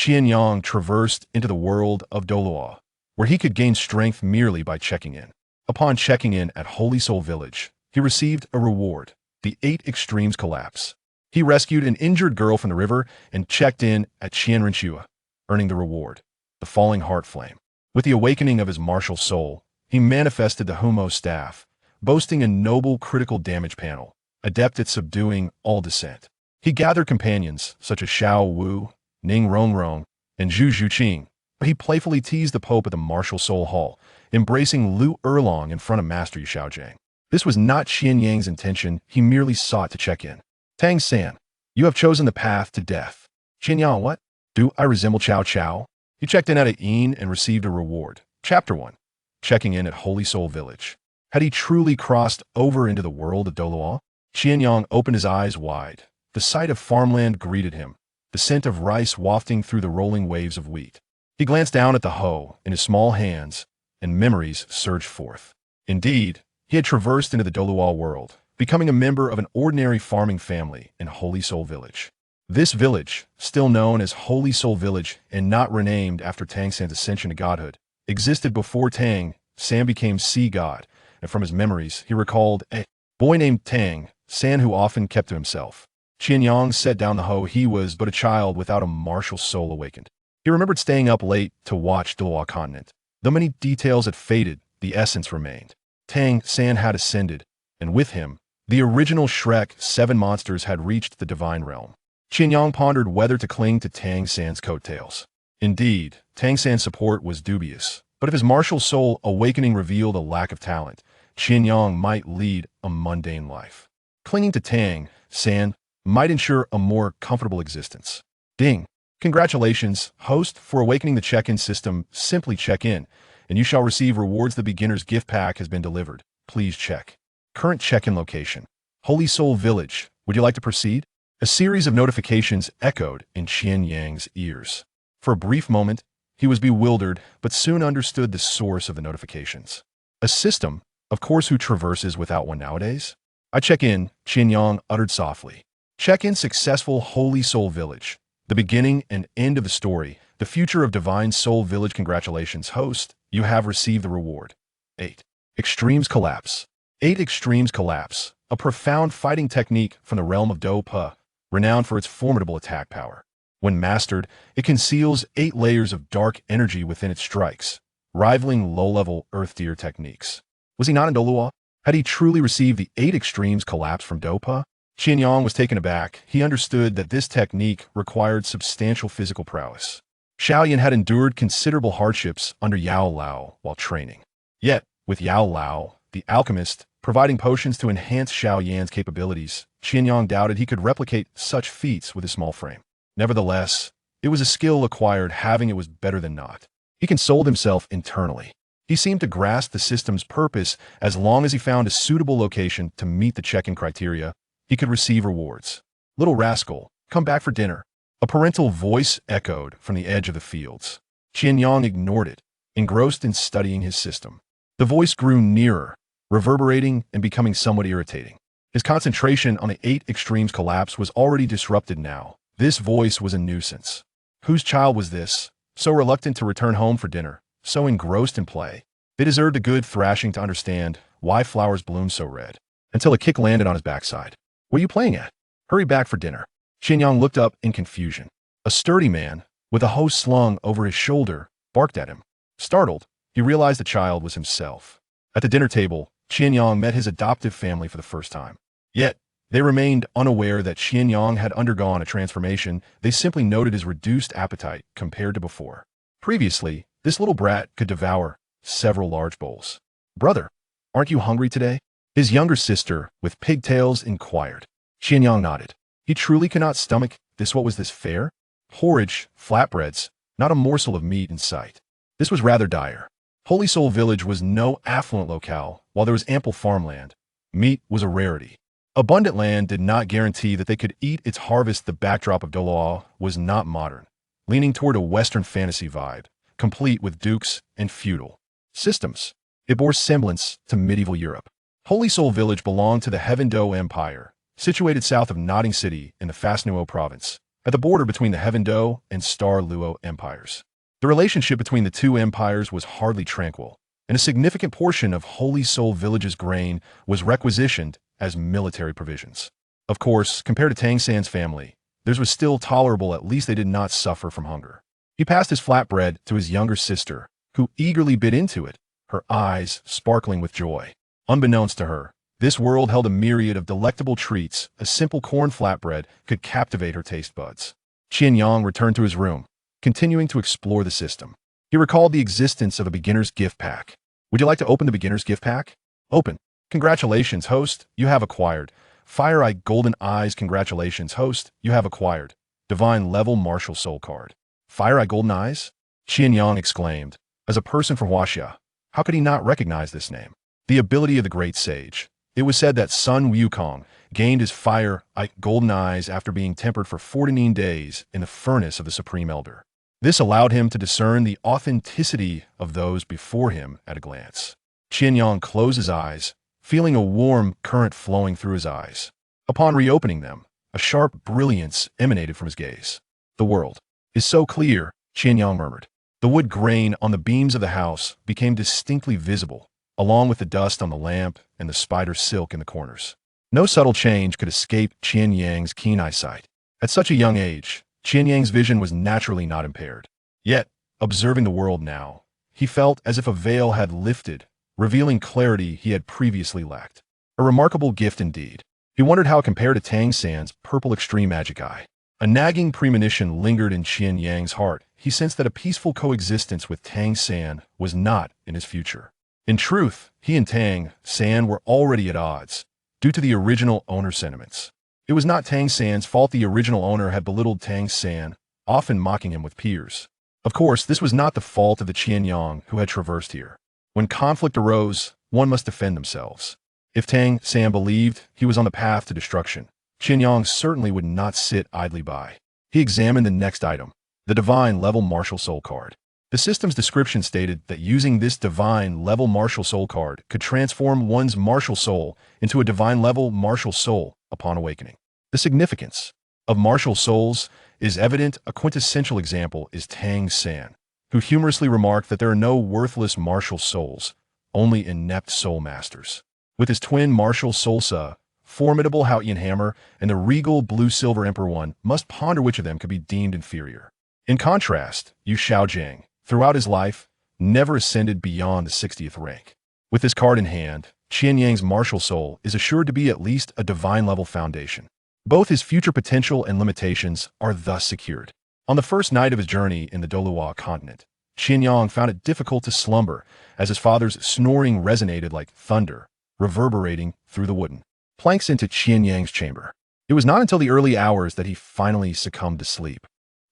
Qian Yang traversed into the world of Douluo, where he could gain strength merely by checking in. Upon checking in at Holy Soul Village, he received a reward, the 8 Extremes Collapse. He rescued an injured girl from the river and checked in at Qian Renxue, earning the reward, the Falling Heart Flame. With the awakening of his martial soul, he manifested the Homa Staff, boasting a noble critical damage panel, adept at subduing all dissent. He gathered companions such as Xiao Wu, Ning Rongrong, and Zhu Zhuqing, but he playfully teased the Pope at the Martial Soul Hall, embracing Lu Erlong in front of Master Yu Shaojiang. This was not Qian Yang's intention, he merely sought to check in. Tang San, you have chosen the path to death. Qian Yang, what? Do I resemble Cao Cao? He checked in at Yin and received a reward. Chapter 1. Checking in at Holy Soul Village. Had he truly crossed over into the world of Douluo? Qian Yang opened his eyes wide. The sight of farmland greeted him, the scent of rice wafting through the rolling waves of wheat. He glanced down at the hoe in his small hands, and memories surged forth. Indeed, he had traversed into the Douluo world, becoming a member of an ordinary farming family in Holy Soul Village. This village, still known as Holy Soul Village and not renamed after Tang San's ascension to godhood, existed before Tang San became sea god, and from his memories, he recalled a boy named Tang San who often kept to himself. Qian Yang set down the hoe. He was but a child without a martial soul awakened. He remembered staying up late to watch Douluo continent. Though many details had faded, the essence remained. Tang San had ascended, and with him, the original Shrek 7 monsters had reached the divine realm. Qian Yang pondered whether to cling to Tang San's coattails. Indeed, Tang San's support was dubious, but if his martial soul awakening revealed a lack of talent, Qian Yang might lead a mundane life. Clinging to Tang San might ensure a more comfortable existence. Ding! Congratulations, host, for awakening the check-in system. Simply check in, and you shall receive rewards. The beginner's gift pack has been delivered. Please check. Current check-in location. Holy Soul Village. Would you like to proceed? A series of notifications echoed in Qian Yang's ears. For a brief moment, he was bewildered, but soon understood the source of the notifications. A system, of course, who traverses without one nowadays? I check in, Qian Yang uttered softly. Check-in successful. Holy Soul Village. The beginning and end of the story, the future of Divine Soul Village. Congratulations, host. You have received the reward. 8. Extremes Collapse. 8 Extremes Collapse, a profound fighting technique from the realm of Douluo, renowned for its formidable attack power. When mastered, it conceals 8 layers of dark energy within its strikes, rivaling low-level Earth Deer techniques. Was he not in Douluo? Had he truly received the 8 Extremes Collapse from Douluo? Qian Yang was taken aback. He understood that this technique required substantial physical prowess. Xiaoyan had endured considerable hardships under Yao Lao while training. Yet, with Yao Lao, the alchemist, providing potions to enhance Xiaoyan's capabilities, Qian Yang doubted he could replicate such feats with his small frame. Nevertheless, it was a skill acquired. Having it was better than not. He consoled himself internally. He seemed to grasp the system's purpose. As long as he found a suitable location to meet the check-in criteria, he could receive rewards. Little rascal, come back for dinner. A parental voice echoed from the edge of the fields. Qian Yang ignored it, engrossed in studying his system. The voice grew nearer, reverberating and becoming somewhat irritating. His concentration on the 8 Extremes Collapse was already disrupted now. This voice was a nuisance. Whose child was this, so reluctant to return home for dinner, so engrossed in play? They deserved a good thrashing to understand why flowers bloom so red. Until a kick landed on his backside. What are you playing at? Hurry back for dinner. Qian Yang looked up in confusion. A sturdy man, with a hoe slung over his shoulder, barked at him. Startled, he realized the child was himself. At the dinner table, Qian Yang met his adoptive family for the first time. Yet, they remained unaware that Qian Yang had undergone a transformation. They simply noted his reduced appetite compared to before. Previously, this little brat could devour several large bowls. Brother, aren't you hungry today? His younger sister, with pigtails, inquired. Qian Yang nodded. He truly cannot stomach this. What was this fare? Porridge, flatbreads, not a morsel of meat in sight. This was rather dire. Holy Soul Village was no affluent locale. While there was ample farmland, meat was a rarity. Abundant land did not guarantee that they could eat its harvest. The backdrop of Douluo was not modern, leaning toward a Western fantasy vibe, complete with dukes and feudal systems. It bore semblance to medieval Europe. Holy Soul Village belonged to the Heaven Do Empire, situated south of Notting City in the Fasnuo province, at the border between the Heaven Do and Star Luo empires. The relationship between the two empires was hardly tranquil, and a significant portion of Holy Soul Village's grain was requisitioned as military provisions. Of course, compared to Tang San's family, theirs was still tolerable. At least they did not suffer from hunger. He passed his flatbread to his younger sister, who eagerly bit into it, her eyes sparkling with joy. Unbeknownst to her, this world held a myriad of delectable treats. A simple corn flatbread could captivate her taste buds. Qian Yang returned to his room, continuing to explore the system. He recalled the existence of a beginner's gift pack. Would you like to open the beginner's gift pack? Open. Congratulations, host, you have acquired. Fire Eye Golden Eyes. Congratulations, host, you have acquired. Divine Level Martial Soul Card. Fire Eye Golden Eyes? Qian Yang exclaimed. As a person from Huaxia, how could he not recognize this name? The ability of the great sage. It was said that Sun Wukong gained his Fire Eye Golden Eyes after being tempered for 49 days in the furnace of the Supreme Elder. This allowed him to discern the authenticity of those before him at a glance. Qian Yang closed his eyes, feeling a warm current flowing through his eyes. Upon reopening them, a sharp brilliance emanated from his gaze. The world is so clear, Qian Yang murmured. The wood grain on the beams of the house became distinctly visible, along with the dust on the lamp and the spider silk in the corners. No subtle change could escape Qian Yang's keen eyesight. At such a young age, Qian Yang's vision was naturally not impaired. Yet, observing the world now, he felt as if a veil had lifted, revealing clarity he had previously lacked. A remarkable gift indeed. He wondered how it compared to Tang San's purple extreme magic eye. A nagging premonition lingered in Qian Yang's heart. He sensed that a peaceful coexistence with Tang San was not in his future. In truth, he and Tang San were already at odds, due to the original owner's sentiments. It was not Tang San's fault the original owner had belittled Tang San, often mocking him with peers. Of course, this was not the fault of the Qian Yang who had traversed here. When conflict arose, one must defend themselves. If Tang San believed he was on the path to destruction, Qian Yang certainly would not sit idly by. He examined the next item, the Divine Level Martial Soul Card. The system's description stated that using this Divine Level Martial Soul Card could transform one's martial soul into a Divine Level Martial Soul upon awakening. The significance of martial souls is evident. A quintessential example is Tang San, who humorously remarked that there are no worthless martial souls, only inept soul masters. With his twin martial soulsa, formidable Haotian hammer, and the regal blue-silver emperor, one must ponder which of them could be deemed inferior. In contrast, Yu Shaojiang, throughout his life, never ascended beyond the 60th rank. With this card in hand, Qian Yang's martial soul is assured to be at least a divine-level foundation. Both his future potential and limitations are thus secured. On the first night of his journey in the Douluo continent, Qian Yang found it difficult to slumber as his father's snoring resonated like thunder, reverberating through the wooden planks into Qian Yang's chamber. It was not until the early hours that he finally succumbed to sleep.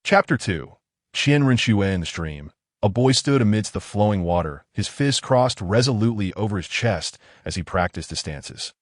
Chapter 2. Qian Renxue in the stream. A boy stood amidst the flowing water, his fists crossed resolutely over his chest as he practiced his stances.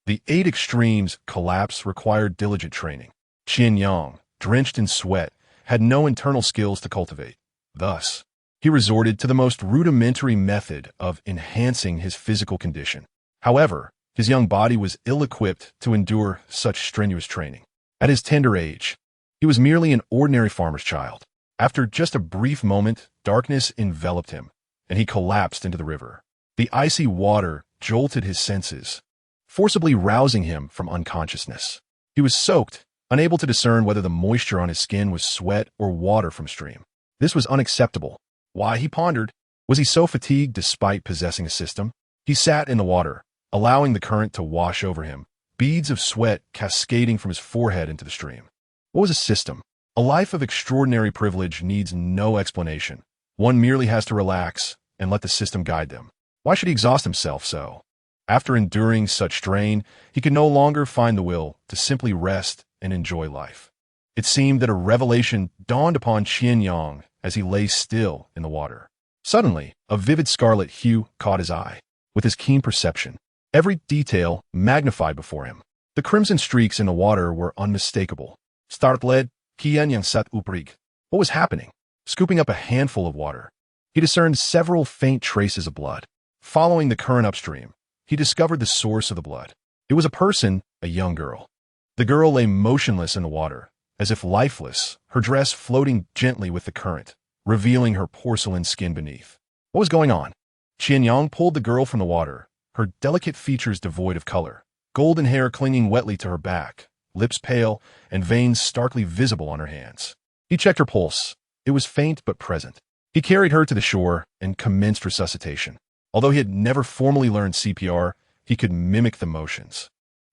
The 8 extremes collapse required diligent training. Qian Yang, drenched in sweat, had no internal skills to cultivate. Thus, he resorted to the most rudimentary method of enhancing his physical condition. However, his young body was ill-equipped to endure such strenuous training. At his tender age, he was merely an ordinary farmer's child. After just a brief moment, darkness enveloped him, and he collapsed into the river. The icy water jolted his senses, forcibly rousing him from unconsciousness. He was soaked, unable to discern whether the moisture on his skin was sweat or water from stream. This was unacceptable. Why, he pondered, was he so fatigued despite possessing a system? He sat in the water, allowing the current to wash over him, beads of sweat cascading from his forehead into the stream. What was a system? A life of extraordinary privilege needs no explanation. One merely has to relax and let the system guide them. Why should he exhaust himself so? After enduring such strain, he could no longer find the will to simply rest and enjoy life. It seemed that a revelation dawned upon Qian Yang as he lay still in the water. Suddenly, a vivid scarlet hue caught his eye. With his keen perception, every detail magnified before him. The crimson streaks in the water were unmistakable. Startled, Qian Yang sat uprig. What was happening? Scooping up a handful of water, he discerned several faint traces of blood. Following the current upstream, he discovered the source of the blood. It was a person, a young girl. The girl lay motionless in the water, as if lifeless, her dress floating gently with the current, revealing her porcelain skin beneath. What was going on? Qian Yang pulled the girl from the water, her delicate features devoid of color, golden hair clinging wetly to her back, lips pale, and veins starkly visible on her hands. He checked her pulse. It was faint but present. He carried her to the shore and commenced resuscitation. Although he had never formally learned CPR, he could mimic the motions.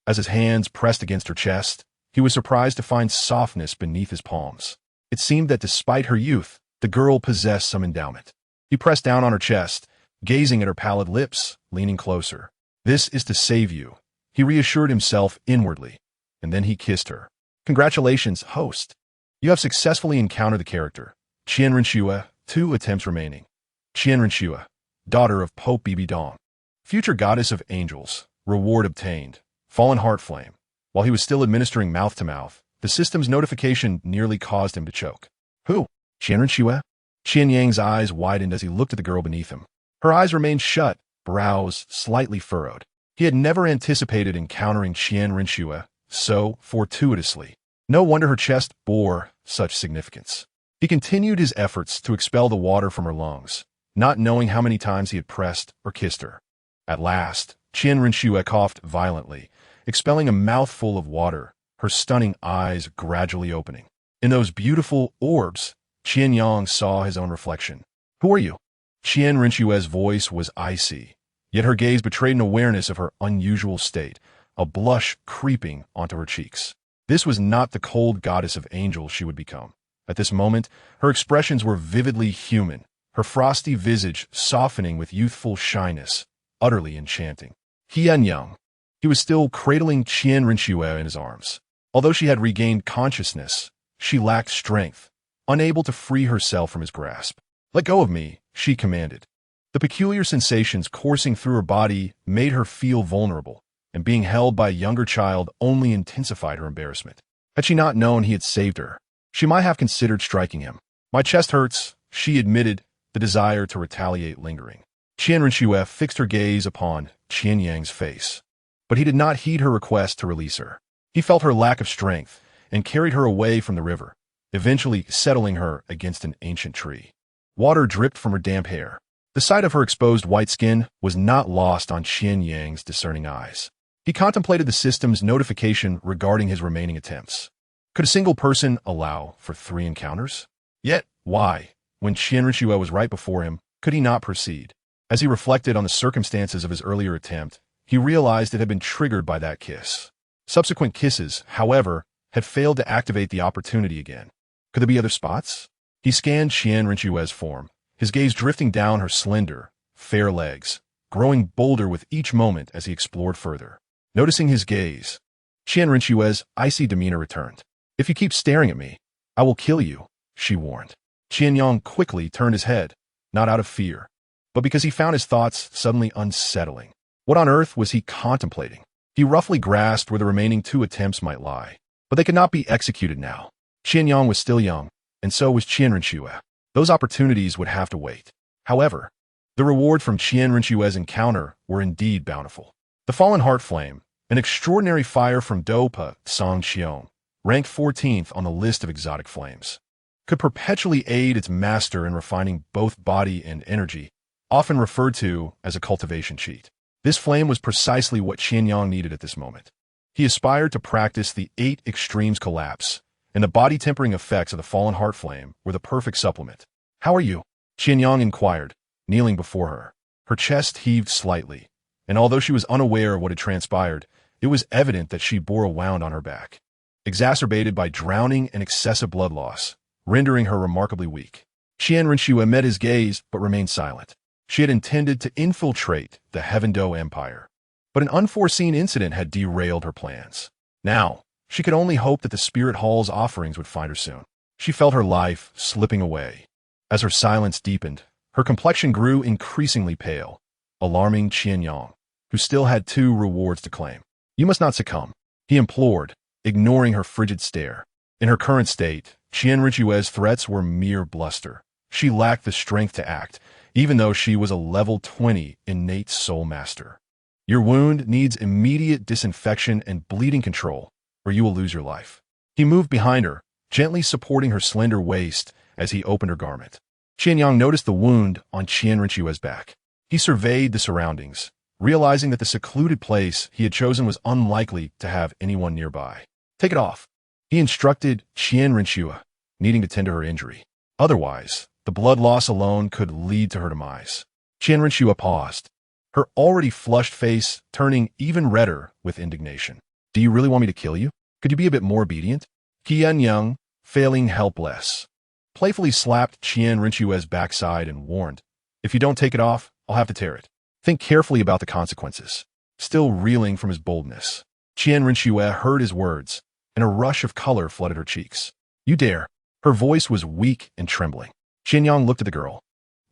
As his hands pressed against her chest, he was surprised to find softness beneath his palms. It seemed that despite her youth, the girl possessed some endowment. He pressed down on her chest, gazing at her pallid lips, leaning closer. "This is to save you," he reassured himself inwardly, and then he kissed her. "Congratulations, host. You have successfully encountered the character. Qian Renxue, 2 attempts remaining. Qian Renxue, daughter of Pope Bajibeng, future goddess of angels, reward obtained, fallen heart flame." While he was still administering mouth-to-mouth, the system's notification nearly caused him to choke. "Who? Qian Renxue?" Qian Yang's eyes widened as he looked at the girl beneath him. Her eyes remained shut, brows slightly furrowed. He had never anticipated encountering Qian Renxue so fortuitously. No wonder her chest bore such significance. He continued his efforts to expel the water from her lungs, not knowing how many times he had pressed or kissed her. At last, Qian Renxue coughed violently, expelling a mouthful of water, her stunning eyes gradually opening. In those beautiful orbs, Qian Yang saw his own reflection. "Who are you?" Qian Renxue's voice was icy, yet her gaze betrayed an awareness of her unusual state, a blush creeping onto her cheeks. This was not the cold goddess of angels she would become. At this moment, her expressions were vividly human, her frosty visage softening with youthful shyness, utterly enchanting. Qian Yang. He was still cradling Qian Renxue in his arms. Although she had regained consciousness, she lacked strength, unable to free herself from his grasp. "Let go of me," she commanded. The peculiar sensations coursing through her body made her feel vulnerable, and being held by a younger child only intensified her embarrassment. Had she not known he had saved her, she might have considered striking him. "My chest hurts," she admitted, the desire to retaliate lingering. Qian Renxue fixed her gaze upon Qian Yang's face, but he did not heed her request to release her. He felt her lack of strength and carried her away from the river, eventually settling her against an ancient tree. Water dripped from her damp hair. The sight of her exposed white skin was not lost on Qian Yang's discerning eyes. He contemplated the system's notification regarding his remaining attempts. Could a single person allow for 3 encounters? Yet, why, when Qian Renxue was right before him, could he not proceed? As he reflected on the circumstances of his earlier attempt, he realized it had been triggered by that kiss. Subsequent kisses, however, had failed to activate the opportunity again. Could there be other spots? He scanned Qian Renxue's form, his gaze drifting down her slender, fair legs, growing bolder with each moment as he explored further. Noticing his gaze, Qian Renxue's icy demeanor returned. "If you keep staring at me, I will kill you," she warned. Qian Yang quickly turned his head, not out of fear, but because he found his thoughts suddenly unsettling. What on earth was he contemplating? He roughly grasped where the remaining 2 attempts might lie, but they could not be executed now. Qian Yang was still young, and so was Qian Renxue. Those opportunities would have to wait. However, the reward from Qian Renxue's encounter were indeed bountiful. The fallen heart flame, an extraordinary fire from Douluo Songqiong, ranked 14th on the list of exotic flames, could perpetually aid its master in refining both body and energy, often referred to as a cultivation cheat. This flame was precisely what Qian Yang needed at this moment. He aspired to practice the 8 extremes collapse, and the body-tempering effects of the fallen heart flame were the perfect supplement. "How are you?" Qian Yang inquired, kneeling before her. Her chest heaved slightly, and although she was unaware of what had transpired, it was evident that she bore a wound on her back, exacerbated by drowning and excessive blood loss, rendering her remarkably weak. Qian Renxue met his gaze but remained silent. She had intended to infiltrate the Heaven-Do Empire, but an unforeseen incident had derailed her plans. Now, she could only hope that the Spirit Hall's offerings would find her soon. She felt her life slipping away. As her silence deepened, her complexion grew increasingly pale, alarming Qian Yang, who still had 2 rewards to claim. "You must not succumb," he implored, ignoring her frigid stare. In her current state, Qian Renxue's threats were mere bluster. She lacked the strength to act, even though she was a level 20 innate soul master. "Your wound needs immediate disinfection and bleeding control, or you will lose your life." He moved behind her, gently supporting her slender waist as he opened her garment. Qian Yang noticed the wound on Qian Renxue's back. He surveyed the surroundings, realizing that the secluded place he had chosen was unlikely to have anyone nearby. Take it off, he instructed Qian Renxue, needing to tend to her injury. Otherwise, the blood loss alone could lead to her demise. Qian Renxue paused, her already flushed face turning even redder with indignation. Do you really want me to kill you? Could you be a bit more obedient? Qian Yang, failing helpless, playfully slapped Qian Renxue's backside and warned, if you don't take it off, I'll have to tear it. Think carefully about the consequences. Still reeling from his boldness, Qian Renxue heard his words, and a rush of color flooded her cheeks. You dare. Her voice was weak and trembling. Qian Yang looked at the girl,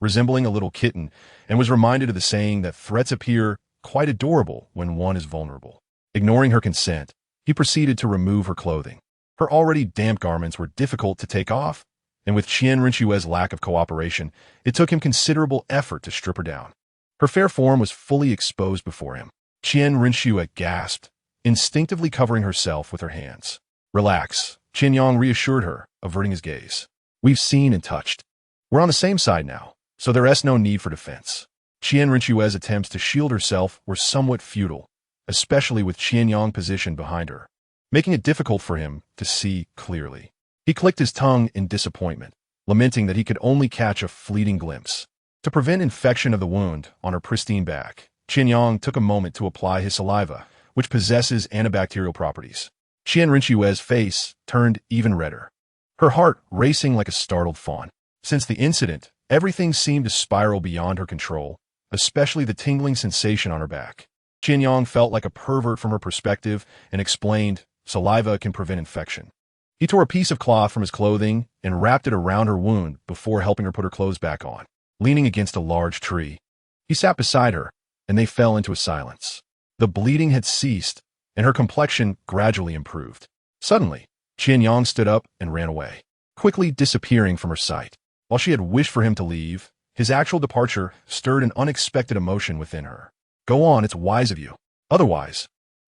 resembling a little kitten, and was reminded of the saying that threats appear quite adorable when one is vulnerable. Ignoring her consent, he proceeded to remove her clothing. Her already damp garments were difficult to take off, and with Qian Renxue's lack of cooperation, it took him considerable effort to strip her down. Her fair form was fully exposed before him. Qian Renxue gasped, instinctively covering herself with her hands. Relax, Qian Yang reassured her, averting his gaze. We've seen and touched. We're on the same side now, so there is no need for defense. Qian Renxue's attempts to shield herself were somewhat futile, especially with Qian Yang positioned behind her, making it difficult for him to see clearly. He clicked his tongue in disappointment, lamenting that he could only catch a fleeting glimpse. To prevent infection of the wound on her pristine back, Qian Yang took a moment to apply his saliva, which possesses antibacterial properties. Qian Renxue's face turned even redder, her heart racing like a startled fawn. Since the incident, everything seemed to spiral beyond her control, especially the tingling sensation on her back. Qian Yang felt like a pervert from her perspective and explained, saliva can prevent infection. He tore a piece of cloth from his clothing and wrapped it around her wound before helping her put her clothes back on. Leaning against a large tree, he sat beside her, and they fell into a silence. The bleeding had ceased, and her complexion gradually improved. Suddenly, Qian Yang stood up and ran away, quickly disappearing from her sight. While she had wished for him to leave, his actual departure stirred an unexpected emotion within her. Go on, it's wise of you. Otherwise,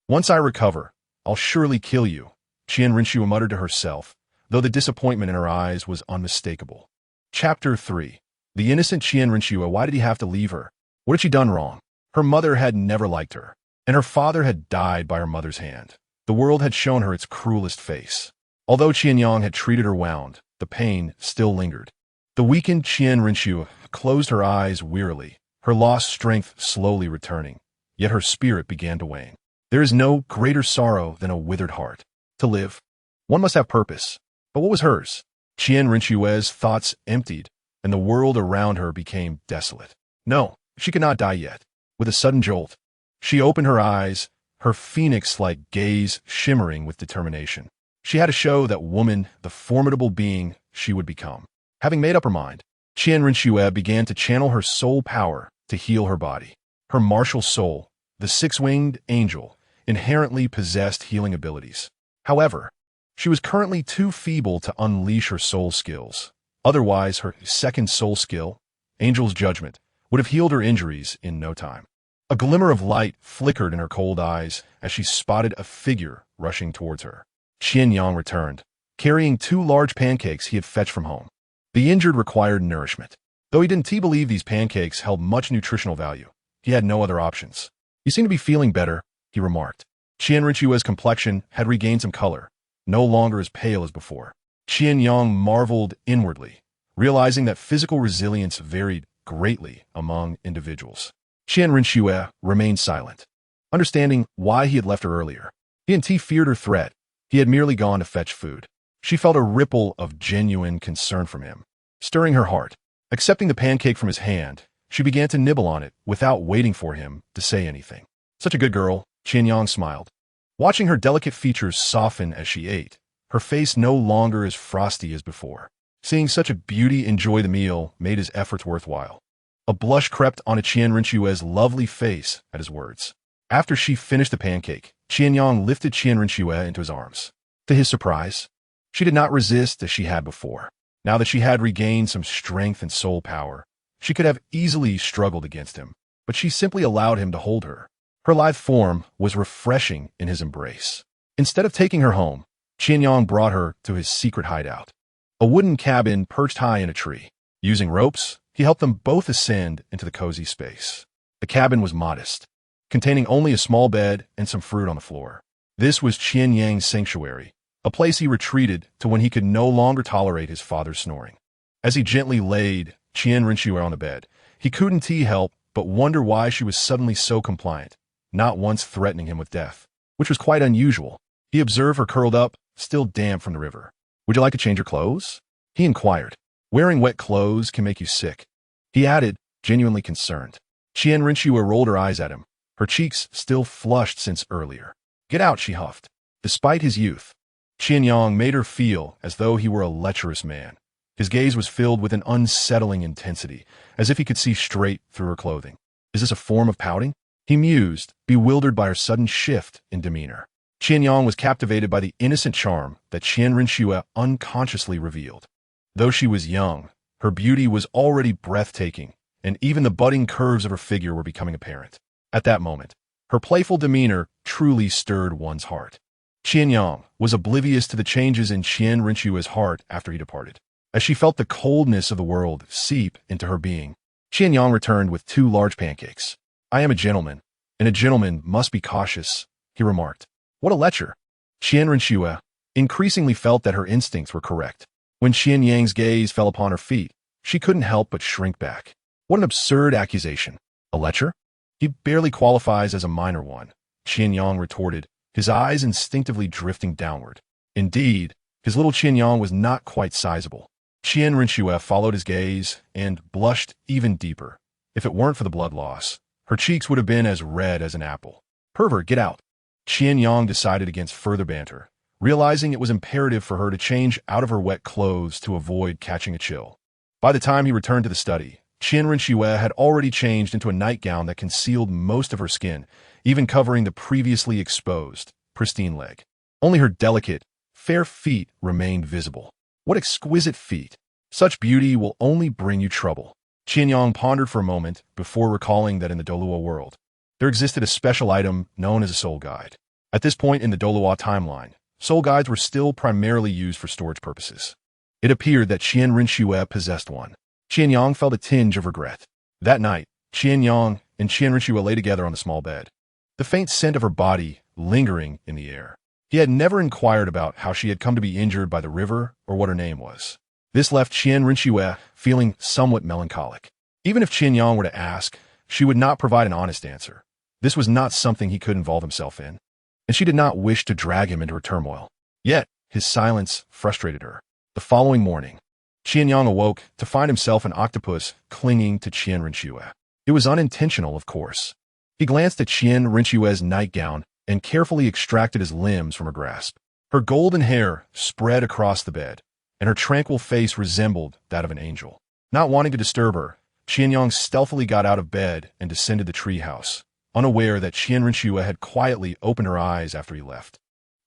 once I recover, I'll surely kill you, Qian Renxue muttered to herself, though the disappointment in her eyes was unmistakable. Chapter 3. The innocent Qian Renxue, why did he have to leave her? What had she done wrong? Her mother had never liked her, and her father had died by her mother's hand. The world had shown her its cruelest face. Although Qian Yang had treated her wound, the pain still lingered. The weakened Qian Renxue closed her eyes wearily, her lost strength slowly returning, yet her spirit began to wane. There is no greater sorrow than a withered heart. To live, one must have purpose. But what was hers? Qian Renxue's thoughts emptied, and the world around her became desolate. No, she could not die yet. With a sudden jolt, she opened her eyes, her phoenix-like gaze shimmering with determination. She had to show that woman the formidable being she would become. Having made up her mind, Qian Renxue began to channel her soul power to heal her body. Her martial soul, the six-winged angel, inherently possessed healing abilities. However, she was currently too feeble to unleash her soul skills. Otherwise, her second soul skill, Angel's Judgment, would have healed her injuries in no time. A glimmer of light flickered in her cold eyes as she spotted a figure rushing towards her. Qian Yang returned, carrying 2 large pancakes he had fetched from home. The injured required nourishment. Though he didn't believe these pancakes held much nutritional value, he had no other options. You seem to be feeling better, he remarked. Qian Renxue's complexion had regained some color, no longer as pale as before. Qian Yang marveled inwardly, realizing that physical resilience varied greatly among individuals. Qian Renxue remained silent, understanding why he had left her earlier. He and T feared her threat. He had merely gone to fetch food. She felt a ripple of genuine concern from him, stirring her heart. Accepting the pancake from his hand, she began to nibble on it without waiting for him to say anything. Such a good girl, Qian Yang smiled. Watching her delicate features soften as she ate, her face no longer as frosty as before. Seeing such a beauty enjoy the meal made his efforts worthwhile. A blush crept onto Qian Renxue's lovely face at his words. After she finished the pancake, Qian Yang lifted Qian Renxue into his arms. To his surprise, she did not resist as she had before. Now that she had regained some strength and soul power, she could have easily struggled against him, but she simply allowed him to hold her. Her lithe form was refreshing in his embrace. Instead of taking her home, Qian Yang brought her to his secret hideout, a wooden cabin perched high in a tree. Using ropes, he helped them both ascend into the cozy space. The cabin was modest, containing only a small bed and some fruit on the floor. This was Qian Yang's sanctuary, a place he retreated to when he could no longer tolerate his father's snoring. As he gently laid Qian Renxue on the bed, he couldn't help but wonder why she was suddenly so compliant, not once threatening him with death, which was quite unusual. He observed her curled up, still damp from the river. "Would you like to change your clothes?" he inquired. "Wearing wet clothes can make you sick," he added, genuinely concerned. Qian Renxue rolled her eyes at him, her cheeks still flushed since earlier. "Get out," she huffed. Despite his youth, Qian Yang made her feel as though he were a lecherous man. His gaze was filled with an unsettling intensity, as if he could see straight through her clothing. "Is this a form of pouting?" he mused, bewildered by her sudden shift in demeanor. Qian Yang was captivated by the innocent charm that Qian Renxue unconsciously revealed. Though she was young, her beauty was already breathtaking, and even the budding curves of her figure were becoming apparent. At that moment, her playful demeanor truly stirred one's heart. Qian Yang was oblivious to the changes in Qian Renxue's heart after he departed. As she felt the coldness of the world seep into her being, Qian Yang returned with 2 large pancakes. "I am a gentleman, and a gentleman must be cautious," he remarked. "What a lecher!" Qian Renxue increasingly felt that her instincts were correct. When Qian Yang's gaze fell upon her feet, she couldn't help but shrink back. What an absurd accusation. "A lecher? He barely qualifies as a minor one," Qian Yang retorted, his eyes instinctively drifting downward. Indeed, his little Qian Yang was not quite sizable. Qian Renxue followed his gaze and blushed even deeper. If it weren't for the blood loss, her cheeks would have been as red as an apple. "Pervert, get out." Qian Yang decided against further banter, realizing it was imperative for her to change out of her wet clothes to avoid catching a chill. By the time he returned to the study, Qian Renxue had already changed into a nightgown that concealed most of her skin, even covering the previously exposed, pristine leg. Only her delicate, fair feet remained visible. What exquisite feet! Such beauty will only bring you trouble. Qian Yang pondered for a moment before recalling that in the Douluo world, there existed a special item known as a soul guide. At this point in the Douluo timeline, soul guides were still primarily used for storage purposes. It appeared that Qian Renxue possessed one. Qian Yang felt a tinge of regret. That night, Qian Yang and Qian Renxue lay together on the small bed, the faint scent of her body lingering in the air. He had never inquired about how she had come to be injured by the river or what her name was. This left Qian Renxue feeling somewhat melancholic. Even if Qian Yang were to ask, she would not provide an honest answer. This was not something he could involve himself in, and she did not wish to drag him into her turmoil. Yet, his silence frustrated her. The following morning, Qian Yang awoke to find himself an octopus clinging to Qian Renxue. It was unintentional, of course. He glanced at Qian Renxue's nightgown and carefully extracted his limbs from her grasp. Her golden hair spread across the bed, and her tranquil face resembled that of an angel. Not wanting to disturb her, Qian Yang stealthily got out of bed and descended the treehouse, unaware that Qian Renxue had quietly opened her eyes after he left.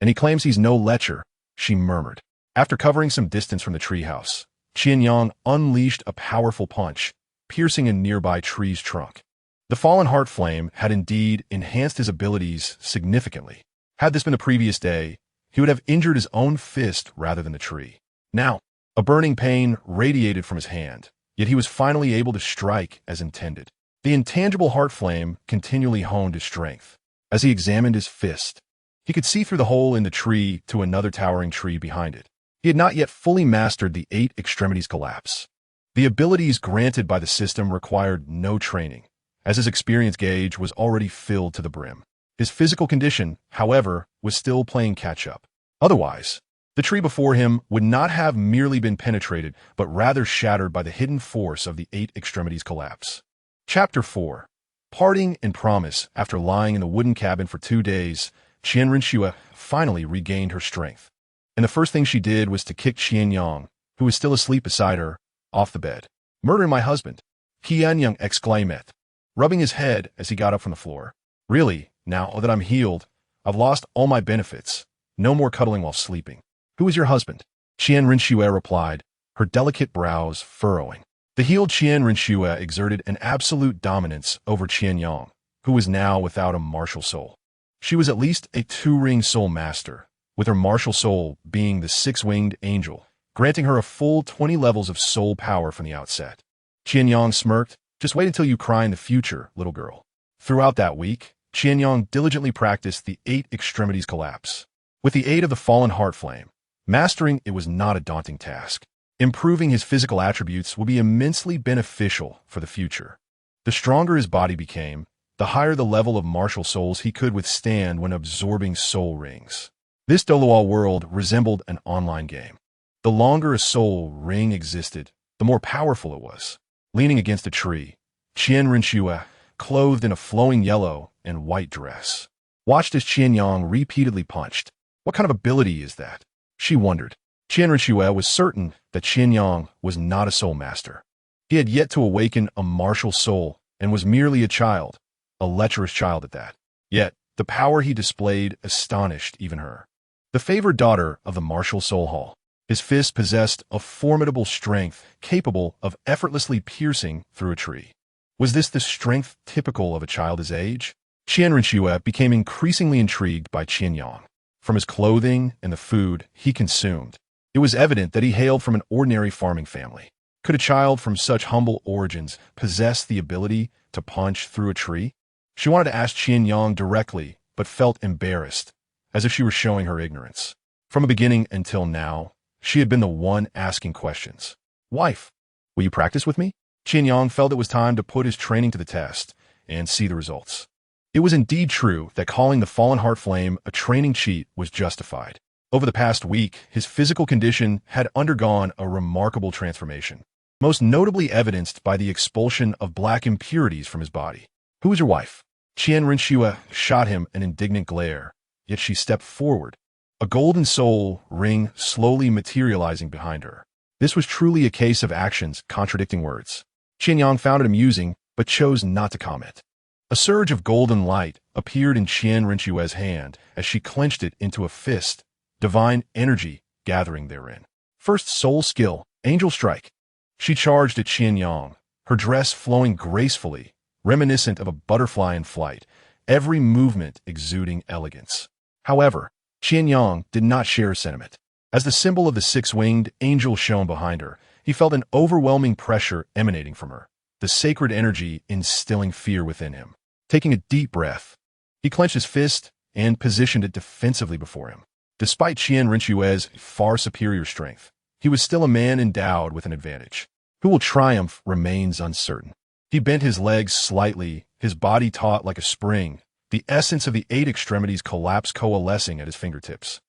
"And he claims he's no lecher," she murmured. After covering some distance from the treehouse, Qian Yang unleashed a powerful punch, piercing a nearby tree's trunk. The fallen heart flame had indeed enhanced his abilities significantly. Had this been the previous day, he would have injured his own fist rather than the tree. Now, a burning pain radiated from his hand, yet he was finally able to strike as intended. The intangible heart flame continually honed his strength. As he examined his fist, he could see through the hole in the tree to another towering tree behind it. He had not yet fully mastered the 8 extremities collapse. The abilities granted by the system required no training, as his experience gauge was already filled to the brim. His physical condition, however, was still playing catch-up. Otherwise, the tree before him would not have merely been penetrated, but rather shattered by the hidden force of the 8 extremities collapse. Chapter 4. Parting and promise. After lying in the wooden cabin for 2 days, Qian Renxue finally regained her strength. And the first thing she did was to kick Qian Yang, who was still asleep beside her, off the bed. "Murdering my husband," Qian Yang exclaimed, rubbing his head as he got up from the floor. "Really, now that I'm healed, I've lost all my benefits. No more cuddling while sleeping." "Who is your husband?" Qian Renxue replied, her delicate brows furrowing. The healed Qian Renxue exerted an absolute dominance over Qian Yang, who was now without a martial soul. She was at least a 2-ring soul master, with her martial soul being the six-winged angel, granting her a full 20 levels of soul power from the outset. Qian Yang smirked. Just wait until you cry in the future, little girl. Throughout that week, Qian Yang diligently practiced the 8 extremities collapse. With the aid of the fallen heart flame, mastering it was not a daunting task. Improving his physical attributes will be immensely beneficial for the future. The stronger his body became, the higher the level of martial souls he could withstand when absorbing soul rings. This Douluo world resembled an online game. The longer a soul ring existed, the more powerful it was. Leaning against a tree, Qian Renxue, clothed in a flowing yellow and white dress, watched as Qian Yang repeatedly punched. What kind of ability is that? She wondered. Qian Renxue was certain that Qian Yang was not a soul master. He had yet to awaken a martial soul and was merely a child, a lecherous child at that. Yet, the power he displayed astonished even her. The favored daughter of the martial soul hall, his fist possessed a formidable strength capable of effortlessly piercing through a tree. Was this the strength typical of a child his age? Qian Renxue became increasingly intrigued by Qian Yang. From his clothing and the food he consumed, it was evident that he hailed from an ordinary farming family. Could a child from such humble origins possess the ability to punch through a tree? She wanted to ask Qian Yang directly, but felt embarrassed, as if she were showing her ignorance. From the beginning until now, she had been the one asking questions. Wife, will you practice with me? Qian Yang felt it was time to put his training to the test and see the results. It was indeed true that calling the fallen heart flame a training cheat was justified. Over the past week, his physical condition had undergone a remarkable transformation, most notably evidenced by the expulsion of black impurities from his body. Who is your wife? Qian Renxue shot him an indignant glare, yet she stepped forward, a golden soul ring slowly materializing behind her. This was truly a case of actions contradicting words. Qian Yang found it amusing, but chose not to comment. A surge of golden light appeared in Qian Renxue's hand as she clenched it into a fist, divine energy gathering therein. First soul skill, Angel Strike. She charged at Qian Yang, her dress flowing gracefully, reminiscent of a butterfly in flight, every movement exuding elegance. However, Qian Yang did not share her sentiment. As the symbol of the six-winged angel shone behind her, he felt an overwhelming pressure emanating from her, the sacred energy instilling fear within him. Taking a deep breath, he clenched his fist and positioned it defensively before him. Despite Qian Renxue's far superior strength, he was still a man endowed with an advantage. Who will triumph remains uncertain. He bent his legs slightly, his body taut like a spring, the essence of the 8 extremities collapse coalescing at his fingertips.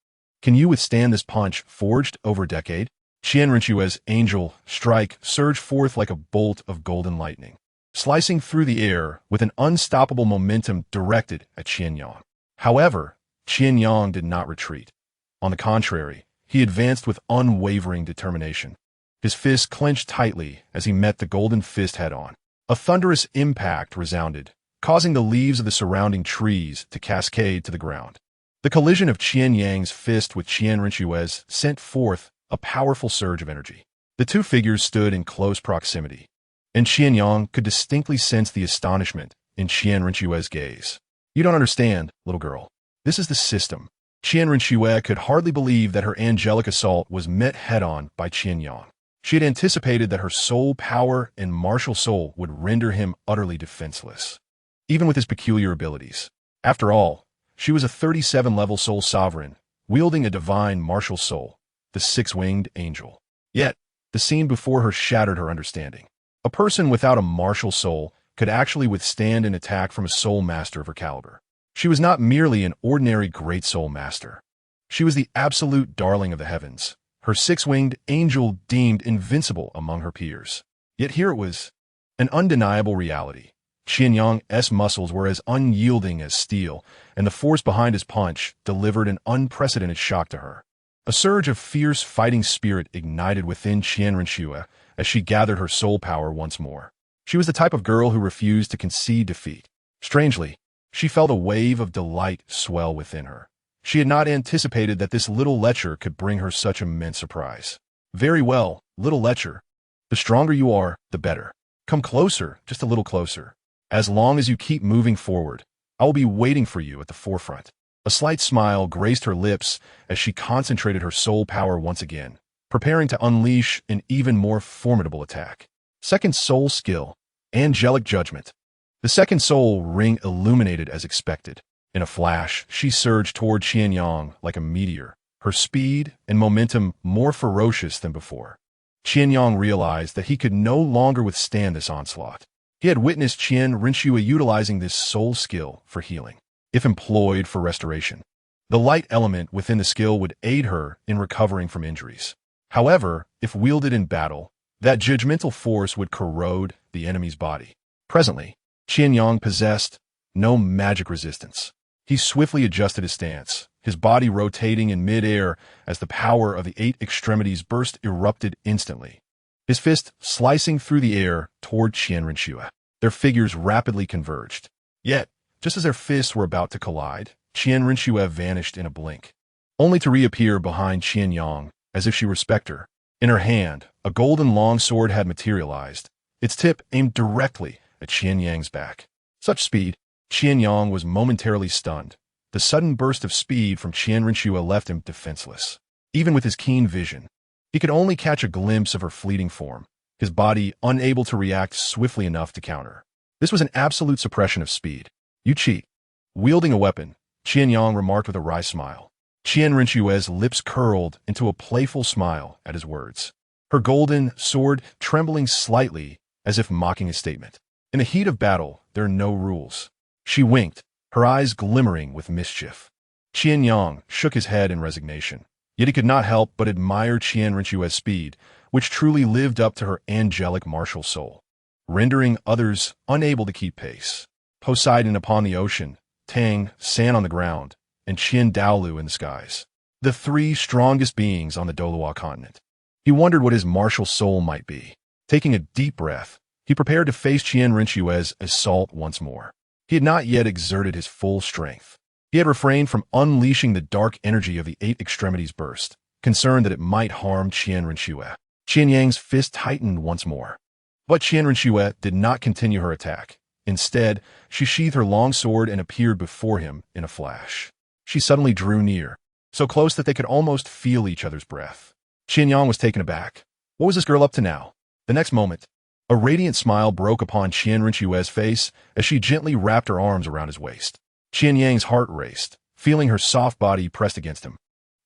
Can you withstand this punch forged over a decade? Qian Renxue's angel strike surged forth like a bolt of golden lightning, slicing through the air with an unstoppable momentum directed at Qian Yang. However, Qian Yang did not retreat. On the contrary, he advanced with unwavering determination. His fist clenched tightly as he met the golden fist head-on. A thunderous impact resounded, causing the leaves of the surrounding trees to cascade to the ground. The collision of Qian Yang's fist with Qian Renxue's sent forth a powerful surge of energy. The two figures stood in close proximity, and Qian Yang could distinctly sense the astonishment in Qian Renxue's gaze. You don't understand, little girl. This is the system. Qian Renxue could hardly believe that her angelic assault was met head-on by Qian Yang. She had anticipated that her soul power and martial soul would render him utterly defenseless, even with his peculiar abilities. After all, she was a 37-level soul sovereign, wielding a divine martial soul, the six-winged angel. Yet, the scene before her shattered her understanding. A person without a martial soul could actually withstand an attack from a soul master of her caliber. She was not merely an ordinary great soul master. She was the absolute darling of the heavens, her six-winged angel deemed invincible among her peers. Yet here it was, an undeniable reality. Qian Yang's muscles were as unyielding as steel, and the force behind his punch delivered an unprecedented shock to her. A surge of fierce fighting spirit ignited within Qian Renxue as she gathered her soul power once more. She was the type of girl who refused to concede defeat. Strangely, she felt a wave of delight swell within her. She had not anticipated that this little lecher could bring her such immense surprise. Very well, little lecher. The stronger you are, the better. Come closer, just a little closer. As long as you keep moving forward, I will be waiting for you at the forefront. A slight smile graced her lips as she concentrated her soul power once again, preparing to unleash an even more formidable attack. Second soul skill, angelic judgment. The second soul ring illuminated as expected. In a flash, she surged toward Qian Yang like a meteor, her speed and momentum more ferocious than before. Qian Yang realized that he could no longer withstand this onslaught. He had witnessed Qian Renxue utilizing this soul skill for healing, if employed for restoration. The light element within the skill would aid her in recovering from injuries. However, if wielded in battle, that judgmental force would corrode the enemy's body. Presently, Qian Yang possessed no magic resistance. He swiftly adjusted his stance, his body rotating in mid-air as the power of the 8 extremities burst erupted instantly. His fist slicing through the air toward Qian Renxue. Their figures rapidly converged. Yet, just as their fists were about to collide, Qian Renxue vanished in a blink, only to reappear behind Qian Yang as if she were a specter. In her hand, a golden longsword had materialized, its tip aimed directly at Qian Yang's back. Such speed, Qian Yang was momentarily stunned. The sudden burst of speed from Qian Renxue left him defenseless. Even with his keen vision, he could only catch a glimpse of her fleeting form, his body unable to react swiftly enough to counter. This was an absolute suppression of speed. You cheat. Wielding a weapon, Qian Yang remarked with a wry smile. Qian Renxue's lips curled into a playful smile at his words, her golden sword trembling slightly as if mocking his statement. In the heat of battle, there are no rules. She winked, her eyes glimmering with mischief. Qian Yang shook his head in resignation, yet he could not help but admire Qian Renxue's speed, which truly lived up to her angelic martial soul, rendering others unable to keep pace. Poseidon upon the ocean, Tang, sand on the ground, and Qian Douluo in the skies. The 3 strongest beings on the Douluo continent. He wondered what his martial soul might be. Taking a deep breath, he prepared to face Qian Renxue's assault once more. He had not yet exerted his full strength. He had refrained from unleashing the dark energy of the 8 extremities burst, concerned that it might harm Qian Renxue. Qian Yang's fist tightened once more. But Qian Renxue did not continue her attack. Instead, she sheathed her long sword and appeared before him in a flash. She suddenly drew near, so close that they could almost feel each other's breath. Qian Yang was taken aback. What was this girl up to now? The next moment, a radiant smile broke upon Qian Renxue's face as she gently wrapped her arms around his waist. Qian Yang's heart raced, feeling her soft body pressed against him,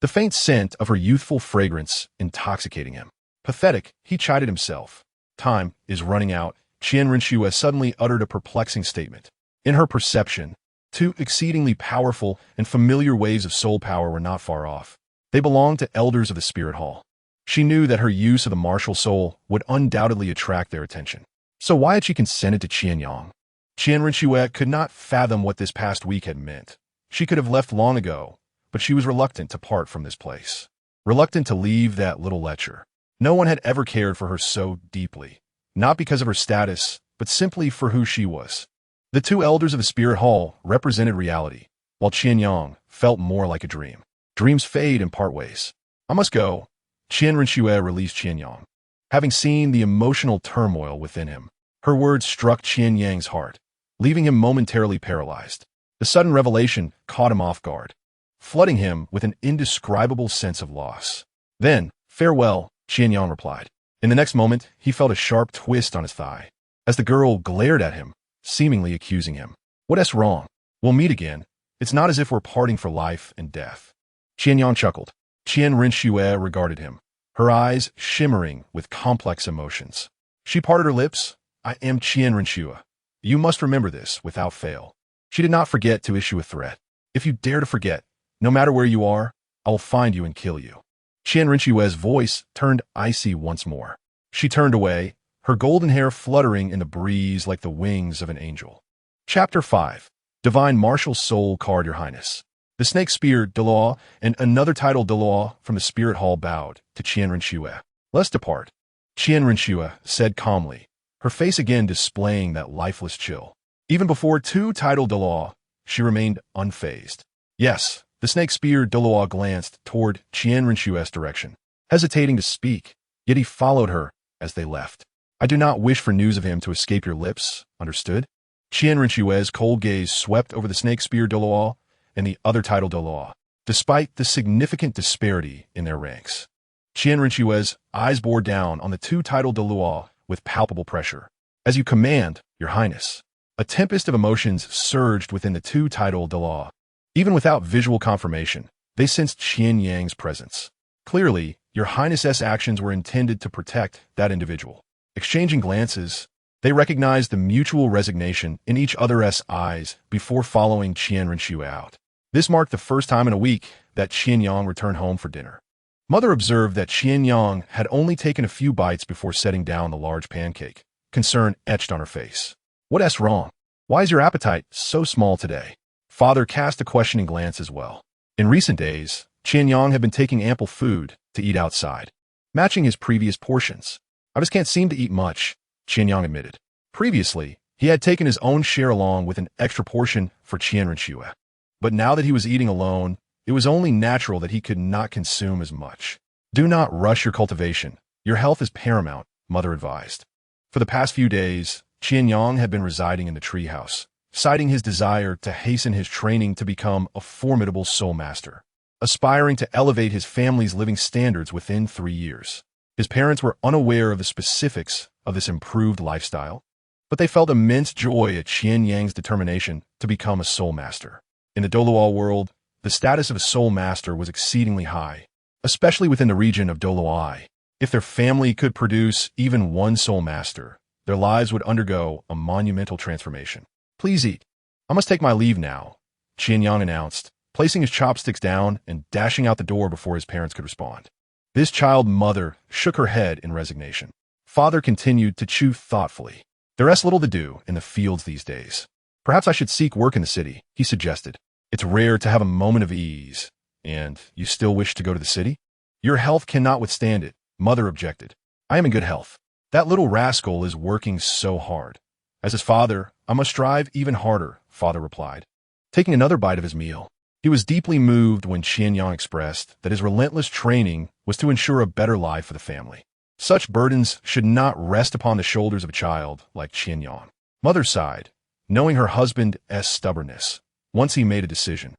the faint scent of her youthful fragrance intoxicating him. Pathetic, he chided himself. Time is running out. Qian Renxue suddenly uttered a perplexing statement. In her perception, 2 exceedingly powerful and familiar waves of soul power were not far off. They belonged to elders of the Spirit Hall. She knew that her use of the martial soul would undoubtedly attract their attention. So why had she consented to Qian Yang? Qian Renxue could not fathom what this past week had meant. She could have left long ago, but she was reluctant to part from this place. Reluctant to leave that little lecture. No one had ever cared for her so deeply, not because of her status, but simply for who she was. The 2 elders of the Spirit Hall represented reality, while Qian Yang felt more like a dream. Dreams fade and part ways. I must go. Qian Renxue released Qian Yang. Having seen the emotional turmoil within him, her words struck Qian Yang's heart, leaving him momentarily paralyzed. The sudden revelation caught him off guard, flooding him with an indescribable sense of loss. Then, farewell, Qian Yang replied. In the next moment, he felt a sharp twist on his thigh, as the girl glared at him, seemingly accusing him. What's wrong? We'll meet again. It's not as if we're parting for life and death. Qian Yang chuckled. Qian Renxue regarded him, her eyes shimmering with complex emotions. She parted her lips. I am Qian Renxue. You must remember this without fail. She did not forget to issue a threat. If you dare to forget, no matter where you are, I will find you and kill you. Qian Renxue's voice turned icy once more. She turned away, her golden hair fluttering in the breeze like the wings of an angel. Chapter 5. Divine Martial Soul Card, Your Highness. The snake spear Douluo and another title Douluo from the Spirit Hall bowed to Qian Renxue. Let's depart. Qian Renxue said calmly, her face again displaying that lifeless chill. Even before 2 title Douluo, she remained unfazed. Yes, the snake spear Douluo glanced toward Qian Renxue's direction, hesitating to speak, yet he followed her as they left. I do not wish for news of him to escape your lips, understood? Qian Renxue's cold gaze swept over the snake spear Douluo and the other title Douluo, despite the significant disparity in their ranks. Qian Renxue's eyes bore down on the two title Douluo with palpable pressure. "As you command, Your Highness." A tempest of emotions surged within the two title Douluo. Even without visual confirmation, they sensed Qian Yang's presence. Clearly, Your Highness's actions were intended to protect that individual. Exchanging glances, they recognized the mutual resignation in each other's eyes before following Qian Renxue out. This marked the first time in a week that Qian Yang returned home for dinner. Mother observed that Qian Yang had only taken a few bites before setting down the large pancake, concern etched on her face. "What's wrong? Why is your appetite so small today?" Father cast a questioning glance as well. In recent days, Qian Yang had been taking ample food to eat outside, matching his previous portions. "I just can't seem to eat much," Qian Yang admitted. Previously, he had taken his own share along with an extra portion for Qian Renxue. But now that he was eating alone, it was only natural that he could not consume as much. "Do not rush your cultivation. Your health is paramount," Mother advised. For the past few days, Qian Yang had been residing in the treehouse, citing his desire to hasten his training to become a formidable soul master, aspiring to elevate his family's living standards within 3 years. His parents were unaware of the specifics of this improved lifestyle, but they felt immense joy at Qian Yang's determination to become a soul master. In the Douluo world, the status of a soul master was exceedingly high, especially within the region of Douluo. If their family could produce even one soul master, their lives would undergo a monumental transformation. "Please eat. I must take my leave now," Qian Yang announced, placing his chopsticks down and dashing out the door before his parents could respond. This child mother shook her head in resignation. Father continued to chew thoughtfully. "There's little to do in the fields these days. Perhaps I should seek work in the city," he suggested. "It's rare to have a moment of ease. And you still wish to go to the city?" "Your health cannot withstand it," Mother objected. "I am in good health. That little rascal is working so hard. As his father, I must strive even harder," Father replied, taking another bite of his meal. He was deeply moved when Qian Yang expressed that his relentless training was to ensure a better life for the family. Such burdens should not rest upon the shoulders of a child like Qian Yang. Mother sighed, knowing her husband's stubbornness. Once he made a decision,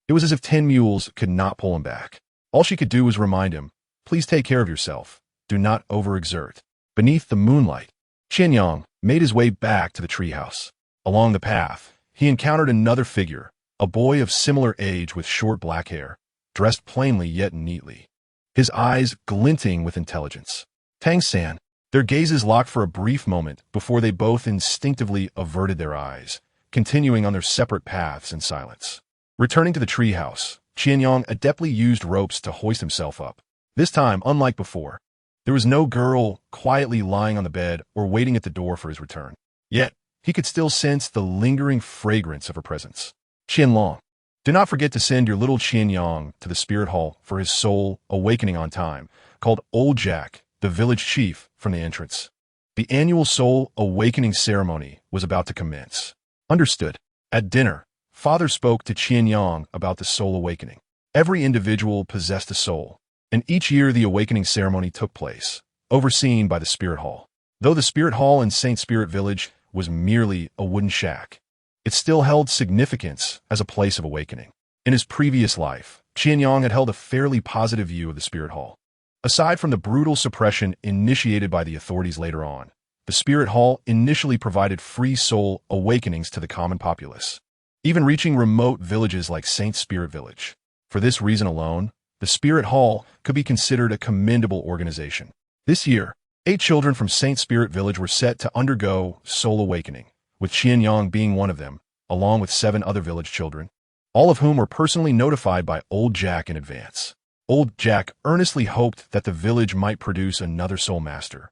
it was as if 10 mules could not pull him back. All she could do was remind him, "Please take care of yourself. Do not overexert." Beneath the moonlight, Qian Yang made his way back to the treehouse. Along the path, he encountered another figure, a boy of similar age with short black hair, dressed plainly yet neatly, his eyes glinting with intelligence. "Tang-san." Their gazes locked for a brief moment before they both instinctively averted their eyes, continuing on their separate paths in silence. Returning to the treehouse, Qian Yang adeptly used ropes to hoist himself up. This time, unlike before, there was no girl quietly lying on the bed or waiting at the door for his return. Yet, he could still sense the lingering fragrance of her presence. "Qianlong, do not forget to send your little Qian Yang to the spirit hall for his soul awakening on time," called Old Jack, the village chief, from the entrance. The annual soul awakening ceremony was about to commence. "Understood." At dinner, Father spoke to Qian Yang about the soul awakening. Every individual possessed a soul, and each year the awakening ceremony took place, overseen by the spirit hall. Though the spirit hall in Saint Spirit Village was merely a wooden shack, it still held significance as a place of awakening. In his previous life, Qian Yang had held a fairly positive view of the spirit hall. Aside from the brutal suppression initiated by the authorities later on, the spirit hall initially provided free soul awakenings to the common populace, even reaching remote villages like Saint Spirit Village. For this reason alone, the spirit hall could be considered a commendable organization. This year, 8 children from Saint Spirit Village were set to undergo soul awakening, with Qian Yang being one of them, along with 7 other village children, all of whom were personally notified by Old Jack in advance. Old Jack earnestly hoped that the village might produce another soul master,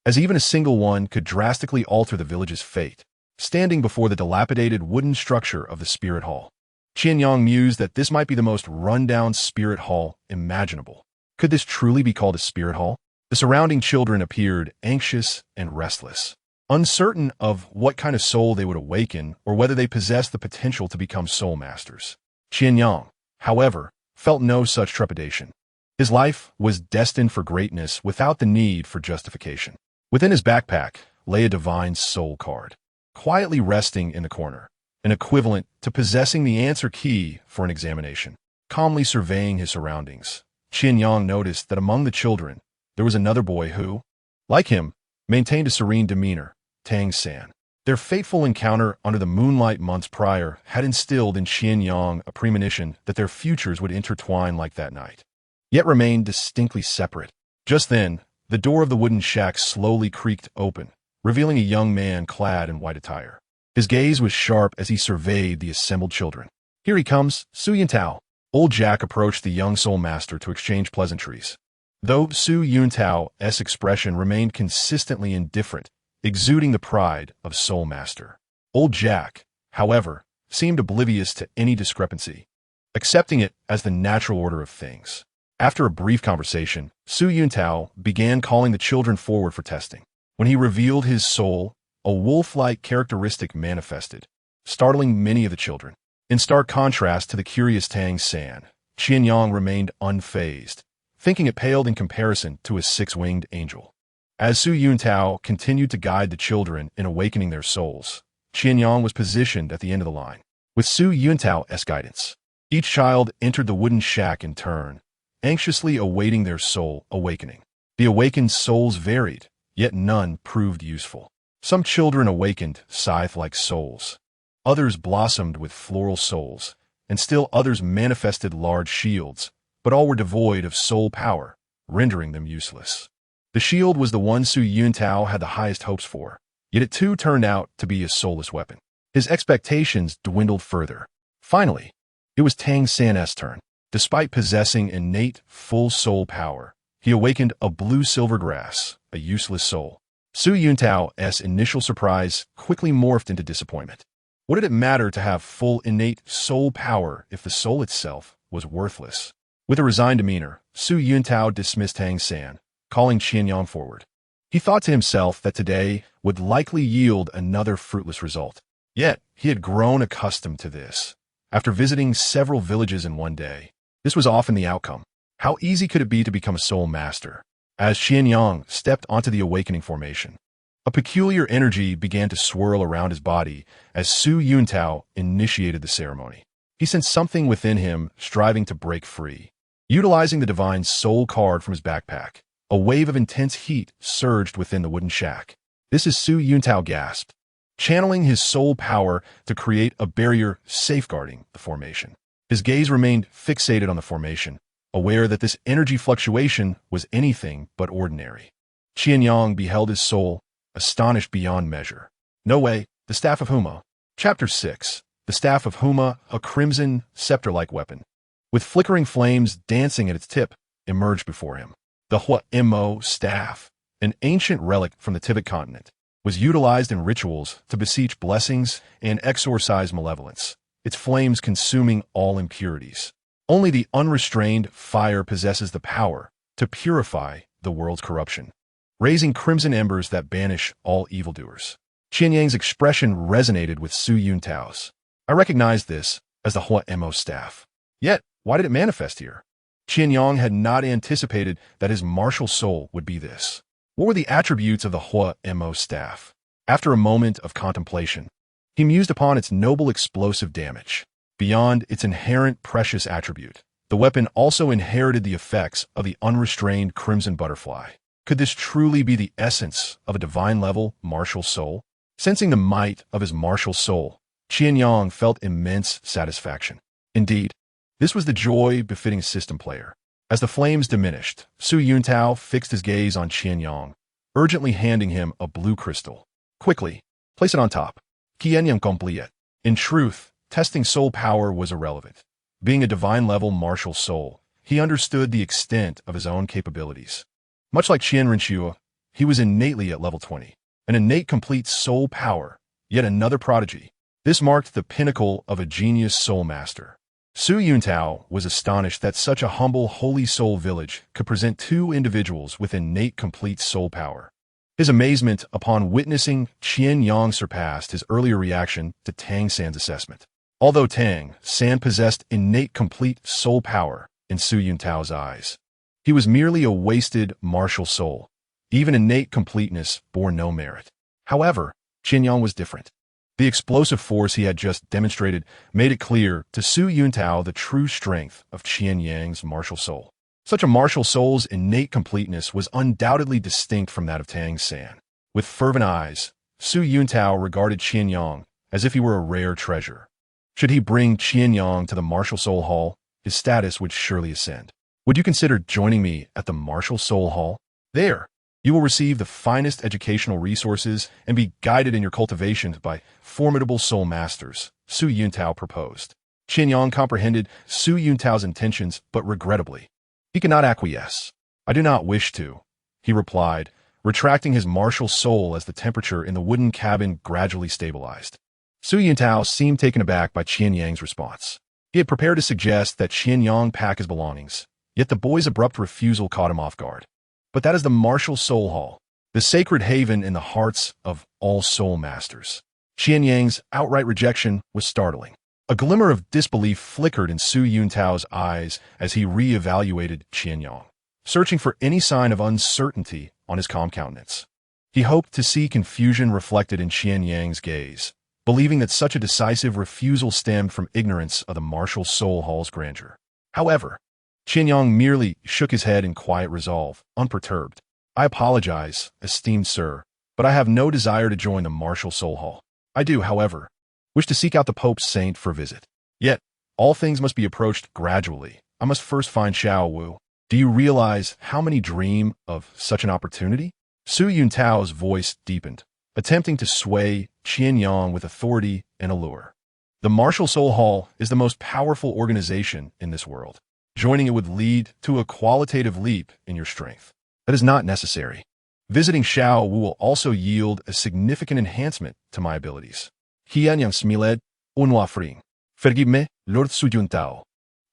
as even a single one could drastically alter the village's fate. Standing before the dilapidated wooden structure of the spirit hall, Qian Yang mused that this might be the most run-down spirit hall imaginable. Could this truly be called a spirit hall? The surrounding children appeared anxious and restless, uncertain of what kind of soul they would awaken or whether they possessed the potential to become soul masters. Qian Yang, however, felt no such trepidation. His life was destined for greatness without the need for justification. Within his backpack lay a divine soul card. Quietly resting in the corner, an equivalent to possessing the answer key for an examination. Calmly surveying his surroundings, Qian Yang noticed that among the children, there was another boy who, like him, maintained a serene demeanor, Tang San. Their fateful encounter under the moonlight months prior had instilled in Qian Yang a premonition that their futures would intertwine like that night, yet remain distinctly separate. Just then, the door of the wooden shack slowly creaked open, revealing a young man clad in white attire. His gaze was sharp as he surveyed the assembled children. "Here he comes, Su Yuntao." Old Jack approached the young soul master to exchange pleasantries. Though Su Yuntao's expression remained consistently indifferent, exuding the pride of soul master. Old Jack, however, seemed oblivious to any discrepancy, accepting it as the natural order of things. After a brief conversation, Su Yuntao began calling the children forward for testing. When he revealed his soul, a wolf-like characteristic manifested, startling many of the children. In stark contrast to the curious Tang San, Qian Yang remained unfazed, thinking it paled in comparison to his six-winged angel. As Su Yuntao continued to guide the children in awakening their souls, Qian Yang was positioned at the end of the line. With Su Yuntao's guidance, each child entered the wooden shack in turn, anxiously awaiting their soul awakening. The awakened souls varied, yet none proved useful. Some children awakened scythe-like souls. Others blossomed with floral souls, and still others manifested large shields, but all were devoid of soul power, rendering them useless. The shield was the one Su Yuntao had the highest hopes for, yet it too turned out to be a soulless weapon. His expectations dwindled further. Finally, it was Tang San's turn. Despite possessing innate full soul power, he awakened a blue-silver grass, a useless soul. Su Yuntao's initial surprise quickly morphed into disappointment. What did it matter to have full innate soul power if the soul itself was worthless? With a resigned demeanor, Su Yuntao dismissed Tang San, calling Qian Yang forward. He thought to himself that today would likely yield another fruitless result. Yet, he had grown accustomed to this. After visiting several villages in one day, this was often the outcome. How easy could it be to become a soul master? As Qian Yang stepped onto the awakening formation, a peculiar energy began to swirl around his body as Su Yuntao initiated the ceremony. He sensed something within him striving to break free. Utilizing the divine soul card from his backpack, a wave of intense heat surged within the wooden shack. "This is," Su Yuntao gasped, channeling his soul power to create a barrier safeguarding the formation. His gaze remained fixated on the formation, aware that this energy fluctuation was anything but ordinary. Qian Yang beheld his soul, astonished beyond measure. "No way, the Staff of Homa." Chapter 6. The Staff of Homa, a crimson, scepter-like weapon, with flickering flames dancing at its tip, emerged before him. The Homa Staff, an ancient relic from the Tibet continent, was utilized in rituals to beseech blessings and exorcise malevolence, its flames consuming all impurities. Only the unrestrained fire possesses the power to purify the world's corruption, raising crimson embers that banish all evildoers. Qian Yang's expression resonated with Su Yuntao's. "I recognized this as the Homa Staff. Yet, why did it manifest here?" Qian Yang had not anticipated that his martial soul would be this. What were the attributes of the Homa Staff? After a moment of contemplation, he mused upon its noble explosive damage. Beyond its inherent precious attribute, the weapon also inherited the effects of the unrestrained crimson butterfly. Could this truly be the essence of a divine-level martial soul? Sensing the might of his martial soul, Qian Yang felt immense satisfaction. Indeed, this was the joy befitting a system player. As the flames diminished, Su Yuntao fixed his gaze on Qian Yang, urgently handing him a blue crystal. "Quickly, place it on top." Qian Yang complete. In truth, testing soul power was irrelevant. Being a divine-level martial soul, he understood the extent of his own capabilities. Much like Qian Renxue, he was innately at level 20, an innate complete soul power, yet another prodigy. This marked the pinnacle of a genius soul master. Su Yuntao was astonished that such a humble holy soul village could present two individuals with innate complete soul power. His amazement upon witnessing Qian Yang surpassed his earlier reaction to Tang San's assessment. Although Tang San possessed innate complete soul power in Su Yuntao's eyes, he was merely a wasted martial soul. Even innate completeness bore no merit. However, Qian Yang was different. The explosive force he had just demonstrated made it clear to Su Yuntao the true strength of Qian Yang's martial soul. Such a martial soul's innate completeness was undoubtedly distinct from that of Tang San. With fervent eyes, Su Yuntao regarded Qian Yang as if he were a rare treasure. Should he bring Qian Yang to the Martial Soul Hall, his status would surely ascend. Would you consider joining me at the Martial Soul Hall? There, you will receive the finest educational resources and be guided in your cultivation by formidable soul masters, Su Yuntao proposed. Qian Yang comprehended Su Yuntao's intentions, but regrettably, he could not acquiesce. I do not wish to, he replied, retracting his martial soul as the temperature in the wooden cabin gradually stabilized. Su Yuntao seemed taken aback by Qian Yang's response. He had prepared to suggest that Qian Yang pack his belongings, yet the boy's abrupt refusal caught him off guard. But that is the Martial Soul Hall, the sacred haven in the hearts of all soul masters. Qian Yang's outright rejection was startling. A glimmer of disbelief flickered in Su Yuntao's eyes as he re-evaluated Qian Yang, searching for any sign of uncertainty on his calm countenance. He hoped to see confusion reflected in Qian Yang's gaze, believing that such a decisive refusal stemmed from ignorance of the Martial Soul Hall's grandeur. However, Qian Yang merely shook his head in quiet resolve, unperturbed. I apologize, esteemed sir, but I have no desire to join the Martial Soul Hall. I do, however, wish to seek out the Pope's saint for a visit. Yet, all things must be approached gradually. I must first find Xiao Wu. Do you realize how many dream of such an opportunity? Su Yuntao's voice deepened, attempting to sway Qian Yang with authority and allure. The Martial Soul Hall is the most powerful organization in this world. Joining it would lead to a qualitative leap in your strength. That is not necessary. Visiting Xiao Wu will also yield a significant enhancement to my abilities. Qian Yang smiled, unwa fring. Forgive me, Lord Su Yuntao.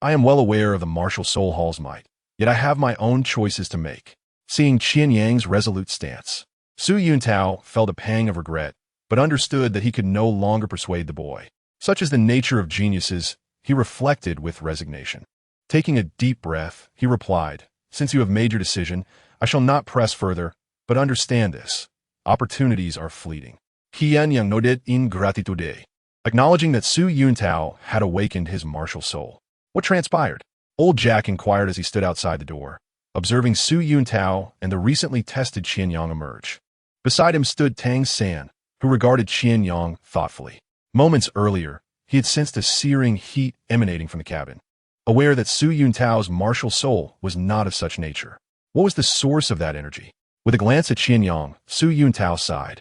I am well aware of the Martial Soul Hall's might, yet I have my own choices to make. Seeing Qian Yang's resolute stance, Su Yuntao felt a pang of regret, but understood that he could no longer persuade the boy. Such is the nature of geniuses, he reflected with resignation. Taking a deep breath, he replied, Since you have made your decision, I shall not press further, but understand this. Opportunities are fleeting. Qian Yang nodded in gratitude, acknowledging that Su Yuntao had awakened his martial soul. What transpired? Old Jack inquired as he stood outside the door, observing Su Yuntao and the recently tested Qian Yang emerge. Beside him stood Tang San, who regarded Qian Yang thoughtfully. Moments earlier, he had sensed a searing heat emanating from the cabin. Aware that Su Yuntao's martial soul was not of such nature. What was the source of that energy? With a glance at Qian Yang, Su Yuntao sighed.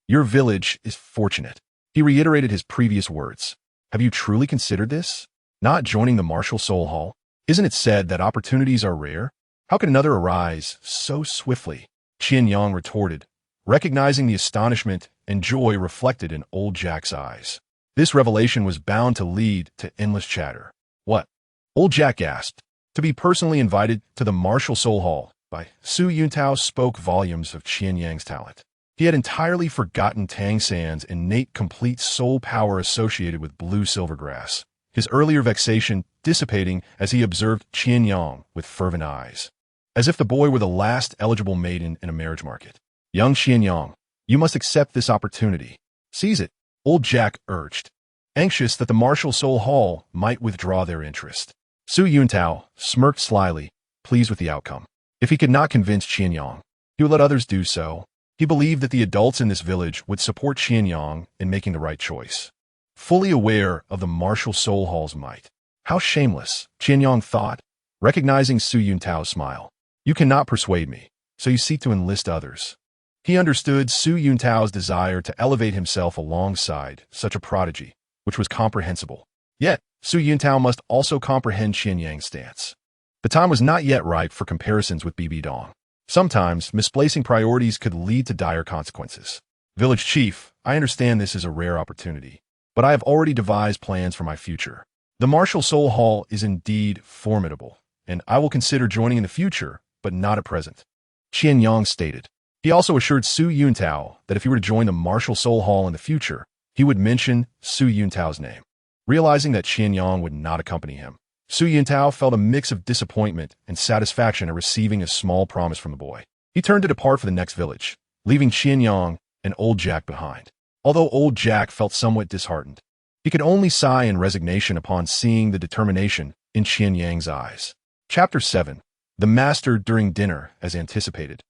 Your village is fortunate. He reiterated his previous words. Have you truly considered this? Not joining the Martial Soul Hall? Isn't it said that opportunities are rare? How could another arise so swiftly? Qian Yang retorted, recognizing the astonishment and joy reflected in old Jack's eyes. This revelation was bound to lead to endless chatter. What? Old Jack gasped. To be personally invited to the Martial Soul Hall by Su Yuntao spoke volumes of Qian Yang's talent. He had entirely forgotten Tang San's innate complete soul power associated with blue silvergrass, his earlier vexation dissipating as he observed Qian Yang with fervent eyes, as if the boy were the last eligible maiden in a marriage market. Young Qian Yang, you must accept this opportunity. Seize it, old Jack urged, anxious that the Martial Soul Hall might withdraw their interest. Su Yuntao smirked slyly, pleased with the outcome. If he could not convince Qian Yang, he would let others do so. He believed that the adults in this village would support Qian Yang in making the right choice. Fully aware of the Martial Soul Hall's might. How shameless, Qian Yang thought, recognizing Su Yuntao's smile. You cannot persuade me, so you seek to enlist others. He understood Su Yuntao's desire to elevate himself alongside such a prodigy, which was comprehensible. Yet, Su Yuntao must also comprehend Qian Yang's stance. The time was not yet ripe for comparisons with Bibi Dong. Sometimes, misplacing priorities could lead to dire consequences. Village Chief, I understand this is a rare opportunity, but I have already devised plans for my future. The Martial Soul Hall is indeed formidable, and I will consider joining in the future, but not at present. Qian Yang stated. He also assured Su Yuntao that if he were to join the Martial Soul Hall in the future, he would mention Su Yuntao's name. Realizing that Qian Yang would not accompany him, Su Yuntao felt a mix of disappointment and satisfaction at receiving a small promise from the boy. He turned to depart for the next village, leaving Qian Yang and old Jack behind. Although old Jack felt somewhat disheartened, he could only sigh in resignation upon seeing the determination in Qian Yang's eyes. Chapter 7. The Master During Dinner, as anticipated.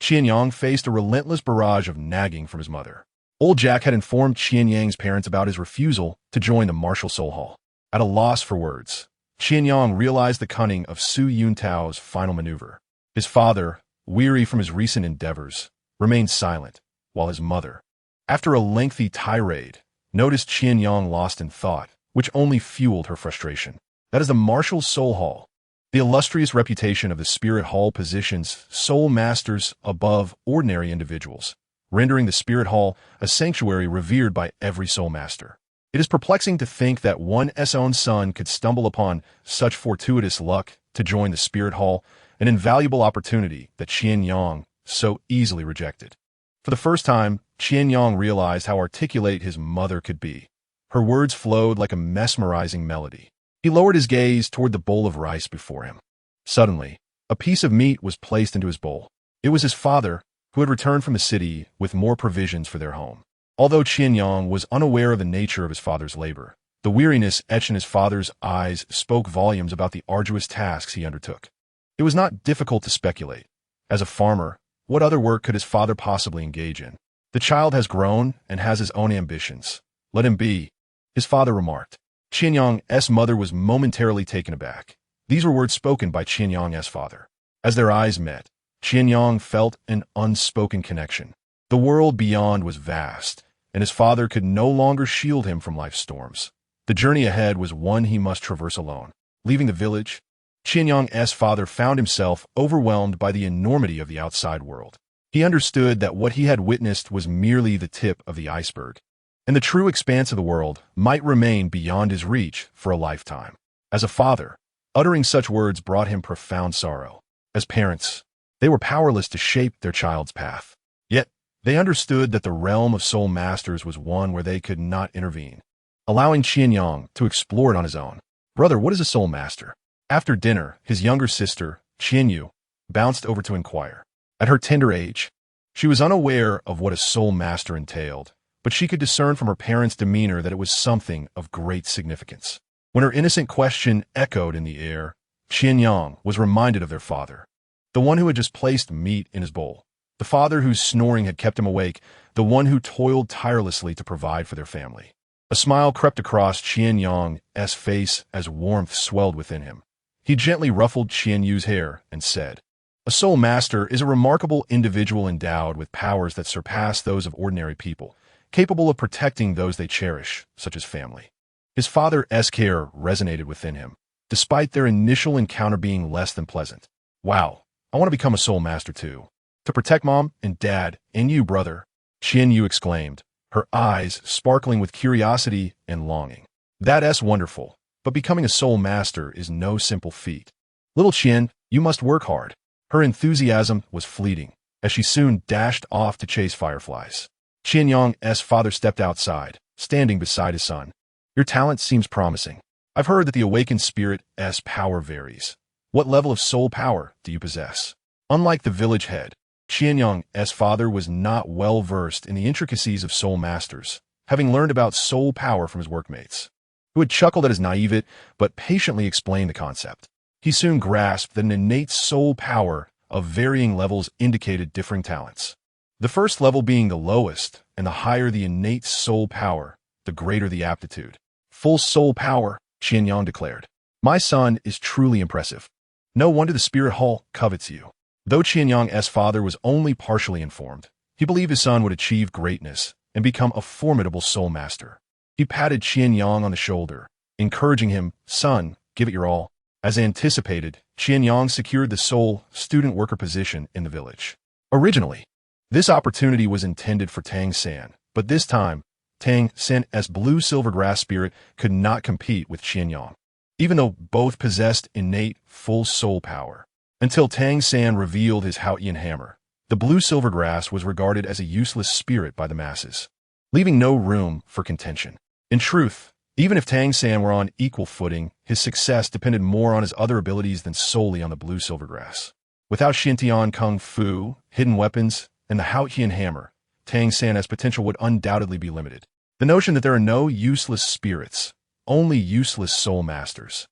Qian Yang faced a relentless barrage of nagging from his mother. Old Jack had informed Qian Yang's parents about his refusal to join the martial soul hall. At a loss for words, Qian Yang realized the cunning of Su Yuntao's final maneuver. His father, weary from his recent endeavors, remained silent, while his mother, after a lengthy tirade, noticed Qian Yang lost in thought, which only fueled her frustration. That is the martial soul hall. The illustrious reputation of the Spirit Hall positions soul masters above ordinary individuals, rendering the Spirit Hall a sanctuary revered by every soul master. It is perplexing to think that one's own son could stumble upon such fortuitous luck to join the Spirit Hall, an invaluable opportunity that Qian Yang so easily rejected. For the first time, Qian Yang realized how articulate his mother could be. Her words flowed like a mesmerizing melody. He lowered his gaze toward the bowl of rice before him. Suddenly, a piece of meat was placed into his bowl. It was his father, who had returned from the city with more provisions for their home. Although Qian Yang was unaware of the nature of his father's labor, the weariness etched in his father's eyes spoke volumes about the arduous tasks he undertook. It was not difficult to speculate. As a farmer, what other work could his father possibly engage in? The child has grown and has his own ambitions. Let him be, his father remarked. Qian Yang's mother was momentarily taken aback. These were words spoken by Qian Yang's father. As their eyes met, Qian Yang felt an unspoken connection. The world beyond was vast, and his father could no longer shield him from life's storms. The journey ahead was one he must traverse alone. Leaving the village, Qian Yang's father found himself overwhelmed by the enormity of the outside world. He understood that what he had witnessed was merely the tip of the iceberg, and the true expanse of the world might remain beyond his reach for a lifetime. As a father, uttering such words brought him profound sorrow. As parents, they were powerless to shape their child's path. Yet, they understood that the realm of soul masters was one where they could not intervene, allowing Qian Yang to explore it on his own. Brother, what is a soul master? After dinner, his younger sister, Qian Yu, bounced over to inquire. At her tender age, she was unaware of what a soul master entailed, but she could discern from her parents' demeanor that it was something of great significance. When her innocent question echoed in the air, Qian Yang was reminded of their father, the one who had just placed meat in his bowl, the father whose snoring had kept him awake, the one who toiled tirelessly to provide for their family. A smile crept across Qian Yang's face as warmth swelled within him. He gently ruffled Qian Yu's hair and said, "A soul master is a remarkable individual endowed with powers that surpass those of ordinary people, capable of protecting those they cherish, such as family." His father's care resonated within him, despite their initial encounter being less than pleasant. Wow, I want to become a soul master too. To protect Mom and Dad and you, brother, Qian Yu exclaimed, her eyes sparkling with curiosity and longing. That's wonderful, but becoming a soul master is no simple feat. Little Qian, you must work hard. Her enthusiasm was fleeting, as she soon dashed off to chase fireflies. Qian Yang's father stepped outside, standing beside his son. Your talent seems promising. I've heard that the awakened spirit's power varies. What level of soul power do you possess? Unlike the village head, Qian Yang's father was not well versed in the intricacies of soul masters, having learned about soul power from his workmates, who had chuckled at his naivete but patiently explained the concept. He soon grasped that an innate soul power of varying levels indicated differing talents. The first level being the lowest, and the higher the innate soul power, the greater the aptitude. Full soul power, Qian Yang declared. My son is truly impressive. No wonder the Spirit Hall covets you. Though Qian Yang's father was only partially informed, he believed his son would achieve greatness and become a formidable soul master. He patted Qian Yang on the shoulder, encouraging him, "Son, give it your all." As anticipated, Qian Yang secured the soul student worker position in the village. Originally, this opportunity was intended for Tang San, but this time, Tang San's blue silvergrass spirit could not compete with Qian Yang, even though both possessed innate full soul power. Until Tang San revealed his Haotian hammer, the blue silvergrass was regarded as a useless spirit by the masses, leaving no room for contention. In truth, even if Tang San were on equal footing, his success depended more on his other abilities than solely on the blue silvergrass. Without Xintian Kung Fu, hidden weapons, and the Haotian hammer, Tang San's potential would undoubtedly be limited. The notion that there are no useless spirits, only useless soul masters,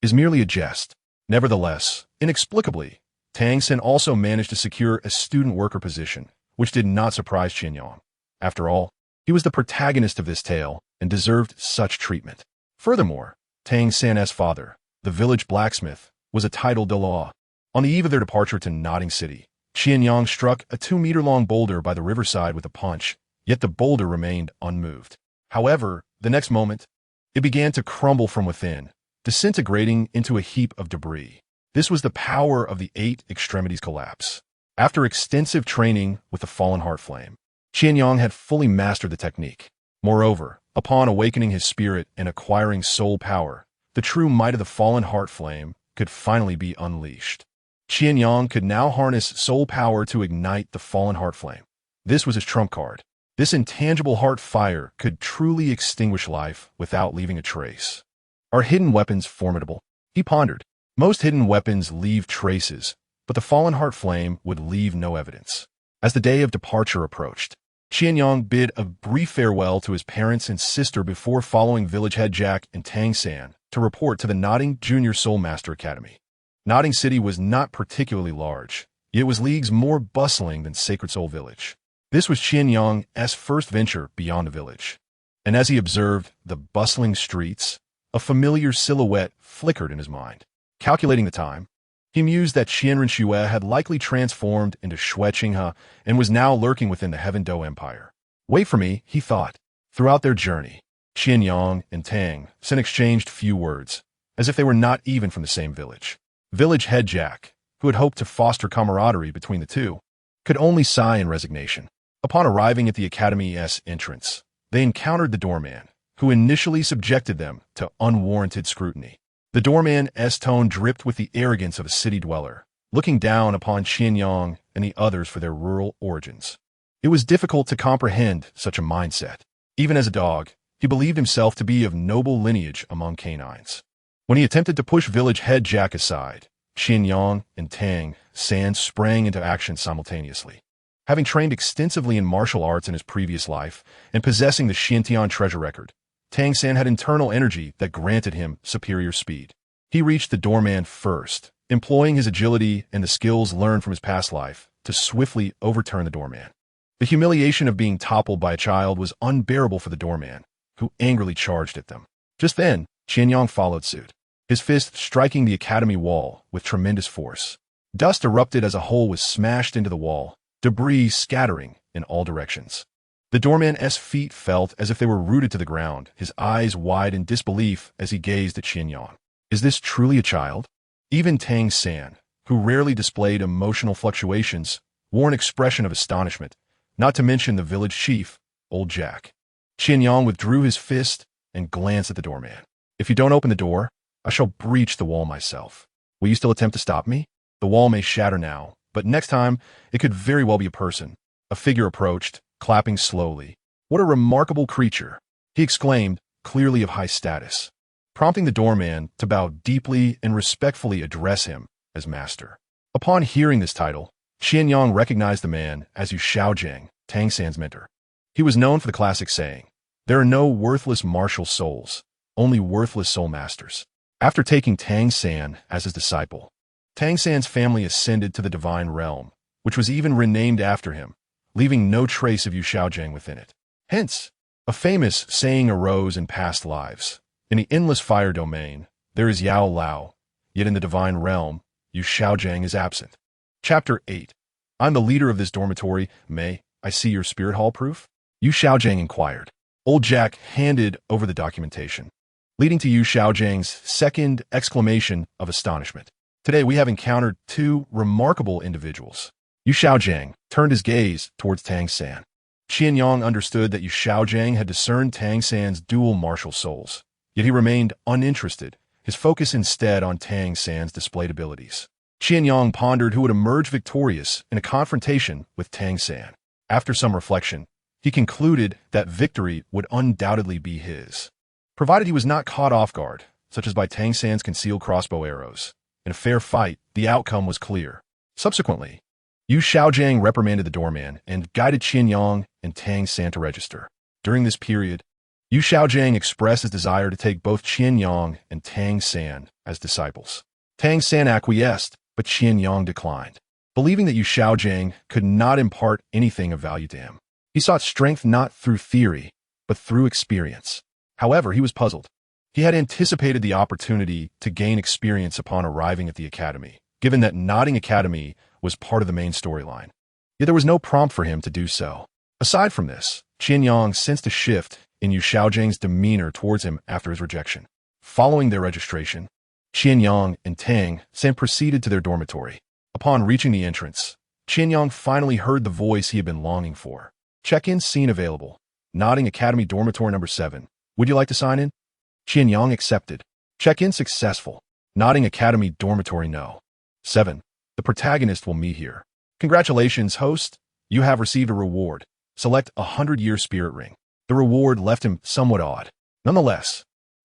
is merely a jest. Nevertheless, inexplicably, Tang San also managed to secure a student worker position, which did not surprise Qian Yang. After all, he was the protagonist of this tale and deserved such treatment. Furthermore, Tang San's father, the village blacksmith, was a titled Douluo. On the eve of their departure to Nodding City, Qian Yang struck a 2-meter-long boulder by the riverside with a punch, yet the boulder remained unmoved. However, the next moment, it began to crumble from within, disintegrating into a heap of debris. This was the power of the 8 extremities collapse. After extensive training with the fallen heart flame, Qian Yang had fully mastered the technique. Moreover, upon awakening his spirit and acquiring soul power, the true might of the fallen heart flame could finally be unleashed. Qian Yang could now harness soul power to ignite the fallen heart flame. This was his trump card. This intangible heart fire could truly extinguish life without leaving a trace. Are hidden weapons formidable? He pondered. Most hidden weapons leave traces, but the fallen heart flame would leave no evidence. As the day of departure approached, Qian Yang bid a brief farewell to his parents and sister before following village head Jack and Tang San to report to the Nodding Junior Soul Master Academy. Nodding City was not particularly large, yet it was leagues more bustling than Sacred Soul Village. This was Qian Yang's first venture beyond the village. And as he observed the bustling streets, a familiar silhouette flickered in his mind. Calculating the time, he mused that Qian Renxue had likely transformed into Xue Qinghe and was now lurking within the Heaven Do Empire. Wait for me, he thought. Throughout their journey, Qian Yang and Tang San exchanged few words, as if they were not even from the same village. Village head Jack, who had hoped to foster camaraderie between the two, could only sigh in resignation. Upon arriving at the Academy's entrance, they encountered the doorman, who initially subjected them to unwarranted scrutiny. The doorman's tone dripped with the arrogance of a city dweller, looking down upon Qian Yang and the others for their rural origins. It was difficult to comprehend such a mindset. Even as a dog, he believed himself to be of noble lineage among canines. When he attempted to push village head Jack aside, Qian Yang and Tang San sprang into action simultaneously. Having trained extensively in martial arts in his previous life and possessing the Xintian treasure record, Tang San had internal energy that granted him superior speed. He reached the doorman first, employing his agility and the skills learned from his past life to swiftly overturn the doorman. The humiliation of being toppled by a child was unbearable for the doorman, who angrily charged at them. Just then, Qian Yang followed suit, his fist striking the academy wall with tremendous force. Dust erupted as a hole was smashed into the wall, debris scattering in all directions. The doorman's feet felt as if they were rooted to the ground, his eyes wide in disbelief as he gazed at Qian Yang. Is this truly a child? Even Tang San, who rarely displayed emotional fluctuations, wore an expression of astonishment, not to mention the village chief, old Jack. Qian Yang withdrew his fist and glanced at the doorman. If you don't open the door, I shall breach the wall myself. Will you still attempt to stop me? The wall may shatter now, but next time it could very well be a person. A figure approached, clapping slowly. What a remarkable creature, he exclaimed, clearly of high status, prompting the doorman to bow deeply and respectfully address him as master. Upon hearing this title, Qian Yang recognized the man as Yu Xiaojing, Tang San's mentor. He was known for the classic saying, "There are no worthless martial souls, only worthless soul masters." After taking Tang San as his disciple, Tang San's family ascended to the divine realm, which was even renamed after him, leaving no trace of Yu Xiaojing within it. Hence, a famous saying arose in past lives. In the endless fire domain, there is Yao Lao, yet in the divine realm, Yu Xiaojing is absent. Chapter 8. I'm the leader of this dormitory. May I see your spirit hall proof? Yu Xiaojing inquired. Old Jack handed over the documentation, leading to Yu Xiaojing's second exclamation of astonishment. Today we have encountered two remarkable individuals. Yu Xiaojing turned his gaze towards Tang San. Qian Yang understood that Yu Xiaojing had discerned Tang San's dual martial souls, yet he remained uninterested, his focus instead on Tang San's displayed abilities. Qian Yang pondered who would emerge victorious in a confrontation with Tang San. After some reflection, he concluded that victory would undoubtedly be his, provided he was not caught off guard, such as by Tang San's concealed crossbow arrows. In a fair fight, the outcome was clear. Subsequently, Yu Xiaojing reprimanded the doorman and guided Qian Yang and Tang San to register. During this period, Yu Xiaojiang expressed his desire to take both Qian Yang and Tang San as disciples. Tang San acquiesced, but Qian Yang declined, believing that Yu Xiaojiang could not impart anything of value to him. He sought strength not through theory, but through experience. However, he was puzzled. He had anticipated the opportunity to gain experience upon arriving at the academy, given that Nodding Academy was part of the main storyline. Yet there was no prompt for him to do so. Aside from this, Qian Yang sensed a shift in Yu Xiaojiang's demeanor towards him after his rejection. Following their registration, Qian Yang and Tang San proceeded to their dormitory. Upon reaching the entrance, Qian Yang finally heard the voice he had been longing for. Check-in scene available. Nodding Academy Dormitory number 7. Would you like to sign in? Qian Yang accepted. Check-in successful. Nodding Academy Dormitory No. 7. The protagonist will meet here. Congratulations, host. You have received a reward. Select a 100-year spirit ring. The reward left him somewhat awed. Nonetheless,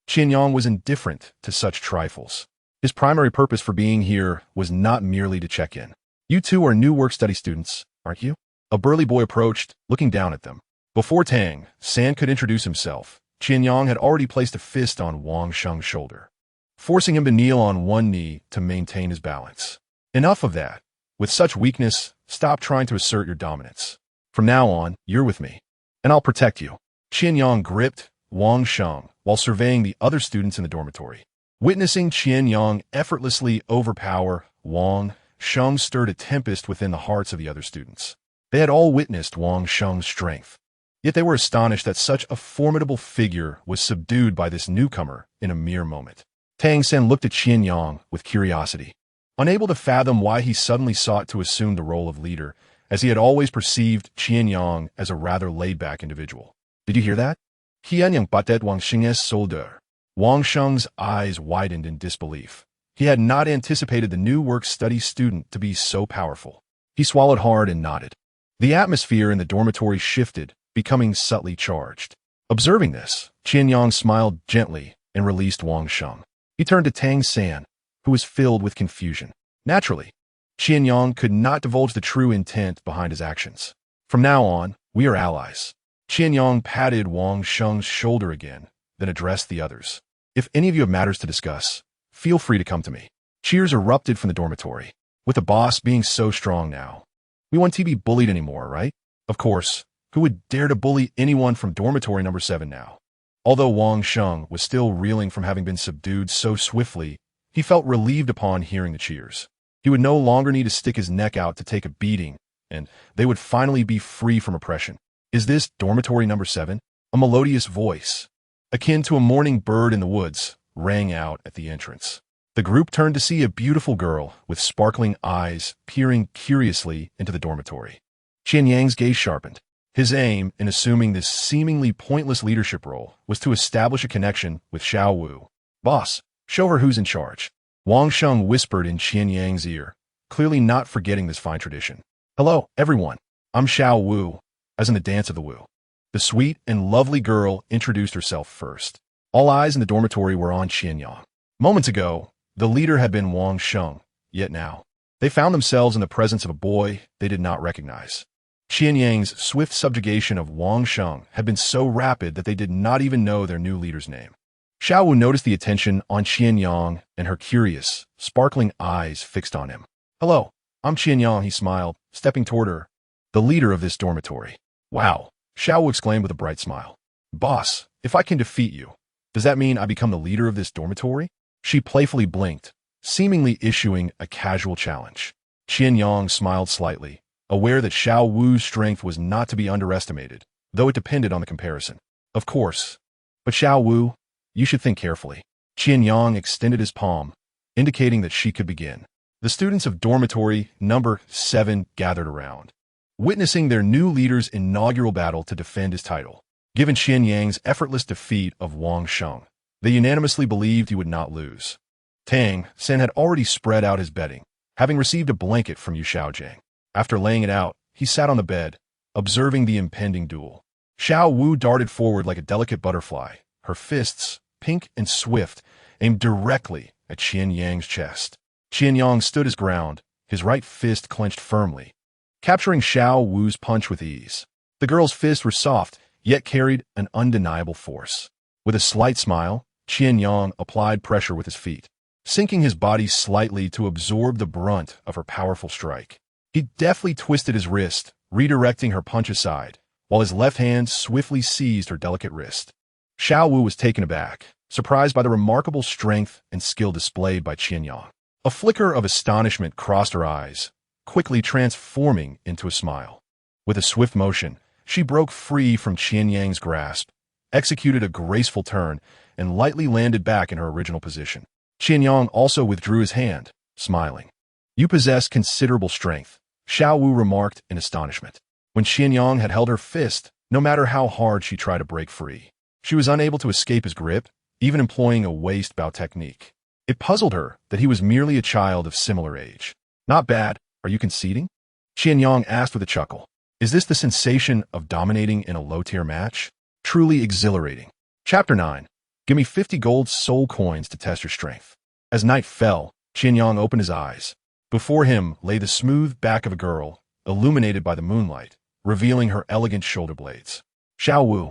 Qian Yang was indifferent to such trifles. His primary purpose for being here was not merely to check in. You two are new work-study students, aren't you? A burly boy approached, looking down at them. Before Tang San could introduce himself, Qian Yang had already placed a fist on Wang Sheng's shoulder, forcing him to kneel on one knee to maintain his balance. Enough of that. With such weakness, stop trying to assert your dominance. From now on, you're with me, and I'll protect you. Qian Yang gripped Wang Sheng while surveying the other students in the dormitory. Witnessing Qian Yang effortlessly overpower Wang Sheng stirred a tempest within the hearts of the other students. They had all witnessed Wang Sheng's strength, yet they were astonished that such a formidable figure was subdued by this newcomer in a mere moment. Tang San looked at Qian Yang with curiosity, unable to fathom why he suddenly sought to assume the role of leader, as he had always perceived Qian Yang as a rather laid-back individual. Did you hear that? Qian Yang batted Wang Sheng's shoulder. Wang Sheng's eyes widened in disbelief. He had not anticipated the new work-study student to be so powerful. He swallowed hard and nodded. The atmosphere in the dormitory shifted, becoming subtly charged. Observing this, Qian Yang smiled gently and released Wang Sheng. He turned to Tang San, who was filled with confusion. Naturally, Qian Yang could not divulge the true intent behind his actions. From now on, we are allies. Qian Yang patted Wang Sheng's shoulder again, then addressed the others. If any of you have matters to discuss, feel free to come to me. Cheers erupted from the dormitory, with the boss being so strong now. We won't be bullied anymore, right? Of course, who would dare to bully anyone from dormitory number 7 now? Although Wang Sheng was still reeling from having been subdued so swiftly, he felt relieved upon hearing the cheers. He would no longer need to stick his neck out to take a beating, and they would finally be free from oppression. Is this dormitory number 7? A melodious voice, akin to a morning bird in the woods, rang out at the entrance. The group turned to see a beautiful girl with sparkling eyes peering curiously into the dormitory. Qian Yang's gaze sharpened. His aim in assuming this seemingly pointless leadership role was to establish a connection with Xiao Wu. Boss, show her who's in charge. Wang Sheng whispered in Qian Yang's ear, clearly not forgetting this fine tradition. Hello, everyone. I'm Xiao Wu, as in the dance of the Wu. The sweet and lovely girl introduced herself first. All eyes in the dormitory were on Qian Yang. Moments ago, the leader had been Wang Sheng, yet now, they found themselves in the presence of a boy they did not recognize. Qian Yang's swift subjugation of Wang Sheng had been so rapid that they did not even know their new leader's name. Xiao Wu noticed the attention on Qian Yang and her curious, sparkling eyes fixed on him. Hello, I'm Qian Yang, he smiled, stepping toward her, the leader of this dormitory. Wow, Xiao Wu exclaimed with a bright smile. Boss, if I can defeat you, does that mean I become the leader of this dormitory? She playfully blinked, seemingly issuing a casual challenge. Qian Yang smiled slightly, aware that Xiao Wu's strength was not to be underestimated, though it depended on the comparison. Of course. But Xiao Wu, you should think carefully. Qian Yang extended his palm, indicating that she could begin. The students of dormitory number 7 gathered around, witnessing their new leader's inaugural battle to defend his title. Given Qian Yang's effortless defeat of Wang Sheng, they unanimously believed he would not lose. Tang San had already spread out his bedding, having received a blanket from Yu Xiaojiang. After laying it out, he sat on the bed, observing the impending duel. Xiao Wu darted forward like a delicate butterfly, her fists, pink and swift, aimed directly at Qian Yang's chest. Qian Yang stood his ground, his right fist clenched firmly, capturing Xiao Wu's punch with ease. The girl's fists were soft, yet carried an undeniable force. With a slight smile, Qian Yang applied pressure with his feet, sinking his body slightly to absorb the brunt of her powerful strike. He deftly twisted his wrist, redirecting her punch aside, while his left hand swiftly seized her delicate wrist. Xiao Wu was taken aback, surprised by the remarkable strength and skill displayed by Qian Yang. A flicker of astonishment crossed her eyes, quickly transforming into a smile. With a swift motion, she broke free from Qian Yang's grasp, executed a graceful turn, and lightly landed back in her original position. Qian Yang also withdrew his hand, smiling. "You possess considerable strength," Xiao Wu remarked in astonishment. When Qian Yang had held her fist, no matter how hard she tried to break free, she was unable to escape his grip, even employing a waist bow technique. It puzzled her that he was merely a child of similar age. "Not bad, are you conceding?" Qian Yang asked with a chuckle. "Is this the sensation of dominating in a low-tier match? Truly exhilarating." Chapter 9. Give me 50 gold soul coins to test your strength. As night fell, Qian Yang opened his eyes. Before him lay the smooth back of a girl, illuminated by the moonlight, revealing her elegant shoulder blades. Xiao Wu.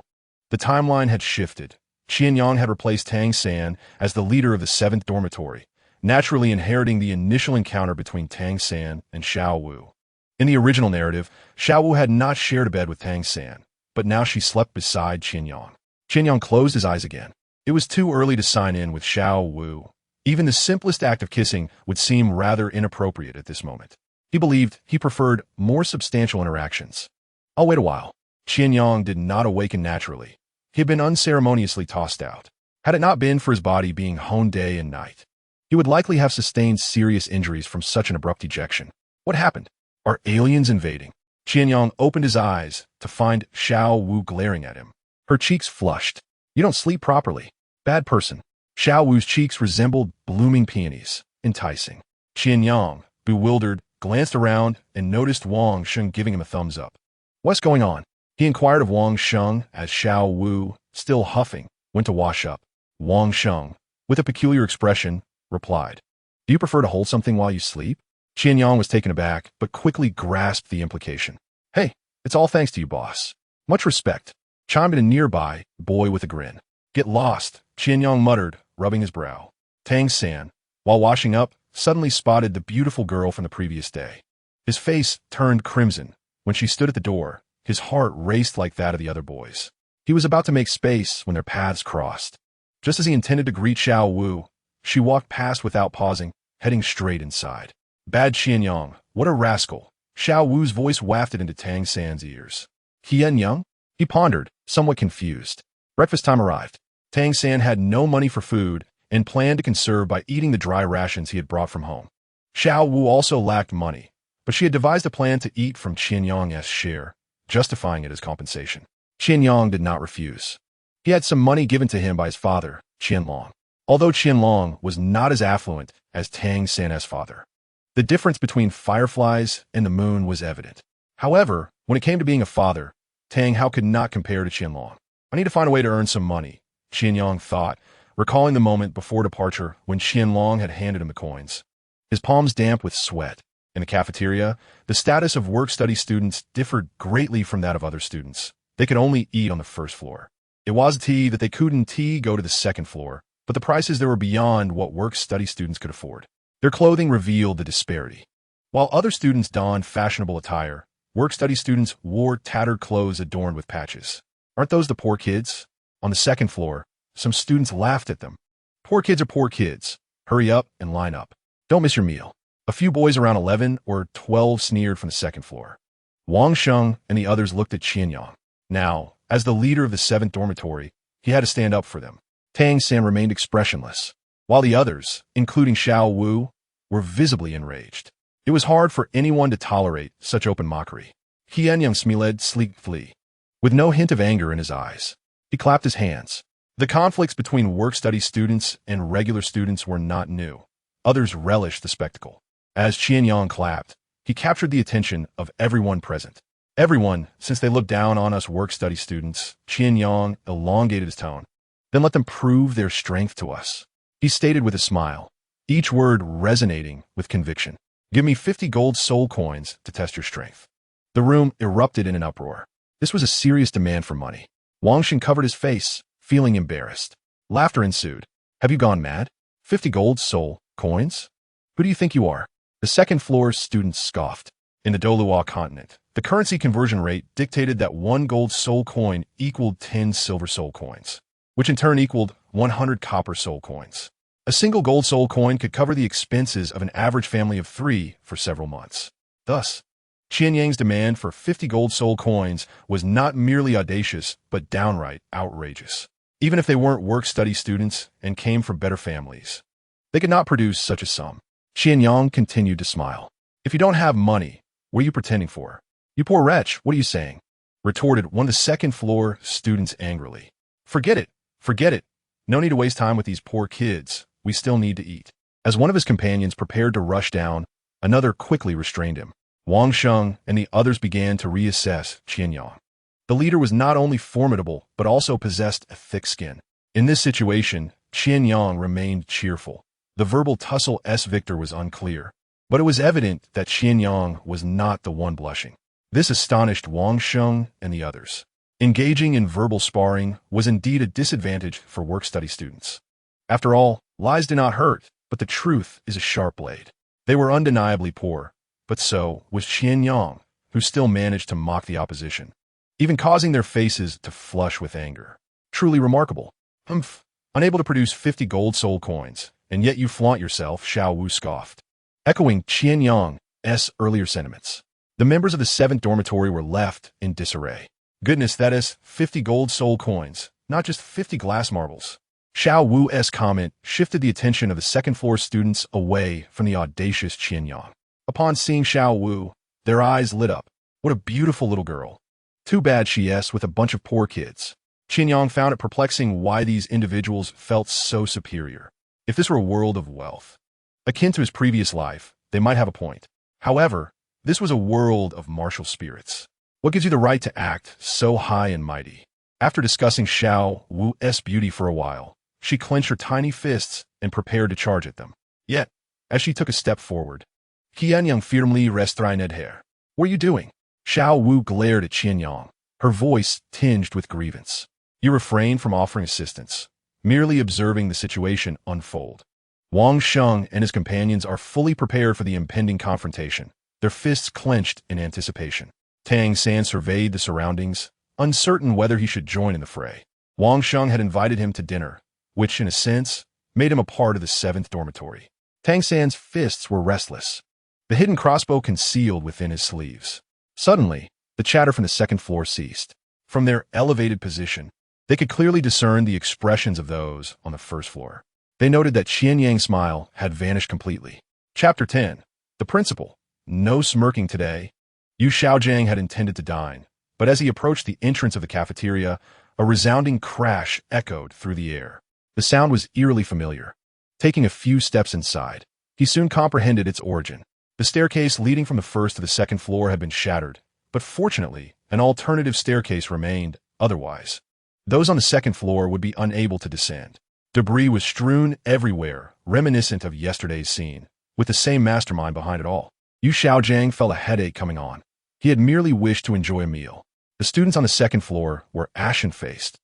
The timeline had shifted. Qian Yang had replaced Tang San as the leader of the 7th dormitory, naturally inheriting the initial encounter between Tang San and Xiao Wu. In the original narrative, Xiao Wu had not shared a bed with Tang San, but now she slept beside Qian Yang. Qian Yang closed his eyes again. It was too early to sign in with Xiao Wu. Even the simplest act of kissing would seem rather inappropriate at this moment. He believed he preferred more substantial interactions. "I'll wait a while." Qian Yang did not awaken naturally. He had been unceremoniously tossed out. Had it not been for his body being honed day and night, he would likely have sustained serious injuries from such an abrupt ejection. What happened? Are aliens invading? Qian Yang opened his eyes to find Xiao Wu glaring at him. Her cheeks flushed. "You don't sleep properly. Bad person." Xiao Wu's cheeks resembled blooming peonies, enticing. Qian Yang, bewildered, glanced around and noticed Wang Sheng giving him a thumbs up. "What's going on?" He inquired of Wang Sheng as Xiao Wu, still huffing, went to wash up. Wang Sheng, with a peculiar expression, replied, "Do you prefer to hold something while you sleep?" Qian Yang was taken aback, but quickly grasped the implication. "Hey, it's all thanks to you, boss." "Much respect," chimed in a nearby boy with a grin. "Get lost," Qian Yang muttered, rubbing his brow. Tang San, while washing up, suddenly spotted the beautiful girl from the previous day. His face turned crimson. When she stood at the door, his heart raced like that of the other boys. He was about to make space when their paths crossed. Just as he intended to greet Xiao Wu, she walked past without pausing, heading straight inside. "Bad Qian Yang, what a rascal." Xiao Wu's voice wafted into Tang San's ears. "Qian Yang?" He pondered, somewhat confused. Breakfast time arrived. Tang San had no money for food and planned to conserve by eating the dry rations he had brought from home. Xiao Wu also lacked money, but she had devised a plan to eat from Qian Yang's share, justifying it as compensation. Qian Yang did not refuse. He had some money given to him by his father, Qian Long, although Qian Long was not as affluent as Tang San's father. The difference between fireflies and the moon was evident. However, when it came to being a father, Tang Hao could not compare to Qian Long. "I need to find a way to earn some money," Qian Yang thought, recalling the moment before departure when Qian Long had handed him the coins. His palms damp with sweat. In the cafeteria, the status of work-study students differed greatly from that of other students. They could only eat on the first floor. It was a tea that they couldn't go to the second floor, but the prices there were beyond what work-study students could afford. Their clothing revealed the disparity. While other students donned fashionable attire, work-study students wore tattered clothes adorned with patches. "Aren't those the poor kids?" On the second floor, some students laughed at them. "Poor kids are poor kids. Hurry up and line up. Don't miss your meal." A few boys around 11 or 12 sneered from the second floor. Wang Sheng and the others looked at Qian Yang. Now, as the leader of the 7th dormitory, he had to stand up for them. Tang San remained expressionless, while the others, including Xiao Wu, were visibly enraged. It was hard for anyone to tolerate such open mockery. Qian Yang smiled sleekly, with no hint of anger in his eyes. He clapped his hands. The conflicts between work-study students and regular students were not new. Others relished the spectacle. As Qian Yang clapped, he captured the attention of everyone present. Everyone, since they looked down on us work-study students, Qian Yang elongated his tone. "Then let them prove their strength to us," he stated with a smile, each word resonating with conviction. "Give me 50 gold soul coins to test your strength." The room erupted in an uproar. This was a serious demand for money. Wang Xing covered his face, feeling embarrassed. Laughter ensued. Have you gone mad? 50 gold soul coins? Who do you think you are? The second floor students scoffed. In the Douluo continent, the currency conversion rate dictated that 1 gold soul coin equaled 10 silver soul coins, which in turn equaled 100 copper soul coins. A single gold soul coin could cover the expenses of an average family of 3 for several months. Thus, Qian Yang's demand for 50 gold soul coins was not merely audacious, but downright outrageous. Even if they weren't work-study students and came from better families, they could not produce such a sum. Qian Yang continued to smile. If you don't have money, what are you pretending for? You poor wretch, what are you saying? Retorted one of the second-floor students angrily. Forget it. Forget it. No need to waste time with these poor kids. We still need to eat. As one of his companions prepared to rush down, another quickly restrained him. Wang Sheng and the others began to reassess Qian Yang. The leader was not only formidable, but also possessed a thick skin. In this situation, Qian Yang remained cheerful. The verbal tussle-s victor was unclear, but it was evident that Qian Yang was not the one blushing. This astonished Wang Sheng and the others. Engaging in verbal sparring was indeed a disadvantage for work-study students. After all, lies do not hurt, but the truth is a sharp blade. They were undeniably poor, but so was Qian Yang, who still managed to mock the opposition, even causing their faces to flush with anger. Truly remarkable. Unable to produce 50 gold soul coins, and yet you flaunt yourself, Xiao Wu scoffed. Echoing Qian Yang's earlier sentiments, the members of the 7th dormitory were left in disarray. Goodness, that is 50 gold soul coins, not just 50 glass marbles. Xiao Wu's comment shifted the attention of the second-floor students away from the audacious Qian Yang. Upon seeing Xiao Wu, their eyes lit up. What a beautiful little girl. Too bad she is with a bunch of poor kids. Qian Yang found it perplexing why these individuals felt so superior. If this were a world of wealth, akin to his previous life, they might have a point. However, this was a world of martial spirits. What gives you the right to act so high and mighty? After discussing Xiao Wu's beauty for a while, she clenched her tiny fists and prepared to charge at them. Yet, as she took a step forward, Qian Yang firmly restrained her. What are you doing? Xiao Wu glared at Qian Yang, her voice tinged with grievance. You refrained from offering assistance, merely observing the situation unfold. Wang Sheng and his companions are fully prepared for the impending confrontation, their fists clenched in anticipation. Tang San surveyed the surroundings, uncertain whether he should join in the fray. Wang Sheng had invited him to dinner, which, in a sense, made him a part of the 7th dormitory. Tang San's fists were restless, the hidden crossbow concealed within his sleeves. Suddenly, the chatter from the second floor ceased. From their elevated position, they could clearly discern the expressions of those on the first floor. They noted that Qian Yang's smile had vanished completely. Chapter 10. The Principal. No smirking today. Yu Xiaojiang had intended to dine, but as he approached the entrance of the cafeteria, a resounding crash echoed through the air. The sound was eerily familiar. Taking a few steps inside, he soon comprehended its origin. The staircase leading from the first to the second floor had been shattered, but fortunately, an alternative staircase remained. Otherwise, those on the second floor would be unable to descend. Debris was strewn everywhere, reminiscent of yesterday's scene, with the same mastermind behind it all. Yu Xiaojiang felt a headache coming on. He had merely wished to enjoy a meal. The students on the second floor were ashen-faced,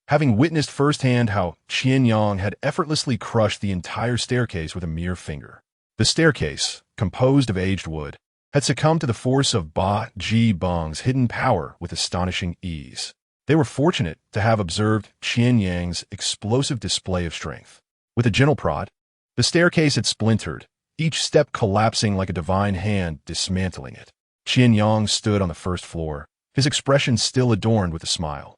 having witnessed firsthand how Qian Yang had effortlessly crushed the entire staircase with a mere finger. The staircase, composed of aged wood, had succumbed to the force of Bajibeng's hidden power with astonishing ease. They were fortunate to have observed Qian Yang's explosive display of strength. With a gentle prod, the staircase had splintered, each step collapsing like a divine hand dismantling it. Qian Yang stood on the first floor, his expression still adorned with a smile.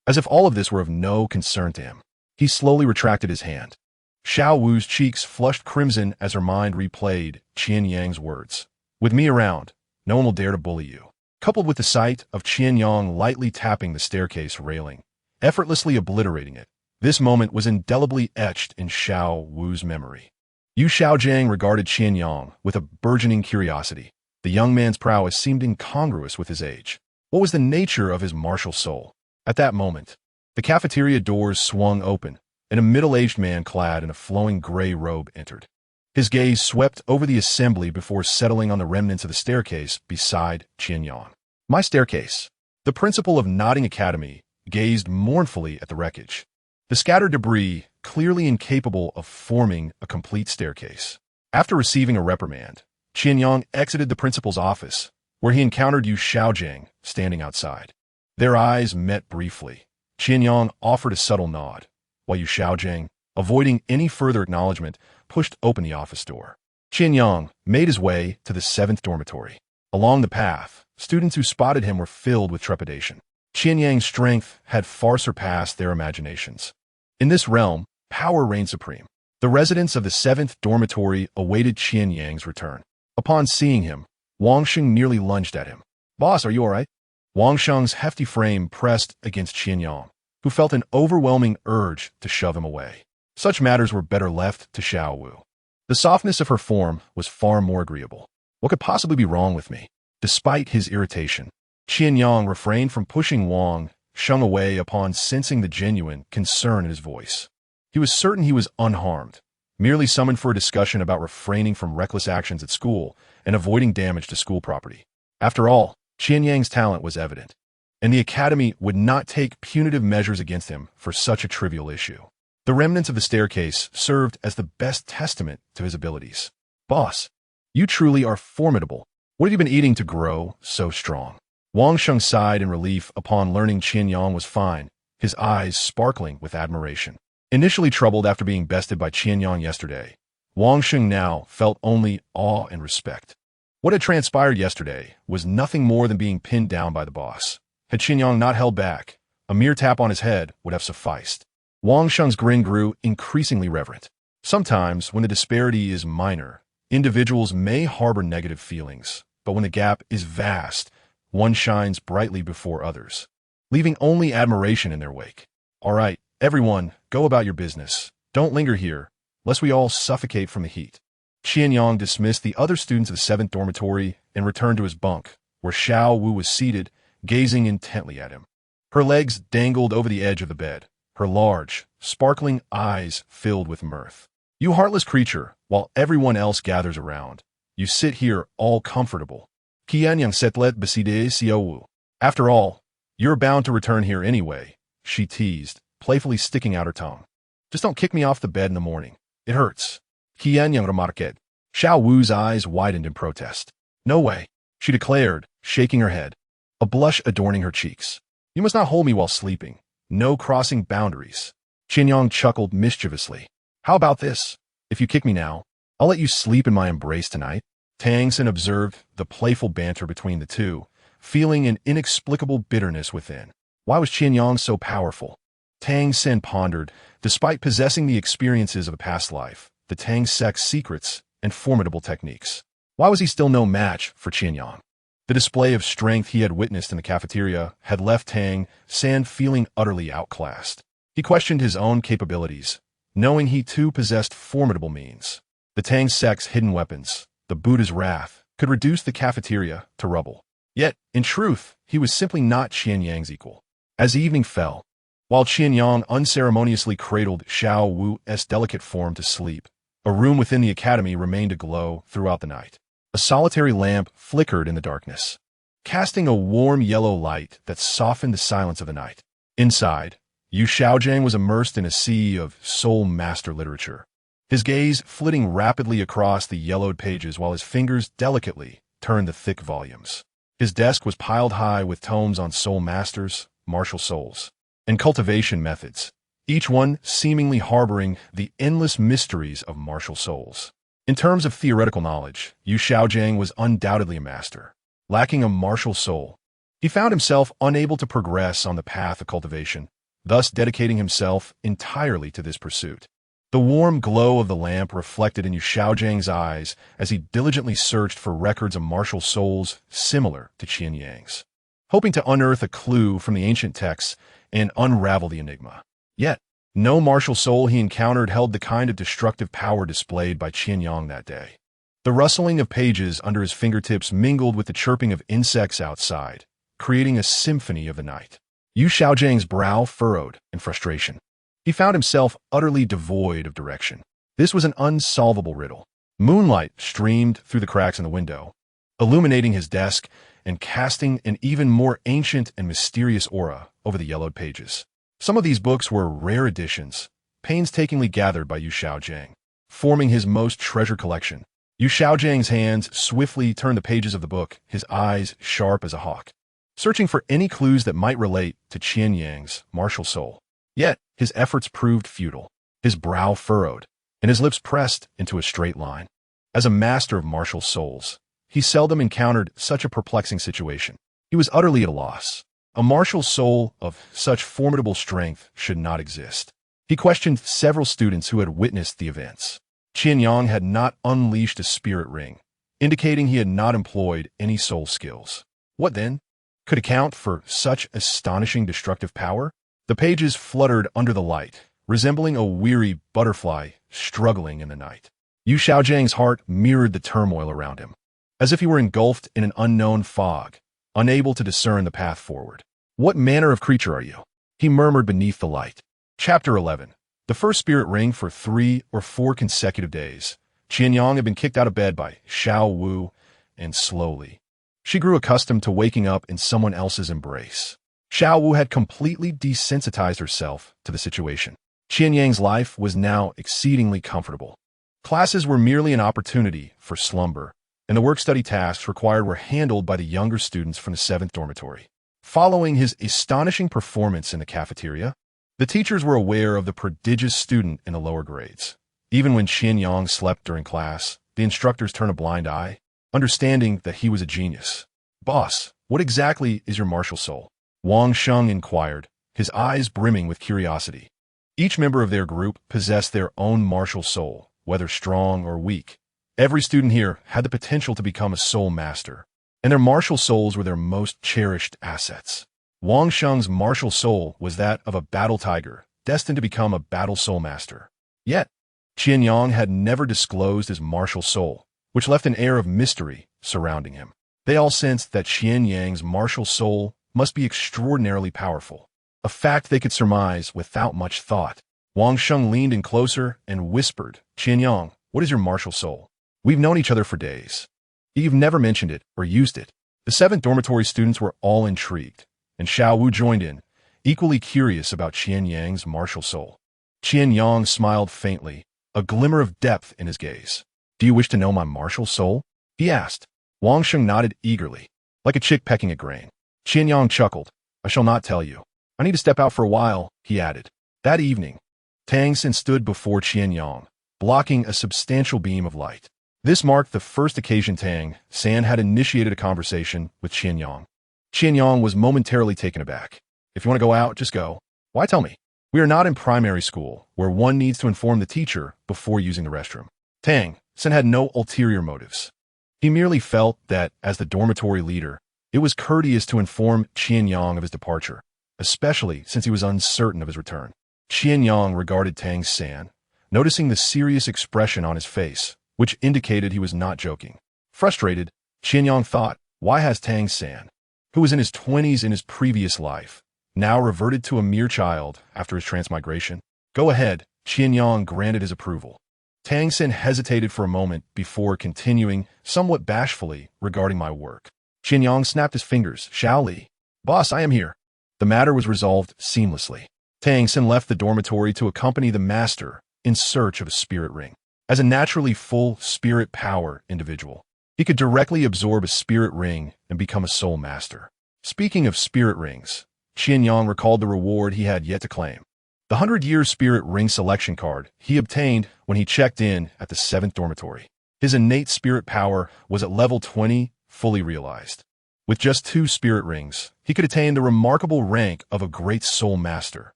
As if all of this were of no concern to him, he slowly retracted his hand. Xiao Wu's cheeks flushed crimson as her mind replayed Qian Yang's words. With me around, no one will dare to bully you. Coupled with the sight of Qian Yang lightly tapping the staircase railing, effortlessly obliterating it, this moment was indelibly etched in Xiao Wu's memory. Yu Xiaojiang regarded Qian Yang with a burgeoning curiosity. The young man's prowess seemed incongruous with his age. What was the nature of his martial soul? At that moment, the cafeteria doors swung open, and a middle-aged man clad in a flowing gray robe entered. His gaze swept over the assembly before settling on the remnants of the staircase beside Qian Yang. My staircase. The principal of Nodding Academy gazed mournfully at the wreckage. The scattered debris, clearly incapable of forming a complete staircase. After receiving a reprimand, Qian Yang exited the principal's office, where he encountered Yu Xiaojiang standing outside. Their eyes met briefly. Qian Yang offered a subtle nod, while Yu Xiaojiang, avoiding any further acknowledgement, pushed open the office door. Qian Yang made his way to the 7th dormitory. Along the path, students who spotted him were filled with trepidation. Qian Yang's strength had far surpassed their imaginations. In this realm, power reigned supreme. The residents of the 7th dormitory awaited Qian Yang's return. Upon seeing him, Wang Sheng nearly lunged at him. "Boss, are you all right?" Wang Sheng's hefty frame pressed against Qian Yang, who felt an overwhelming urge to shove him away. Such matters were better left to Xiao Wu. The softness of her form was far more agreeable. What could possibly be wrong with me? Despite his irritation, Qian Yang refrained from pushing Wang Sheng away upon sensing the genuine concern in his voice. He was certain he was unharmed, merely summoned for a discussion about refraining from reckless actions at school and avoiding damage to school property. After all, Qian Yang's talent was evident, and the academy would not take punitive measures against him for such a trivial issue. The remnants of the staircase served as the best testament to his abilities. "Boss, you truly are formidable. What have you been eating to grow so strong?" Wang Sheng sighed in relief upon learning Qian Yang was fine, his eyes sparkling with admiration. Initially troubled after being bested by Qian Yang yesterday, Wang Sheng now felt only awe and respect. What had transpired yesterday was nothing more than being pinned down by the boss. Had Qian Yang not held back, a mere tap on his head would have sufficed. Wang Sheng's grin grew increasingly reverent. Sometimes, when the disparity is minor, individuals may harbor negative feelings, but when the gap is vast, one shines brightly before others, leaving only admiration in their wake. "All right, everyone, go about your business. Don't linger here, lest we all suffocate from the heat." Qian Yang dismissed the other students of the 7th dormitory and returned to his bunk, where Xiao Wu was seated, gazing intently at him. Her legs dangled over the edge of the bed, her large, sparkling eyes filled with mirth. "You heartless creature, while everyone else gathers around, you sit here all comfortable. Qian Yang setlet beside Xiao Wu. After all, you're bound to return here anyway," she teased, playfully sticking out her tongue. "Just don't kick me off the bed in the morning. It hurts." Qian Yang remarqued. Xiao Wu's eyes widened in protest. "No way," she declared, shaking her head, a blush adorning her cheeks. "You must not hold me while sleeping. No crossing boundaries." Qian Yang chuckled mischievously. "How about this? If you kick me now, I'll let you sleep in my embrace tonight." Tang Sen observed the playful banter between the two, feeling an inexplicable bitterness within. Why was Qian Yang so powerful? Tang Sen pondered. Despite possessing the experiences of a past life, the Tang sect's secrets, and formidable techniques, why was he still no match for Qian Yang? The display of strength he had witnessed in the cafeteria had left Tang Sen feeling utterly outclassed. He questioned his own capabilities, knowing he too possessed formidable means. The Tang sect's hidden weapons, the Buddha's wrath, could reduce the cafeteria to rubble. Yet, in truth, he was simply not Qian Yang's equal. As evening fell, while Qian Yang unceremoniously cradled Xiao Wu's delicate form to sleep, a room within the academy remained aglow throughout the night. A solitary lamp flickered in the darkness, casting a warm yellow light that softened the silence of the night. Inside, Yu Xiaojiang was immersed in a sea of soul master literature, his gaze flitting rapidly across the yellowed pages while his fingers delicately turned the thick volumes. His desk was piled high with tomes on soul masters, martial souls, and cultivation methods, each one seemingly harboring the endless mysteries of martial souls. In terms of theoretical knowledge, Yu Xiaojiang was undoubtedly a master. Lacking a martial soul, he found himself unable to progress on the path of cultivation, thus dedicating himself entirely to this pursuit. The warm glow of the lamp reflected in Yu Xiaojiang's eyes as he diligently searched for records of martial souls similar to Qian Yang's, hoping to unearth a clue from the ancient texts and unravel the enigma. Yet, no martial soul he encountered held the kind of destructive power displayed by Qian Yang that day. The rustling of pages under his fingertips mingled with the chirping of insects outside, creating a symphony of the night. Yu Xiaojiang's brow furrowed in frustration. He found himself utterly devoid of direction. This was an unsolvable riddle. Moonlight streamed through the cracks in the window, illuminating his desk and casting an even more ancient and mysterious aura over the yellowed pages. Some of these books were rare editions, painstakingly gathered by Yu Xiaojiang, forming his most treasured collection. Yu Xiaojiang's hands swiftly turned the pages of the book, his eyes sharp as a hawk, searching for any clues that might relate to Qian Yang's martial soul. Yet, his efforts proved futile. His brow furrowed, and his lips pressed into a straight line. As a master of martial souls, he seldom encountered such a perplexing situation. He was utterly at a loss. A martial soul of such formidable strength should not exist. He questioned several students who had witnessed the events. Qian Yang had not unleashed a spirit ring, indicating he had not employed any soul skills. What then could account for such astonishing destructive power? The pages fluttered under the light, resembling a weary butterfly struggling in the night. Yu Xiaojiang's heart mirrored the turmoil around him, as if he were engulfed in an unknown fog, unable to discern the path forward. "What manner of creature are you?" he murmured beneath the light. Chapter 11. The first spirit ring for 3 or 4 consecutive days. Qian Yang had been kicked out of bed by Xiao Wu, and slowly, she grew accustomed to waking up in someone else's embrace. Xiao Wu had completely desensitized herself to the situation. Qian Yang's life was now exceedingly comfortable. Classes were merely an opportunity for slumber, and the work-study tasks required were handled by the younger students from the 7th dormitory. Following his astonishing performance in the cafeteria, the teachers were aware of the prodigious student in the lower grades. Even when Qian Yang slept during class, the instructors turned a blind eye, understanding that he was a genius. "Boss, what exactly is your martial soul?" Wang Sheng inquired, his eyes brimming with curiosity. Each member of their group possessed their own martial soul, whether strong or weak. Every student here had the potential to become a soul master, and their martial souls were their most cherished assets. Wang Sheng's martial soul was that of a battle tiger, destined to become a battle soul master. Yet, Qian Yang had never disclosed his martial soul, which left an air of mystery surrounding him. They all sensed that Qian Yang's martial soul must be extraordinarily powerful, a fact they could surmise without much thought. Wang Sheng leaned in closer and whispered, "Qian Yang, what is your martial soul? We've known each other for days. You've never mentioned it or used it." The 7th dormitory students were all intrigued, and Xiao Wu joined in, equally curious about Qian Yang's martial soul. Qian Yang smiled faintly, a glimmer of depth in his gaze. "Do you wish to know my martial soul?" he asked. Wang Sheng nodded eagerly, like a chick pecking at grain. Qian Yang chuckled. "I shall not tell you. I need to step out for a while," he added. That evening, Tang Xin stood before Qian Yang, blocking a substantial beam of light. This marked the first occasion Tang San had initiated a conversation with Qian Yang. Qian Yang was momentarily taken aback. "If you want to go out, just go. Why tell me? We are not in primary school, where one needs to inform the teacher before using the restroom." Tang San had no ulterior motives. He merely felt that, as the dormitory leader, it was courteous to inform Qian Yang of his departure, especially since he was uncertain of his return. Qian Yang regarded Tang San, noticing the serious expression on his face, which indicated he was not joking. Frustrated, Qian Yang thought, why has Tang San, who was in his 20s in his previous life, now reverted to a mere child after his transmigration? "Go ahead," Qian Yang granted his approval. Tang San hesitated for a moment before continuing, somewhat bashfully, regarding my work. Qian Yang snapped his fingers. "Xiao Li. Boss, I am here." The matter was resolved seamlessly. Tang San left the dormitory to accompany the master in search of a spirit ring. As a naturally full spirit power individual, he could directly absorb a spirit ring and become a soul master. Speaking of spirit rings, Qian Yang recalled the reward he had yet to claim. The 100-year spirit ring selection card he obtained when he checked in at the 7th dormitory. His innate spirit power was at level 20, fully realized. With just 2 spirit rings, he could attain the remarkable rank of a great soul master,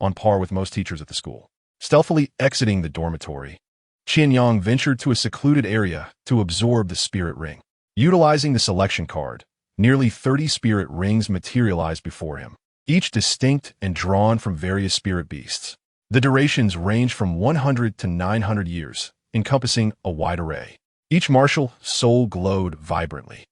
on par with most teachers at the school. Stealthily exiting the dormitory, Qian Yang ventured to a secluded area to absorb the spirit ring. Utilizing the selection card, nearly 30 spirit rings materialized before him, each distinct and drawn from various spirit beasts. The durations range from 100 to 900 years, encompassing a wide array. Each martial soul glowed vibrantly.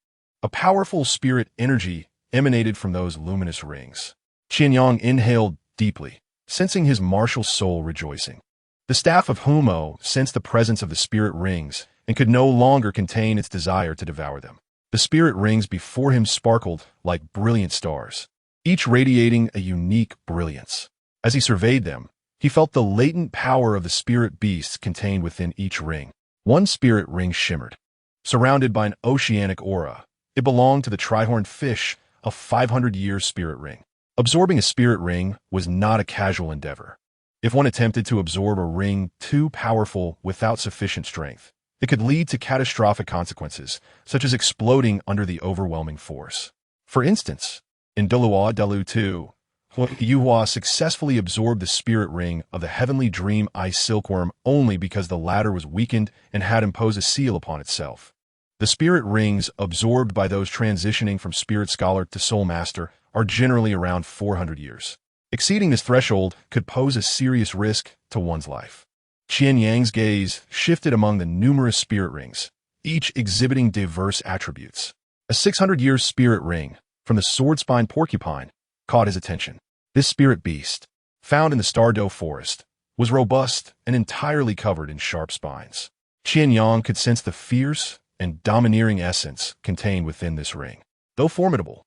A powerful spirit energy emanated from those luminous rings. Qian Yang inhaled deeply, sensing his martial soul rejoicing. The staff of Homa sensed the presence of the spirit rings and could no longer contain its desire to devour them. The spirit rings before him sparkled like brilliant stars, each radiating a unique brilliance. As he surveyed them, he felt the latent power of the spirit beasts contained within each ring. One spirit ring shimmered, surrounded by an oceanic aura. It belonged to the trihorned fish, a 500-year spirit ring. Absorbing a spirit ring was not a casual endeavor. If one attempted to absorb a ring too powerful without sufficient strength, it could lead to catastrophic consequences, such as exploding under the overwhelming force. For instance, in Douluo 2, Yuhua successfully absorbed the spirit ring of the heavenly dream ice silkworm only because the latter was weakened and had imposed a seal upon itself. The spirit rings absorbed by those transitioning from spirit scholar to soul master are generally around 400 years. Exceeding this threshold could pose a serious risk to one's life. Qian Yang's gaze shifted among the numerous spirit rings, each exhibiting diverse attributes. A 600-year spirit ring from the sword-spined porcupine caught his attention. This spirit beast, found in the Stardow forest, was robust and entirely covered in sharp spines. Qian Yang could sense the fierce and domineering essence contained within this ring. Though formidable,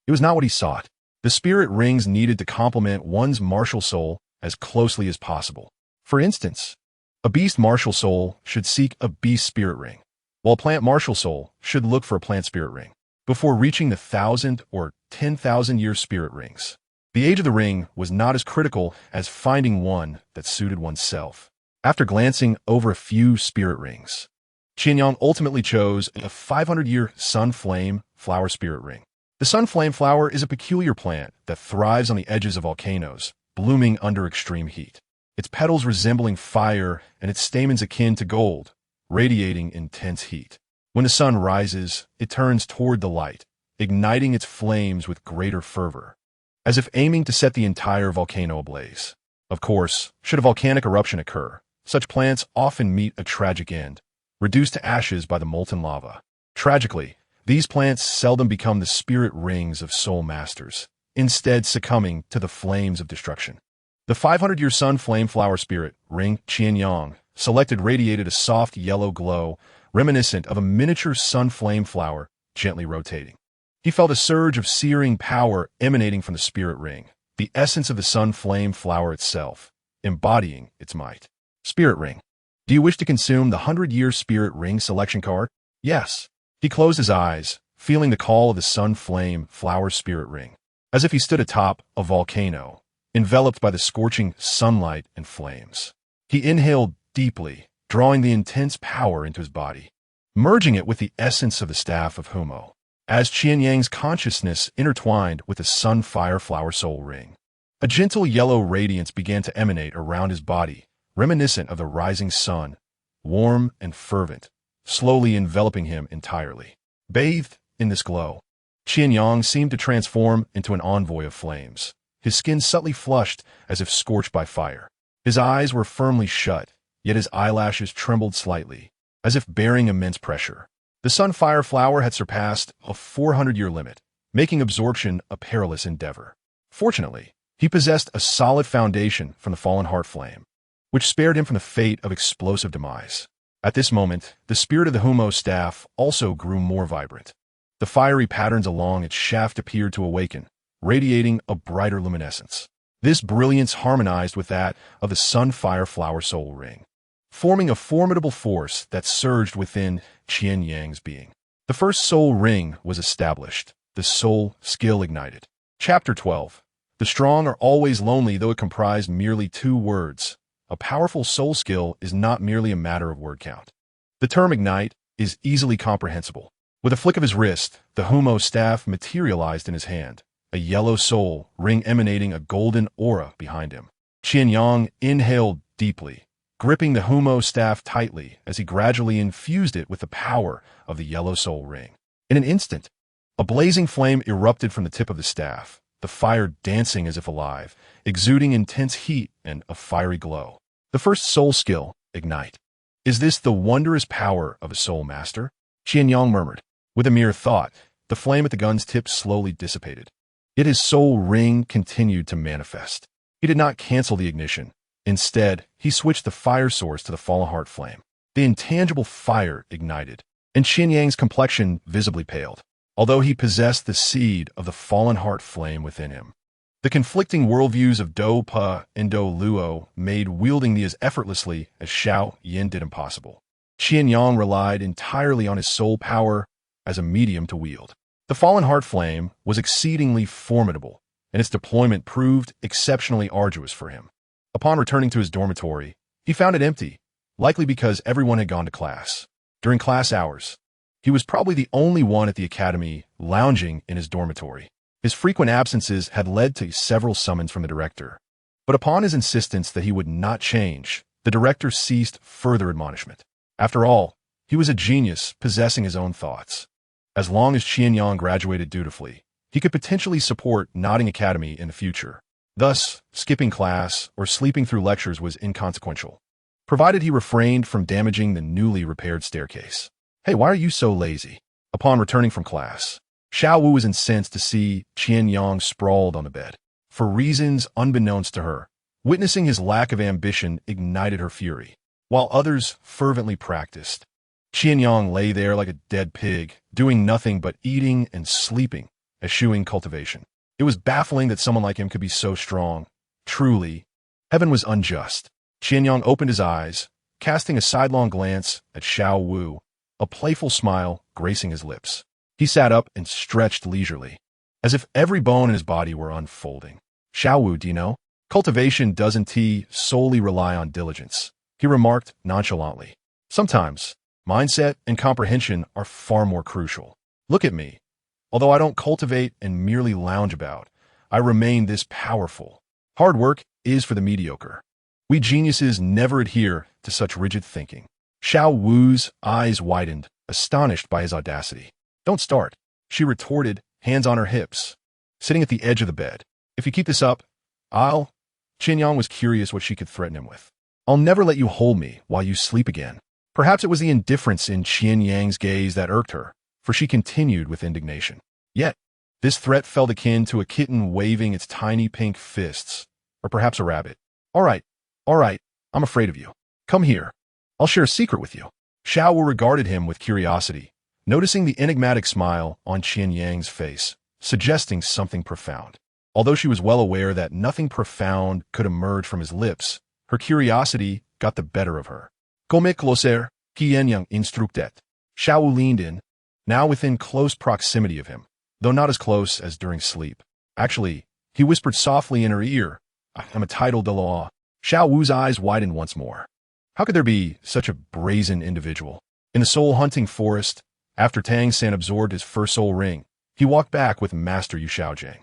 it was not what he sought. The spirit rings needed to complement one's martial soul as closely as possible. For instance, a beast martial soul should seek a beast spirit ring, while a plant martial soul should look for a plant spirit ring. Before reaching the 1,000 or 10,000-year spirit rings, the age of the ring was not as critical as finding one that suited oneself. After glancing over a few spirit rings, Qian Yang ultimately chose a 500-year sun flame flower spirit ring. The sun flame flower is a peculiar plant that thrives on the edges of volcanoes, blooming under extreme heat. Its petals resembling fire and its stamens akin to gold, radiating intense heat. When the sun rises, it turns toward the light, igniting its flames with greater fervor, as if aiming to set the entire volcano ablaze. Of course, should a volcanic eruption occur, such plants often meet a tragic end, reduced to ashes by the molten lava. Tragically, these plants seldom become the spirit rings of soul masters, instead succumbing to the flames of destruction. The 500-year sun flame flower spirit ring Qian Yang selected radiated a soft yellow glow reminiscent of a miniature sun flame flower gently rotating. He felt a surge of searing power emanating from the spirit ring, the essence of the sun flame flower itself, embodying its might. Spirit ring. Do you wish to consume the 100-year spirit ring selection card? Yes. He closed his eyes, feeling the call of the sun flame flower spirit ring, as if he stood atop a volcano, enveloped by the scorching sunlight and flames. He inhaled deeply, drawing the intense power into his body, merging it with the essence of the staff of Homa. As Qian Yang's consciousness intertwined with the sunfire flower soul ring, a gentle yellow radiance began to emanate around his body, reminiscent of the rising sun, warm and fervent, slowly enveloping him entirely. Bathed in this glow, Qian Yang seemed to transform into an envoy of flames, his skin subtly flushed as if scorched by fire. His eyes were firmly shut, yet his eyelashes trembled slightly, as if bearing immense pressure. The sunfire flower had surpassed a 400-year limit, making absorption a perilous endeavor. Fortunately, he possessed a solid foundation from the fallen heart flame, which spared him from the fate of explosive demise. At this moment, the spirit of the Homa Staff also grew more vibrant. The fiery patterns along its shaft appeared to awaken, radiating a brighter luminescence. This brilliance harmonized with that of the sunfire flower soul ring, forming a formidable force that surged within Qian Yang's being. The first soul ring was established, the soul skill ignited. Chapter 12. The strong are always lonely, though it comprised merely 2 words. A powerful soul skill is not merely a matter of word count. The term ignite is easily comprehensible. With a flick of his wrist, the Homa Staff materialized in his hand, a yellow soul ring emanating a golden aura behind him. Qian Yang inhaled deeply, gripping the Homa Staff tightly as he gradually infused it with the power of the yellow soul ring. In an instant, a blazing flame erupted from the tip of the staff, the fire dancing as if alive, exuding intense heat and a fiery glow. The first soul skill, ignite. Is this the wondrous power of a soul master? Qian Yang murmured. With a mere thought, the flame at the gun's tip slowly dissipated. Yet his soul ring continued to manifest. He did not cancel the ignition. Instead, he switched the fire source to the fallen heart flame. The intangible fire ignited, and Qian Yang's complexion visibly paled, although he possessed the seed of the fallen heart flame within him. The conflicting worldviews of Douluo and Douluo made wielding these as effortlessly as Xiao Yin did impossible. Qian Yang relied entirely on his soul power as a medium to wield. The fallen heart flame was exceedingly formidable, and its deployment proved exceptionally arduous for him. Upon returning to his dormitory, he found it empty, likely because everyone had gone to class. During class hours, he was probably the only one at the academy lounging in his dormitory. His frequent absences had led to several summons from the director. But upon his insistence that he would not change, the director ceased further admonishment. After all, he was a genius possessing his own thoughts. As long as Qian Yang graduated dutifully, he could potentially support Nodding Academy in the future. Thus, skipping class or sleeping through lectures was inconsequential, provided he refrained from damaging the newly repaired staircase. "Hey, why are you so lazy?" Upon returning from class, Xiao Wu was incensed to see Qian Yang sprawled on the bed. For reasons unbeknownst to her, witnessing his lack of ambition ignited her fury. While others fervently practiced, Qian Yang lay there like a dead pig, doing nothing but eating and sleeping, eschewing cultivation. It was baffling that someone like him could be so strong. Truly, heaven was unjust. Qian Yang opened his eyes, casting a sidelong glance at Xiao Wu, a playful smile gracing his lips. He sat up and stretched leisurely, as if every bone in his body were unfolding. "Xiao Wu, do you know? Cultivation doesn't solely rely on diligence," he remarked nonchalantly. "Sometimes, mindset and comprehension are far more crucial. Look at me. Although I don't cultivate and merely lounge about, I remain this powerful. Hard work is for the mediocre. We geniuses never adhere to such rigid thinking." Xiao Wu's eyes widened, astonished by his audacity. "Don't start," she retorted, hands on her hips, sitting at the edge of the bed. "If you keep this up, I'll—" Qian Yang was curious what she could threaten him with. "I'll never let you hold me while you sleep again." Perhaps it was the indifference in Qian Yang's gaze that irked her, for she continued with indignation. Yet, this threat felt akin to a kitten waving its tiny pink fists, or perhaps a rabbit. All right, I'm afraid of you. Come here. I'll share a secret with you." Xiao Wu regarded him with curiosity, noticing the enigmatic smile on Qian Yang's face, suggesting something profound. Although she was well aware that nothing profound could emerge from his lips, her curiosity got the better of her. "Come closer, Qian Yang instructed." Xiao Wu leaned in, now within close proximity of him, though not as close as during sleep. Actually, he whispered softly in her ear, "I'm a title de law." Xiao Wu's eyes widened once more. How could there be such a brazen individual? In the soul-hunting forest, after Tang San absorbed his first soul ring, he walked back with Master Yu Xiaojiang.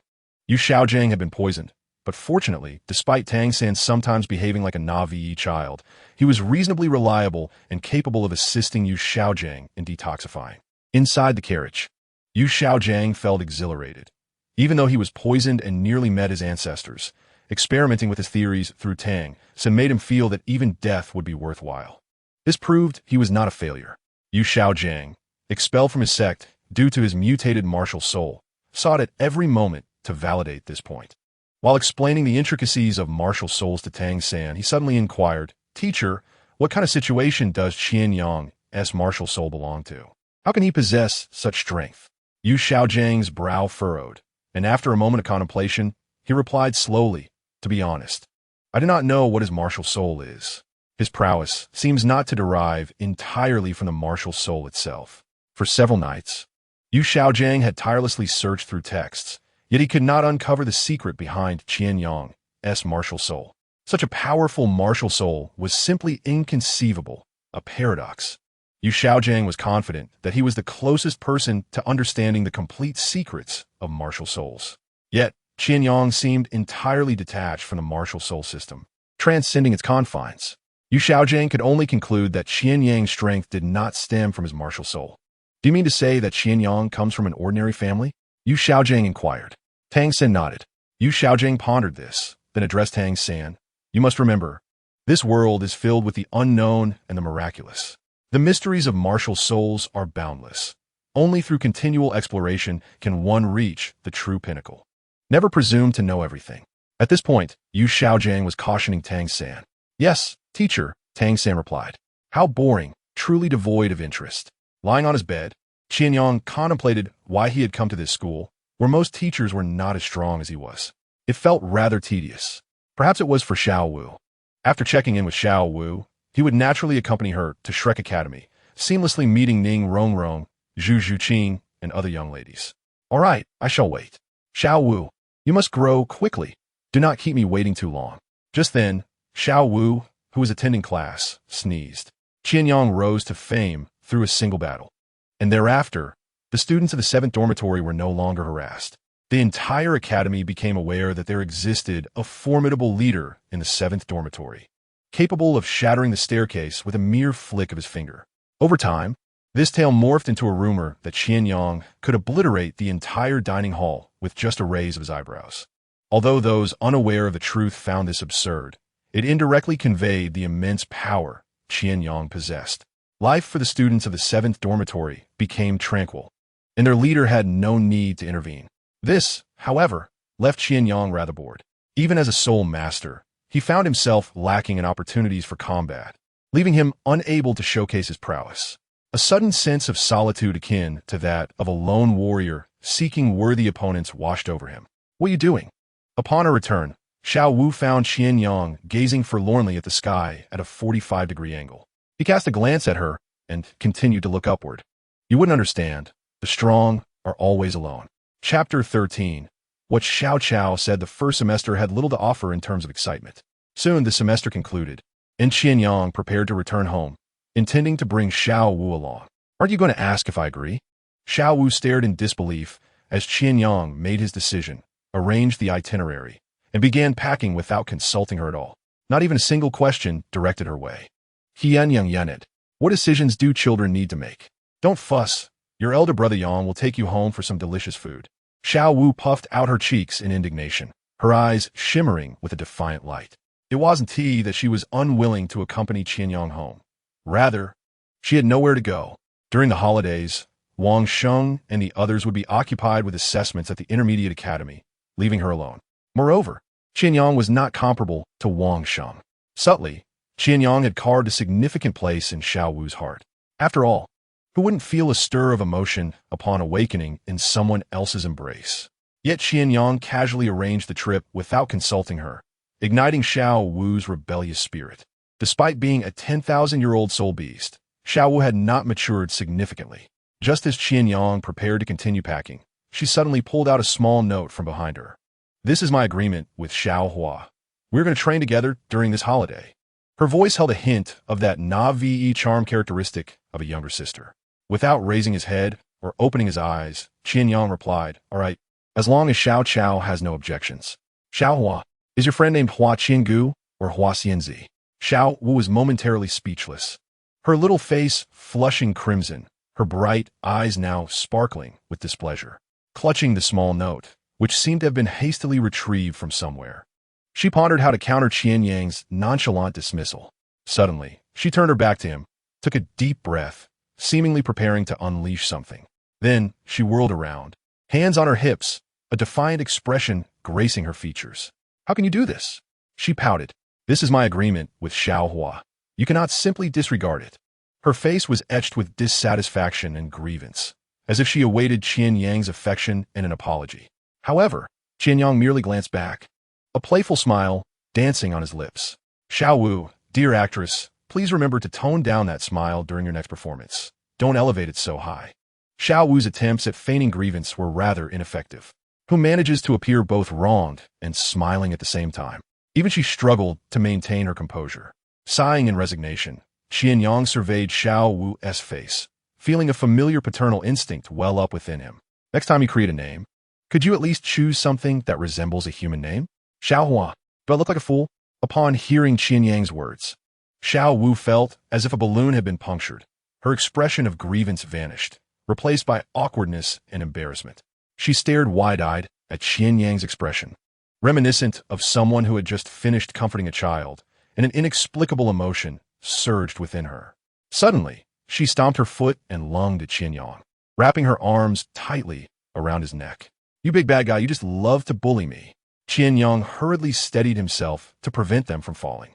Yu Xiaojiang had been poisoned, but fortunately, despite Tang San sometimes behaving like a Navi child, he was reasonably reliable and capable of assisting Yu Xiaojiang in detoxifying. Inside the carriage, Yu Xiaojiang felt exhilarated. Even though he was poisoned and nearly met his ancestors, experimenting with his theories through Tang San made him feel that even death would be worthwhile. This proved he was not a failure. Yu Xiaojiang, expelled from his sect due to his mutated martial soul, sought at every moment to validate this point. While explaining the intricacies of martial souls to Tang San, he suddenly inquired, "Teacher, what kind of situation does Qian Yang's martial soul belong to? How can he possess such strength?" Yu Xiaojiang's brow furrowed, and after a moment of contemplation, he replied slowly, "To be honest, I do not know what his martial soul is. His prowess seems not to derive entirely from the martial soul itself." For several nights, Yu Xiaojiang had tirelessly searched through texts, yet he could not uncover the secret behind Qian Yang's martial soul. Such a powerful martial soul was simply inconceivable, a paradox. Yu Xiaojiang was confident that he was the closest person to understanding the complete secrets of martial souls. Yet, Qian Yang seemed entirely detached from the martial soul system, transcending its confines. Yu Xiaojiang could only conclude that Qian Yang's strength did not stem from his martial soul. "Do you mean to say that Qian Yang comes from an ordinary family?" Yu Xiaojiang inquired. Tang San nodded. Yu Xiaojiang pondered this, then addressed Tang San. "You must remember, this world is filled with the unknown and the miraculous. The mysteries of martial souls are boundless. Only through continual exploration can one reach the true pinnacle. Never presume to know everything." At this point, Yu Xiaojiang was cautioning Tang San. "Yes, teacher," Tang San replied. "How boring, truly devoid of interest." Lying on his bed, Qian Yang contemplated why he had come to this school, where most teachers were not as strong as he was. It felt rather tedious. Perhaps it was for Xiao Wu. After checking in with Xiao Wu, he would naturally accompany her to Shrek Academy, seamlessly meeting Ning Rongrong, Zhu Zhuqing, and other young ladies. All right, I shall wait. Xiao Wu, you must grow quickly. Do not keep me waiting too long. Just then, Xiao Wu, who was attending class, sneezed. Qian Yang rose to fame through a single battle. And thereafter, the students of the 7th dormitory were no longer harassed. The entire academy became aware that there existed a formidable leader in the 7th dormitory, capable of shattering the staircase with a mere flick of his finger. Over time, this tale morphed into a rumor that Qian Yang could obliterate the entire dining hall with just a raise of his eyebrows. Although those unaware of the truth found this absurd, it indirectly conveyed the immense power Qian Yang possessed. Life for the students of the 7th dormitory became tranquil, and their leader had no need to intervene. This, however, left Qian Yang rather bored. Even as a soul master, he found himself lacking in opportunities for combat, leaving him unable to showcase his prowess. A sudden sense of solitude akin to that of a lone warrior seeking worthy opponents washed over him. What are you doing? Upon her return, Xiao Wu found Qian Yang gazing forlornly at the sky at a 45-degree angle. He cast a glance at her and continued to look upward. You wouldn't understand. The strong are always alone. Chapter 13. What Xiao Chao said the first semester had little to offer in terms of excitement. Soon the semester concluded, and Qian Yang prepared to return home, intending to bring Xiao Wu along. Aren't you going to ask if I agree? Xiao Wu stared in disbelief as Qian Yang made his decision, arranged the itinerary, and began packing without consulting her at all. Not even a single question directed her way. Qian Yang Yanet. What decisions do children need to make? Don't fuss. Your elder brother Yang will take you home for some delicious food. Xiao Wu puffed out her cheeks in indignation, her eyes shimmering with a defiant light. It wasn't that she was unwilling to accompany Qian Yang home. Rather, she had nowhere to go. During the holidays, Wang Sheng and the others would be occupied with assessments at the Intermediate Academy, leaving her alone. Moreover, Qian Yang was not comparable to Wang Sheng. Subtly, Qian Yang had carved a significant place in Xiao Wu's heart. After all, who wouldn't feel a stir of emotion upon awakening in someone else's embrace? Yet Qian Yang casually arranged the trip without consulting her, igniting Xiao Wu's rebellious spirit. Despite being a 10,000-year-old soul beast, Xiao Wu had not matured significantly. Just as Qian Yang prepared to continue packing, she suddenly pulled out a small note from behind her. This is my agreement with Xiao Hua. We're going to train together during this holiday. Her voice held a hint of that na-ve charm characteristic of a younger sister. Without raising his head or opening his eyes, Qian Yang replied, all right, as long as Xiao Chao has no objections. Xiao Hua, is your friend named Hua Qiangu or Hua Xianzi? Xiao Wu was momentarily speechless, her little face flushing crimson, her bright eyes now sparkling with displeasure. Clutching the small note, which seemed to have been hastily retrieved from somewhere, she pondered how to counter Qian Yang's nonchalant dismissal. Suddenly, she turned her back to him, took a deep breath, seemingly preparing to unleash something. Then, she whirled around, hands on her hips, a defiant expression gracing her features. How can you do this? She pouted. This is my agreement with Xiao Hua. You cannot simply disregard it. Her face was etched with dissatisfaction and grievance, as if she awaited Qian Yang's affection and an apology. However, Qian Yang merely glanced back, a playful smile dancing on his lips. Xiao Wu, dear actress, please remember to tone down that smile during your next performance. Don't elevate it so high. Xiao Wu's attempts at feigning grievance were rather ineffective. Who manages to appear both wronged and smiling at the same time? Even she struggled to maintain her composure. Sighing in resignation, Qian Yang surveyed Xiao Wu's face, feeling a familiar paternal instinct well up within him. Next time you create a name, could you at least choose something that resembles a human name? Xiao Hua, do I look like a fool? Upon hearing Qian Yang's words, Xiao Wu felt as if a balloon had been punctured. Her expression of grievance vanished, replaced by awkwardness and embarrassment. She stared wide-eyed at Qian Yang's expression, reminiscent of someone who had just finished comforting a child, and an inexplicable emotion surged within her. Suddenly, she stomped her foot and lunged at Qian Yang, wrapping her arms tightly around his neck. You big bad guy, you just love to bully me. Qian Yang hurriedly steadied himself to prevent them from falling.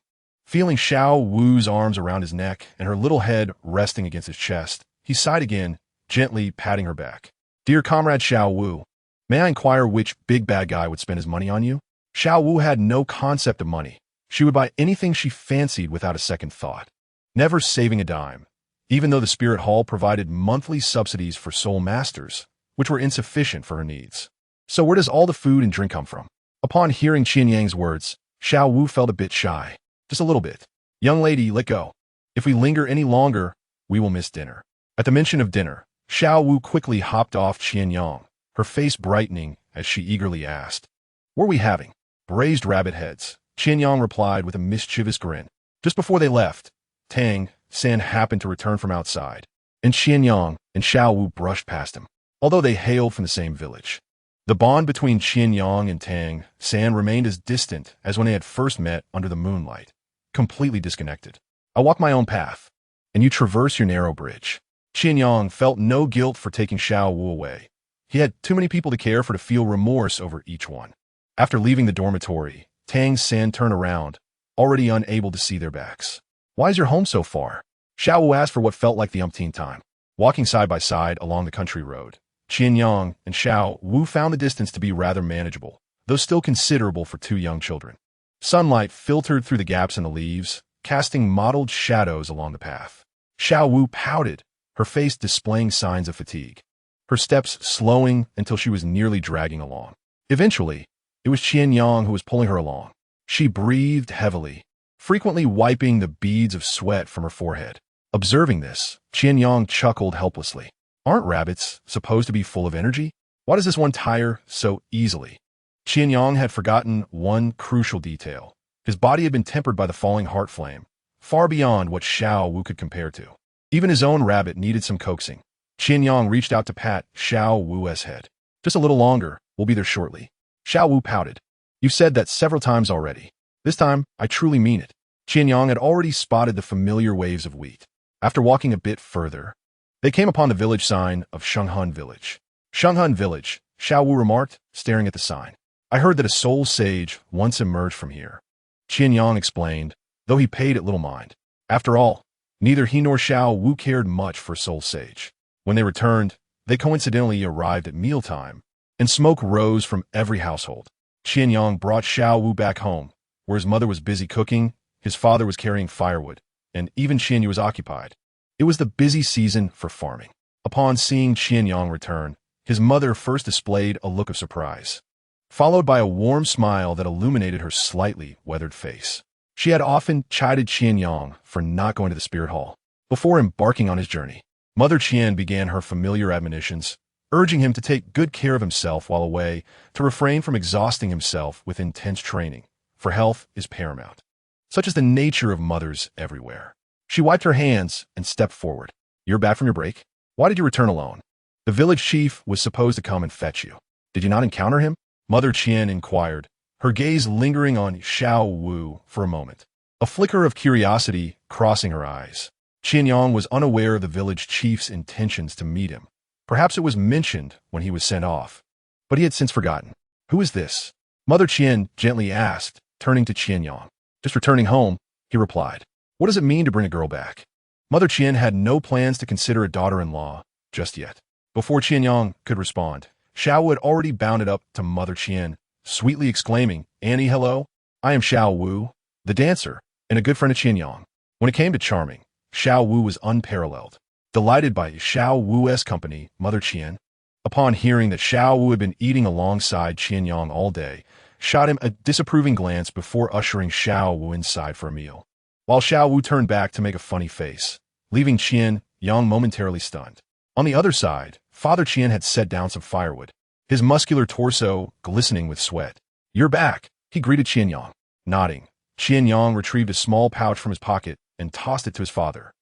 Feeling Xiao Wu's arms around his neck and her little head resting against his chest, He sighed again, gently patting her back. Dear comrade Xiao Wu, may I inquire which big bad guy would spend his money on you? Xiao Wu had no concept of money. She would buy anything she fancied without a second thought, never saving a dime, even though the Spirit Hall provided monthly subsidies for soul masters, which were insufficient for her needs. So where does all the food and drink come from? Upon hearing Qian Yang's words, Xiao Wu felt a bit shy. Just a little bit. Young lady, let go. If we linger any longer, we will miss dinner. At the mention of dinner, Xiao Wu quickly hopped off Qian Yang, her face brightening as she eagerly asked, "What are we having?" "Braised rabbit heads," Qian Yang replied with a mischievous grin. Just before they left, Tang San happened to return from outside, and Qian Yang and Xiao Wu brushed past him, although they hailed from the same village. The bond between Qian Yang and Tang San remained as distant as when they had first met under the moonlight, completely disconnected. "I walk my own path, and you traverse your narrow bridge." Qian Yang felt no guilt for taking Xiao Wu away. He had too many people to care for to feel remorse over each one. After leaving the dormitory, Tang San turned around, already unable to see their backs. "Why is your home so far?" Xiao Wu asked for what felt like the umpteenth time. Walking side by side along the country road, Qian Yang and Xiao Wu found the distance to be rather manageable, though still considerable for two young children. Sunlight filtered through the gaps in the leaves, casting mottled shadows along the path. Xiao Wu pouted, her face displaying signs of fatigue, her steps slowing until she was nearly dragging along. Eventually, it was Qian Yang who was pulling her along. She breathed heavily, frequently wiping the beads of sweat from her forehead. Observing this, Qian Yang chuckled helplessly. Aren't rabbits supposed to be full of energy? Why does this one tire so easily? Qian Yang had forgotten one crucial detail. His body had been tempered by the falling heart flame, far beyond what Xiao Wu could compare to. Even his own rabbit needed some coaxing. Qian Yang reached out to pat Xiao Wu's head. "Just a little longer, we'll be there shortly." Xiao Wu pouted. "You've said that several times already. This time, I truly mean it." Qian Yang had already spotted the familiar waves of wheat. After walking a bit further, they came upon the village sign of Shenghun Village. "Shenghun Village," Xiao Wu remarked, staring at the sign. "I heard that a soul sage once emerged from here." Qian Yang explained, though he paid it little mind. After all, neither he nor Xiao Wu cared much for soul sage. When they returned, they coincidentally arrived at mealtime, and smoke rose from every household. Qian Yang brought Xiao Wu back home, where his mother was busy cooking, his father was carrying firewood, and even Qian Yu was occupied. It was the busy season for farming. Upon seeing Qian Yang return, his mother first displayed a look of surprise, followed by a warm smile that illuminated her slightly weathered face. She had often chided Qian Yang for not going to the Spirit Hall. Before embarking on his journey, Mother Qian began her familiar admonitions, urging him to take good care of himself while away, to refrain from exhausting himself with intense training, for health is paramount. Such is the nature of mothers everywhere. She wiped her hands and stepped forward. "You're back from your break? Why did you return alone? The village chief was supposed to come and fetch you. Did you not encounter him?" Mother Qian inquired, her gaze lingering on Xiao Wu for a moment, a flicker of curiosity crossing her eyes. Qian Yang was unaware of the village chief's intentions to meet him. Perhaps it was mentioned when he was sent off, but he had since forgotten. "Who is this?" Mother Qian gently asked, turning to Qian Yang. "Just returning home," he replied. "What does it mean to bring a girl back?" Mother Qian had no plans to consider a daughter-in-law just yet. Before Qian Yang could respond, Xiao Wu had already bounded up to Mother Qian, sweetly exclaiming, "Annie, hello. I am Xiao Wu, the dancer, and a good friend of Qian Yang." When it came to charming, Xiao Wu was unparalleled. Delighted by Xiao Wu's company, Mother Qian, upon hearing that Xiao Wu had been eating alongside Qian Yang all day, shot him a disapproving glance before ushering Xiao Wu inside for a meal, while Xiao Wu turned back to make a funny face, leaving Qian Yang momentarily stunned. On the other side, Father Qian had set down some firewood, his muscular torso glistening with sweat. "You're back," he greeted Qian Yang. Nodding, Qian Yang retrieved a small pouch from his pocket and tossed it to his father,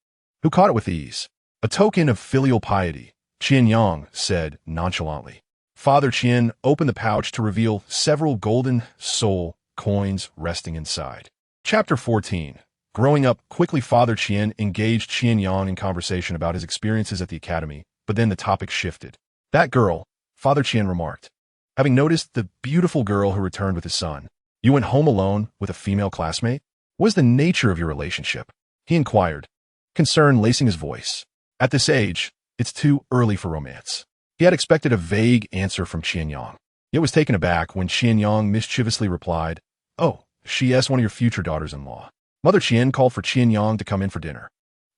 who caught it with ease. "A token of filial piety," Qian Yang said nonchalantly. Father Qian opened the pouch to reveal several golden soul coins resting inside. Chapter 14. Growing up quickly, Father Qian engaged Qian Yang in conversation about his experiences at the academy, but then the topic shifted. "That girl," Father Qian remarked, having noticed the beautiful girl who returned with his son. "You went home alone with a female classmate? What is the nature of your relationship?" he inquired, concern lacing his voice. At this age, It's too early for romance. He had expected a vague answer from Qian Yang, yet was taken aback when Qian Yang mischievously replied, "Oh, she's one of your future daughters-in-law." Mother Qian called for Qian Yang to come in for dinner.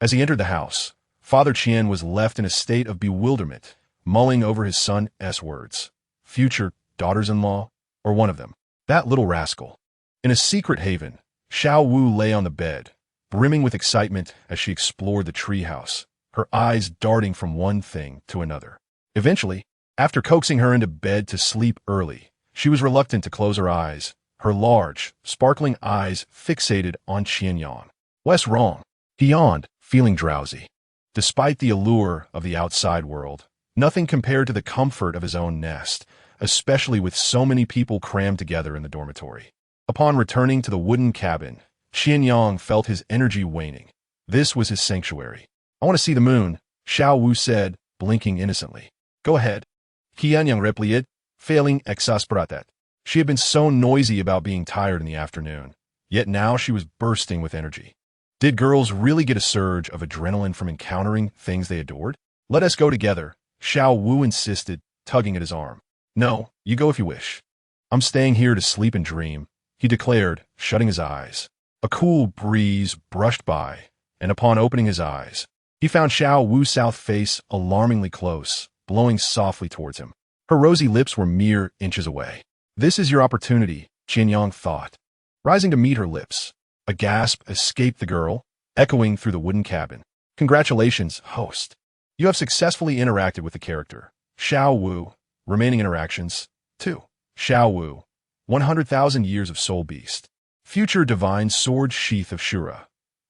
As he entered the house, Father Qian was left in a state of bewilderment, mulling over his son's words. Future daughters-in-law, or one of them. That little rascal. In a secret haven, Xiao Wu lay on the bed, brimming with excitement as she explored the treehouse, her eyes darting from one thing to another. Eventually, after coaxing her into bed to sleep early, she was reluctant to close her eyes, her large, sparkling eyes fixated on Qian Yang. "What's wrong?" He yawned, feeling drowsy. Despite the allure of the outside world, nothing compared to the comfort of his own nest, especially with so many people crammed together in the dormitory. Upon returning to the wooden cabin, Qian Yang felt his energy waning. This was his sanctuary. "I want to see the moon," Xiao Wu said, blinking innocently. "Go ahead." Qian Yang replied, failing exasperated. She had been so noisy about being tired in the afternoon, yet now she was bursting with energy. Did girls really get a surge of adrenaline from encountering things they adored? "Let us go together," Xiao Wu insisted, tugging at his arm. "No, you go if you wish. I'm staying here to sleep and dream," he declared, shutting his eyes. A cool breeze brushed by, and upon opening his eyes, he found Xiao Wu's south face alarmingly close, blowing softly towards him. Her rosy lips were mere inches away. "This is your opportunity," Qian Yang thought. Rising to meet her lips, a gasp escaped the girl, echoing through the wooden cabin. "Congratulations, host. You have successfully interacted with the character. Xiao Wu. Remaining interactions. 2. Xiao Wu. 100,000 years of soul beast. Future divine sword sheath of Shura.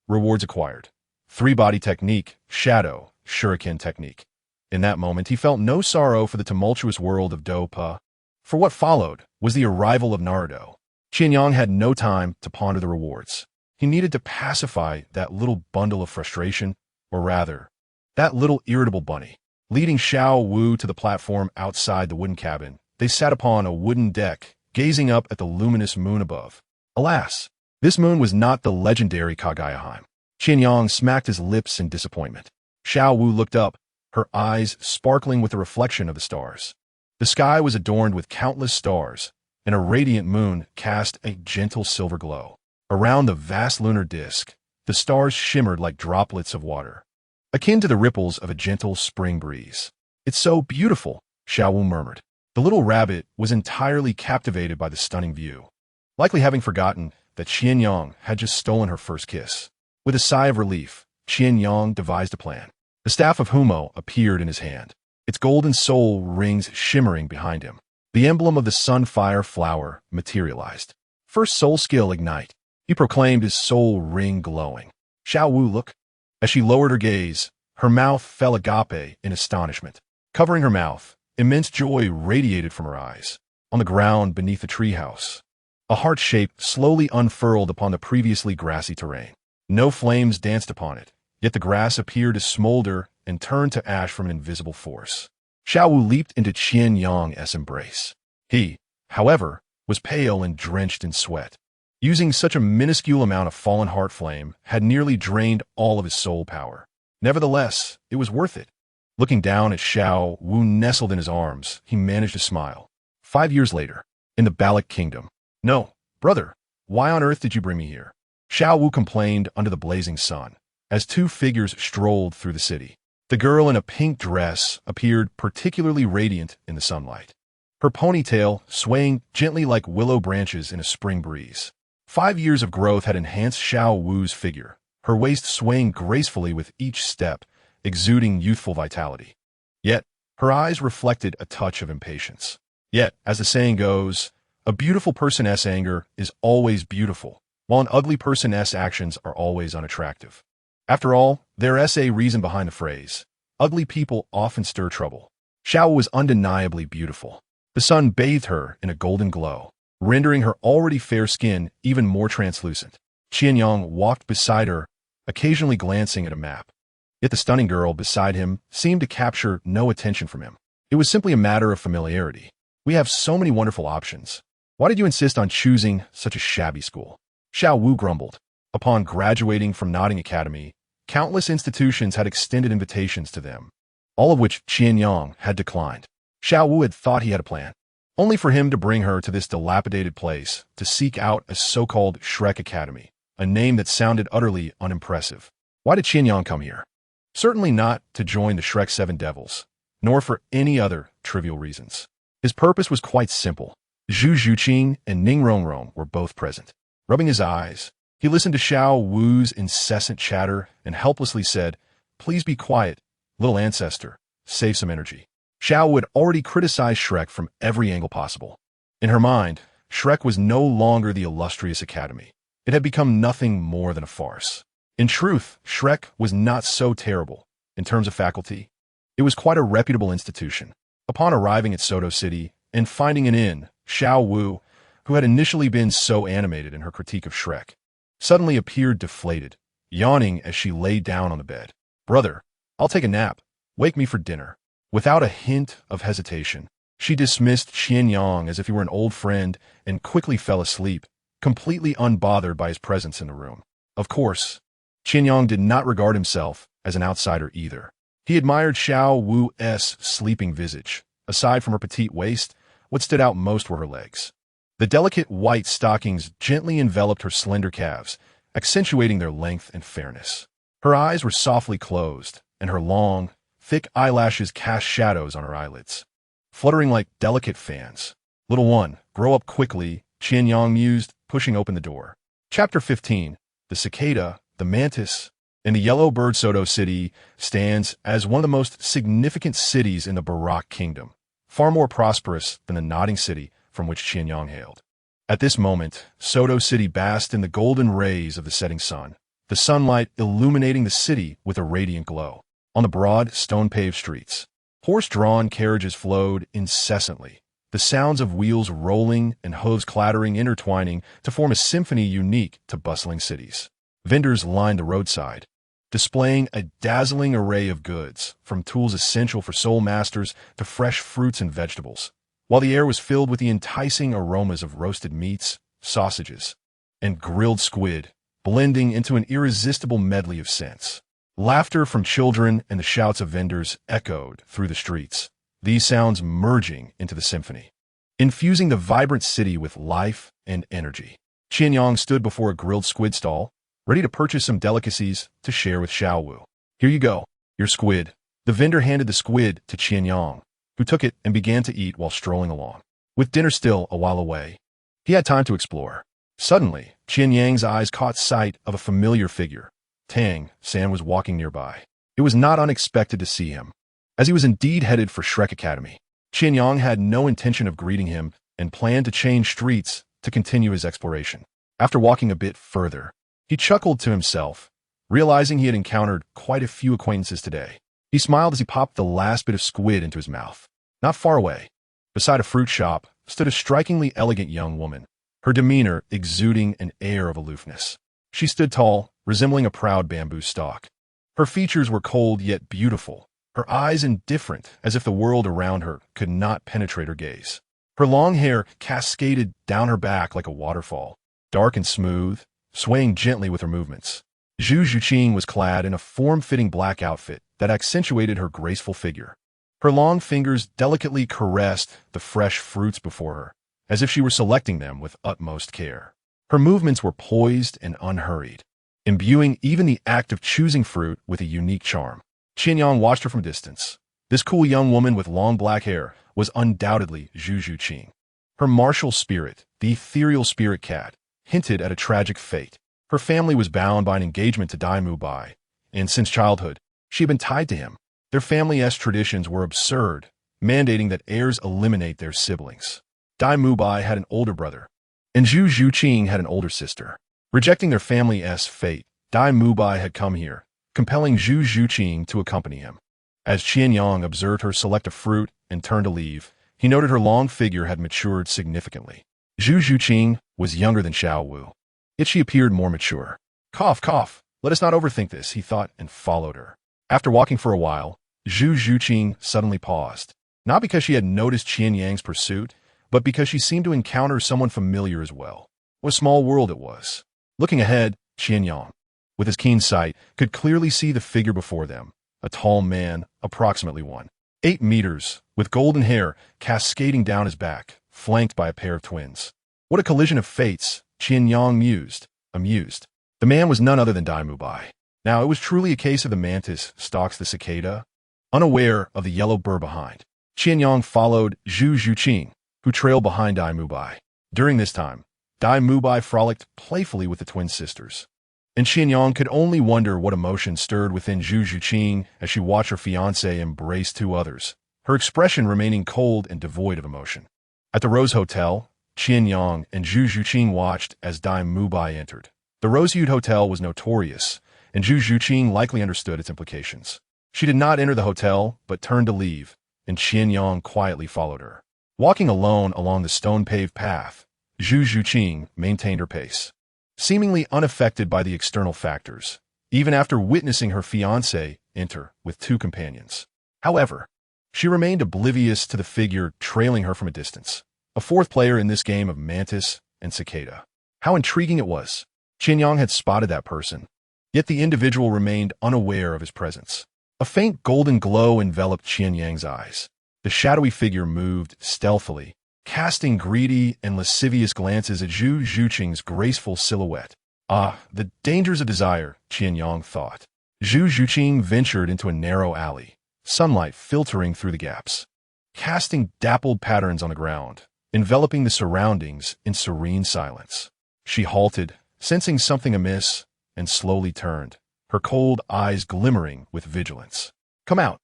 Rewards acquired. 3 body technique, shadow, shuriken technique." In that moment, he felt no sorrow for the tumultuous world of Douluo. For what followed was the arrival of Naruto. Qian Yang had no time to ponder the rewards. He needed to pacify that little bundle of frustration, or rather, that little irritable bunny. Leading Xiao Wu to the platform outside the wooden cabin, they sat upon a wooden deck, gazing up at the luminous moon above. Alas, this moon was not the legendary Kagayaheim. Qian Yang smacked his lips in disappointment. Xiao Wu looked up, her eyes sparkling with the reflection of the stars. The sky was adorned with countless stars, and a radiant moon cast a gentle silver glow. Around the vast lunar disk, the stars shimmered like droplets of water, akin to the ripples of a gentle spring breeze. "It's so beautiful," Xiao Wu murmured. The little rabbit was entirely captivated by the stunning view, likely having forgotten that Qian Yang had just stolen her first kiss. With a sigh of relief, Qian Yang devised a plan. The staff of Homa appeared in his hand, its golden soul rings shimmering behind him. The emblem of the sunfire flower materialized. "First soul skill ignite," he proclaimed, his soul ring glowing. Xiao Wu looked. As she lowered her gaze, her mouth fell agape in astonishment. Covering her mouth, immense joy radiated from her eyes. On the ground beneath the treehouse, a heart shape slowly unfurled upon the previously grassy terrain. No flames danced upon it, yet the grass appeared to smolder and turn to ash from an invisible force. Xiao Wu leaped into Qian Yang's embrace. He, however, was pale and drenched in sweat. Using such a minuscule amount of fallen heart flame had nearly drained all of his soul power. Nevertheless, it was worth it. Looking down at Xiao Wu nestled in his arms, he managed to smile. 5 years later, in the Balak Kingdom. "No, brother, why on earth did you bring me here?" Xiao Wu complained under the blazing sun, as 2 figures strolled through the city. The girl in a pink dress appeared particularly radiant in the sunlight, her ponytail swaying gently like willow branches in a spring breeze. 5 years of growth had enhanced Xiao Wu's figure, her waist swaying gracefully with each step, exuding youthful vitality. Yet, her eyes reflected a touch of impatience. Yet, as the saying goes, a beautiful person's anger is always beautiful, while an ugly person's actions are always unattractive. After all, there is a reason behind the phrase. Ugly people often stir trouble. Xiao was undeniably beautiful. The sun bathed her in a golden glow, rendering her already fair skin even more translucent. Qian Yang walked beside her, occasionally glancing at a map. Yet the stunning girl beside him seemed to capture no attention from him. It was simply a matter of familiarity. "We have so many wonderful options. Why did you insist on choosing such a shabby school?" Xiao Wu grumbled. Upon graduating from Nodding Academy, countless institutions had extended invitations to them, all of which Qian Yang had declined. Xiao Wu had thought he had a plan, only for him to bring her to this dilapidated place to seek out a so-called Shrek Academy, a name that sounded utterly unimpressive. Why did Qian Yang come here? Certainly not to join the Shrek Seven Devils, nor for any other trivial reasons. His purpose was quite simple. Zhu Zhuqing and Ning Rongrong were both present. Rubbing his eyes, he listened to Xiao Wu's incessant chatter and helplessly said, "Please be quiet, little ancestor. Save some energy." Xiao Wu had already criticized Shrek from every angle possible. In her mind, Shrek was no longer the illustrious academy. It had become nothing more than a farce. In truth, Shrek was not so terrible. In terms of faculty, it was quite a reputable institution. Upon arriving at Soto City and finding an inn, Xiao Wu, who had initially been so animated in her critique of Shrek, suddenly appeared deflated, yawning as she lay down on the bed. "Brother, I'll take a nap. Wake me for dinner." Without a hint of hesitation, she dismissed Qian Yang as if he were an old friend and quickly fell asleep, completely unbothered by his presence in the room. Of course, Qian Yang did not regard himself as an outsider either. He admired Xiao Wu's sleeping visage. Aside from her petite waist, what stood out most were her legs. The delicate white stockings gently enveloped her slender calves, accentuating their length and fairness. Her eyes were softly closed, and her long, thick eyelashes cast shadows on her eyelids, fluttering like delicate fans. "Little one, grow up quickly," Qian Yang mused, pushing open the door. Chapter 15. The cicada, the mantis, and the yellow bird. Soto City stands as one of the most significant cities in the Barak Kingdom, far more prosperous than the nodding city from which Qian Yang hailed. At this moment, Soto City basked in the golden rays of the setting sun, the sunlight illuminating the city with a radiant glow. On the broad, stone-paved streets, horse-drawn carriages flowed incessantly, the sounds of wheels rolling and hooves clattering intertwining to form a symphony unique to bustling cities. Vendors lined the roadside, displaying a dazzling array of goods, from tools essential for soul masters to fresh fruits and vegetables, while the air was filled with the enticing aromas of roasted meats, sausages, and grilled squid, blending into an irresistible medley of scents. Laughter from children and the shouts of vendors echoed through the streets, these sounds merging into the symphony, infusing the vibrant city with life and energy. Qian Yang stood before a grilled squid stall, ready to purchase some delicacies to share with Xiao Wu. "Here you go, your squid." The vendor handed the squid to Qian Yang, who took it and began to eat while strolling along. With dinner still a while away, he had time to explore. Suddenly, Qian Yang's eyes caught sight of a familiar figure. Tang San was walking nearby. It was not unexpected to see him, as he was indeed headed for Shrek Academy. Qian Yang had no intention of greeting him and planned to change streets to continue his exploration. After walking a bit further, he chuckled to himself, realizing he had encountered quite a few acquaintances today. He smiled as he popped the last bit of squid into his mouth. Not far away, beside a fruit shop, stood a strikingly elegant young woman, her demeanor exuding an air of aloofness. She stood tall, resembling a proud bamboo stalk. Her features were cold yet beautiful, her eyes indifferent, as if the world around her could not penetrate her gaze. Her long hair cascaded down her back like a waterfall, dark and smooth, swaying gently with her movements. Zhu Zhuqing was clad in a form-fitting black outfit that accentuated her graceful figure. Her long fingers delicately caressed the fresh fruits before her, as if she were selecting them with utmost care. Her movements were poised and unhurried, imbuing even the act of choosing fruit with a unique charm. Qian Yang watched her from a distance. This cool young woman with long black hair was undoubtedly Zhu Zhuqing. Her martial spirit, the ethereal spirit cat, hinted at a tragic fate. Her family was bound by an engagement to Dai Mubai, and since childhood, she had been tied to him. Their family's traditions were absurd, mandating that heirs eliminate their siblings. Dai Mubai had an older brother, and Zhu Zhuqing had an older sister. Rejecting their family's fate, Dai Mubai had come here, compelling Zhu Zhuqing to accompany him. As Qian Yang observed her select a fruit and turn to leave, he noted her long figure had matured significantly. Zhu Zhuqing was younger than Xiao Wu, yet she appeared more mature. "Cough, cough, let us not overthink this," he thought, and followed her. After walking for a while, Zhu Zhuqing suddenly paused, not because she had noticed Qian Yang's pursuit, but because she seemed to encounter someone familiar as well. What a small world it was. Looking ahead, Qian Yang, with his keen sight, could clearly see the figure before them, a tall man, approximately 1.8 meters, with golden hair cascading down his back, flanked by a pair of twins. What a collision of fates, Qian Yang mused, amused. The man was none other than Dai Mubai. Now, it was truly a case of the mantis stalks the cicada. Unaware of the yellow burr behind, Qian Yang followed Zhu Zhuqing, who trailed behind Dai Mubai. During this time, Dai Mubai frolicked playfully with the twin sisters, and Qian Yang could only wonder what emotion stirred within Zhu Zhuqing as she watched her fiancé embrace two others, her expression remaining cold and devoid of emotion. At the Rose Hotel, Qian Yang and Zhu Zhuqing watched as Dai Mubai entered. The Rose-hued hotel was notorious, and Zhu Zhuqing likely understood its implications. She did not enter the hotel, but turned to leave, and Qian Yang quietly followed her. Walking alone along the stone-paved path, Zhu Zhuqing maintained her pace, seemingly unaffected by the external factors, even after witnessing her fiancé enter with two companions. However, she remained oblivious to the figure trailing her from a distance, a fourth player in this game of mantis and cicada. How intriguing it was! Qian Yang had spotted that person, yet the individual remained unaware of his presence. A faint golden glow enveloped Qian Yang's eyes. The shadowy figure moved stealthily, casting greedy and lascivious glances at Zhu Zhuqing's graceful silhouette. Ah, the dangers of desire, Qian Yang thought. Zhu Zhuqing ventured into a narrow alley, sunlight filtering through the gaps, casting dappled patterns on the ground, enveloping the surroundings in serene silence. She halted, sensing something amiss, and slowly turned, her cold eyes glimmering with vigilance. "Come out,"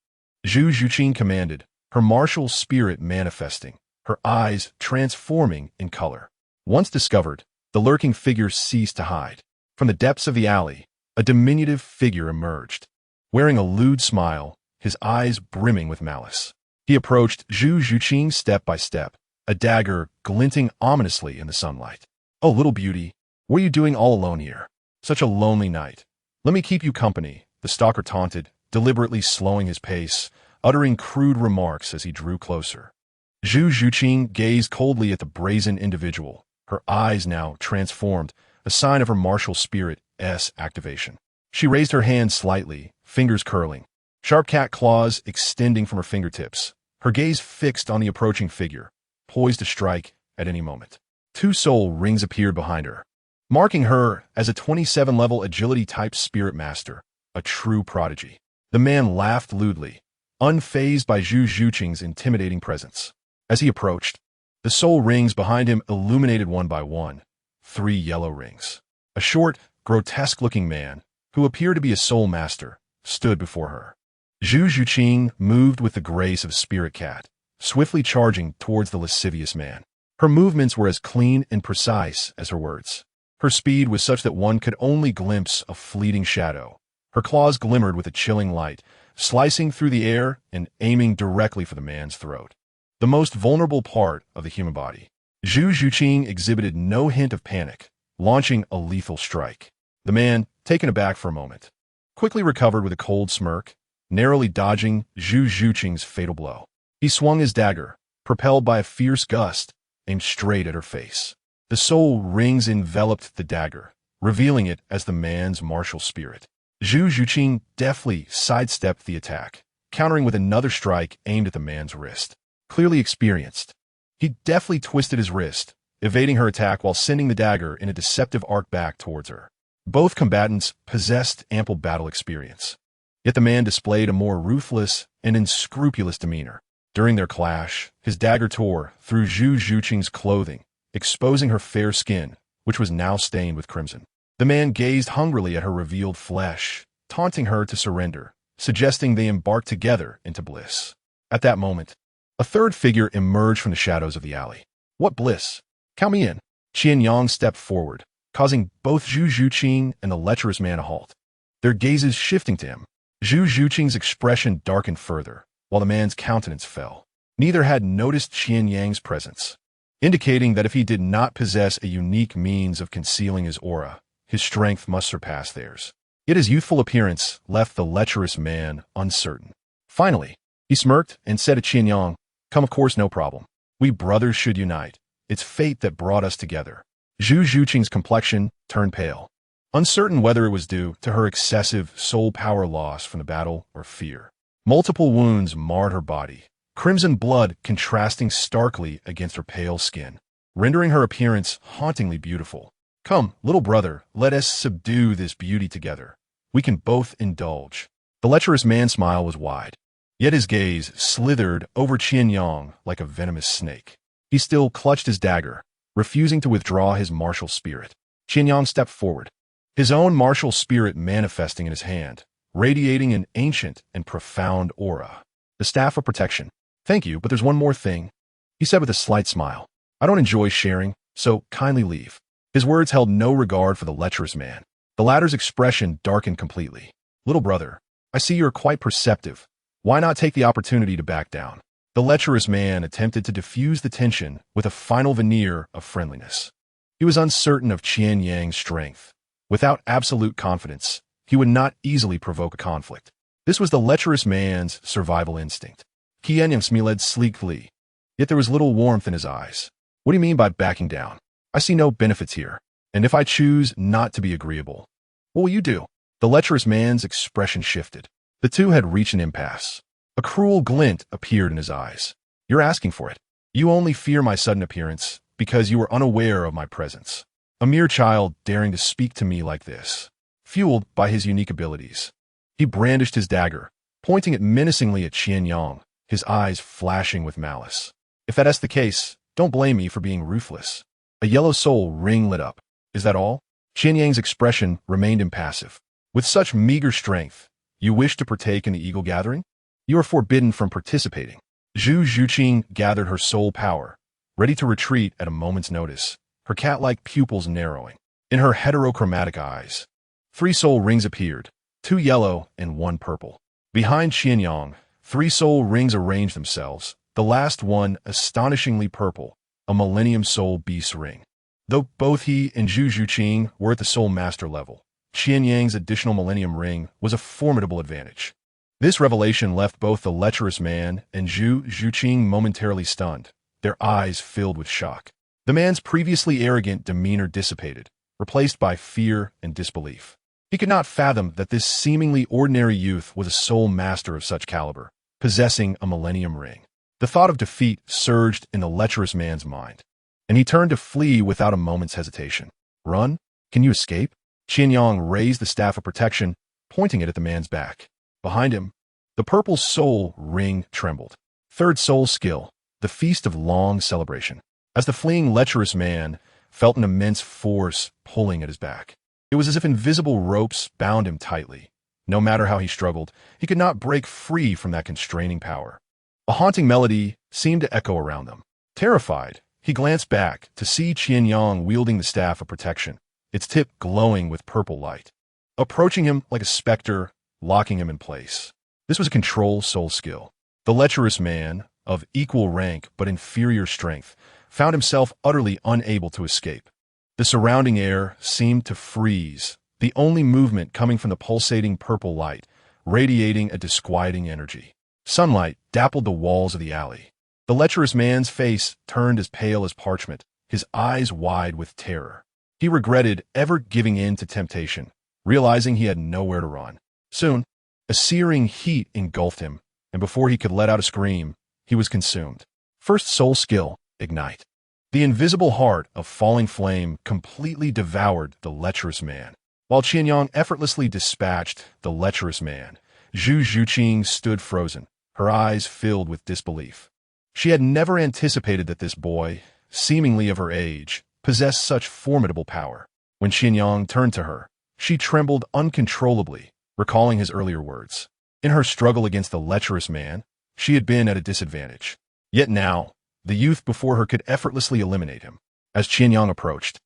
Zhu Zhuqing commanded, her martial spirit manifesting, her eyes transforming in color. Once discovered, the lurking figure ceased to hide. From the depths of the alley, a diminutive figure emerged, wearing a lewd smile, his eyes brimming with malice. He approached Zhu Zhuqing step by step, a dagger glinting ominously in the sunlight. "Oh, little beauty, what are you doing all alone here? Such a lonely night. Let me keep you company," the stalker taunted, deliberately slowing his pace, uttering crude remarks as he drew closer. Zhu Zhuqing gazed coldly at the brazen individual, her eyes now transformed, a sign of her martial spirit's activation. She raised her hand slightly, fingers curling, sharp cat claws extending from her fingertips, her gaze fixed on the approaching figure, poised to strike at any moment. Two soul rings appeared behind her, marking her as a 27-level agility-type spirit master, a true prodigy. The man laughed lewdly, unfazed by Zhu Zhuqing's intimidating presence. As he approached, the soul rings behind him illuminated one by one, 3 yellow rings. A short, grotesque-looking man, who appeared to be a soul master, stood before her. Zhu Zhuqing moved with the grace of a spirit cat, swiftly charging towards the lascivious man. Her movements were as clean and precise as her words. Her speed was such that one could only glimpse a fleeting shadow. Her claws glimmered with a chilling light, slicing through the air and aiming directly for the man's throat, the most vulnerable part of the human body. Zhu Zhuqing exhibited no hint of panic, launching a lethal strike. The man, taken aback for a moment, quickly recovered with a cold smirk, narrowly dodging Zhu Zhuqing's fatal blow. He swung his dagger, propelled by a fierce gust, aimed straight at her face. The soul rings enveloped the dagger, revealing it as the man's martial spirit. Zhu Zhuqing deftly sidestepped the attack, countering with another strike aimed at the man's wrist. Clearly experienced, he deftly twisted his wrist, evading her attack while sending the dagger in a deceptive arc back towards her. Both combatants possessed ample battle experience, yet the man displayed a more ruthless and unscrupulous demeanor. During their clash, his dagger tore through Zhu Zhuqing's clothing, exposing her fair skin, which was now stained with crimson. The man gazed hungrily at her revealed flesh, taunting her to surrender, suggesting they embark together into bliss. At that moment, a third figure emerged from the shadows of the alley. "What bliss? Count me in." Qian Yang stepped forward, causing both Zhu Zhuqing and the lecherous man to halt, their gazes shifting to him. Zhu Zhuqing's expression darkened further, while the man's countenance fell. Neither had noticed Qian Yang's presence, indicating that if he did not possess a unique means of concealing his aura, his strength must surpass theirs. Yet his youthful appearance left the lecherous man uncertain. Finally, he smirked and said to Qian Yang, "Come, of course, no problem. We brothers should unite. It's fate that brought us together." Zhu Zhuqing's complexion turned pale. uncertain whether it was due to her excessive soul power loss from the battle or fear. Multiple wounds marred her body, crimson blood contrasting starkly against her pale skin, rendering her appearance hauntingly beautiful. Come, little brother, let us subdue this beauty together. We can both indulge. The lecherous man's smile was wide, yet his gaze slithered over Qian Yang like a venomous snake. He still clutched his dagger, refusing to withdraw his martial spirit. Qian Yang stepped forward, his own martial spirit manifesting in his hand, radiating an ancient and profound aura. The staff of protection. Thank you, but there's one more thing, he said with a slight smile. I don't enjoy sharing, so kindly leave. His words held no regard for the lecherous man. The latter's expression darkened completely. Little brother, I see you're quite perceptive. Why not take the opportunity to back down? The lecherous man attempted to diffuse the tension with a final veneer of friendliness. He was uncertain of Qian Yang's strength. Without absolute confidence, he would not easily provoke a conflict. This was the lecherous man's survival instinct. Qian Yang smiled sleekly, yet there was little warmth in his eyes. What do you mean by backing down? I see no benefits here, and if I choose not to be agreeable, what will you do? The lecherous man's expression shifted. The two had reached an impasse. A cruel glint appeared in his eyes. You're asking for it. You only fear my sudden appearance because you are unaware of my presence. A mere child daring to speak to me like this, fueled by his unique abilities. He brandished his dagger, pointing it menacingly at Qian Yang, his eyes flashing with malice. If that's the case, don't blame me for being ruthless. A yellow soul ring lit up. Is that all? Qian Yang's expression remained impassive. With such meager strength, you wish to partake in the eagle gathering? You are forbidden from participating. Zhu Zhuqing gathered her soul power, ready to retreat at a moment's notice, her cat-like pupils narrowing. In her heterochromatic eyes, 3 soul rings appeared, 2 yellow and 1 purple. Behind Qian Yang, 3 soul rings arranged themselves, the last one astonishingly purple, a Millennium Soul Beast ring. Though both he and Zhu Zhuqing were at the Soul Master level, Qian Yang's additional Millennium Ring was a formidable advantage. This revelation left both the lecherous man and Zhu Zhuqing momentarily stunned, their eyes filled with shock. The man's previously arrogant demeanor dissipated, replaced by fear and disbelief. He could not fathom that this seemingly ordinary youth was a Soul Master of such caliber, possessing a Millennium Ring. The thought of defeat surged in the lecherous man's mind, and he turned to flee without a moment's hesitation. Run? Can you escape? Qian Yang raised the staff of protection, pointing it at the man's back. Behind him, the purple soul ring trembled. 3rd soul skill, the feast of long celebration. As the fleeing lecherous man felt an immense force pulling at his back. It was as if invisible ropes bound him tightly. No matter how he struggled, he could not break free from that constraining power. A haunting melody seemed to echo around them. Terrified, he glanced back to see Qian Yang wielding the staff of protection, its tip glowing with purple light, approaching him like a specter, locking him in place. This was a control soul skill. The lecherous man, of equal rank but inferior strength, found himself utterly unable to escape. The surrounding air seemed to freeze, the only movement coming from the pulsating purple light, radiating a disquieting energy. Sunlight dappled the walls of the alley. The lecherous man's face turned as pale as parchment, his eyes wide with terror. He regretted ever giving in to temptation, realizing he had nowhere to run. Soon, a searing heat engulfed him, and before he could let out a scream, he was consumed. 1st soul skill, Ignite. The invisible heart of falling flame completely devoured the lecherous man. While Qian Yang effortlessly dispatched the lecherous man, Zhu Zhuqing stood frozen, her eyes filled with disbelief. She had never anticipated that this boy, seemingly of her age, possessed such formidable power. When Qian Yang turned to her, she trembled uncontrollably, recalling his earlier words. In her struggle against the lecherous man, she had been at a disadvantage. Yet now, the youth before her could effortlessly eliminate him. As Qian Yang approached,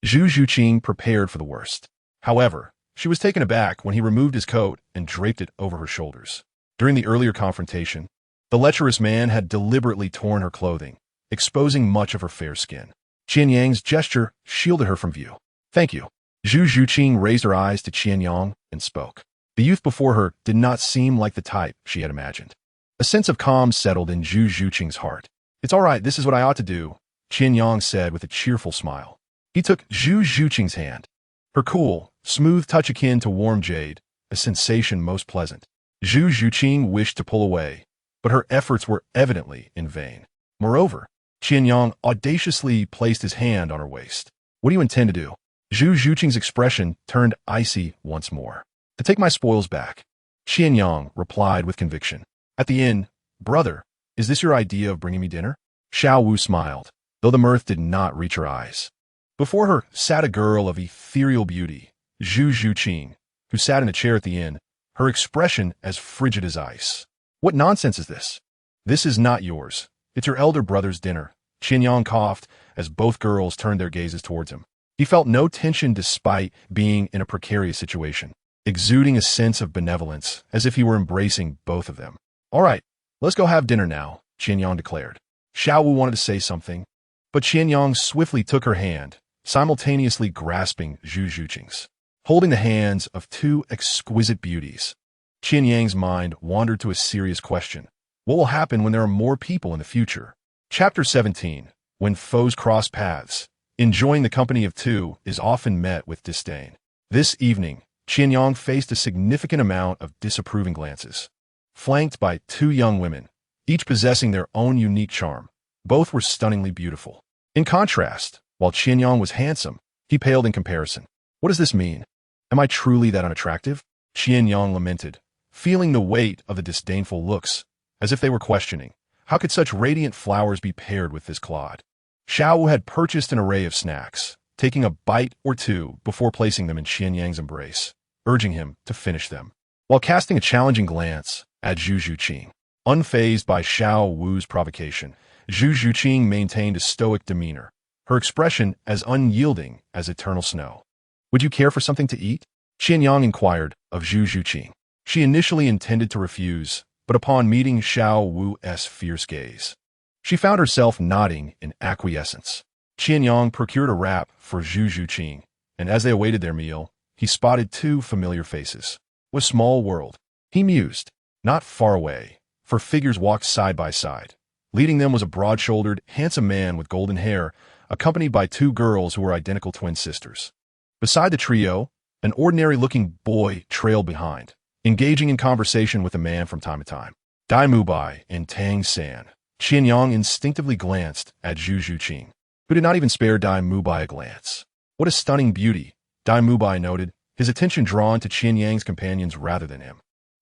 Zhu Zhuqing prepared for the worst. However, she was taken aback when he removed his coat and draped it over her shoulders. During the earlier confrontation, the lecherous man had deliberately torn her clothing, exposing much of her fair skin. Qian Yang's gesture shielded her from view. Thank you. Zhu Zhuqing raised her eyes to Qian Yang and spoke. The youth before her did not seem like the type she had imagined. A sense of calm settled in Zhu Zhuqing's heart. It's all right, this is what I ought to do, Qian Yang said with a cheerful smile. He took Zhu Zhuqing's hand. Her cool, smooth touch akin to warm jade, a sensation most pleasant. Zhu Zhuqing wished to pull away, but her efforts were evidently in vain. Moreover, Qian Yang audaciously placed his hand on her waist. What do you intend to do? Zhu Zhuqing's expression turned icy once more. To take my spoils back. Qian Yang replied with conviction. At the inn, brother, is this your idea of bringing me dinner? Xiao Wu smiled, though the mirth did not reach her eyes. Before her sat a girl of ethereal beauty, Zhu Zhuqing, who sat in a chair at the inn, her expression as frigid as ice. What nonsense is this? This is not yours. It's your elder brother's dinner. Qian Yang coughed as both girls turned their gazes towards him. He felt no tension despite being in a precarious situation, exuding a sense of benevolence as if he were embracing both of them. All right, let's go have dinner now, Qian Yang declared. Xiao Wu wanted to say something, but Qian Yang swiftly took her hand, simultaneously grasping Zhu Zhuqing's. Holding the hands of two exquisite beauties, Qian Yang's mind wandered to a serious question. What will happen when there are more people in the future? Chapter 17. When foes cross paths, enjoying the company of two is often met with disdain. This evening, Qian Yang faced a significant amount of disapproving glances. Flanked by two young women, each possessing their own unique charm, both were stunningly beautiful. In contrast, while Qian Yang was handsome, he paled in comparison. What does this mean? Am I truly that unattractive? Qian Yang lamented, feeling the weight of the disdainful looks, as if they were questioning, how could such radiant flowers be paired with this clod? Xiao Wu had purchased an array of snacks, taking a bite or two before placing them in Qian Yang's embrace, urging him to finish them, while casting a challenging glance at Zhu Zhuqing. Unfazed by Xiao Wu's provocation, Zhu Zhuqing maintained a stoic demeanor, her expression as unyielding as eternal snow. Would you care for something to eat? Qian Yang inquired of Zhu Zhuqing. She initially intended to refuse, but upon meeting Xiao Wu's fierce gaze, she found herself nodding in acquiescence. Qian Yang procured a wrap for Zhu Zhuqing, and as they awaited their meal, he spotted two familiar faces. What a small world, he mused. Not far away, for figures walked side by side. Leading them was a broad-shouldered, handsome man with golden hair, accompanied by two girls who were identical twin sisters. Beside the trio, an ordinary-looking boy trailed behind, engaging in conversation with a man from time to time. Dai Mubai and Tang San. Qian Yang instinctively glanced at Zhu Zhuqing, who did not even spare Dai Mubai a glance. What a stunning beauty, Dai Mubai noted, his attention drawn to Qian Yang's companions rather than him.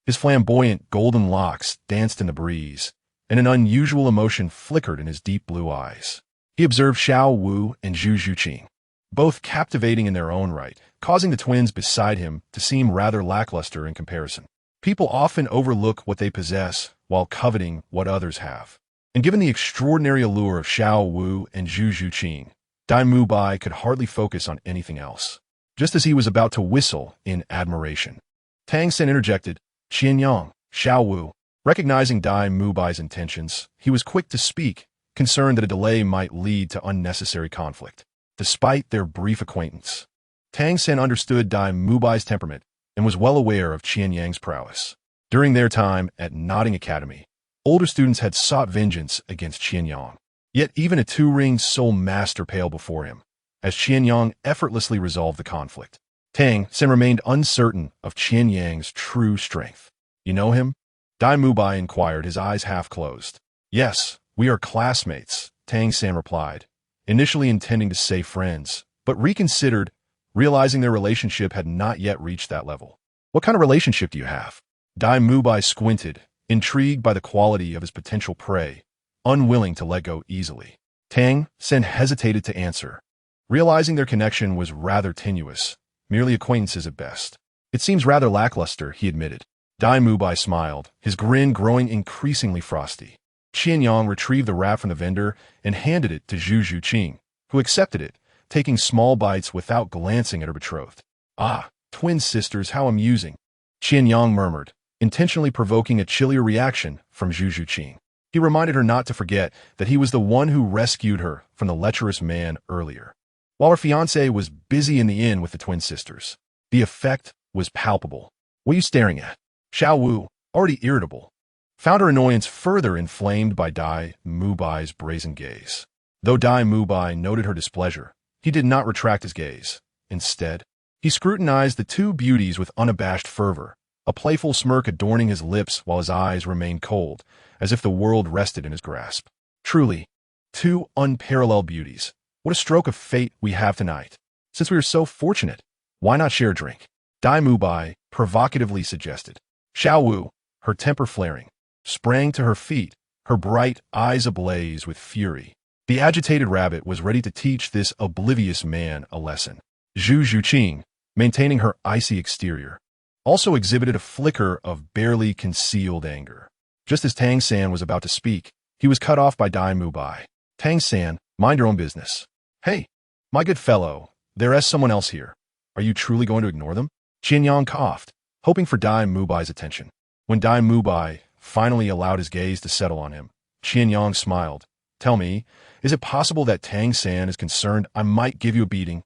His flamboyant golden locks danced in the breeze, and an unusual emotion flickered in his deep blue eyes. He observed Xiao Wu and Zhu Zhuqing, both captivating in their own right, causing the twins beside him to seem rather lackluster in comparison. People often overlook what they possess while coveting what others have. And given the extraordinary allure of Xiao Wu and Zhu Zhuqing, Dai Mubai could hardly focus on anything else. Just as he was about to whistle in admiration, Tang Sen interjected, Qian Yang, Xiao Wu. Recognizing Dai Mubai's intentions, he was quick to speak, concerned that a delay might lead to unnecessary conflict. Despite their brief acquaintance, Tang Sen understood Dai Mubai's temperament and was well aware of Qian Yang's prowess. During their time at Nodding Academy, older students had sought vengeance against Qian Yang. Yet even a two-ringed soul master paled before him, as Qian Yang effortlessly resolved the conflict. Tang Sen remained uncertain of Qian Yang's true strength. You know him? Dai Mubai inquired, his eyes half closed. Yes, we are classmates, Tang Sen replied, initially intending to say friends, but reconsidered, realizing their relationship had not yet reached that level. What kind of relationship do you have? Dai Mubai squinted, intrigued by the quality of his potential prey, unwilling to let go easily. Tang Sen hesitated to answer, realizing their connection was rather tenuous, merely acquaintances at best. It seems rather lackluster, he admitted. Dai Mubai smiled, his grin growing increasingly frosty. Qian Yang retrieved the wrap from the vendor and handed it to Zhu Zhuqing, who accepted it, taking small bites without glancing at her betrothed. Ah, twin sisters, how amusing, Qian Yang murmured, intentionally provoking a chillier reaction from Zhu Zhuqing. He reminded her not to forget that he was the one who rescued her from the lecherous man earlier. While her fiancé was busy in the inn with the twin sisters, the effect was palpable. What are you staring at? Xiao Wu, already irritable, found her annoyance further inflamed by Dai Mubai's brazen gaze. Though Dai Mubai noted her displeasure, he did not retract his gaze. Instead, He scrutinized the two beauties with unabashed fervor, a playful smirk adorning his lips while his eyes remained cold, as if the world rested in his grasp. Truly, two unparalleled beauties. What a stroke of fate we have tonight. Since we are so fortunate, why not share a drink? Dai Mubai provocatively suggested. Xiao Wu, her temper flaring, sprang to her feet, her bright eyes ablaze with fury. The agitated rabbit was ready to teach this oblivious man a lesson. Zhu Zhuqing, maintaining her icy exterior, also exhibited a flicker of barely concealed anger. Just as Tang San was about to speak, he was cut off by Dai Mubai. Tang San, mind your own business. Hey, my good fellow, there is someone else here. Are you truly going to ignore them? Qian Yang coughed, hoping for Dai Mubai's attention. When Dai Mubai finally allowed his gaze to settle on him, Qian Yang smiled. Tell me, is it possible that Tang San is concerned I might give you a beating?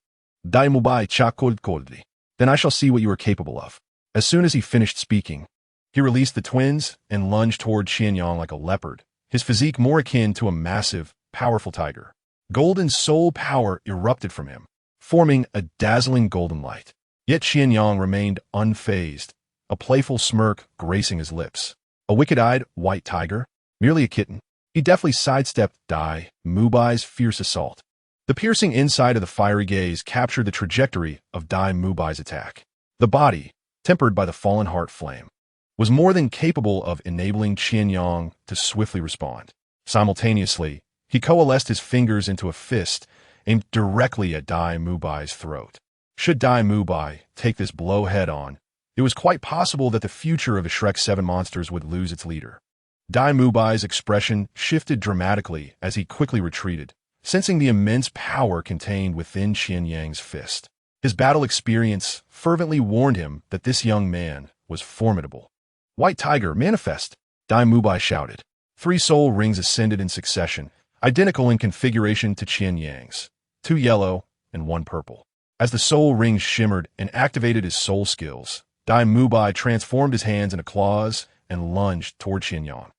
Dai Mubai chuckled coldly. Then I shall see what you are capable of. As soon as he finished speaking, he released the twins and lunged toward Qian Yang like a leopard, his physique more akin to a massive, powerful tiger. Golden soul power erupted from him, forming a dazzling golden light. Yet Qian Yang remained unfazed, a playful smirk gracing his lips. A wicked-eyed white tiger? Merely a kitten? He deftly sidestepped Dai Mubai's fierce assault. The piercing inside of the fiery gaze captured the trajectory of Dai Mubai's attack. The body, tempered by the fallen heart flame, was more than capable of enabling Qian Yang to swiftly respond. Simultaneously, he coalesced his fingers into a fist aimed directly at Dai Mubai's throat. Should Dai Mubai take this blow head-on, it was quite possible that the future of the Shrek 7 monsters would lose its leader. Dai Mubai's expression shifted dramatically as he quickly retreated, sensing the immense power contained within Qian Yang's fist. His battle experience fervently warned him that this young man was formidable. White Tiger, manifest! Dai Mubai shouted. 3 soul rings ascended in succession, identical in configuration to Qian Yang's, 2 yellow and 1 purple. As the soul rings shimmered and activated his soul skills, Dai Mubai transformed his hands into claws and lunged toward Qian Yang.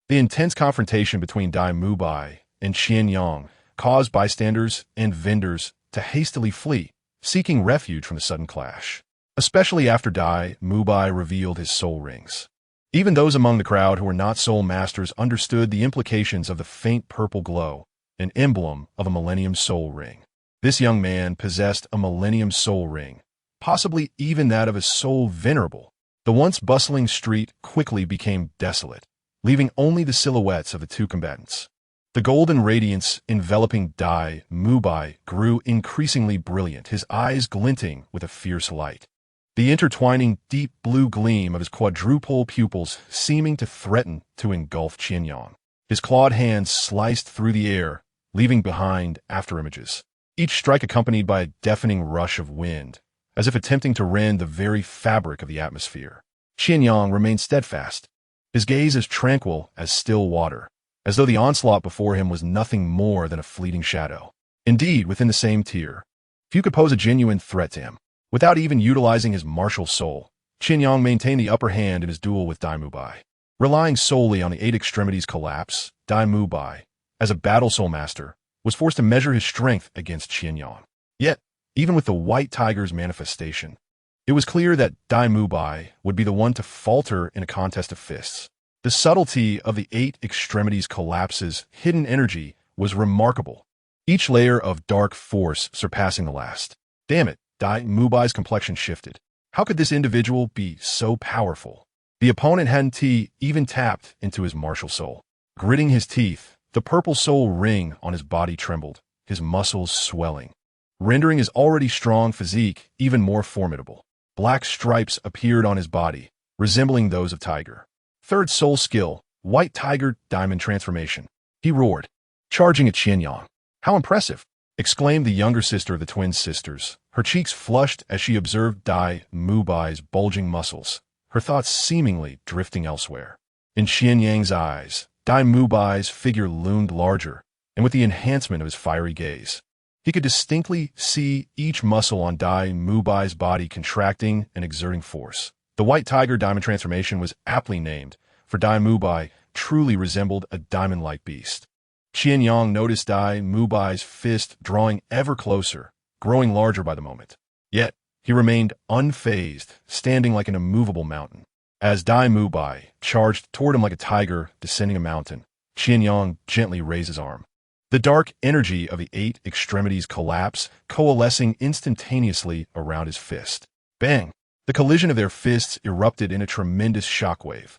The intense confrontation between Dai Mubai and Qian Yang caused bystanders and vendors to hastily flee, seeking refuge from the sudden clash, especially after Dai Mubai revealed his soul rings. Even those among the crowd who were not soul masters understood the implications of the faint purple glow, an emblem of a Millennium Soul Ring. This young man possessed a Millennium Soul Ring, possibly even that of a Soul Venerable. The once bustling street quickly became desolate, leaving only the silhouettes of the 2 combatants. The golden radiance enveloping Dai Mubai grew increasingly brilliant, his eyes glinting with a fierce light. The intertwining deep blue gleam of his quadruple pupils seeming to threaten to engulf Qian Yang. His clawed hands sliced through the air, leaving behind afterimages, each strike accompanied by a deafening rush of wind, as if attempting to rend the very fabric of the atmosphere. Qian Yang remained steadfast, his gaze as tranquil as still water, as though the onslaught before him was nothing more than a fleeting shadow. Indeed, within the same tier, few could pose a genuine threat to him. Without even utilizing his martial soul, Qian Yang maintained the upper hand in his duel with Dai Mubai. Relying solely on the 8 extremities collapse, Dai Mubai, as a battle soul master, was forced to measure his strength against Qian Yang. Yet, even with the White Tiger's manifestation, it was clear that Dai Mubai would be the one to falter in a contest of fists. The subtlety of the 8 extremities collapse's hidden energy was remarkable, each layer of dark force surpassing the last. Damn it, Dai Mubai's complexion shifted. How could this individual be so powerful? The opponent hadn't even tapped into his martial soul. Gritting his teeth, the purple soul ring on his body trembled, his muscles swelling, rendering his already strong physique even more formidable. Black stripes appeared on his body, resembling those of Tiger. 3rd soul skill, White Tiger Diamond Transformation. He roared, charging at Qian Yang. How impressive! Exclaimed the younger sister of the twin sisters, her cheeks flushed as she observed Dai Mubai's bulging muscles, her thoughts seemingly drifting elsewhere. In Qian Yang's eyes, Dai Mubai's figure loomed larger, and with the enhancement of his fiery gaze, he could distinctly see each muscle on Dai Mubai's body contracting and exerting force. The White Tiger Diamond Transformation was aptly named, for Dai Mubai truly resembled a diamond-like beast. Qian Yang noticed Dai Mubai's fist drawing ever closer, growing larger by the moment. Yet, He remained unfazed, standing like an immovable mountain. As Dai Mubai charged toward him like a tiger descending a mountain, Qian Yang gently raised his arm. The dark energy of the 8 extremities collapsed, coalescing instantaneously around his fist. Bang! The collision of their fists erupted in a tremendous shockwave.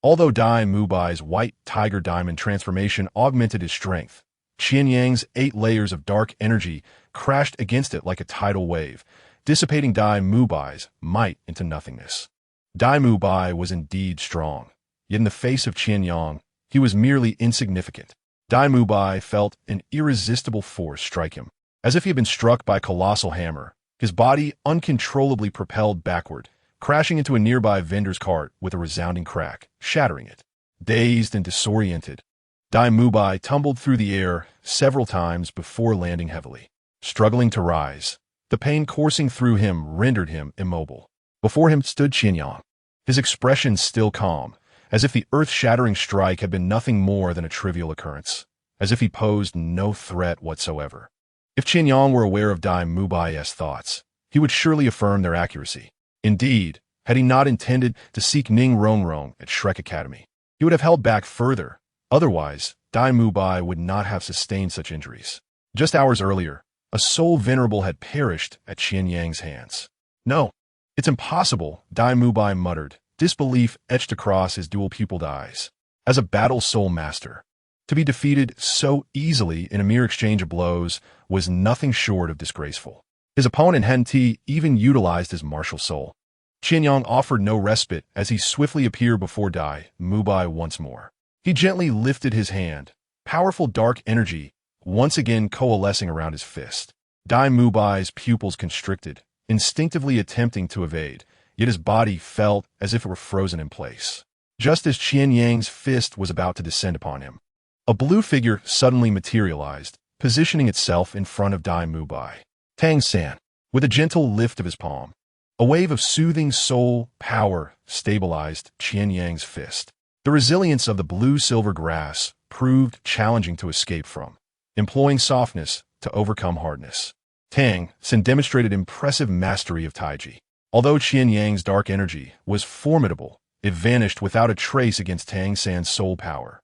Although Dai Mubai's white tiger diamond transformation augmented his strength, Qian Yang's 8 layers of dark energy crashed against it like a tidal wave, dissipating Dai Mubai's might into nothingness. Dai Mubai was indeed strong, yet in the face of Qian Yang, he was merely insignificant. Dai Mubai felt an irresistible force strike him. As if he had been struck by a colossal hammer, his body uncontrollably propelled backward, crashing into a nearby vendor's cart with a resounding crack, shattering it. Dazed and disoriented, Dai Mubai tumbled through the air several times before landing heavily. Struggling to rise, the pain coursing through him rendered him immobile. Before him stood Qian Yang, his expression still calm, as if the earth-shattering strike had been nothing more than a trivial occurrence, as if he posed no threat whatsoever. If Qian Yang were aware of Dai Mubai's thoughts, he would surely affirm their accuracy. Indeed, had he not intended to seek Ning Rongrong at Shrek Academy, he would have held back further. Otherwise, Dai Mubai would not have sustained such injuries. Just hours earlier, a soul venerable had perished at Qian Yang's hands. No, it's impossible, Dai Mubai muttered, disbelief etched across his dual-pupiled eyes. As a battle soul master, to be defeated so easily in a mere exchange of blows was nothing short of disgraceful. His opponent Han Ti even utilized his martial soul. Qian Yang offered no respite as he swiftly appeared before Dai Mubai once more. He gently lifted his hand, powerful dark energy once again coalescing around his fist. Dai Mubai's pupils constricted, instinctively attempting to evade, yet his body felt as if it were frozen in place. Just as Qian Yang's fist was about to descend upon him, a blue figure suddenly materialized, positioning itself in front of Dai Mubai. Tang San, with a gentle lift of his palm, a wave of soothing soul power stabilized Qian Yang's fist. The resilience of the blue-silver grass proved challenging to escape from, employing softness to overcome hardness. Tang San demonstrated impressive mastery of Taiji. Although Qian Yang's dark energy was formidable, it vanished without a trace against Tang San's soul power.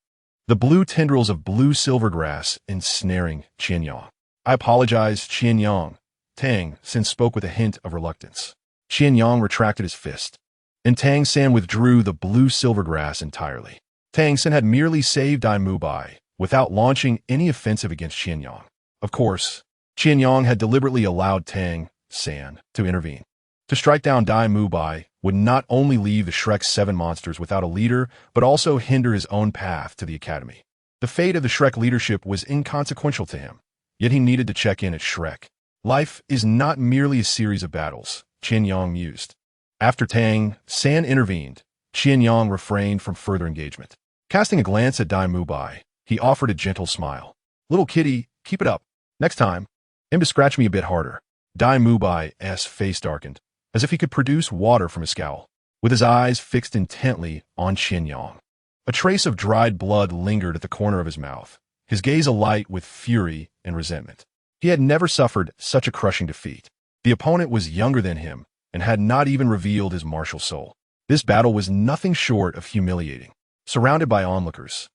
The blue tendrils of blue-silver grass ensnaring Qian Yang. I apologize, Qian Yang. Tang San spoke with a hint of reluctance. Qian Yang retracted his fist, and Tang San withdrew the blue-silver grass entirely. Tang San had merely saved Dai Mubai without launching any offensive against Qian Yang. Of course, Qian Yang had deliberately allowed Tang San to intervene. To strike down Dai Mubai would not only leave the Shrek 7 monsters without a leader, but also hinder his own path to the academy. The fate of the Shrek leadership was inconsequential to him, yet he needed to check in at Shrek. Life is not merely a series of battles, Qian Yang mused. After Tang San intervened, Qian Yang refrained from further engagement. Casting a glance at Dai Mubai, he offered a gentle smile. Little kitty, keep it up. Next time, aim to scratch me a bit harder. Dai Mubai's face darkened, as if he could produce water from his scowl, with his eyes fixed intently on Qian Yang. A trace of dried blood lingered at the corner of his mouth, his gaze alight with fury and resentment. He had never suffered such a crushing defeat. The opponent was younger than him and had not even revealed his martial soul. This battle was nothing short of humiliating. Surrounded by onlookers,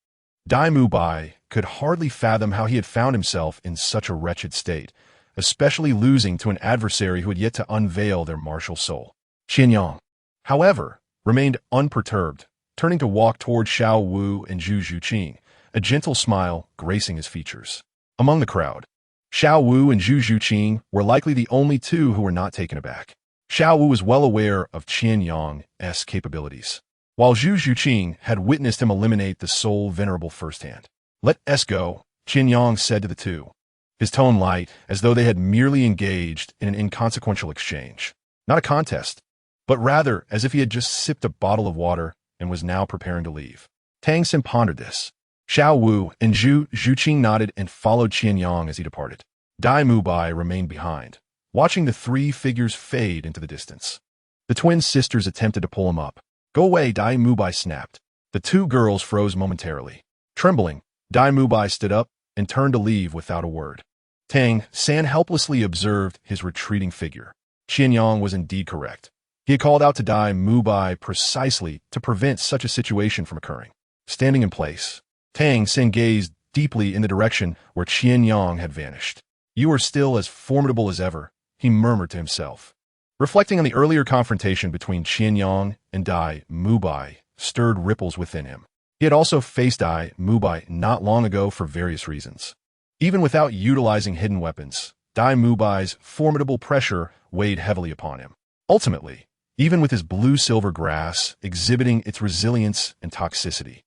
Dai Mubai could hardly fathom how he had found himself in such a wretched state, especially losing to an adversary who had yet to unveil their martial soul. Qian Yang, however, remained unperturbed, turning to walk toward Xiao Wu and Zhu Zhuqing, a gentle smile gracing his features. Among the crowd, Xiao Wu and Zhu Zhuqing were likely the only two who were not taken aback. Xiao Wu was well aware of Qian Yang's capabilities, while Zhu Zhuqing had witnessed him eliminate the soul venerable firsthand. Let us go, Qian Yang said to the two, his tone light, as though they had merely engaged in an inconsequential exchange. Not a contest, but rather as if he had just sipped a bottle of water and was now preparing to leave. Tang San pondered this. Xiao Wu and Zhu Zhuqing nodded and followed Qian Yang as he departed. Dai Mubai remained behind, watching the 3 figures fade into the distance. The twin sisters attempted to pull him up. Go away, Dai Mubai snapped. The 2 girls froze momentarily. Trembling, Dai Mubai stood up and turned to leave without a word. Tang San helplessly observed his retreating figure. Qian Yang was indeed correct. He had called out to Dai Mubai precisely to prevent such a situation from occurring. Standing in place, Tang Xin gazed deeply in the direction where Qian Yang had vanished. "You are still as formidable as ever," he murmured to himself. Reflecting on the earlier confrontation between Qian Yang and Dai Mubai stirred ripples within him. He had also faced Dai Mubai not long ago for various reasons. Even without utilizing hidden weapons, Dai Mubai's formidable pressure weighed heavily upon him. Ultimately, even with his blue-silver grass exhibiting its resilience and toxicity,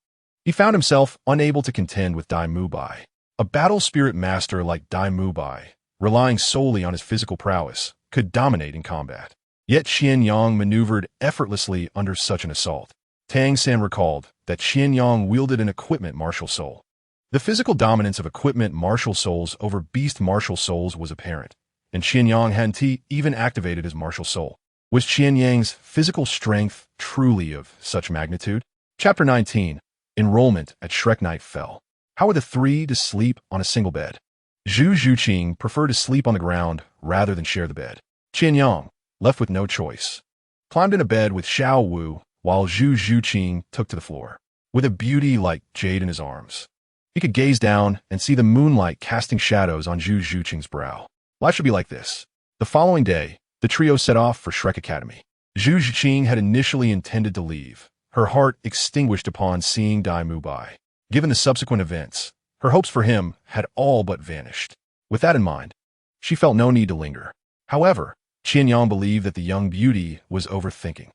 he found himself unable to contend with Dai Mubai. A battle spirit master like Dai Mubai, relying solely on his physical prowess, could dominate in combat. Yet Qian Yang maneuvered effortlessly under such an assault. Tang San recalled that Qian Yang wielded an equipment martial soul. The physical dominance of equipment martial souls over beast martial souls was apparent, and Qian Yang hadn't even activated his martial soul. Was Qian Yang's physical strength truly of such magnitude? Chapter 19. Enrollment at Shrek Night fell. How were the three to sleep on a single bed? Zhu Zhuqing preferred to sleep on the ground rather than share the bed. Qian Yang, left with no choice, climbed in a bed with Xiao Wu, while Zhu Zhuqing took to the floor. With a beauty like jade in his arms, he could gaze down and see the moonlight casting shadows on Zhu Zhuqing's brow. Life should be like this. The following day, the trio set off for Shrek Academy. Zhu Zhuqing had initially intended to leave, her heart extinguished upon seeing Dai Mubai. Given the subsequent events, her hopes for him had all but vanished. With that in mind, she felt no need to linger. However, Qian Yang believed that the young beauty was overthinking.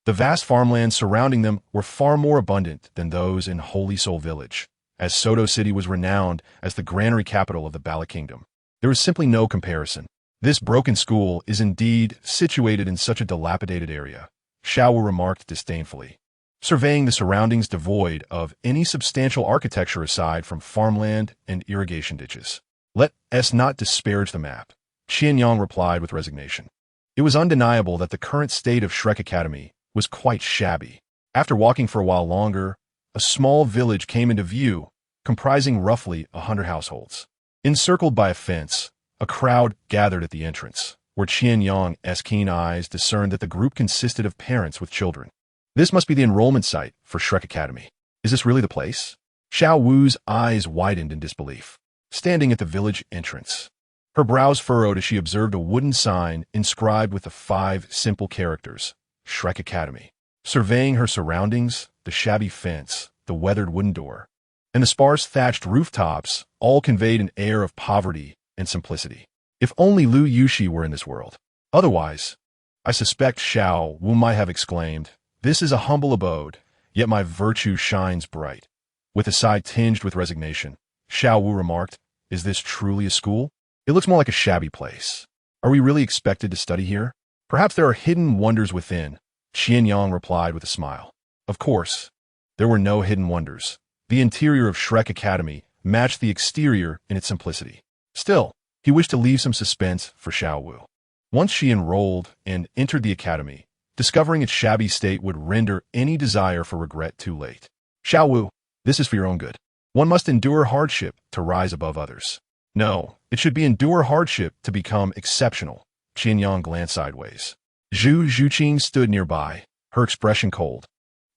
The vast farmlands surrounding them were far more abundant than those in Holy Soul Village, as Soto City was renowned as the granary capital of the Bala Kingdom. There was simply no comparison. This broken school is indeed situated in such a dilapidated area, Xiao Wu remarked disdainfully, surveying the surroundings devoid of any substantial architecture aside from farmland and irrigation ditches. "Let us not disparage the map," Qian Yang replied with resignation. It was undeniable that the current state of Shrek Academy was quite shabby. After walking for a while longer, a small village came into view, comprising roughly 100 households. Encircled by a fence, a crowd gathered at the entrance, where Qian Yang's keen eyes discerned that the group consisted of parents with children. This must be the enrollment site for Shrek Academy. Is this really the place? Xiao Wu's eyes widened in disbelief, standing at the village entrance. Her brows furrowed as she observed a wooden sign inscribed with the 5 simple characters, Shrek Academy. Surveying her surroundings, the shabby fence, the weathered wooden door, and the sparse thatched rooftops all conveyed an air of poverty and simplicity. If only Lu Yushi were in this world. Otherwise, I suspect Xiao Wu might have exclaimed, "This is a humble abode, yet my virtue shines bright." With a sigh tinged with resignation, Xiao Wu remarked, "Is this truly a school? It looks more like a shabby place. Are we really expected to study here? Perhaps there are hidden wonders within," Qian Yang replied with a smile. Of course, there were no hidden wonders. The interior of Shrek Academy matched the exterior in its simplicity. Still, he wished to leave some suspense for Xiao Wu. Once she enrolled and entered the academy, discovering its shabby state would render any desire for regret too late. "Xiao Wu, this is for your own good. One must endure hardship to rise above others." "No, it should be endure hardship to become exceptional." Qian Yang glanced sideways. Zhu Zhuqing stood nearby, her expression cold,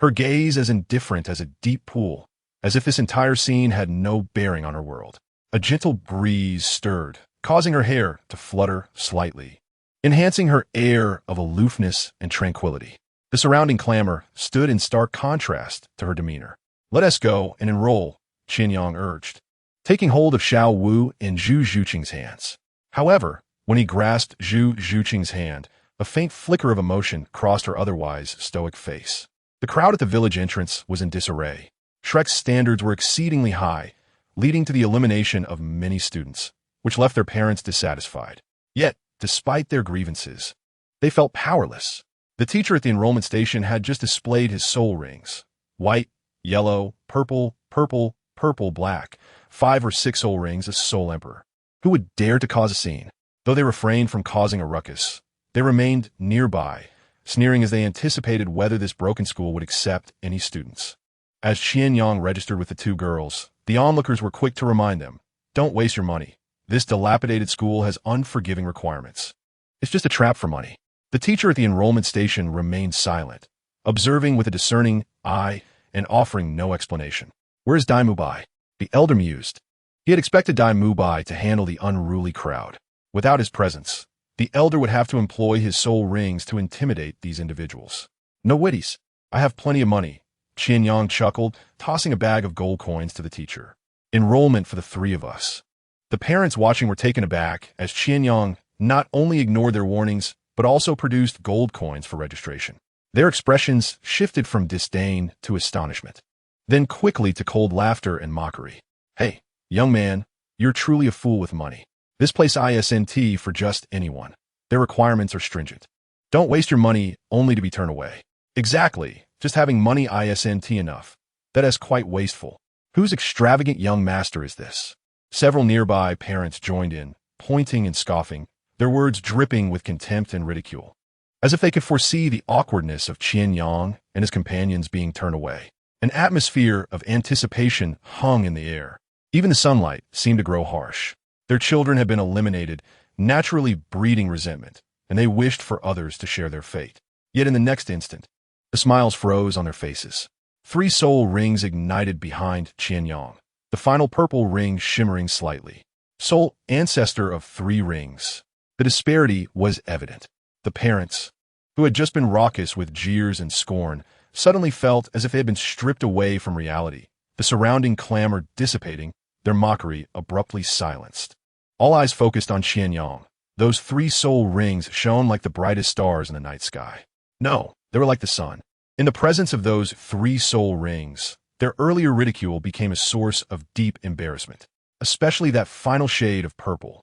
her gaze as indifferent as a deep pool, as if this entire scene had no bearing on her world. A gentle breeze stirred, causing her hair to flutter slightly, enhancing her air of aloofness and tranquility. The surrounding clamor stood in stark contrast to her demeanor. "Let us go and enroll," Qian Yang urged, taking hold of Xiao Wu in Zhu Zhuqing's hands. However, when he grasped Zhu Zhuqing's hand, a faint flicker of emotion crossed her otherwise stoic face. The crowd at the village entrance was in disarray. Shrek's standards were exceedingly high, leading to the elimination of many students, which left their parents dissatisfied. Yet, despite their grievances, they felt powerless. The teacher at the enrollment station had just displayed his soul rings. White, yellow, purple, purple, purple, black. 5 or 6 soul rings as Soul Emperor. Who would dare to cause a scene? Though they refrained from causing a ruckus, they remained nearby, sneering as they anticipated whether this broken school would accept any students. As Qian Yang registered with the 2 girls, the onlookers were quick to remind them, "Don't waste your money. This dilapidated school has unforgiving requirements." "It's just a trap for money," The teacher at the enrollment station remained silent, observing with a discerning eye and offering no explanation. "Where's Dai Mubai?" The elder mused. He had expected Dai Mubai to handle the unruly crowd. Without his presence, the elder would have to employ his soul rings to intimidate these individuals. "No witties. I have plenty of money," Qian Yang chuckled, tossing a bag of gold coins to the teacher. "Enrollment for the three of us." The parents watching were taken aback as Qian Yang not only ignored their warnings, but also produced gold coins for registration. Their expressions shifted from disdain to astonishment, then quickly to cold laughter and mockery. "Hey, young man, you're truly a fool with money. This place isn't for just anyone. Their requirements are stringent. Don't waste your money only to be turned away." "Exactly. Just having money isn't enough. That is quite wasteful. Whose extravagant young master is this?" Several nearby parents joined in, pointing and scoffing, their words dripping with contempt and ridicule, as if they could foresee the awkwardness of Qian Yang and his companions being turned away. An atmosphere of anticipation hung in the air. Even the sunlight seemed to grow harsh. Their children had been eliminated, naturally breeding resentment, and they wished for others to share their fate. Yet in the next instant, the smiles froze on their faces. 3 soul rings ignited behind Qian Yang, the final purple ring shimmering slightly. Sole ancestor of 3 rings. The disparity was evident. The parents, who had just been raucous with jeers and scorn, suddenly felt as if they had been stripped away from reality, the surrounding clamor dissipating, their mockery abruptly silenced. All eyes focused on Qian Yang. Those 3 soul rings shone like the brightest stars in the night sky. No, they were like the sun. In the presence of those 3 soul rings, their earlier ridicule became a source of deep embarrassment, especially that final shade of purple,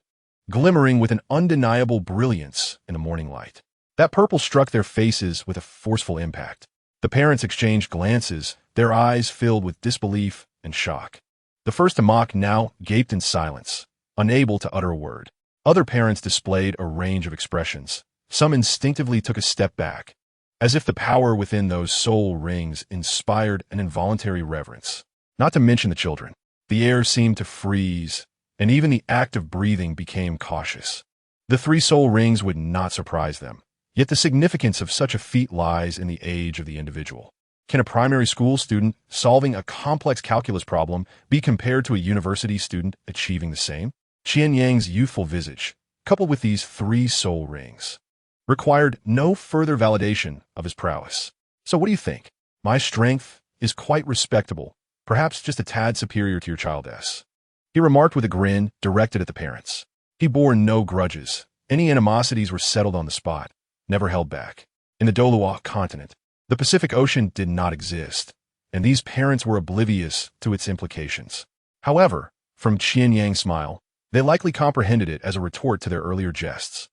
glimmering with an undeniable brilliance in the morning light. That purple struck their faces with a forceful impact. The parents exchanged glances, their eyes filled with disbelief and shock. The first to mock now gaped in silence, unable to utter a word. Other parents displayed a range of expressions. Some instinctively took a step back, as if the power within those soul rings inspired an involuntary reverence. Not to mention the children. The air seemed to freeze, and even the act of breathing became cautious. The 3 soul rings would not surprise them. Yet the significance of such a feat lies in the age of the individual. Can a primary school student solving a complex calculus problem be compared to a university student achieving the same? Qian Yang's youthful visage, coupled with these 3 soul rings, required no further validation of his prowess. "So what do you think? My strength is quite respectable, perhaps just a tad superior to your child's," he remarked with a grin directed at the parents. He bore no grudges. Any animosities were settled on the spot, never held back. In the Douluo continent, the Pacific Ocean did not exist, and these parents were oblivious to its implications. However, from Qian Yang's smile, they likely comprehended it as a retort to their earlier jests.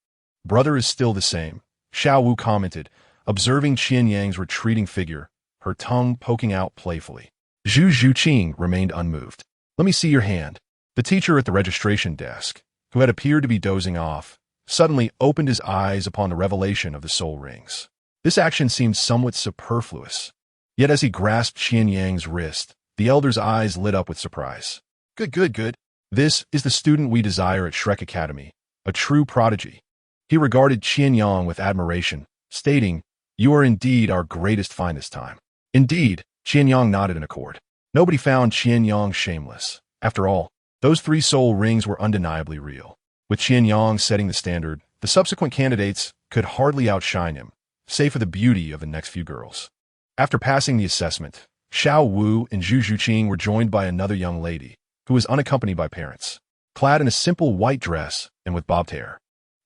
"Brother is still the same," Xiao Wu commented, observing Qian Yang's retreating figure, her tongue poking out playfully. Zhu Zhuqing remained unmoved. "Let me see your hand." The teacher at the registration desk, who had appeared to be dozing off, suddenly opened his eyes upon the revelation of the soul rings. This action seemed somewhat superfluous. Yet as he grasped Qian Yang's wrist, the elder's eyes lit up with surprise. Good. This is the student we desire at Shrek Academy, a true prodigy." He regarded Qian Yang with admiration, stating, "You are indeed our greatest find this time." Indeed, Qian Yang nodded in accord. Nobody found Qian Yang shameless. After all, those 3 soul rings were undeniably real. With Qian Yang setting the standard, the subsequent candidates could hardly outshine him, save for the beauty of the next few girls. After passing the assessment, Xiao Wu and Zhu Zhuqing were joined by another young lady, who was unaccompanied by parents, clad in a simple white dress and with bobbed hair.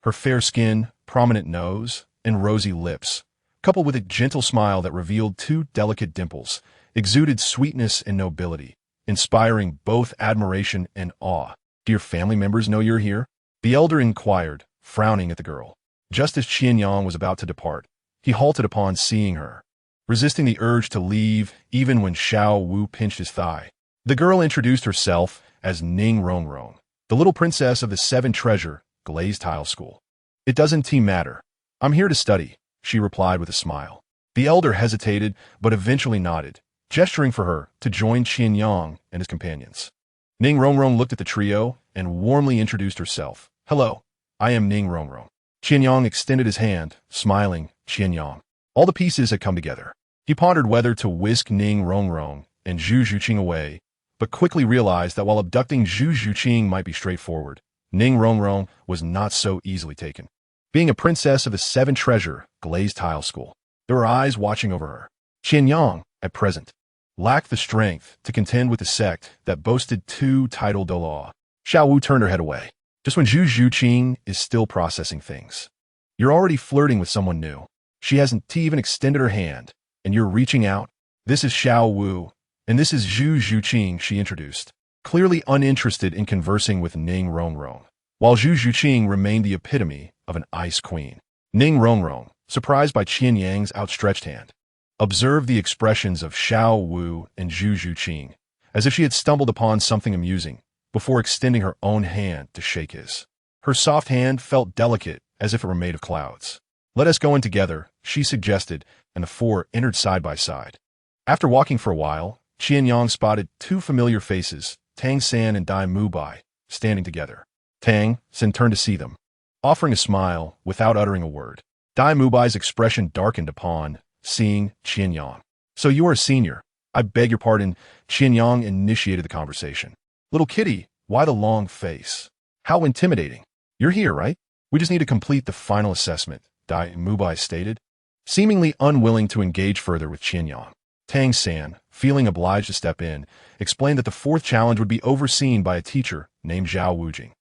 Her fair skin, prominent nose, and rosy lips, coupled with a gentle smile that revealed 2 delicate dimples, exuded sweetness and nobility, inspiring both admiration and awe. "Do your family members know you're here?" the elder inquired, frowning at the girl. Just as Qian Yang was about to depart, he halted upon seeing her, resisting the urge to leave even when Xiao Wu pinched his thigh. The girl introduced herself as Ning Rongrong, the little princess of the 7 Treasure Glazed Tile School. "It doesn't matter. I'm here to study," she replied with a smile. The elder hesitated, but eventually nodded, gesturing for her to join Qian Yang and his companions. Ning Rongrong looked at the trio and warmly introduced herself. "Hello, I am Ning Rongrong. Qian Yang extended his hand, smiling. Qian Yang. All the pieces had come together. He pondered whether to whisk Ning Rongrong and Zhu Zhuqing away, but quickly realized that while abducting Zhu Zhuqing might be straightforward, Ning Rongrong was not so easily taken. Being a princess of the Seven Treasure glazed tile school, there were eyes watching over her. Qian Yang, at present, lacked the strength to contend with the sect that boasted 2 titled Douluo. Xiao Wu turned her head away. Just when Zhu Zhuqing is still processing things. You're already flirting with someone new. She hasn't even extended her hand, and you're reaching out. This is Xiao Wu, and this is Zhu Zhuqing, she introduced, clearly uninterested in conversing with Ning Rongrong, while Zhu Zhuqing remained the epitome of an ice queen. Ning Rongrong, surprised by Qian Yang's outstretched hand, observed the expressions of Xiao Wu and Zhu Zhuqing, as if she had stumbled upon something amusing, before extending her own hand to shake his. Her soft hand felt delicate, as if it were made of clouds. Let us go in together, she suggested, and the 4 entered side by side. After walking for a while, Qian Yang spotted 2 familiar faces, Tang San and Dai Mubai, standing together. Tang San turned to see them, offering a smile without uttering a word. Dai Mubai's expression darkened upon seeing Qian Yang. So you are a senior. I beg your pardon. Qian Yang initiated the conversation. Little kitty, why the long face? How intimidating. You're here, right? We just need to complete the final assessment, Dai Mubai stated, seemingly unwilling to engage further with Qian Yang. Tang San, feeling obliged to step in, explained that the 4th challenge would be overseen by a teacher named Zhao Wujing,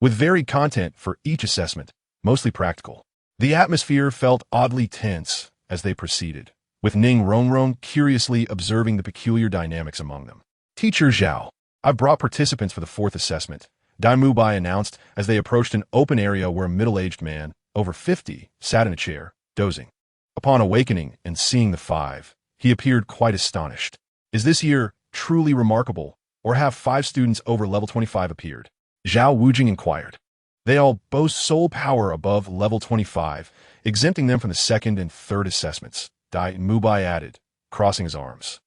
with varied content for each assessment, mostly practical. The atmosphere felt oddly tense as they proceeded, with Ning Rongrong curiously observing the peculiar dynamics among them. Teacher Zhao, I've brought participants for the 4th assessment, Dai Mubai announced as they approached an open area where a middle-aged man, over 50, sat in a chair, dozing. Upon awakening and seeing the 5, he appeared quite astonished. Is this year truly remarkable, or have 5 students over level 25 appeared? Zhao Wujing inquired. They all boast soul power above level 25, exempting them from the 2nd and 3rd assessments, Dai Mubai added, crossing his arms.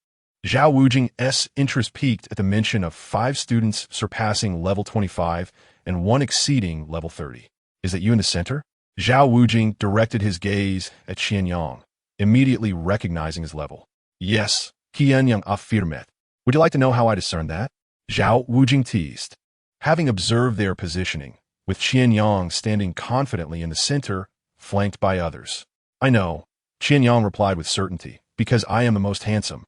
Zhao Wujing's interest peaked at the mention of 5 students surpassing level 25 and 1 exceeding level 30. Is that you in the center? Zhao Wujing directed his gaze at Qian Yang, immediately recognizing his level. Yes, Qian Yang affirmed. Would you like to know how I discerned that? Zhao Wujing teased. Having observed their positioning, with Qian Yang standing confidently in the center, flanked by others. I know, Qian Yang replied with certainty, because I am the most handsome.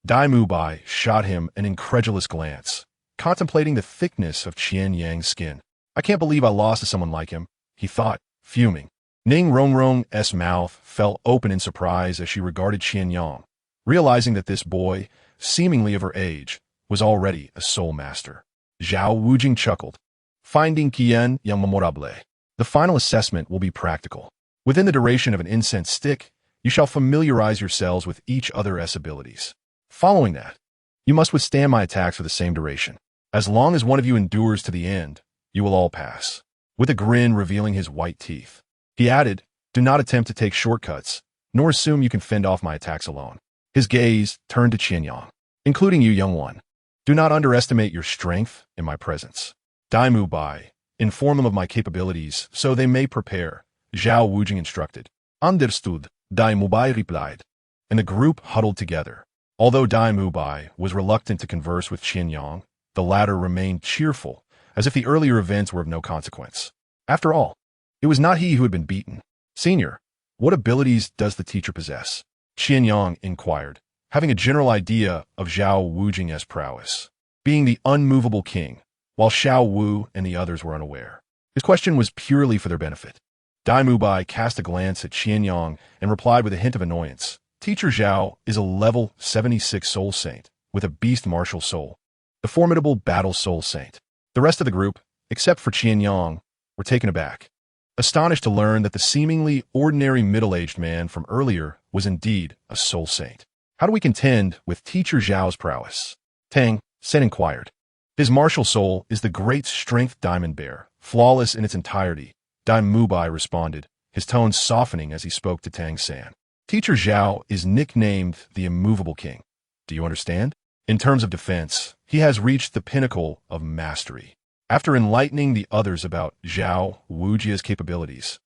Dai Mubai shot him an incredulous glance, contemplating the thickness of Qian Yang's skin. I can't believe I lost to someone like him, he thought, fuming. Ning Rongrong's mouth fell open in surprise as she regarded Qian Yang, realizing that this boy, seemingly of her age, was already a soul master. Zhao Wujing chuckled, finding Qian Yang memorable. The final assessment will be practical. Within the duration of an incense stick, you shall familiarize yourselves with each other's abilities. Following that, you must withstand my attacks for the same duration. As long as one of you endures to the end, you will all pass. With a grin revealing his white teeth, he added, do not attempt to take shortcuts, nor assume you can fend off my attacks alone. His gaze turned to Qian Yang, including you, young one. Do not underestimate your strength in my presence. Dai Mubai, inform them of my capabilities so they may prepare, Zhao Wujing instructed. Understood, Dai Mubai replied, and the group huddled together. Although Dai Mubai was reluctant to converse with Qian Yang, the latter remained cheerful, as if the earlier events were of no consequence. After all, it was not he who had been beaten. Senior, what abilities does the teacher possess? Qian Yang inquired, having a general idea of Zhao Wujing's prowess, being the unmovable king, while Xiao Wu and the others were unaware. His question was purely for their benefit. Dai Mubai cast a glance at Qian Yang and replied with a hint of annoyance. Teacher Zhao is a level 76 soul saint with a beast martial soul, the formidable battle soul saint. The rest of the group, except for Qian Yang, were taken aback, astonished to learn that the seemingly ordinary middle-aged man from earlier was indeed a soul saint. How do we contend with Teacher Zhao's prowess? Tang Sen inquired. His martial soul is the great strength diamond bear, flawless in its entirety, Dai Mubai responded, his tone softening as he spoke to Tang San. Teacher Zhao is nicknamed the Immovable King. Do you understand? In terms of defense, he has reached the pinnacle of mastery. After enlightening the others about Zhao Wujing's capabilities,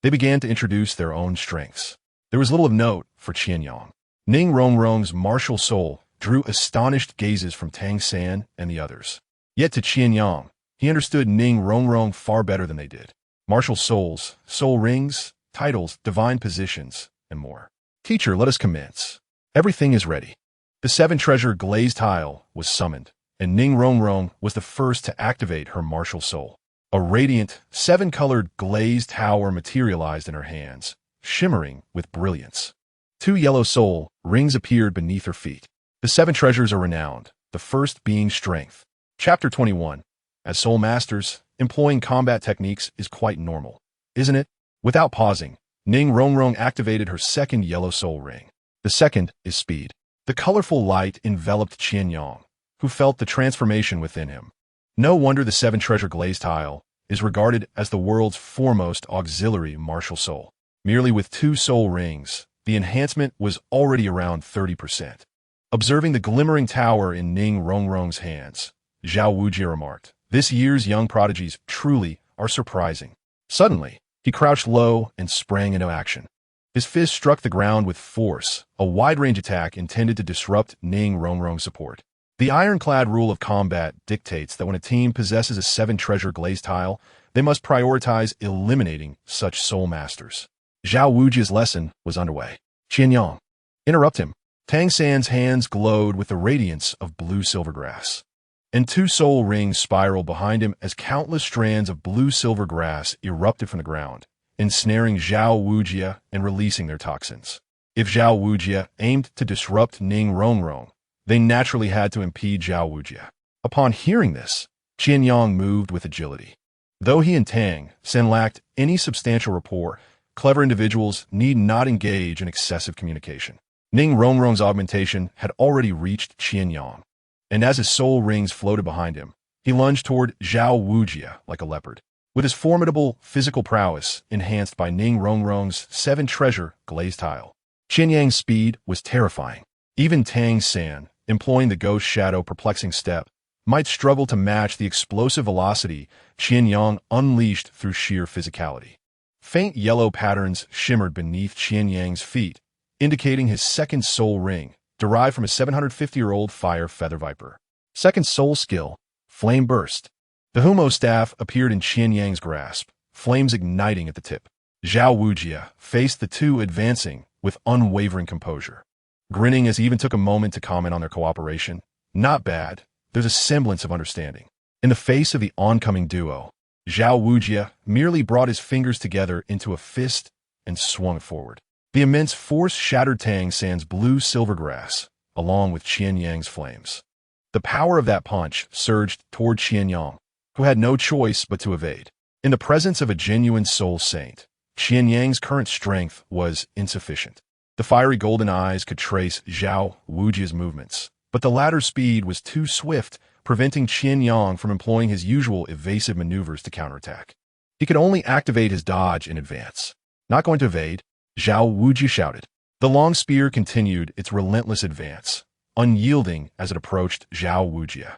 They began to introduce their own strengths. There was little of note for Qian Yang. Ning Rongrong's martial soul drew astonished gazes from Tang San and the others. Yet to Qian Yang, he understood Ning Rongrong far better than they did. Martial souls, soul rings, titles, divine positions, and more. Teacher, let us commence. Everything is ready. The seven-treasure glazed tile was summoned, and Ning Rongrong was the first to activate her martial soul. A radiant, seven-colored glazed tower materialized in her hands, shimmering with brilliance. 2 yellow soul rings appeared beneath her feet. The 7 treasures are renowned, the first being strength. Chapter 21. As soul masters, employing combat techniques is quite normal, isn't it? Without pausing, Ning Rongrong activated her second yellow soul ring. The second is speed. The colorful light enveloped Qian Yang, who felt the transformation within him. No wonder the 7-treasure glazed tile is regarded as the world's foremost auxiliary martial soul. Merely with 2 soul rings, the enhancement was already around 30%. Observing the glimmering tower in Ning Rongrong's hands, Zhao Wujie remarked, "This year's young prodigies truly are surprising." Suddenly, he crouched low and sprang into action. His fist struck the ground with force, a wide-range attack intended to disrupt Ning Rongrong's support. The ironclad rule of combat dictates that when a team possesses a 7-treasure glazed tile, they must prioritize eliminating such soul masters. Zhao Wujie's lesson was underway. Qian Yang, interrupt him. Tang San's hands glowed with the radiance of blue silvergrass, and 2 soul rings spiraled behind him as countless strands of blue silver grass erupted from the ground, ensnaring Zhao Wujie and releasing their toxins. If Zhao Wujie aimed to disrupt Ning Rongrong, they naturally had to impede Zhao Wujie. Upon hearing this, Qian Yang moved with agility. Though he and Tang San lacked any substantial rapport, clever individuals need not engage in excessive communication. Ning Rongrong's augmentation had already reached Qian Yang, and as his soul rings floated behind him, he lunged toward Zhao Wujie like a leopard. With his formidable physical prowess enhanced by Ning Rongrong's 7-treasure glazed tile, Qian Yang's speed was terrifying. Even Tang San, employing the ghost shadow perplexing step, might struggle to match the explosive velocity Qian Yang unleashed through sheer physicality. Faint yellow patterns shimmered beneath Qian Yang's feet, indicating his second soul ring, derived from a 750-year-old fire feather viper. Second soul skill, Flame Burst. The Homa Staff appeared in Qian Yang's grasp, flames igniting at the tip. Zhao Wujie faced the two advancing with unwavering composure, grinning as he even took a moment to comment on their cooperation. Not bad, there's a semblance of understanding. In the face of the oncoming duo, Zhao Wujie merely brought his fingers together into a fist and swung forward. The immense force shattered Tang San's blue silvergrass, along with Qian Yang's flames. The power of that punch surged toward Qian Yang, who had no choice but to evade. In the presence of a genuine soul saint, Qian Yang's current strength was insufficient. The fiery golden eyes could trace Zhao Wujie's movements, but the latter's speed was too swift, preventing Qian Yang from employing his usual evasive maneuvers to counterattack. He could only activate his dodge in advance. Not going to evade, Zhao Wujie shouted. The long spear continued its relentless advance, unyielding as it approached Zhao Wujie.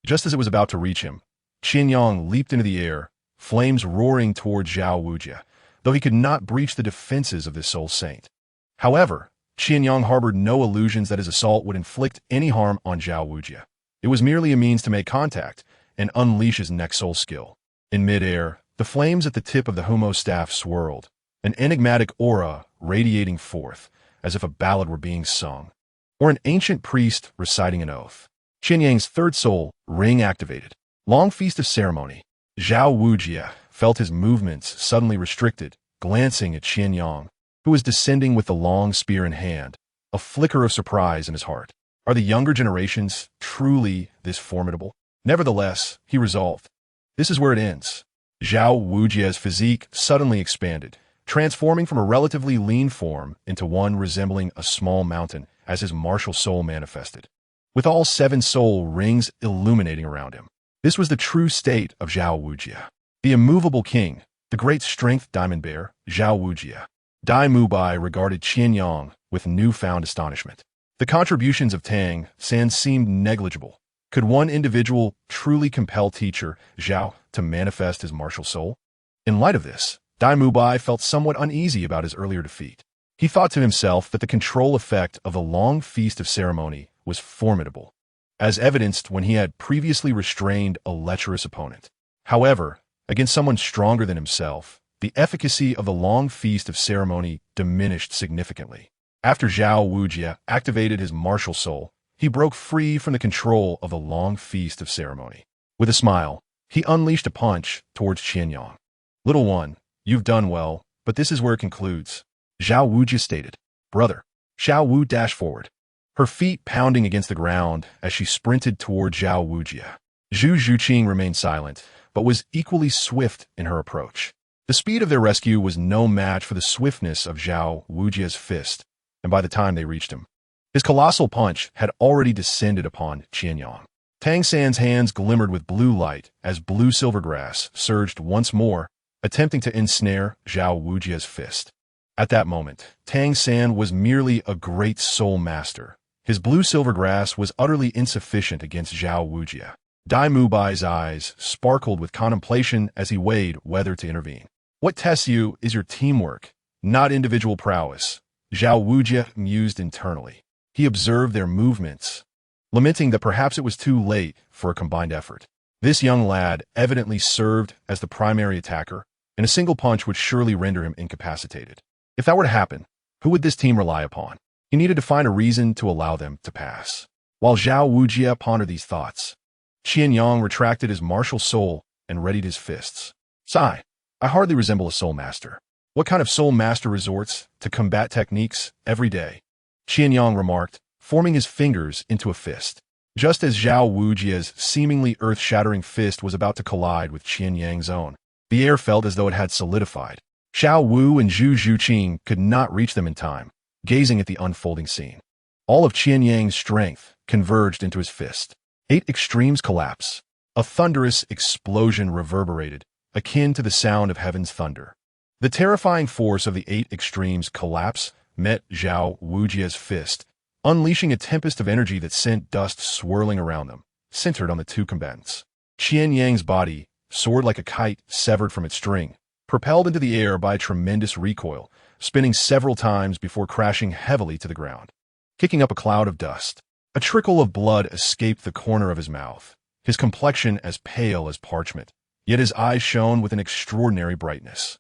Just as it was about to reach him, Qian Yang leaped into the air, flames roaring toward Zhao Wujie, though he could not breach the defenses of this soul saint. However, Qian Yang harbored no illusions that his assault would inflict any harm on Zhao Wujie. It was merely a means to make contact and unleash his next soul skill. In midair, the flames at the tip of the Homa Staff swirled, an enigmatic aura radiating forth, as if a ballad were being sung, or an ancient priest reciting an oath. Qian Yang's third soul ring activated. Long feast of ceremony. Zhao Wujie felt his movements suddenly restricted, glancing at Qian Yang, who was descending with the long spear in hand, a flicker of surprise in his heart. Are the younger generations truly this formidable? Nevertheless, he resolved, this is where it ends. Zhao Wujie's physique suddenly expanded, transforming from a relatively lean form into one resembling a small mountain as his martial soul manifested, with all 7 soul rings illuminating around him. This was the true state of Zhao Wujie, the immovable king, the great strength diamond bear, Zhao Wujie. Dai Mubai regarded Qian Yang with newfound astonishment. The contributions of Tang San seemed negligible. Could one individual truly compel teacher Zhao to manifest his martial soul? In light of this, Dai Mubai felt somewhat uneasy about his earlier defeat. He thought to himself that the control effect of the long feast of ceremony was formidable, as evidenced when he had previously restrained a lecherous opponent. However, against someone stronger than himself, the efficacy of the long feast of ceremony diminished significantly. After Zhao Wujie activated his martial soul, he broke free from the control of the long feast of ceremony. With a smile, he unleashed a punch towards Qian Yang. "Little one, you've done well, but this is where it concludes," Zhao Wujie stated. "Brother." Xiao Wu dashed forward, her feet pounding against the ground as she sprinted toward Zhao Wujie. Zhu Zhuqing remained silent, but was equally swift in her approach. The speed of their rescue was no match for the swiftness of Zhao Wujie's fist, and by the time they reached him, his colossal punch had already descended upon Qian Yang. Tang San's hands glimmered with blue light as blue silver grass surged once more, attempting to ensnare Zhao Wujie's fist. At that moment, Tang San was merely a great soul master. His blue silver grass was utterly insufficient against Zhao Wujie. Dai Mubai's eyes sparkled with contemplation as he weighed whether to intervene. "What tests you is your teamwork, not individual prowess," Zhao Wujie mused internally. He observed their movements, lamenting that perhaps it was too late for a combined effort. This young lad evidently served as the primary attacker, and a single punch would surely render him incapacitated. If that were to happen, who would this team rely upon? He needed to find a reason to allow them to pass. While Zhao Wujie pondered these thoughts, Qian Yang retracted his martial soul and readied his fists. "Sigh, I hardly resemble a soul master. What kind of soul master resorts to combat techniques every day?" Qian Yang remarked, forming his fingers into a fist. Just as Zhao Wujie's seemingly earth-shattering fist was about to collide with Qian Yang's own, the air felt as though it had solidified. Xiao Wu and Zhu Zhuqing could not reach them in time, gazing at the unfolding scene. All of Qian Yang's strength converged into his fist. 8 extremes collapse. A thunderous explosion reverberated, akin to the sound of heaven's thunder. The terrifying force of the 8 extremes collapse met Zhao Wujie's fist, unleashing a tempest of energy that sent dust swirling around them, centered on the two combatants. Qian Yang's body soared like a kite severed from its string, propelled into the air by a tremendous recoil, spinning several times before crashing heavily to the ground, kicking up a cloud of dust. A trickle of blood escaped the corner of his mouth, his complexion as pale as parchment, yet his eyes shone with an extraordinary brightness.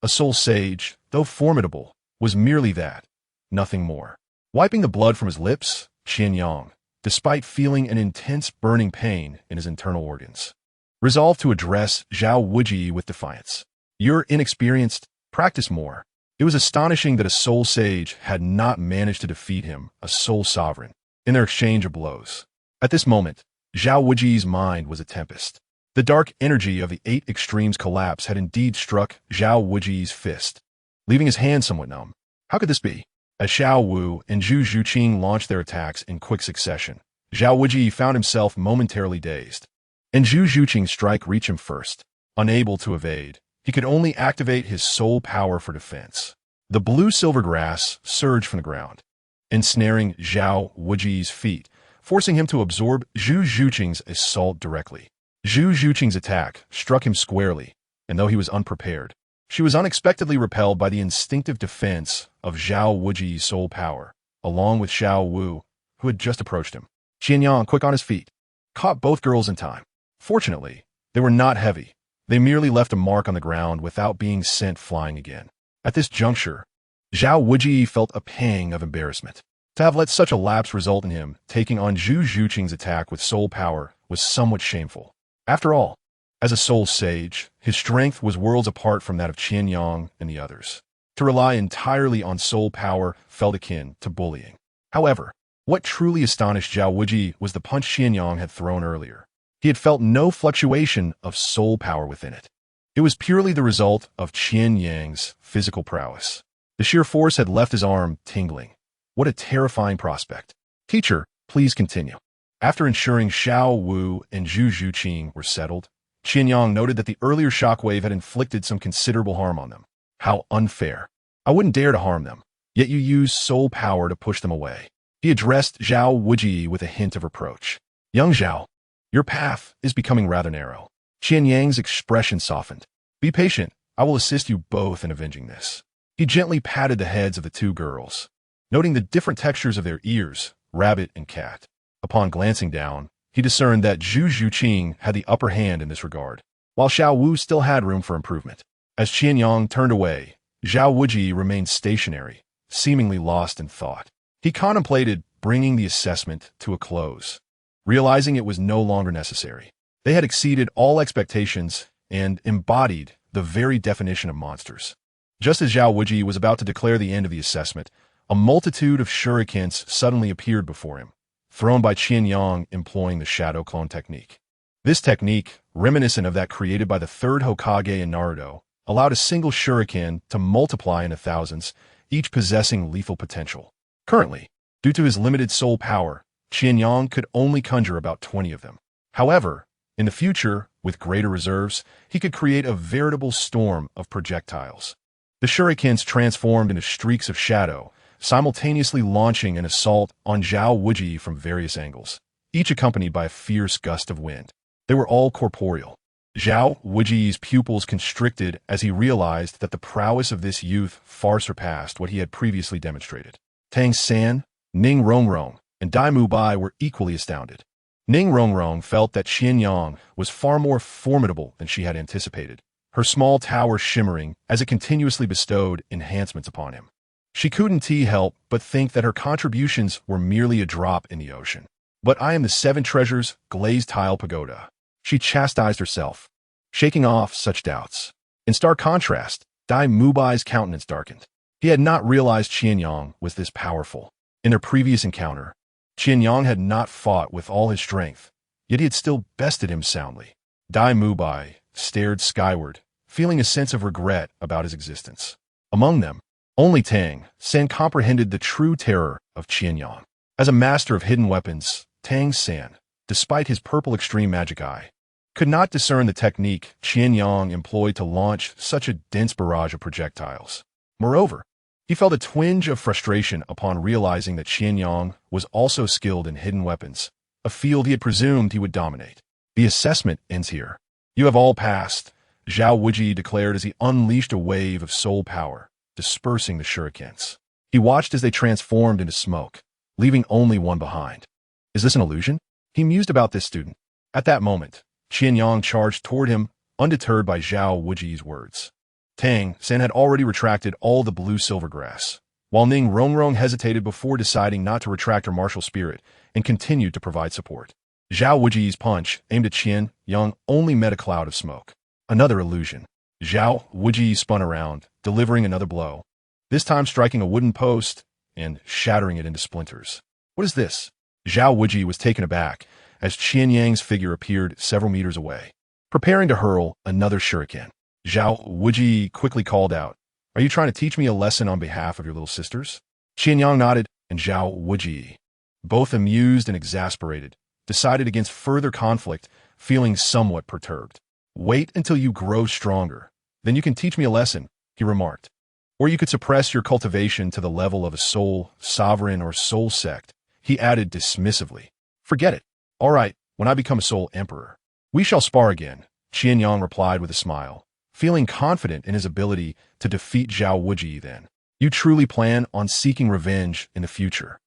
A soul sage, though formidable, was merely that, nothing more. Wiping the blood from his lips, Qian Yang, despite feeling an intense burning pain in his internal organs, resolved to address Zhao Wujie with defiance. "You're inexperienced, practice more." It was astonishing that a soul sage had not managed to defeat him, a soul sovereign, in their exchange of blows. At this moment, Zhao Wujie's mind was a tempest. The dark energy of the 8 extremes collapse had indeed struck Zhao Wujie's fist, leaving his hand somewhat numb. How could this be? As Xiao Wu and Zhu Zhuqing launched their attacks in quick succession, Zhao Wujie found himself momentarily dazed, and Zhu Zhuqing's strike reached him first. Unable to evade, he could only activate his soul power for defense. The blue-silver grass surged from the ground, ensnaring Zhao Wujie's feet, forcing him to absorb Zhu Zhuqing's assault directly. Zhu Zhuqing's attack struck him squarely, and though he was unprepared, she was unexpectedly repelled by the instinctive defense of Zhao Wujie's soul power, along with Xiao Wu, who had just approached him. Qian Yang, quick on his feet, caught both girls in time. Fortunately, they were not heavy. They merely left a mark on the ground without being sent flying again. At this juncture, Zhao Wujie felt a pang of embarrassment. To have let such a lapse result in him taking on Zhu Zhuqing's attack with soul power was somewhat shameful. After all, as a soul sage, his strength was worlds apart from that of Qian Yang and the others. To rely entirely on soul power felt akin to bullying. However, what truly astonished Zhao Wujie was the punch Qian Yang had thrown earlier. He had felt no fluctuation of soul power within it. It was purely the result of Qian Yang's physical prowess. The sheer force had left his arm tingling. What a terrifying prospect. "Teacher, please continue." After ensuring Xiao Wu and Zhu Zhuqing were settled, Qian Yang noted that the earlier shockwave had inflicted some considerable harm on them. "How unfair. I wouldn't dare to harm them, yet you used soul power to push them away." He addressed Zhao Wujie with a hint of reproach. "Young Zhao, your path is becoming rather narrow." Qian Yang's expression softened. "Be patient, I will assist you both in avenging this. He gently patted the heads of the two girls, noting the different textures of their ears, rabbit and cat. Upon glancing down, he discerned that Zhu Zhuqing had the upper hand in this regard, while Xiao Wu still had room for improvement. As Qian Yang turned away, Zhao Wuji remained stationary, seemingly lost in thought. He contemplated bringing the assessment to a close, realizing it was no longer necessary. They had exceeded all expectations and embodied the very definition of monsters. Just as Zhao Wuji was about to declare the end of the assessment, a multitude of shurikens suddenly appeared before him, thrown by Qian Yang employing the shadow clone technique. This technique, reminiscent of that created by the third Hokage in Naruto, allowed a single shuriken to multiply into thousands, each possessing lethal potential. Currently, due to his limited soul power, Qian Yang could only conjure about 20 of them. However, in the future, with greater reserves, he could create a veritable storm of projectiles. The shurikens transformed into streaks of shadow, simultaneously launching an assault on Zhao Wuji from various angles, each accompanied by a fierce gust of wind. They were all corporeal. Zhao Wuji's pupils constricted as he realized that the prowess of this youth far surpassed what he had previously demonstrated. Tang San, Ning Rongrong, and Dai Mubai were equally astounded. Ning Rongrong felt that Qian Yang was far more formidable than she had anticipated, her small tower shimmering as it continuously bestowed enhancements upon him. She couldn't help but think that her contributions were merely a drop in the ocean. But I am the seven treasures glazed tile pagoda. She chastised herself, shaking off such doubts. In stark contrast, Dai Mubai's countenance darkened. He had not realized Qian Yang was this powerful. In their previous encounter, Qian Yang had not fought with all his strength, yet he had still bested him soundly. Dai Mubai stared skyward, feeling a sense of regret about his existence. Among them, only Tang San comprehended the true terror of Qian Yang. As a master of hidden weapons, Tang San, despite his purple extreme magic eye, could not discern the technique Qian Yang employed to launch such a dense barrage of projectiles. Moreover, he felt a twinge of frustration upon realizing that Qian Yang was also skilled in hidden weapons, a field he had presumed he would dominate. The assessment ends here. You have all passed, Zhao Wuji declared as he unleashed a wave of soul power, dispersing the shurikens. He watched as they transformed into smoke, leaving only one behind. Is this an illusion? He mused about this student. At that moment, Qian Yang charged toward him, undeterred by Zhao Wuji's words. Tang San had already retracted all the blue-silver grass, while Ning Rongrong hesitated before deciding not to retract her martial spirit and continued to provide support. Zhao Wuji's punch, aimed at Qian Yang, only met a cloud of smoke. Another illusion. Zhao Wuji spun around, delivering another blow, this time striking a wooden post and shattering it into splinters. What is this? Zhao Wuji was taken aback as Qian Yang's figure appeared several meters away, preparing to hurl another shuriken. Zhao Wuji quickly called out, "Are you trying to teach me a lesson on behalf of your little sisters?" Qian Yang nodded, and Zhao Wuji, both amused and exasperated, decided against further conflict, feeling somewhat perturbed. "Wait until you grow stronger. Then you can teach me a lesson," he remarked. "Or you could suppress your cultivation to the level of a soul sovereign or soul sect," he added dismissively. "Forget it. All right, when I become a soul emperor, we shall spar again," Qian Yang replied with a smile, feeling confident in his ability to defeat Zhao Wuji then. "You truly plan on seeking revenge in the future?"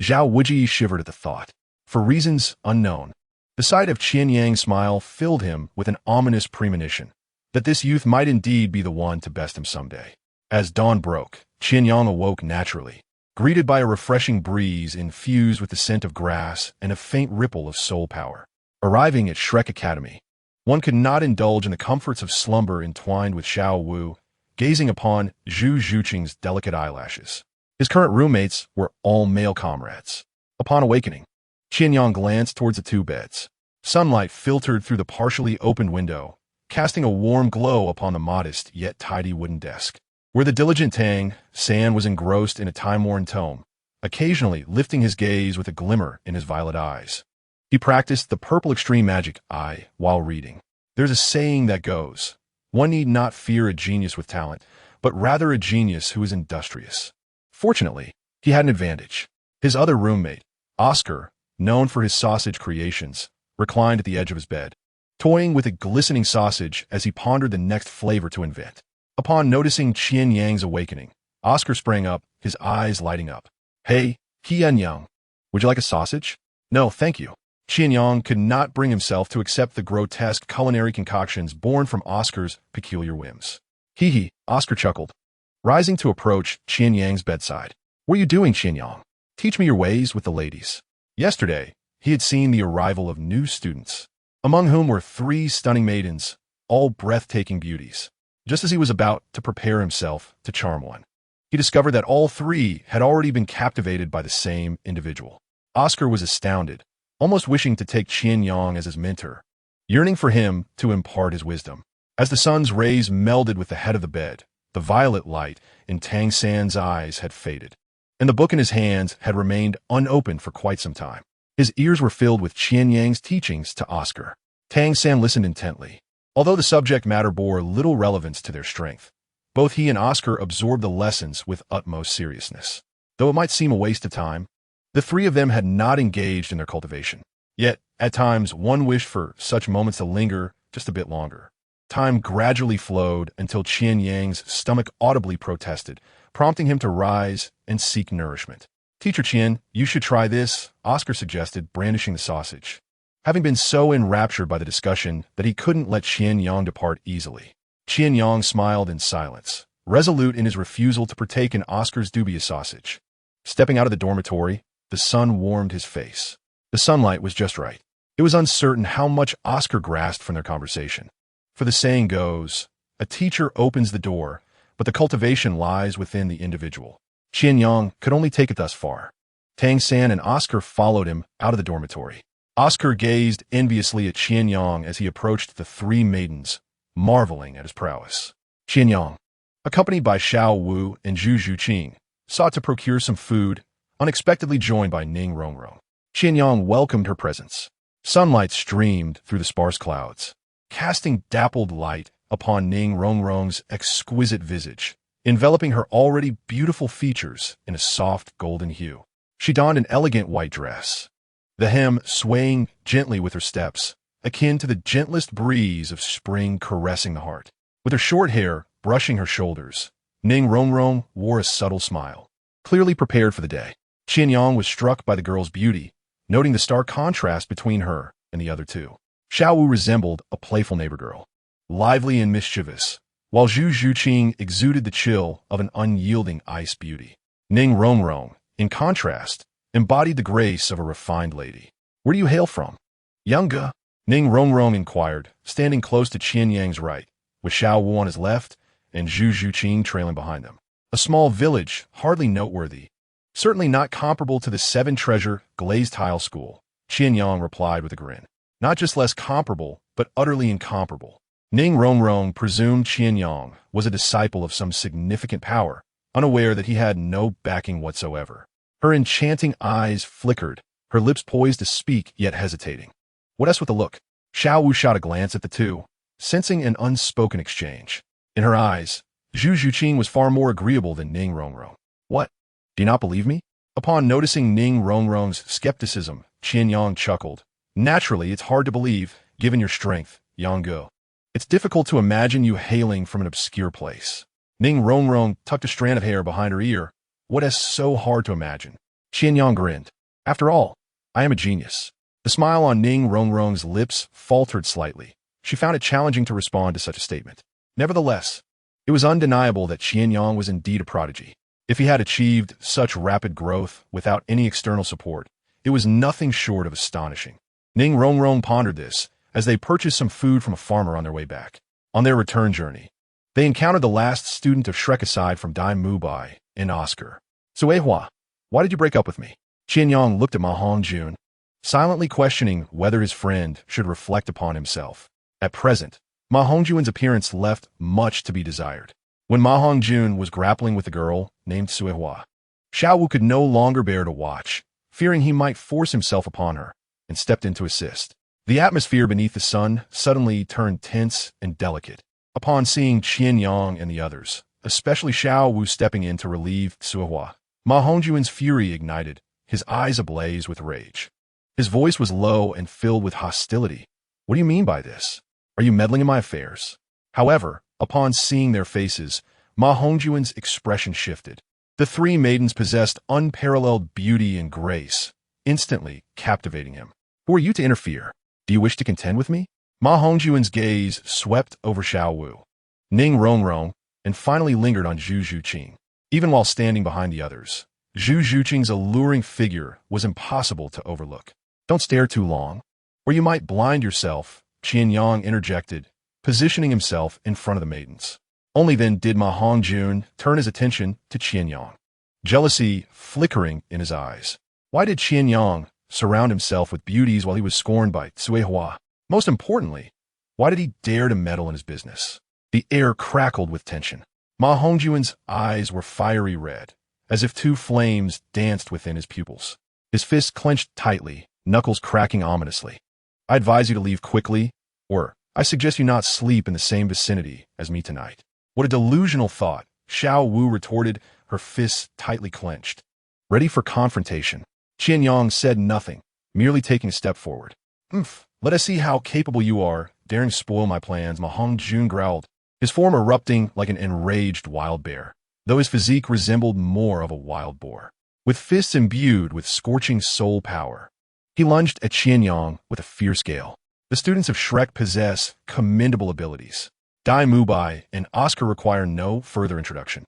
Zhao Wuji shivered at the thought. For reasons unknown, the sight of Qian Yang's smile filled him with an ominous premonition that this youth might indeed be the one to best him someday. As dawn broke, Qian Yang awoke naturally, greeted by a refreshing breeze infused with the scent of grass and a faint ripple of soul power. Arriving at Shrek Academy, one could not indulge in the comforts of slumber entwined with Xiao Wu, gazing upon Zhu Zhuqing's delicate eyelashes. His current roommates were all male comrades. Upon awakening, Qian Yang glanced towards the two beds. Sunlight filtered through the partially opened window, casting a warm glow upon the modest yet tidy wooden desk, where the diligent Tang San was engrossed in a time-worn tome, occasionally lifting his gaze with a glimmer in his violet eyes. He practiced the purple extreme magic eye while reading. There's a saying that goes, one need not fear a genius with talent, but rather a genius who is industrious. Fortunately, he had an advantage. His other roommate, Oscar, known for his sausage creations, reclined at the edge of his bed, toying with a glistening sausage as he pondered the next flavor to invent. Upon noticing Qian Yang's awakening, Oscar sprang up, his eyes lighting up. Hey, Qian Yang, would you like a sausage? No, thank you. Qian Yang could not bring himself to accept the grotesque culinary concoctions born from Oscar's peculiar whims. Hee hee, Oscar chuckled, rising to approach Qian Yang's bedside. What are you doing, Qian Yang? Teach me your ways with the ladies. Yesterday, he had seen the arrival of new students, among whom were 3 stunning maidens, all breathtaking beauties. Just as he was about to prepare himself to charm one, he discovered that all 3 had already been captivated by the same individual. Oscar was astounded, almost wishing to take Qian Yang as his mentor, yearning for him to impart his wisdom. As the sun's rays melded with the head of the bed, the violet light in Tang San's eyes had faded, and the book in his hands had remained unopened for quite some time. His ears were filled with Qian Yang's teachings to Oscar. Tang San listened intently. Although the subject matter bore little relevance to their strength, both he and Oscar absorbed the lessons with utmost seriousness. Though it might seem a waste of time, the 3 of them had not engaged in their cultivation. Yet, at times, one wished for such moments to linger just a bit longer. Time gradually flowed until Qian Yang's stomach audibly protested, prompting him to rise and seek nourishment. Teacher Qian, you should try this, Oscar suggested, brandishing the sausage, having been so enraptured by the discussion that he couldn't let Qian Yang depart easily. Qian Yang smiled in silence, resolute in his refusal to partake in Oscar's dubious sausage. Stepping out of the dormitory, the sun warmed his face. The sunlight was just right. It was uncertain how much Oscar grasped from their conversation. For the saying goes, a teacher opens the door, but the cultivation lies within the individual. Qian Yang could only take it thus far. Tang San and Oscar followed him out of the dormitory. Oscar gazed enviously at Qian Yang as he approached the 3 maidens, marveling at his prowess. Qian Yang, accompanied by Xiao Wu and Zhu Zhuqing, sought to procure some food, unexpectedly joined by Ning Rongrong. Qian Yang welcomed her presence. Sunlight streamed through the sparse clouds, casting dappled light upon Ning Rongrong's exquisite visage, enveloping her already beautiful features in a soft golden hue. She donned an elegant white dress, the hem swaying gently with her steps, akin to the gentlest breeze of spring caressing the heart. With her short hair brushing her shoulders, Ning Rongrong wore a subtle smile, clearly prepared for the day. Qian Yang was struck by the girl's beauty, noting the stark contrast between her and the other 2. Xiao Wu resembled a playful neighbor girl, lively and mischievous, while Zhu Zhuqing exuded the chill of an unyielding ice beauty. Ning Rongrong, in contrast, embodied the grace of a refined lady. Where do you hail from? Yangge, Ning Rongrong inquired, standing close to Qian Yang's right, with Xiao Wu on his left and Zhu Zhuqing trailing behind them. A small village, hardly noteworthy, certainly not comparable to the 7-treasure glazed tile school, Qian Yang replied with a grin. Not just less comparable, but utterly incomparable. Ning Rongrong presumed Qian Yang was a disciple of some significant power, unaware that he had no backing whatsoever. Her enchanting eyes flickered, her lips poised to speak yet hesitating. What else with the look? Xiao Wu shot a glance at the 2, sensing an unspoken exchange. In her eyes, Zhu Zhuqing was far more agreeable than Ning Rongrong. What? Do you not believe me? Upon noticing Ning Rongrong's skepticism, Qian Yang chuckled. Naturally, it's hard to believe, given your strength, Yangge. It's difficult to imagine you hailing from an obscure place. Ning Rongrong tucked a strand of hair behind her ear. What is so hard to imagine? Qian Yang grinned. After all, I am a genius. The smile on Ning Rongrong's lips faltered slightly. She found it challenging to respond to such a statement. Nevertheless, it was undeniable that Qian Yang was indeed a prodigy. If he had achieved such rapid growth without any external support, it was nothing short of astonishing. Ning Rongrong pondered this as they purchased some food from a farmer on their way back. On their return journey, they encountered the last student of Shrek aside from Dai Mubai and Oscar. Suehua, why did you break up with me? Qian Yang looked at Ma Hongjun, silently questioning whether his friend should reflect upon himself. At present, Ma Hongjun's appearance left much to be desired. When Ma Hongjun was grappling with a girl named Suehua, Xiao Wu could no longer bear to watch, fearing he might force himself upon her, and stepped in to assist. The atmosphere beneath the sun suddenly turned tense and delicate. Upon seeing Qian Yang and the others, especially Xiao Wu stepping in to relieve Suehua, Ma Hongjun's fury ignited, his eyes ablaze with rage. His voice was low and filled with hostility. What do you mean by this? Are you meddling in my affairs? However, Upon seeing their faces, Ma Hongjuan's expression shifted. The three maidens possessed unparalleled beauty and grace, instantly captivating him. Who are you to interfere? Do you wish to contend with me? Ma Hongjuan's gaze swept over Xiao Wu, Ning Rongrong, and finally lingered on Zhu Zhuqing. Even while standing behind the others, Zhu Zhuqing's alluring figure was impossible to overlook. Don't stare too long, or you might blind yourself, Qian Yang interjected, positioning himself in front of the maidens. Only then did Ma Hongjun turn his attention to Qian Yang, jealousy flickering in his eyes. Why did Qian Yang surround himself with beauties while he was scorned by Cui Hua? Most importantly, why did he dare to meddle in his business? The air crackled with tension. Ma Hongjuan's eyes were fiery red, as if two flames danced within his pupils. His fists clenched tightly, knuckles cracking ominously. I advise you to leave quickly, or I suggest you not sleep in the same vicinity as me tonight. What a delusional thought, Xiao Wu retorted, her fists tightly clenched. Ready for confrontation. Qian Yang said nothing, merely taking a step forward. Let us see how capable you are, daring to spoil my plans, Ma Hongjun growled, his form erupting like an enraged wild bear, though his physique resembled more of a wild boar. With fists imbued with scorching soul power, he lunged at Qian Yang with a fierce gale. The students of Shrek possess commendable abilities. Dai Mubai and Oscar require no further introduction.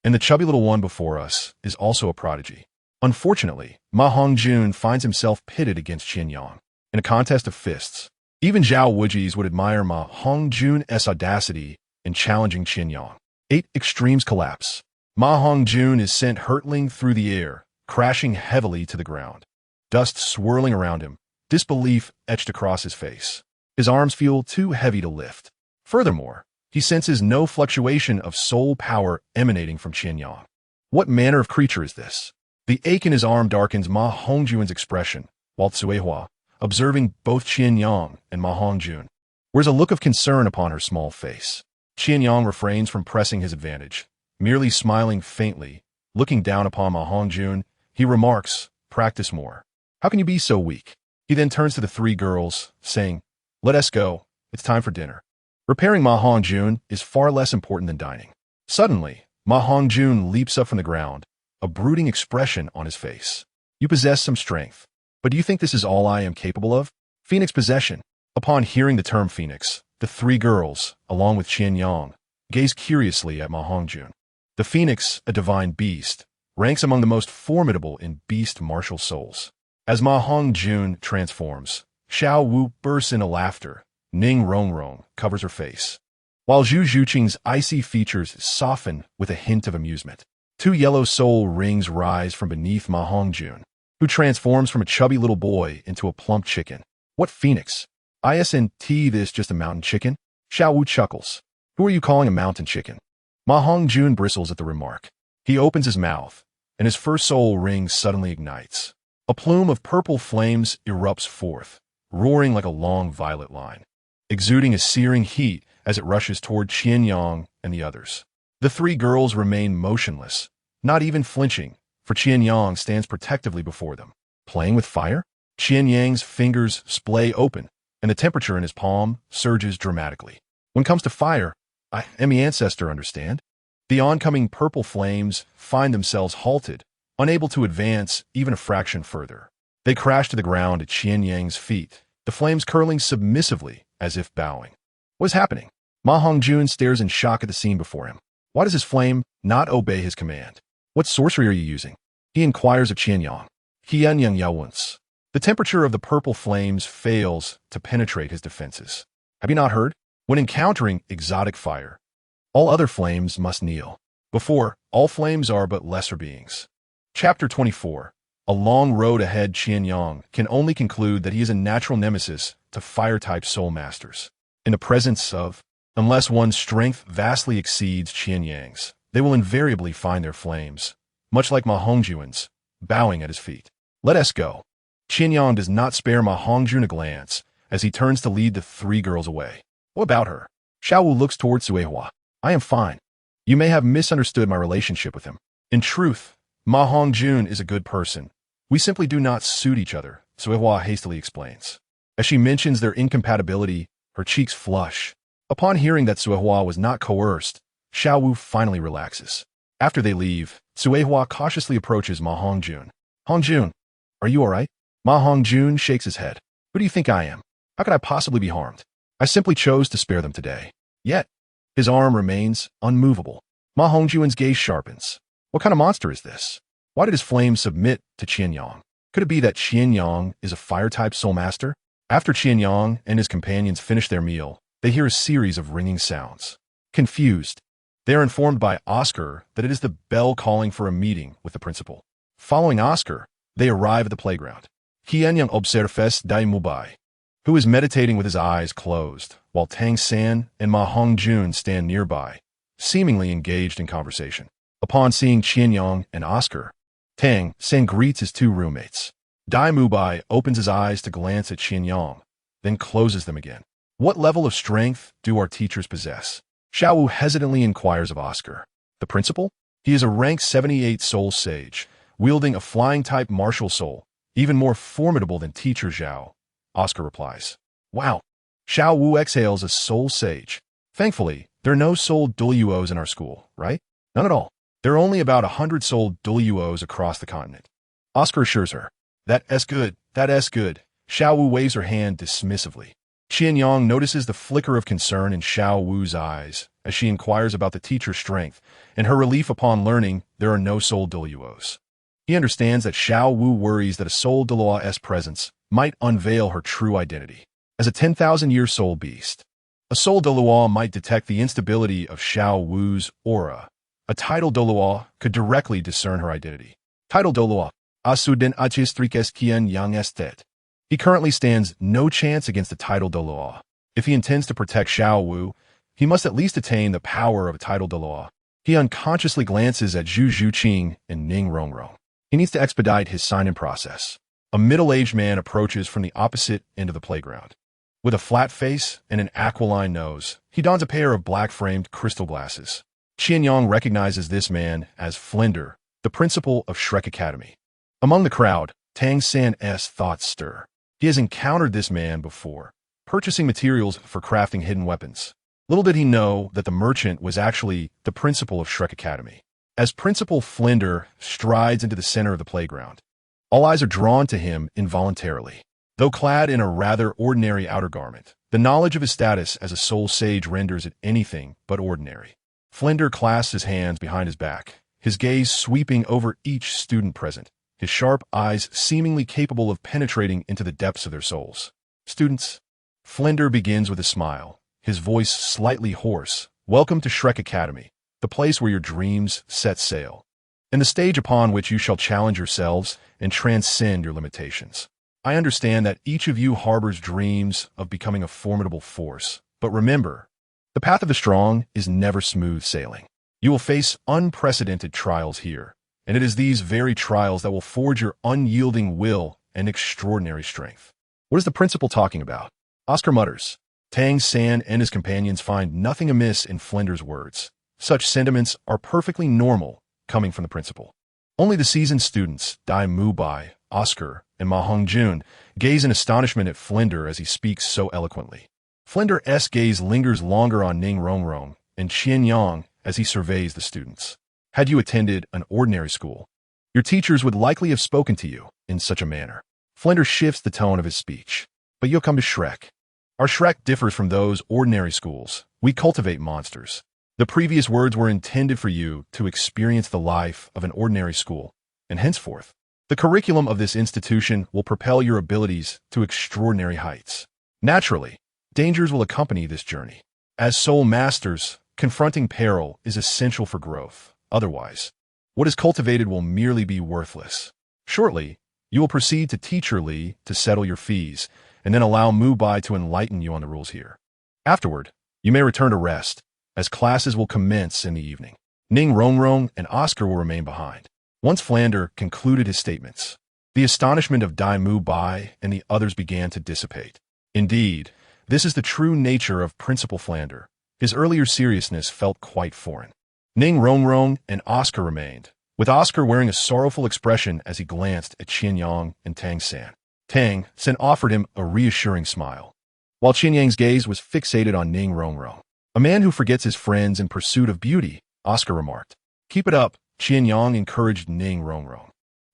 And the chubby little one before us is also a prodigy. Unfortunately, Ma Hongjun finds himself pitted against Qian Yang in a contest of fists. Even Zhao Wujis would admire Ma Hongjun's audacity in challenging Qian Yang. 8 extremes collapse. Ma Hongjun is sent hurtling through the air, crashing heavily to the ground. Dust swirling around him, disbelief etched across his face. His arms feel too heavy to lift. Furthermore, he senses no fluctuation of soul power emanating from Qian Yang. What manner of creature is this? The ache in his arm darkens Ma Hongjuan's expression, while Cui Hua, observing both Qian Yang and Ma Hongjun, wears a look of concern upon her small face. Qian Yang refrains from pressing his advantage, merely smiling faintly. Looking down upon Ma Hongjun, he remarks, "Practice more. How can you be so weak?" He then turns to the 3 girls, saying, "Let us go. It's time for dinner." Repairing Ma Hongjun is far less important than dining. Suddenly, Ma Hongjun leaps up from the ground, a brooding expression on his face. "You possess some strength, but do you think this is all I am capable of?" Phoenix possession. Upon hearing the term phoenix, the 3 girls, along with Qian Yang, gaze curiously at Ma Hongjun. The phoenix, a divine beast, ranks among the most formidable in beast martial souls. As Ma Hongjun transforms, Xiao Wu bursts into laughter. Ning Rongrong covers her face, while Zhu Zhuqing's icy features soften with a hint of amusement. 2 yellow soul rings rise from beneath Ma Hongjun, who transforms from a chubby little boy into a plump chicken. What phoenix? Isn't this just a mountain chicken? Xiao Wu chuckles. Who are you calling a mountain chicken? Ma Hongjun bristles at the remark. He opens his mouth, and his first soul ring suddenly ignites. A plume of purple flames erupts forth, roaring like a long violet line, exuding a searing heat as it rushes toward Qian Yang and the others. The 3 girls remain motionless, not even flinching, for Qian Yang stands protectively before them. Playing with fire? Qian Yang's fingers splay open, and the temperature in his palm surges dramatically. When it comes to fire, I am the ancestor, understand? The oncoming purple flames find themselves halted, unable to advance even a fraction further. They crash to the ground at Qian Yang's feet, the flames curling submissively as if bowing. What is happening? Ma Hongjun stares in shock at the scene before him. Why does his flame not obey his command? What sorcery are you using? He inquires of Qian Yang. Qian Yang once. The temperature of the purple flames fails to penetrate his defenses. Have you not heard? When encountering exotic fire, all other flames must kneel. Before, all flames are but lesser beings. Chapter 24. A long road ahead. Qian Yang can only conclude that he is a natural nemesis to fire-type soul masters. In the presence of, unless one's strength vastly exceeds Qian Yang's, they will invariably find their flames, much like Ma Hongjuan's, bowing at his feet. Let us go. Qian Yang does not spare Ma Hongjun a glance as he turns to lead the 3 girls away. What about her? Xiao Wu looks towards Cui Hua. I am fine. You may have misunderstood my relationship with him. In truth, Ma Hongjun is a good person. We simply do not suit each other, Cui Hua hastily explains. As she mentions their incompatibility, her cheeks flush, Upon hearing that Suehua was not coerced, Xiao Wu finally relaxes. After they leave, Suehua cautiously approaches Ma Hongjun. Hongjun, are you alright? Ma Hongjun shakes his head. Who do you think I am? How could I possibly be harmed? I simply chose to spare them today. Yet, his arm remains unmovable. Ma Hongjun's gaze sharpens. What kind of monster is this? Why did his flame submit to Qian Yang? Could it be that Qian Yang is a fire-type soul master? After Qian Yang and his companions finish their meal, they hear a series of ringing sounds. Confused, they are informed by Oscar that it is the bell calling for a meeting with the principal. Following Oscar, they arrive at the playground. Qian Yang observes Dai Mubai, who is meditating with his eyes closed, while Tang San and Ma Hongjun stand nearby, seemingly engaged in conversation. Upon seeing Qian Yang and Oscar, Tang San greets his two roommates. Dai Mubai opens his eyes to glance at Qian Yang, then closes them again. What level of strength do our teachers possess? Xiao Wu hesitantly inquires of Oscar. The principal? He is a rank 78 soul sage, wielding a flying-type martial soul, even more formidable than teacher Zhao. Oscar replies. Wow. Xiao Wu exhales a soul sage. Thankfully, there are no soul Douluos in our school, right? None at all. There are only about 100 soul Douluos across the continent. Oscar assures her. That's good. That's good. Xiao Wu waves her hand dismissively. Qian Yang notices the flicker of concern in Xiao Wu's eyes as she inquires about the teacher's strength and her relief upon learning there are no soul Douluos. He understands that Xiao Wu worries that a soul Douluo's presence might unveil her true identity. As a 10,000-year soul beast, a soul Douluo might detect the instability of Xiao Wu's aura. A tidal Douluo could directly discern her identity. Tidal Douluo, Asuden Achistrikes Qian Yang Estet. He currently stands no chance against the tidal Douluo. If he intends to protect Xiao Wu, he must at least attain the power of a tidal Douluo. He unconsciously glances at Zhu Zhuqing and Ning Rongrong. He needs to expedite his sign-in process. A middle-aged man approaches from the opposite end of the playground. With a flat face and an aquiline nose, he dons a pair of black-framed crystal glasses. Qian Yang recognizes this man as Flender, the principal of Shrek Academy. Among the crowd, Tang San's thoughts stir. He has encountered this man before, purchasing materials for crafting hidden weapons. Little did he know that the merchant was actually the principal of Shrek Academy. As Principal Flender strides into the center of the playground, all eyes are drawn to him involuntarily. Though clad in a rather ordinary outer garment, the knowledge of his status as a soul sage renders it anything but ordinary. Flender clasps his hands behind his back, his gaze sweeping over each student present, his sharp eyes seemingly capable of penetrating into the depths of their souls. Students, Flender begins with a smile, his voice slightly hoarse. Welcome to Shrek Academy, the place where your dreams set sail, and the stage upon which you shall challenge yourselves and transcend your limitations. I understand that each of you harbors dreams of becoming a formidable force, but remember, the path of the strong is never smooth sailing. You will face unprecedented trials here, and it is these very trials that will forge your unyielding will and extraordinary strength. What is the principal talking about? Oscar mutters. Tang San and his companions find nothing amiss in Flender's words. Such sentiments are perfectly normal, coming from the principal. Only the seasoned students, Dai Mubai, Oscar, and Ma Hongjun, gaze in astonishment at Flender as he speaks so eloquently. Flender's gaze lingers longer on Ning Rongrong and Qian Yang as he surveys the students. Had you attended an ordinary school, your teachers would likely have spoken to you in such a manner. Flender shifts the tone of his speech. But you'll come to Shrek. Our Shrek differs from those ordinary schools. We cultivate monsters. The previous words were intended for you to experience the life of an ordinary school, and henceforth, the curriculum of this institution will propel your abilities to extraordinary heights. Naturally, dangers will accompany this journey. As soul masters, confronting peril is essential for growth. Otherwise, what is cultivated will merely be worthless. Shortly, you will proceed to Teacher Li to settle your fees, and then allow Mubai to enlighten you on the rules here. Afterward, you may return to rest, as classes will commence in the evening. Ning Rongrong and Oscar will remain behind. Once Flander concluded his statements, the astonishment of Dai Mubai and the others began to dissipate. Indeed, this is the true nature of Principal Flander. His earlier seriousness felt quite foreign. Ning Rongrong and Oscar remained, with Oscar wearing a sorrowful expression as he glanced at Qian Yang and Tang San. Tang San offered him a reassuring smile. while Qian Yang's gaze was fixated on Ning Rongrong. A man who forgets his friends in pursuit of beauty, Oscar remarked. Keep it up, Qian Yang encouraged Ning Rongrong,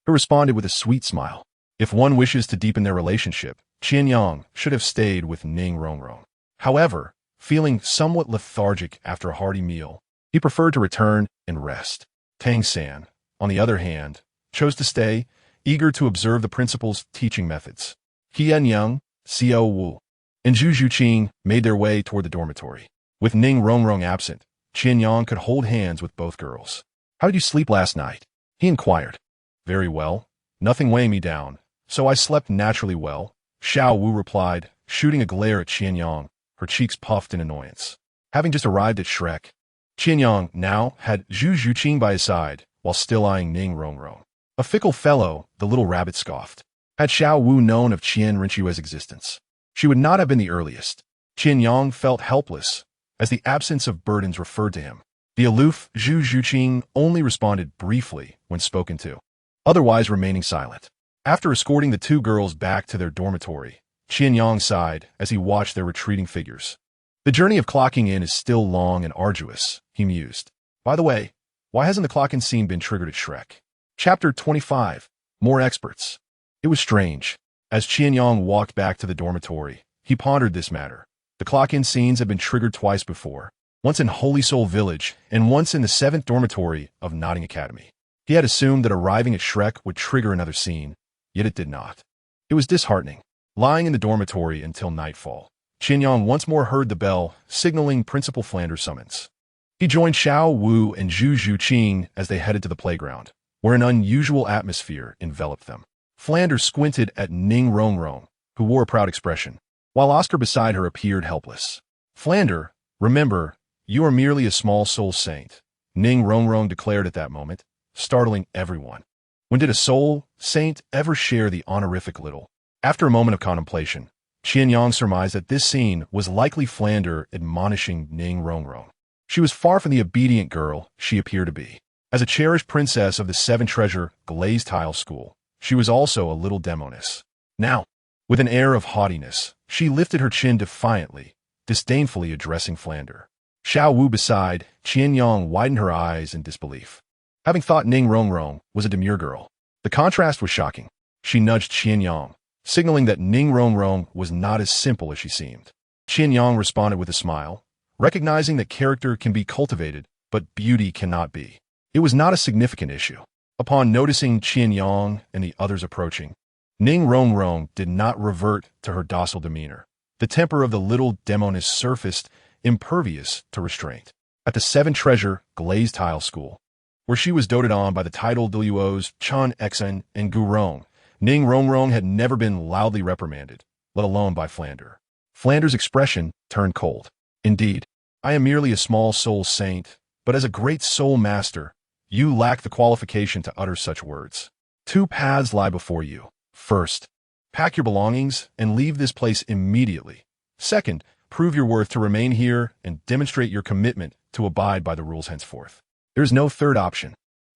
who responded with a sweet smile. If one wishes to deepen their relationship, Qian Yang should have stayed with Ning Rongrong. However, feeling somewhat lethargic after a hearty meal, he preferred to return and rest. Tang San, on the other hand, chose to stay, eager to observe the principal's teaching methods. Qian Yang, Xiao Wu, and Zhu Zhuqing made their way toward the dormitory. With Ning Rongrong absent, Qian Yang could hold hands with both girls. How did you sleep last night? He inquired. Very well. Nothing weighing me down, so I slept naturally well, Xiao Wu replied, shooting a glare at Qian Yang, her cheeks puffed in annoyance. Having just arrived at Shrek, Qian Yang now had Zhu Zhuqing by his side, while still eyeing Ning Rongrong. A fickle fellow, the little rabbit scoffed. Had Xiao Wu known of Qian Renxue's existence, she would not have been the earliest. Qian Yang felt helpless, as the absence of burdens referred to him. The aloof Zhu Zhuqing only responded briefly when spoken to, otherwise remaining silent. After escorting the two girls back to their dormitory, Qian Yang sighed as he watched their retreating figures. The journey of clocking in is still long and arduous, he mused. By the way, why hasn't the clock-in scene been triggered at Shrek? Chapter 25. More Experts. It was strange. As Qian Yang walked back to the dormitory, he pondered this matter. The clock-in scenes had been triggered twice before, once in Holy Soul Village and once in the 7th dormitory of Notting Academy. He had assumed that arriving at Shrek would trigger another scene, yet it did not. It was disheartening. Lying in the dormitory until nightfall, Qian Yang once more heard the bell, signaling Principal Flanders' summons. He joined Xiao Wu and Zhu Zhuqing as they headed to the playground, where an unusual atmosphere enveloped them. Flanders squinted at Ning Rongrong, who wore a proud expression, while Oscar beside her appeared helpless. Flander, remember, you are merely a small soul saint, Ning Rongrong declared at that moment, startling everyone. When did a soul saint ever share the honorific little? After a moment of contemplation, Qian Yang surmised that this scene was likely Flander admonishing Ning Rongrong. She was far from the obedient girl she appeared to be. As a cherished princess of the seven-treasure glazed tile school, she was also a little demoness. Now, with an air of haughtiness, she lifted her chin defiantly, disdainfully addressing Flander. Xiao Wu beside, Qian Yang widened her eyes in disbelief. Having thought Ning Rongrong was a demure girl, the contrast was shocking. She nudged Qian Yang, signaling that Ning Rongrong was not as simple as she seemed. Qian Yang responded with a smile, recognizing that character can be cultivated, but beauty cannot be. It was not a significant issue. Upon noticing Qian Yang and the others approaching, Ning Rongrong did not revert to her docile demeanor. The temper of the little demoness surfaced, impervious to restraint. At the seven-treasure glazed tile school, where she was doted on by the titled Douluos Chan Exen and Gurong, Ning Rongrong had never been loudly reprimanded, let alone by Flander. Flander's expression turned cold. Indeed, I am merely a small soul saint, but as a great soul master, you lack the qualification to utter such words. Two paths lie before you. First, pack your belongings and leave this place immediately. Second, prove your worth to remain here and demonstrate your commitment to abide by the rules henceforth. There is no third option.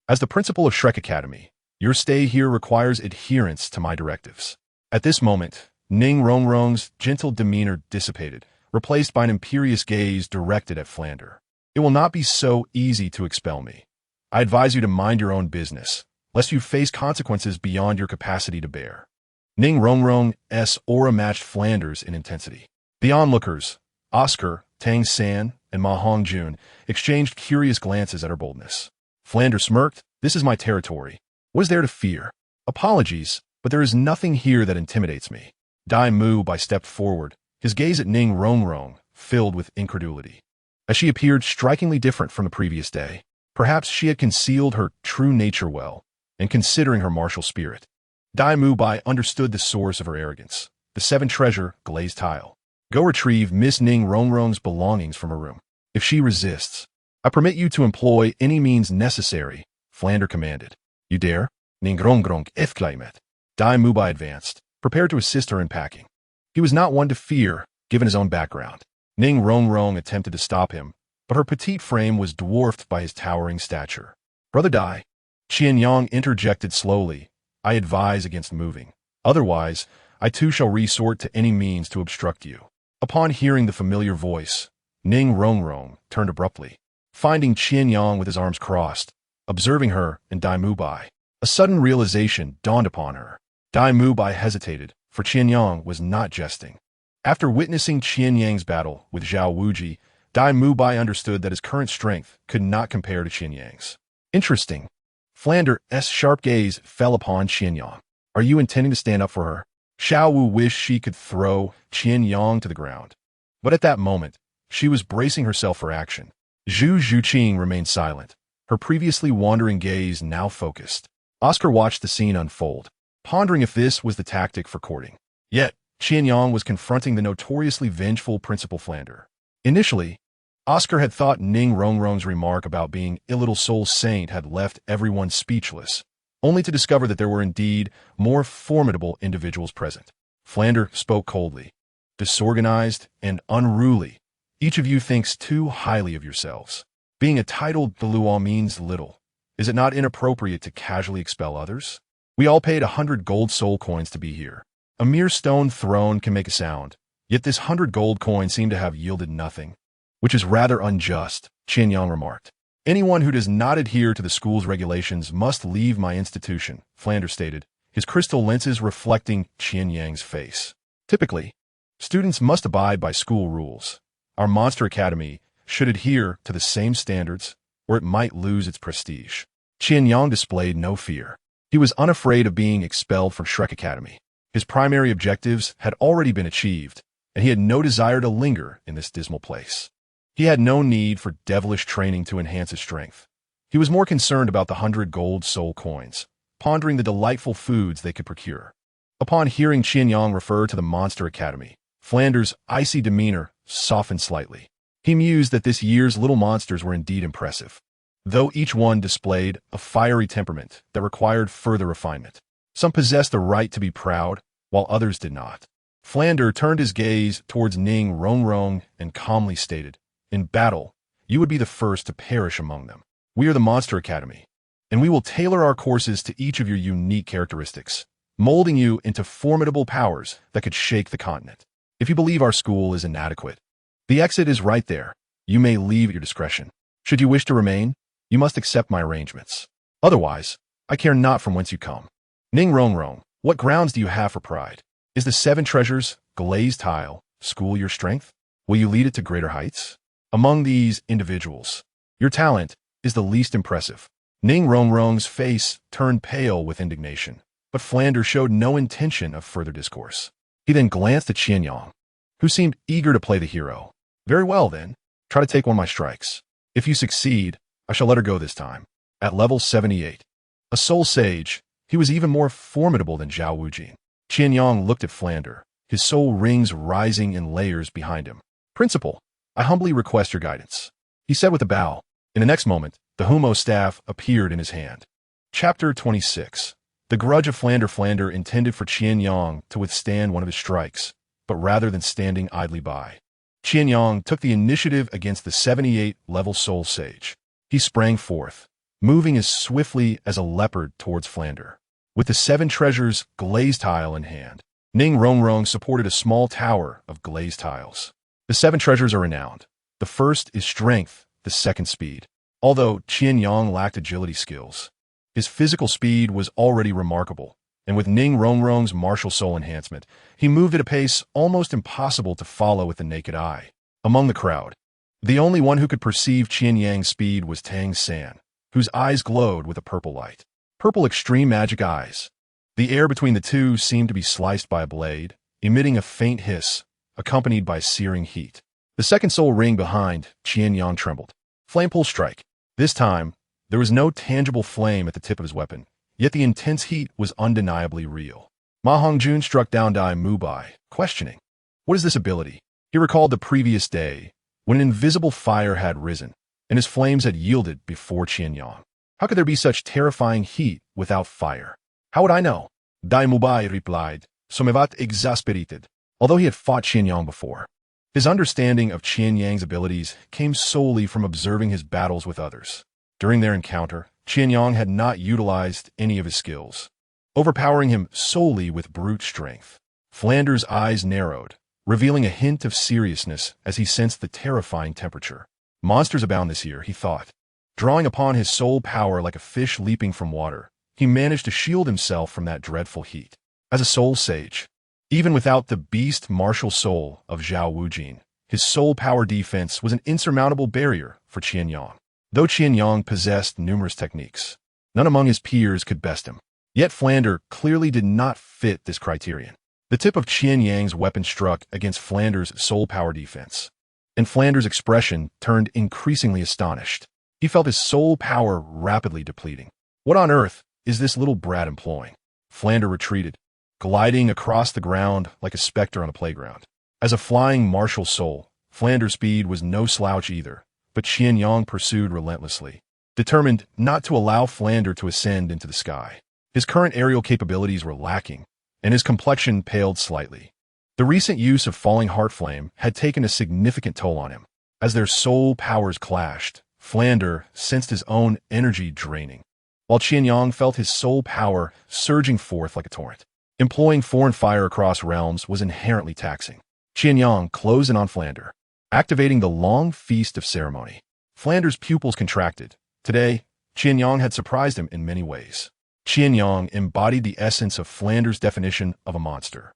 As the principal of Shrek Academy, your stay here requires adherence to my directives. At this moment, Ning Rongrong's gentle demeanor dissipated, replaced by an imperious gaze directed at Flander. It will not be so easy to expel me. I advise you to mind your own business, lest you face consequences beyond your capacity to bear. Ning Rongrong's aura matched Flanders in intensity. The onlookers, Oscar, Tang San, and Ma Hongjun, exchanged curious glances at her boldness. Flander smirked. This is my territory. What is there to fear? Apologies, but there is nothing here that intimidates me. Dai Mu stepped forward, his gaze at Ning Rongrong filled with incredulity. As she appeared strikingly different from the previous day, perhaps she had concealed her true nature well, and considering her martial spirit. Dai Mu understood the source of her arrogance, the seven-treasure glazed tile. Go retrieve Miss Ning Rongrong's belongings from her room. If she resists, I permit you to employ any means necessary, Flander commanded. You dare? Ning Rongrong exclaimed. Dai Mu advanced, prepared to assist her in packing. He was not one to fear, given his own background. Ning Rongrong attempted to stop him, but her petite frame was dwarfed by his towering stature. Brother Dai, Qian Yang interjected slowly, I advise against moving. Otherwise, I too shall resort to any means to obstruct you. Upon hearing the familiar voice, Ning Rongrong turned abruptly, finding Qian Yang with his arms crossed, observing her and Dai Mubai. A sudden realization dawned upon her. Dai Mubai hesitated, for Qian Yang was not jesting. After witnessing Qian Yang's battle with Zhao Wuji, Dai Mubai understood that his current strength could not compare to Qian Yang's. Interesting. Flander's sharp gaze fell upon Qian Yang. Are you intending to stand up for her? Xiao Wu wished she could throw Qian Yang to the ground. But at that moment, she was bracing herself for action. Zhu Zhuqing remained silent, her previously wandering gaze now focused. Oscar watched the scene unfold, pondering if this was the tactic for courting. Yet, Qian Yang was confronting the notoriously vengeful Principal Flander. Initially, Oscar had thought Ning Rongrong's remark about being a little soul saint had left everyone speechless, only to discover that there were indeed more formidable individuals present. Flander spoke coldly. Disorganized and unruly, each of you thinks too highly of yourselves. Being a titled Douluo means little. Is it not inappropriate to casually expel others? We all paid 100 gold soul coins to be here. A mere stone thrown can make a sound, yet this 100 gold coins seem to have yielded nothing, which is rather unjust, Qian Yang remarked. Anyone who does not adhere to the school's regulations must leave my institution, Flander stated, his crystal lenses reflecting Qian Yang's face. Typically, students must abide by school rules. Our Monster Academy should adhere to the same standards, or it might lose its prestige. Qian Yang displayed no fear. He was unafraid of being expelled from Shrek Academy. His primary objectives had already been achieved, and he had no desire to linger in this dismal place. He had no need for devilish training to enhance his strength. He was more concerned about the 100 gold soul coins, pondering the delightful foods they could procure. Upon hearing Qian Yang refer to the Monster Academy, Flander's icy demeanor softened slightly. He mused that this year's little monsters were indeed impressive, though each one displayed a fiery temperament that required further refinement. Some possessed the right to be proud, while others did not. Flander turned his gaze towards Ning Rongrong and calmly stated, in battle, you would be the first to perish among them. We are the Monster Academy, and we will tailor our courses to each of your unique characteristics, molding you into formidable powers that could shake the continent. If you believe our school is inadequate, the exit is right there. You may leave at your discretion. Should you wish to remain, you must accept my arrangements. Otherwise, I care not from whence you come. Ning Rongrong, what grounds do you have for pride? Is the 7 treasures, glazed tile, school your strength? Will you lead it to greater heights? Among these individuals, your talent is the least impressive. Ning Rongrong's face turned pale with indignation, but Flander showed no intention of further discourse. He then glanced at Qian Yang, who seemed eager to play the hero. Very well, then. Try to take one of my strikes. If you succeed, I shall let her go this time. At level 78. A soul sage, he was even more formidable than Zhao Wuji. Qian Yang looked at Flander, his soul rings rising in layers behind him. Principal, I humbly request your guidance, he said with a bow. In the next moment, the Homa Staff appeared in his hand. Chapter 26. The grudge of Flander. Flander intended for Qian Yang to withstand one of his strikes, but rather than standing idly by, Qian Yang took the initiative against the 78-level soul sage. He sprang forth, moving as swiftly as a leopard towards Flander. With the 7 treasures glazed tile in hand, Ning Rongrong supported a small tower of glazed tiles. The 7 treasures are renowned. The first is strength, the second speed. Although Qian Yang lacked agility skills, his physical speed was already remarkable, and with Ning Rongrong's martial soul enhancement, he moved at a pace almost impossible to follow with the naked eye. Among the crowd, the only one who could perceive Qian Yang's speed was Tang San, whose eyes glowed with a purple light. Purple extreme magic eyes. The air between the two seemed to be sliced by a blade, emitting a faint hiss, accompanied by searing heat. The second soul ring behind Qian Yang trembled. Flame pull strike. This time, there was no tangible flame at the tip of his weapon, yet the intense heat was undeniably real. Ma Hongjun struck down Dai Mubai, questioning, what is this ability? He recalled the previous day, when an invisible fire had risen, and his flames had yielded before Qian Yang. How could there be such terrifying heat without fire? How would I know? Dai Mubai replied, somevat exasperated. Although he had fought Qian Yang before, his understanding of Qian Yang's abilities came solely from observing his battles with others. During their encounter, Qian Yang had not utilized any of his skills, overpowering him solely with brute strength. Flander's eyes narrowed, revealing a hint of seriousness as he sensed the terrifying temperature. Monsters abound this year, he thought. Drawing upon his soul power like a fish leaping from water, he managed to shield himself from that dreadful heat. As a soul sage, even without the beast martial soul of Zhao Wujin, his soul power defense was an insurmountable barrier for Qian Yang. Though Qian Yang possessed numerous techniques, none among his peers could best him. Yet Flander clearly did not fit this criterion. The tip of Qian Yang's weapon struck against Flander's soul power defense, and Flander's expression turned increasingly astonished. He felt his soul power rapidly depleting. What on earth is this little brat employing? Flander retreated, gliding across the ground like a specter on a playground. As a flying martial soul, Flander's speed was no slouch either, but Qian Yang pursued relentlessly, determined not to allow Flander to ascend into the sky. His current aerial capabilities were lacking, and his complexion paled slightly. The recent use of falling heart flame had taken a significant toll on him. As their soul powers clashed, Flander sensed his own energy draining, while Qian Yang felt his soul power surging forth like a torrent. Employing foreign fire across realms was inherently taxing. Qian Yang closed in on Flander, activating the long feast of ceremony. Flander's pupils contracted. Today, Qian Yang had surprised him in many ways. Qian Yang embodied the essence of Flander's definition of a monster.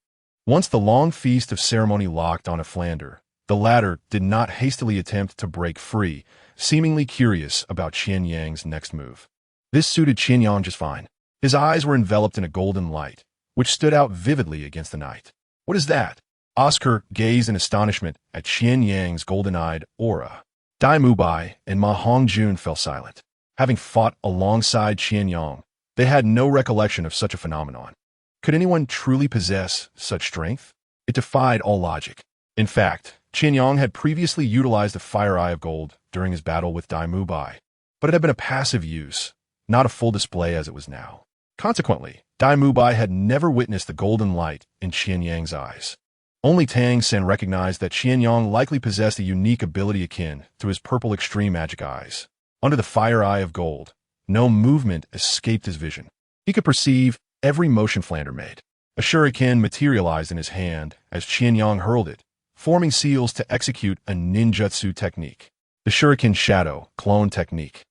Once the long feast of ceremony locked on a Flander, the latter did not hastily attempt to break free, seemingly curious about Qian Yang's next move. This suited Qian Yang just fine. His eyes were enveloped in a golden light, which stood out vividly against the night. What is that? Oscar gazed in astonishment at Qian Yang's golden-eyed aura. Dai Mubai and Ma Hongjun fell silent. Having fought alongside Qian Yang, they had no recollection of such a phenomenon. Could anyone truly possess such strength? It defied all logic. In fact, Qian Yang had previously utilized the Fire Eye of Gold during his battle with Dai Mubai, but it had been a passive use, not a full display as it was now. Consequently, Dai Mubai had never witnessed the golden light in Qian Yang's eyes. Only Tang Sen recognized that Qian Yang likely possessed a unique ability akin to his purple extreme magic eyes. Under the Fire Eye of Gold, no movement escaped his vision. He could perceive every motion Flander made. A shuriken materialized in his hand as Qian Yang hurled it, forming seals to execute a ninjutsu technique. The shuriken shadow clone technique.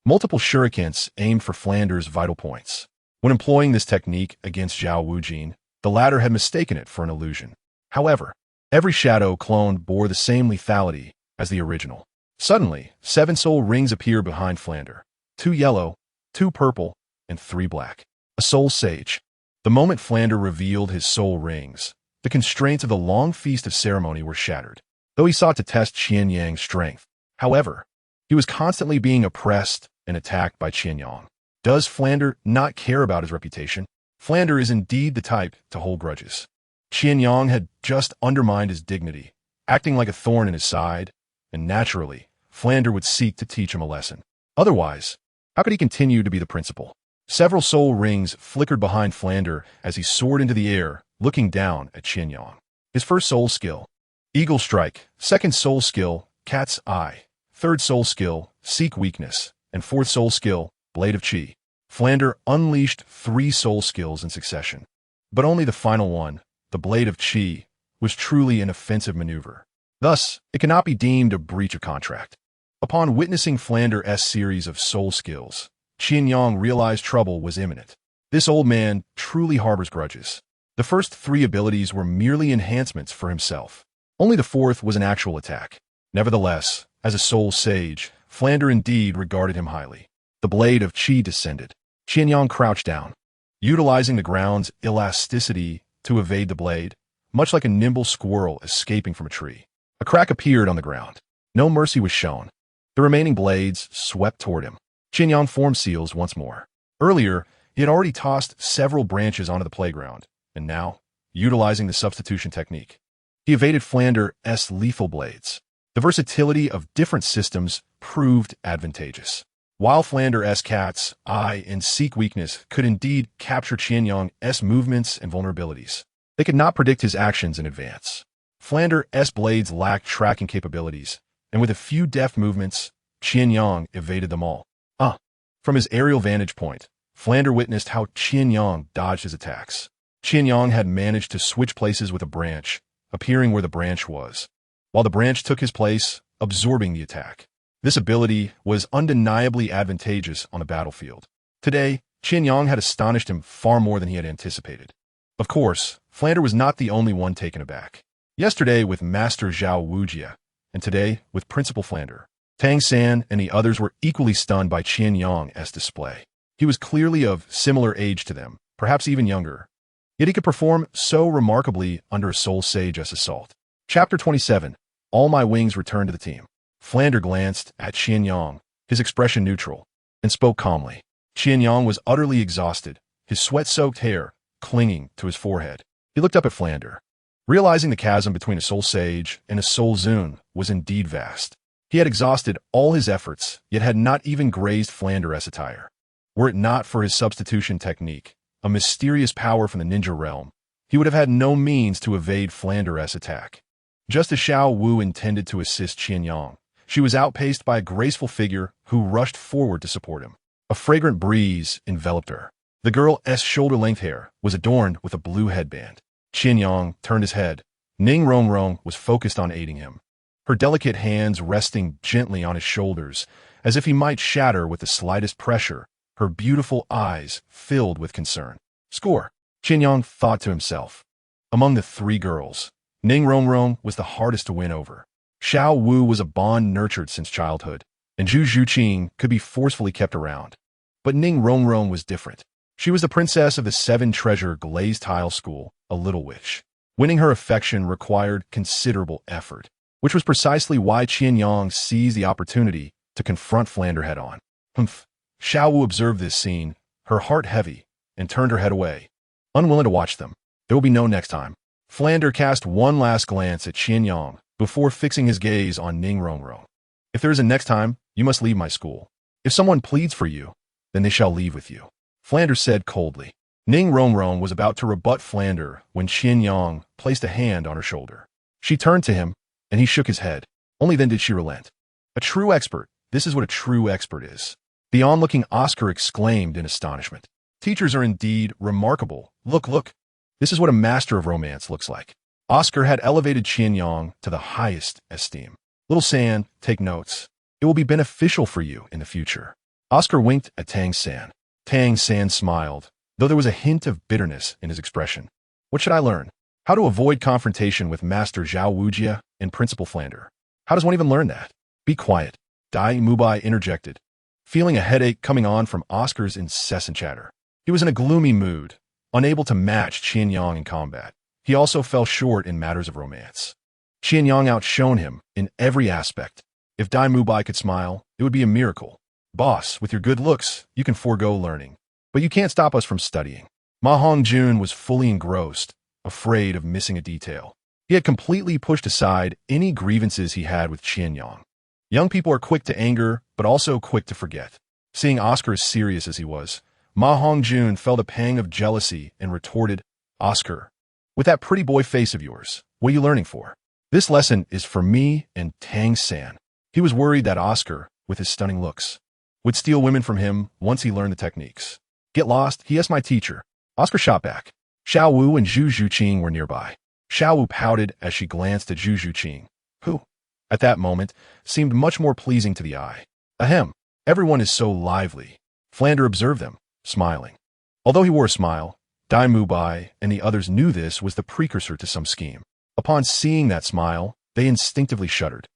Multiple shurikens aimed for Flander's vital points. When employing this technique against Zhao Wujin, the latter had mistaken it for an illusion. However, every shadow clone bore the same lethality as the original. Suddenly, 7 soul rings appeared behind Flander. 2 yellow, 2 purple, and 3 black. A soul sage. The moment Flander revealed his soul rings, the constraints of the long feast of ceremony were shattered. Though he sought to test Qian Yang's strength, however, he was constantly being oppressed and attacked by Qian Yang. Does Flander not care about his reputation? Flander is indeed the type to hold grudges. Qian Yang had just undermined his dignity, acting like a thorn in his side, and naturally, Flander would seek to teach him a lesson. Otherwise, how could he continue to be the principal? Several soul rings flickered behind Flander as he soared into the air, looking down at Qian Yang. His first soul skill, Eagle Strike. Second soul skill, Cat's Eye. Third soul skill, Seek Weakness. And fourth soul skill, Blade of Qi. Flander unleashed 3 soul skills in succession. But only the final one, the Blade of Qi, was truly an offensive maneuver. Thus, it cannot be deemed a breach of contract. Upon witnessing Flander's series of soul skills, Qian Yang realized trouble was imminent. This old man truly harbors grudges. The first 3 abilities were merely enhancements for himself. Only the 4th was an actual attack. Nevertheless, as a soul sage, Flander indeed regarded him highly. The Blade of Qi descended. Qian Yang crouched down, utilizing the ground's elasticity to evade the blade, much like a nimble squirrel escaping from a tree. A crack appeared on the ground. No mercy was shown. The remaining blades swept toward him. Qian Yang formed seals once more. Earlier, he had already tossed several branches onto the playground, and now, utilizing the substitution technique, he evaded Flander's lethal blades. The versatility of different systems proved advantageous. While Flander's Cat's Eye and Seek Weakness could indeed capture Qian Yang's movements and vulnerabilities, they could not predict his actions in advance. Flander's blades lacked tracking capabilities, and with a few deft movements, Qian Yang evaded them all. From his aerial vantage point, Flander witnessed how Qian Yang dodged his attacks. Qian Yang had managed to switch places with a branch, appearing where the branch was, while the branch took his place, absorbing the attack. This ability was undeniably advantageous on the battlefield. Today, Qian Yang had astonished him far more than he had anticipated. Of course, Flander was not the only one taken aback. Yesterday with Master Zhao Wujia, and today with Principal Flander, Tang San and the others were equally stunned by Qian Yang's display. He was clearly of similar age to them, perhaps even younger. Yet he could perform so remarkably under a soul sage's assault. Chapter 27. All my wings return to the team. Flander glanced at Qian Yang, his expression neutral, and spoke calmly. Qian Yang was utterly exhausted, his sweat-soaked hair clinging to his forehead. He looked up at Flander, realizing the chasm between a soul sage and a soul zune was indeed vast. He had exhausted all his efforts, yet had not even grazed Flander's attire. Were it not for his substitution technique, a mysterious power from the ninja realm, he would have had no means to evade Flander's attack. Just as Xiao Wu intended to assist Qian Yang, she was outpaced by a graceful figure who rushed forward to support him. A fragrant breeze enveloped her. The girl's shoulder-length hair was adorned with a blue headband. Qian Yang turned his head. Ning Rongrong was focused on aiding him, her delicate hands resting gently on his shoulders, as if he might shatter with the slightest pressure, her beautiful eyes filled with concern. Score, Qian Yang thought to himself. Among the three girls, Ning Rongrong was the hardest to win over. Xiao Wu was a bond nurtured since childhood, and Zhu Zhuqing could be forcefully kept around. But Ning Rongrong was different. She was the princess of the seven-treasure glazed tile school, a little witch. Winning her affection required considerable effort, which was precisely why Qian Yang seized the opportunity to confront Flander head-on. Humph. Xiao Wu observed this scene, her heart heavy, and turned her head away, unwilling to watch them. There will be no next time. Flander cast one last glance at Qian Yang before fixing his gaze on Ning Rongrong. If there is a next time, you must leave my school. If someone pleads for you, then they shall leave with you. Flander said coldly. Ning Rongrong was about to rebut Flander when Qian Yang placed a hand on her shoulder. She turned to him, and he shook his head. Only then did she relent. A true expert. This is what a true expert is. The onlooking Oscar exclaimed in astonishment. Teachers are indeed remarkable. Look, look. This is what a master of romance looks like. Oscar had elevated Qian Yang to the highest esteem. Little San, take notes. It will be beneficial for you in the future. Oscar winked at Tang San. Tang San smiled, though there was a hint of bitterness in his expression. What should I learn? How to avoid confrontation with Master Zhao Wujia and Principal Flander. How does one even learn that? Be quiet. Dai Mubai interjected, feeling a headache coming on from Oscar's incessant chatter. He was in a gloomy mood, unable to match Qian Yang in combat. He also fell short in matters of romance. Qian Yang outshone him in every aspect. If Dai Mubai could smile, it would be a miracle. Boss, with your good looks, you can forego learning. But you can't stop us from studying. Ma Hongjun was fully engrossed, afraid of missing a detail. He had completely pushed aside any grievances he had with Qian Yang. Young people are quick to anger, but also quick to forget. Seeing Oscar as serious as he was, Ma Hongjun felt a pang of jealousy and retorted, Oscar, with that pretty boy face of yours, what are you learning for? This lesson is for me and Tang San. He was worried that Oscar, with his stunning looks, would steal women from him once he learned the techniques. Get lost, he is my teacher. Oscar shot back. Xiao Wu and Zhu Zhuqing were nearby. Xiao Wu pouted as she glanced at Zhu Zhuqing, who, at that moment, seemed much more pleasing to the eye. Ahem, everyone is so lively. Flander observed them, smiling. Although he wore a smile, Dai Mubai and the others knew this was the precursor to some scheme. Upon seeing that smile, they instinctively shuddered.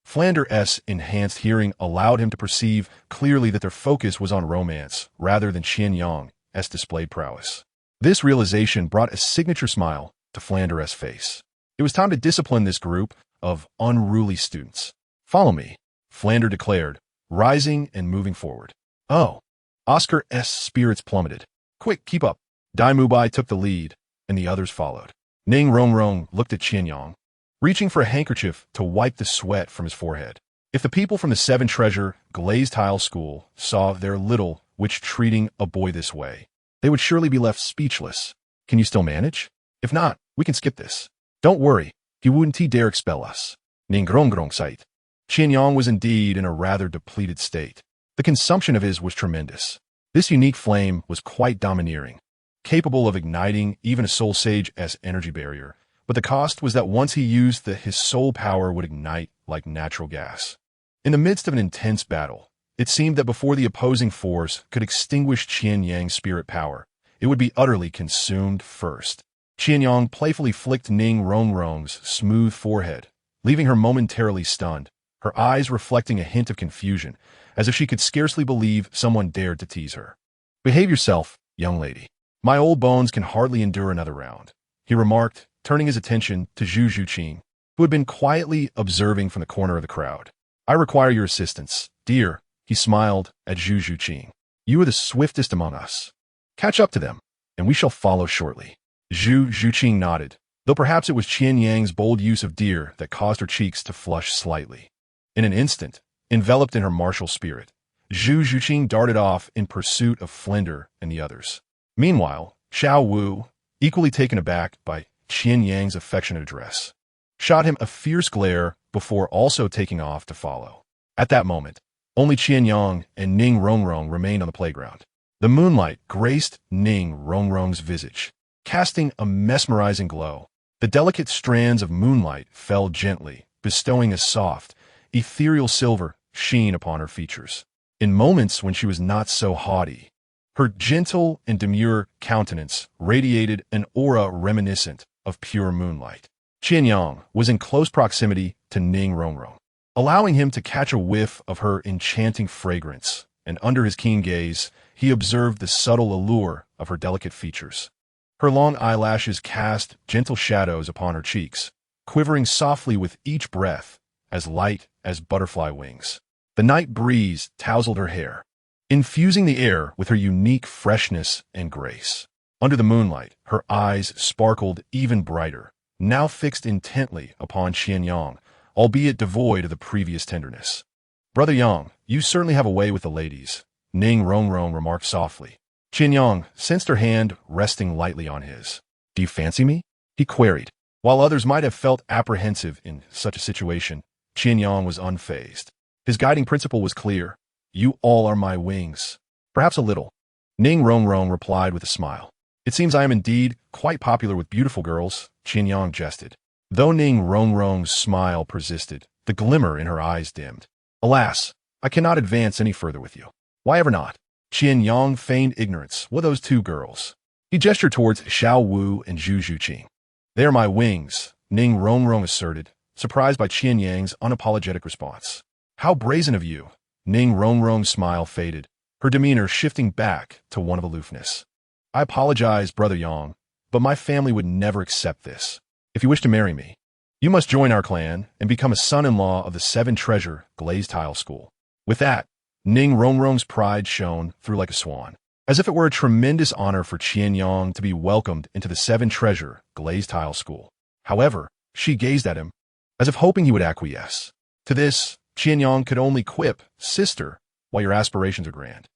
Flander's enhanced hearing allowed him to perceive clearly that their focus was on romance rather than Qian Yang's displayed prowess. This realization brought a signature smile to Flander's face. It was time to discipline this group of unruly students. Follow me, Flander declared, rising and moving forward. Oh, Oscar's spirits plummeted. Quick, keep up. Dai Mubai took the lead, and the others followed. Ning Rongrong looked at Qian Yang, reaching for a handkerchief to wipe the sweat from his forehead. If the people from the Seven Treasure Glazed Tile School saw their little witch treating a boy this way, they would surely be left speechless. Can you still manage? If not, we can skip this. Don't worry, he wouldn't dare expel us. Ning Rongrong sighed. Qian Yang was indeed in a rather depleted state. The consumption of his was tremendous. This unique flame was quite domineering, capable of igniting even a soul sage's energy barrier, but the cost was that once he used his soul power would ignite like natural gas. In the midst of an intense battle, it seemed that before the opposing force could extinguish Qian Yang's spirit power, it would be utterly consumed first. Qian Yang playfully flicked Ning Rongrong's smooth forehead, leaving her momentarily stunned, her eyes reflecting a hint of confusion, as if she could scarcely believe someone dared to tease her. "Behave yourself, young lady. My old bones can hardly endure another round," he remarked, turning his attention to Zhu Zhuqing, who had been quietly observing from the corner of the crowd. "I require your assistance, dear," he smiled at Zhu Zhuqing. "You are the swiftest among us. Catch up to them, and we shall follow shortly." Zhu Zhuqing nodded, though perhaps it was Qian Yang's bold use of dear that caused her cheeks to flush slightly. In an instant, enveloped in her martial spirit, Zhu Zhuqing darted off in pursuit of Flinder and the others. Meanwhile, Xiao Wu, equally taken aback by Qian Yang's affectionate address, shot him a fierce glare before also taking off to follow. At that moment, only Qian Yang and Ning Rongrong remained on the playground. The moonlight graced Ning Rongrong's visage, casting a mesmerizing glow. The delicate strands of moonlight fell gently, bestowing a soft, ethereal silver sheen upon her features. In moments when she was not so haughty, her gentle and demure countenance radiated an aura reminiscent of pure moonlight. Qian Yang was in close proximity to Ning Rongrong, allowing him to catch a whiff of her enchanting fragrance, and under his keen gaze, he observed the subtle allure of her delicate features. Her long eyelashes cast gentle shadows upon her cheeks, quivering softly with each breath, as light as butterfly wings. The night breeze tousled her hair, infusing the air with her unique freshness and grace. Under the moonlight, her eyes sparkled even brighter, now fixed intently upon Qian Yang, albeit devoid of the previous tenderness. "Brother Yang, you certainly have a way with the ladies," Ning Rongrong remarked softly. Qian Yang sensed her hand resting lightly on his. "Do you fancy me?" he queried. While others might have felt apprehensive in such a situation, Qian Yang was unfazed. His guiding principle was clear. "You all are my wings." "Perhaps a little," Ning Rongrong replied with a smile. "It seems I am indeed quite popular with beautiful girls," Qian Yang jested. Though Ning Rongrong's smile persisted, the glimmer in her eyes dimmed. "Alas, I cannot advance any further with you." "Why ever not?" Qian Yang feigned ignorance. "What are those two girls?" He gestured towards Xiao Wu and Zhu Zhuqing. "They are my wings," Ning Rongrong asserted, surprised by Qian Yang's unapologetic response. "How brazen of you!" Ning Rongrong's smile faded, her demeanor shifting back to one of aloofness. "I apologize, Brother Yang, but my family would never accept this. If you wish to marry me, you must join our clan and become a son-in-law of the Seven Treasure Glazed Tile School." With that, Ning Rongrong's pride shone through like a swan, as if it were a tremendous honor for Qian Yang to be welcomed into the Seven Treasure Glazed Tile School. However, she gazed at him, as if hoping he would acquiesce. To this, Qian Yang could only quip, "Sister, while your aspirations are grand,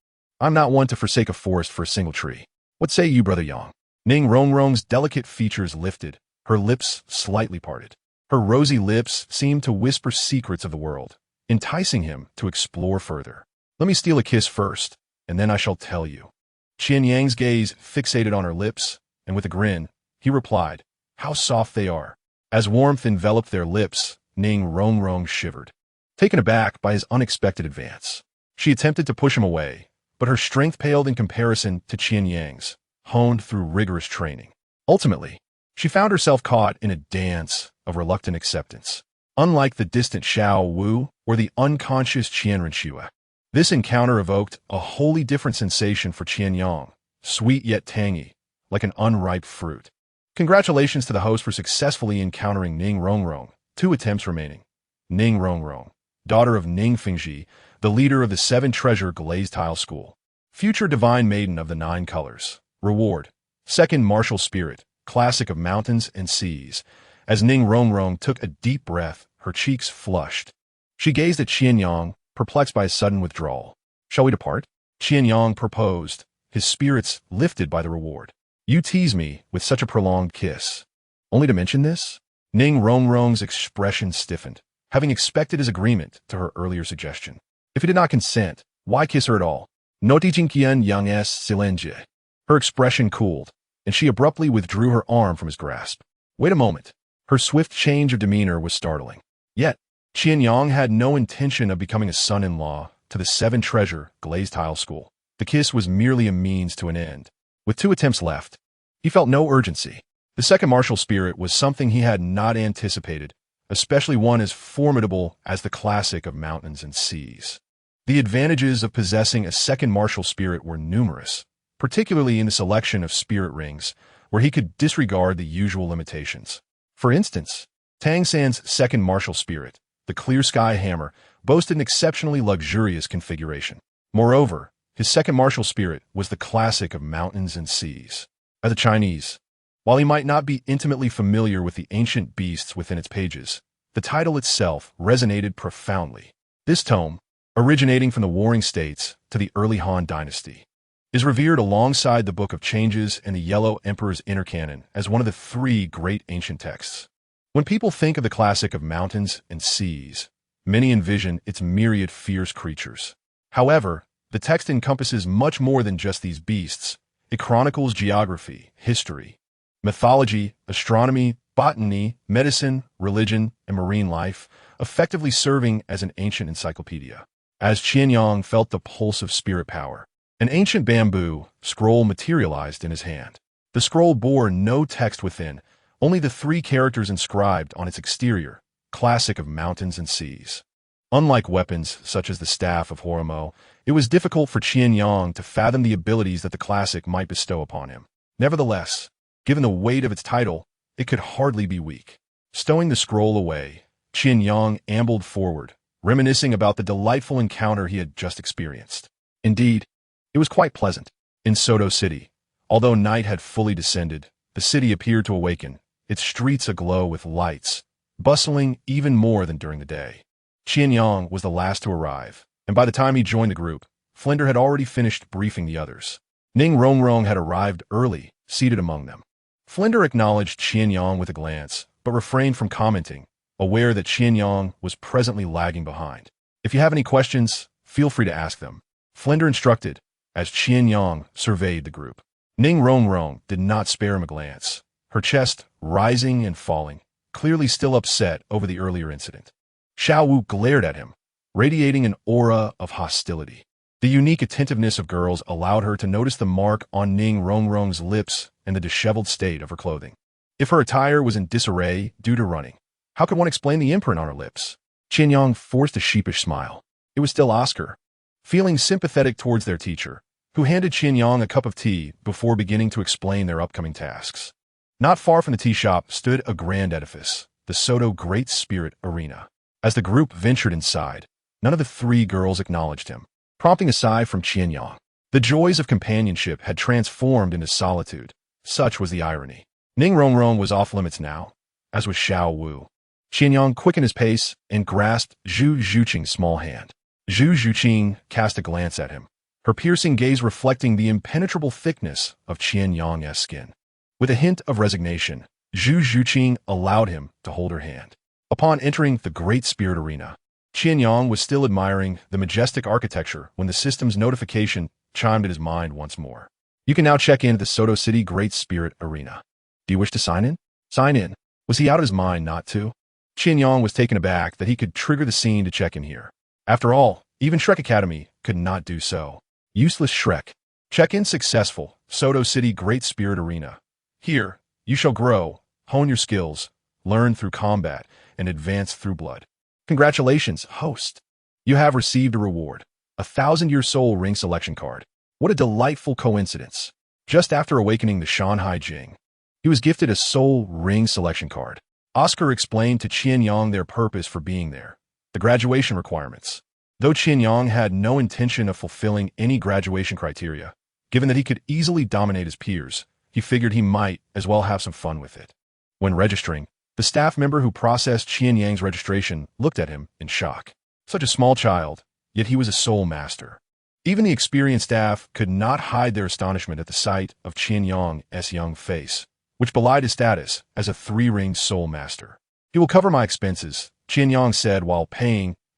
I'm not one to forsake a forest for a single tree. What say you, Brother Yang?" Ning Rongrong's delicate features lifted, her lips slightly parted. Her rosy lips seemed to whisper secrets of the world, enticing him to explore further. "Let me steal a kiss first, and then I shall tell you." Qian Yang's gaze fixated on her lips, and with a grin, he replied, "How soft they are." As warmth enveloped their lips, Ning Rongrong shivered, taken aback by his unexpected advance. She attempted to push him away, but her strength paled in comparison to Qian Yang's, honed through rigorous training. Ultimately, she found herself caught in a dance of reluctant acceptance. Unlike the distant Xiao Wu or the unconscious Qian Renxue, this encounter evoked a wholly different sensation for Qian Yang, sweet yet tangy, like an unripe fruit. Congratulations to the host for successfully encountering Ning Rongrong. 2 attempts remaining. Ning Rongrong, daughter of Ning Fingji, the leader of the Seven Treasure Glazed Tile School. Future Divine Maiden of the 9 Colors. Reward: Second Martial Spirit, Classic of Mountains and Seas. As Ning Rongrong took a deep breath, her cheeks flushed. She gazed at Qian Yang, perplexed by a sudden withdrawal. "Shall we depart?" Qian Yang proposed, his spirits lifted by the reward. "You tease me with such a prolonged kiss. Only to mention this?" Ning Rongrong's expression stiffened, having expected his agreement to her earlier suggestion. If he did not consent, why kiss her at all? Noticing Qian Yang's silenge. Her expression cooled, and she abruptly withdrew her arm from his grasp. "Wait a moment." Her swift change of demeanor was startling. Yet, Qian Yang had no intention of becoming a son-in-law to the seven-treasure glazed tile school. The kiss was merely a means to an end. With 2 attempts left, he felt no urgency. The second martial spirit was something he had not anticipated, especially one as formidable as the classic of mountains and seas. The advantages of possessing a second martial spirit were numerous, particularly in the selection of spirit rings, where he could disregard the usual limitations. For instance, Tang San's second martial spirit, the Clear Sky Hammer, boasted an exceptionally luxurious configuration. Moreover, his second martial spirit was the classic of mountains and seas. As a Chinese, while he might not be intimately familiar with the ancient beasts within its pages, the title itself resonated profoundly. This tome, originating from the Warring States to the early Han Dynasty, is revered alongside the Book of Changes and the Yellow Emperor's Inner Canon as one of the 3 great ancient texts. When people think of the classic of mountains and seas, many envision its myriad fierce creatures. However, the text encompasses much more than just these beasts. It chronicles geography, history, mythology, astronomy, botany, medicine, religion, and marine life, effectively serving as an ancient encyclopedia. As Qian Yang felt the pulse of spirit power, an ancient bamboo scroll materialized in his hand. The scroll bore no text within, only the 3 characters inscribed on its exterior, classic of mountains and seas. Unlike weapons such as the Staff of Homa, it was difficult for Qian Yang to fathom the abilities that the classic might bestow upon him. Nevertheless, given the weight of its title, it could hardly be weak. Stowing the scroll away, Qian Yang ambled forward, reminiscing about the delightful encounter he had just experienced. Indeed, it was quite pleasant. In Soto City, although night had fully descended, the city appeared to awaken, its streets aglow with lights, bustling even more than during the day. Qian Yang was the last to arrive, and by the time he joined the group, Flinder had already finished briefing the others. Ning Rongrong had arrived early, seated among them. Flinder acknowledged Qian Yang with a glance, but refrained from commenting, aware that Qian Yang was presently lagging behind. If you have any questions, feel free to ask them, Flinder instructed, as Qian Yang surveyed the group. Ning Rongrong did not spare him a glance, her chest rising and falling, clearly still upset over the earlier incident. Xiao Wu glared at him, radiating an aura of hostility. The unique attentiveness of girls allowed her to notice the mark on Ning Rongrong's lips and the disheveled state of her clothing. If her attire was in disarray due to running, how could one explain the imprint on her lips? Qian Yang forced a sheepish smile. It was still Oscar, feeling sympathetic towards their teacher, who handed Qian Yang a cup of tea before beginning to explain their upcoming tasks. Not far from the tea shop stood a grand edifice, the Soto Great Spirit Arena. As the group ventured inside, none of the 3 girls acknowledged him, prompting a sigh from Qian Yang. The joys of companionship had transformed into solitude. Such was the irony. Ning Rongrong was off limits now, as was Xiao Wu. Qian Yang quickened his pace and grasped Zhu Zhuqing's small hand. Zhu Zhuqing cast a glance at him, her piercing gaze reflecting the impenetrable thickness of Qian Yang's skin. With a hint of resignation, Zhu Zhuqing allowed him to hold her hand. Upon entering the Great Spirit Arena, Qian Yang was still admiring the majestic architecture when the system's notification chimed in his mind once more. You can now check in at the Soto City Great Spirit Arena. Do you wish to sign in? Sign in. Was he out of his mind not to? Qian Yang was taken aback that he could trigger the scene to check in here. After all, even Shrek Academy could not do so. Useless Shrek. Check-in successful. Soto City Great Spirit Arena. Here, you shall grow, hone your skills, learn through combat, and advance through blood. Congratulations, host. You have received a reward. A 1,000-year soul ring selection card. What a delightful coincidence. Just after awakening the Shanhai Jing, he was gifted a soul ring selection card. Oscar explained to Qian Yang their purpose for being there, the graduation requirements. Though Qian Yang had no intention of fulfilling any graduation criteria, given that he could easily dominate his peers, he figured he might as well have some fun with it. When registering, the staff member who processed Qian Yang's registration looked at him in shock. Such a small child, yet he was a soul master. Even the experienced staff could not hide their astonishment at the sight of Qian Yang's young face, which belied his status as a 3-ringed soul master. He will cover my expenses, Qian Yang said while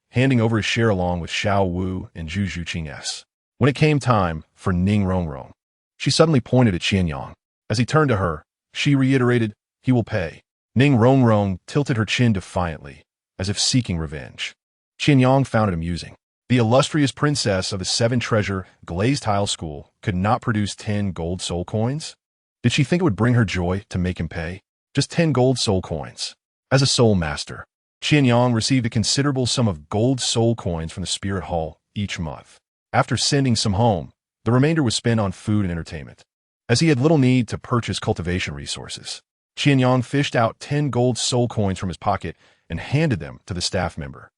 handing over his share along with Xiao Wu and Zhu Zhuqing. When it came time for Ning Rongrong, she suddenly pointed at Qian Yang. As he turned to her, she reiterated, he will pay. Ning Rongrong tilted her chin defiantly, as if seeking revenge. Qian Yang found it amusing. The illustrious princess of the seven-treasure glazed tile school could not produce 10 gold soul coins? Did she think it would bring her joy to make him pay? Just 10 gold soul coins. As a soul master, Qian Yang received a considerable sum of gold soul coins from the Spirit Hall each month. After sending some home, the remainder was spent on food and entertainment. As he had little need to purchase cultivation resources, Qian Yang fished out 10 gold soul coins from his pocket and handed them to the staff member.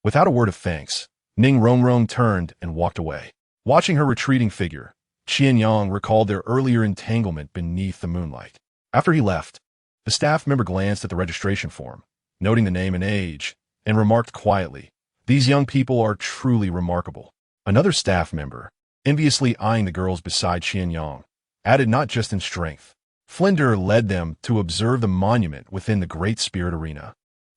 Without a word of thanks, Ning Rongrong turned and walked away. Watching her retreating figure, Qian Yang recalled their earlier entanglement beneath the moonlight. After he left, the staff member glanced at the registration form, noting the name and age, and remarked quietly, "These young people are truly remarkable." Another staff member, enviously eyeing the girls beside Qian Yang, added not just in strength. Flinder led them to observe the monument within the Great Spirit Arena,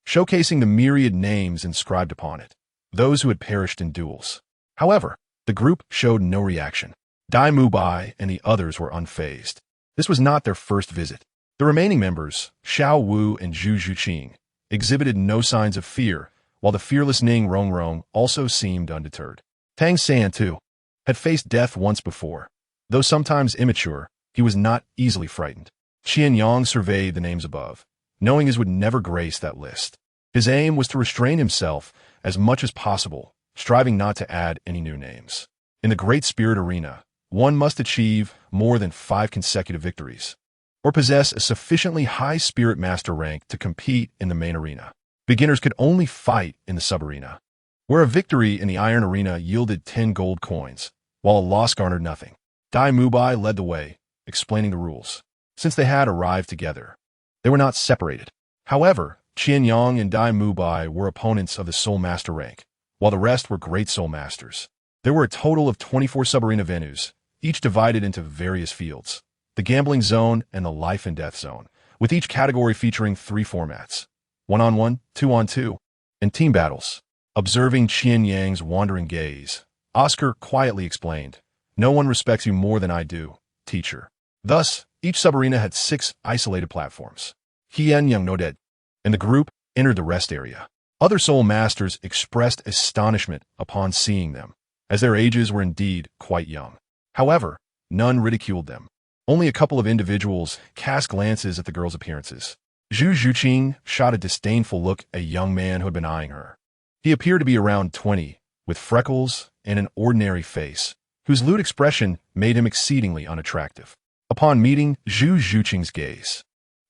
showcasing the myriad names inscribed upon it, those who had perished in duels. However, the group showed no reaction. Dai Mubai and the others were unfazed. This was not their first visit. The remaining members, Xiao Wu and Zhu Zhuqing, exhibited no signs of fear, while the fearless Ning Rongrong also seemed undeterred. Tang San, too, had faced death once before. Though sometimes immature, he was not easily frightened. Qian Yang surveyed the names above, knowing his would never grace that list. His aim was to restrain himself as much as possible, striving not to add any new names. In the Great Spirit Arena, one must achieve more than 5 consecutive victories, or possess a sufficiently high Spirit Master rank to compete in the main arena. Beginners could only fight in the sub-arena, where a victory in the Iron Arena yielded 10 gold coins, while a loss garnered nothing. Dai Mubai led the way, explaining the rules. Since they had arrived together, they were not separated. However, Qian Yang and Dai Mubai were opponents of the Soul Master rank, while the rest were Great Soul Masters. There were a total of 24 sub-arena venues, each divided into various fields: the Gambling Zone and the Life and Death Zone, with each category featuring 3 formats: 1-on-1, 2-on-2, and team battles. Observing Qian Yang's wandering gaze, Oscar quietly explained, "No one respects you more than I do, teacher." Thus, each sub-arena had 6 isolated platforms. Qian Yang nodded, and the group entered the rest area. Other Soul Masters expressed astonishment upon seeing them, as their ages were indeed quite young. However, none ridiculed them. Only a couple of individuals cast glances at the girls' appearances. Zhu Zhuqing shot a disdainful look at a young man who had been eyeing her. He appeared to be around 20, with freckles and an ordinary face, whose lewd expression made him exceedingly unattractive. Upon meeting Zhu Zhuqing's gaze,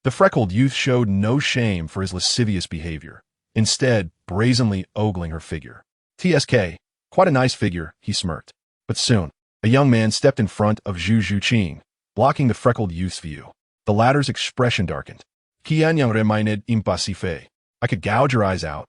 the freckled youth showed no shame for his lascivious behavior, instead brazenly ogling her figure. "TSK, quite a nice figure," he smirked. But soon, a young man stepped in front of Zhu Zhuqing, blocking the freckled youth's view. The latter's expression darkened. "Qian Yang reminded impassive. I could gouge your eyes out,"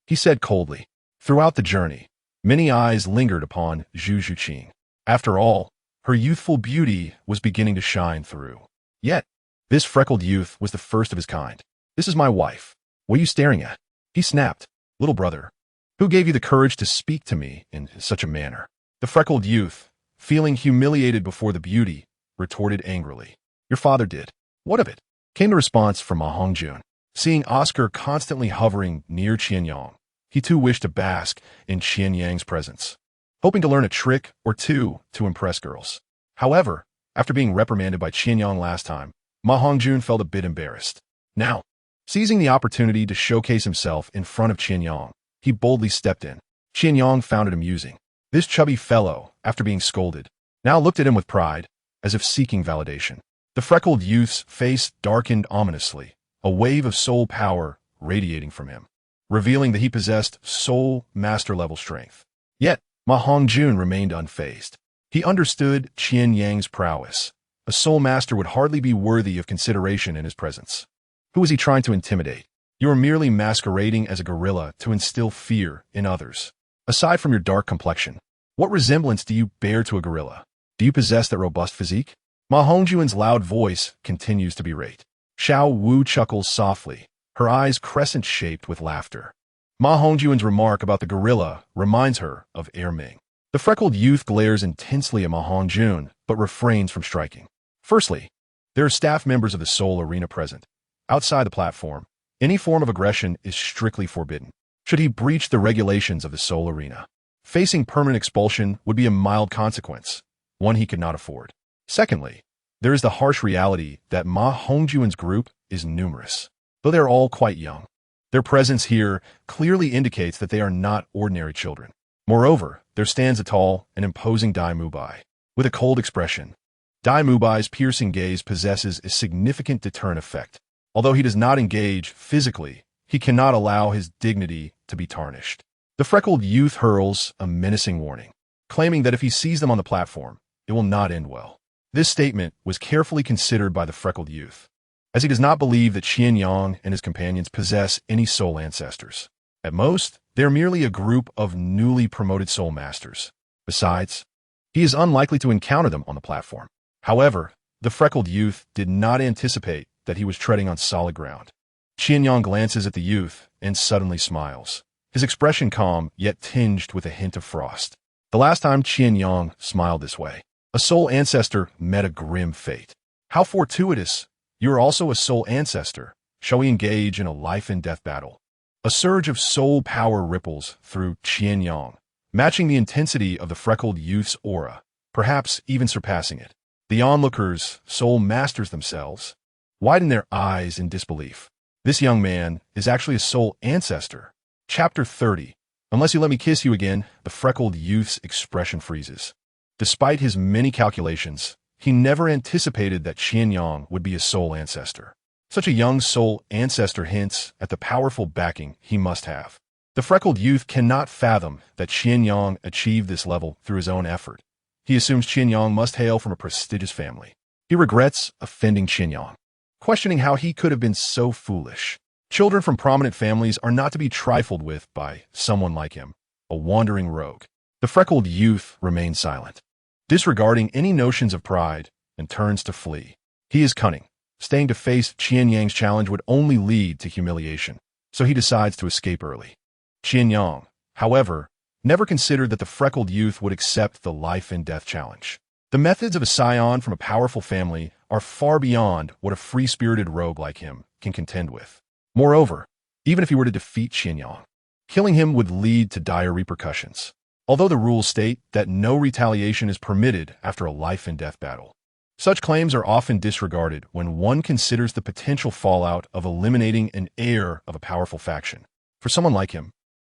he said coldly. Throughout the journey, many eyes lingered upon Zhu Zhuqing. After all, her youthful beauty was beginning to shine through. Yet, this freckled youth was the first of his kind. "This is my wife. What are you staring at?" he snapped. "Little brother, who gave you the courage to speak to me in such a manner?" The freckled youth, feeling humiliated before the beauty, retorted angrily. "Your father did." "What of it?" came the response from Ma Hongjun. Seeing Oscar constantly hovering near Qian Yang, he too wished to bask in Qian Yang's presence, hoping to learn a trick or two to impress girls. However, after being reprimanded by Qian Yang last time, Ma Hongjun felt a bit embarrassed. Now, seizing the opportunity to showcase himself in front of Qian Yang, he boldly stepped in. Qian Yang found it amusing. This chubby fellow, after being scolded, now looked at him with pride, as if seeking validation. The freckled youth's face darkened ominously, a wave of soul power radiating from him, revealing that he possessed soul master-level strength. Yet, Ma Hongjun remained unfazed. He understood Qian Yang's prowess. A soul master would hardly be worthy of consideration in his presence. Who was he trying to intimidate? You are merely masquerading as a gorilla to instill fear in others. Aside from your dark complexion, what resemblance do you bear to a gorilla? Do you possess that robust physique? Ma Hongjun's loud voice continues to berate. Xiao Wu chuckles softly, her eyes crescent-shaped with laughter. Ma Hongjun's remark about the gorilla reminds her of Ming. The freckled youth glares intensely at Ma Hongjun, but refrains from striking. Firstly, there are staff members of the Soul Arena present. Outside the platform, Any form of aggression is strictly forbidden. Should he breach the regulations of the Seoul arena, facing permanent expulsion would be a mild consequence, one he could not afford. Secondly, there is the harsh reality that Ma Hongjuan's group is numerous, though they are all quite young. Their presence here clearly indicates that they are not ordinary children. Moreover, there stands a tall and imposing Dai Mubai. With a cold expression, Dai Mubai's piercing gaze possesses a significant deterrent effect. Although he does not engage physically, he cannot allow his dignity to be tarnished. The freckled youth hurls a menacing warning, claiming that if he sees them on the platform, it will not end well. This statement was carefully considered by the freckled youth, as he does not believe that Qian Yang and his companions possess any soul ancestors. At most, they are merely a group of newly promoted soul masters. Besides, he is unlikely to encounter them on the platform. However, the freckled youth did not anticipate that he was treading on solid ground. Qian Yang glances at the youth and suddenly smiles, his expression calm yet tinged with a hint of frost. The last time Qian Yang smiled this way, a soul ancestor met a grim fate. How fortuitous! You are also a soul ancestor. Shall we engage in a life-and-death battle? A surge of soul power ripples through Qian Yang, matching the intensity of the freckled youth's aura, perhaps even surpassing it. The onlookers, soul masters themselves, widen their eyes in disbelief. This young man is actually a soul ancestor. Chapter 30. Unless you let me kiss you again, the freckled youth's expression freezes. Despite his many calculations, he never anticipated that Qian Yang would be a soul ancestor. Such a young soul ancestor hints at the powerful backing he must have. The freckled youth cannot fathom that Qian Yang achieved this level through his own effort. He assumes Qian Yang must hail from a prestigious family. He regrets offending Qian Yang, questioning how he could have been so foolish. Children from prominent families are not to be trifled with by someone like him, a wandering rogue. The freckled youth remains silent, disregarding any notions of pride, and turns to flee. He is cunning. Staying to face Qian Yang's challenge would only lead to humiliation, so he decides to escape early. Qian Yang, however, never considered that the freckled youth would accept the life-and-death challenge. The methods of a scion from a powerful family are far beyond what a free-spirited rogue like him can contend with. Moreover, even if he were to defeat Qian Yang, killing him would lead to dire repercussions, although the rules state that no retaliation is permitted after a life-and-death battle. Such claims are often disregarded when one considers the potential fallout of eliminating an heir of a powerful faction. For someone like him,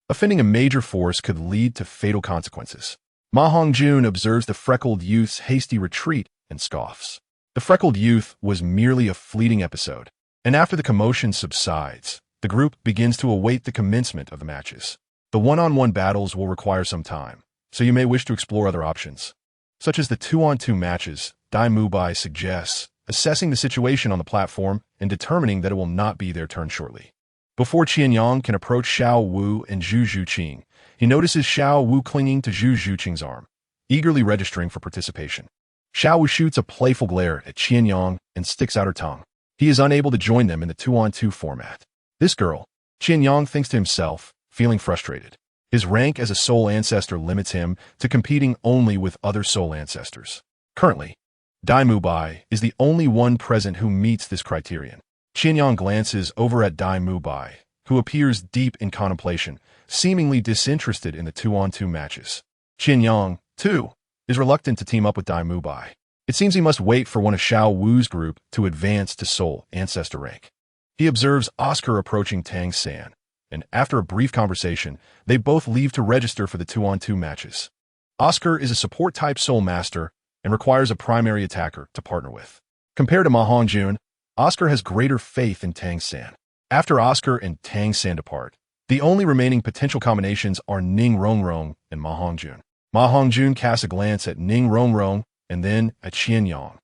offending a major force could lead to fatal consequences. Ma Hongjun observes the freckled youth's hasty retreat and scoffs. The freckled youth was merely a fleeting episode, and after the commotion subsides, the group begins to await the commencement of the matches. The one-on-one battles will require some time, so you may wish to explore other options, such as the two-on-two matches. Dai Mubai suggests assessing the situation on the platform and determining that it will not be their turn shortly. Before Qian Yang can approach Xiao Wu and Zhu Zhuqing, he notices Xiao Wu clinging to Zhu Zhuqing's arm, eagerly registering for participation. Xiao Wu shoots a playful glare at Qian Yang and sticks out her tongue. He is unable to join them in the two-on-two format. This girl, Qian Yang thinks to himself, feeling frustrated. His rank as a soul ancestor limits him to competing only with other soul ancestors. Currently, Dai Mubai is the only one present who meets this criterion. Qian Yang glances over at Dai Mubai, who appears deep in contemplation, seemingly disinterested in the two-on-two matches. Qian Yang, too, is reluctant to team up with Dai Mubai. It seems he must wait for one of Xiao Wu's group to advance to soul ancestor rank. He observes Oscar approaching Tang San, and after a brief conversation, they both leave to register for the two-on-two matches. Oscar is a support-type soul master and requires a primary attacker to partner with. Compared to Ma Hongjun, Oscar has greater faith in Tang San. After Oscar and Tang San depart, the only remaining potential combinations are Ning Rongrong and Ma Hongjun. Ma Hongjun casts a glance at Ning Rongrong and then at Qian Yang,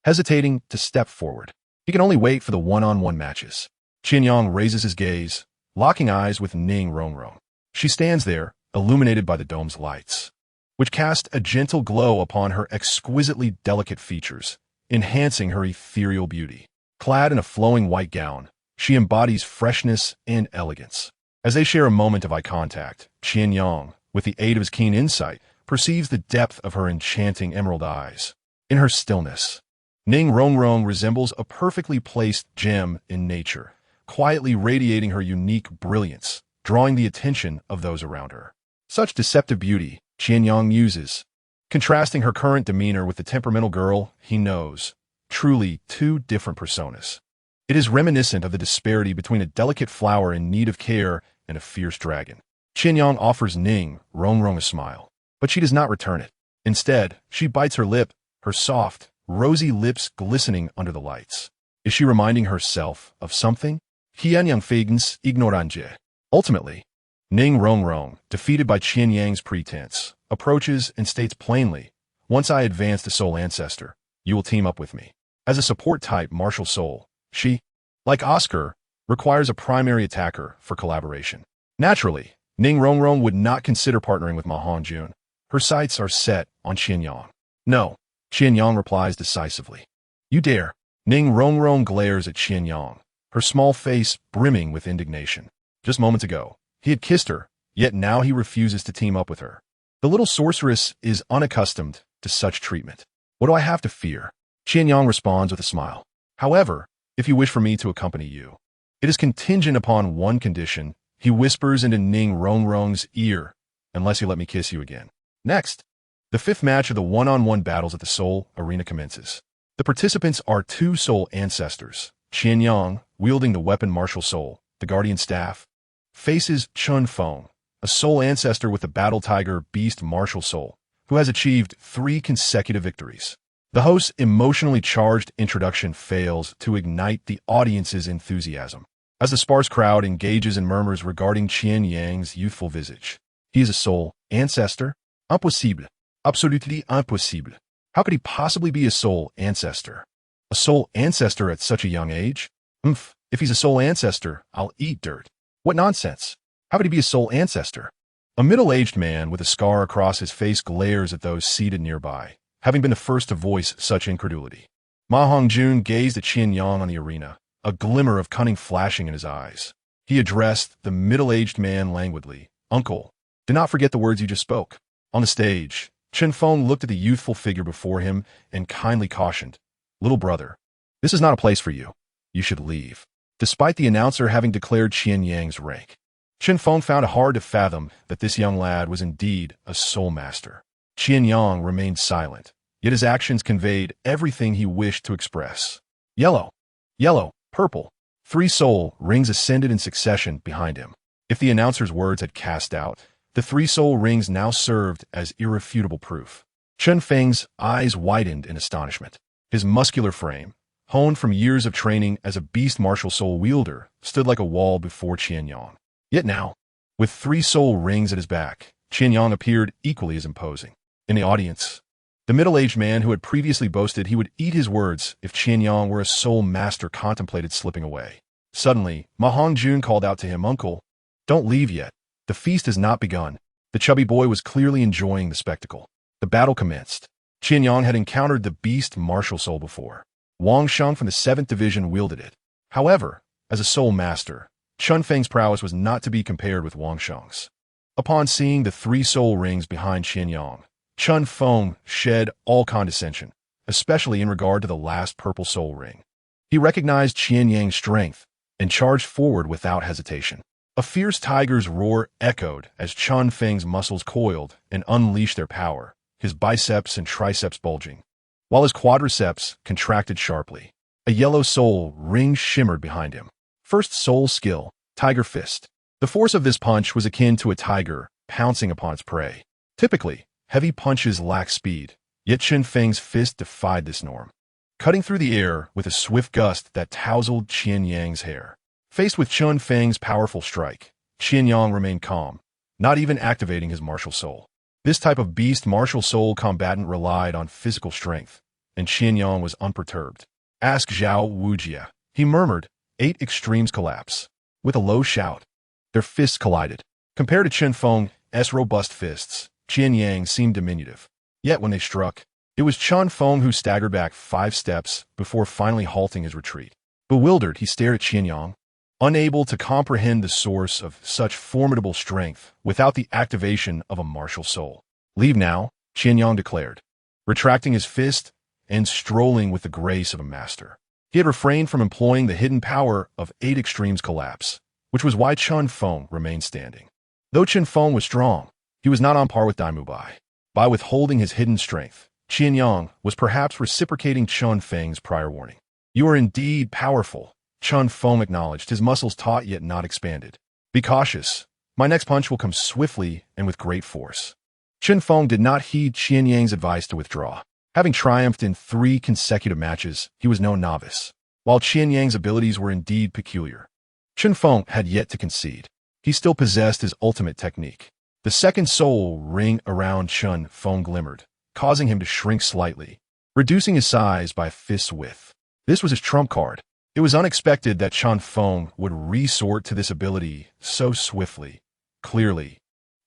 hesitating to step forward. He can only wait for the one-on-one matches. Qian Yang raises his gaze, locking eyes with Ning Rongrong. She stands there, illuminated by the dome's lights, which cast a gentle glow upon her exquisitely delicate features, enhancing her ethereal beauty. Clad in a flowing white gown, she embodies freshness and elegance. As they share a moment of eye contact, Qian Yang, with the aid of his keen insight, perceives the depth of her enchanting emerald eyes. In her stillness, Ning Rongrong resembles a perfectly placed gem in nature, quietly radiating her unique brilliance, drawing the attention of those around her. Such deceptive beauty, Qian Yang muses, contrasting her current demeanor with the temperamental girl he knows, truly two different personas. It is reminiscent of the disparity between a delicate flower in need of care and a fierce dragon. Qian Yang offers Ning Rongrong a smile, but she does not return it. Instead, she bites her lip, her soft, rosy lips glistening under the lights. Is she reminding herself of something? Qian Yang fegens ignoranje. Ultimately, Ning Rongrong, defeated by Qian Yang's pretense, approaches and states plainly, "Once I advance to Soul Ancestor, you will team up with me." As a support-type martial soul, she, like Oscar, requires a primary attacker for collaboration. Naturally, Ning Rongrong would not consider partnering with Ma Hongjun. Her sights are set on Qian Yang. "No," Qian Yang replies decisively. "You dare." Ning Rongrong glares at Qian Yang, her small face brimming with indignation. Just moments ago, he had kissed her, yet now he refuses to team up with her. The little sorceress is unaccustomed to such treatment. "What do I have to fear?" Qian Yang responds with a smile. "However, if you wish for me to accompany you, it is contingent upon one condition," he whispers into Ning Rongrong's ear, "unless you let me kiss you again." Next, the fifth match of the one-on-one battles at the Soul Arena commences. The participants are two Soul Ancestors. Qian Yang, wielding the weapon Martial Soul, the Guardian Staff, faces Chun Feng, a Soul Ancestor with the Battle Tiger Beast Martial Soul, who has achieved 3 consecutive victories. The host's emotionally charged introduction fails to ignite the audience's enthusiasm, as the sparse crowd engages in murmurs regarding Qian Yang's youthful visage. He is a Soul Ancestor? Impossible. Absolutely impossible. How could he possibly be a Soul Ancestor? A Soul Ancestor at such a young age? If he's a Soul Ancestor, I'll eat dirt. What nonsense. How could he be a Soul Ancestor? A middle-aged man with a scar across his face glares at those seated nearby, having been the first to voice such incredulity. Ma Hongjun gazed at Qian Yang on the arena, a glimmer of cunning flashing in his eyes. He addressed the middle-aged man languidly. "Uncle, do not forget the words you just spoke." On the stage, Chen Feng looked at the youthful figure before him and kindly cautioned, "Little brother, this is not a place for you. You should leave." Despite the announcer having declared Qian Yang's rank, Chen Feng found it hard to fathom that this young lad was indeed a soul master. Qian Yang remained silent, yet his actions conveyed everything he wished to express. Yellow, yellow, purple. 3 soul rings ascended in succession behind him. If the announcer's words had cast doubt, the 3 soul rings now served as irrefutable proof. Chen Feng's eyes widened in astonishment. His muscular frame, honed from years of training as a beast martial soul wielder, stood like a wall before Qian Yang. Yet now, with 3 soul rings at his back, Qian Yang appeared equally as imposing. In the audience, the middle-aged man who had previously boasted he would eat his words if Qian Yang were a soul master contemplated slipping away. Suddenly, Ma Hongjun called out to him, "Uncle, don't leave yet. The feast has not begun." The chubby boy was clearly enjoying the spectacle. The battle commenced. Qian Yang had encountered the beast martial soul before. Wang Sheng from the 7th Division wielded it. However, as a soul master, Chun Feng's prowess was not to be compared with Wang Sheng's. Upon seeing the 3 soul rings behind Qian Yang, Chun Feng shed all condescension, especially in regard to the last purple soul ring. He recognized Qian Yang's strength and charged forward without hesitation. A fierce tiger's roar echoed as Chun Feng's muscles coiled and unleashed their power, his biceps and triceps bulging, while his quadriceps contracted sharply. A yellow soul ring shimmered behind him. First soul skill, Tiger Fist. The force of this punch was akin to a tiger pouncing upon its prey. Typically, heavy punches lack speed, yet Chen Feng's fist defied this norm, cutting through the air with a swift gust that tousled Qian Yang's hair. Faced with Chun Feng's powerful strike, Qian Yang remained calm, not even activating his martial soul. This type of beast martial soul combatant relied on physical strength, and Qian Yang was unperturbed. "Ask Zhao Wujia," he murmured. 8 extremes collapse. With a low shout, their fists collided. Compared to Chen Feng's robust fists, Qian Yang seemed diminutive. Yet when they struck, it was Chun Feng who staggered back 5 steps before finally halting his retreat. Bewildered, he stared at Qian Yang, unable to comprehend the source of such formidable strength without the activation of a martial soul. "Leave now," Qian Yang declared, retracting his fist and strolling with the grace of a master. He had refrained from employing the hidden power of 8 extremes collapse, which was why Qian Feng remained standing. Though Qian Feng was strong, he was not on par with Dai Mubai. By withholding his hidden strength, Qian Yang was perhaps reciprocating Qian Feng's prior warning. "You are indeed powerful," Qian Feng acknowledged, his muscles taut yet not expanded. "Be cautious. My next punch will come swiftly and with great force." Qian Feng did not heed Qian Yang's advice to withdraw. Having triumphed in 3 consecutive matches, he was no novice. While Qian Yang's abilities were indeed peculiar, Qian Feng had yet to concede. He still possessed his ultimate technique. The second soul ring around Qian Feng glimmered, causing him to shrink slightly, reducing his size by a fist's width. This was his trump card. It was unexpected that Qian Feng would resort to this ability so swiftly. Clearly,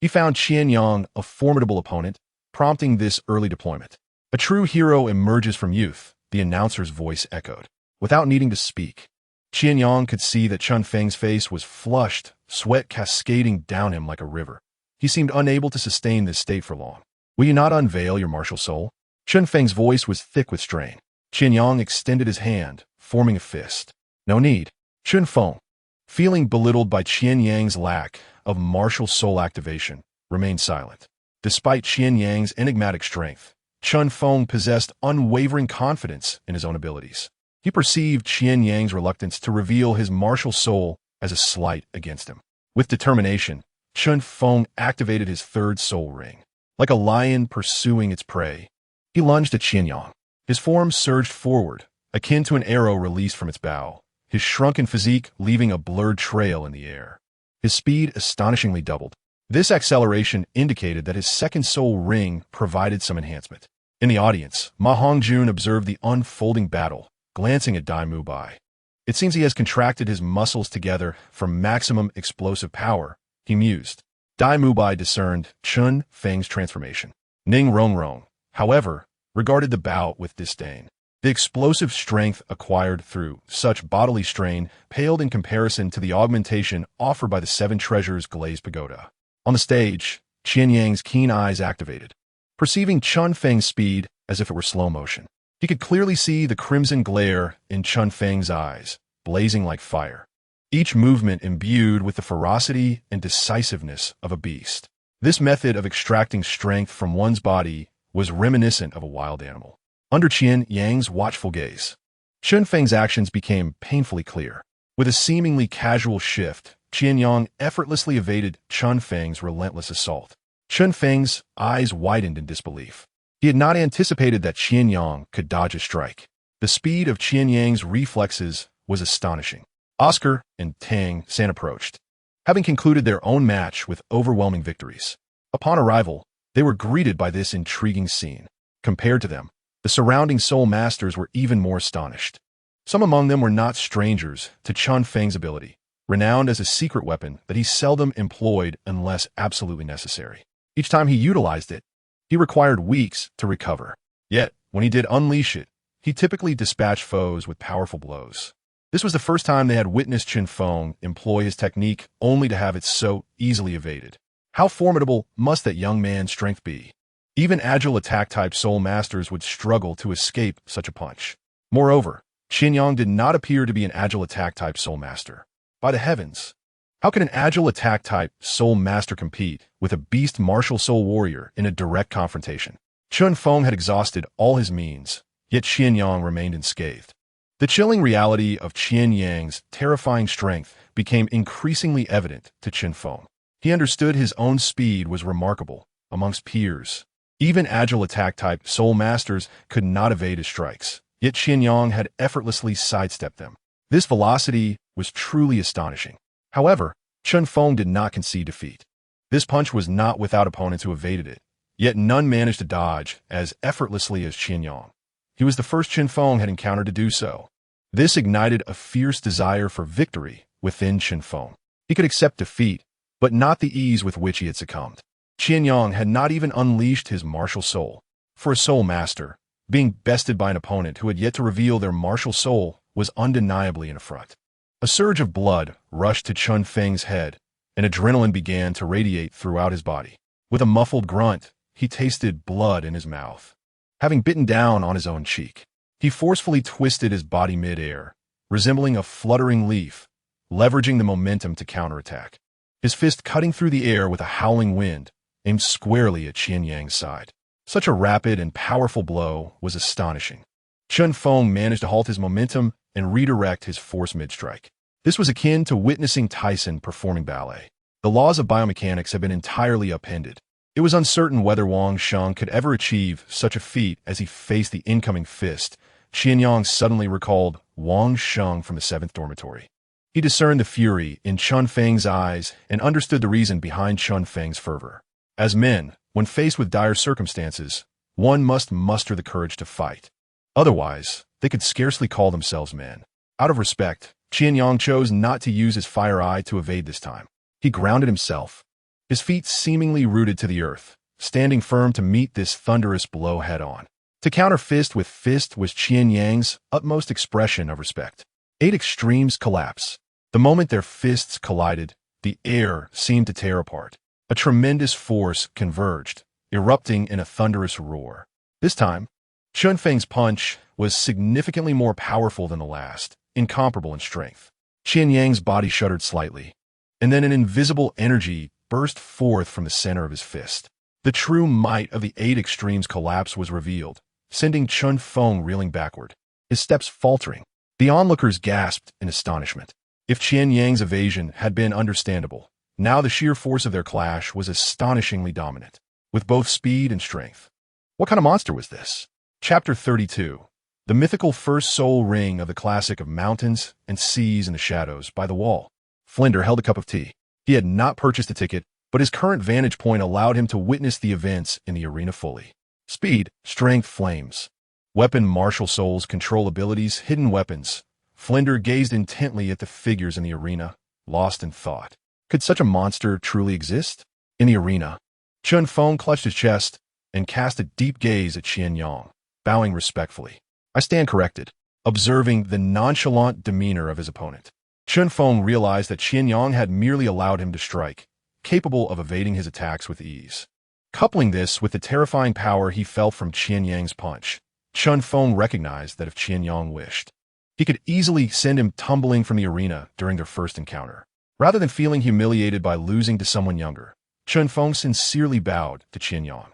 he found Qian Yang a formidable opponent, prompting this early deployment. "A true hero emerges from youth," the announcer's voice echoed. Without needing to speak, Qian Yang could see that Qian Feng's face was flushed, sweat cascading down him like a river. He seemed unable to sustain this state for long. "Will you not unveil your martial soul?" Qian Feng's voice was thick with strain. Qian Yang extended his hand, forming a fist. "No need." Qian Feng, feeling belittled by Qian Yang's lack of martial soul activation, remained silent. Despite Qian Yang's enigmatic strength, Qian Feng possessed unwavering confidence in his own abilities. He perceived Qian Yang's reluctance to reveal his martial soul as a slight against him. With determination, Qian Feng activated his third soul ring. Like a lion pursuing its prey, he lunged at Qian Yang. His form surged forward, akin to an arrow released from its bow, his shrunken physique leaving a blurred trail in the air. His speed astonishingly doubled. This acceleration indicated that his second soul ring provided some enhancement. In the audience, Ma Hongjun observed the unfolding battle, glancing at Dai Mubai. "It seems he has contracted his muscles together for maximum explosive power," he mused. Dai Mubai discerned Qian Feng's transformation. Ning Rongrong, however, regarded the bout with disdain. The explosive strength acquired through such bodily strain paled in comparison to the augmentation offered by the 7 treasures glazed pagoda. On the stage, Qian Yang's keen eyes activated. Perceiving Qian Feng's speed as if it were slow motion, he could clearly see the crimson glare in Qian Feng's eyes, blazing like fire. Each movement imbued with the ferocity and decisiveness of a beast. This method of extracting strength from one's body was reminiscent of a wild animal. Under Qian Yang's watchful gaze, Qian Feng's actions became painfully clear. With a seemingly casual shift, Qian Yang effortlessly evaded Qian Feng's relentless assault. Qian Feng's eyes widened in disbelief. He had not anticipated that Qian Yang could dodge a strike. The speed of Qian Yang's reflexes was astonishing. Oscar and Tang San approached, having concluded their own match with overwhelming victories. Upon arrival, they were greeted by this intriguing scene. Compared to them, the surrounding soul masters were even more astonished. Some among them were not strangers to Qian Feng's ability, renowned as a secret weapon that he seldom employed unless absolutely necessary. Each time he utilized it, he required weeks to recover. Yet, when he did unleash it, he typically dispatched foes with powerful blows. This was the first time they had witnessed Qian Feng employ his technique only to have it so easily evaded. How formidable must that young man's strength be? Even agile attack-type soul masters would struggle to escape such a punch. Moreover, Qian Yang did not appear to be an agile attack-type soul master. By the heavens, how can an agile attack-type soul master compete with a beast martial soul warrior in a direct confrontation? Qian Feng had exhausted all his means, yet Qian Yang remained unscathed. The chilling reality of Qian Yang's terrifying strength became increasingly evident to Qian Feng. He understood his own speed was remarkable amongst peers. Even agile attack-type soul masters could not evade his strikes, yet Qian Yang had effortlessly sidestepped them. This velocity was truly astonishing. However, Qian Feng did not concede defeat. This punch was not without opponents who evaded it, yet none managed to dodge as effortlessly as Qian Yang. He was the first Qian Feng had encountered to do so. This ignited a fierce desire for victory within Qian Feng. He could accept defeat, but not the ease with which he had succumbed. Qian Yang had not even unleashed his martial soul. For a soul master, being bested by an opponent who had yet to reveal their martial soul was undeniably an affront. A surge of blood rushed to Qian Feng's head, and adrenaline began to radiate throughout his body. With a muffled grunt, he tasted blood in his mouth, having bitten down on his own cheek. He forcefully twisted his body mid-air, resembling a fluttering leaf, leveraging the momentum to counterattack. His fist cutting through the air with a howling wind, aimed squarely at Qian Yang's side. Such a rapid and powerful blow was astonishing. Chen Feng managed to halt his momentum and redirect his force mid-strike. This was akin to witnessing Tyson performing ballet. The laws of biomechanics have been entirely upended. It was uncertain whether Wang Sheng could ever achieve such a feat as he faced the incoming fist. Qian Yang suddenly recalled Wang Sheng from the 7th dormitory. He discerned the fury in Chun Feng's eyes and understood the reason behind Chun Feng's fervor. As men, when faced with dire circumstances, one must muster the courage to fight. Otherwise, they could scarcely call themselves men. Out of respect, Qian Yang chose not to use his fire eye to evade this time. He grounded himself, his feet seemingly rooted to the earth, standing firm to meet this thunderous blow head-on. To counter fist with fist was Qian Yang's utmost expression of respect. 8 extremes collapse. The moment their fists collided, the air seemed to tear apart. A tremendous force converged, erupting in a thunderous roar. This time, Chun Feng's punch was significantly more powerful than the last, incomparable in strength. Qian Yang's body shuddered slightly, and then an invisible energy burst forth from the center of his fist. The true might of the 8 extremes collapse was revealed, sending Chun Feng reeling backward, his steps faltering. The onlookers gasped in astonishment. If Qian Yang's evasion had been understandable, now the sheer force of their clash was astonishingly dominant, with both speed and strength. What kind of monster was this? Chapter 32. The mythical first soul ring of the classic of mountains and seas in the shadows by the wall. Flinder held a cup of tea. He had not purchased a ticket, but his current vantage point allowed him to witness the events in the arena fully. Speed, strength, flames. Weapon, martial souls, control abilities, hidden weapons. Flinder gazed intently at the figures in the arena, lost in thought. Could such a monster truly exist? In the arena, Chun Feng clutched his chest and cast a deep gaze at Qian Yang, bowing respectfully. I stand corrected, observing the nonchalant demeanor of his opponent. Chun Feng realized that Qian Yang had merely allowed him to strike, capable of evading his attacks with ease. Coupling this with the terrifying power he felt from Qian Yang's punch, Chun Feng recognized that if Qian Yang wished, he could easily send him tumbling from the arena during their first encounter. Rather than feeling humiliated by losing to someone younger, Chun Feng sincerely bowed to Qian Yang.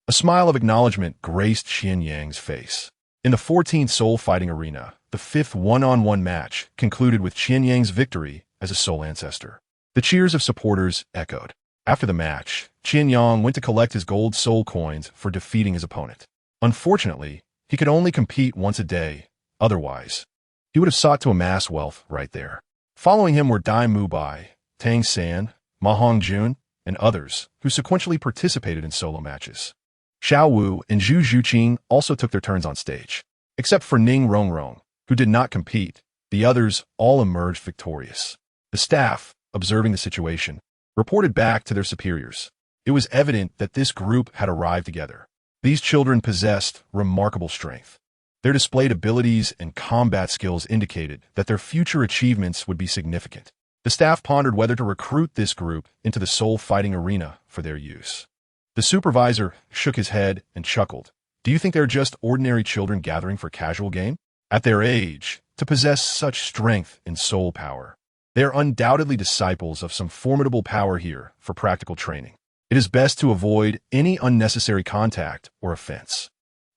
A smile of acknowledgement graced Qian Yang's face. In the 14th Soul Fighting Arena, the 5th one-on-one match concluded with Qian Yang's victory as a soul ancestor. The cheers of supporters echoed. After the match, Qian Yang went to collect his gold soul coins for defeating his opponent. Unfortunately, he could only compete once a day. Otherwise, he would have sought to amass wealth right there. Following him were Dai Mubai, Tang San, Ma Hongjun, and others who sequentially participated in solo matches. Xiao Wu and Zhu Zhuqing also took their turns on stage. Except for Ning Rongrong, who did not compete, the others all emerged victorious. The staff, observing the situation, reported back to their superiors. It was evident that this group had arrived together. These children possessed remarkable strength. Their displayed abilities and combat skills indicated that their future achievements would be significant. The staff pondered whether to recruit this group into the soul fighting arena for their use. The supervisor shook his head and chuckled. Do you think they're just ordinary children gathering for casual game? At their age, to possess such strength and soul power, they are undoubtedly disciples of some formidable power here for practical training. It is best to avoid any unnecessary contact or offense.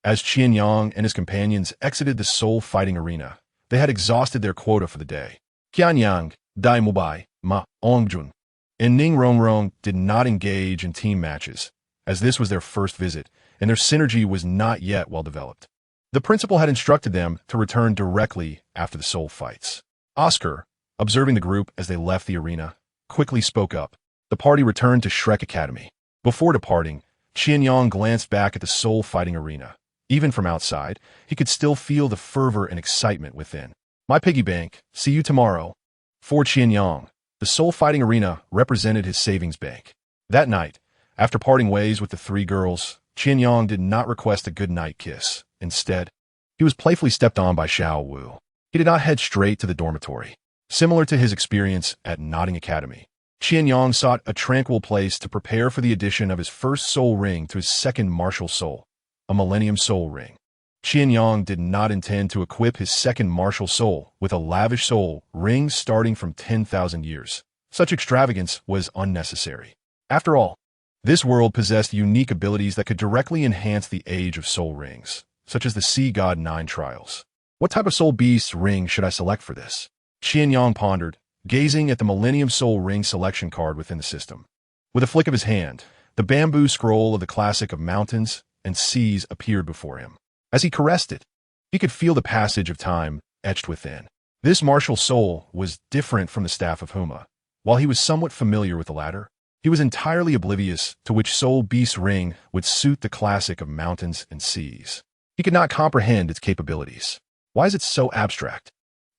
As Qian Yang and his companions exited the soul fighting arena, they had exhausted their quota for the day. Qian Yang, Dai Mubai, Ma Hongjun, and Ning Rongrong did not engage in team matches, as this was their first visit, and their synergy was not yet well developed. The principal had instructed them to return directly after the soul fights. Oscar, observing the group as they left the arena, quickly spoke up. The party returned to Shrek Academy. Before departing, Qian Yang glanced back at the soul fighting arena. Even from outside, he could still feel the fervor and excitement within. My piggy bank, see you tomorrow. For Qian Yang, the soul fighting arena represented his savings bank. That night, after parting ways with the 3 girls, Qian Yang did not request a good-night kiss. Instead, he was playfully stepped on by Xiao Wu. He did not head straight to the dormitory. Similar to his experience at Notting Academy, Qian Yang sought a tranquil place to prepare for the addition of his first soul ring to his second martial soul, a Millennium Soul Ring. Qian Yang did not intend to equip his second martial soul with a lavish soul ring starting from 10,000 years. Such extravagance was unnecessary. After all, this world possessed unique abilities that could directly enhance the age of soul rings, such as the Sea God 9 trials. What type of soul beast ring should I select for this? Qian Yang pondered, gazing at the Millennium Soul Ring selection card within the system. With a flick of his hand, the bamboo scroll of the classic of mountains and seas appeared before him. As he caressed it, he could feel the passage of time etched within. This martial soul was different from the Staff of Homa. While he was somewhat familiar with the latter, he was entirely oblivious to which soul beast ring would suit the classic of mountains and seas. He could not comprehend its capabilities. Why is it so abstract?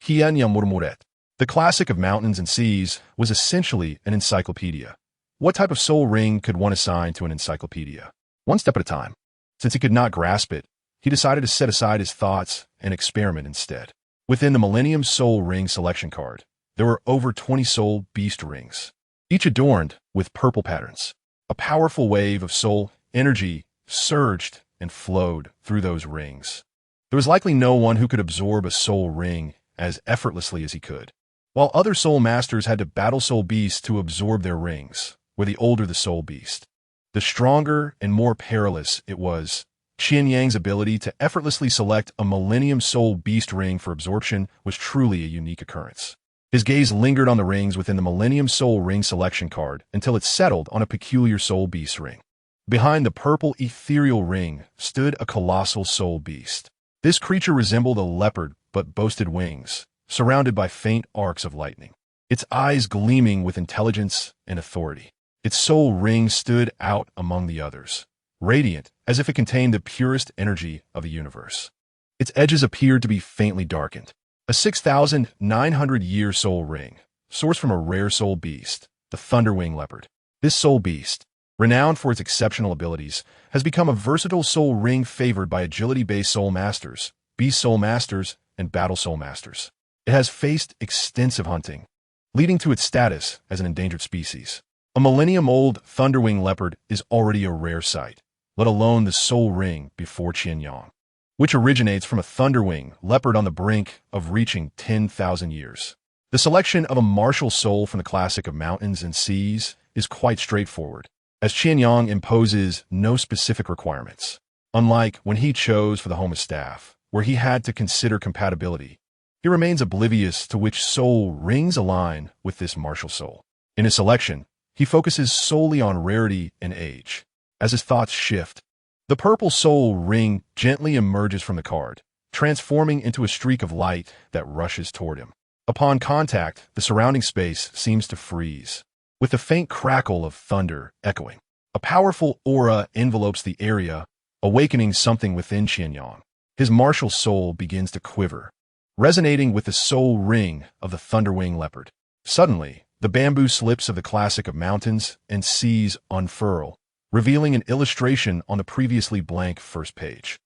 Qian Yang. The classic of mountains and seas was essentially an encyclopedia. What type of soul ring could one assign to an encyclopedia? One step at a time. Since he could not grasp it, he decided to set aside his thoughts and experiment instead. Within the Millennium Soul Ring selection card, there were over 20 soul beast rings, each adorned with purple patterns. A powerful wave of soul energy surged and flowed through those rings. There was likely no one who could absorb a soul ring as effortlessly as he could. While other soul masters had to battle soul beasts to absorb their rings, were the older the soul beast, the stronger and more perilous it was. Qian Yang's ability to effortlessly select a Millennium Soul Beast ring for absorption was truly a unique occurrence. His gaze lingered on the rings within the Millennium Soul Ring selection card until it settled on a peculiar soul beast ring. Behind the purple ethereal ring stood a colossal soul beast. This creature resembled a leopard but boasted wings, surrounded by faint arcs of lightning. Its eyes gleaming with intelligence and authority. Its soul ring stood out among the others, radiant as if it contained the purest energy of the universe. Its edges appeared to be faintly darkened. A 6,900-year soul ring, sourced from a rare soul beast, the Thunderwing leopard. This soul beast, renowned for its exceptional abilities, has become a versatile soul ring favored by agility-based soul masters, beast soul masters, and battle soul masters. It has faced extensive hunting, leading to its status as an endangered species. A millennium-old Thunderwing leopard is already a rare sight, let alone the soul ring before Qian Yang, which originates from a Thunderwing leopard on the brink of reaching 10,000 years. The selection of a martial soul from the classic of mountains and seas is quite straightforward, as Qian Yang imposes no specific requirements. Unlike when he chose for the Homa Staff, where he had to consider compatibility, he remains oblivious to which soul rings align with this martial soul. In his selection, he focuses solely on rarity and age. As his thoughts shift, the purple soul ring gently emerges from the card, transforming into a streak of light that rushes toward him. Upon contact, the surrounding space seems to freeze, with a faint crackle of thunder echoing. A powerful aura envelopes the area, awakening something within Qian Yang. His martial soul begins to quiver, resonating with the soul ring of the Thunderwing leopard. Suddenly, the bamboo slips of the classic of mountains and seas unfurl, revealing an illustration on the previously blank first page.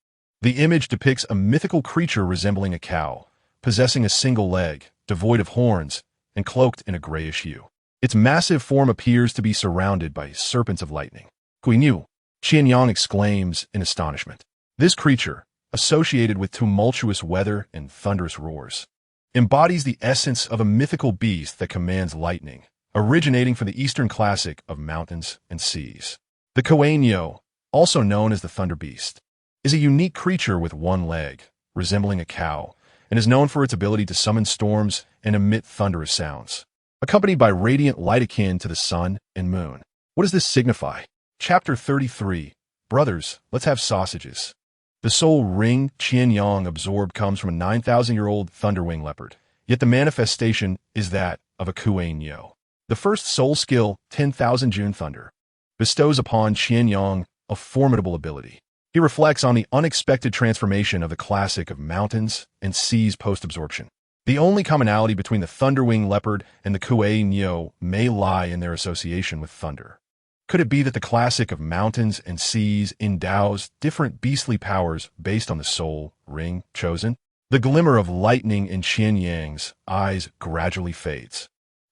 The image depicts a mythical creature resembling a cow, possessing a single leg, devoid of horns, and cloaked in a grayish hue. Its massive form appears to be surrounded by serpents of lightning. Guinyu, Qian Yang exclaims in astonishment. This creature, associated with tumultuous weather and thunderous roars, embodies the essence of a mythical beast that commands lightning, originating from the Eastern classic of mountains and seas. The Qian Yang, also known as the Thunder Beast, is a unique creature with one leg, resembling a cow, and is known for its ability to summon storms and emit thunderous sounds, accompanied by radiant light akin to the sun and moon. What does this signify? Chapter 33. Brothers, let's have sausages. The soul ring Qian Yang absorbed comes from a 9,000-year-old Thunderwing leopard, yet the manifestation is that of a Qian Yang. The first soul skill, 10,000 June Thunder, bestows upon Qian Yang a formidable ability. He reflects on the unexpected transformation of the classic of mountains and seas post-absorption. The only commonality between the Thunderwing leopard and the Qian Yang may lie in their association with thunder. Could it be that the classic of mountains and seas endows different beastly powers based on the soul ring chosen? The glimmer of lightning in Qian Yang's eyes gradually fades.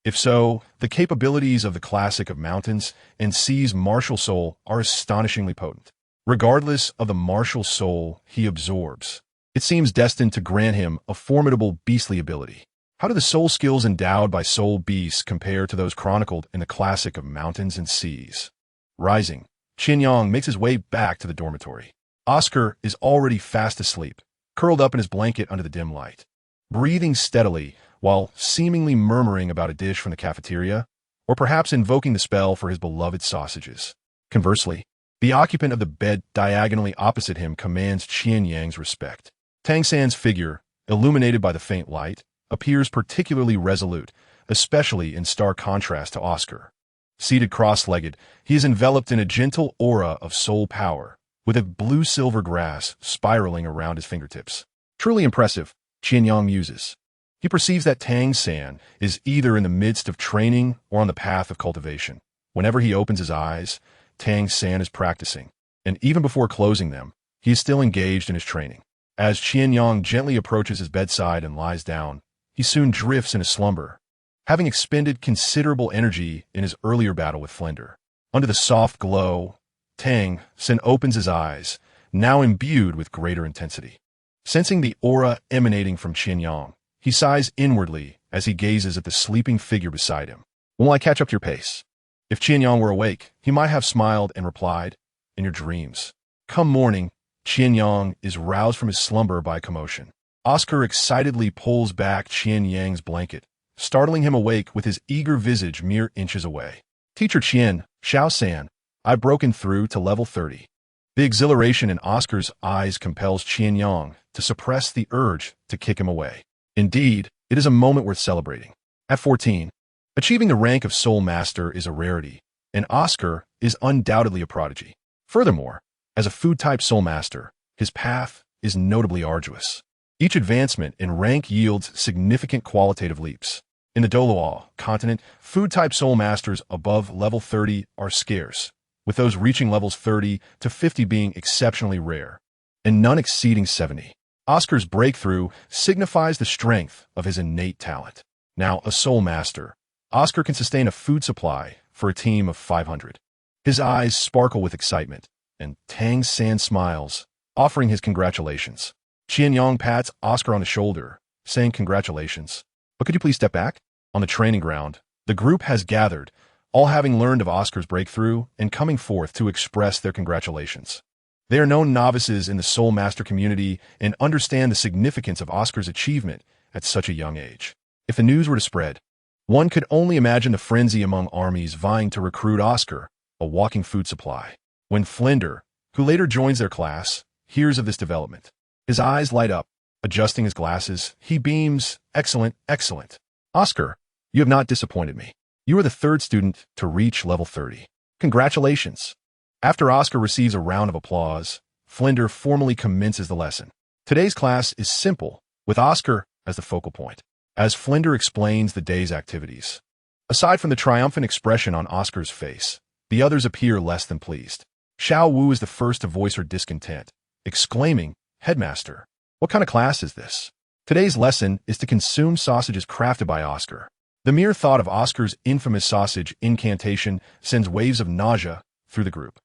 If so, the capabilities of the classic of mountains and seas martial soul are astonishingly potent. Regardless of the martial soul he absorbs, it seems destined to grant him a formidable beastly ability. How do the soul skills endowed by soul beasts compare to those chronicled in the classic of Mountains and Seas? Rising, Qian Yang makes his way back to the dormitory. Oscar is already fast asleep, curled up in his blanket under the dim light. Breathing steadily while seemingly murmuring about a dish from the cafeteria, or perhaps invoking the spell for his beloved sausages. Conversely, the occupant of the bed diagonally opposite him commands Qian Yang's respect. Tang San's figure, illuminated by the faint light, appears particularly resolute, especially in stark contrast to Oscar. Seated cross-legged, he is enveloped in a gentle aura of soul power, with a blue-silver grass spiraling around his fingertips. Truly impressive, Qian Yang muses. He perceives that Tang San is either in the midst of training or on the path of cultivation. Whenever he opens his eyes, Tang San is practicing, and even before closing them, he is still engaged in his training. As Qian Yang gently approaches his bedside and lies down, he soon drifts into slumber, having expended considerable energy in his earlier battle with Flender. Under the soft glow, Tang San opens his eyes, now imbued with greater intensity. Sensing the aura emanating from Qian Yang, he sighs inwardly as he gazes at the sleeping figure beside him. When will I catch up to your pace? If Qian Yang were awake, he might have smiled and replied, in your dreams. Come morning, Qian Yang is roused from his slumber by a commotion. Oscar excitedly pulls back Qian Yang's blanket, startling him awake with his eager visage mere inches away. Teacher Qian, Xiao San, I've broken through to level 30. The exhilaration in Oscar's eyes compels Qian Yang to suppress the urge to kick him away. Indeed, it is a moment worth celebrating. At 14, achieving the rank of Soul Master is a rarity, and Oscar is undoubtedly a prodigy. Furthermore, as a food-type Soul Master, his path is notably arduous. Each advancement in rank yields significant qualitative leaps. In the Douluo continent, food-type Soul Masters above level 30 are scarce, with those reaching levels 30 to 50 being exceptionally rare, and none exceeding 70. Oscar's breakthrough signifies the strength of his innate talent. Now a Soul Master, Oscar can sustain a food supply for a team of 500. His eyes sparkle with excitement, and Tang San smiles, offering his congratulations. Qian Yang pats Oscar on the shoulder, saying congratulations. But could you please step back? On the training ground, the group has gathered, all having learned of Oscar's breakthrough and coming forth to express their congratulations. They are known novices in the Soul Master community and understand the significance of Oscar's achievement at such a young age. If the news were to spread, one could only imagine the frenzy among armies vying to recruit Oscar, a walking food supply. When Flender, who later joins their class, hears of this development, his eyes light up. Adjusting his glasses, he beams, excellent, excellent. Oscar, you have not disappointed me. You are the third student to reach level 30. Congratulations. After Oscar receives a round of applause, Flender formally commences the lesson. Today's class is simple, with Oscar as the focal point. As Flender explains the day's activities, aside from the triumphant expression on Oscar's face, the others appear less than pleased. Xiao Wu is the first to voice her discontent, exclaiming, Headmaster, what kind of class is this? Today's lesson is to consume sausages crafted by Oscar. The mere thought of Oscar's infamous sausage incantation sends waves of nausea through the group.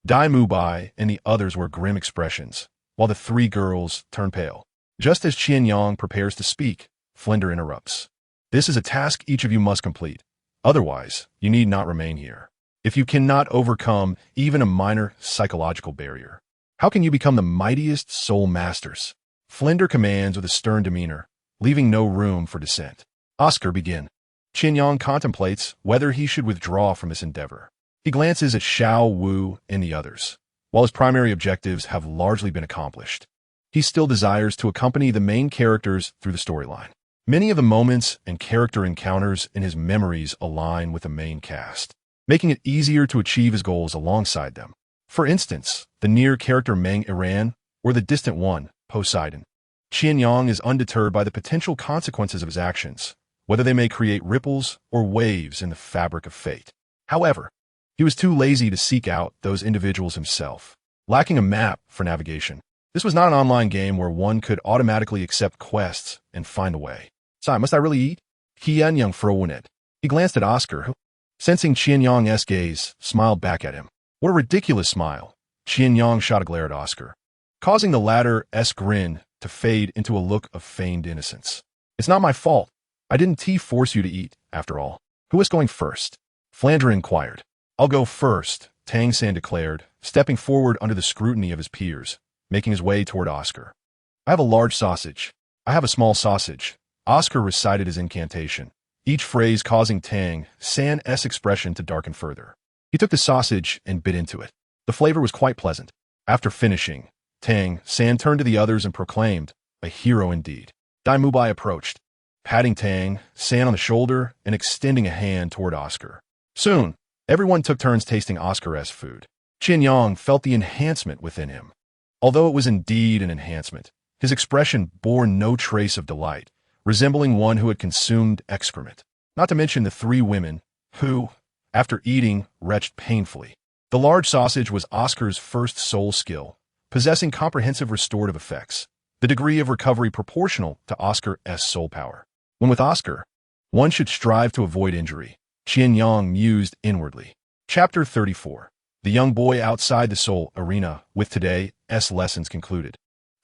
Dai Mubai and the others wear grim expressions, while the three girls turn pale. Just as Qian Yang prepares to speak, Flender interrupts. This is a task each of you must complete. Otherwise, you need not remain here. If you cannot overcome even a minor psychological barrier, how can you become the mightiest Soul Masters? Flender commands with a stern demeanor, leaving no room for dissent. Oscar, begin. Qian Yang contemplates whether he should withdraw from this endeavor. He glances at Xiao Wu and the others. While his primary objectives have largely been accomplished, he still desires to accompany the main characters through the storyline. Many of the moments and character encounters in his memories align with the main cast, making it easier to achieve his goals alongside them. For instance, the near character Meng Iran, or the distant one, Poseidon. Qian Yang is undeterred by the potential consequences of his actions, whether they may create ripples or waves in the fabric of fate. However, he was too lazy to seek out those individuals himself, lacking a map for navigation. This was not an online game where one could automatically accept quests and find a way. Sai, must I really eat? Qian Yang frowned. He glanced at Oscar, who, sensing Qian Yang's gaze, smiled back at him. What a ridiculous smile. Qian Yang shot a glare at Oscar, causing the latter's grin to fade into a look of feigned innocence. It's not my fault. I didn't force you to eat, after all. Who is going first? Flandre inquired. I'll go first, Tang San declared, stepping forward under the scrutiny of his peers, making his way toward Oscar. I have a large sausage. I have a small sausage. Oscar recited his incantation, each phrase causing Tang San's expression to darken further. He took the sausage and bit into it. The flavor was quite pleasant. After finishing, Tang San turned to the others and proclaimed, a hero indeed. Dai Mubai approached, patting Tang San on the shoulder and extending a hand toward Oscar. Soon, everyone took turns tasting Oscar's food. Qian Yang felt the enhancement within him. Although it was indeed an enhancement, his expression bore no trace of delight, resembling one who had consumed excrement. Not to mention the three women who, after eating, retched painfully. The large sausage was Oscar's first soul skill, possessing comprehensive restorative effects, the degree of recovery proportional to Oscar's soul power. When with Oscar, one should strive to avoid injury, Qian Yang mused inwardly. Chapter 34. The young boy outside the soul arena with today's lessons concluded.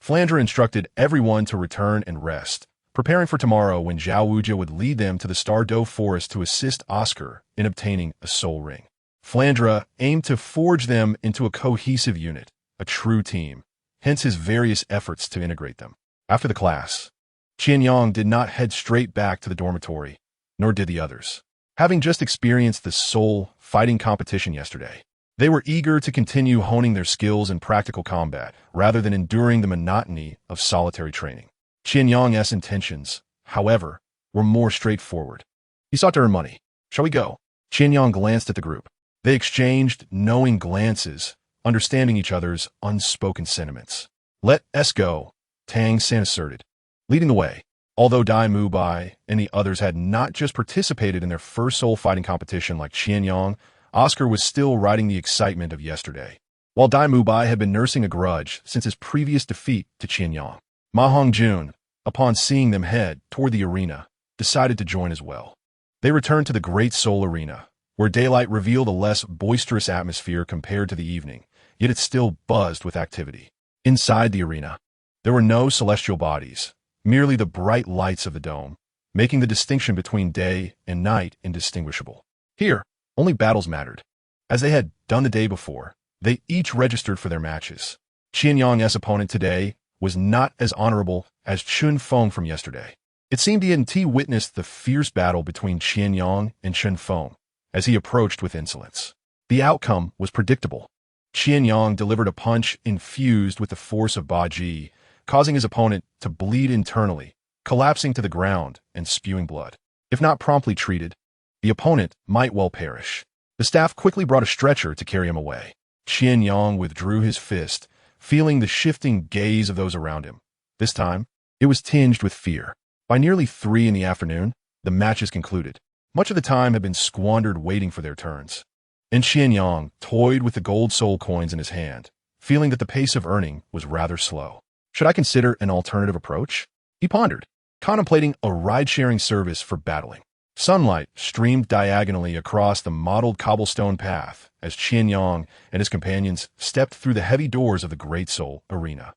Flandre instructed everyone to return and rest, preparing for tomorrow when Zhao Wujia would lead them to the Stardow Forest to assist Oscar in obtaining a soul ring. Flandre aimed to forge them into a cohesive unit, a true team, hence his various efforts to integrate them. After the class, Qian Yang did not head straight back to the dormitory, nor did the others. Having just experienced the soul fighting competition yesterday, they were eager to continue honing their skills in practical combat rather than enduring the monotony of solitary training. Qian Yang's intentions, however, were more straightforward. He sought to earn money. Shall we go? Qian Yang glanced at the group. They exchanged knowing glances, understanding each other's unspoken sentiments. Let's go, Tang San asserted, leading the way. Although Dai Mubai and the others had not just participated in their first soul fighting competition like Qian Yang, Oscar was still riding the excitement of yesterday, while Dai Mubai had been nursing a grudge since his previous defeat to Qian Yang. Ma Hongjun, upon seeing them head toward the arena, decided to join as well. They returned to the Great Soul Arena, where daylight revealed a less boisterous atmosphere compared to the evening, yet it still buzzed with activity. Inside the arena, there were no celestial bodies, merely the bright lights of the dome, making the distinction between day and night indistinguishable. Here, only battles mattered. As they had done the day before, they each registered for their matches. Qian Yang's opponent today was not as honorable as Chun Feng from yesterday. It seemed he hadn't witnessed the fierce battle between Qian Yang and Chun Feng as he approached with insolence. The outcome was predictable. Qian Yang delivered a punch infused with the force of Baji, causing his opponent to bleed internally, collapsing to the ground and spewing blood. If not promptly treated, the opponent might well perish. The staff quickly brought a stretcher to carry him away. Qian Yang withdrew his fist, feeling the shifting gaze of those around him. This time, it was tinged with fear. By nearly 3 in the afternoon, the matches concluded. Much of the time had been squandered waiting for their turns. And Qian Yang toyed with the gold soul coins in his hand, feeling that the pace of earning was rather slow. Should I consider an alternative approach? He pondered, contemplating a ride-sharing service for battling. Sunlight streamed diagonally across the mottled cobblestone path as Qian Yang and his companions stepped through the heavy doors of the Great Soul Arena,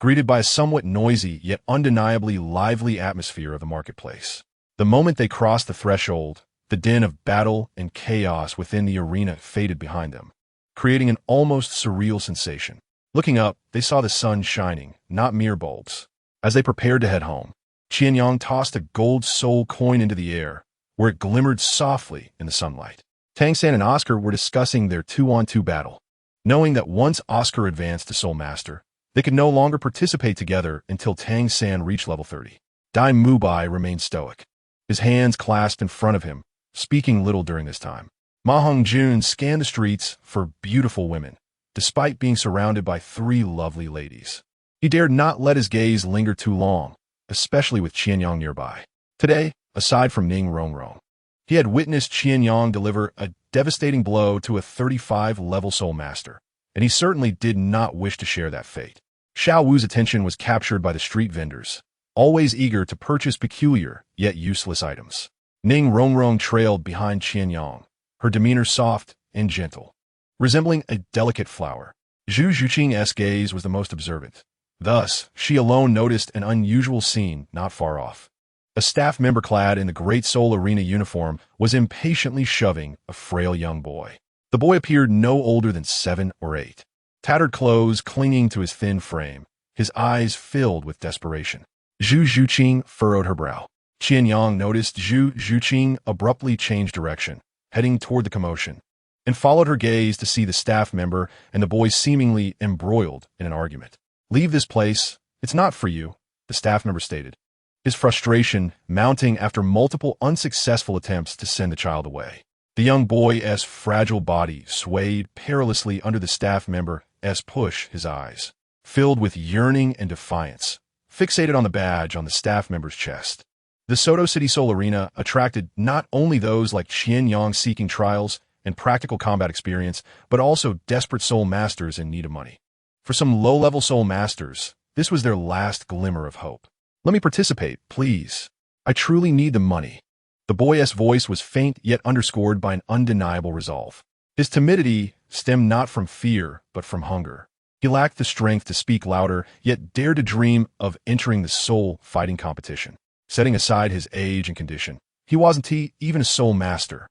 greeted by a somewhat noisy yet undeniably lively atmosphere of the marketplace. The moment they crossed the threshold, the din of battle and chaos within the arena faded behind them, creating an almost surreal sensation. Looking up, they saw the sun shining, not mere bulbs. As they prepared to head home, Qian Yang tossed a gold soul coin into the air, where it glimmered softly in the sunlight. Tang San and Oscar were discussing their 2-on-2 battle, knowing that once Oscar advanced to Soul Master, they could no longer participate together until Tang San reached level 30. Dai Mubai remained stoic, his hands clasped in front of him, speaking little during this time. Ma Hongjun scanned the streets for beautiful women, despite being surrounded by 3 lovely ladies. He dared not let his gaze linger too long, especially with Qian Yang nearby. Today, aside from Ning Rongrong, he had witnessed Qian Yang deliver a devastating blow to a 35-level Soul Master, and he certainly did not wish to share that fate. Xiao Wu's attention was captured by the street vendors, always eager to purchase peculiar yet useless items. Ning Rongrong trailed behind Qian Yang, her demeanor soft and gentle, resembling a delicate flower. Zhu Zhuqing's gaze was the most observant. Thus, she alone noticed an unusual scene not far off. A staff member clad in the Great Soul Arena uniform was impatiently shoving a frail young boy. The boy appeared no older than 7 or 8. Tattered clothes clinging to his thin frame, his eyes filled with desperation. Zhu Zhuqing furrowed her brow. Qian Yang noticed Zhu Zhuqing abruptly change direction, heading toward the commotion, and followed her gaze to see the staff member and the boy seemingly embroiled in an argument. "Leave this place. It's not for you," the staff member stated, his frustration mounting after multiple unsuccessful attempts to send the child away. The young boy's fragile body swayed perilously under the staff member's push, his eyes, filled with yearning and defiance, fixated on the badge on the staff member's chest. The Soto City Soul Arena attracted not only those like Qian Yang seeking trials and practical combat experience, but also desperate soul masters in need of money. For some low-level soul masters, this was their last glimmer of hope. "Let me participate, please. I truly need the money." The boy's voice was faint yet underscored by an undeniable resolve. His timidity stemmed not from fear, but from hunger. He lacked the strength to speak louder, yet dared to dream of entering the soul fighting competition. Setting aside his age and condition, he wasn't even a soul master.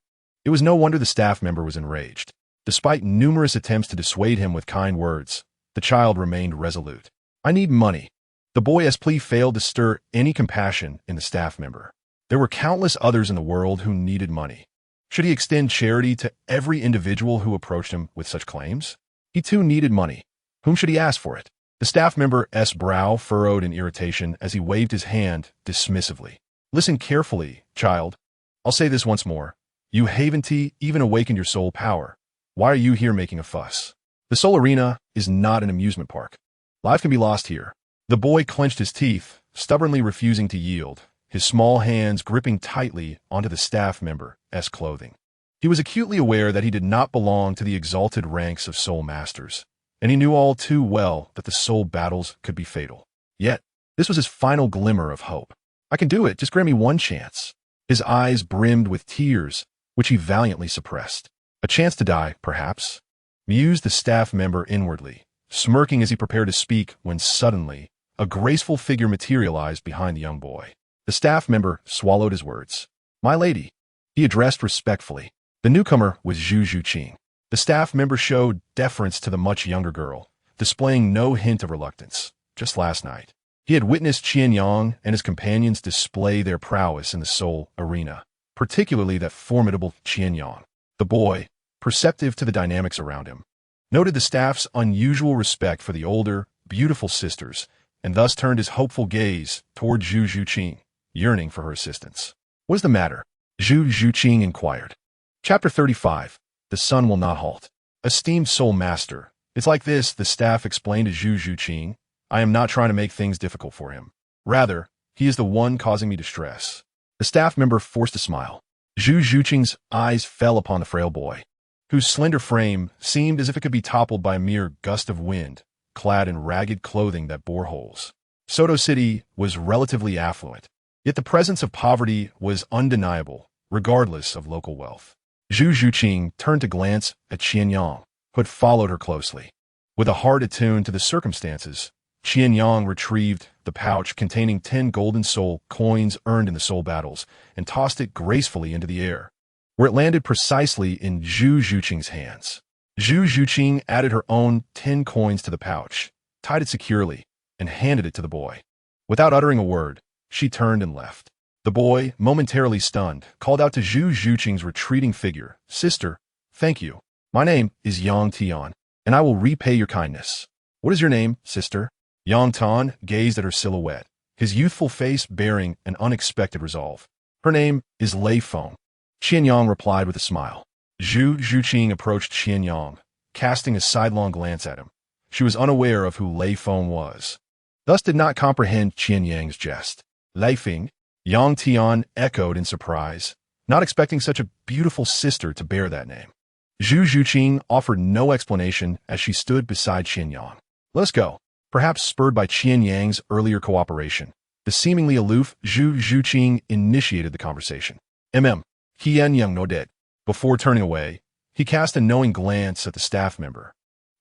It was no wonder the staff member was enraged. Despite numerous attempts to dissuade him with kind words, the child remained resolute. "I need money." The boy's plea failed to stir any compassion in the staff member. There were countless others in the world who needed money. Should he extend charity to every individual who approached him with such claims? He too needed money. Whom should he ask for it? The staff member's brow furrowed in irritation as he waved his hand dismissively. "Listen carefully, child. I'll say this once more. You haven't even awakened your soul power. Why are you here making a fuss? The Soul Arena is not an amusement park. Life can be lost here." The boy clenched his teeth, stubbornly refusing to yield, his small hands gripping tightly onto the staff member's clothing. He was acutely aware that he did not belong to the exalted ranks of soul masters, and he knew all too well that the soul battles could be fatal. Yet, this was his final glimmer of hope. "I can do it, just grant me one chance." His eyes brimmed with tears, which he valiantly suppressed. "A chance to die, perhaps," mused the staff member inwardly, smirking as he prepared to speak when suddenly, a graceful figure materialized behind the young boy. The staff member swallowed his words. "My lady," he addressed respectfully. The newcomer was Zhu Zhuqing. The staff member showed deference to the much younger girl, displaying no hint of reluctance. Just last night, he had witnessed Qian Yang and his companions display their prowess in the soul arena, particularly that formidable Qian Yang. The boy, perceptive to the dynamics around him, noted the staff's unusual respect for the older, beautiful sisters, and thus turned his hopeful gaze toward Zhu Zhuqing, yearning for her assistance. "What is the matter?" Zhu Zhuqing inquired. Chapter 35. The Sun Will Not Halt. "Esteemed Soul Master, it's like this," the staff explained to Zhu Zhuqing. "I am not trying to make things difficult for him. Rather, he is the one causing me distress." The staff member forced a smile. Zhu Zhuqing's eyes fell upon the frail boy, whose slender frame seemed as if it could be toppled by a mere gust of wind, clad in ragged clothing that bore holes. Soto City was relatively affluent, yet the presence of poverty was undeniable, regardless of local wealth. Zhu Zhuqing turned to glance at Qian Yang, who had followed her closely. With a heart attuned to the circumstances, Qian Yang retrieved the pouch containing 10 golden soul coins earned in the soul battles and tossed it gracefully into the air, where it landed precisely in Zhu Zhuqing's hands. Zhu Zhuqing added her own 10 coins to the pouch, tied it securely, and handed it to the boy. Without uttering a word, she turned and left. The boy, momentarily stunned, called out to Zhu Zhuqing's retreating figure, "Sister, thank you. My name is Yang Tian, and I will repay your kindness." "What is your name, sister?" Yang Tian gazed at her silhouette, his youthful face bearing an unexpected resolve. "Her name is Lei Feng." Qian Yang replied with a smile. Zhu Zhuqing approached Qian Yang, casting a sidelong glance at him. She was unaware of who Lei Feng was, thus did not comprehend Qian Yang's jest. "Lei Feng?" Yang Tian echoed in surprise, not expecting such a beautiful sister to bear that name. Zhu Zhuqing offered no explanation as she stood beside Qian Yang. "Let us go." Perhaps spurred by Qian Yang's earlier cooperation, the seemingly aloof Zhu Zhuqing initiated the conversation. Qian Yang nodded. Before turning away, he cast a knowing glance at the staff member,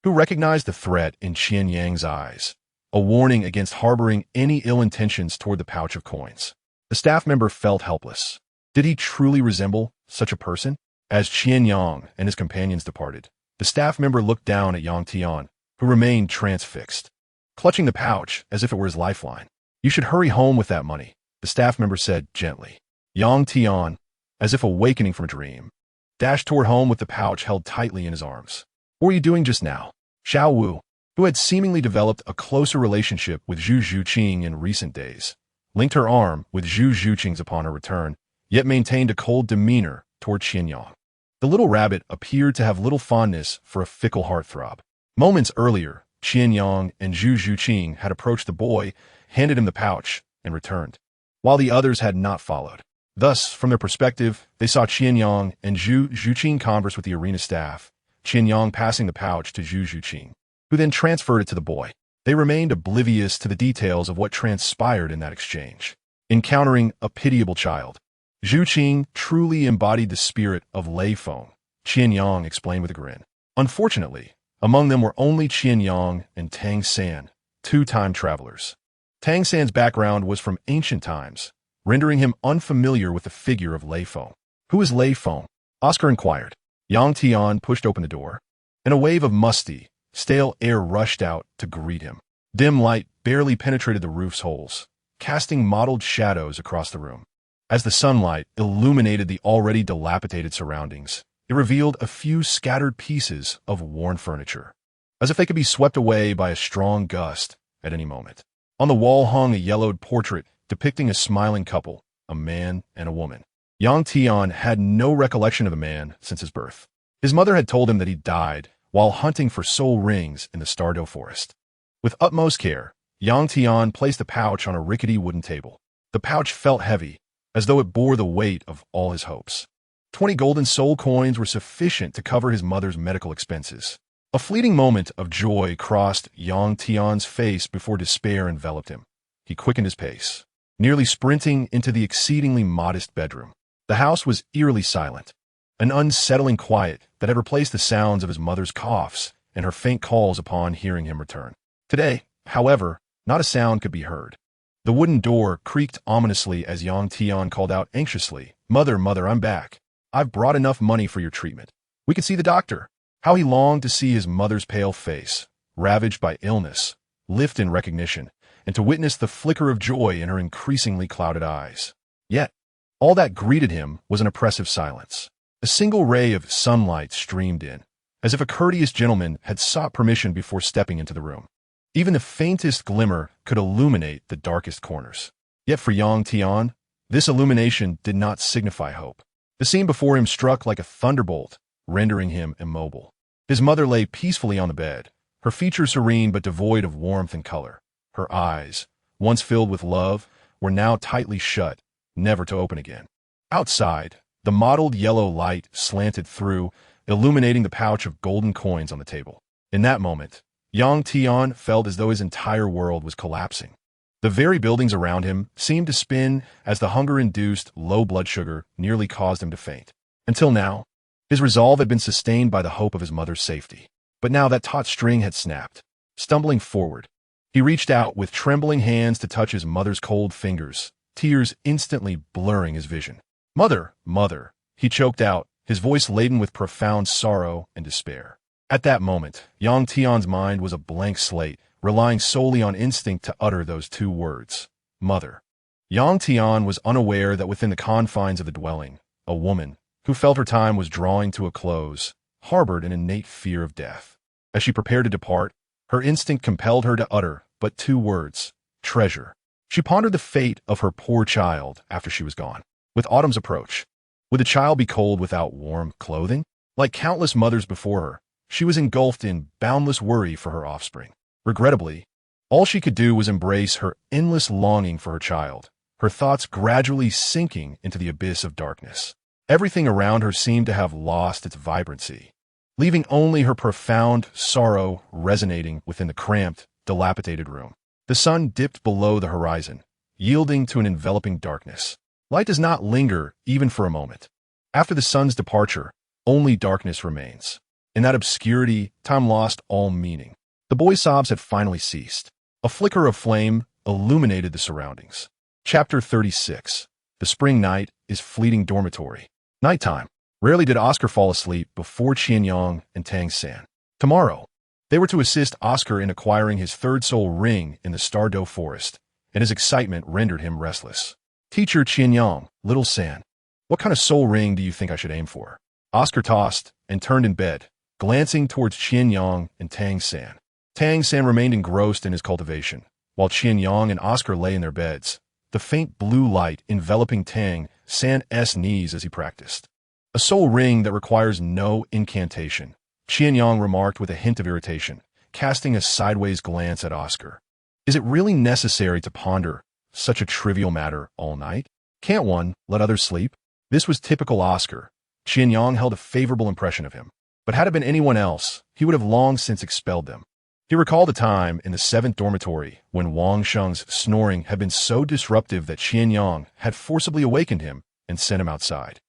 who recognized the threat in Qian Yang's eyes, a warning against harboring any ill intentions toward the pouch of coins. The staff member felt helpless. Did he truly resemble such a person? As Qian Yang and his companions departed, the staff member looked down at Yang Tian, who remained transfixed, clutching the pouch as if it were his lifeline. "You should hurry home with that money," the staff member said gently. Yang Tian, as if awakening from a dream, dashed toward home with the pouch held tightly in his arms. "What were you doing just now?" Xiao Wu, who had seemingly developed a closer relationship with Zhu Zhuqing in recent days, linked her arm with Zhu Zhuqing's upon her return, yet maintained a cold demeanor toward Qian Yang. The little rabbit appeared to have little fondness for a fickle heartthrob. Moments earlier, Qian Yang and Zhu Zhuqing had approached the boy, handed him the pouch, and returned, while the others had not followed. Thus, from their perspective, they saw Qian Yang and Zhu Zhuqing converse with the arena staff, Qian Yang passing the pouch to Zhu Zhuqing, who then transferred it to the boy. They remained oblivious to the details of what transpired in that exchange. Encountering a pitiable child, Zhu Qing truly embodied the spirit of Lei Feng, Qian Yang explained with a grin. Unfortunately, among them were only Qian Yang and Tang San, two time travelers. Tang San's background was from ancient times, rendering him unfamiliar with the figure of Lei Feng. "Who is Lei Feng?" Oscar inquired. Yang Tian pushed open the door, and a wave of musty, stale air rushed out to greet him. Dim light barely penetrated the roof's holes, casting mottled shadows across the room. As the sunlight illuminated the already dilapidated surroundings, it revealed a few scattered pieces of worn furniture, as if they could be swept away by a strong gust at any moment. On the wall hung a yellowed portrait depicting a smiling couple, a man and a woman. Yang Tian had no recollection of the man since his birth. His mother had told him that he died while hunting for soul rings in the Stardow forest. With utmost care, Yang Tian placed the pouch on a rickety wooden table. The pouch felt heavy, as though it bore the weight of all his hopes. 20 golden soul coins were sufficient to cover his mother's medical expenses. A fleeting moment of joy crossed Yang Tian's face before despair enveloped him. He quickened his pace, nearly sprinting into the exceedingly modest bedroom. The house was eerily silent, an unsettling quiet that had replaced the sounds of his mother's coughs and her faint calls upon hearing him return. Today, however, not a sound could be heard. The wooden door creaked ominously as Yang Tian called out anxiously, "Mother, mother, I'm back. I've brought enough money for your treatment. We can see the doctor." How he longed to see his mother's pale face, ravaged by illness, lift in recognition, and to witness the flicker of joy in her increasingly clouded eyes. Yet, all that greeted him was an oppressive silence. A single ray of sunlight streamed in, as if a courteous gentleman had sought permission before stepping into the room. Even the faintest glimmer could illuminate the darkest corners. Yet for Yang Tian, this illumination did not signify hope. The scene before him struck like a thunderbolt, rendering him immobile. His mother lay peacefully on the bed, her features serene but devoid of warmth and color. Her eyes, once filled with love, were now tightly shut, never to open again. Outside, the mottled yellow light slanted through, illuminating the pouch of golden coins on the table. In that moment, Yang Tian felt as though his entire world was collapsing. The very buildings around him seemed to spin as the hunger-induced low blood sugar nearly caused him to faint. Until now, his resolve had been sustained by the hope of his mother's safety. But now that taut string had snapped. Stumbling forward, he reached out with trembling hands to touch his mother's cold fingers, tears instantly blurring his vision. "Mother, mother," he choked out, his voice laden with profound sorrow and despair. At that moment, Yang Tian's mind was a blank slate, relying solely on instinct to utter those two words, "Mother." Yang Tian was unaware that within the confines of the dwelling, a woman, who felt her time was drawing to a close, harbored an innate fear of death. As she prepared to depart, her instinct compelled her to utter but two words, "treasure." She pondered the fate of her poor child after she was gone. With autumn's approach, would the child be cold without warm clothing? Like countless mothers before her, she was engulfed in boundless worry for her offspring. Regrettably, all she could do was embrace her endless longing for her child, her thoughts gradually sinking into the abyss of darkness. Everything around her seemed to have lost its vibrancy, leaving only her profound sorrow resonating within the cramped, dilapidated room. The sun dipped below the horizon, yielding to an enveloping darkness. Light does not linger even for a moment. After the sun's departure, only darkness remains. In that obscurity, time lost all meaning. The boy's sobs had finally ceased. A flicker of flame illuminated the surroundings. Chapter 36. The spring night is fleeting dormitory. Nighttime. Rarely did Oscar fall asleep before Qian Yang and Tang San. Tomorrow, they were to assist Oscar in acquiring his third soul ring in the Douluo forest, and his excitement rendered him restless. Teacher Qian Yang, little San, what kind of soul ring do you think I should aim for? Oscar tossed and turned in bed, glancing towards Qian Yang and Tang San. Tang San remained engrossed in his cultivation, while Qian Yang and Oscar lay in their beds, the faint blue light enveloping Tang San's knees as he practiced. A soul ring that requires no incantation, Qian Yang remarked with a hint of irritation, casting a sideways glance at Oscar. Is it really necessary to ponder such a trivial matter all night? Can't one let others sleep? This was typical Oscar. Qian Yang held a favorable impression of him, but had it been anyone else, he would have long since expelled them. He recalled a time in the 7th dormitory when Wang Sheng's snoring had been so disruptive that Qian Yang had forcibly awakened him and sent him outside.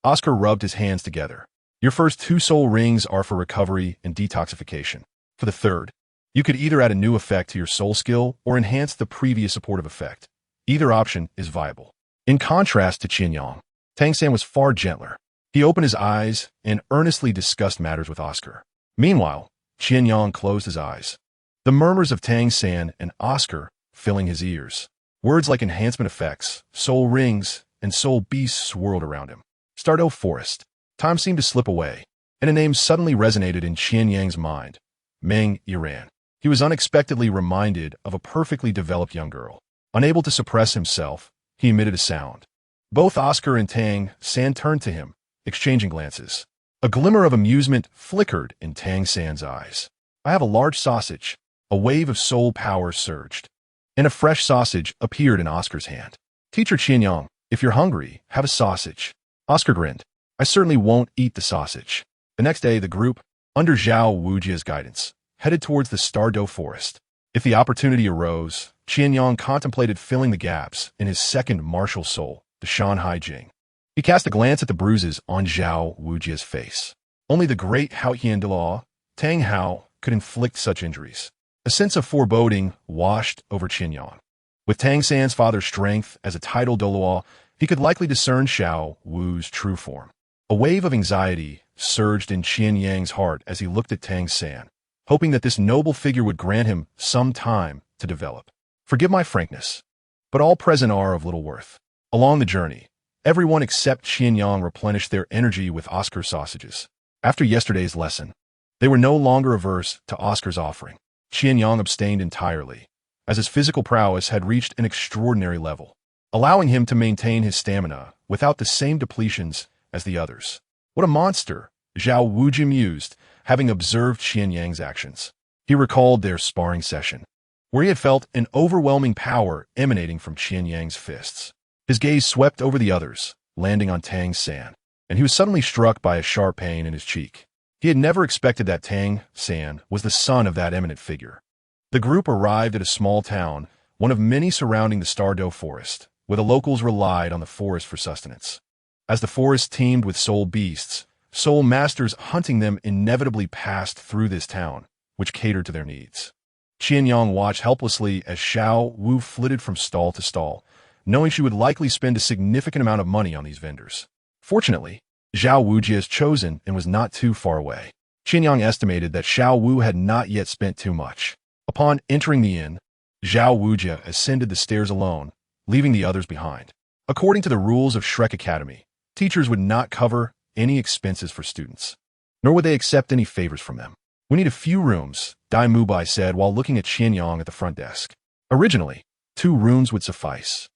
Oscar rubbed his hands together. Your first 2 soul rings are for recovery and detoxification. For the third, you could either add a new effect to your soul skill or enhance the previous supportive effect. Either option is viable. In contrast to Qian Yang, Tang San was far gentler. He opened his eyes and earnestly discussed matters with Oscar. Meanwhile, Qian Yang closed his eyes. The murmurs of Tang San and Oscar filling his ears. Words like enhancement effects, soul rings, and soul beasts swirled around him. Douluo forest. Time seemed to slip away, and a name suddenly resonated in Qian Yang's mind. Meng Yiran. He was unexpectedly reminded of a perfectly developed young girl. Unable to suppress himself, he emitted a sound. Both Oscar and Tang San turned to him, exchanging glances. A glimmer of amusement flickered in Tang San's eyes. I have a large sausage. A wave of soul power surged, and a fresh sausage appeared in Oscar's hand. Teacher Qian Yang, if you're hungry, have a sausage. Oscar grinned. I certainly won't eat the sausage. The next day, the group, under Zhao Wujia's guidance, headed towards the Douluo forest. If the opportunity arose, Qian Yang contemplated filling the gaps in his second martial soul, the Shanhai Jing. He cast a glance at the bruises on Zhao Wujia's face. Only the great Haotian Douluo, Tang Hao, could inflict such injuries. A sense of foreboding washed over Qian Yang. With Tang San's father's strength as a titled Douluo, he could likely discern Xiao Wu's true form. A wave of anxiety surged in Qian Yang's heart as he looked at Tang San, hoping that this noble figure would grant him some time to develop. Forgive my frankness, but all present are of little worth. Along the journey, everyone except Qian Yang replenished their energy with Oscar sausages. After yesterday's lesson, they were no longer averse to Oscar's offering. Qian Yang abstained entirely, as his physical prowess had reached an extraordinary level, allowing him to maintain his stamina without the same depletions as the others. What a monster, Zhao Wuji mused, having observed Qian Yang's actions. He recalled their sparring session, where he had felt an overwhelming power emanating from Qian Yang's fists. His gaze swept over the others, landing on Tang San, and he was suddenly struck by a sharp pain in his cheek. He had never expected that Tang San was the son of that eminent figure. The group arrived at a small town, one of many surrounding the Douluo forest, where the locals relied on the forest for sustenance. As the forest teemed with soul beasts, soul masters hunting them inevitably passed through this town, which catered to their needs. Qian Yang watched helplessly as Xiao Wu flitted from stall to stall, knowing she would likely spend a significant amount of money on these vendors. Fortunately, Zhao Wujia is chosen and was not too far away. Qian Yang estimated that Xiao Wu had not yet spent too much. Upon entering the inn, Zhao Wujia ascended the stairs alone, leaving the others behind. According to the rules of Shrek Academy, teachers would not cover any expenses for students, nor would they accept any favors from them. We need a few rooms, Dai Mubai said while looking at Qian Yang at the front desk. Originally, 2 rooms would suffice.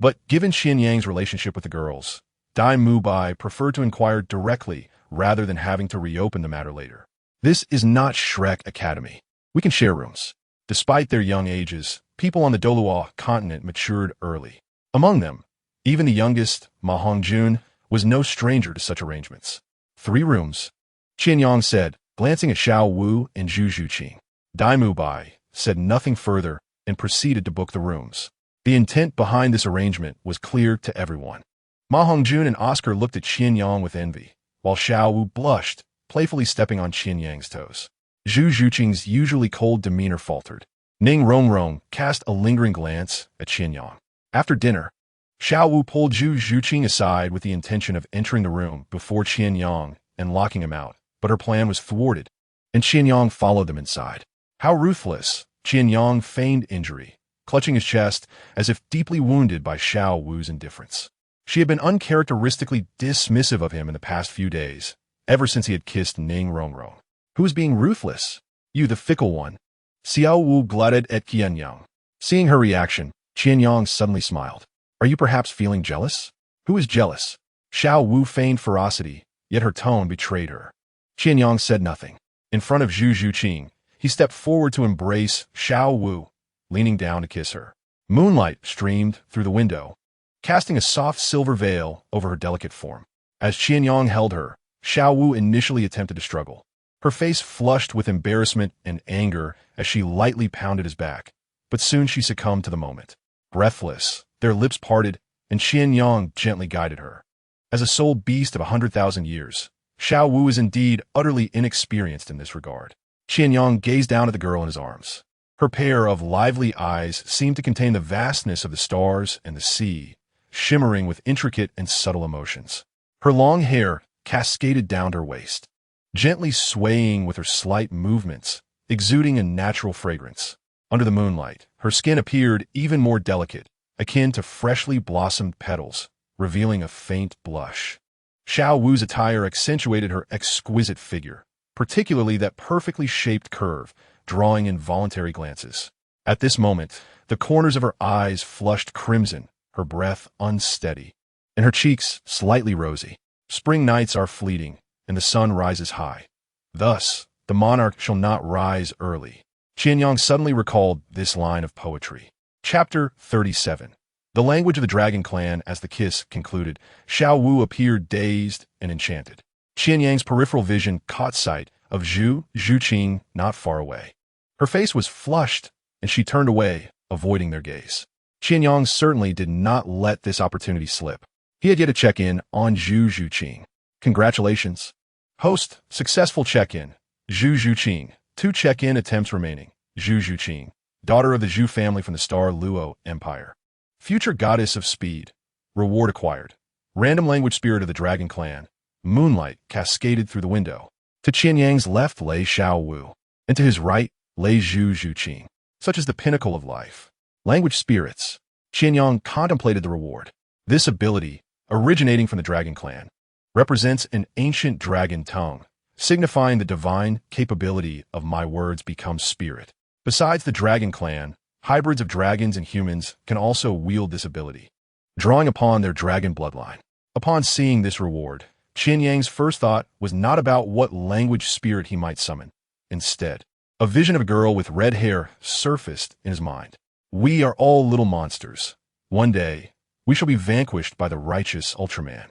But given Qian Yang's relationship with the girls, Dai Mubai preferred to inquire directly rather than having to reopen the matter later. This is not Shrek Academy. We can share rooms. Despite their young ages, people on the Douluo continent matured early. Among them, even the youngest, Ma Hongjun, was no stranger to such arrangements. 3 rooms, Qian Yang said, glancing at Xiao Wu and Zhu Zhuqing. Dai Mubai said nothing further and proceeded to book the rooms. The intent behind this arrangement was clear to everyone. Ma Hongjun and Oscar looked at Qian Yang with envy, while Xiao Wu blushed playfully stepping on Qian Yang's toes. Zhu Zhuqing's usually cold demeanor faltered. Ning Rongrong cast a lingering glance at Qian Yang. After dinner, Xiao Wu pulled Zhu Zhuqing aside with the intention of entering the room before Qian Yang and locking him out, but her plan was thwarted, and Qian Yang followed them inside. How ruthless! Qian Yang feigned injury, clutching his chest as if deeply wounded by Xiao Wu's indifference. She had been uncharacteristically dismissive of him in the past few days, ever since he had kissed Ning Rongrong. Who was being ruthless? You, the fickle one. Xiao Wu glutted at Qian Yang. Seeing her reaction, Qian Yang suddenly smiled. Are you perhaps feeling jealous? Who is jealous? Xiao Wu feigned ferocity, yet her tone betrayed her. Qian Yang said nothing. In front of Zhu Zhuqing, he stepped forward to embrace Xiao Wu, leaning down to kiss her. Moonlight streamed through the window, casting a soft silver veil over her delicate form. As Qian Yang held her, Xiao Wu initially attempted to struggle. Her face flushed with embarrassment and anger as she lightly pounded his back, but soon she succumbed to the moment. Breathless, their lips parted, and Qian Yang gently guided her. As a soul beast of 100,000 years, Xiao Wu is indeed utterly inexperienced in this regard. Qian Yang gazed down at the girl in his arms. Her pair of lively eyes seemed to contain the vastness of the stars and the sea, shimmering with intricate and subtle emotions. Her long hair cascaded down to her waist, gently swaying with her slight movements, exuding a natural fragrance. Under the moonlight, her skin appeared even more delicate, akin to freshly blossomed petals, revealing a faint blush. Xiao Wu's attire accentuated her exquisite figure, particularly that perfectly shaped curve, drawing involuntary glances. At this moment, the corners of her eyes flushed crimson, her breath unsteady, and her cheeks slightly rosy. Spring nights are fleeting, and the sun rises high. Thus, the monarch shall not rise early. Qian Yang suddenly recalled this line of poetry. Chapter 37. The language of the dragon clan. As the kiss concluded, Xiao Wu appeared dazed and enchanted. Qian Yang's peripheral vision caught sight of Zhu Zhuqing not far away. Her face was flushed, and she turned away, avoiding their gaze. Qian Yang certainly did not let this opportunity slip. He had yet to check in on Zhu Zhuqing. Congratulations. Host, successful check-in. Zhu Zhuqing. 2 check-in attempts remaining. Zhu Zhuqing, daughter of the Zhu family from the star Luo Empire. Future goddess of speed. Reward acquired. Random language spirit of the dragon clan. Moonlight cascaded through the window. To Qian Yang's left lay Xiao Wu, and to his right lay Zhu Zhuqing. Such is the pinnacle of life. Language spirits. Qian Yang contemplated the reward. This ability, originating from the dragon clan, represents an ancient dragon tongue, signifying the divine capability of my words become spirit. Besides the dragon clan, hybrids of dragons and humans can also wield this ability, drawing upon their dragon bloodline. Upon seeing this reward, Qian Yang's first thought was not about what language spirit he might summon. Instead, a vision of a girl with red hair surfaced in his mind. We are all little monsters. One day, we shall be vanquished by the righteous Ultraman.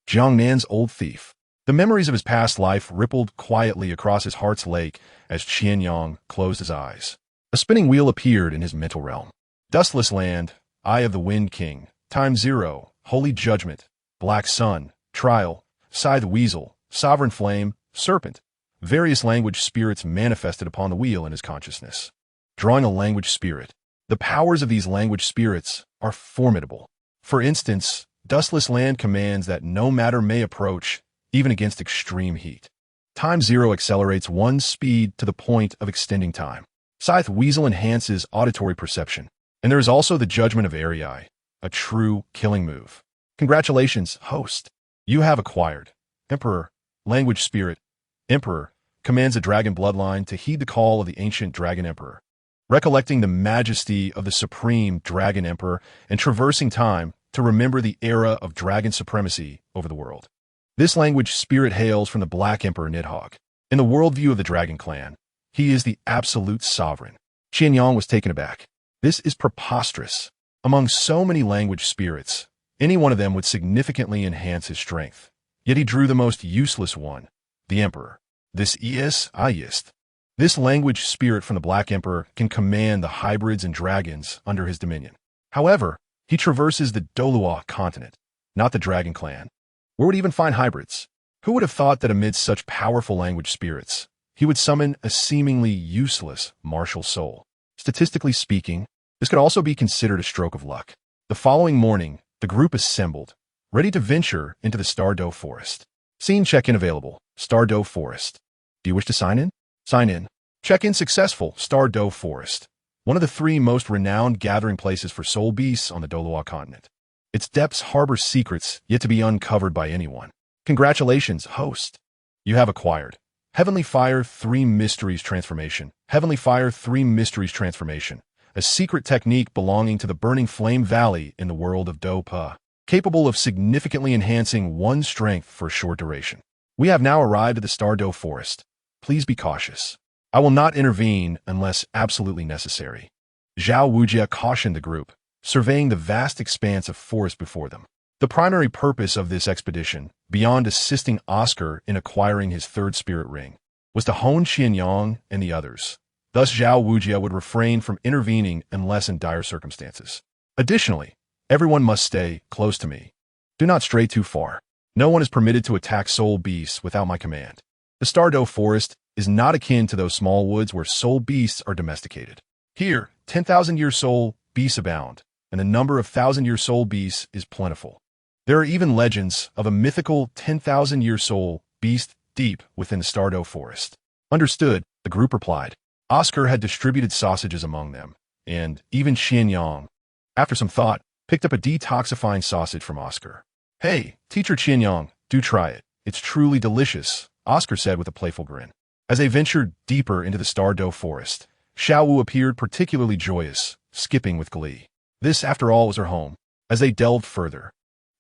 Jiangnan's old thief. The memories of his past life rippled quietly across his heart's lake as Qian Yang closed his eyes. A spinning wheel appeared in his mental realm. Dustless Land, Eye of the Wind King, Time Zero, Holy Judgment, Black Sun, Trial, Scythe Weasel, Sovereign Flame, Serpent. Various language spirits manifested upon the wheel in his consciousness. Drawing a language spirit. The powers of these language spirits are formidable. For instance, Dustless Land commands that no matter may approach, even against extreme heat. Time Zero accelerates one's speed to the point of extending time. Scythe Weasel enhances auditory perception. And there is also the Judgment of Arii, a true killing move. Congratulations, host. You have acquired. Emperor, language spirit. Emperor, commands the dragon bloodline to heed the call of the ancient dragon emperor. Recollecting the majesty of the supreme dragon emperor and traversing time to remember the era of dragon supremacy over the world. This language spirit hails from the Black Emperor Nidhogg. In the worldview of the dragon clan, he is the absolute sovereign. Qian Yang was taken aback. This is preposterous. Among so many language spirits, any one of them would significantly enhance his strength. Yet he drew the most useless one, the Emperor. This is Ayist. This language spirit from the Black Emperor can command the hybrids and dragons under his dominion. However, he traverses the Douluo continent, not the dragon clan. Where would he even find hybrids? Who would have thought that amidst such powerful language spirits, he would summon a seemingly useless martial soul? Statistically speaking, this could also be considered a stroke of luck. The following morning, the group assembled, ready to venture into the Douluo forest. Scene check-in available. Douluo forest. Do you wish to sign in? Sign in. Check-in successful. Douluo forest. One of the 3 most renowned gathering places for soul beasts on the Douluo continent. Its depths harbor secrets yet to be uncovered by anyone. Congratulations, host. You have acquired Heavenly Fire 3 Mysteries Transformation. Heavenly Fire 3 Mysteries Transformation, a secret technique belonging to the Burning Flame Valley in the world of Douluo, capable of significantly enhancing one's strength for a short duration. We have now arrived at the Douluo forest. Please be cautious. I will not intervene unless absolutely necessary. Zhao Wujie cautioned the group, surveying the vast expanse of forest before them. The primary purpose of this expedition, beyond assisting Oscar in acquiring his 3rd spirit ring, was to hone Qian Yang and the others. Thus, Zhao Wujie would refrain from intervening unless in dire circumstances. Additionally, everyone must stay close to me. Do not stray too far. No one is permitted to attack soul beasts without my command. The Douluo forest is not akin to those small woods where soul beasts are domesticated. Here, 10,000-year soul beasts abound, and the number of 1,000-year soul beasts is plentiful. There are even legends of a mythical 10,000-year soul beast deep within the Douluo forest. Understood, the group replied. Oscar had distributed sausages among them, and even Qian Yang, after some thought, picked up a detoxifying sausage from Oscar. Hey, teacher Qian Yang, do try it. It's truly delicious, Oscar said with a playful grin. As they ventured deeper into the Douluo forest, Xiao Wu appeared particularly joyous, skipping with glee. This, after all, was her home. As they delved further,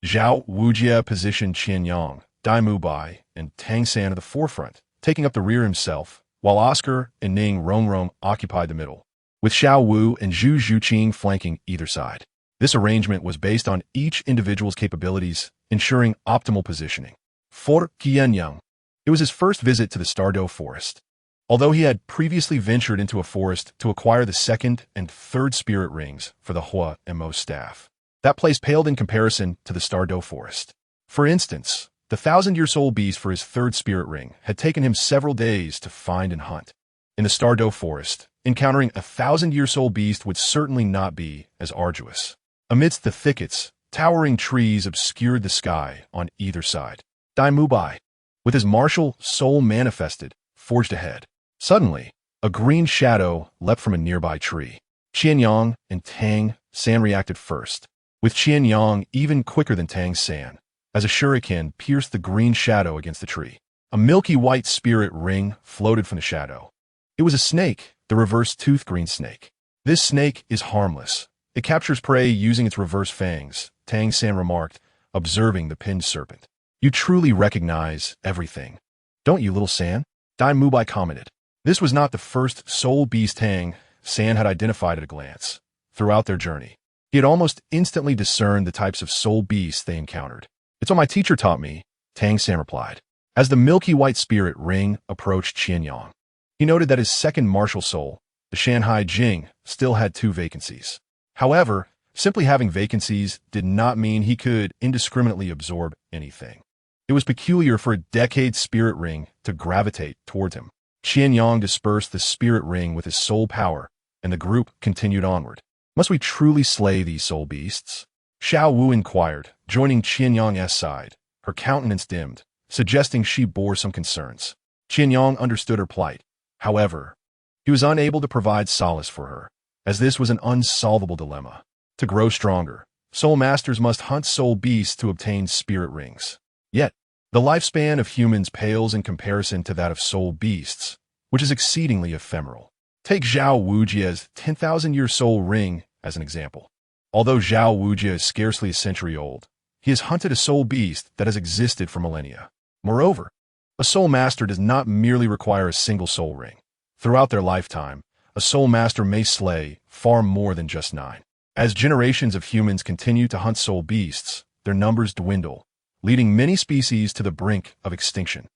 Zhao Wujie positioned Qian Yang, Dai Mubai, and Tang San at the forefront, taking up the rear himself, while Oscar and Ning Rongrong occupied the middle, with Xiao Wu and Zhu Zhuqing flanking either side. This arrangement was based on each individual's capabilities, ensuring optimal positioning. For Qian Yang, it was his first visit to the Douluo forest. Although he had previously ventured into a forest to acquire the 2nd and 3rd spirit rings for the Homa Staff, that place paled in comparison to the Douluo forest. For instance, the 1,000-year soul beast for his 3rd spirit ring had taken him several days to find and hunt. In the Douluo forest, encountering a 1,000-year soul beast would certainly not be as arduous. Amidst the thickets, towering trees obscured the sky on either side. Dai Mubai, with his martial soul manifested, forged ahead. Suddenly, a green shadow leapt from a nearby tree. Qian Yang and Tang San reacted first, with Qian Yang even quicker than Tang San, as a shuriken pierced the green shadow against the tree. A milky white spirit ring floated from the shadow. It was a snake, the reverse-toothed green snake. This snake is harmless. It captures prey using its reverse fangs, Tang San remarked, observing the pinned serpent. You truly recognize everything, don't you, little San? Dai Mubai commented. This was not the first soul beast Tang San had identified at a glance. Throughout their journey, he had almost instantly discerned the types of soul beasts they encountered. It's what my teacher taught me, Tang San replied. As the milky white spirit ring approached Qian Yang, he noted that his 2nd martial soul, the Shanhai Jing, still had 2 vacancies. However, simply having vacancies did not mean he could indiscriminately absorb anything. It was peculiar for a decade spirit ring to gravitate towards him. Qian Yang dispersed the spirit ring with his soul power, and the group continued onward. Must we truly slay these soul beasts? Xiao Wu inquired, joining Qian Yang's side, her countenance dimmed, suggesting she bore some concerns. Qian Yang understood her plight. However, he was unable to provide solace for her, as this was an unsolvable dilemma. To grow stronger, soul masters must hunt soul beasts to obtain spirit rings. Yet, the lifespan of humans pales in comparison to that of soul beasts, which is exceedingly ephemeral. Take Zhao Wujie's 10,000-year soul ring as an example. Although Zhao Wujie is scarcely a century old, he has hunted a soul beast that has existed for millennia. Moreover, a soul master does not merely require a single soul ring. Throughout their lifetime, a soul master may slay far more than just 9. As generations of humans continue to hunt soul beasts, their numbers dwindle, leading many species to the brink of extinction.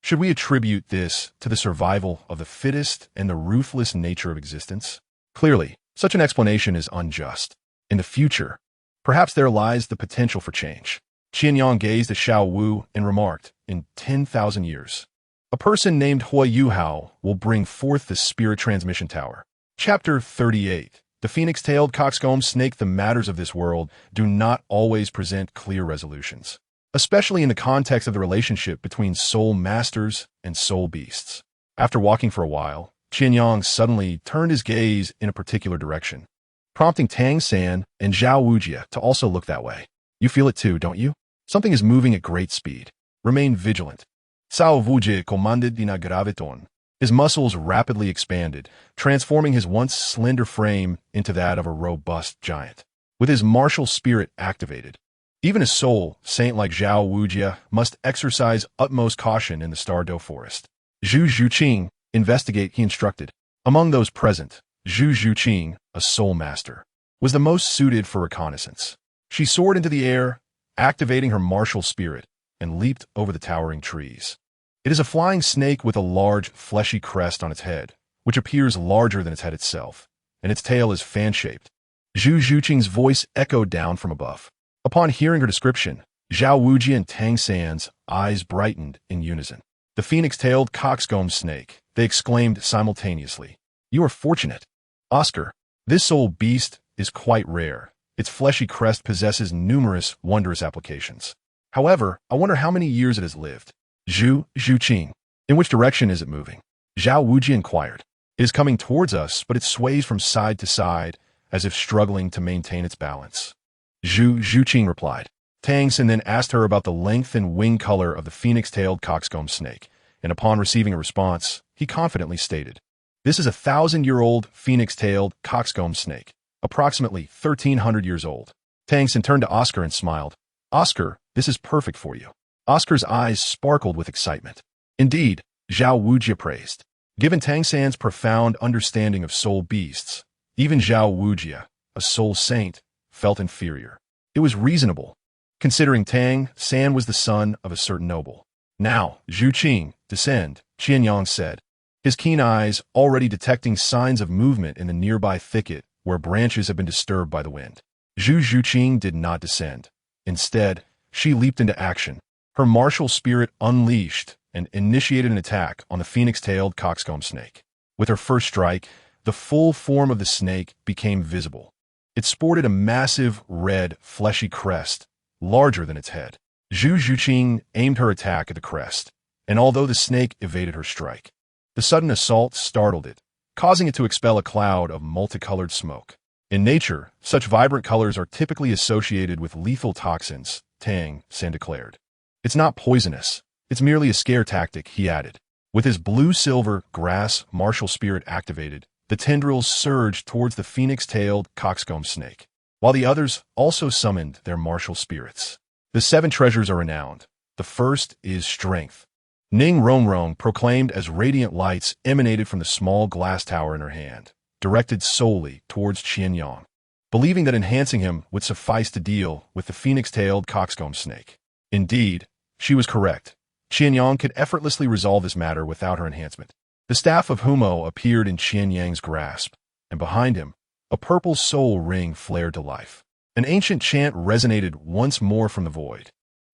Should we attribute this to the survival of the fittest and the ruthless nature of existence? Clearly, such an explanation is unjust. In the future, perhaps there lies the potential for change. Qian Yang gazed at Xiao Wu and remarked, in 10,000 years. A person named Hua Yuhao will bring forth the Spirit Transmission Tower. Chapter 38. The phoenix-tailed coxcomb snake. The matters of this world do not always present clear resolutions, especially in the context of the relationship between soul masters and soul beasts. After walking for a while, Qian Yang suddenly turned his gaze in a particular direction, prompting Tang San and Zhao Wujie to also look that way. You feel it too, don't you? Something is moving at great speed. Remain vigilant. Cao Wujie commanded in a graviton. His muscles rapidly expanded, transforming his once slender frame into that of a robust giant. With his martial spirit activated, even a soul saint like Zhao Wujie must exercise utmost caution in the Stardow Forest. Zhu Zhuqing, investigate, he instructed. Among those present, Zhu Zhuqing, a soul master, was the most suited for reconnaissance. She soared into the air, activating her martial spirit, and leaped over the towering trees. It is a flying snake with a large, fleshy crest on its head, which appears larger than its head itself, and its tail is fan-shaped. Zhu Zhuqing's voice echoed down from above. Upon hearing her description, Zhao Wujie and Tang San's eyes brightened in unison. The phoenix-tailed coxcomb snake, they exclaimed simultaneously. You are fortunate. Oscar, this soul beast is quite rare. Its fleshy crest possesses numerous wondrous applications. However, I wonder how many years it has lived. Zhu Zhuqing, in which direction is it moving? Zhao Wujie inquired. It is coming towards us, but it sways from side to side, as if struggling to maintain its balance. Zhu Zhuqing replied. Tang San then asked her about the length and wing color of the phoenix-tailed coxcomb snake, and upon receiving a response, he confidently stated, this is a 1,000-year-old phoenix-tailed coxcomb snake, approximately 1,300 years old. Tang San turned to Oscar and smiled. Oscar, this is perfect for you. Oscar's eyes sparkled with excitement. Indeed, Zhao Wujie praised. Given Tang San's profound understanding of soul beasts, even Zhao Wujie, a soul saint, felt inferior. It was reasonable, considering Tang San was the son of a certain noble. Now, Zhuqing, descend, Qian Yang said, his keen eyes already detecting signs of movement in the nearby thicket where branches had been disturbed by the wind. Zhu Zhuqing did not descend. Instead, she leaped into action. Her martial spirit unleashed and initiated an attack on the phoenix-tailed coxcomb snake. With her first strike, the full form of the snake became visible. It sported a massive, red, fleshy crest, larger than its head. Zhu Zhuqing aimed her attack at the crest, and although the snake evaded her strike, the sudden assault startled it, causing it to expel a cloud of multicolored smoke. In nature, such vibrant colors are typically associated with lethal toxins, Tang San declared. It's not poisonous. It's merely a scare tactic, he added. With his blue-silver grass martial spirit activated, the tendrils surged towards the phoenix-tailed coxcomb snake, while the others also summoned their martial spirits. The 7 treasures are renowned. The first is strength. Ning Rongrong proclaimed as radiant lights emanated from the small glass tower in her hand, directed solely towards Qian Yang, believing that enhancing him would suffice to deal with the phoenix-tailed coxcomb snake. Indeed, she was correct. Qian Yang could effortlessly resolve this matter without her enhancement. The staff of Homa appeared in Qian Yang's grasp, and behind him, a purple soul ring flared to life. An ancient chant resonated once more from the void.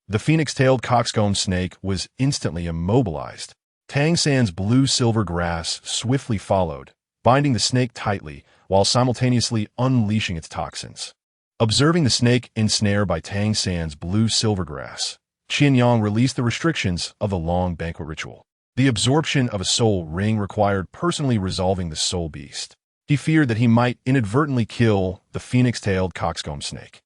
The phoenix-tailed coxcomb snake was instantly immobilized. Tang San's blue-silver grass swiftly followed, binding the snake tightly while simultaneously unleashing its toxins. Observing the snake ensnared by Tang San's blue-silver grass, Qian Yang released the restrictions of the long banquet ritual. The absorption of a soul ring required personally resolving the soul beast. He feared that he might inadvertently kill the phoenix-tailed coxcomb snake.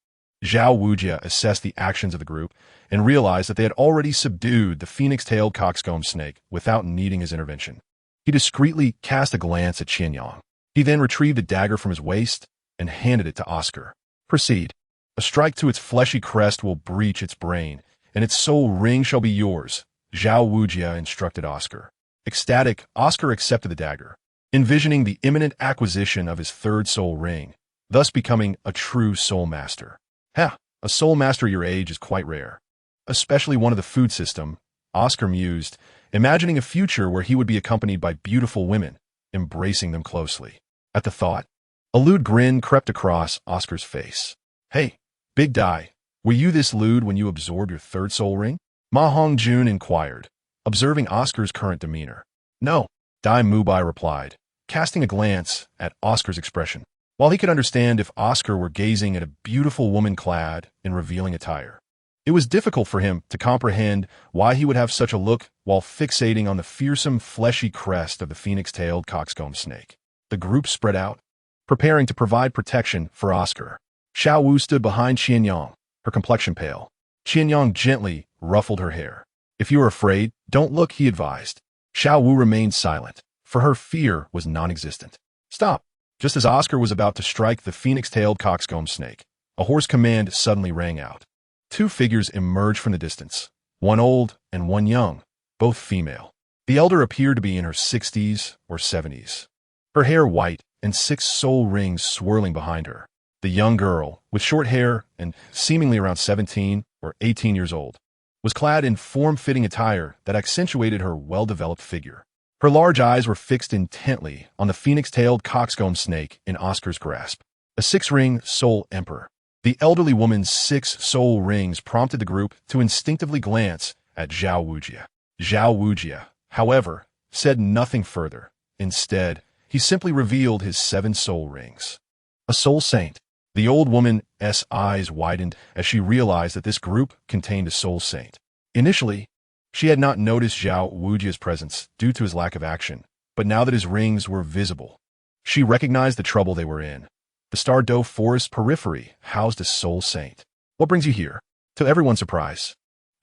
Zhao Wujie assessed the actions of the group and realized that they had already subdued the phoenix-tailed coxcomb snake without needing his intervention. He discreetly cast a glance at Qian Yang. He then retrieved a dagger from his waist and handed it to Oscar. Proceed. A strike to its fleshy crest will breach its brain, and its soul ring shall be yours, Zhao Wujie instructed Oscar. Ecstatic, Oscar accepted the dagger, envisioning the imminent acquisition of his third soul ring, thus becoming a true soul master. A soul master your age is quite rare. Especially one of the food system, Oscar mused, imagining a future where he would be accompanied by beautiful women, embracing them closely. At the thought, a lewd grin crept across Oscar's face. Hey, Big Die, were you this lewd when you absorbed your third soul ring? Ma Hongjun inquired, observing Oscar's current demeanor. No, Dai Mubai replied, casting a glance at Oscar's expression. While he could understand if Oscar were gazing at a beautiful woman clad in revealing attire, it was difficult for him to comprehend why he would have such a look while fixating on the fearsome, fleshy crest of the phoenix-tailed coxcomb snake. The group spread out, preparing to provide protection for Oscar. Xiao Wu stood behind Qian Yang, her complexion pale. Qian Yang gently ruffled her hair. If you are afraid, don't look, he advised. Xiao Wu remained silent, for her fear was non-existent. Stop! Just as Oscar was about to strike the phoenix-tailed coxcomb snake, a hoarse command suddenly rang out. Two figures emerged from the distance, one old and one young, both female. The elder appeared to be in her 60s or 70s, her hair white and 6 soul rings swirling behind her. The young girl, with short hair and seemingly around 17 or 18 years old, was clad in form-fitting attire that accentuated her well-developed figure. Her large eyes were fixed intently on the phoenix-tailed coxcomb snake in Oscar's grasp, a 6-ring soul emperor. The elderly woman's 6 soul rings prompted the group to instinctively glance at Zhao Wujia. Zhao Wujia, however, said nothing further. Instead, he simply revealed his 7 soul rings. A soul saint. The old woman's eyes widened as she realized that this group contained a soul saint. Initially, she had not noticed Zhao Wujia's presence due to his lack of action, but now that his rings were visible, she recognized the trouble they were in. The Stardow Forest periphery housed a soul saint. What brings you here? To everyone's surprise,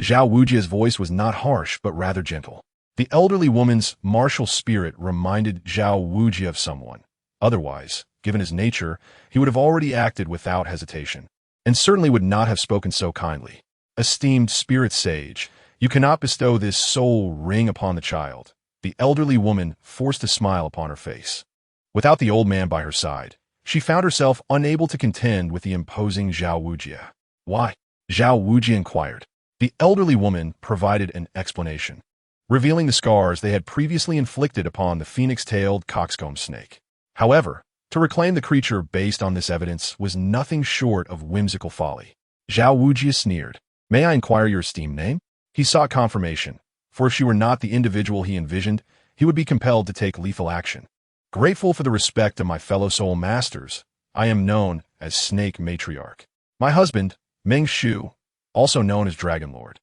Zhao Wujia's voice was not harsh but rather gentle. The elderly woman's martial spirit reminded Zhao Wujia of someone. Otherwise, given his nature, he would have already acted without hesitation, and certainly would not have spoken so kindly. Esteemed spirit sage, you cannot bestow this soul ring upon the child. The elderly woman forced a smile upon her face. Without the old man by her side, she found herself unable to contend with the imposing Zhao Wujia. Why? Zhao Wujia inquired. The elderly woman provided an explanation, revealing the scars they had previously inflicted upon the phoenix-tailed coxcomb snake. However, to reclaim the creature based on this evidence was nothing short of whimsical folly. Zhao Wujia sneered. May I inquire your esteemed name? He sought confirmation, for if she were not the individual he envisioned, he would be compelled to take lethal action. Grateful for the respect of my fellow soul masters, I am known as Snake Matriarch. My husband, Meng Shu, also known as Dragon Lord,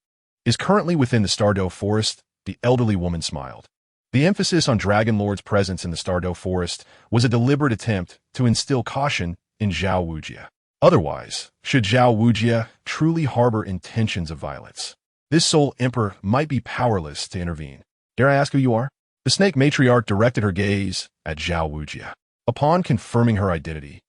is currently within the Stardow Forest. The elderly woman smiled. The emphasis on Dragon Lord's presence in the Stardow Forest was a deliberate attempt to instill caution in Zhao Wujia. Otherwise, should Zhao Wujia truly harbor intentions of violence, this soul emperor might be powerless to intervene. Dare I ask who you are? The snake matriarch directed her gaze at Zhao Wujia. Upon confirming her identity,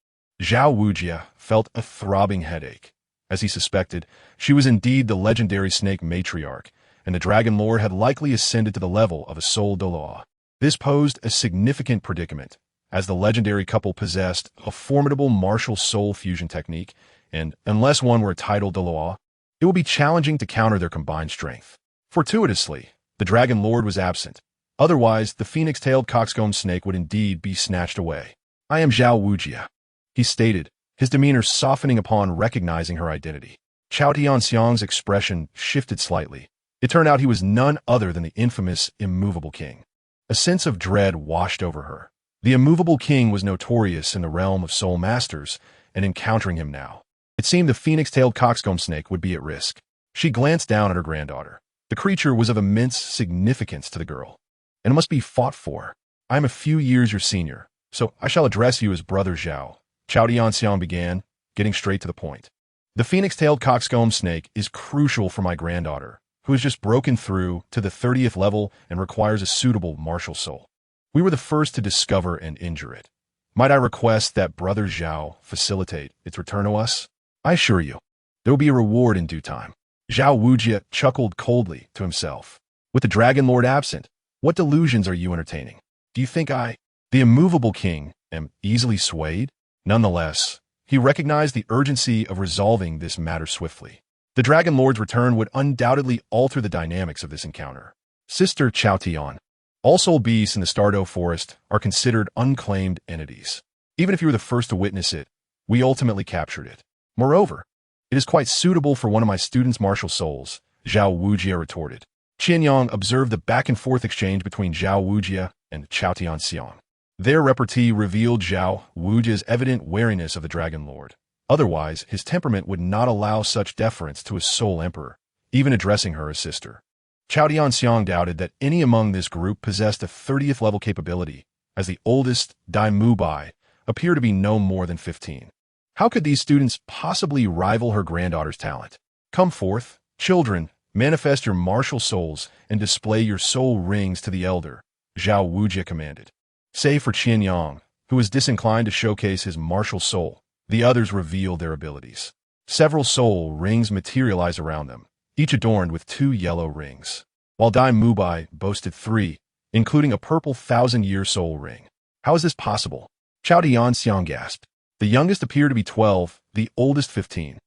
Zhao Wujia felt a throbbing headache. As he suspected, she was indeed the legendary snake matriarch, and the Dragon Lord had likely ascended to the level of a soul Douluo. This posed a significant predicament, as the legendary couple possessed a formidable martial soul fusion technique, and unless one were a titled Douluo, it would be challenging to counter their combined strength. Fortuitously, the Dragon Lord was absent. Otherwise, the phoenix-tailed coxcomb snake would indeed be snatched away. I am Zhao Wujia, he stated, his demeanor softening upon recognizing her identity. Chao Tianxiang's expression shifted slightly. It turned out he was none other than the infamous Immovable King. A sense of dread washed over her. The Immovable King was notorious in the realm of soul masters, and encountering him now, it seemed the phoenix-tailed coxcomb snake would be at risk. She glanced down at her granddaughter. The creature was of immense significance to the girl, and must be fought for. I am a few years your senior, so I shall address you as Brother Zhao. Chao Tianxiang began, getting straight to the point. The phoenix-tailed coxcomb snake is crucial for my granddaughter, who has just broken through to the 30th level and requires a suitable martial soul. We were the first to discover and injure it. Might I request that Brother Zhao facilitate its return to us? I assure you, there will be a reward in due time. Zhao Wujia chuckled coldly to himself. With the Dragon Lord absent, what delusions are you entertaining? Do you think I, the Immovable King, am easily swayed? Nonetheless, he recognized the urgency of resolving this matter swiftly. The Dragon Lord's return would undoubtedly alter the dynamics of this encounter. Sister Chao Tian, all soul beasts in the Stardow Forest are considered unclaimed entities. Even if you were the first to witness it, we ultimately captured it. Moreover, it is quite suitable for one of my students' martial souls. Zhao Wujie retorted. Qian Yang observed the back-and-forth exchange between Zhao Wujie and Chao Tianxiang. Their repartee revealed Zhao Wujie's evident wariness of the Dragon Lord. Otherwise, his temperament would not allow such deference to his sole emperor, even addressing her as sister. Chao Tianxiang doubted that any among this group possessed a 30th level capability, as the oldest, Dai Mubai, appeared to be no more than 15. How could these students possibly rival her granddaughter's talent? Come forth, children, manifest your martial souls and display your soul rings to the elder, Zhao Wujie commanded. Save for Qian Yang, who was disinclined to showcase his martial soul, the others revealed their abilities. Several soul rings materialized around them, each adorned with 2 yellow rings, while Dai Mubai boasted 3, including a purple 1,000-year soul ring. How is this possible? Chao Tianxiang gasped. The youngest appeared to be 12, the oldest 15.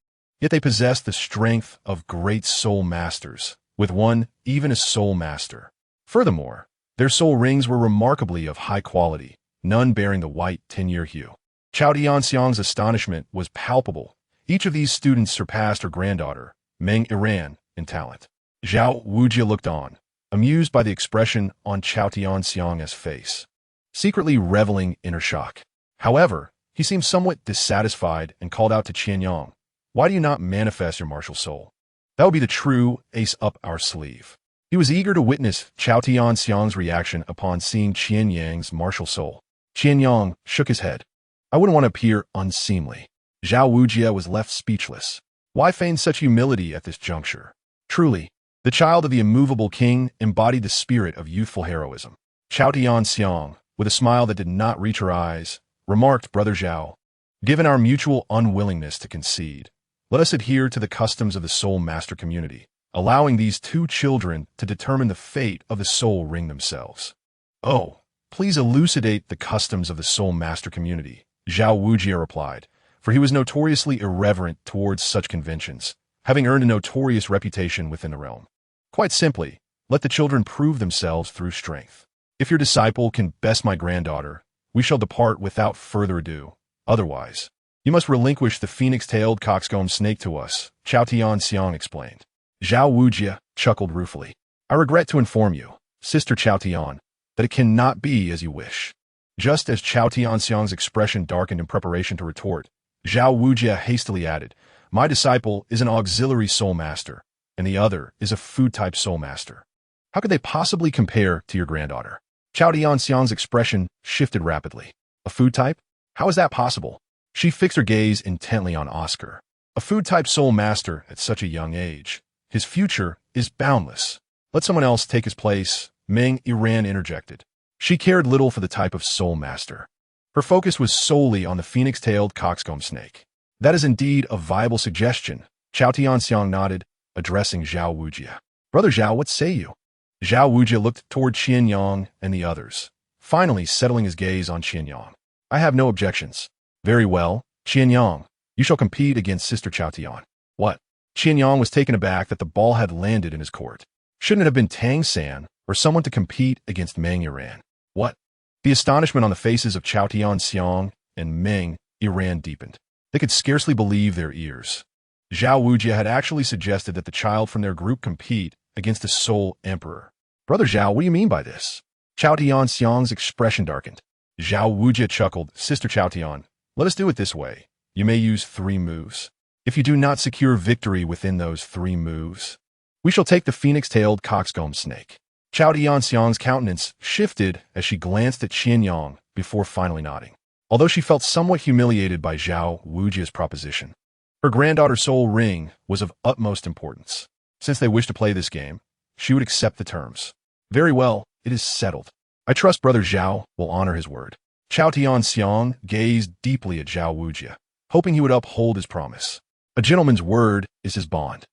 Yet they possessed the strength of great soul masters, with one even a soul master. Furthermore, their soul rings were remarkably of high quality, none bearing the white 10-year hue. Chao Tianxiang's astonishment was palpable. Each of these students surpassed her granddaughter, Meng Yiran, in talent. Zhao Wujie looked on, amused by the expression on Chao Tianxiang's face, secretly reveling in her shock. However, he seemed somewhat dissatisfied and called out to Qian Yang, "Why do you not manifest your martial soul? That would be the true ace up our sleeve." He was eager to witness Chao Tianxiang's reaction upon seeing Qian Yang's martial soul. Qian Yang shook his head. "I wouldn't want to appear unseemly." Zhao Wujie was left speechless. Why feign such humility at this juncture? Truly, the child of the immovable king embodied the spirit of youthful heroism. Chao Tianxiang, with a smile that did not reach her eyes, remarked, "Brother Zhao, given our mutual unwillingness to concede, let us adhere to the customs of the Soul Master community, allowing these 2 children to determine the fate of the Soul Ring themselves." "Oh, please elucidate the customs of the Soul Master community," Zhao Wujie replied, for he was notoriously irreverent towards such conventions, having earned a notorious reputation within the realm. "Quite simply, let the children prove themselves through strength. If your disciple can best my granddaughter, we shall depart without further ado. Otherwise, you must relinquish the phoenix-tailed coxcomb snake to us," Chao Tianxiang explained. Zhao Wujie chuckled ruefully. "I regret to inform you, Sister Chao Tian, that it cannot be as you wish." Just as Chao Tianxiang's expression darkened in preparation to retort, Zhao Wujie hastily added, "My disciple is an auxiliary soul master, and the other is a food-type soul master. How could they possibly compare to your granddaughter?" Chao Tianxiang's expression shifted rapidly. "A food type? How is that possible?" She fixed her gaze intently on Oscar. "A food-type soul master at such a young age. His future is boundless. Let someone else take his place," Meng Yiran interjected. She cared little for the type of soul master. Her focus was solely on the phoenix-tailed coxcomb snake. "That is indeed a viable suggestion," Chao Tianxiang nodded, addressing Zhao Wujie. "Brother Zhao, what say you?" Zhao Wujie looked toward Qian Yang and the others, finally settling his gaze on Qian Yang. "I have no objections." "Very well, Qian Yang, you shall compete against Sister Chao Tian." "What?" Qian Yang was taken aback that the ball had landed in his court. Shouldn't it have been Tang San or someone to compete against Meng Yiran? "What?" The astonishment on the faces of Chao Tianxiang and Meng Yiran deepened. They could scarcely believe their ears. Zhao Wujie had actually suggested that the child from their group compete against the Soul Emperor. "Brother Zhao, what do you mean by this?" Chao Tianxiang's expression darkened. Zhao Wujie chuckled, "Sister Chao Tian, let us do it this way. You may use 3 moves. If you do not secure victory within those 3 moves, we shall take the phoenix-tailed coxcomb snake." Chao Tianxiang's countenance shifted as she glanced at Qian Yang before finally nodding. Although she felt somewhat humiliated by Zhao Wujie's proposition, her granddaughter's soul ring was of utmost importance. Since they wished to play this game, she would accept the terms. "Very well, it is settled. I trust Brother Zhao will honor his word." Chao Tianxiang gazed deeply at Zhao Wujie, hoping he would uphold his promise. A gentleman's word is his bond.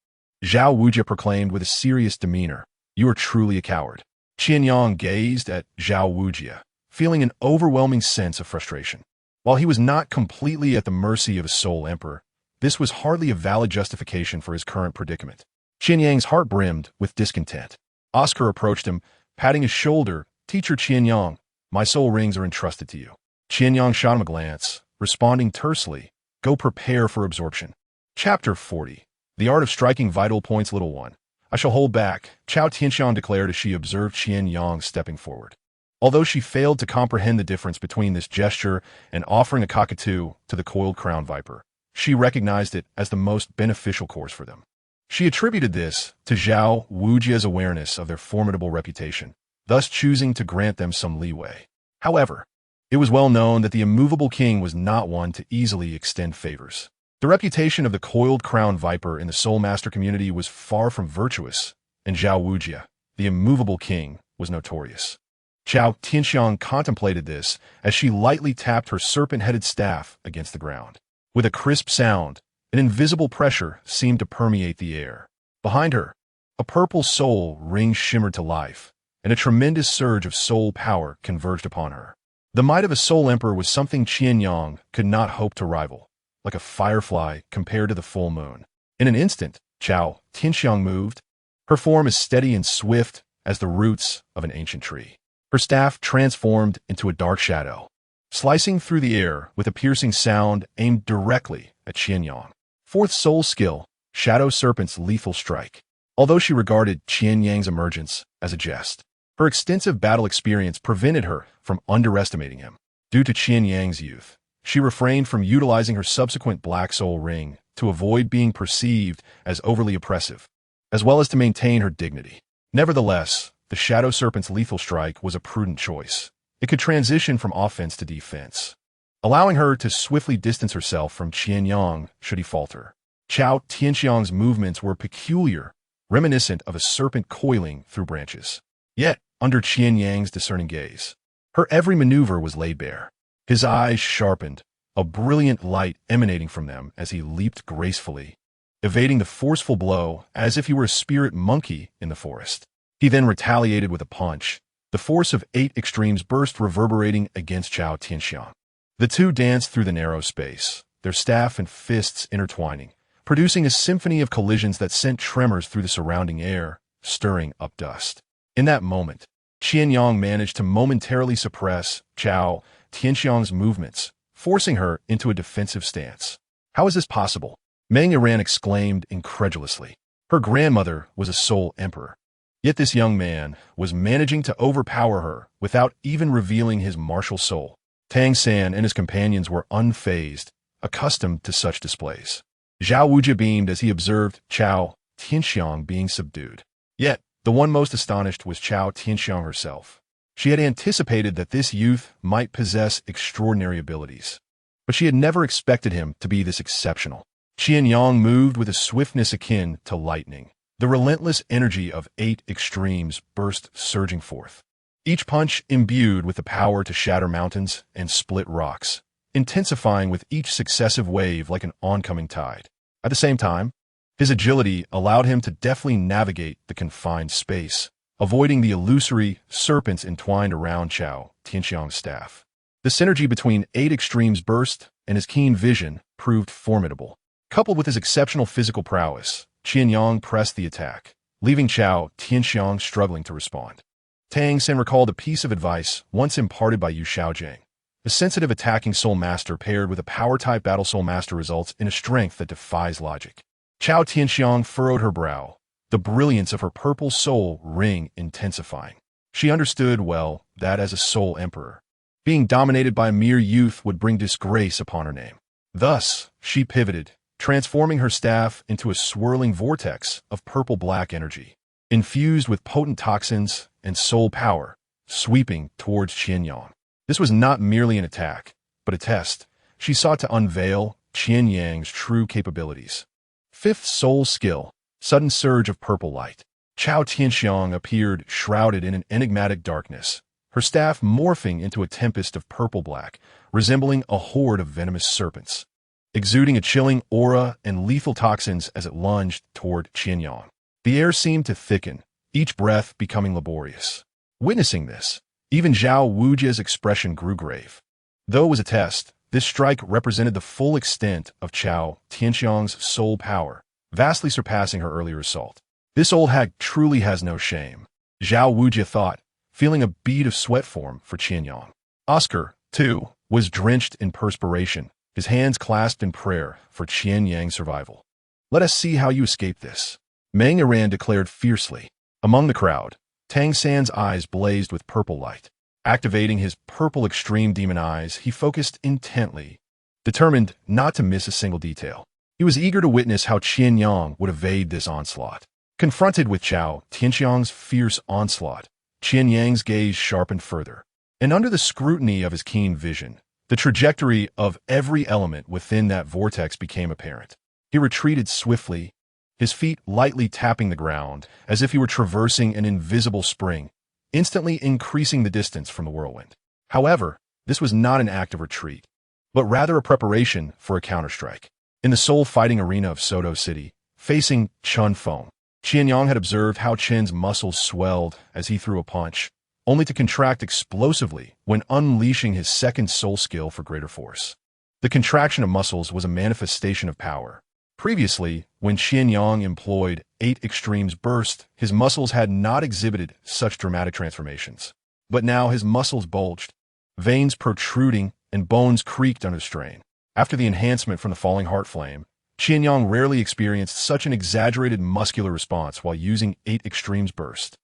Zhao Wujie proclaimed with a serious demeanor, "You are truly a coward." Qian Yang gazed at Zhao Wujie, feeling an overwhelming sense of frustration. While he was not completely at the mercy of his soul emperor, this was hardly a valid justification for his current predicament. Qian Yang's heart brimmed with discontent. Oscar approached him, patting his shoulder. "Teacher Qian Yang, my soul rings are entrusted to you." Qian Yang shot him a glance, responding tersely, "Go prepare for absorption." Chapter 40. The Art of Striking Vital Points. Little one, I shall hold back, Chao Tianxiang declared as she observed Qian Yang stepping forward. Although she failed to comprehend the difference between this gesture and offering a cockatoo to the coiled crown viper, she recognized it as the most beneficial course for them. She attributed this to Zhao Wujia's awareness of their formidable reputation, thus choosing to grant them some leeway. However, it was well known that the immovable king was not one to easily extend favors. The reputation of the coiled crown viper in the Soul Master community was far from virtuous, and Zhao Wujia, the immovable king, was notorious. Chao Tianxiang contemplated this as she lightly tapped her serpent-headed staff against the ground. With a crisp sound, an invisible pressure seemed to permeate the air. Behind her, a purple soul ring shimmered to life, and a tremendous surge of soul power converged upon her. The might of a soul emperor was something Qian Yang could not hope to rival, like a firefly compared to the full moon. In an instant, Chao Tianxiang moved, her form as steady and swift as the roots of an ancient tree. Her staff transformed into a dark shadow, slicing through the air with a piercing sound aimed directly at Qian Yang. Fourth soul skill, Shadow Serpent's Lethal Strike. Although she regarded Qian Yang's emergence as a jest, her extensive battle experience prevented her from underestimating him. Due to Qian Yang's youth, she refrained from utilizing her subsequent Black Soul Ring to avoid being perceived as overly oppressive, as well as to maintain her dignity. Nevertheless, the Shadow Serpent's Lethal Strike was a prudent choice. It could transition from offense to defense, allowing her to swiftly distance herself from Qian Yang should he falter. Chao Tianxiang's movements were peculiar, reminiscent of a serpent coiling through branches. Yet, under Qian Yang's discerning gaze, her every maneuver was laid bare. His eyes sharpened, a brilliant light emanating from them as he leaped gracefully, evading the forceful blow as if he were a spirit monkey in the forest. He then retaliated with a punch. The force of 8 extremes burst reverberating against Chao Tianxiang. The two danced through the narrow space, their staff and fists intertwining, producing a symphony of collisions that sent tremors through the surrounding air, stirring up dust. In that moment, Qian Yang managed to momentarily suppress Chao Tianxiang's movements, forcing her into a defensive stance. How is this possible? Meng Yiran exclaimed incredulously. Her grandmother was a soul emperor. Yet this young man was managing to overpower her without even revealing his martial soul. Tang San and his companions were unfazed, accustomed to such displays. Zhao Wujia beamed as he observed Chao Tianxiang being subdued. Yet, the one most astonished was Chao Tianxiang herself. She had anticipated that this youth might possess extraordinary abilities, but she had never expected him to be this exceptional. Qian Yang moved with a swiftness akin to lightning. The relentless energy of 8 extremes burst surging forth, each punch imbued with the power to shatter mountains and split rocks, intensifying with each successive wave like an oncoming tide. At the same time, his agility allowed him to deftly navigate the confined space, avoiding the illusory serpents entwined around Chao Tianxiang's staff. The synergy between 8 extremes burst and his keen vision proved formidable. Coupled with his exceptional physical prowess, Qian Yang pressed the attack, leaving Chao Tianxiang struggling to respond. Tang Sen recalled a piece of advice once imparted by Yu Shaojing. A sensitive attacking soul master paired with a power-type battle soul master results in a strength that defies logic. Chao Tianxiang furrowed her brow, the brilliance of her purple soul ring intensifying. She understood well that as a soul emperor, being dominated by a mere youth would bring disgrace upon her name. Thus, she pivoted, transforming her staff into a swirling vortex of purple-black energy, infused with potent toxins and soul power, sweeping towards Qian Yang. This was not merely an attack, but a test. She sought to unveil Qian Yang's true capabilities. Fifth soul skill, sudden surge of purple light. Chao Tianxiang appeared shrouded in an enigmatic darkness, her staff morphing into a tempest of purple-black, resembling a horde of venomous serpents, exuding a chilling aura and lethal toxins as it lunged toward Qian Yang. The air seemed to thicken, each breath becoming laborious. Witnessing this, even Zhao Wujia's expression grew grave. Though it was a test, this strike represented the full extent of Chao Tianxiang's soul power, vastly surpassing her earlier assault. This old hag truly has no shame, Zhao Wujia thought, feeling a bead of sweat form for Qian Yang. Oscar, too, was drenched in perspiration, his hands clasped in prayer for Qian Yang's survival. Let us see how you escape this. Meng Iran declared fiercely. Among the crowd, Tang San's eyes blazed with purple light. Activating his purple extreme demon eyes, he focused intently, determined not to miss a single detail. He was eager to witness how Qian Yang would evade this onslaught. Confronted with Qiao Tianxiang's fierce onslaught, Qian Yang's gaze sharpened further. And under the scrutiny of his keen vision, the trajectory of every element within that vortex became apparent. He retreated swiftly, his feet lightly tapping the ground, as if he were traversing an invisible spring, instantly increasing the distance from the whirlwind. However, this was not an act of retreat, but rather a preparation for a counterstrike. In the soul fighting arena of Soto City, facing Chun Feng, Qian Yang had observed how Chen's muscles swelled as he threw a punch, only to contract explosively when unleashing his second soul skill for greater force. The contraction of muscles was a manifestation of power. Previously, when Qian Yang employed 8 extremes burst, his muscles had not exhibited such dramatic transformations. But now his muscles bulged, veins protruding, and bones creaked under strain. After the enhancement from the falling heart flame, Qian Yang rarely experienced such an exaggerated muscular response while using 8 extremes burst.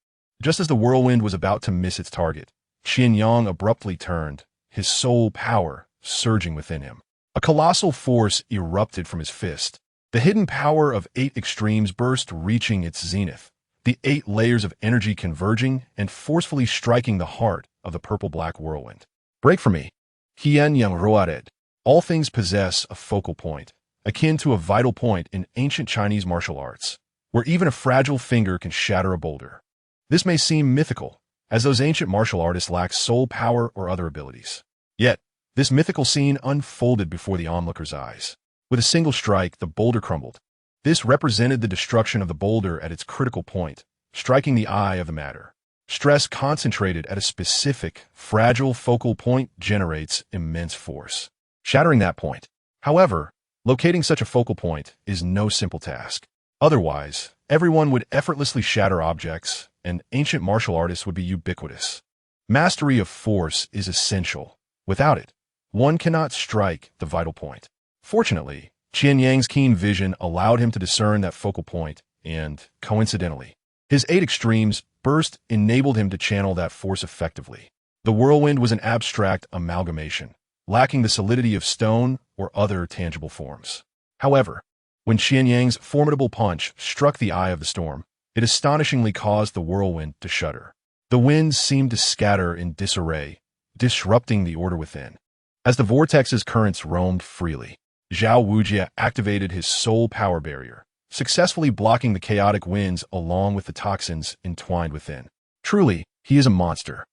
Just as the whirlwind was about to miss its target, Qian Yang abruptly turned, his soul power surging within him. A colossal force erupted from his fist, the hidden power of 8 extremes burst reaching its zenith, the 8 layers of energy converging and forcefully striking the heart of the purple-black whirlwind. Break for me. Qian Yang roared. All things possess a focal point, akin to a vital point in ancient Chinese martial arts, where even a fragile finger can shatter a boulder. This may seem mythical, as those ancient martial artists lacked soul power or other abilities. Yet, this mythical scene unfolded before the onlooker's eyes. With a single strike, the boulder crumbled. This represented the destruction of the boulder at its critical point, striking the eye of the matter. Stress concentrated at a specific, fragile focal point generates immense force, shattering that point. However, locating such a focal point is no simple task. Otherwise, everyone would effortlessly shatter objects, and ancient martial artists would be ubiquitous. Mastery of force is essential. Without it, one cannot strike the vital point. Fortunately, Qian Yang's keen vision allowed him to discern that focal point, and, coincidentally, his 8 extremes burst enabled him to channel that force effectively. The whirlwind was an abstract amalgamation, lacking the solidity of stone or other tangible forms. However, when Qian Yang's formidable punch struck the eye of the storm, it astonishingly caused the whirlwind to shudder. The winds seemed to scatter in disarray, disrupting the order within. As the vortex's currents roamed freely, Zhao Wujia activated his soul power barrier, successfully blocking the chaotic winds along with the toxins entwined within. Truly, he is a monster.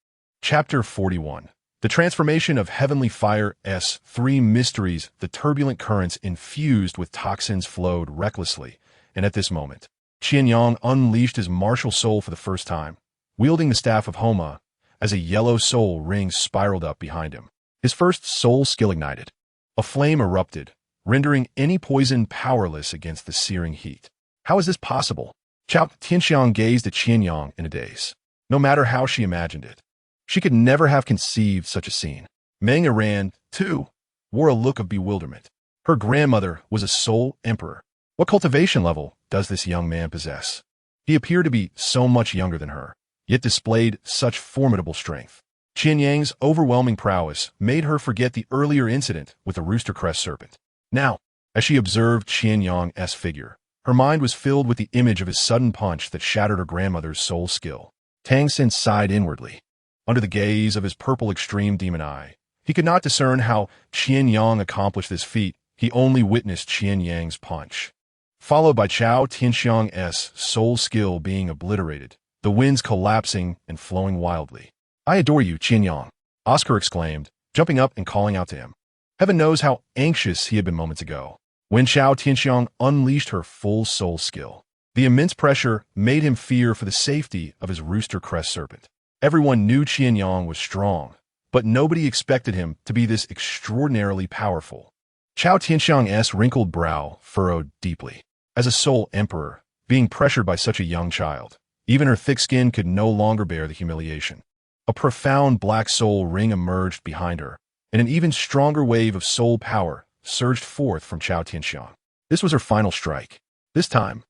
Chapter 41. The transformation of heavenly fire S3 mysteries. The turbulent currents infused with toxins flowed recklessly, and at this moment, Qian Yang unleashed his martial soul for the first time, wielding the staff of Homa, as a yellow soul ring spiraled up behind him. His first soul skill ignited. A flame erupted, rendering any poison powerless against the searing heat. How is this possible? Qiao Tianxiang gazed at Qian Yang in a daze. No matter how she imagined it, she could never have conceived such a scene. Meng Iran, too, wore a look of bewilderment. Her grandmother was a soul emperor. What cultivation level does this young man possess? He appeared to be so much younger than her, yet displayed such formidable strength. Qian Yang's overwhelming prowess made her forget the earlier incident with the rooster crest serpent. Now, as she observed Qian Yang's figure, her mind was filled with the image of his sudden punch that shattered her grandmother's soul skill. Tang Xin sighed inwardly. Under the gaze of his purple extreme demon eye, he could not discern how Qian Yang accomplished this feat. He only witnessed Qian Yang's punch, followed by Qiao Tianxiang's soul skill being obliterated, the winds collapsing and flowing wildly. I adore you, Qian Yang, Oscar exclaimed, jumping up and calling out to him. Heaven knows how anxious he had been moments ago, when Qiao Tianxiang unleashed her full soul skill. The immense pressure made him fear for the safety of his rooster crest serpent. Everyone knew Qian Yang was strong, but nobody expected him to be this extraordinarily powerful. Qiao Tianxiang's wrinkled brow furrowed deeply. As a soul emperor, being pressured by such a young child, even her thick skin could no longer bear the humiliation. A profound black soul ring emerged behind her, and an even stronger wave of soul power surged forth from Qiao Tianxiang. This was her final strike. This time,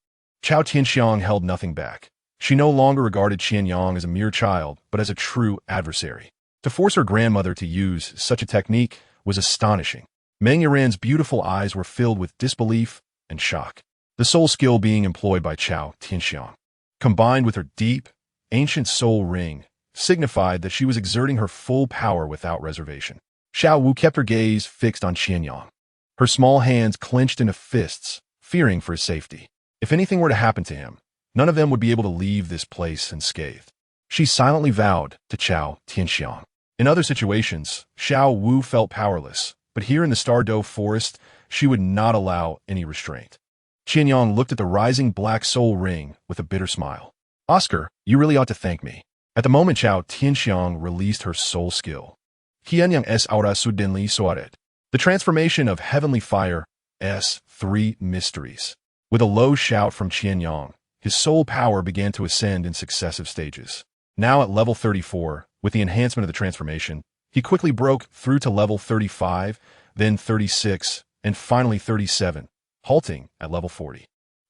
Chao Tianxiang held nothing back. She no longer regarded Qian Yang as a mere child, but as a true adversary. To force her grandmother to use such a technique was astonishing. Meng Yiren's beautiful eyes were filled with disbelief and shock. The soul skill being employed by Chao Tianxiang, combined with her deep, ancient soul ring, signified that she was exerting her full power without reservation. Xiao Wu kept her gaze fixed on Qian Yang. Her small hands clenched into fists, fearing for his safety. If anything were to happen to him, none of them would be able to leave this place unscathed. She silently vowed to Chao Tianxiang. In other situations, Xiao Wu felt powerless, but here in the Stardow Forest, she would not allow any restraint. Qian Yang looked at the rising black soul ring with a bitter smile. Oscar, you really ought to thank me. At the moment Chao Tianxiang released her soul skill. Qian Yang es ahora su denli soaret. The transformation of heavenly fire, S3 mysteries. With a low shout from Qian Yang, his soul power began to ascend in successive stages. Now at level 34, with the enhancement of the transformation, he quickly broke through to level 35, then 36, and finally 37, halting at level 40.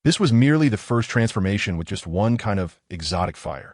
This was merely the first transformation with just one kind of exotic fire.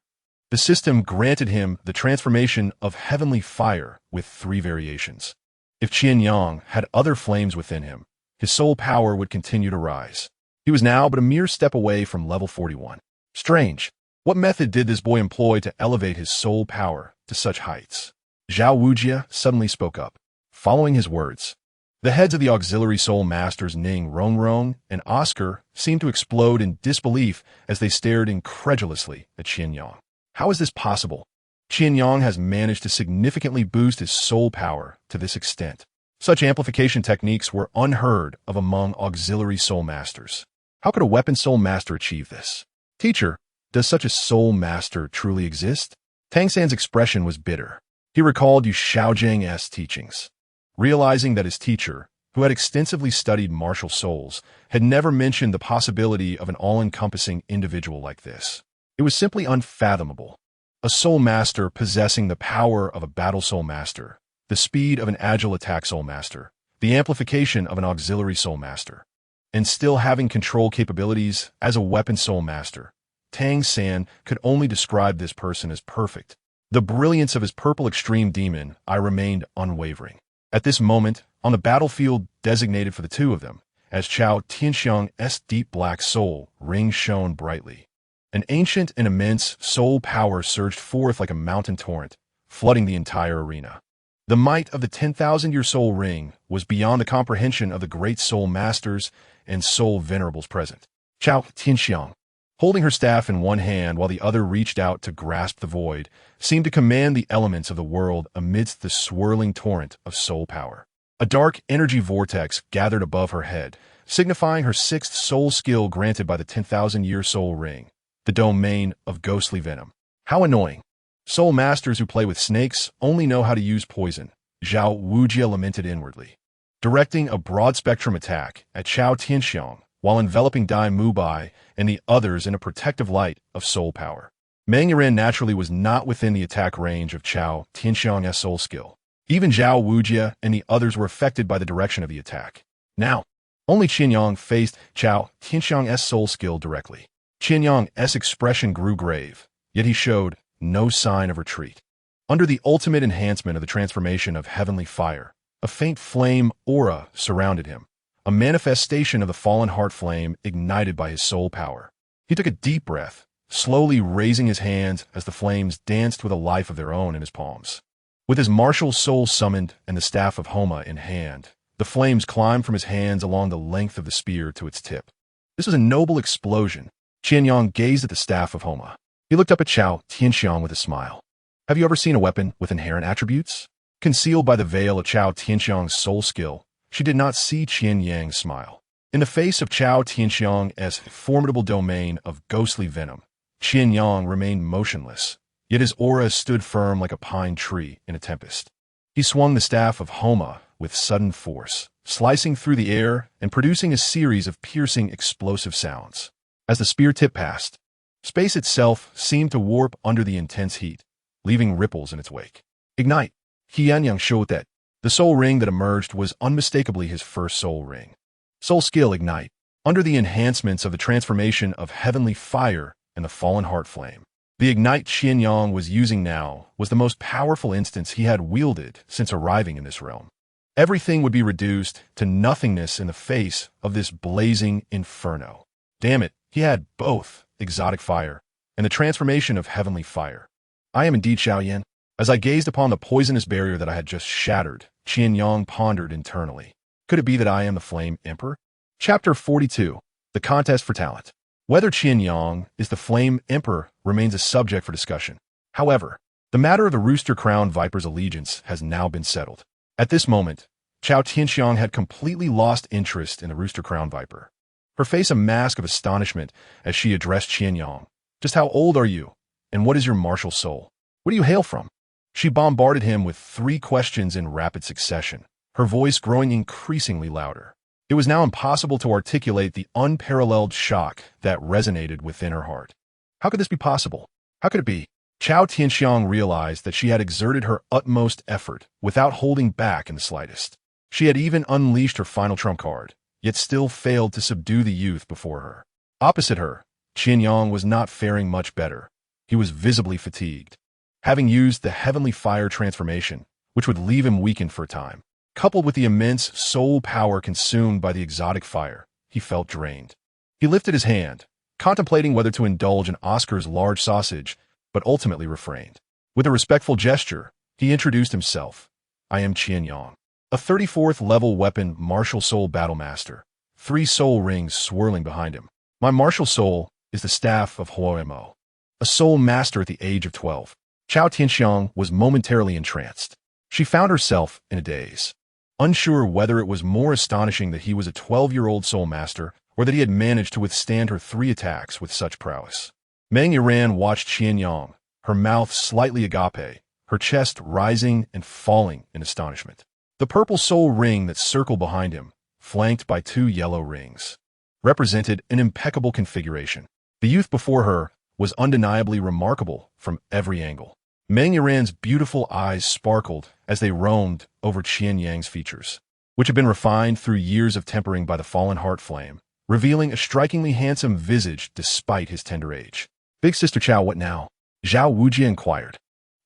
The system granted him the transformation of heavenly fire with 3 variations. If Qian Yang had other flames within him, his soul power would continue to rise. He was now but a mere step away from level 41. Strange. What method did this boy employ to elevate his soul power to such heights? Zhao Wujia suddenly spoke up. Following his words, the heads of the auxiliary soul masters Ning Rongrong and Oscar seemed to explode in disbelief as they stared incredulously at Qian Yang. How is this possible? Qian Yang has managed to significantly boost his soul power to this extent. Such amplification techniques were unheard of among auxiliary soul masters. How could a weapon soul master achieve this? Teacher, does such a soul master truly exist? Tang San's expression was bitter. He recalled Yu Shaozheng's teachings. Realizing that his teacher, who had extensively studied martial souls, had never mentioned the possibility of an all-encompassing individual like this. It was simply unfathomable. A soul master possessing the power of a battle soul master, the speed of an agile attack soul master, the amplification of an auxiliary soul master, and still having control capabilities as a weapon soul master. Tang San could only describe this person as perfect. The brilliance of his purple extreme demon eye remained unwavering. At this moment, on the battlefield designated for the two of them, as Chao Tianxiang's deep black soul ring shone brightly, an ancient and immense soul power surged forth like a mountain torrent, flooding the entire arena. The might of the 10,000-year soul ring was beyond the comprehension of the great soul masters and soul venerables present. Chao Tianxiang, holding her staff in one hand while the other reached out to grasp the void, seemed to command the elements of the world amidst the swirling torrent of soul power. A dark energy vortex gathered above her head, signifying her 6th soul skill granted by the 10,000-year soul ring, the domain of ghostly venom. How annoying. Soul masters who play with snakes only know how to use poison, Zhao Wujia lamented inwardly. Directing a broad-spectrum attack at Chao Tianxiang while enveloping Dai Mubai and the others in a protective light of soul power. Meng Yiren naturally was not within the attack range of Chao Tianxiang's soul skill. Even Zhao Wujia and the others were affected by the direction of the attack. Now, only Qian Yang faced Chao Tianxiang's soul skill directly. Qian Yang's expression grew grave, yet he showed no sign of retreat. Under the ultimate enhancement of the transformation of heavenly fire, a faint flame aura surrounded him, a manifestation of the fallen heart flame ignited by his soul power. He took a deep breath, slowly raising his hands as the flames danced with a life of their own in his palms. With his martial soul summoned and the staff of Homa in hand, the flames climbed from his hands along the length of the spear to its tip. This was a noble explosion. Qian Yang gazed at the staff of Homa. He looked up at Chao Tianxiang with a smile. Have you ever seen a weapon with inherent attributes? Concealed by the veil of Chao Tianxiang's soul skill, she did not see Qian Yang smile. In the face of Chao Tianxiang's formidable domain of ghostly venom, Qian Yang remained motionless, yet his aura stood firm like a pine tree in a tempest. He swung the staff of Homa with sudden force, slicing through the air and producing a series of piercing explosive sounds. As the spear tip passed, space itself seemed to warp under the intense heat, leaving ripples in its wake. Ignite! Qian Yang showed that the soul ring that emerged was unmistakably his first soul ring. Soul skill Ignite. under the enhancements of the transformation of heavenly fire and the fallen heart flame. The ignite Qian Yang was using now was the most powerful instance he had wielded since arriving in this realm. Everything would be reduced to nothingness in the face of this blazing inferno. Damn it, he had both exotic fire and the transformation of heavenly fire. I am indeed Xiao Yan. As I gazed upon the poisonous barrier that I had just shattered, Qian Yang pondered internally. Could it be that I am the Flame Emperor? Chapter 42. The Contest for Talent. Whether Qian Yang is the Flame Emperor remains a subject for discussion. However, the matter of the Rooster-Crowned Viper's allegiance has now been settled. At this moment, Chao Tianxiang had completely lost interest in the Rooster-Crowned Viper. Her face a mask of astonishment as she addressed Qian Yang. Just how old are you? And what is your martial soul? Where do you hail from? She bombarded him with 3 questions in rapid succession, her voice growing increasingly louder. It was now impossible to articulate the unparalleled shock that resonated within her heart. How could this be possible? How could it be? Chao Tianxiang realized that she had exerted her utmost effort without holding back in the slightest. She had even unleashed her final trump card, yet still failed to subdue the youth before her. Opposite her, Qian Yang was not faring much better. He was visibly fatigued. Having used the heavenly fire transformation, which would leave him weakened for a time, coupled with the immense soul power consumed by the exotic fire, he felt drained. He lifted his hand, contemplating whether to indulge in Oscar's large sausage, but ultimately refrained. With a respectful gesture, he introduced himself. I am Qian Yang, a 34th level weapon martial soul battle master, 3 soul rings swirling behind him. My martial soul is the staff of Homa, a soul master at the age of 12. Chao Tianxiang was momentarily entranced. She found herself in a daze, unsure whether it was more astonishing that he was a 12-year-old soul master or that he had managed to withstand her 3 attacks with such prowess. Meng Yiran watched Qian Yang, her mouth slightly agape, her chest rising and falling in astonishment. The purple soul ring that circled behind him, flanked by 2 yellow rings, represented an impeccable configuration. The youth before her was undeniably remarkable from every angle. Meng Yiran's beautiful eyes sparkled as they roamed over Qian Yang's features, which had been refined through years of tempering by the fallen heart flame, revealing a strikingly handsome visage despite his tender age. Big Sister Chao, what now? Zhao Wujie inquired.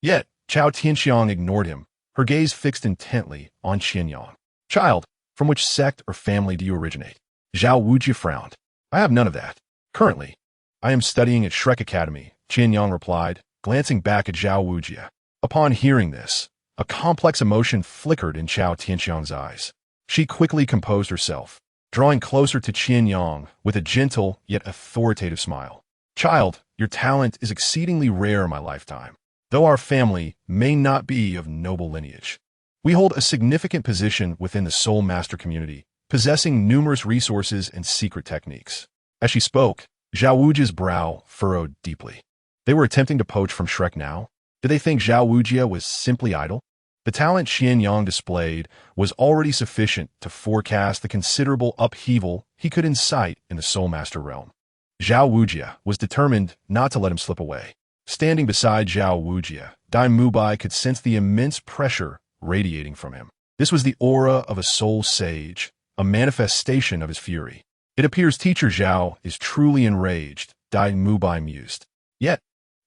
Yet, Chao Tianxiang ignored him, her gaze fixed intently on Qian Yang. Child, from which sect or family do you originate? Zhao Wujie frowned. I have none of that. Currently, I am studying at Shrek Academy, Qian Yang replied, glancing back at Zhao Wujie. Upon hearing this, a complex emotion flickered in Chao Tianxiang's eyes. She quickly composed herself, drawing closer to Qian Yang with a gentle yet authoritative smile. Child, your talent is exceedingly rare in my lifetime. Though our family may not be of noble lineage, we hold a significant position within the Soul Master community, possessing numerous resources and secret techniques. As she spoke, Zhao Wujie's brow furrowed deeply. They were attempting to poach from Shrek now? Did they think Zhao Wujie was simply idle? The talent Qian Yang displayed was already sufficient to forecast the considerable upheaval he could incite in the Soul Master realm. Zhao Wujie was determined not to let him slip away. Standing beside Zhao Wujie, Dai Mubai could sense the immense pressure radiating from him. This was the aura of a soul sage, a manifestation of his fury. It appears Teacher Zhao is truly enraged, Dai Mubai mused. Yet,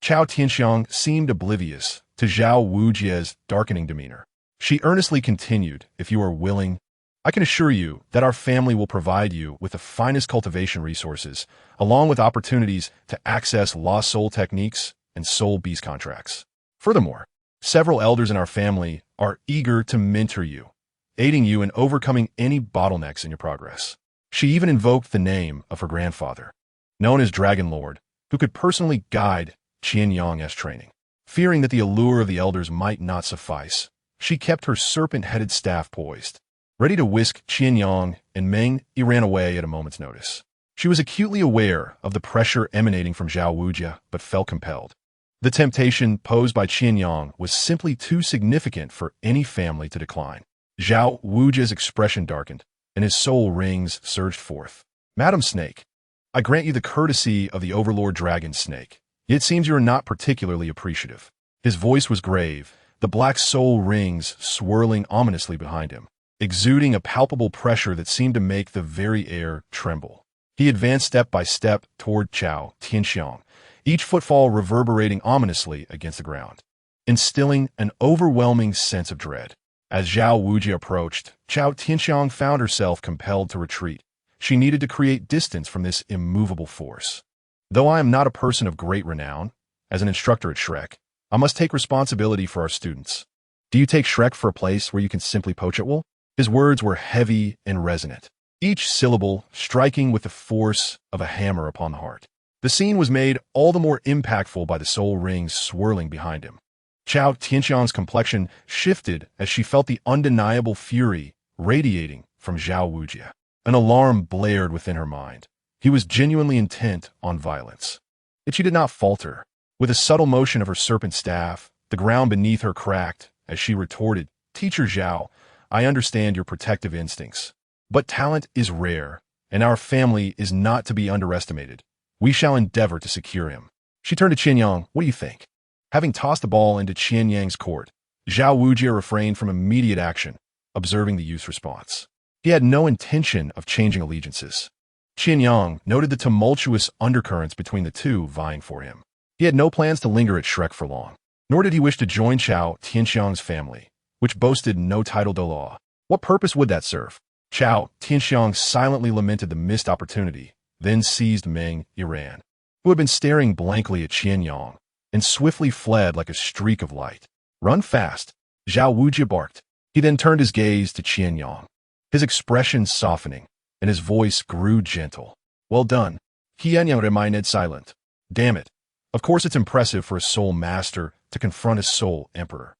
Chao Tianxiang seemed oblivious to Zhao Wujie's darkening demeanor. She earnestly continued, if you are willing, I can assure you that our family will provide you with the finest cultivation resources, along with opportunities to access lost soul techniques and soul beast contracts. Furthermore, several elders in our family are eager to mentor you, aiding you in overcoming any bottlenecks in your progress. She even invoked the name of her grandfather, known as Dragon Lord, who could personally guide Qian Yang's training. Fearing that the allure of the elders might not suffice, she kept her serpent-headed staff poised, ready to whisk Qian Yang and Meng Yiran away at a moment's notice. She was acutely aware of the pressure emanating from Zhao Wujie, but felt compelled. The temptation posed by Qian Yang was simply too significant for any family to decline. Zhao Wujie's expression darkened, and his soul rings surged forth. Madam Snake, I grant you the courtesy of the Overlord Dragon Snake, yet it seems you are not particularly appreciative. His voice was grave, the black soul rings swirling ominously behind him, exuding a palpable pressure that seemed to make the very air tremble. He advanced step by step toward Qian Tianxiang, each footfall reverberating ominously against the ground, instilling an overwhelming sense of dread. As Zhao Wujie approached, Qian Tianxiang found herself compelled to retreat. She needed to create distance from this immovable force. Though I am not a person of great renown, as an instructor at Shrek, I must take responsibility for our students. Do you take Shrek for a place where you can simply poach at will? His words were heavy and resonant, each syllable striking with the force of a hammer upon the heart. The scene was made all the more impactful by the soul rings swirling behind him. Qian Tianxiang's complexion shifted as she felt the undeniable fury radiating from Zhao Wujie. An alarm blared within her mind. He was genuinely intent on violence. Yet she did not falter. With a subtle motion of her serpent staff, the ground beneath her cracked as she retorted, "Teacher Zhao, I understand your protective instincts. But talent is rare, and our family is not to be underestimated. We shall endeavor to secure him." She turned to Qian Yang. "What do you think?" Having tossed the ball into Qian Yang's court, Zhao Wujie refrained from immediate action, observing the youth's response. He had no intention of changing allegiances. Qian Yang noted the tumultuous undercurrents between the two vying for him. He had no plans to linger at Shrek for long, nor did he wish to join Qian Tianxiang's family, which boasted no title Douluo. What purpose would that serve? Qian Tianxiang silently lamented the missed opportunity, then seized Meng Yiran, who had been staring blankly at Qian Yang, and swiftly fled like a streak of light. "Run fast," Zhao Wujie barked. He then turned his gaze to Qian Yang, his expression softening, and his voice grew gentle. "Well done." Qian Yang remained silent. "Damn it. Of course it's impressive for a soul master to confront a soul emperor,"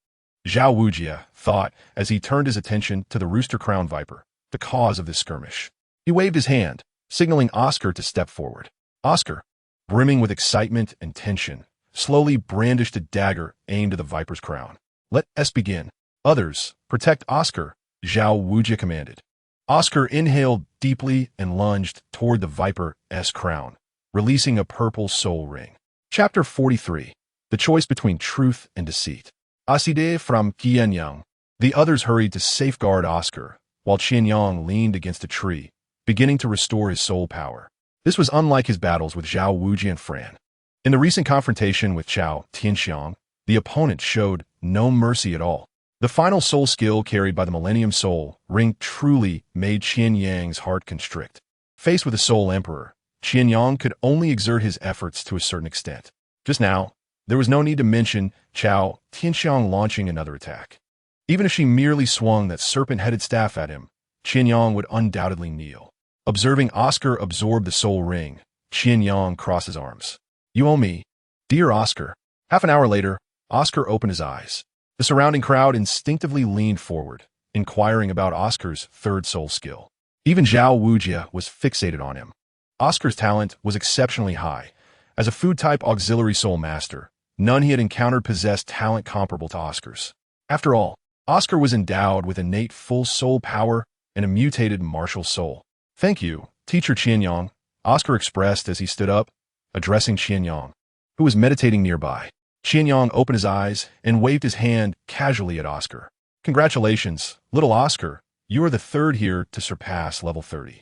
Zhao Wujie thought as he turned his attention to the rooster-crowned viper, the cause of this skirmish. He waved his hand, signaling Oscar to step forward. Oscar, brimming with excitement and tension, slowly brandished a dagger aimed at the viper's crown. "Let us begin." "Others, protect Oscar," Zhao Wujie commanded. Oscar inhaled deeply and lunged toward the viper's crown, releasing a purple soul ring. Chapter 43. The Choice Between Truth and Deceit. Aside from Qian Yang, the others hurried to safeguard Oscar, while Qian Yang leaned against a tree, beginning to restore his soul power. This was unlike his battles with Zhao Wujie and Fran. In the recent confrontation with Qian Tianxiang, the opponent showed no mercy at all. The final soul skill carried by the Millennium Soul ring truly made Qian Yang's heart constrict. Faced with a soul emperor, Qian Yang could only exert his efforts to a certain extent. Just now, there was no need to mention Qian Tianxiang launching another attack. Even if she merely swung that serpent-headed staff at him, Qian Yang would undoubtedly kneel. Observing Oscar absorb the soul ring, Qian Yang crossed his arms. "You owe me, dear Oscar." Half an hour later, Oscar opened his eyes. The surrounding crowd instinctively leaned forward, inquiring about Oscar's third soul skill. Even Zhao Wujie was fixated on him. Oscar's talent was exceptionally high. As a food-type auxiliary soul master, none he had encountered possessed talent comparable to Oscar's. After all, Oscar was endowed with innate full soul power and a mutated martial soul. "Thank you, Teacher Qian Yang," Oscar expressed as he stood up, addressing Qian Yang, who was meditating nearby. Qian Yang opened his eyes and waved his hand casually at Oscar. "Congratulations, little Oscar. You are the third here to surpass level 30.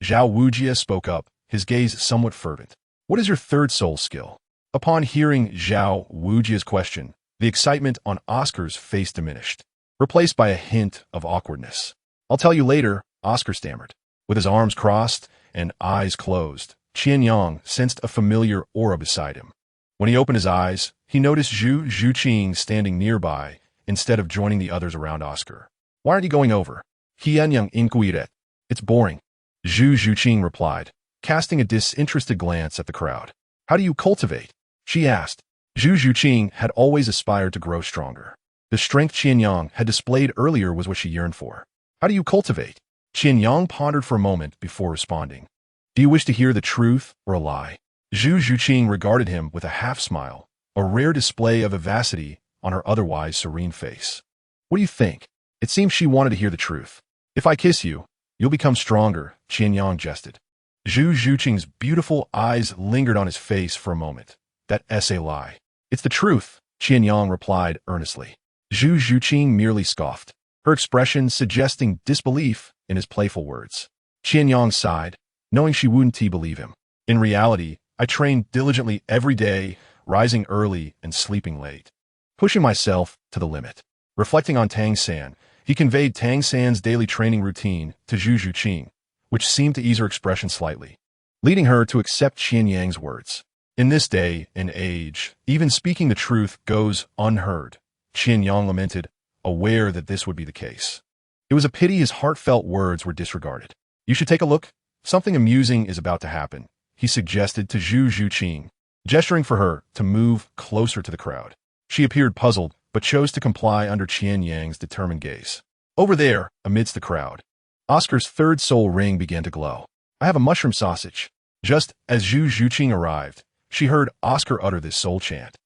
Zhao Wujie spoke up, his gaze somewhat fervent. "What is your third soul skill?" Upon hearing Zhao Wujie's question, the excitement on Oscar's face diminished, replaced by a hint of awkwardness. "I'll tell you later," Oscar stammered. With his arms crossed and eyes closed, Qian Yang sensed a familiar aura beside him. When he opened his eyes, he noticed Zhu Zhuqing standing nearby instead of joining the others around Oscar. "Why aren't you going over?" Qian Yang inquired. "It's boring," Zhu Zhuqing replied, casting a disinterested glance at the crowd. "How do you cultivate?" she asked. Zhu Zhuqing had always aspired to grow stronger. The strength Qian Yang had displayed earlier was what she yearned for. "How do you cultivate?" Qian Yang pondered for a moment before responding. "Do you wish to hear the truth or a lie?" Zhu Zhuqing regarded him with a half-smile, a rare display of vivacity on her otherwise serene face. "What do you think?" It seems she wanted to hear the truth. "If I kiss you, you'll become stronger," Qian Yang jested. Zhu Zhuqing's beautiful eyes lingered on his face for a moment. "That's a lie." "It's the truth," Qian Yang replied earnestly. Zhu Zhuqing merely scoffed, her expression suggesting disbelief in his playful words. Qian Yang sighed. knowing she wouldn't believe him. In reality, I trained diligently every day, rising early and sleeping late, pushing myself to the limit. Reflecting on Tang San, he conveyed Tang San's daily training routine to Zhu Zhuqing, which seemed to ease her expression slightly, leading her to accept Qian Yang's words. In this day and age, even speaking the truth goes unheard, Qian Yang lamented, aware that this would be the case. It was a pity his heartfelt words were disregarded. You should take a look. Something amusing is about to happen, he suggested to Zhu Zhuqing, gesturing for her to move closer to the crowd. She appeared puzzled, but chose to comply under Qian Yang's determined gaze. Over there, amidst the crowd, Oscar's third soul ring began to glow. I have a mushroom sausage. Just as Zhu Zhuqing arrived, she heard Oscar utter this soul chant,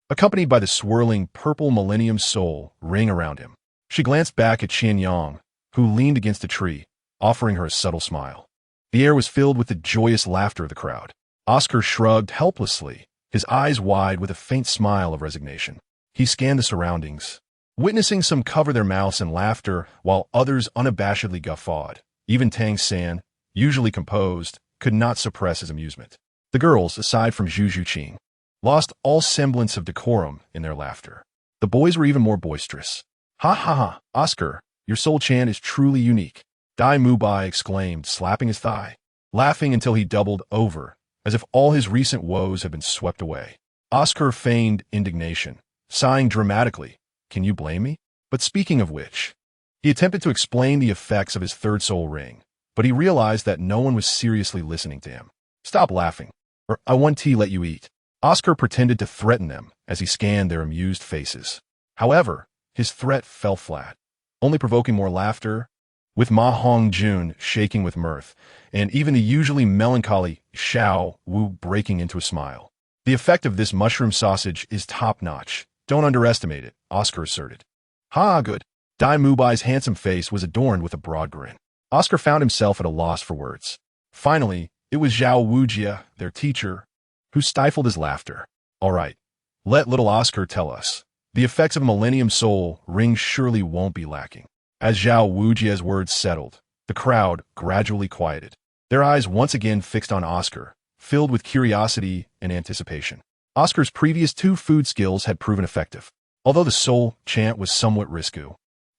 accompanied by the swirling purple millennium soul ring around him. She glanced back at Qian Yang, who leaned against a tree, offering her a subtle smile. The air was filled with the joyous laughter of the crowd. Oscar shrugged helplessly, his eyes wide with a faint smile of resignation. He scanned the surroundings, witnessing some cover their mouths in laughter while others unabashedly guffawed. Even Tang San, usually composed, could not suppress his amusement. The girls, aside from Zhu Zhuqing, lost all semblance of decorum in their laughter. The boys were even more boisterous. Ha ha ha, Oscar, your soul chant is truly unique, Dai Mubai exclaimed, slapping his thigh, laughing until he doubled over, as if all his recent woes had been swept away. Oscar feigned indignation, sighing dramatically, can you blame me? But speaking of which, he attempted to explain the effects of his third soul ring, but he realized that no one was seriously listening to him. Stop laughing, or I won't let you eat. Oscar pretended to threaten them as he scanned their amused faces. However, his threat fell flat, only provoking more laughter, with Ma Hongjun shaking with mirth, and even the usually melancholy Xiao Wu breaking into a smile. The effect of this mushroom sausage is top-notch. Don't underestimate it, Oscar asserted. Ha, good. Dai Mubai's handsome face was adorned with a broad grin. Oscar found himself at a loss for words. Finally, it was Zhao Wujia, their teacher, who stifled his laughter. All right, let little Oscar tell us. The effects of Millennium Soul Ring surely won't be lacking. As Zhao Wujia's words settled, the crowd gradually quieted, their eyes once again fixed on Oscar, filled with curiosity and anticipation. Oscar's previous 2 food skills had proven effective. Although the soul chant was somewhat risky,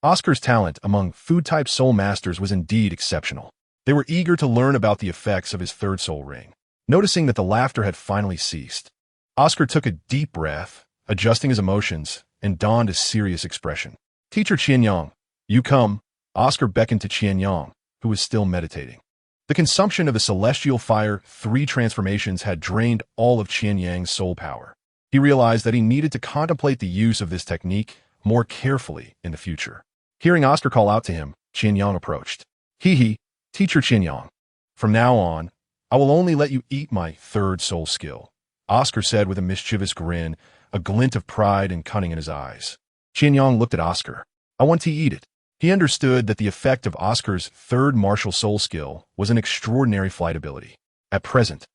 Oscar's talent among food-type soul masters was indeed exceptional. They were eager to learn about the effects of his third soul ring. Noticing that the laughter had finally ceased, Oscar took a deep breath, adjusting his emotions, and donned a serious expression. Teacher Qian Yang, you come. Oscar beckoned to Qian Yang, who was still meditating. The consumption of the celestial fire 3 transformations had drained all of Qian Yang's soul power. He realized that he needed to contemplate the use of this technique more carefully in the future. Hearing Oscar call out to him, Qian Yang approached. Hee, Teacher Qian Yang. From now on, I will only let you eat my third soul skill, Oscar said with a mischievous grin, a glint of pride and cunning in his eyes. Qian Yang looked at Oscar. I want to eat it. He understood that the effect of Oscar's third martial soul skill was an extraordinary flight ability. At present,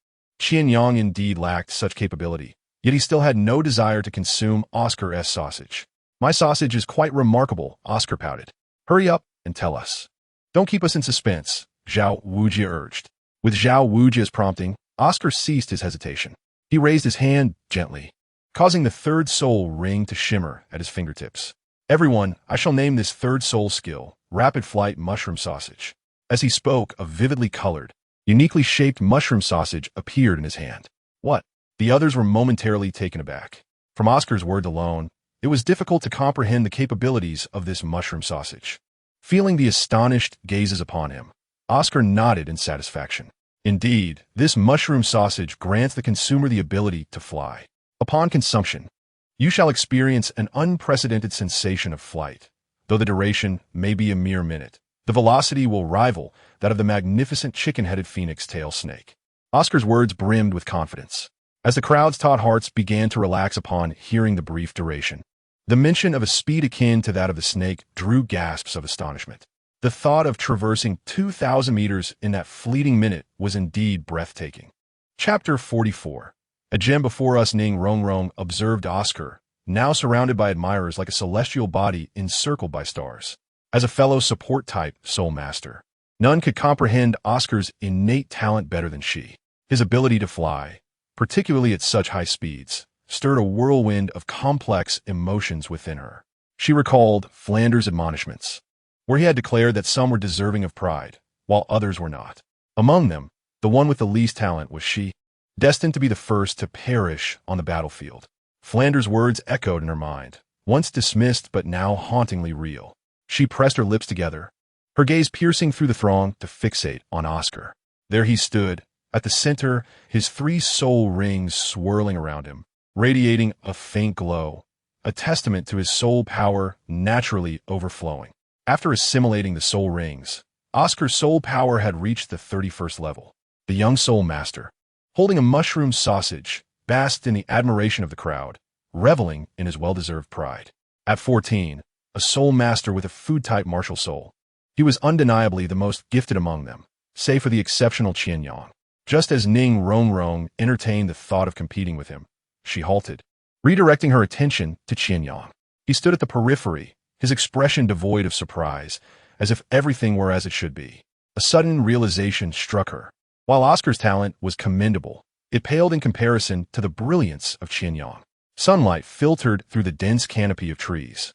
Qian Yang indeed lacked such capability, yet he still had no desire to consume Oscar's sausage. My sausage is quite remarkable, Oscar pouted. Hurry up and tell us. Don't keep us in suspense, Zhao Wujia urged. With Zhao Wujia's prompting, Oscar ceased his hesitation. He raised his hand gently, causing the third soul ring to shimmer at his fingertips. Everyone, I shall name this third soul skill, Rapid Flight Mushroom Sausage. As he spoke, a vividly colored, uniquely shaped mushroom sausage appeared in his hand. What? The others were momentarily taken aback. From Oscar's words alone, it was difficult to comprehend the capabilities of this mushroom sausage. Feeling the astonished gazes upon him, Oscar nodded in satisfaction. Indeed, this mushroom sausage grants the consumer the ability to fly. Upon consumption, you shall experience an unprecedented sensation of flight. Though the duration may be a mere minute, the velocity will rival that of the magnificent chicken-headed phoenix tail snake. Oscar's words brimmed with confidence, as the crowd's taut hearts began to relax upon hearing the brief duration. The mention of a speed akin to that of the snake drew gasps of astonishment. The thought of traversing 2,000 meters in that fleeting minute was indeed breathtaking. Chapter 44. A gem before us, Ning Rongrong observed Oscar, now surrounded by admirers like a celestial body encircled by stars. As a fellow support-type soul master, None could comprehend Oscar's innate talent better than she. His ability to fly, particularly at such high speeds, stirred a whirlwind of complex emotions within her. She recalled Flanders' admonishments, where he had declared that some were deserving of pride, while others were not. Among them, the one with the least talent was she, destined to be the first to perish on the battlefield. Flanders' words echoed in her mind, once dismissed but now hauntingly real. She pressed her lips together, her gaze piercing through the throng to fixate on Oscar. There he stood, at the center, his 3 soul rings swirling around him, radiating a faint glow, a testament to his soul power naturally overflowing. After assimilating the soul rings, Oscar's soul power had reached the 31st level. The young soul master, holding a mushroom sausage, basked in the admiration of the crowd, reveling in his well-deserved pride. At 14, a soul master with a food-type martial soul, he was undeniably the most gifted among them, save for the exceptional Qian Yang. Just as Ning Rongrong entertained the thought of competing with him, she halted, redirecting her attention to Qian Yang. He stood at the periphery, his expression devoid of surprise, as if everything were as it should be. A sudden realization struck her. While Oscar's talent was commendable, it paled in comparison to the brilliance of Qian Yang. Sunlight filtered through the dense canopy of trees,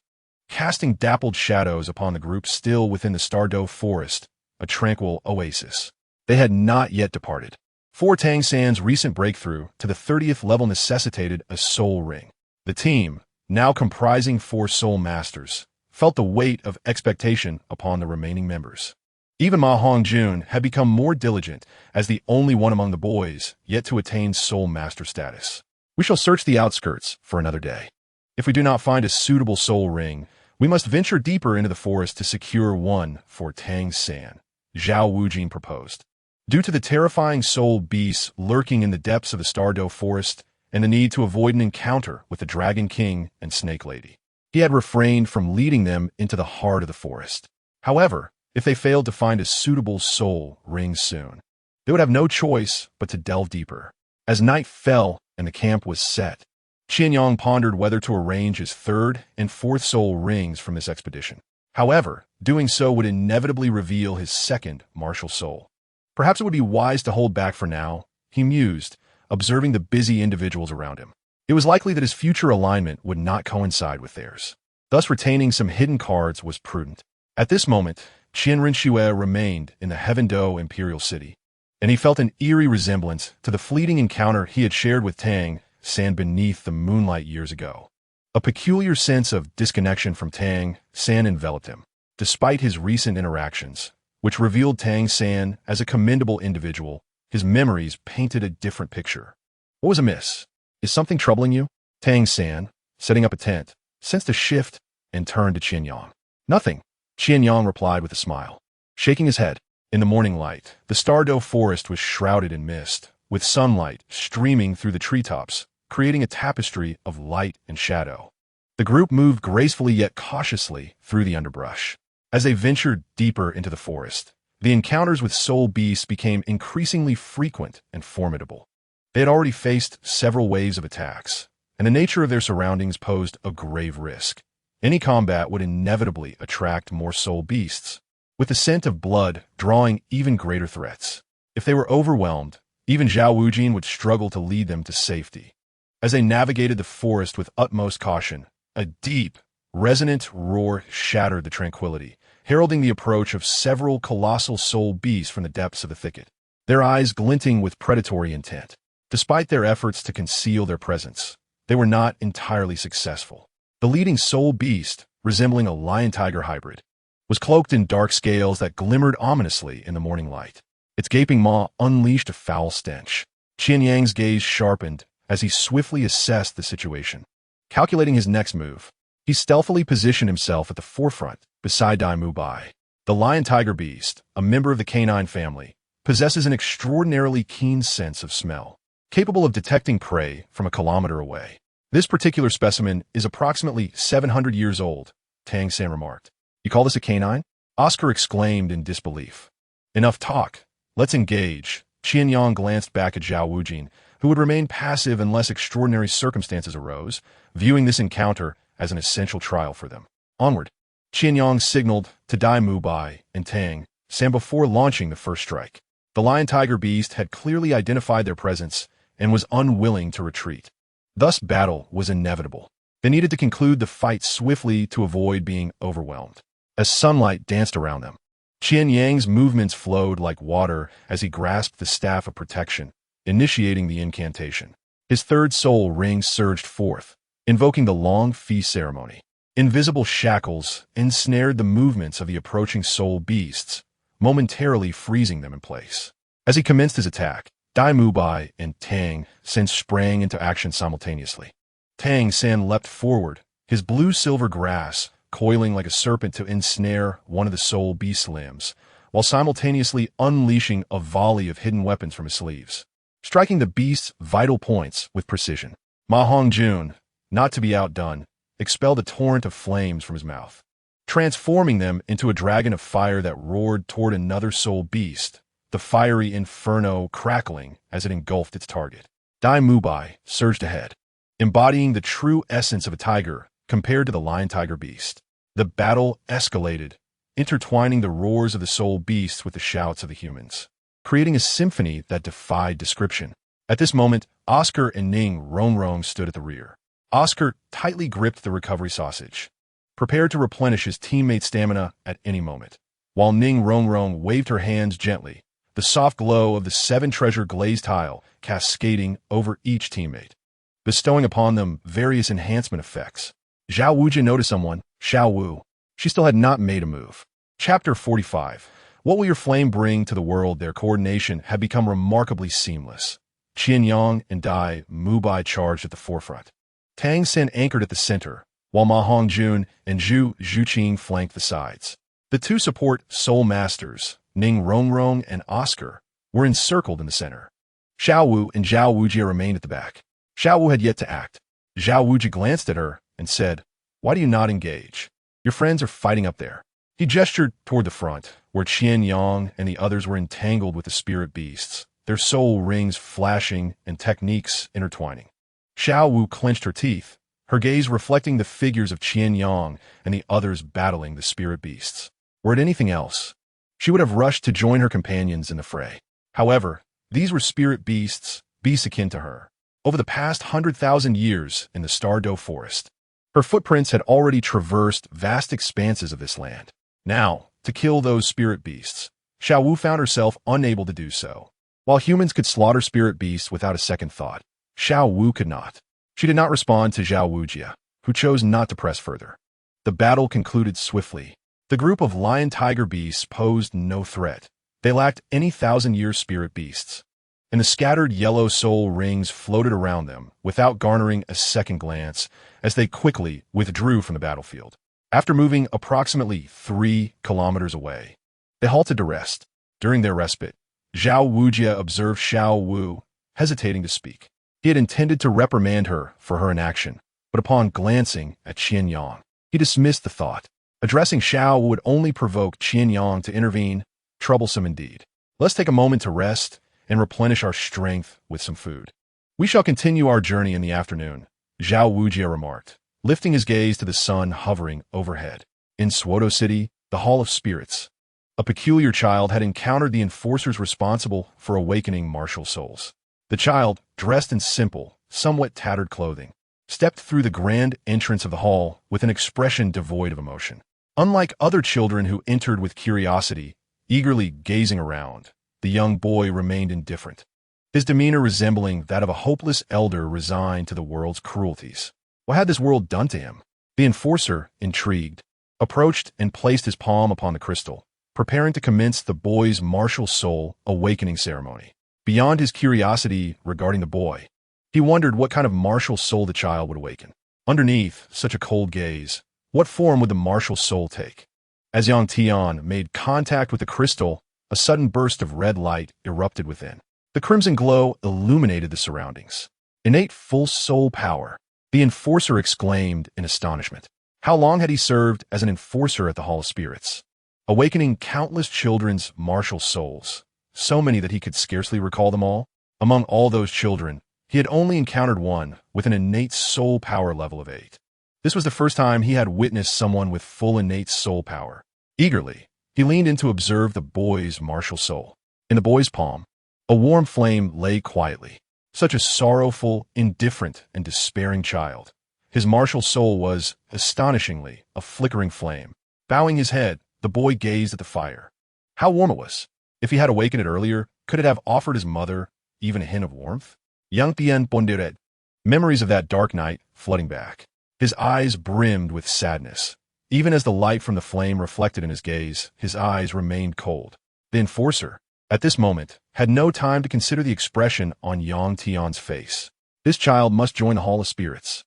casting dappled shadows upon the group still within the Douluo forest, a tranquil oasis. They had not yet departed. For Tang San's recent breakthrough to the 30th level necessitated a soul ring. The team, now comprising 4 soul masters, felt the weight of expectation upon the remaining members. Even Ma Hongjun had become more diligent as the only one among the boys yet to attain soul master status. We shall search the outskirts for another day. If we do not find a suitable soul ring, we must venture deeper into the forest to secure one for Tang San, Zhao Wujin proposed. Due to the terrifying soul beasts lurking in the depths of the Douluo forest and the need to avoid an encounter with the Dragon King and Snake Lady, he had refrained from leading them into the heart of the forest. However, if they failed to find a suitable soul ring soon, they would have no choice but to delve deeper. As night fell and the camp was set, Qian Yang pondered whether to arrange his 3rd and 4th soul rings from this expedition. However, doing so would inevitably reveal his 2nd martial soul. Perhaps it would be wise to hold back for now, he mused, observing the busy individuals around him. It was likely that his future alignment would not coincide with theirs. Thus, retaining some hidden cards was prudent. At this moment, Qian Renxue remained in the Heaven-Do Imperial City, and he felt an eerie resemblance to the fleeting encounter he had shared with Tang San beneath the moonlight years ago. A peculiar sense of disconnection from Tang San enveloped him, despite his recent interactions, which revealed Tang San as a commendable individual. His memories painted a different picture. What was amiss? Is something troubling you? Tang San, setting up a tent, sensed a shift and turned to Qian Yang. Nothing, Qian Yang replied with a smile, shaking his head. In the morning light, the Douluo forest was shrouded in mist, with sunlight streaming through the treetops, creating a tapestry of light and shadow. The group moved gracefully yet cautiously through the underbrush. As they ventured deeper into the forest, the encounters with soul beasts became increasingly frequent and formidable. They had already faced several waves of attacks, and the nature of their surroundings posed a grave risk. Any combat would inevitably attract more soul beasts, with the scent of blood drawing even greater threats. If they were overwhelmed, even Zhao Wujin would struggle to lead them to safety. As they navigated the forest with utmost caution, a deep, resonant roar shattered the tranquility, heralding the approach of several colossal soul beasts from the depths of the thicket, their eyes glinting with predatory intent. Despite their efforts to conceal their presence, they were not entirely successful. The leading soul beast, resembling a lion-tiger hybrid, was cloaked in dark scales that glimmered ominously in the morning light. Its gaping maw unleashed a foul stench. Qian Yang's gaze sharpened as he swiftly assessed the situation. Calculating his next move, he stealthily positioned himself at the forefront beside Dai Mubai. The lion-tiger beast, a member of the canine family, possesses an extraordinarily keen sense of smell, capable of detecting prey from a kilometer away. This particular specimen is approximately 700 years old, Tang San remarked. You call this a canine? Oscar exclaimed in disbelief. Enough talk. Let's engage. Qian Yang glanced back at Zhao Wujin, who would remain passive unless extraordinary circumstances arose, viewing this encounter as an essential trial for them. Onward. Qian Yang signaled to Dai Mubai and Tang Sam before launching the first strike. The lion-tiger beast had clearly identified their presence and was unwilling to retreat. Thus, battle was inevitable. They needed to conclude the fight swiftly to avoid being overwhelmed. As sunlight danced around them, Qian Yang's movements flowed like water as he grasped the staff of protection, initiating the incantation. His third soul ring surged forth, invoking the long feast ceremony. Invisible shackles ensnared the movements of the approaching soul beasts, momentarily freezing them in place. As he commenced his attack, Dai Mubai and Tang Sen sprang into action simultaneously. Tang Sen leapt forward, his blue-silver grass coiling like a serpent to ensnare one of the soul beast's limbs, while simultaneously unleashing a volley of hidden weapons from his sleeves, striking the beast's vital points with precision. Ma Hongjun, not to be outdone, expelled a torrent of flames from his mouth, transforming them into a dragon of fire that roared toward another soul beast, the fiery inferno crackling as it engulfed its target. Dai Mubai surged ahead, embodying the true essence of a tiger compared to the lion-tiger beast. The battle escalated, intertwining the roars of the soul beasts with the shouts of the humans, creating a symphony that defied description. At this moment, Oscar and Ning Rongrong stood at the rear. Oscar tightly gripped the recovery sausage, prepared to replenish his teammate's stamina at any moment, while Ning Rongrong waved her hands gently, the soft glow of the 7-treasure glazed tile cascading over each teammate, bestowing upon them various enhancement effects. Zhao Wujia noticed someone, Xiao Wu. She still had not made a move. Chapter 45. What will your flame bring to the world? Their coordination had become remarkably seamless. Qian Yang and Dai Mubai charged at the forefront. Tang Sen anchored at the center, while Ma Hongjun and Zhu Zhuqing flanked the sides. The two support soul masters, Ning Rongrong and Oscar, were encircled in the center. Xiao Wu and Zhao Wujia remained at the back. Xiao Wu had yet to act. Zhao Wujia glanced at her and said, "Why do you not engage? Your friends are fighting up there." He gestured toward the front, where Qian Yang and the others were entangled with the spirit beasts, their soul rings flashing and techniques intertwining. Xiao Wu clenched her teeth, her gaze reflecting the figures of Qian Yang and the others battling the spirit beasts. Were it anything else, she would have rushed to join her companions in the fray. However, these were spirit beasts akin to her. Over the past 100,000 years in the Stardow Forest, her footprints had already traversed vast expanses of this land. Now, to kill those spirit beasts, Xiao Wu found herself unable to do so. While humans could slaughter spirit beasts without a second thought, Xiao Wu could not. She did not respond to Zhao Wujia, who chose not to press further. The battle concluded swiftly. The group of lion-tiger beasts posed no threat. They lacked any thousand-year spirit beasts, and the scattered yellow soul rings floated around them without garnering a second glance as they quickly withdrew from the battlefield. After moving approximately 3 kilometers away, they halted to rest. During their respite, Zhao Wujia observed Xiao Wu, hesitating to speak. He had intended to reprimand her for her inaction, but upon glancing at Qian Yang, he dismissed the thought. Addressing Xiao would only provoke Qian Yang to intervene. Troublesome indeed. Let's take a moment to rest and replenish our strength with some food. We shall continue our journey in the afternoon, Zhao Wujia remarked, lifting his gaze to the sun hovering overhead. In Swoto City, the Hall of Spirits, a peculiar child had encountered the enforcers responsible for awakening martial souls. The child, dressed in simple, somewhat tattered clothing, stepped through the grand entrance of the hall with an expression devoid of emotion. Unlike other children who entered with curiosity, eagerly gazing around, the young boy remained indifferent, his demeanor resembling that of a hopeless elder resigned to the world's cruelties. What had this world done to him? The enforcer, intrigued, approached and placed his palm upon the crystal, preparing to commence the boy's martial soul awakening ceremony. Beyond his curiosity regarding the boy, he wondered what kind of martial soul the child would awaken. Underneath such a cold gaze, what form would the martial soul take? As Yang Tian made contact with the crystal, a sudden burst of red light erupted within. The crimson glow illuminated the surroundings. Innate full soul power, the enforcer exclaimed in astonishment. How long had he served as an enforcer at the Hall of Spirits, awakening countless children's martial souls, so many that he could scarcely recall them all? Among all those children, he had only encountered one with an innate soul power level of 8. This was the first time he had witnessed someone with full innate soul power. Eagerly, He leaned in to observe the boy's martial soul. In the boy's palm, a warm flame lay quietly. Such a sorrowful, indifferent, and despairing child. His martial soul was, astonishingly, a flickering flame. Bowing his head, the boy gazed at the fire. How warm it was! If he had awakened it earlier, could it have offered his mother even a hint of warmth? Yang Tian pondered. Memories of that dark night flooding back. His eyes brimmed with sadness. Even as the light from the flame reflected in his gaze, his eyes remained cold. The enforcer, at this moment, had no time to consider the expression on Yang Tian's face. This child must join the Hall of Spirits.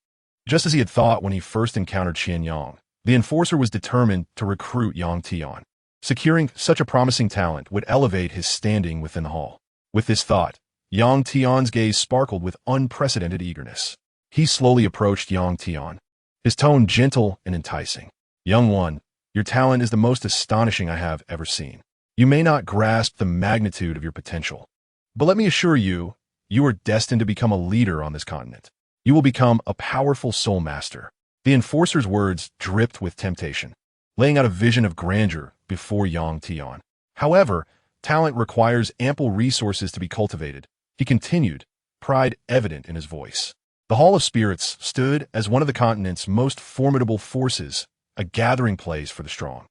Just as he had thought when he first encountered Qian Yang, the enforcer was determined to recruit Yang Tian. Securing such a promising talent would elevate his standing within the hall. With this thought, Yang Tian's gaze sparkled with unprecedented eagerness. He slowly approached Yang Tian, his tone gentle and enticing. Young one, your talent is the most astonishing I have ever seen. You may not grasp the magnitude of your potential, but let me assure you, you are destined to become a leader on this continent. You will become a powerful soul master. The enforcer's words dripped with temptation, laying out a vision of grandeur before Yang Tian. However, talent requires ample resources to be cultivated. He continued, pride evident in his voice. The Hall of Spirits stood as one of the continent's most formidable forces, a gathering place for the strong.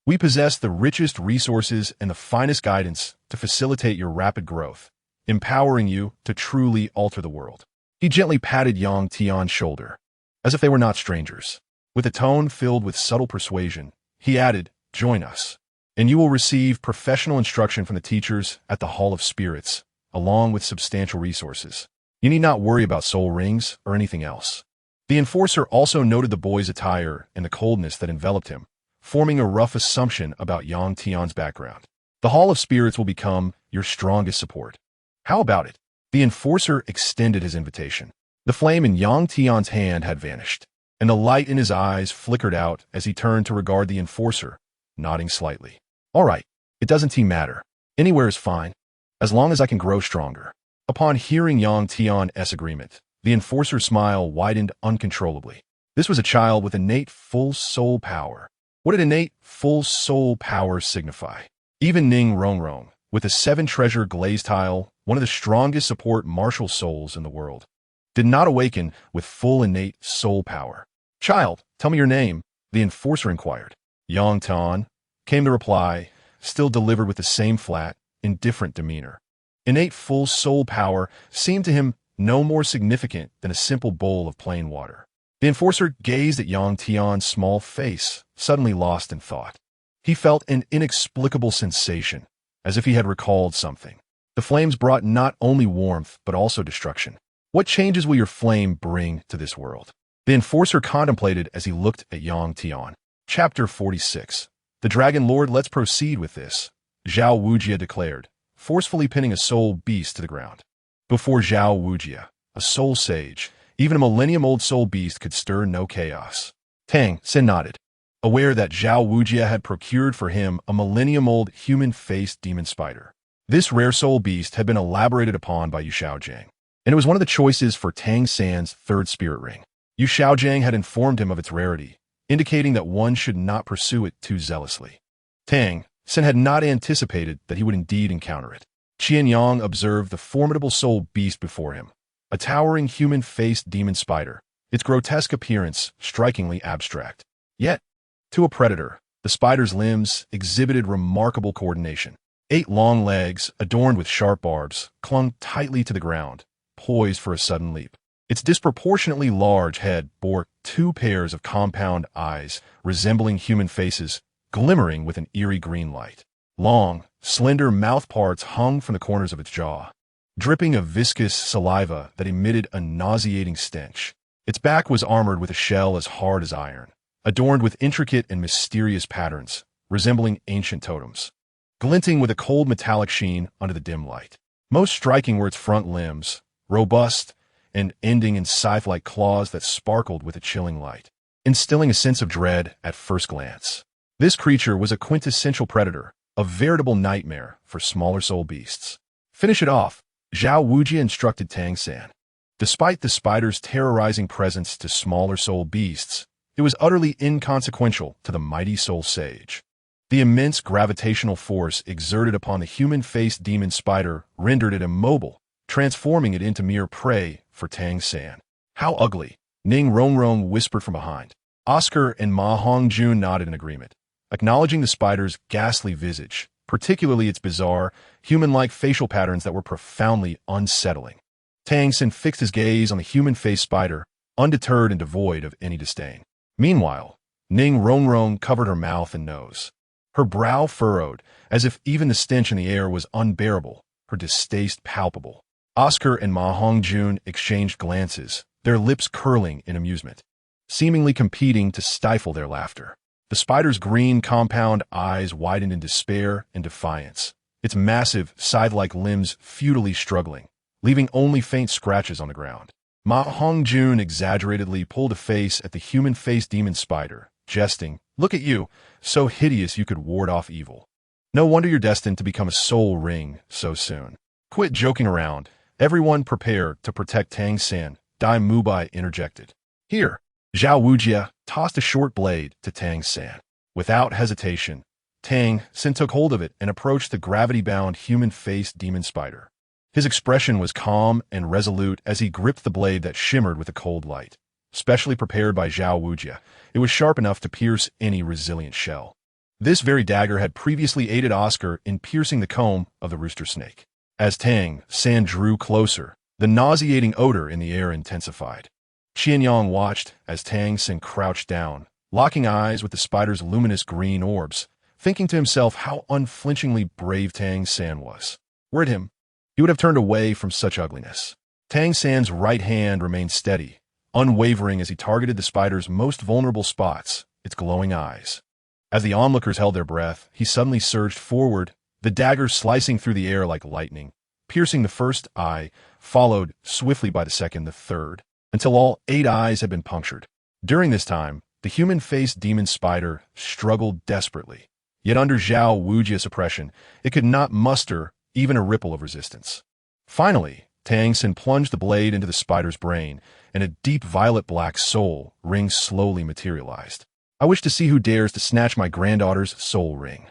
We possess the richest resources and the finest guidance to facilitate your rapid growth, empowering you to truly alter the world. He gently patted Yang Tian's shoulder, as if they were not strangers. With a tone filled with subtle persuasion, he added, join us, and you will receive professional instruction from the teachers at the Hall of Spirits, along with substantial resources. You need not worry about soul rings or anything else. The enforcer also noted the boy's attire and the coldness that enveloped him, forming a rough assumption about Yang Tian's background. The Hall of Spirits will become your strongest support. How about it? The enforcer extended his invitation. The flame in Yang Tian's hand had vanished, and the light in his eyes flickered out as he turned to regard the enforcer, nodding slightly. All right, it doesn't matter. Anywhere is fine, as long as I can grow stronger. Upon hearing Yang Tian's agreement, the enforcer's smile widened uncontrollably. This was a child with innate full soul power. What did innate full soul power signify? Even Ning Rongrong, with a 7-treasure glazed tile, one of the strongest support martial souls in the world, did not awaken with full innate soul power. Child, tell me your name, the enforcer inquired. Yang Tian, came the reply, still delivered with the same flat, indifferent demeanor. Innate full soul power seemed to him no more significant than a simple bowl of plain water. The enforcer gazed at Yang Tian's small face, suddenly lost in thought. He felt an inexplicable sensation, as if he had recalled something. The flames brought not only warmth, but also destruction. What changes will your flame bring to this world? The enforcer contemplated as he looked at Yang Tian. Chapter 46. The Dragon Lord, let's proceed with this, Zhao Wujia declared, forcefully pinning a soul beast to the ground. Before Zhao Wujia, a soul sage, even a millennium-old soul beast could stir no chaos. Tang Xin nodded, aware that Zhao Wujia had procured for him a millennium-old human-faced demon spider. This rare soul beast had been elaborated upon by Yu Shaojiang, and it was one of the choices for Tang San's third spirit ring. Yu Shaojiang had informed him of its rarity, indicating that one should not pursue it too zealously. Tang Xin had not anticipated that he would indeed encounter it. Qian Yang observed the formidable soul beast before him, a towering human-faced demon spider, its grotesque appearance strikingly abstract. Yet, to a predator, the spider's limbs exhibited remarkable coordination. 8 long legs, adorned with sharp barbs, clung tightly to the ground, poised for a sudden leap. Its disproportionately large head bore 2 pairs of compound eyes, resembling human faces, glimmering with an eerie green light. Long, slender mouth parts hung from the corners of its jaw, dripping a viscous saliva that emitted a nauseating stench. Its back was armored with a shell as hard as iron, adorned with intricate and mysterious patterns, resembling ancient totems, glinting with a cold metallic sheen under the dim light. Most striking were its front limbs, robust and ending in scythe-like claws that sparkled with a chilling light, instilling a sense of dread at first glance. This creature was a quintessential predator, a veritable nightmare for smaller soul beasts. Finish it off, Zhao Wujia instructed Tang San. Despite the spider's terrorizing presence to smaller soul beasts, it was utterly inconsequential to the mighty soul sage. The immense gravitational force exerted upon the human-faced demon spider rendered it immobile, transforming it into mere prey for Tang San. How ugly! Ning Rongrong whispered from behind. Oscar and Ma Hongjun nodded in agreement, acknowledging the spider's ghastly visage, particularly its bizarre, human-like facial patterns that were profoundly unsettling. Tang San fixed his gaze on the human-faced spider, undeterred and devoid of any disdain. Meanwhile, Ning Rongrong covered her mouth and nose. Her brow furrowed, as if even the stench in the air was unbearable, her distaste palpable. Oscar and Ma Hongjun exchanged glances, their lips curling in amusement, seemingly competing to stifle their laughter. The spider's green compound eyes widened in despair and defiance, its massive, scythe-like limbs futilely struggling, leaving only faint scratches on the ground. Ma Hongjun exaggeratedly pulled a face at the human-faced demon spider, jesting, "Look at you, so hideous you could ward off evil. No wonder you're destined to become a soul ring so soon." "Quit joking around. Everyone prepare to protect Tang San," Dai Mubai interjected. "Here." Zhao Wujia tossed a short blade to Tang San. Without hesitation, Tang San took hold of it and approached the gravity-bound human-faced demon spider. His expression was calm and resolute as he gripped the blade that shimmered with a cold light. Specially prepared by Zhao Wujia, it was sharp enough to pierce any resilient shell. This very dagger had previously aided Oscar in piercing the comb of the rooster snake. As Tang San drew closer, the nauseating odor in the air intensified. Qian Yang watched as Tang San crouched down, locking eyes with the spider's luminous green orbs, thinking to himself how unflinchingly brave Tang San was. Were it him, he would have turned away from such ugliness. Tang San's right hand remained steady, unwavering as he targeted the spider's most vulnerable spots, its glowing eyes. As the onlookers held their breath, he suddenly surged forward, the dagger slicing through the air like lightning, piercing the first eye, followed swiftly by the second, the third, until all 8 eyes had been punctured. During this time, the human-faced demon spider struggled desperately. Yet under Zhao Wujia's oppression, it could not muster even a ripple of resistance. Finally, Tang San plunged the blade into the spider's brain, and a deep violet-black soul ring slowly materialized. "I wish to see who dares to snatch my granddaughter's soul ring."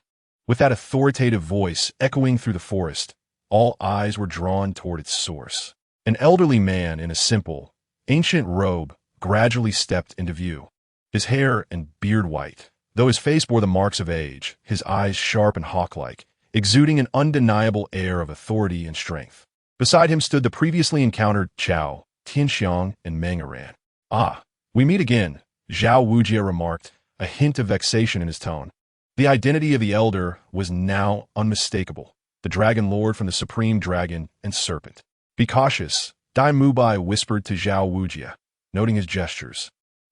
With that authoritative voice echoing through the forest, all eyes were drawn toward its source. An elderly man in a simple, ancient robe gradually stepped into view. His hair and beard white, though his face bore the marks of age, his eyes sharp and hawk-like, exuding an undeniable air of authority and strength. Beside him stood the previously encountered Chao, Tianxiang, and Meng Aran. "Ah, we meet again," Zhao Wujia remarked, a hint of vexation in his tone. The identity of the elder was now unmistakable, the Dragon Lord from the Supreme Dragon and Serpent. "Be cautious," Dai Mubai whispered to Zhao Wujia, noting his gestures.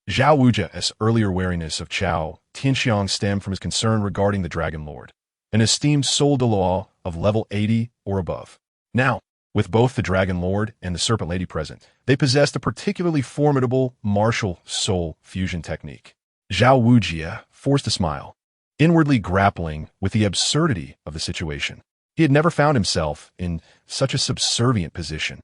Zhao Wujia's earlier wariness of Chao Tianxiang stemmed from his concern regarding the Dragon Lord, an esteemed soul Douluo of level 80 or above. Now, with both the Dragon Lord and the Serpent Lady present, they possessed a particularly formidable martial soul fusion technique. Zhao Wujia forced a smile, inwardly grappling with the absurdity of the situation. He had never found himself in such a subservient position.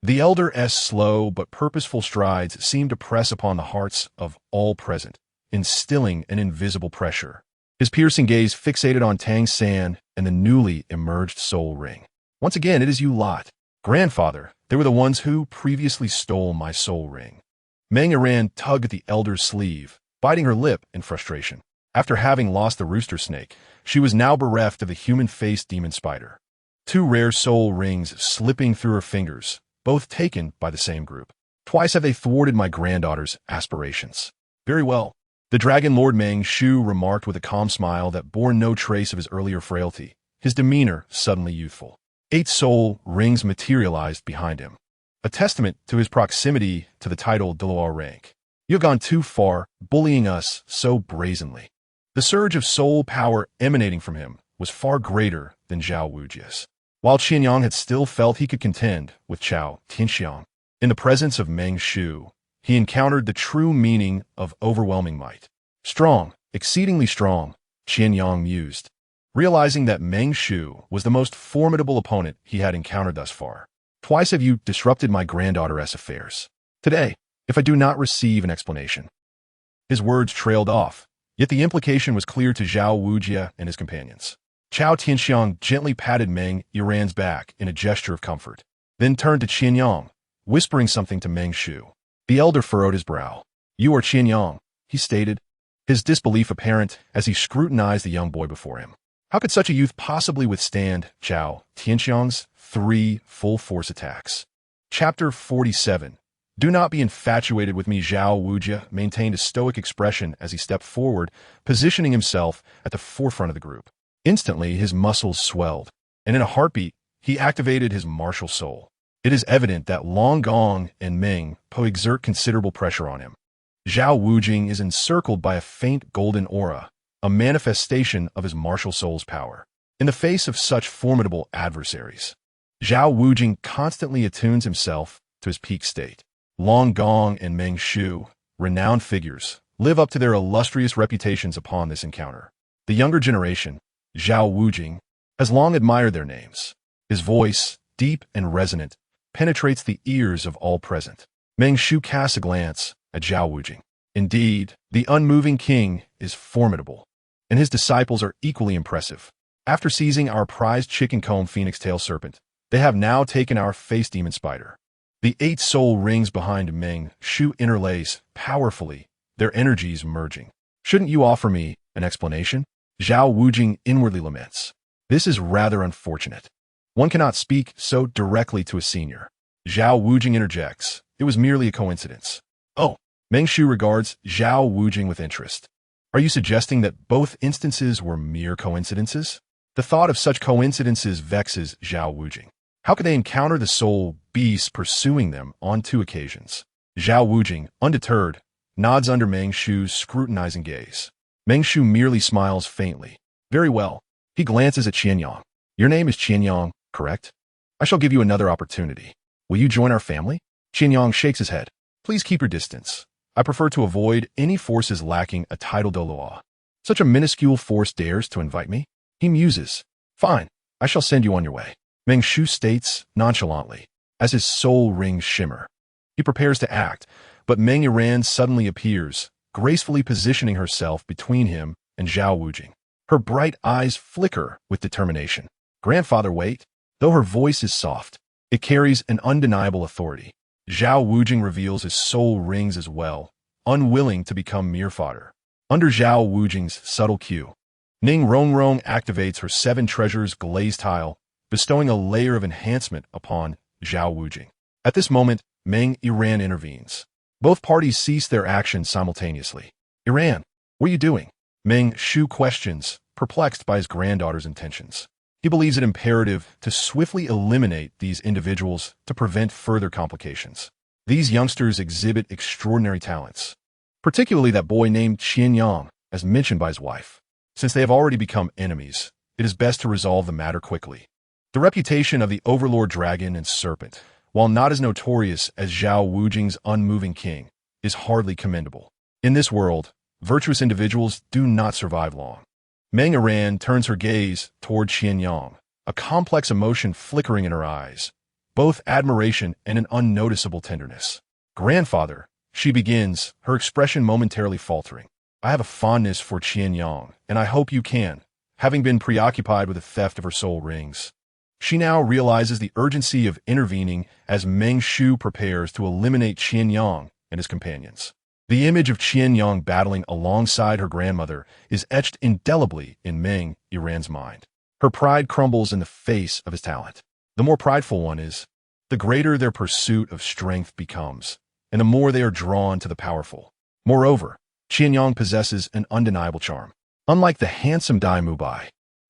The elder's slow but purposeful strides seemed to press upon the hearts of all present, instilling an invisible pressure. His piercing gaze fixated on Tang San and the newly emerged soul ring. "Once again, it is you lot. Grandfather, they were the ones who previously stole my soul ring." Meng Aran tugged at the elder's sleeve, biting her lip in frustration. After having lost the rooster snake, she was now bereft of the human-faced demon spider. 2 rare soul rings slipping through her fingers, both taken by the same group. "Twice have they thwarted my granddaughter's aspirations." "Very well," the Dragon Lord Meng Shu remarked with a calm smile that bore no trace of his earlier frailty, his demeanor suddenly youthful. 8 soul rings materialized behind him, a testament to his proximity to the title Douluo rank. "You have gone too far, bullying us so brazenly." The surge of soul power emanating from him was far greater than Zhao Wujia's. While Qian Yang had still felt he could contend with Chao Tianxiang, in the presence of Meng Shu, he encountered the true meaning of overwhelming might. "Strong, exceedingly strong," Qian Yang mused, realizing that Meng Shu was the most formidable opponent he had encountered thus far. "Twice have you disrupted my granddaughter's affairs. Today, if I do not receive an explanation." His words trailed off, Yet the implication was clear to Zhao Wujia and his companions. Chao Tianxiang gently patted Meng Yiran's back in a gesture of comfort, then turned to Qian Yang, whispering something to Meng Shu. The elder furrowed his brow. "You are Qian Yang," he stated, his disbelief apparent as he scrutinized the young boy before him. How could such a youth possibly withstand Chao Tianxiang's 3 full-force attacks? Chapter 47. Do not be infatuated with me. Zhao Wujia maintained a stoic expression as he stepped forward, positioning himself at the forefront of the group. Instantly, his muscles swelled, and in a heartbeat, he activated his martial soul. It is evident that Long Gong and Ming Po exert considerable pressure on him. Zhao Wujing is encircled by a faint golden aura, a manifestation of his martial soul's power. In the face of such formidable adversaries, Zhao Wujing constantly attunes himself to his peak state. Long Gong and Meng Shu, renowned figures, live up to their illustrious reputations upon this encounter. The younger generation, Zhao Wujing, has long admired their names. His voice, deep and resonant, penetrates the ears of all present. Meng Shu casts a glance at Zhao Wujing. Indeed, the unmoving king is formidable, and his disciples are equally impressive. After seizing our prized chicken comb phoenix tail serpent, they have now taken our face demon spider. The 8 soul rings behind Meng Shu interlace powerfully, their energies merging. Shouldn't you offer me an explanation? Zhao Wujing inwardly laments. This is rather unfortunate. One cannot speak so directly to a senior. Zhao Wujing interjects. It was merely a coincidence. Oh, Meng Shu regards Zhao Wujing with interest. Are you suggesting that both instances were mere coincidences? The thought of such coincidences vexes Zhao Wujing. How could they encounter the soul beasts pursuing them on 2 occasions? Zhao Wujing, undeterred, nods under Meng Shu's scrutinizing gaze. Meng Shu merely smiles faintly. Very well. He glances at Qian Yang. Your name is Qian Yang, correct? I shall give you another opportunity. Will you join our family? Qian Yang shakes his head. Please keep your distance. I prefer to avoid any forces lacking a title Douluo. Such a minuscule force dares to invite me? He muses. Fine, I shall send you on your way. Meng Shu states nonchalantly, as his soul rings shimmer. He prepares to act, but Meng Yiran suddenly appears, gracefully positioning herself between him and Zhao Wujing. Her bright eyes flicker with determination. Grandfather, wait. Though her voice is soft, it carries an undeniable authority. Zhao Wujing reveals his soul rings as well, unwilling to become mere fodder. Under Zhao Wujing's subtle cue, Ning Rongrong activates her 7 treasures glaze tile, bestowing a layer of enhancement upon Zhao Wujing. At this moment, Meng Yiran intervenes. Both parties cease their actions simultaneously. Yiran, what are you doing? Meng Shu questions, perplexed by his granddaughter's intentions. He believes it imperative to swiftly eliminate these individuals to prevent further complications. These youngsters exhibit extraordinary talents, particularly that boy named Qian Yang, as mentioned by his wife. Since they have already become enemies, it is best to resolve the matter quickly. The reputation of the Overlord Dragon and Serpent, while not as notorious as Zhao Wujing's unmoving king, is hardly commendable. In this world, virtuous individuals do not survive long. Meng Yiran turns her gaze toward Qian Yang, a complex emotion flickering in her eyes, both admiration and an unnoticeable tenderness. Grandfather, she begins, her expression momentarily faltering. I have a fondness for Qian Yang, and I hope you can, having been preoccupied with the theft of her soul rings. She now realizes the urgency of intervening as Meng Shu prepares to eliminate Qian Yang and his companions. The image of Qian Yang battling alongside her grandmother is etched indelibly in Meng Yiran's mind. Her pride crumbles in the face of his talent. The more prideful one is, the greater their pursuit of strength becomes, and the more they are drawn to the powerful. Moreover, Qian Yang possesses an undeniable charm. Unlike the handsome Dai Mubai,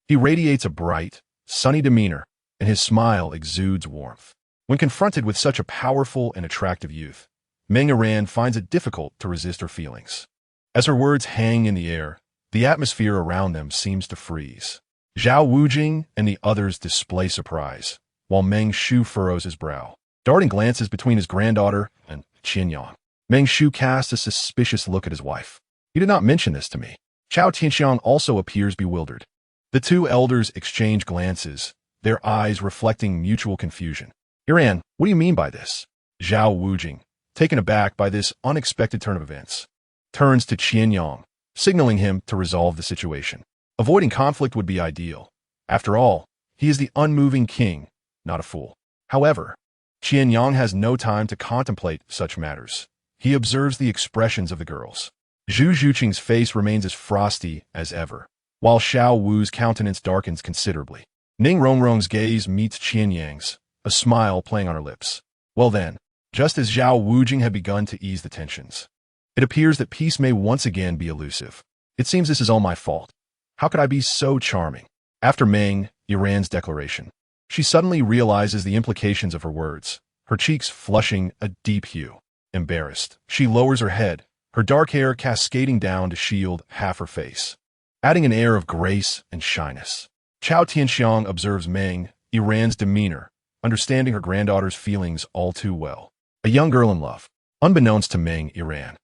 he radiates a bright, sunny demeanor, and his smile exudes warmth. When confronted with such a powerful and attractive youth, Meng Yiran finds it difficult to resist her feelings. As her words hang in the air, the atmosphere around them seems to freeze. Zhao Wujing and the others display surprise, while Meng Shu furrows his brow, darting glances between his granddaughter and Qian Yang. Meng Shu casts a suspicious look at his wife. You did not mention this to me. Chao Tianxiang also appears bewildered. The 2 elders exchange glances, their eyes reflecting mutual confusion. Yiran, what do you mean by this? Zhao Wujing, taken aback by this unexpected turn of events, turns to Qian Yang. signaling him to resolve the situation. Avoiding conflict would be ideal. After all, he is the unmoving king, not a fool. However, Qian Yang has no time to contemplate such matters. He observes the expressions of the girls. Zhu Zhuqing's face remains as frosty as ever, while Xiao Wu's countenance darkens considerably. Ning Rongrong's gaze meets Qian Yang's, a smile playing on her lips. Well then, just as Zhao Wujing had begun to ease the tensions, it appears that peace may once again be elusive. It seems this is all my fault. How could I be so charming? After Meng Yiran's declaration, she suddenly realizes the implications of her words, her cheeks flushing a deep hue. Embarrassed, she lowers her head, her dark hair cascading down to shield half her face, adding an air of grace and shyness. Chao Tianxiang observes Meng Yiran's demeanor, understanding her granddaughter's feelings all too well. A young girl in love. Unbeknownst to Meng Yiran,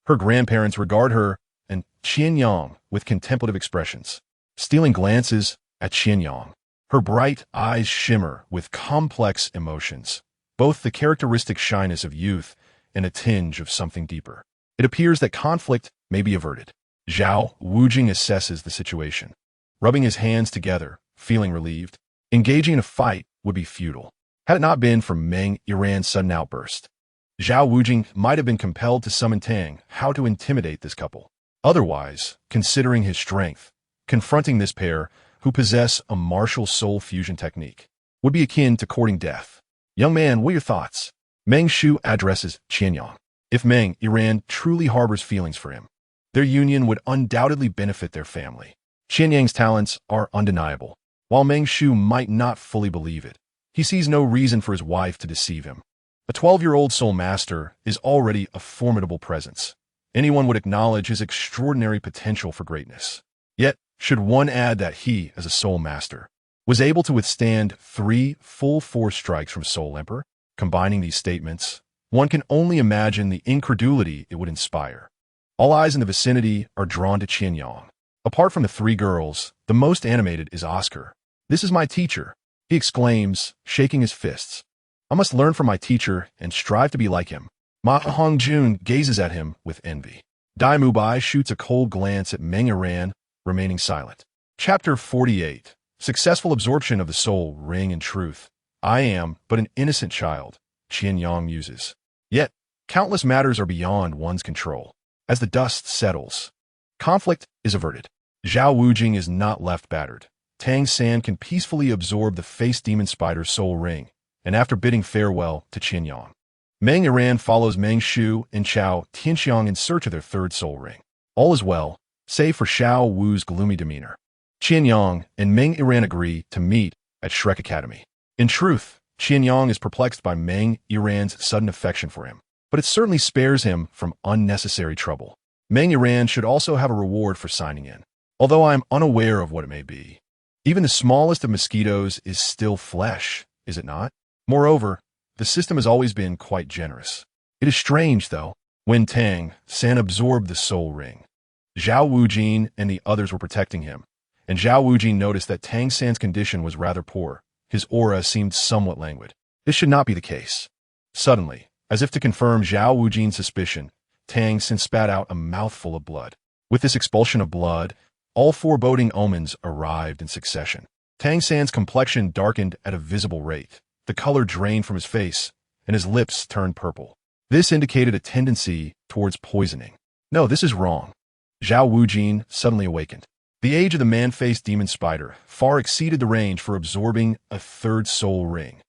her grandparents regard her and Qian Yang with contemplative expressions, stealing glances at Qian Yang. Her bright eyes shimmer with complex emotions, both the characteristic shyness of youth and a tinge of something deeper. It appears that conflict may be averted. Zhao Wujing assesses the situation, rubbing his hands together, feeling relieved. Engaging in a fight would be futile. Had it not been for Meng Yiran's sudden outburst, Zhao Wujing might have been compelled to summon Tang how to intimidate this couple. Otherwise, considering his strength, confronting this pair, who possess a martial soul fusion technique, would be akin to courting death. Young man, what are your thoughts? Meng Shu addresses Qian Yang. If Meng Yiran truly harbors feelings for him, their union would undoubtedly benefit their family. Qian Yang's talents are undeniable. While Meng Shu might not fully believe it, he sees no reason for his wife to deceive him. A 12-year-old soul master is already a formidable presence. Anyone would acknowledge his extraordinary potential for greatness. Yet, should one add that he, as a soul master, was able to withstand 3 full force strikes from Soul Emperor, combining these statements, one can only imagine the incredulity it would inspire. All eyes in the vicinity are drawn to Qian Yang. Apart from the 3 girls, the most animated is Oscar. This is my teacher, he exclaims, shaking his fists. I must learn from my teacher and strive to be like him. Ma Hongjun gazes at him with envy. Dai Mubai shoots a cold glance at Meng Yiran, remaining silent. Chapter 48. Successful absorption of the soul ring in truth. I am but an innocent child, Qian Yang muses. Yet, countless matters are beyond one's control. As the dust settles, conflict is averted. Zhao Wujing is not left battered. Tang San can peacefully absorb the face demon spider's soul ring, and after bidding farewell to Qian Yang, Meng Yiran follows Meng Shu and Chao Tianxiang in search of their 3rd soul ring. All is well, save for Xiao Wu's gloomy demeanor. Qian Yang and Meng Yiran agree to meet at Shrek Academy. In truth, Qian Yang is perplexed by Meng Yiran's sudden affection for him, but it certainly spares him from unnecessary trouble. Meng Yiran should also have a reward for signing in, although I am unaware of what it may be. Even the smallest of mosquitoes is still flesh, is it not? Moreover, the system has always been quite generous. It is strange, though, when Tang San absorbed the soul ring, Zhao Wujing and the others were protecting him, and Zhao Wujing noticed that Tang San's condition was rather poor. His aura seemed somewhat languid. This should not be the case. Suddenly, as if to confirm Zhao Wujing's suspicion, Tang San spat out a mouthful of blood. With this expulsion of blood, all foreboding omens arrived in succession. Tang San's complexion darkened at a visible rate. The color drained from his face, and his lips turned purple. This indicated a tendency towards poisoning. No, this is wrong. Zhao Wujing suddenly awakened. The age of the man-faced demon spider far exceeded the range for absorbing a 3rd soul ring.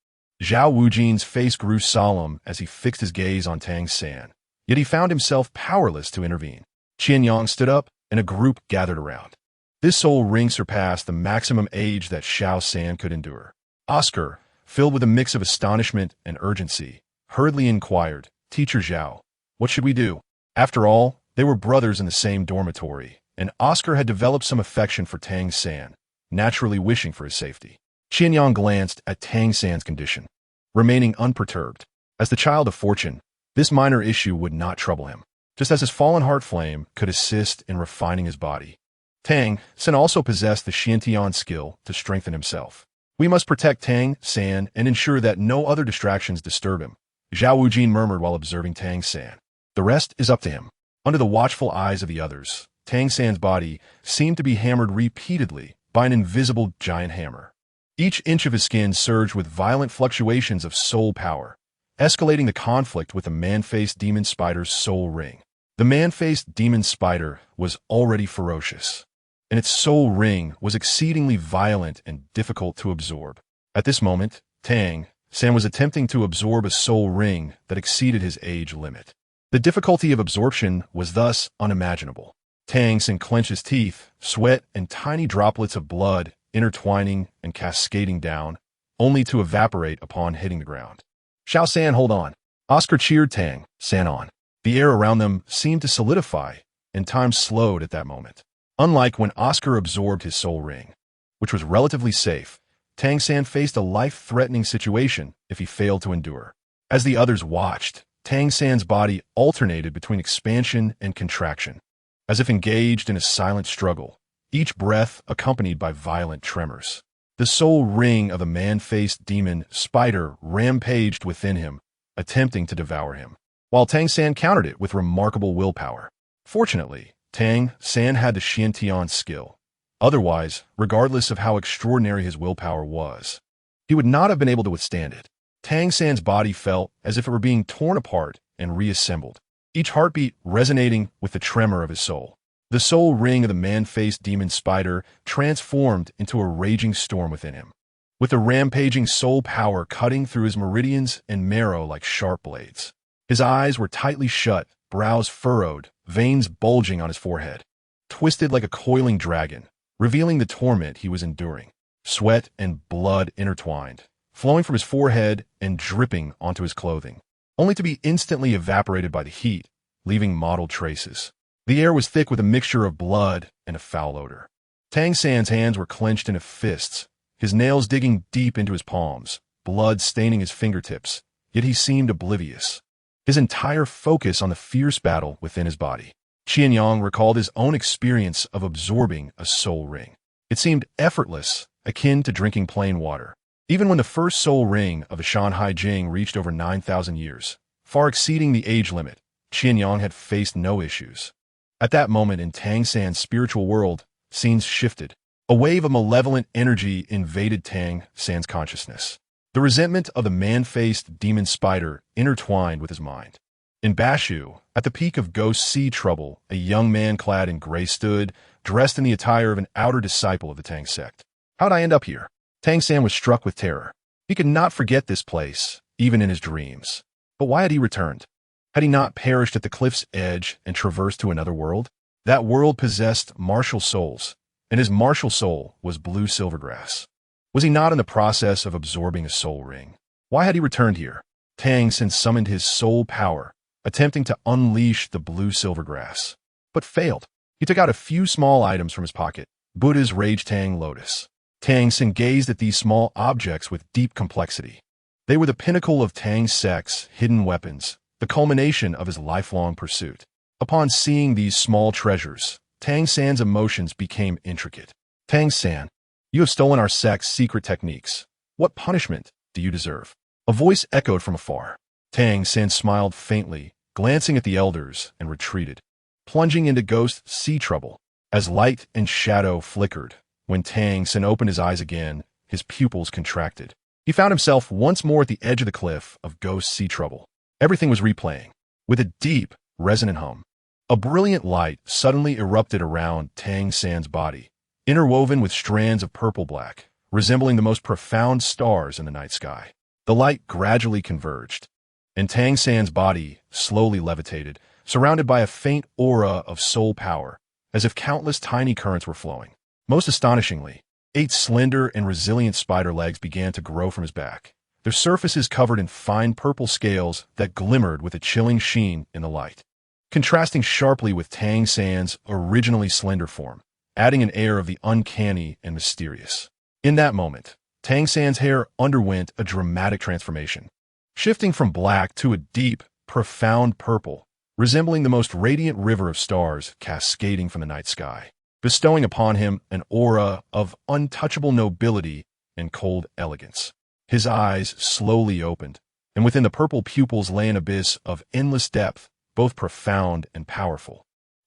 Zhao Wujing's face grew solemn as he fixed his gaze on Tang San, yet he found himself powerless to intervene. Qian Yang stood up, and a group gathered around. This soul ring surpassed the maximum age that Xiao San could endure. Oscar, filled with a mix of astonishment and urgency, hurriedly inquired, Teacher Zhao, what should we do? After all, they were brothers in the same dormitory, and Oscar had developed some affection for Tang San, naturally wishing for his safety. Qian Yang glanced at Tang San's condition, remaining unperturbed. As the child of fortune, this minor issue would not trouble him, just as his fallen heart flame could assist in refining his body. Tang San also possessed the Xiantian skill to strengthen himself. We must protect Tang San and ensure that no other distractions disturb him, Zhao Wujing murmured while observing Tang San. The rest is up to him. Under the watchful eyes of the others, Tang San's body seemed to be hammered repeatedly by an invisible giant hammer. Each inch of his skin surged with violent fluctuations of soul power, escalating the conflict with the man-faced demon spider's soul ring. The man-faced demon spider was already ferocious, and its soul ring was exceedingly violent and difficult to absorb. At this moment, Tang San was attempting to absorb a soul ring that exceeded his age limit. The difficulty of absorption was thus unimaginable. Tang San clenched his teeth, sweat and tiny droplets of blood intertwining and cascading down, only to evaporate upon hitting the ground. Xiao San, hold on. Oscar cheered Tang San on. The air around them seemed to solidify, and time slowed at that moment. Unlike when Oscar absorbed his soul ring, which was relatively safe, Tang San faced a life-threatening situation if he failed to endure. As the others watched, Tang San's body alternated between expansion and contraction, as if engaged in a silent struggle, each breath accompanied by violent tremors. The soul ring of the man-faced demon spider rampaged within him, attempting to devour him, while Tang San countered it with remarkable willpower. Fortunately, Tang San had the Xian skill. Otherwise, regardless of how extraordinary his willpower was, he would not have been able to withstand it. Tang San's body felt as if it were being torn apart and reassembled, each heartbeat resonating with the tremor of his soul. The soul ring of the man-faced demon spider transformed into a raging storm within him, with the rampaging soul power cutting through his meridians and marrow like sharp blades. His eyes were tightly shut, brows furrowed, veins bulging on his forehead, twisted like a coiling dragon, revealing the torment he was enduring. Sweat and blood intertwined, flowing from his forehead and dripping onto his clothing, only to be instantly evaporated by the heat, leaving mottled traces. The air was thick with a mixture of blood and a foul odor. Tang San's hands were clenched into fists, his nails digging deep into his palms, blood staining his fingertips, yet he seemed oblivious, his entire focus on the fierce battle within his body. Qian Yang recalled his own experience of absorbing a soul ring. It seemed effortless, akin to drinking plain water. Even when the first soul ring of the Shanhai Jing reached over 9,000 years, far exceeding the age limit, Qian Yang had faced no issues. At that moment in Tang San's spiritual world, scenes shifted. A wave of malevolent energy invaded Tang San's consciousness. The resentment of the man-faced demon spider intertwined with his mind. In Bashu, at the peak of Ghost Sea trouble, a young man clad in gray stood, dressed in the attire of an outer disciple of the Tang sect. How'd I end up here? Tang San was struck with terror. He could not forget this place, even in his dreams. But why had he returned? Had he not perished at the cliff's edge and traversed to another world? That world possessed martial souls, and his martial soul was blue silvergrass. Was he not in the process of absorbing a soul ring? Why had he returned here? Tang San summoned his soul power, attempting to unleash the blue silvergrass, but failed. He took out a few small items from his pocket. Buddha's Rage Tang Lotus. Tang San gazed at these small objects with deep complexity. They were the pinnacle of Tang sect's hidden weapons, the culmination of his lifelong pursuit. Upon seeing these small treasures, Tang San's emotions became intricate. Tang San, you have stolen our sect's secret techniques. What punishment do you deserve? A voice echoed from afar. Tang San smiled faintly, glancing at the elders, and retreated, plunging into Ghost Sea trouble. As light and shadow flickered, when Tang San opened his eyes again, his pupils contracted. He found himself once more at the edge of the cliff of Ghost Sea trouble. Everything was replaying, with a deep, resonant hum. A brilliant light suddenly erupted around Tang San's body, interwoven with strands of purple-black, resembling the most profound stars in the night sky. The light gradually converged, and Tang San's body slowly levitated, surrounded by a faint aura of soul power, as if countless tiny currents were flowing. Most astonishingly, 8 slender and resilient spider legs began to grow from his back, their surfaces covered in fine purple scales that glimmered with a chilling sheen in the light, contrasting sharply with Tang San's originally slender form, adding an air of the uncanny and mysterious. In that moment, Tang San's hair underwent a dramatic transformation, shifting from black to a deep, profound purple, resembling the most radiant river of stars cascading from the night sky, bestowing upon him an aura of untouchable nobility and cold elegance. His eyes slowly opened, and within the purple pupils lay an abyss of endless depth, both profound and powerful.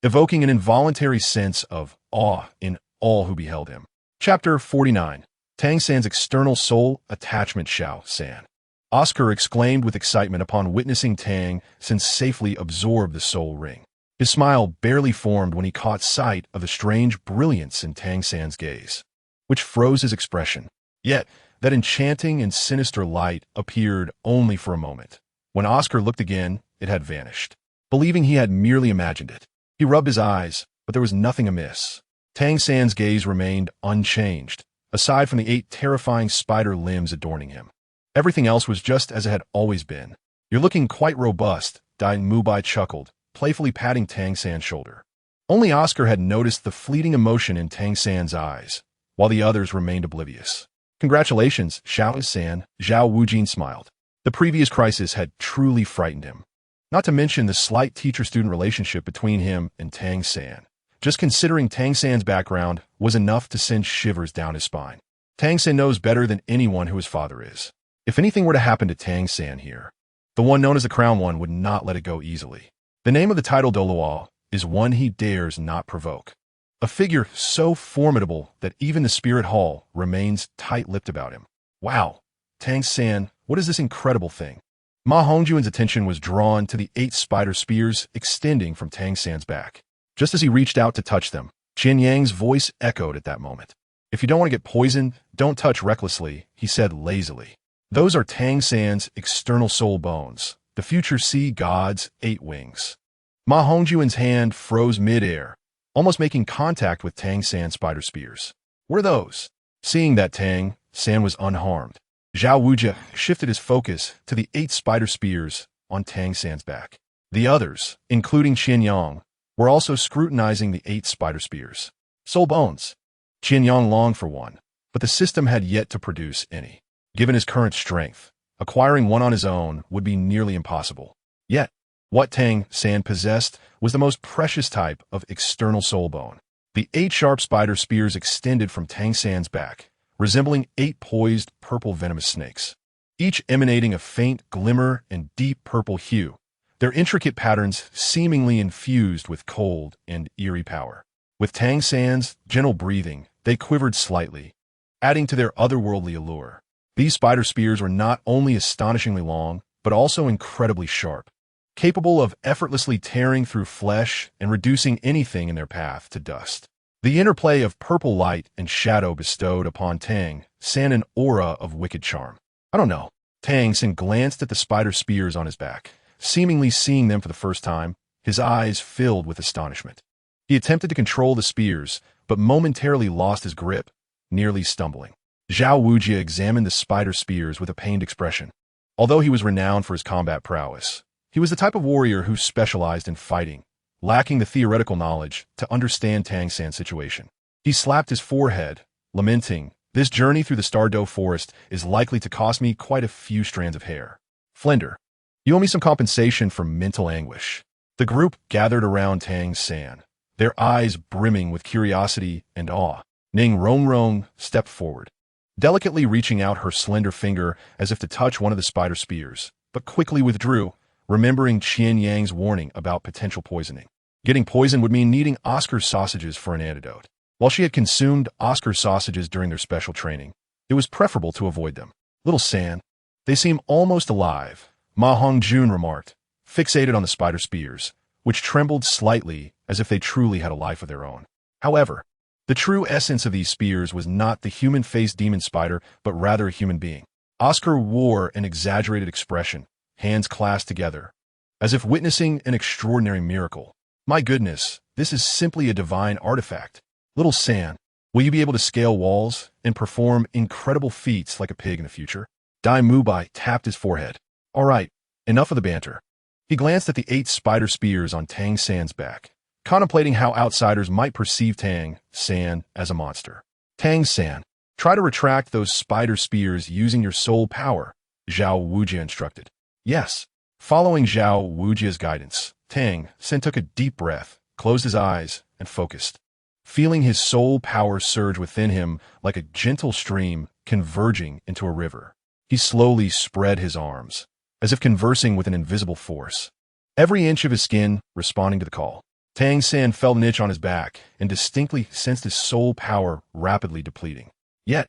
evoking an involuntary sense of awe in all who beheld him. Chapter 49. Tang San's External Soul Attachment Xiao San. Oscar exclaimed with excitement upon witnessing Tang San safely absorb the soul ring. His smile barely formed when he caught sight of the strange brilliance in Tang San's gaze, which froze his expression. Yet, that enchanting and sinister light appeared only for a moment. When Oscar looked again, it had vanished. Believing he had merely imagined it, he rubbed his eyes, but there was nothing amiss. Tang San's gaze remained unchanged, aside from the 8 terrifying spider limbs adorning him. Everything else was just as it had always been. "You're looking quite robust," Dai Mubai chuckled, playfully patting Tang San's shoulder. Only Oscar had noticed the fleeting emotion in Tang San's eyes, while the others remained oblivious. "Congratulations, Xiao San," Zhao Wujin smiled. The previous crisis had truly frightened him. Not to mention the slight teacher-student relationship between him and Tang San. Just considering Tang San's background was enough to send shivers down his spine. Tang San knows better than anyone who his father is. If anything were to happen to Tang San here, the one known as the Crown One would not let it go easily. The name of the title Douluo is one he dares not provoke. A figure so formidable that even the Spirit Hall remains tight-lipped about him. Wow, Tang San, what is this incredible thing? Ma Hongjuan's attention was drawn to the 8 spider spears extending from Tang San's back. Just as he reached out to touch them, Qian Yang's voice echoed at that moment. "If you don't want to get poisoned, don't touch recklessly," he said lazily. "Those are Tang San's external soul bones, the future sea god's 8 wings." Ma Hongjuan's hand froze mid-air, almost making contact with Tang San's spider spears. "What are those?" Seeing that Tang San was unharmed, Zhao Wujia shifted his focus to the 8 spider spears on Tang San's back. The others, including Qian Yang, were also scrutinizing the 8 spider spears. Soul bones. Qian Yang longed for one, but the system had yet to produce any. Given his current strength, acquiring one on his own would be nearly impossible. Yet, what Tang San possessed was the most precious type of external soul bone. The 8 sharp spider spears extended from Tang San's back, resembling 8 poised purple venomous snakes, each emanating a faint glimmer and deep purple hue, their intricate patterns seemingly infused with cold and eerie power. With Tang San's gentle breathing, they quivered slightly, adding to their otherworldly allure. These spider spears were not only astonishingly long, but also incredibly sharp, capable of effortlessly tearing through flesh and reducing anything in their path to dust. The interplay of purple light and shadow bestowed upon Tang San an aura of wicked charm. "I don't know." Tang San glanced at the spider spears on his back, seemingly seeing them for the first time, his eyes filled with astonishment. He attempted to control the spears, but momentarily lost his grip, nearly stumbling. Zhao Wujia examined the spider spears with a pained expression. Although he was renowned for his combat prowess, he was the type of warrior who specialized in fighting, lacking the theoretical knowledge to understand Tang San's situation. He slapped his forehead, lamenting, "This journey through the Stardow Forest is likely to cost me quite a few strands of hair. Flender, you owe me some compensation for mental anguish." The group gathered around Tang San, their eyes brimming with curiosity and awe. Ning Rongrong stepped forward, delicately reaching out her slender finger as if to touch one of the spider spears, but quickly withdrew, remembering Qian Yang's warning about potential poisoning. Getting poisoned would mean needing Oscar's sausages for an antidote. While she had consumed Oscar's sausages during their special training, it was preferable to avoid them. "Little San, they seem almost alive," Ma Hongjun remarked, fixated on the spider spears, which trembled slightly as if they truly had a life of their own. However, the true essence of these spears was not the human-faced demon spider, but rather a human being. Oscar wore an exaggerated expression, hands clasped together, as if witnessing an extraordinary miracle. "My goodness, this is simply a divine artifact. Little San, will you be able to scale walls and perform incredible feats like a pig in the future?" Dai Mubai tapped his forehead. "All right, enough of the banter." He glanced at the 8 spider spears on Tang San's back, contemplating how outsiders might perceive Tang San as a monster. "Tang San, try to retract those spider spears using your soul power," Zhao Wujia instructed. "Yes." Following Zhao Wujia's guidance, Tang San took a deep breath, closed his eyes, and focused. Feeling his soul power surge within him like a gentle stream converging into a river, he slowly spread his arms, as if conversing with an invisible force, every inch of his skin responding to the call. Tang San felt an itch on his back and distinctly sensed his soul power rapidly depleting. Yet,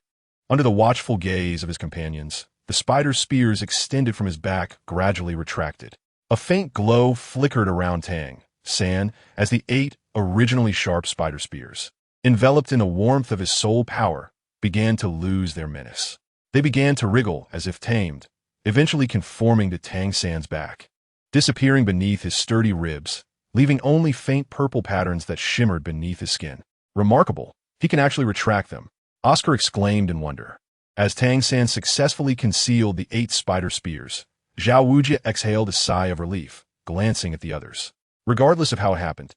under the watchful gaze of his companions, the spider spears extended from his back gradually retracted. A faint glow flickered around Tang San as the 8 originally sharp spider spears, enveloped in the warmth of his soul power, began to lose their menace. They began to wriggle as if tamed, eventually conforming to Tang San's back, disappearing beneath his sturdy ribs, leaving only faint purple patterns that shimmered beneath his skin. Remarkable, he can actually retract them, Oscar exclaimed in wonder. As Tang San successfully concealed the 8 spider spears, Zhao Wujie exhaled a sigh of relief, glancing at the others. Regardless of how it happened,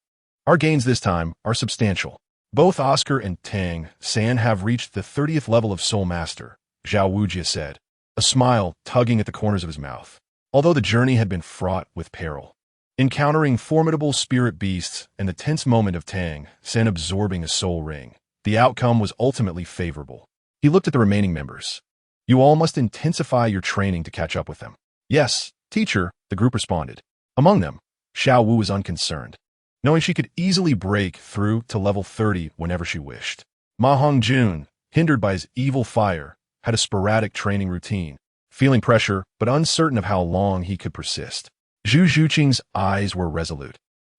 our gains this time are substantial. Both Oscar and Tang San have reached the 30th level of Soul Master, Zhao Wujie said, a smile tugging at the corners of his mouth. Although the journey had been fraught with peril, encountering formidable spirit beasts and the tense moment of Tang San absorbing a soul ring, the outcome was ultimately favorable. He looked at the remaining members. You all must intensify your training to catch up with them. Yes, teacher, the group responded. Among them, Xiao Wu was unconcerned, knowing she could easily break through to level 30 whenever she wished. Ma Hongjun, hindered by his evil fire, had a sporadic training routine, feeling pressure but uncertain of how long he could persist. Zhu Zhuqing's eyes were resolute.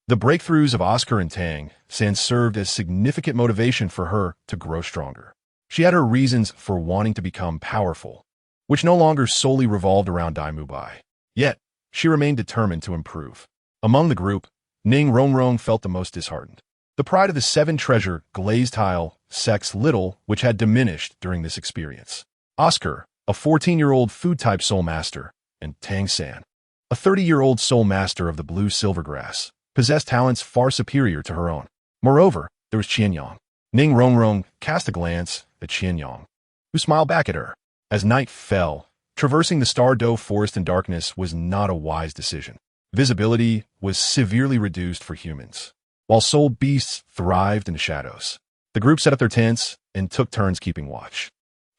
The breakthroughs of Oscar and Tang San served as significant motivation for her to grow stronger. She had her reasons for wanting to become powerful, which no longer solely revolved around Dai Mubai. Yet, she remained determined to improve. Among the group, Ning Rongrong felt the most disheartened. The pride of the 7 treasure glazed tile sects little which had diminished during this experience. Oscar, a 14-year-old food-type soul master, and Tang San, a 30-year-old soul master of the blue silvergrass, possessed talents far superior to her own. Moreover, there was Qian Yang. Ning Rongrong cast a glance at Qian Yang, who smiled back at her. As night fell, traversing the Star Doe forest in darkness was not a wise decision. Visibility was severely reduced for humans, while soul beasts thrived in the shadows. The group set up their tents and took turns keeping watch.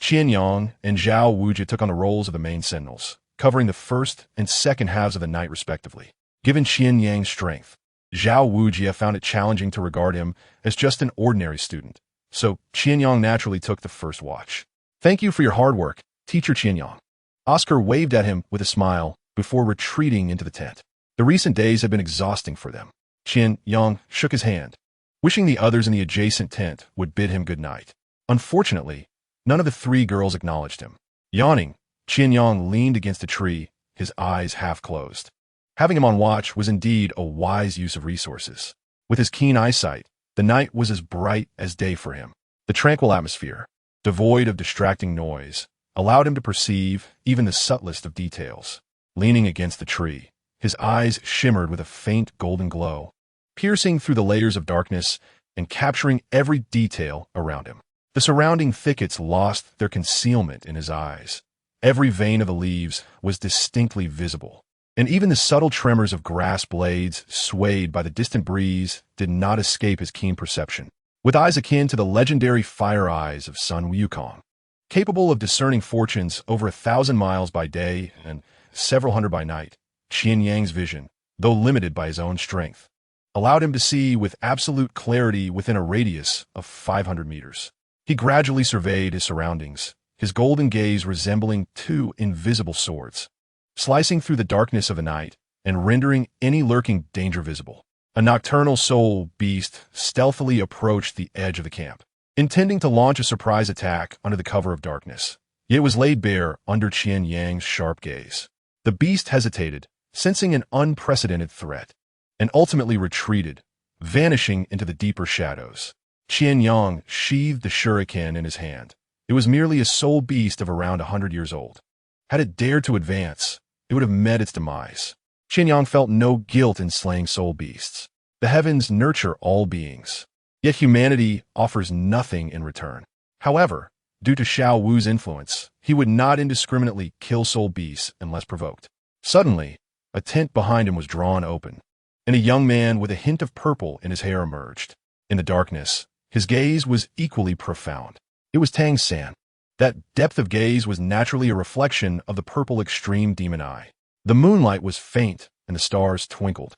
Qian Yang and Zhao Wujie took on the roles of the main sentinels, covering the first and second halves of the night respectively. Given Qian Yang's strength, Zhao Wujie found it challenging to regard him as just an ordinary student, so Qian Yang naturally took the first watch. Thank you for your hard work, Teacher Qian Yang. Oscar waved at him with a smile before retreating into the tent. The recent days had been exhausting for them. Qian Yang shook his hand, wishing the others in the adjacent tent would bid him good night. Unfortunately, none of the 3 girls acknowledged him. Yawning, Qian Yang leaned against a tree, his eyes half closed. Having him on watch was indeed a wise use of resources. With his keen eyesight, the night was as bright as day for him. The tranquil atmosphere, devoid of distracting noise, allowed him to perceive even the subtlest of details. Leaning against the tree, his eyes shimmered with a faint golden glow, piercing through the layers of darkness and capturing every detail around him. The surrounding thickets lost their concealment in his eyes. Every vein of the leaves was distinctly visible, and even the subtle tremors of grass blades swayed by the distant breeze did not escape his keen perception. With eyes akin to the legendary fire eyes of Sun Wukong, capable of discerning fortunes over 1,000 miles by day and several hundred by night, Qian Yang's vision, though limited by his own strength, allowed him to see with absolute clarity within a radius of 500 meters. He gradually surveyed his surroundings, his golden gaze resembling 2 invisible swords, slicing through the darkness of the night and rendering any lurking danger visible. A nocturnal soul beast stealthily approached the edge of the camp, intending to launch a surprise attack under the cover of darkness. Yet it was laid bare under Qian Yang's sharp gaze. The beast hesitated, sensing an unprecedented threat, and ultimately retreated, vanishing into the deeper shadows. Qian Yang sheathed the shuriken in his hand. It was merely a soul beast of around 100 years old. Had it dared to advance, it would have met its demise. Qian Yang felt no guilt in slaying soul beasts. The heavens nurture all beings, yet humanity offers nothing in return. However, due to Xiao Wu's influence, he would not indiscriminately kill soul beasts unless provoked. Suddenly, a tent behind him was drawn open, and a young man with a hint of purple in his hair emerged. In the darkness, his gaze was equally profound. It was Tang San. That depth of gaze was naturally a reflection of the purple extreme demon eye. The moonlight was faint, and the stars twinkled,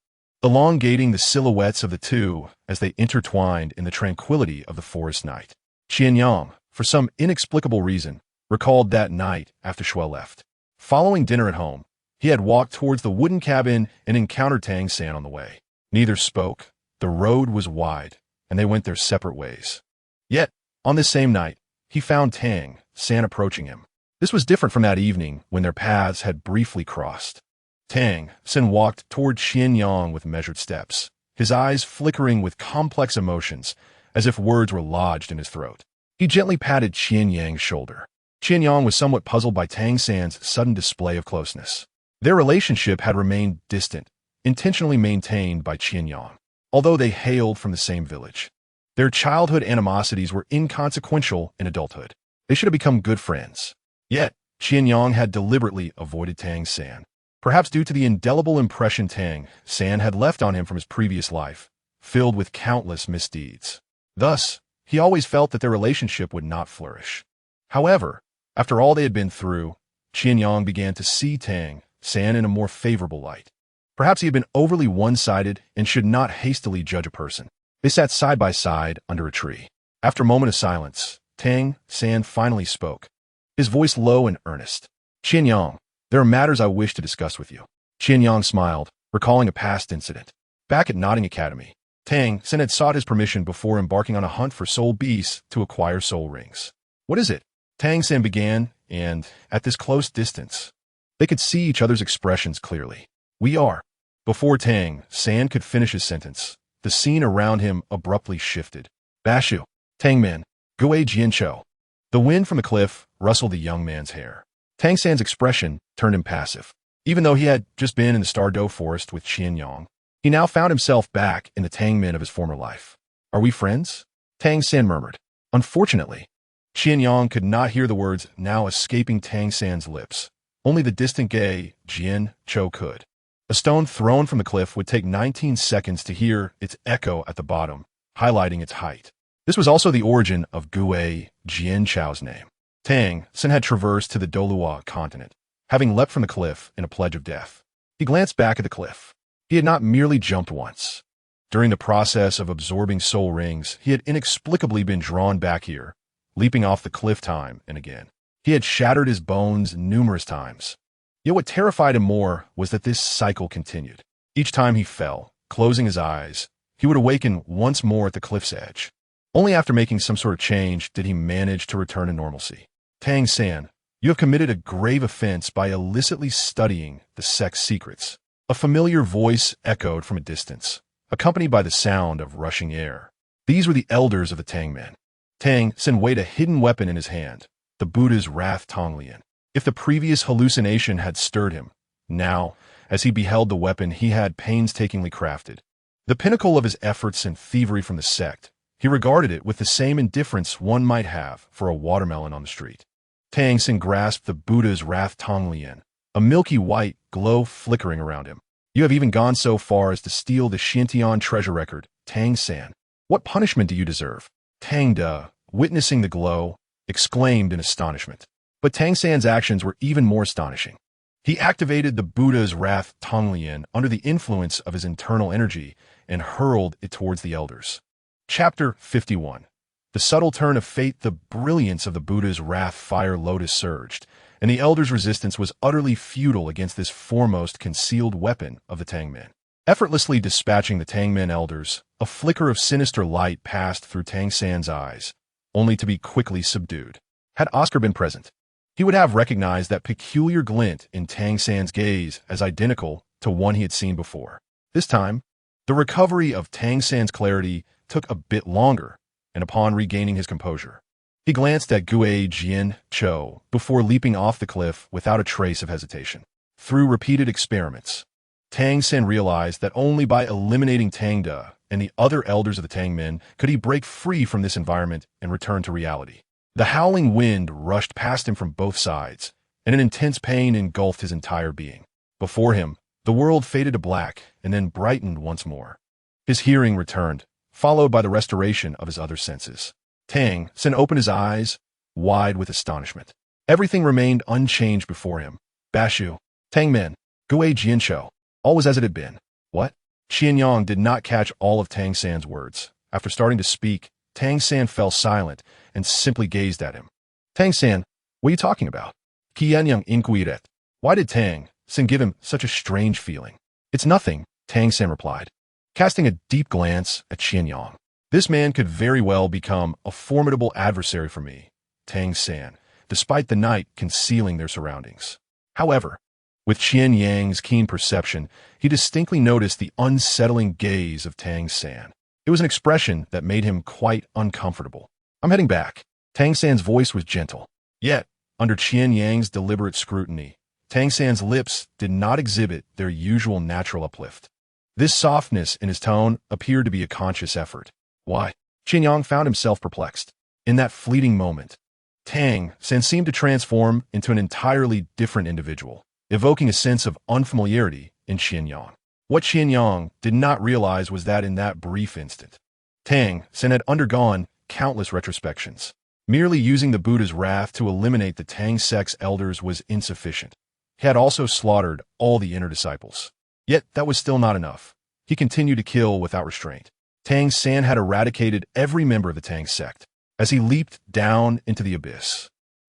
elongating the silhouettes of the two as they intertwined in the tranquility of the forest night. Qian Yang, for some inexplicable reason, recalled that night after Shui left. Following dinner at home, he had walked towards the wooden cabin and encountered Tang San on the way. Neither spoke. The road was wide, and they went their separate ways. Yet, on this same night, he found Tang San approaching him. This was different from that evening when their paths had briefly crossed. Tang San walked toward Qian Yang with measured steps, his eyes flickering with complex emotions, as if words were lodged in his throat. He gently patted Qian Yang's shoulder. Qian Yang was somewhat puzzled by Tang San's sudden display of closeness. Their relationship had remained distant, intentionally maintained by Qian Yang, although they hailed from the same village. Their childhood animosities were inconsequential in adulthood. They should have become good friends. Yet, Qian Yang had deliberately avoided Tang San, perhaps due to the indelible impression Tang San had left on him from his previous life, filled with countless misdeeds. Thus, he always felt that their relationship would not flourish. However, after all they had been through, Qian Yang began to see Tang San in a more favorable light. Perhaps he had been overly one-sided and should not hastily judge a person. They sat side by side under a tree. After a moment of silence, Tang San finally spoke, his voice low and earnest. Qian Yang, there are matters I wish to discuss with you. Qian Yang smiled, recalling a past incident. Back at Nodding Academy, Tang San had sought his permission before embarking on a hunt for soul beasts to acquire soul rings. What is it? Tang San began, and, at this close distance, they could see each other's expressions clearly. We are. Before Tang San could finish his sentence, the scene around him abruptly shifted. Bashu, Tangman, Gui Jianchou. The wind from the cliff rustled the young man's hair. Tang San's expression turned impassive. Even though he had just been in the Stardow forest with Qian Yang, he now found himself back in the Tangman of his former life. Are we friends? Tang San murmured. Unfortunately, Qian Yang could not hear the words now escaping Tang San's lips. Only the distant Gui Jianchou could. A stone thrown from the cliff would take 19 seconds to hear its echo at the bottom, highlighting its height. This was also the origin of Gui Jianchou's name. Tang San had traversed to the Douluo continent, having leapt from the cliff in a pledge of death. He glanced back at the cliff. He had not merely jumped once. During the process of absorbing soul rings, he had inexplicably been drawn back here, leaping off the cliff time and again. He had shattered his bones numerous times. Yet what terrified him more was that this cycle continued. Each time he fell, closing his eyes, he would awaken once more at the cliff's edge. Only after making some sort of change did he manage to return to normalcy. Tang San, you have committed a grave offense by illicitly studying the sect's secrets. A familiar voice echoed from a distance, accompanied by the sound of rushing air. These were the elders of the Tangmen. Tang San weighed a hidden weapon in his hand, the Buddha's Wrath Tonglian. If the previous hallucination had stirred him, now, as he beheld the weapon he had painstakingly crafted, the pinnacle of his efforts and thievery from the sect, he regarded it with the same indifference one might have for a watermelon on the street. Tang San grasped the Buddha's Wrath Tonglian, a milky white glow flickering around him. You have even gone so far as to steal the Xintian treasure record, Tang San. What punishment do you deserve? Tang Da, witnessing the glow, exclaimed in astonishment. But Tang San's actions were even more astonishing. He activated the Buddha's Wrath Tonglian under the influence of his internal energy and hurled it towards the elders. Chapter 51. The subtle turn of fate. The brilliance of the Buddha's Wrath Fire Lotus surged, and the elders' resistance was utterly futile against this foremost concealed weapon of the Tangmen. Effortlessly dispatching the Tangmen elders, a flicker of sinister light passed through Tang San's eyes, only to be quickly subdued. Had Oscar been present, he would have recognized that peculiar glint in Tang San's gaze as identical to one he had seen before. This time, the recovery of Tang San's clarity took a bit longer, and upon regaining his composure, he glanced at Gui Jianchou before leaping off the cliff without a trace of hesitation. Through repeated experiments, Tang San realized that only by eliminating Tang Da and the other elders of the Tangmen could he break free from this environment and return to reality. The howling wind rushed past him from both sides, and an intense pain engulfed his entire being. Before him, the world faded to black and then brightened once more. His hearing returned, followed by the restoration of his other senses. Tang San opened his eyes, wide with astonishment. Everything remained unchanged before him. Bashu, Tangmen, Gui Jianchou, all was as it had been. What? Qian Yang did not catch all of Tang San's words. After starting to speak, Tang San fell silent and simply gazed at him. Tang San, what are you talking about? Qian Yang inquired. Why did Tang San give him such a strange feeling? It's nothing, Tang San replied, casting a deep glance at Qian Yang. This man could very well become a formidable adversary for me, Tang San, despite the night concealing their surroundings. However, with Qian Yang's keen perception, he distinctly noticed the unsettling gaze of Tang San. It was an expression that made him quite uncomfortable. I'm heading back. Tang San's voice was gentle. Yet, under Qian Yang's deliberate scrutiny, Tang San's lips did not exhibit their usual natural uplift. This softness in his tone appeared to be a conscious effort. Why? Qian Yang found himself perplexed. In that fleeting moment, Tang San seemed to transform into an entirely different individual, evoking a sense of unfamiliarity in Qian Yang. What Qian Yang did not realize was that in that brief instant, Tang San had undergone countless retrospections. Merely using the Buddha's wrath to eliminate the Tang sect's elders was insufficient. He had also slaughtered all the inner disciples. Yet that was still not enough. He continued to kill without restraint. Tang San had eradicated every member of the Tang sect as he leaped down into the abyss.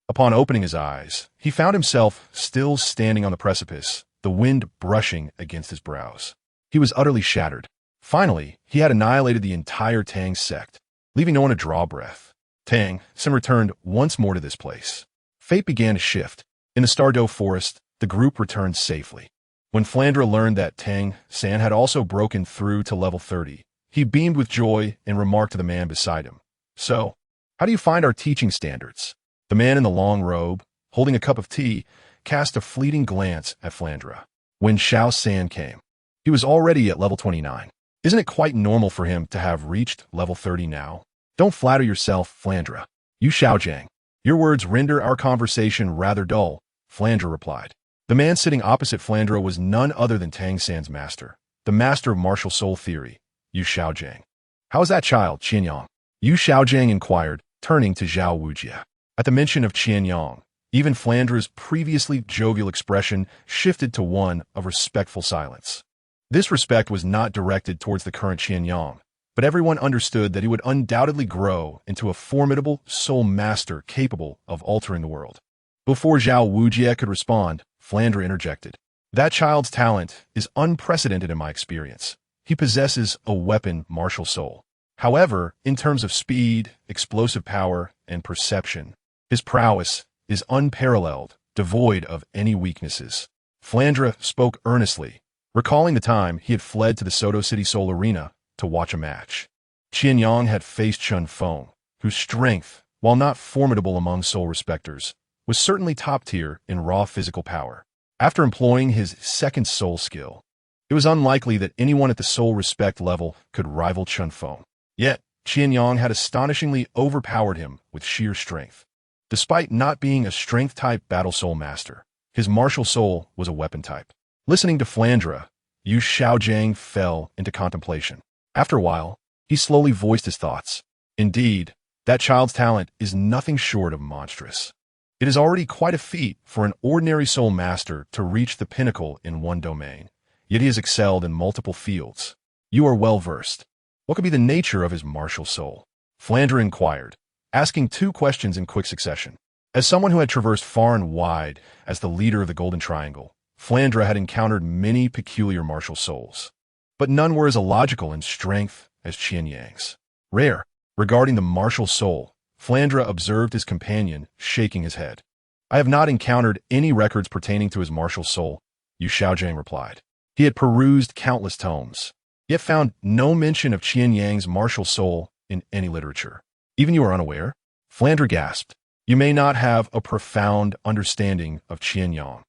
Upon opening his eyes, he found himself still standing on the precipice, the wind brushing against his brows. He was utterly shattered. Finally, he had annihilated the entire Tang sect, leaving no one to draw breath. Tang San returned once more to this place. Fate began to shift. In the Stardow forest, the group returned safely. When Flandra learned that Tang San had also broken through to level 30, he beamed with joy and remarked to the man beside him, So, how do you find our teaching standards? The man in the long robe, holding a cup of tea, cast a fleeting glance at Flandra. When Xiao San came, he was already at level 29. Isn't it quite normal for him to have reached level 30 now? Don't flatter yourself, Flandra. You Xiaojiang. Your words render our conversation rather dull, Flandra replied. The man sitting opposite Flandra was none other than Tang San's master, the master of martial soul theory, Yu Xiaojiang. How is that child, Qian Yang? Yu Xiaojiang inquired, turning to Zhao Wujie. At the mention of Qian Yang, even Flandra's previously jovial expression shifted to one of respectful silence. This respect was not directed towards the current Qian Yang, but everyone understood that he would undoubtedly grow into a formidable soul master capable of altering the world. Before Zhao Wujie could respond, Flandra interjected. That child's talent is unprecedented in my experience. He possesses a weapon martial soul. However, in terms of speed, explosive power, and perception, his prowess is unparalleled, devoid of any weaknesses. Flandra spoke earnestly, recalling the time he had fled to the Soto City Soul Arena to watch a match. Qian Yang had faced Chun Feng, whose strength, while not formidable among soul respecters, was certainly top tier in raw physical power. After employing his second soul skill, it was unlikely that anyone at the soul respect level could rival Chun Feng. Yet, Qian Yang had astonishingly overpowered him with sheer strength. Despite not being a strength-type battle soul master, his martial soul was a weapon type. Listening to Flandra, Yu Xiaojiang fell into contemplation. After a while, he slowly voiced his thoughts. Indeed, that child's talent is nothing short of monstrous. It is already quite a feat for an ordinary soul master to reach the pinnacle in one domain, yet he has excelled in multiple fields. You are well versed. What could be the nature of his martial soul? Flandra inquired, asking two questions in quick succession. As someone who had traversed far and wide as the leader of the Golden Triangle, Flandra had encountered many peculiar martial souls, but none were as illogical in strength as Qian Yang's. Rare. Regarding the martial soul, Flandra observed his companion shaking his head. I have not encountered any records pertaining to his martial soul, Yu Xiaojiang replied. He had perused countless tomes, yet found no mention of Qian Yang's martial soul in any literature. Even you are unaware? Flandra gasped. You may not have a profound understanding of Qian Yang.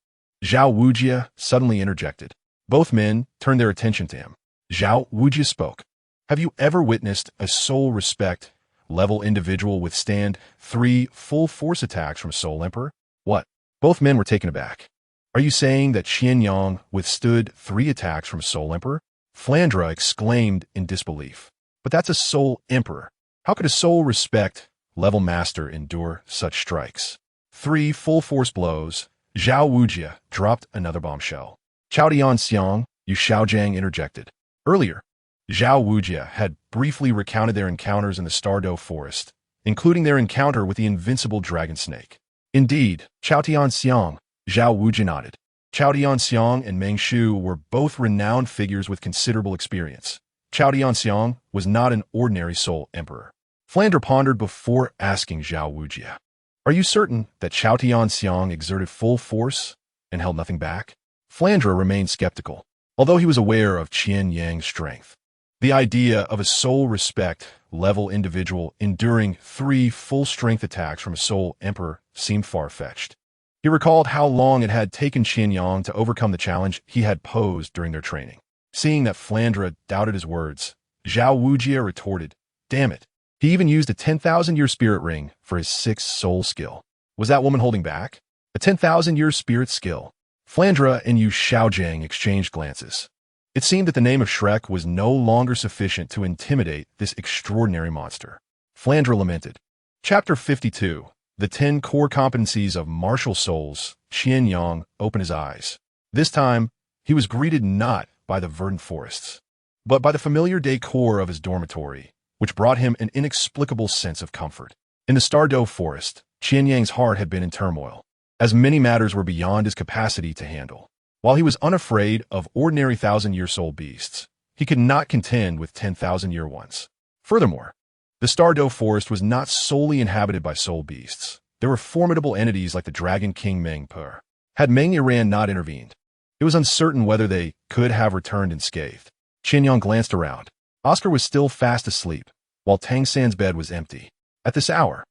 Zhao Wujie suddenly interjected. Both men turned their attention to him. Zhao Wujie spoke. Have you ever witnessed a soul respect level individual withstand 3 full force attacks from Soul Emperor? What? Both men were taken aback. Are you saying that Qian Yang withstood 3 attacks from Soul Emperor? Flandra exclaimed in disbelief. But that's a Soul Emperor. How could a soul respect level master endure such strikes? 3 full force blows. Zhao Wujie dropped another bombshell. Chao Dian Xiang, Yu Xiaojiang interjected. Earlier, Zhao Wujia had briefly recounted their encounters in the Stardow Forest, including their encounter with the invincible dragon snake. Indeed, Chao Tianxiang, Zhao Wujia nodded. Chao Tianxiang and Meng Shu were both renowned figures with considerable experience. Chao Tianxiang was not an ordinary Soul Emperor. Flandre pondered before asking Zhao Wujia, "Are you certain that Chao Tianxiang exerted full force and held nothing back?" Flandre remained skeptical, although he was aware of Qian Yang's strength. The idea of a soul respect level individual enduring 3 full-strength attacks from a Soul Emperor seemed far-fetched. He recalled how long it had taken Qian Yang to overcome the challenge he had posed during their training. Seeing that Flandre doubted his words, Zhao Wujia retorted, "Damn it. He even used a 10,000-year spirit ring for his 6th soul skill. Was that woman holding back? A 10,000-year spirit skill?" Flandre and Yu Xiaojing exchanged glances. It seemed that the name of Shrek was no longer sufficient to intimidate this extraordinary monster. Flandre lamented. Chapter 52. The 10 Core Competencies of Martial Souls. Qian Yang opened his eyes. This time, he was greeted not by the verdant forests, but by the familiar decor of his dormitory, which brought him an inexplicable sense of comfort. In the Stardow Forest, Qian Yang's heart had been in turmoil, as many matters were beyond his capacity to handle. While he was unafraid of ordinary 1,000-year soul beasts, he could not contend with 10,000-year ones. Furthermore, the Stardow Forest was not solely inhabited by soul beasts. There were formidable entities like the Dragon King Meng Per. Had Meng Yiran not intervened, it was uncertain whether they could have returned unscathed. Qian Yang glanced around. Oscar was still fast asleep, while Tang San's bed was empty. At this hour,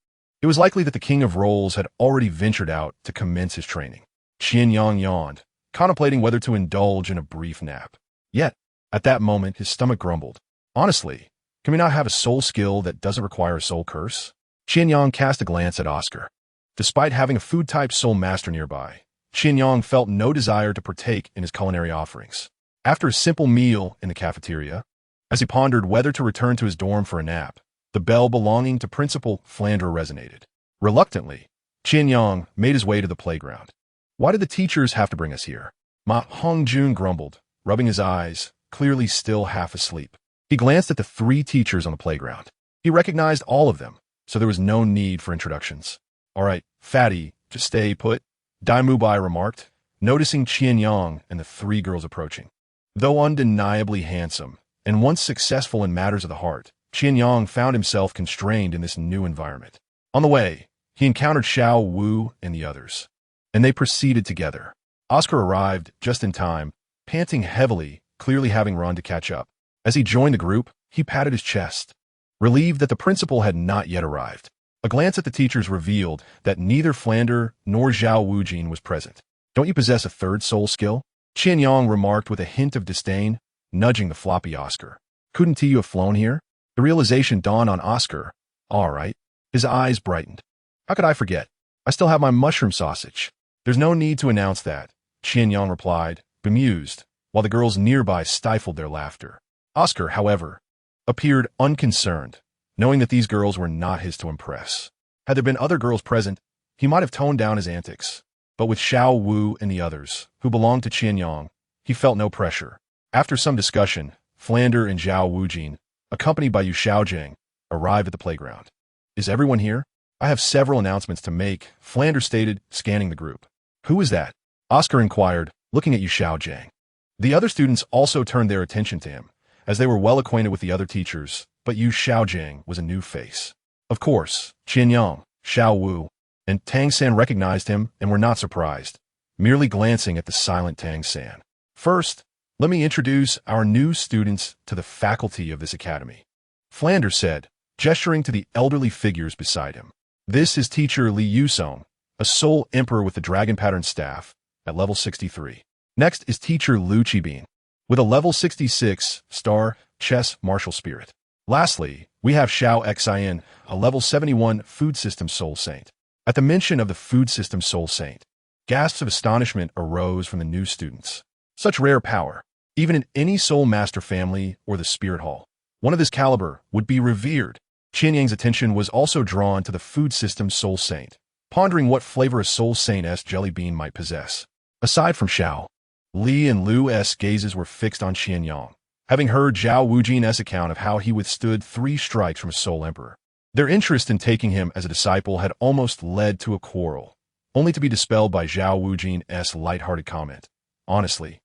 it was likely that the King of Rolls had already ventured out to commence his training. Qian Yang yawned, contemplating whether to indulge in a brief nap. Yet, at that moment, his stomach grumbled. Honestly, can we not have a soul skill that doesn't require a soul curse? Qian Yang cast a glance at Oscar. Despite having a food-type soul master nearby, Qian Yang felt no desire to partake in his culinary offerings. After a simple meal in the cafeteria, as he pondered whether to return to his dorm for a nap, the bell belonging to Principal Flandre resonated. Reluctantly, Qian Yang made his way to the playground. "Why did the teachers have to bring us here?" Ma Hongjun grumbled, rubbing his eyes, clearly still half asleep. He glanced at the 3 teachers on the playground. He recognized all of them, so there was no need for introductions. "All right, fatty, just stay put," Dai Mubai remarked, noticing Qian Yang and the 3 girls approaching. Though undeniably handsome, and once successful in matters of the heart, Qian Yang found himself constrained in this new environment. On the way, he encountered Xiao Wu and the others, and they proceeded together. Oscar arrived just in time, panting heavily, clearly having run to catch up. As he joined the group, he patted his chest, relieved that the principal had not yet arrived. A glance at the teachers revealed that neither Flandre nor Zhao Wujin was present. "Don't you possess a 3rd soul skill?" Qian Yang remarked with a hint of disdain, nudging the floppy Oscar. "Couldn't you have flown here?" The realization dawned on Oscar. All right. His eyes brightened. "How could I forget? I still have my mushroom sausage." "There's no need to announce that," Qian Yang replied, bemused, while the girls nearby stifled their laughter. Oscar, however, appeared unconcerned, knowing that these girls were not his to impress. Had there been other girls present, he might have toned down his antics. But with Xiao Wu and the others, who belonged to Qian Yang, he felt no pressure. After some discussion, Flandre and Zhao Wujin, accompanied by Yu Xiaojing, arrived at the playground. "Is everyone here? I have several announcements to make," Flandre stated, scanning the group. "Who is that?" Oscar inquired, looking at Yu Xiaojing. The other students also turned their attention to him, as they were well acquainted with the other teachers, but Yu Xiaojing was a new face. Of course, Qian Yang, Xiao Wu, and Tang San recognized him and were not surprised, merely glancing at the silent Tang San. "First, let me introduce our new students to the faculty of this academy," Flandre said, gesturing to the elderly figures beside him. "This is teacher Li Yusong, a soul emperor with the dragon pattern staff, at level 63. Next is teacher Lu Qibin, with a level 66 star chess martial spirit. Lastly, we have Xiao Xian, a level 71 food system soul saint." At the mention of the food system soul saint, gasps of astonishment arose from the new students. Such rare power, even in any soul master family or the spirit hall, one of this caliber would be revered. Qian Yang's attention was also drawn to the food system soul saint, pondering what flavor a soul saint-s jelly bean might possess. Aside from Xiao, Li and Lu's gazes were fixed on Qian Yang, having heard Zhao Wujin's account of how he withstood 3 strikes from a Soul Emperor. Their interest in taking him as a disciple had almost led to a quarrel, only to be dispelled by Zhao Wujin's lighthearted comment. Honestly,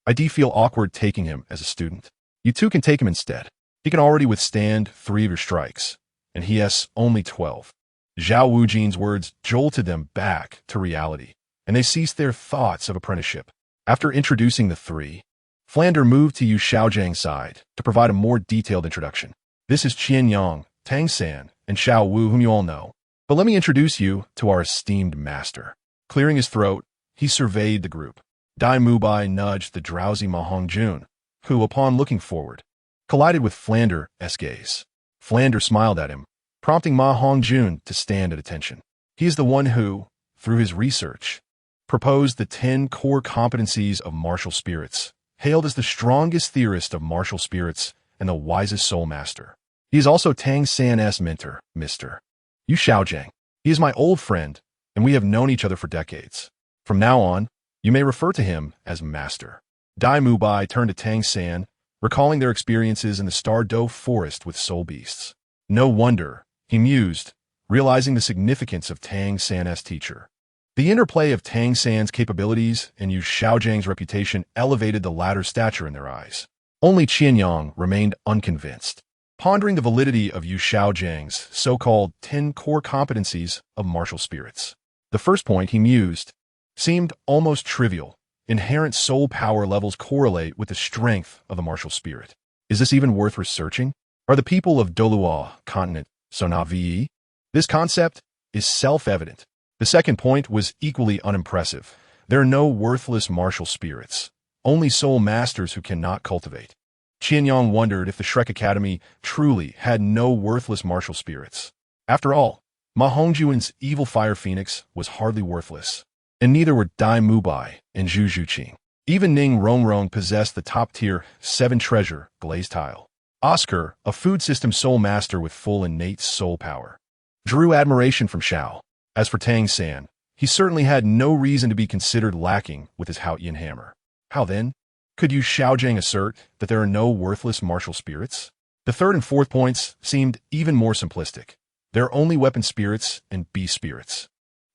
I do feel awkward taking him as a student. You two can take him instead. He can already withstand 3 of your strikes, and he has only 12. Zhao Wujin's words jolted them back to reality, and they ceased their thoughts of apprenticeship. After introducing the 3, Flander moved to Yu Xiaozhang's side to provide a more detailed introduction. This is Qian Yang, Tang San, and Xiao Wu, whom you all know. But let me introduce you to our esteemed master. Clearing his throat, he surveyed the group. Dai Mubai nudged the drowsy Ma Hongjun, who, upon looking forward, collided with Flander's gaze. Flander smiled at him, prompting Ma Hongjun to stand at attention. He is the one who, through his research, proposed the 10 core competencies of martial spirits, hailed as the strongest theorist of martial spirits and the wisest soul master. He is also Tang San's mentor, Mr. Yu Xiaozhang. He is my old friend, and we have known each other for decades. From now on, you may refer to him as Master. Dai Mubai turned to Tang San, recalling their experiences in the Stardow Forest with soul beasts. No wonder, he mused, realizing the significance of Tang San's teacher. The interplay of Tang San's capabilities and Yu Xiaozhang's reputation elevated the latter's stature in their eyes. Only Qian Yang remained unconvinced, pondering the validity of Yu Xiaozhang's so-called 10 core competencies of martial spirits. The first point, he mused, seemed almost trivial. Inherent soul power levels correlate with the strength of the martial spirit. Is this even worth researching? Are the people of Douluo continent so not VE? This concept is self-evident. The second point was equally unimpressive. There are no worthless martial spirits, only soul masters who cannot cultivate. Qian Yang wondered if the Shrek Academy truly had no worthless martial spirits. After all, Ma Hongjun's evil fire phoenix was hardly worthless, and neither were Dai Mubai and Zhu Zhuqing. Even Ning Rongrong possessed the top-tier 7 treasure glazed tile. Oscar, a food system soul master with full innate soul power, drew admiration from Xiao. As for Tang San, he certainly had no reason to be considered lacking with his Haotian hammer. How then could Yu Xiaozhang assert that there are no worthless martial spirits? The third and fourth points seemed even more simplistic. There are only weapon spirits and beast spirits.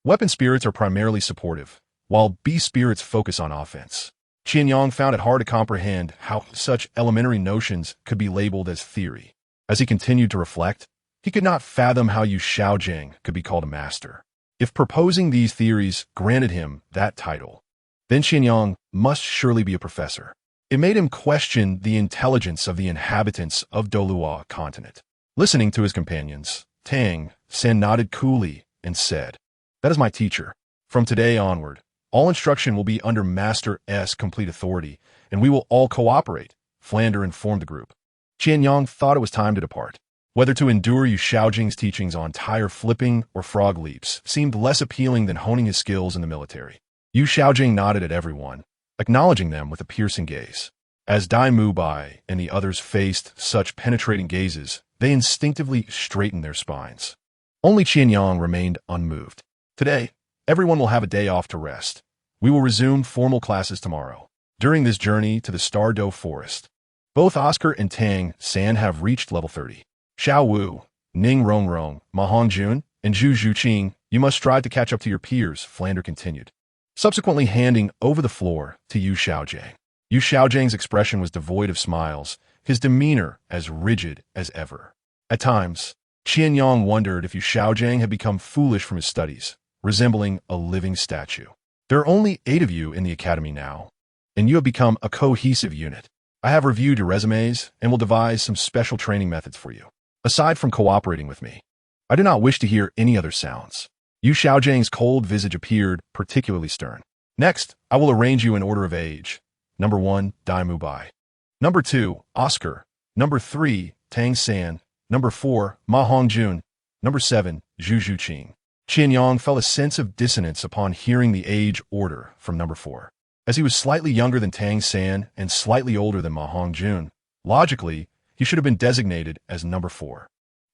Weapon spirits are primarily supportive, while beast spirits focus on offense. Qian Yang found it hard to comprehend how such elementary notions could be labeled as theory. As he continued to reflect, he could not fathom how Yu Xiaozhang could be called a master. If proposing these theories granted him that title, then Qian Yang must surely be a professor. It made him question the intelligence of the inhabitants of Douluo continent. Listening to his companions, Tang San nodded coolly and said, "That is my teacher. From today onward, all instruction will be under Master S complete authority, and we will all cooperate," Flander informed the group. Qian Yang thought it was time to depart. Whether to endure Yu Xiaozhang's teachings on tire flipping or frog leaps seemed less appealing than honing his skills in the military. Yu Xiaozhang nodded at everyone, acknowledging them with a piercing gaze. As Dai Mubai and the others faced such penetrating gazes, they instinctively straightened their spines. Only Qian Yang remained unmoved. Today, everyone will have a day off to rest. We will resume formal classes tomorrow. During this journey to the Stardow Forest, both Oscar and Tang San have reached level 30. Xiao Wu, Ning Rongrong, Ma Hongjun, and Zhu Zhuqing, you must strive to catch up to your peers, Flander continued, subsequently handing over the floor to Yu Xiaozhang. Yu Xiaozhang's expression was devoid of smiles, his demeanor as rigid as ever. At times, Qian Yang wondered if Yu Xiaozhang had become foolish from his studies, resembling a living statue. There are only 8 of you in the academy now, and you have become a cohesive unit. I have reviewed your resumes and will devise some special training methods for you. Aside from cooperating with me, I do not wish to hear any other sounds. Yu Xiaozhang's cold visage appeared particularly stern. Next, I will arrange you in order of age. Number 1, Dai Mubai. Number 2, Oscar. Number 3, Tang San. Number 4, Ma Hongjun. Number 7, Zhu Zhuqing. Qian Yang felt a sense of dissonance upon hearing the age order from number 4. As he was slightly younger than Tang San and slightly older than Ma Hongjun, logically, he should have been designated as number 4.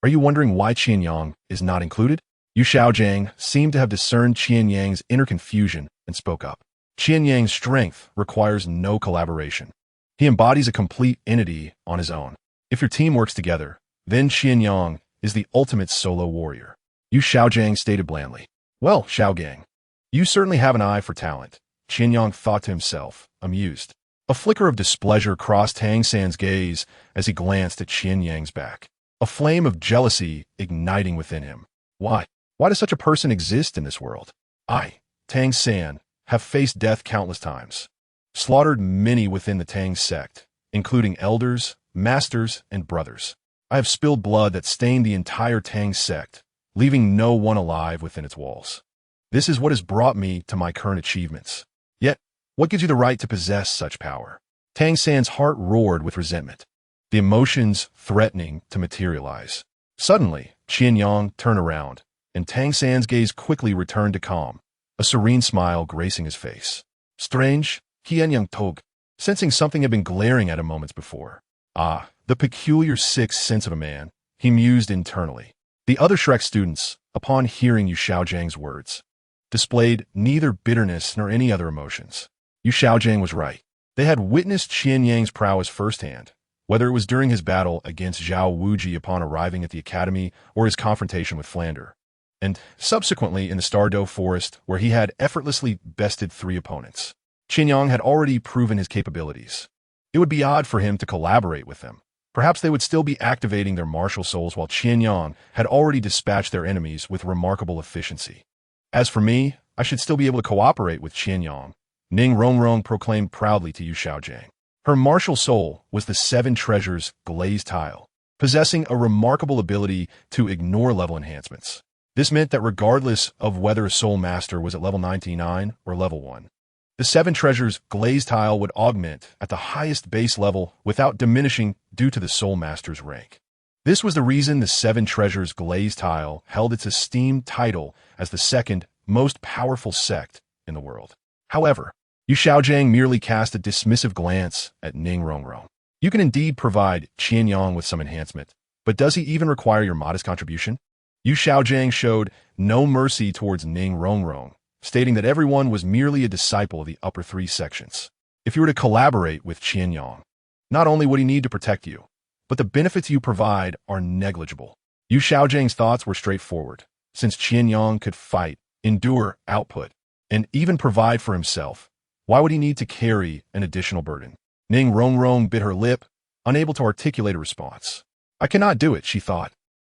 Are you wondering why Qian Yang is not included? Yu Xiaozhang seemed to have discerned Qian Yang's inner confusion and spoke up. Qian Yang's strength requires no collaboration. He embodies a complete entity on his own. If your team works together, then Qian Yang is the ultimate solo warrior. Yu Xiaojiang stated blandly. Well, Xiaogang, you certainly have an eye for talent, Qian Yang thought to himself, amused. A flicker of displeasure crossed Tang San's gaze as he glanced at Qian Yang's back, a flame of jealousy igniting within him. Why? Why does such a person exist in this world? I, Tang San, have faced death countless times, slaughtered many within the Tang sect, including elders, masters, and brothers. I have spilled blood that stained the entire Tang sect, leaving no one alive within its walls. This is what has brought me to my current achievements. Yet, what gives you the right to possess such power? Tang San's heart roared with resentment, the emotions threatening to materialize. Suddenly, Qian Yang turned around, and Tang San's gaze quickly returned to calm, a serene smile gracing his face. Strange, Qian Yang told, sensing something had been glaring at him moments before. Ah, the peculiar sixth sense of a man, he mused internally. The other Shrek students, upon hearing Yu Xiaojiang's words, displayed neither bitterness nor any other emotions. Yu Xiaojiang was right. They had witnessed Qian Yang's prowess firsthand, whether it was during his battle against Zhao Wuji upon arriving at the academy or his confrontation with Flander, and subsequently in the Stardow Forest where he had effortlessly bested 3 opponents. Qian Yang had already proven his capabilities. It would be odd for him to collaborate with them. Perhaps they would still be activating their martial souls while Qian Yang had already dispatched their enemies with remarkable efficiency. As for me, I should still be able to cooperate with Qian Yang, Ning Rongrong proclaimed proudly to Yu Xiaojiang. Her martial soul was the 7 treasures glazed tile, possessing a remarkable ability to ignore level enhancements. This meant that regardless of whether a soul master was at level 99 or level 1, the 7 treasures glazed tile would augment at the highest base level without diminishing due to the soul master's rank. This was the reason the 7 treasures glazed tile held its esteemed title as the 2nd most powerful sect in the world. However, Yu Xiaojiang merely cast a dismissive glance at Ning Rongrong. You can indeed provide Qian Yang with some enhancement, but does he even require your modest contribution? Yu Xiaojiang showed no mercy towards Ning Rongrong, stating that everyone was merely a disciple of the upper 3 sections. If you were to collaborate with Qian Yang, not only would he need to protect you, but the benefits you provide are negligible. Yu Xiaojiang's thoughts were straightforward. Since Qian Yang could fight, endure output, and even provide for himself, why would he need to carry an additional burden? Ning Rongrong bit her lip, unable to articulate a response. I cannot do it, she thought,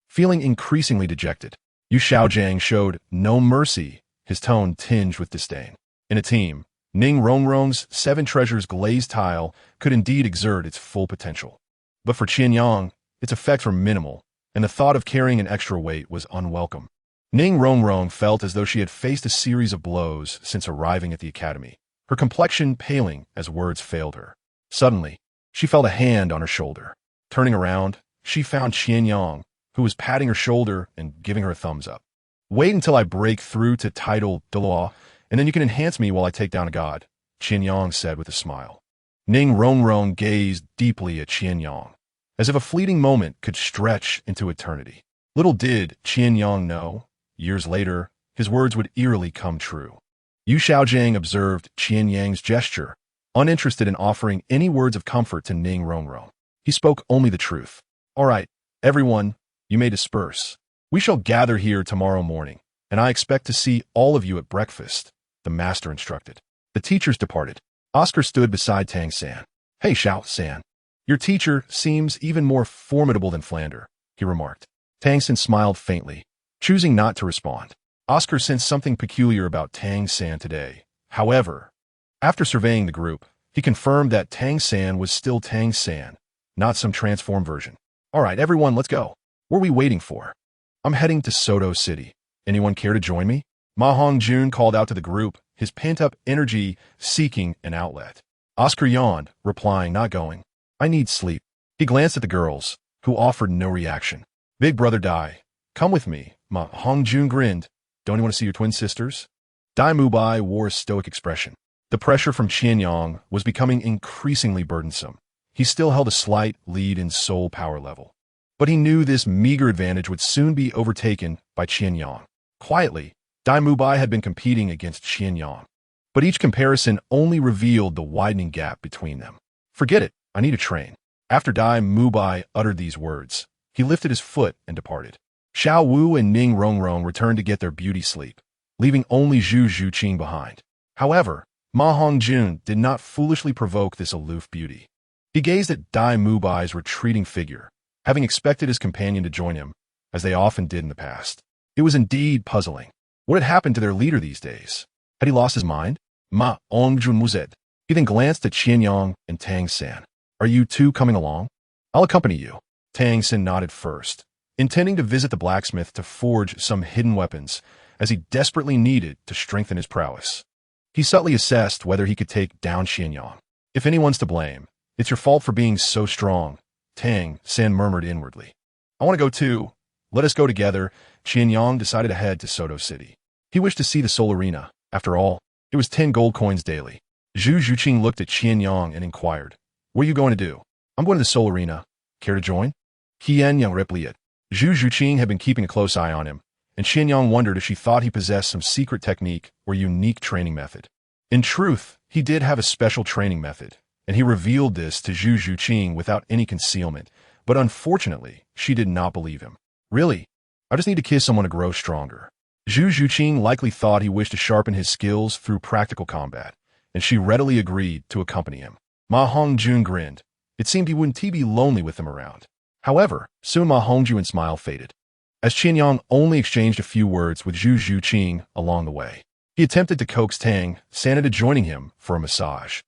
feeling increasingly dejected. Yu Xiaojiang showed no mercy, his tone tinged with disdain. In a team, Ning Rongrong's 7 treasures glazed tile could indeed exert its full potential. But for Qian Yang, its effects were minimal, and the thought of carrying an extra weight was unwelcome. Ning Rongrong felt as though she had faced a series of blows since arriving at the academy, her complexion paling as words failed her. Suddenly, she felt a hand on her shoulder. Turning around, she found Qian Yang, who was patting her shoulder and giving her a thumbs up. Wait until I break through to title Douluo, and then you can enhance me while I take down a god, Qian Yang said with a smile. Ning Rongrong gazed deeply at Qian Yang, as if a fleeting moment could stretch into eternity. Little did Qian Yang know, years later, his words would eerily come true. Yu Xiaojiang observed Qian Yang's gesture, uninterested in offering any words of comfort to Ning Rongrong. He spoke only the truth. All right, everyone, you may disperse. We shall gather here tomorrow morning, and I expect to see all of you at breakfast, the master instructed. The teachers departed. Oscar stood beside Tang San. Hey, Xiao San. Your teacher seems even more formidable than Flander, he remarked. Tang San smiled faintly, choosing not to respond. Oscar sensed something peculiar about Tang San today. However, after surveying the group, he confirmed that Tang San was still Tang San, not some transformed version. All right, everyone, let's go. What are we waiting for? I'm heading to Soto City. Anyone care to join me? Ma Hongjun called out to the group, his pent-up energy seeking an outlet. Oscar yawned, replying, not going. I need sleep. He glanced at the girls, who offered no reaction. Big brother Dai, come with me. Ma Hongjun grinned. Don't you want to see your twin sisters? Dai Mubai wore a stoic expression. The pressure from Qian Yang was becoming increasingly burdensome. He still held a slight lead in soul power level, but he knew this meager advantage would soon be overtaken by Qian Yang. Quietly, Dai Mubai had been competing against Qian Yang, but each comparison only revealed the widening gap between them. Forget it, I need to train. After Dai Mubai uttered these words, he lifted his foot and departed. Xiao Wu and Ning Rongrong returned to get their beauty sleep, leaving only Zhu Zhuqing behind. However, Ma Hongjun did not foolishly provoke this aloof beauty. He gazed at Dai Mubai's retreating figure, having expected his companion to join him, as they often did in the past. It was indeed puzzling. What had happened to their leader these days? Had he lost his mind? Ma Hongjun muzed. He then glanced at Qian Yang and Tang San. Are you two coming along? I'll accompany you. Tang San nodded first, intending to visit the blacksmith to forge some hidden weapons, as he desperately needed to strengthen his prowess. He subtly assessed whether he could take down Qian Yang. If anyone's to blame, it's your fault for being so strong, Tang San murmured inwardly. I want to go too. Let us go together. Qian Yang decided to head to Soto City. He wished to see the Soul Arena. After all, it was 10 gold coins daily. Zhu Zhuqing looked at Qian Yang and inquired, what are you going to do? I'm going to the Soul Arena. Care to join? Qian Yang replied. Zhu Zhuqing had been keeping a close eye on him, and Qian Yang wondered if she thought he possessed some secret technique or unique training method. In truth, he did have a special training method, and he revealed this to Zhu Zhuqing without any concealment, but unfortunately, she did not believe him. Really? I just need to kiss someone to grow stronger. Zhu Zhuqing likely thought he wished to sharpen his skills through practical combat, and she readily agreed to accompany him. Ma Hongjun grinned. It seemed he wouldn't be lonely with them around. However, soon Ma Hongjun's smile faded, as Qian Yang only exchanged a few words with Zhu Zhuqing along the way. He attempted to coax Tang San into joining him for a massage,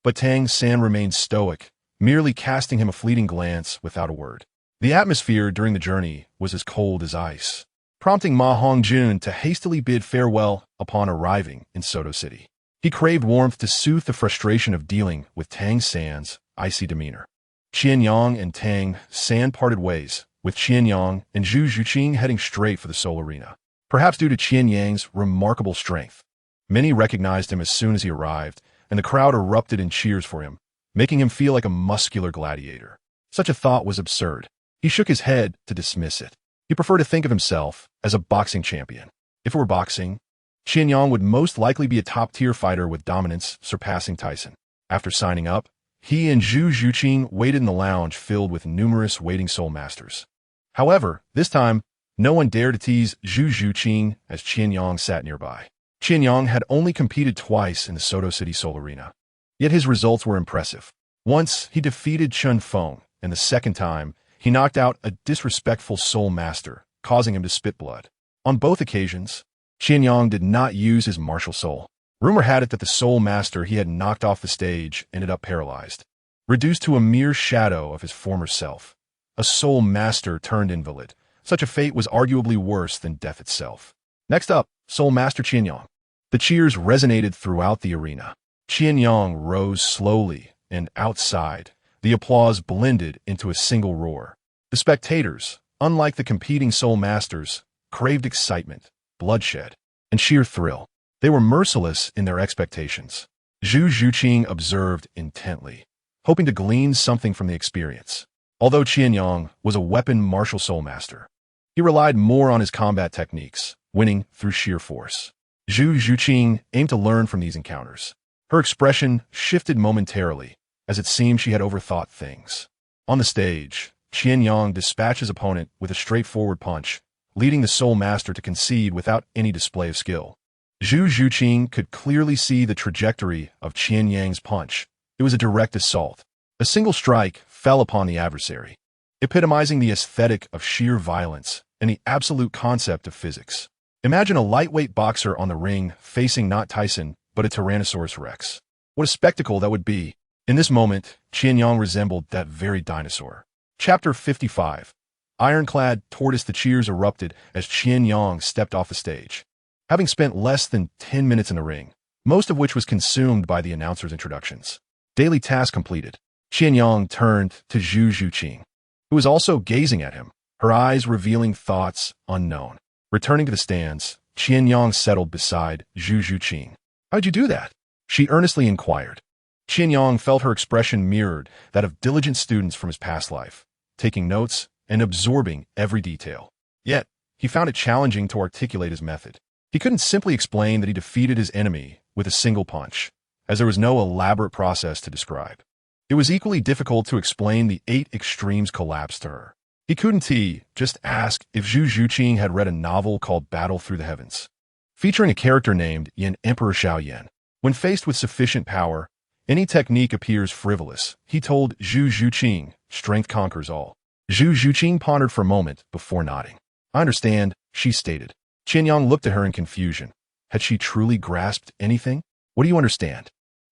but Tang San remained stoic, merely casting him a fleeting glance without a word. The atmosphere during the journey was as cold as ice, prompting Ma Hongjun to hastily bid farewell upon arriving in Soto City. He craved warmth to soothe the frustration of dealing with Tang San's icy demeanor. Qian Yang and Tang San parted ways, with Qian Yang and Zhu Zhuqing heading straight for the Soul Arena. Perhaps due to Qian Yang's remarkable strength, many recognized him as soon as he arrived, and the crowd erupted in cheers for him, making him feel like a muscular gladiator. Such a thought was absurd. He shook his head to dismiss it. He preferred to think of himself as a boxing champion. If it were boxing, Qian Yang would most likely be a top-tier fighter with dominance surpassing Tyson. After signing up, he and Zhu Zhuqing waited in the lounge filled with numerous waiting soul masters. However, this time, no one dared to tease Zhu Zhuqing as Qian Yang sat nearby. Qian Yang had only competed twice in the Soto City Soul Arena, yet his results were impressive. Once, he defeated Chun Feng, and the second time, he knocked out a disrespectful soul master, causing him to spit blood. On both occasions, Qian Yang did not use his martial soul. Rumor had it that the soul master he had knocked off the stage ended up paralyzed, reduced to a mere shadow of his former self. A soul master turned invalid. Such a fate was arguably worse than death itself. Next up, Soul Master Qian Yang. The cheers resonated throughout the arena. Qian Yang rose slowly, and outside, the applause blended into a single roar. The spectators, unlike the competing soul masters, craved excitement, bloodshed, and sheer thrill. They were merciless in their expectations. Zhu Zhuqing observed intently, hoping to glean something from the experience. Although Qian Yang was a weapon martial soul master, he relied more on his combat techniques, winning through sheer force. Zhu Zhuqing aimed to learn from these encounters. Her expression shifted momentarily, as it seemed she had overthought things. On the stage, Qian Yang dispatched his opponent with a straightforward punch, leading the soul master to concede without any display of skill. Zhu Zhuqing could clearly see the trajectory of Qian Yang's punch. It was a direct assault. A single strike fell upon the adversary, epitomizing the aesthetic of sheer violence and the absolute concept of physics. Imagine a lightweight boxer on the ring facing not Tyson, but a Tyrannosaurus Rex. What a spectacle that would be. In this moment, Qian Yang resembled that very dinosaur. Chapter 55. Ironclad tortoise. The cheers erupted as Qian Yang stepped off the stage. Having spent less than 10 minutes in the ring, most of which was consumed by the announcer's introductions. Daily task completed. Qian Yang turned to Zhu Zhuqing, who was also gazing at him, her eyes revealing thoughts unknown. Returning to the stands, Qian Yang settled beside Zhu Zhuqing. How'd you do that? She earnestly inquired. Qian Yang felt her expression mirrored that of diligent students from his past life, taking notes and absorbing every detail. Yet, he found it challenging to articulate his method. He couldn't simply explain that he defeated his enemy with a single punch, as there was no elaborate process to describe. It was equally difficult to explain the 8 extremes collapse to her. He couldn't just ask if Zhu Zhuqing had read a novel called Battle Through the Heavens, featuring a character named Yan Emperor Xiaoyan. When faced with sufficient power, any technique appears frivolous. He told Zhu Zhuqing, strength conquers all. Zhu Zhuqing pondered for a moment before nodding. I understand, she stated. Qian Yang looked at her in confusion. Had she truly grasped anything? What do you understand?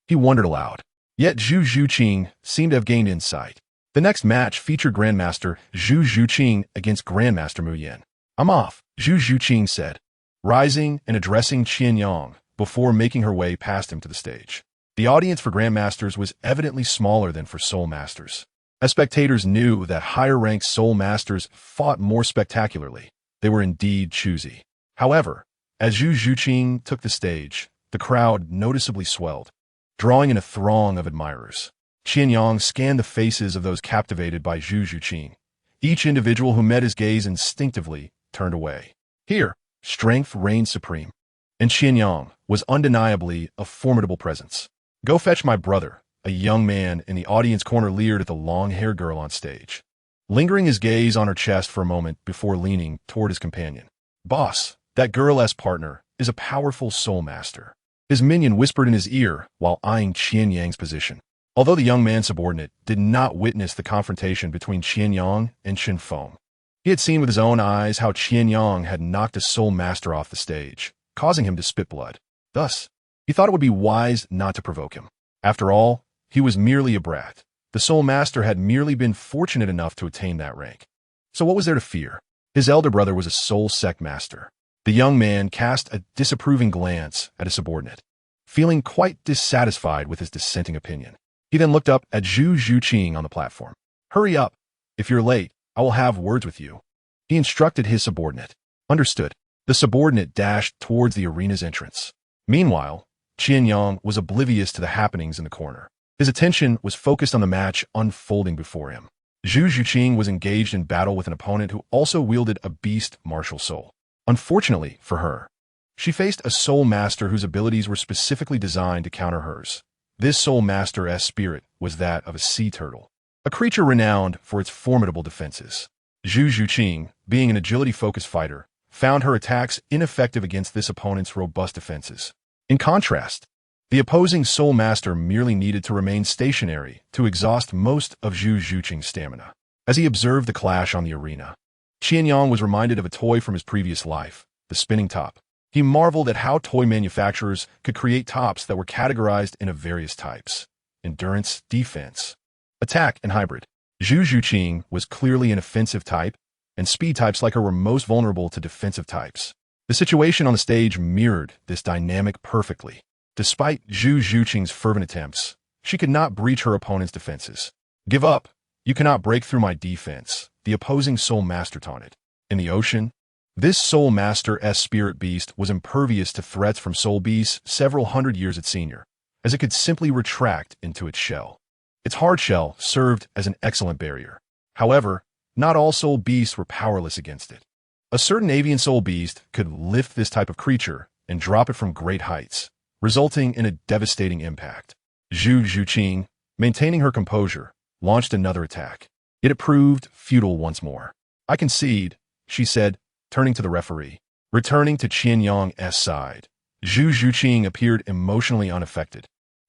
He wondered aloud. Yet Zhu Zhuqing seemed to have gained insight. The next match featured Grandmaster Zhu Zhuqing against Grandmaster Mu Yan. I'm off, Zhu Zhuqing said, rising and addressing Qian Yang before making her way past him to the stage. The audience for Grandmasters was evidently smaller than for Soul Masters. As spectators knew that higher-ranked Soul Masters fought more spectacularly, they were indeed choosy. However, as Zhu Zhuqing took the stage, the crowd noticeably swelled, drawing in a throng of admirers. Qian Yang scanned the faces of those captivated by Zhu Zhuqing. Each individual who met his gaze instinctively turned away. Here, strength reigned supreme, and Qian Yang was undeniably a formidable presence. Go fetch my brother, a young man in the audience corner leered at the long-haired girl on stage, lingering his gaze on her chest for a moment before leaning toward his companion. Boss, that girl-esque partner is a powerful soul master. His minion whispered in his ear while eyeing Qian Yang's position. Although the young man's subordinate did not witness the confrontation between Qian Yang and Qin Feng, he had seen with his own eyes how Qian Yang had knocked a soul master off the stage, causing him to spit blood. Thus, he thought it would be wise not to provoke him. After all, he was merely a brat. The soul master had merely been fortunate enough to attain that rank. So what was there to fear? His elder brother was a soul sect master. The young man cast a disapproving glance at his subordinate, feeling quite dissatisfied with his dissenting opinion. He then looked up at Zhu Zhuqing on the platform. Hurry up. If you're late, I will have words with you. He instructed his subordinate. Understood. The subordinate dashed towards the arena's entrance. Meanwhile, Qian Yang was oblivious to the happenings in the corner. His attention was focused on the match unfolding before him. Zhu Zhuqing was engaged in battle with an opponent who also wielded a beast martial soul. Unfortunately for her, she faced a soul master whose abilities were specifically designed to counter hers. This soul master's spirit was that of a sea turtle, a creature renowned for its formidable defenses. Zhu Zhuqing, being an agility-focused fighter, found her attacks ineffective against this opponent's robust defenses. In contrast, the opposing soul master merely needed to remain stationary to exhaust most of Zhu Zhuqing's stamina. As he observed the clash on the arena, Qian Yang was reminded of a toy from his previous life, the spinning top. He marveled at how toy manufacturers could create tops that were categorized into various types: endurance, defense, attack, and hybrid. Zhu Zhuqing was clearly an offensive type, and speed types like her were most vulnerable to defensive types. The situation on the stage mirrored this dynamic perfectly. Despite Zhu Zhuqing's fervent attempts, she could not breach her opponent's defenses. Give up. You cannot break through my defense, the opposing soul master taunted. In the ocean, this soul master's spirit beast was impervious to threats from soul beasts several hundred years its senior, as it could simply retract into its shell. Its hard shell served as an excellent barrier. However, not all soul beasts were powerless against it. A certain avian soul beast could lift this type of creature and drop it from great heights, resulting in a devastating impact. Zhu Zhuqing, maintaining her composure, launched another attack. Yet it proved futile once more. I concede, she said, turning to the referee. Returning to Qian Yang's side, Zhu Zhuqing appeared emotionally unaffected,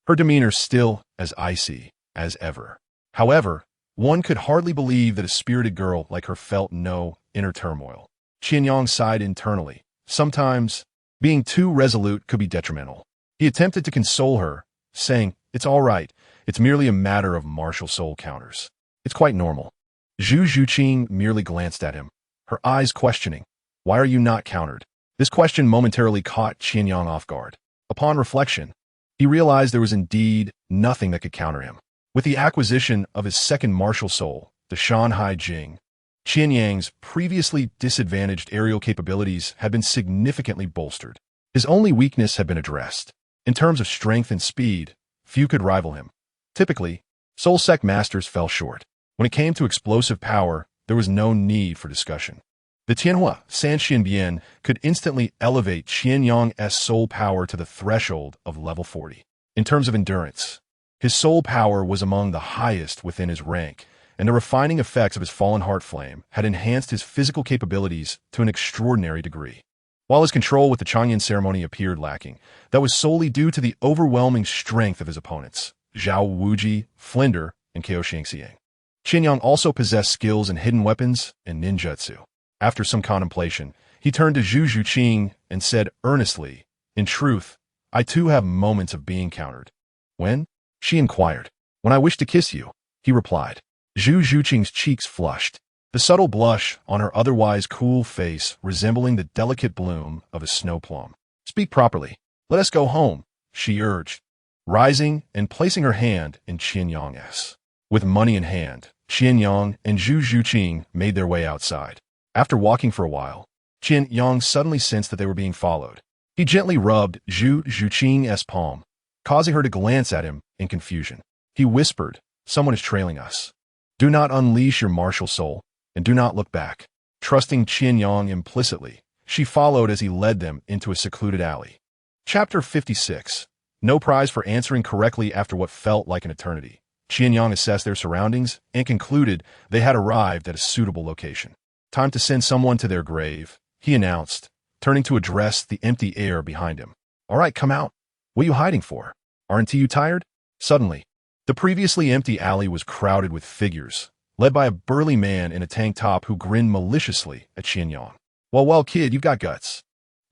her demeanor still as icy as ever. However, one could hardly believe that a spirited girl like her felt no inner turmoil. Qian Yang sighed internally. Sometimes, being too resolute could be detrimental. He attempted to console her, saying, "It's all right. It's merely a matter of martial soul counters. It's quite normal." Zhu Zhuqing merely glanced at him, her eyes questioning. Why are you not countered? This question momentarily caught Qian Yang off guard. Upon reflection, he realized there was indeed nothing that could counter him. With the acquisition of his second martial soul, the Shanhai Jing, Qian Yang's previously disadvantaged aerial capabilities had been significantly bolstered. His only weakness had been addressed. In terms of strength and speed, few could rival him. Typically, soul sect masters fell short. When it came to explosive power, there was no need for discussion. The Tianhua Sanxian Bian could instantly elevate Qian Yang's soul power to the threshold of level 40. In terms of endurance, His soul power was among the highest within his rank, and the refining effects of his fallen heart flame had enhanced his physical capabilities to an extraordinary degree. While his control with the Qian Yang ceremony appeared lacking, that was solely due to the overwhelming strength of his opponents, Zhao Wuji, Flinder, and Qian Yang also possessed skills in hidden weapons and ninjutsu. After some contemplation, he turned to Zhu Zhuqing and said earnestly, "In truth, I too have moments of being countered." "When?" she inquired. "When I wish to kiss you," he replied. Zhu Zhuqing's cheeks flushed, the subtle blush on her otherwise cool face resembling the delicate bloom of a snow plum. "Speak properly. Let us go home," she urged, rising and placing her hand in Qian Yang's. With money in hand, Qian Yang and Zhu Zhuqing made their way outside. After walking for a while, Qian Yang suddenly sensed that they were being followed. He gently rubbed Zhu Zhuqing's palm, causing her to glance at him in confusion. He whispered, "Someone is trailing us. Do not unleash your martial soul, and do not look back." Trusting Qian Yang implicitly, she followed as he led them into a secluded alley. Chapter 56. No prize for answering correctly after what felt like an eternity. Qian Yang assessed their surroundings and concluded they had arrived at a suitable location. "Time to send someone to their grave," he announced, turning to address the empty air behind him. "All right, come out. What are you hiding for? Aren't you tired?" Suddenly, the previously empty alley was crowded with figures, led by a burly man in a tank top who grinned maliciously at Qian Yang. Well, kid, you've got guts.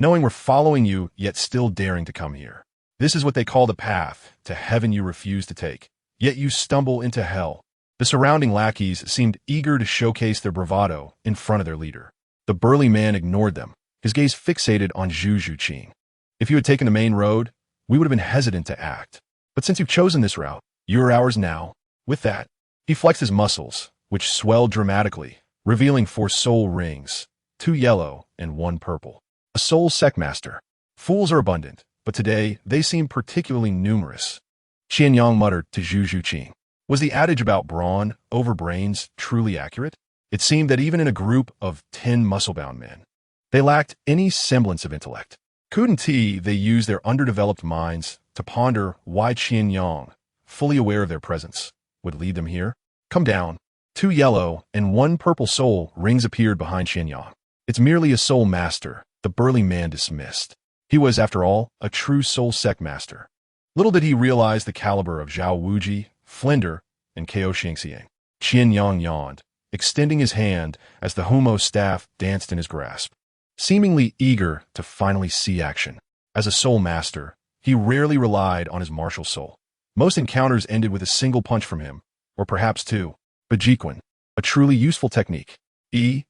Knowing we're following you, yet still daring to come here. This is what they call the path to heaven you refuse to take, yet you stumble into hell." The surrounding lackeys seemed eager to showcase their bravado in front of their leader. The burly man ignored them, his gaze fixated on Zhu Zhuqing. "If you had taken the main road, we would have been hesitant to act. But since you've chosen this route, you're ours now." With that, he flexed his muscles, which swelled dramatically, revealing 4 soul rings, 2 yellow and 1 purple. A soul sectmaster. Fools are abundant, but today they seem particularly numerous. Qian Yang muttered to Zhu Zhuqing. Was the adage about brawn over brains truly accurate? It seemed that even in a group of 10 muscle-bound men, they lacked any semblance of intellect. Couldn't they use their underdeveloped minds to ponder why Qian Yang, fully aware of their presence, would lead them here? "Come down." 2 yellow and 1 purple soul rings appeared behind Qian Yang. "It's merely a soul master," the burly man dismissed. He was, after all, a true soul sect master. Little did he realize the caliber of Zhao Wuji, Flinder, and Qian. Qian Yang yawned, extending his hand as the Homa Staff danced in his grasp, seemingly eager to finally see action. As a soul master, he rarely relied on his martial soul. Most encounters ended with a single punch from him, or perhaps 2. Bajibeng, a truly useful technique. Qian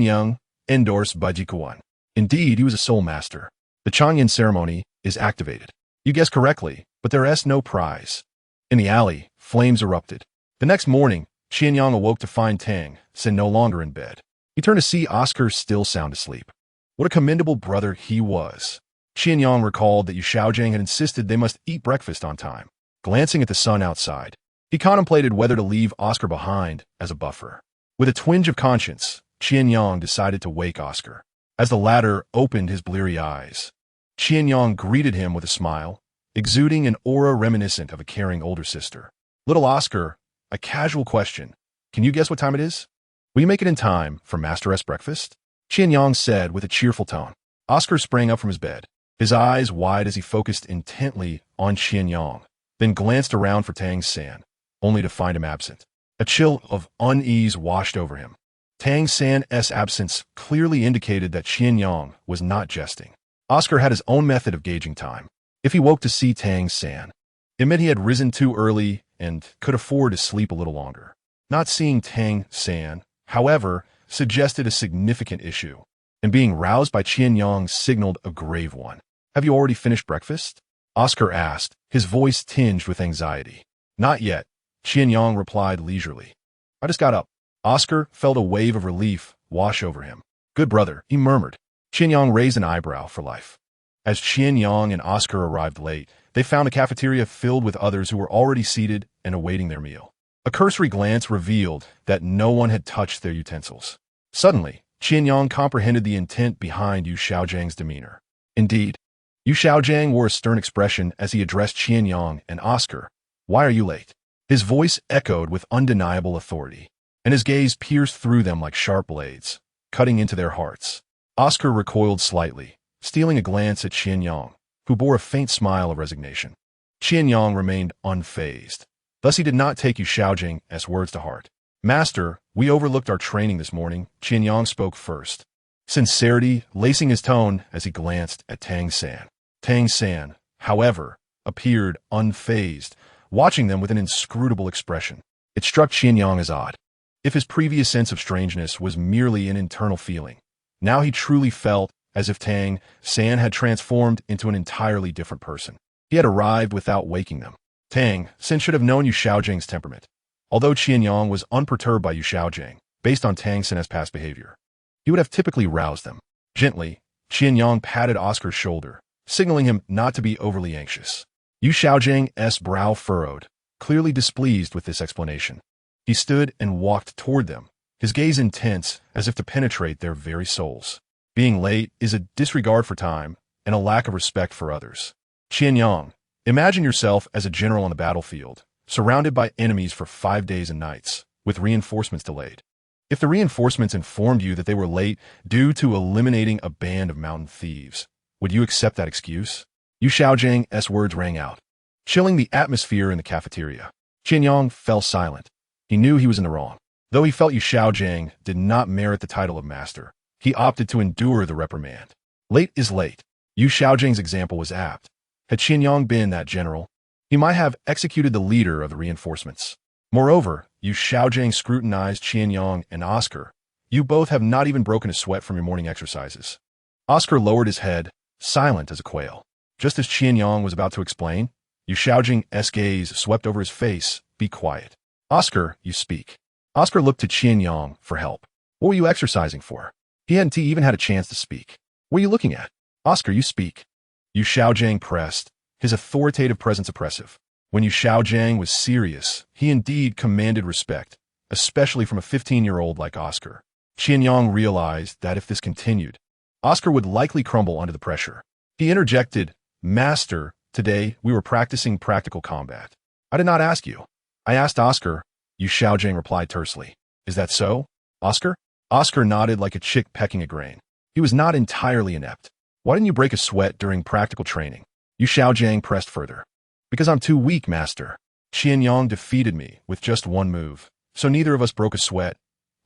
Yang endorsed Bajibeng. Indeed, he was a soul master. The Qian Yang ceremony is activated. You guessed correctly, but there is no prize. In the alley, flames erupted. The next morning, Qian Yang awoke to find Tang Sen no longer in bed. He turned to see Oscar still sound asleep. What a commendable brother he was. Qian Yang recalled that Yu Xiaojing had insisted they must eat breakfast on time. Glancing at the sun outside, he contemplated whether to leave Oscar behind as a buffer. With a twinge of conscience, Qian Yang decided to wake Oscar. As the latter opened his bleary eyes, Qian Yang greeted him with a smile, exuding an aura reminiscent of a caring older sister. "Little Oscar, a casual question. Can you guess what time it is? Will you make it in time for Master's breakfast?" Qian Yang said with a cheerful tone. Oscar sprang up from his bed, his eyes wide as he focused intently on Qian Yang, then glanced around for Tang San, only to find him absent. A chill of unease washed over him. Tang San's absence clearly indicated that Qian Yang was not jesting. Oscar had his own method of gauging time. If he woke to see Tang San, it meant he had risen too early and could afford to sleep a little longer. Not seeing Tang San, however, suggested a significant issue, and being roused by Qian Yang signaled a grave one. "Have you already finished breakfast?" Oscar asked, his voice tinged with anxiety. "Not yet," Qian Yang replied leisurely. "I just got up." Oscar felt a wave of relief wash over him. "Good brother," he murmured. Qian Yang raised an eyebrow for life. As Qian Yang and Oscar arrived late, they found a cafeteria filled with others who were already seated and awaiting their meal. A cursory glance revealed that no one had touched their utensils. Suddenly, Qian Yang comprehended the intent behind Yu Xiaojing's demeanor. Indeed, Yu Xiaojing wore a stern expression as he addressed Qian Yang and Oscar, Why are you late? His voice echoed with undeniable authority, and his gaze pierced through them like sharp blades, cutting into their hearts. Oscar recoiled slightly, stealing a glance at Qian Yang, who bore a faint smile of resignation. Qian Yang remained unfazed. Thus he did not take Yu Xiaojing's words to heart. Master, we overlooked our training this morning. Qian Yang spoke first, sincerity lacing his tone as he glanced at Tang San. Tang San, however, appeared unfazed, watching them with an inscrutable expression. It struck Qian Yang as odd. If his previous sense of strangeness was merely an internal feeling, now he truly felt as if Tang San had transformed into an entirely different person. He had arrived without waking them. Tang San should have known Yu Xiaojing's temperament. Although Qian Yang was unperturbed by Yu Xiaojing, based on Tang San's past behavior, he would have typically roused them. Gently, Qian Yang patted Oscar's shoulder, signaling him not to be overly anxious. Yu Xiaojing's brow furrowed, clearly displeased with this explanation. He stood and walked toward them, his gaze intense as if to penetrate their very souls. Being late is a disregard for time and a lack of respect for others. Qian Yang, imagine yourself as a general on the battlefield, surrounded by enemies for 5 days and nights, with reinforcements delayed. If the reinforcements informed you that they were late due to eliminating a band of mountain thieves, would you accept that excuse? Yu Xiaojing's words rang out, chilling the atmosphere in the cafeteria. Qian Yang fell silent. He knew he was in the wrong. Though he felt Yu Xiaojing did not merit the title of master, he opted to endure the reprimand. Late is late. Yu Xiaojing's example was apt. Had Qian Yang been that general, he might have executed the leader of the reinforcements. Moreover, Yu Xiaojing scrutinized Qian Yang and Oscar. You both have not even broken a sweat from your morning exercises. Oscar lowered his head, silent as a quail. Just as Qian Yang was about to explain, Yu Xiaojing's gaze swept over his face. Be quiet. Oscar, you speak. Oscar looked to Qian Yang for help. What were you exercising for? He hadn't even had a chance to speak. What are you looking at? Oscar, you speak. Yu Xiaojing pressed, his authoritative presence oppressive. When Yu Xiaojing was serious, he indeed commanded respect, especially from a 15-year-old like Oscar. Qian Yang realized that if this continued, Oscar would likely crumble under the pressure. He interjected, Master, today we were practicing practical combat. I did not ask you. I asked Oscar. Yu Xiaojing replied tersely. Is that so, Oscar? Oscar nodded like a chick pecking a grain. He was not entirely inept. Why didn't you break a sweat during practical training? Yu Xiaojing pressed further. Because I'm too weak, Master. Qian Yang defeated me with just one move, so neither of us broke a sweat.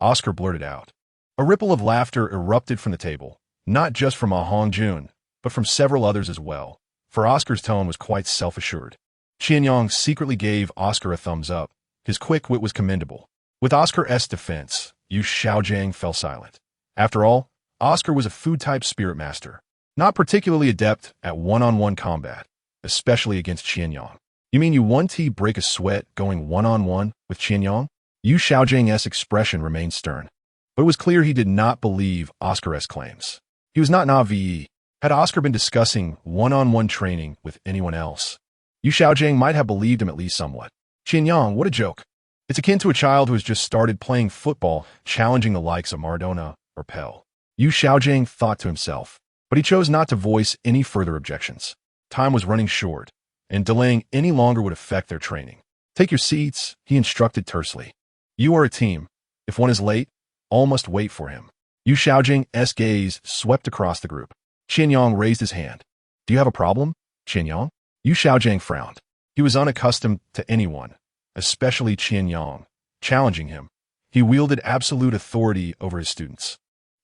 Oscar blurted out. A ripple of laughter erupted from the table, not just from Ah Hongjun, but from several others as well, for Oscar's tone was quite self-assured. Qian Yang secretly gave Oscar a thumbs up. His quick wit was commendable. With Oscar's defense, Yu Xiaojing fell silent. After all, Oscar was a food-type spirit master, not particularly adept at one-on-one combat, especially against Qian Yang. You mean you 1T break a sweat going one-on-one with Qian Yang? Yu Xiaojing's expression remained stern, but it was clear he did not believe Oscar's claims. He was not naive. Had Oscar been discussing one-on-one training with anyone else, Yu Xiaojing might have believed him at least somewhat. Qian Yang, what a joke. It's akin to a child who has just started playing football, challenging the likes of Maradona or Pell. Yu Xiaojing thought to himself, but he chose not to voice any further objections. Time was running short, and delaying any longer would affect their training. Take your seats, he instructed tersely. You are a team. If one is late, all must wait for him. Yu Xiaojing's gaze swept across the group. Qian Yang raised his hand. Do you have a problem, Qian Yang? Yu Xiaojing frowned. He was unaccustomed to anyone, especially Qian Yang, challenging him. He wielded absolute authority over his students.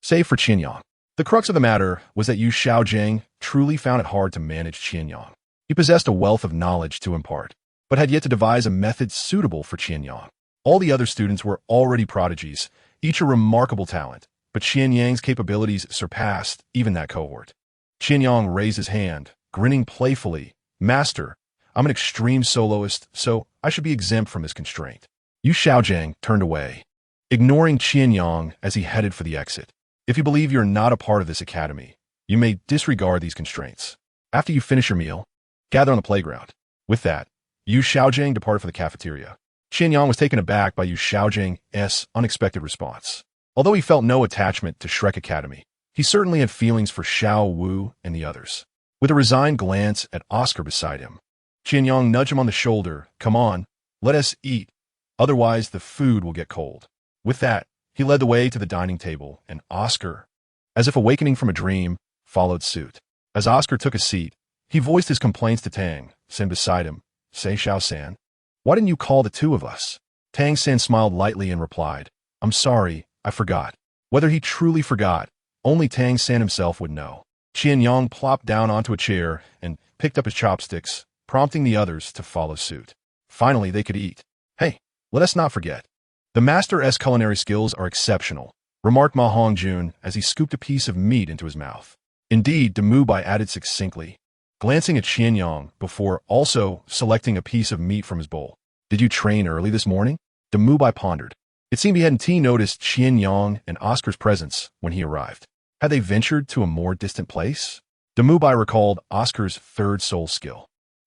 Save for Qian Yang. The crux of the matter was that Yu Xiaojing truly found it hard to manage Qian Yang. He possessed a wealth of knowledge to impart, but had yet to devise a method suitable for Qian Yang. All the other students were already prodigies, each a remarkable talent, but Qian Yang's capabilities surpassed even that cohort. Qian Yang raised his hand, grinning playfully. Master, I'm an extreme soloist, so I should be exempt from this constraint. Yu Xiaojing turned away, ignoring Qian Yang as he headed for the exit. If you believe you're not a part of this academy, you may disregard these constraints. After you finish your meal, gather on the playground. With that, Yu Xiaojing departed for the cafeteria. Qian Yang was taken aback by Yu Xiaojing's unexpected response. Although he felt no attachment to Shrek Academy, he certainly had feelings for Xiao Wu and the others. With a resigned glance at Oscar beside him, Qian Yang nudged him on the shoulder. Come on, let us eat. Otherwise, the food will get cold. With that, he led the way to the dining table, and Oscar, as if awakening from a dream, followed suit. As Oscar took a seat, he voiced his complaints to Tang San beside him. Say, Xiao San, why didn't you call the two of us? Tang San smiled lightly and replied, I'm sorry, I forgot. Whether he truly forgot, only Tang San himself would know. Qian Yang plopped down onto a chair and picked up his chopsticks, prompting the others to follow suit. Finally, they could eat. Hey, let us not forget. The master's culinary skills are exceptional, remarked Ma Hongjun as he scooped a piece of meat into his mouth. Indeed, Demubai added succinctly, glancing at Qian Yang before also selecting a piece of meat from his bowl. Did you train early this morning? Demubai pondered. It seemed he hadn't noticed Qian Yang and Oscar's presence when he arrived. Had they ventured to a more distant place? Demubai recalled Oscar's third soul skill.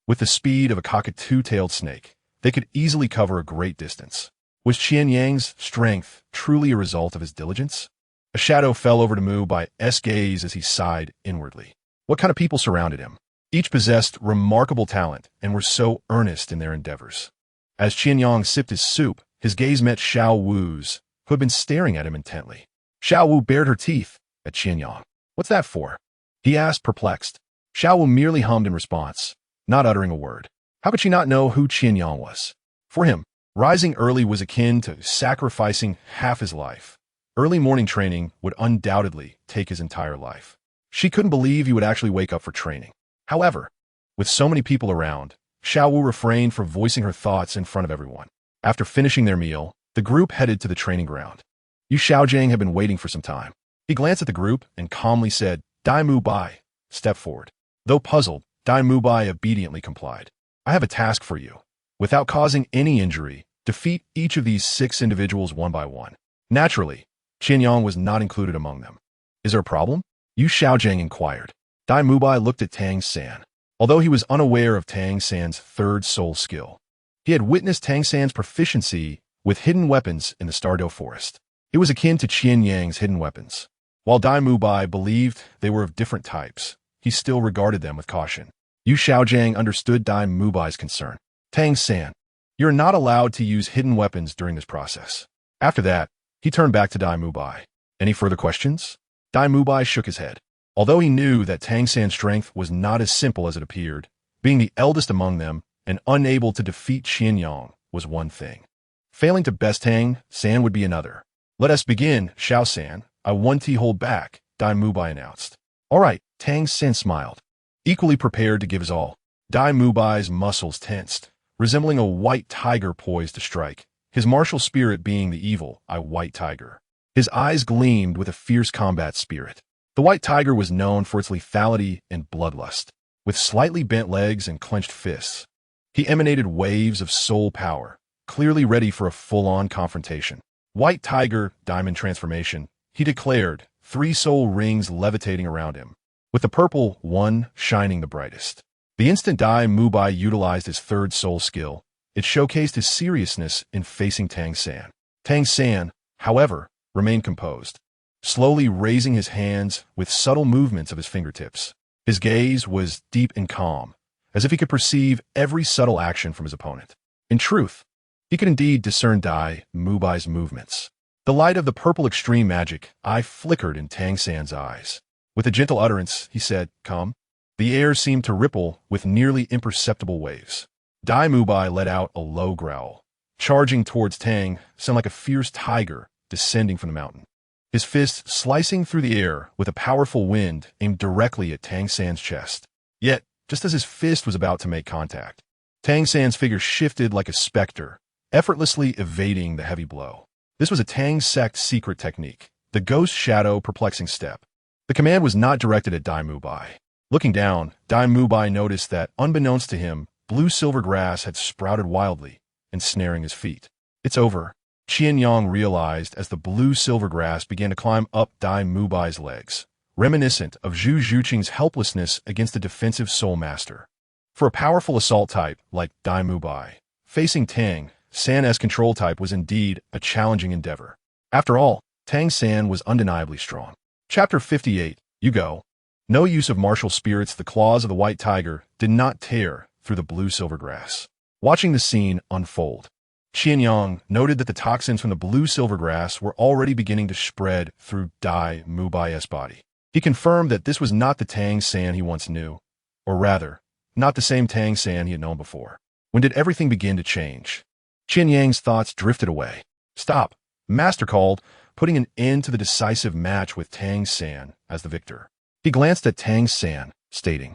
With the speed of a cockatoo-tailed snake, they could easily cover a great distance. Was Qian Yang's strength truly a result of his diligence? A shadow fell over Demubai's gaze as he sighed inwardly. What kind of people surrounded him? Each possessed remarkable talent and were so earnest in their endeavors. As Qian Yang sipped his soup, his gaze met Xiao Wu's, who had been staring at him intently. Xiao Wu bared her teeth at Qian Yang. What's that for? He asked, perplexed. Xiao Wu merely hummed in response, not uttering a word. How could she not know who Qian Yang was? For him, rising early was akin to sacrificing half his life. Early morning training would undoubtedly take his entire life. She couldn't believe he would actually wake up for training. However, with so many people around, Xiao Wu refrained from voicing her thoughts in front of everyone. After finishing their meal, the group headed to the training ground. Yu Xiaojing had been waiting for some time. He glanced at the group and calmly said, Dai Mu Bai, step forward. Though puzzled, Dai Mu Bai obediently complied. I have a task for you. Without causing any injury, defeat each of these 6 individuals one by one. Naturally, Qian Yang was not included among them. Is there a problem? Yu Xiaojing inquired. Dai Mu Bai looked at Tang San. Although he was unaware of Tang San's third soul skill, he had witnessed Tang San's proficiency with hidden weapons in the Stardow Forest. It was akin to Qian Yang's hidden weapons. While Dai Mu Bai believed they were of different types, he still regarded them with caution. Yu Xiaojing understood Dai Mu Bai's concern. Tang San, you're not allowed to use hidden weapons during this process. After that, he turned back to Dai Mu Bai. Any further questions? Dai Mu Bai shook his head. Although he knew that Tang San's strength was not as simple as it appeared, being the eldest among them and unable to defeat Qian Yang was one thing. Failing to best Tang San would be another. Let us begin, Xiao San. I won't hold back, Dai Mu Bai announced. All right, Tang San smiled, equally prepared to give his all. Dai Mu Bai's muscles tensed, resembling a white tiger poised to strike, his martial spirit being the evil white tiger. His eyes gleamed with a fierce combat spirit. The white tiger was known for its lethality and bloodlust. With slightly bent legs and clenched fists, he emanated waves of soul power, clearly ready for a full-on confrontation. White tiger, diamond transformation, he declared, 3 soul rings levitating around him, with the purple one shining the brightest. The instant Dai Mu Bai utilized his third soul skill, it showcased his seriousness in facing Tang San. Tang San, however, remained composed, slowly raising his hands with subtle movements of his fingertips. His gaze was deep and calm, as if he could perceive every subtle action from his opponent. In truth, he could indeed discern Dai Mu Bai's movements. The light of the purple extreme magic eye flickered in Tang San's eyes. With a gentle utterance, he said, Come. The air seemed to ripple with nearly imperceptible waves. Dai Mu Bai let out a low growl, charging towards Tang San like a fierce tiger descending from the mountain. His fist slicing through the air with a powerful wind aimed directly at Tang San's chest. Yet, just as his fist was about to make contact, Tang San's figure shifted like a specter, effortlessly evading the heavy blow. This was a Tang sect secret technique, the ghost shadow perplexing step. The command was not directed at Dai Mu Bai. Looking down, Dai Mu Bai noticed that, unbeknownst to him, blue-silver grass had sprouted wildly, ensnaring his feet. It's over, Qian Yang realized as the blue-silver grass began to climb up Dai Mu Bai's legs, reminiscent of Zhu Zhuqing's helplessness against the defensive soul master. For a powerful assault type like Dai Mu Bai, facing Tang San's control type was indeed a challenging endeavor. After all, Tang San was undeniably strong. Chapter 58, You Go. No use of martial spirits, the claws of the white tiger did not tear through the blue-silver grass. Watching the scene unfold, Qian Yang noted that the toxins from the blue-silver grass were already beginning to spread through Dai Mubai's body. He confirmed that this was not the Tang San he once knew, or rather, not the same Tang San he had known before. When did everything begin to change? Qian Yang's thoughts drifted away. Stop, Master called, putting an end to the decisive match with Tang San as the victor. He glanced at Tang San, stating,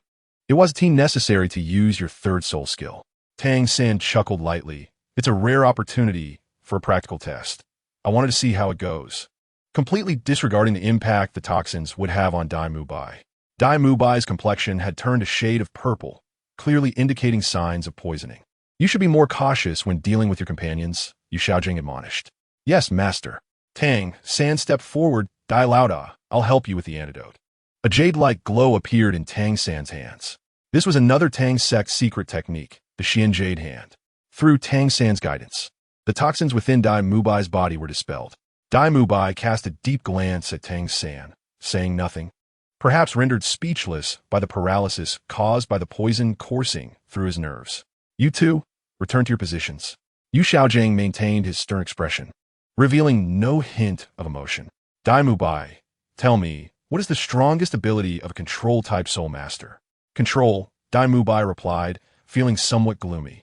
"It was deemed necessary to use your third soul skill." Tang San chuckled lightly. "It's a rare opportunity for a practical test. I wanted to see how it goes." Completely disregarding the impact the toxins would have on Dai Mubai. Dai Mubai's complexion had turned a shade of purple, clearly indicating signs of poisoning. "You should be more cautious when dealing with your companions," Yu Xiaojing admonished. "Yes, master." Tang San stepped forward. "Dai Lauda, I'll help you with the antidote." A jade-like glow appeared in Tang San's hands. This was another Tang sect's secret technique, the Xian Jade Hand. Through Tang San's guidance, the toxins within Dai Mubai's body were dispelled. Dai Mubai cast a deep glance at Tang San, saying nothing, perhaps rendered speechless by the paralysis caused by the poison coursing through his nerves. "You two, return to your positions." Yu Xiaojing maintained his stern expression, revealing no hint of emotion. "Dai Mubai, tell me, what is the strongest ability of a control-type soul master?" "Control," Dai Mubai replied, feeling somewhat gloomy.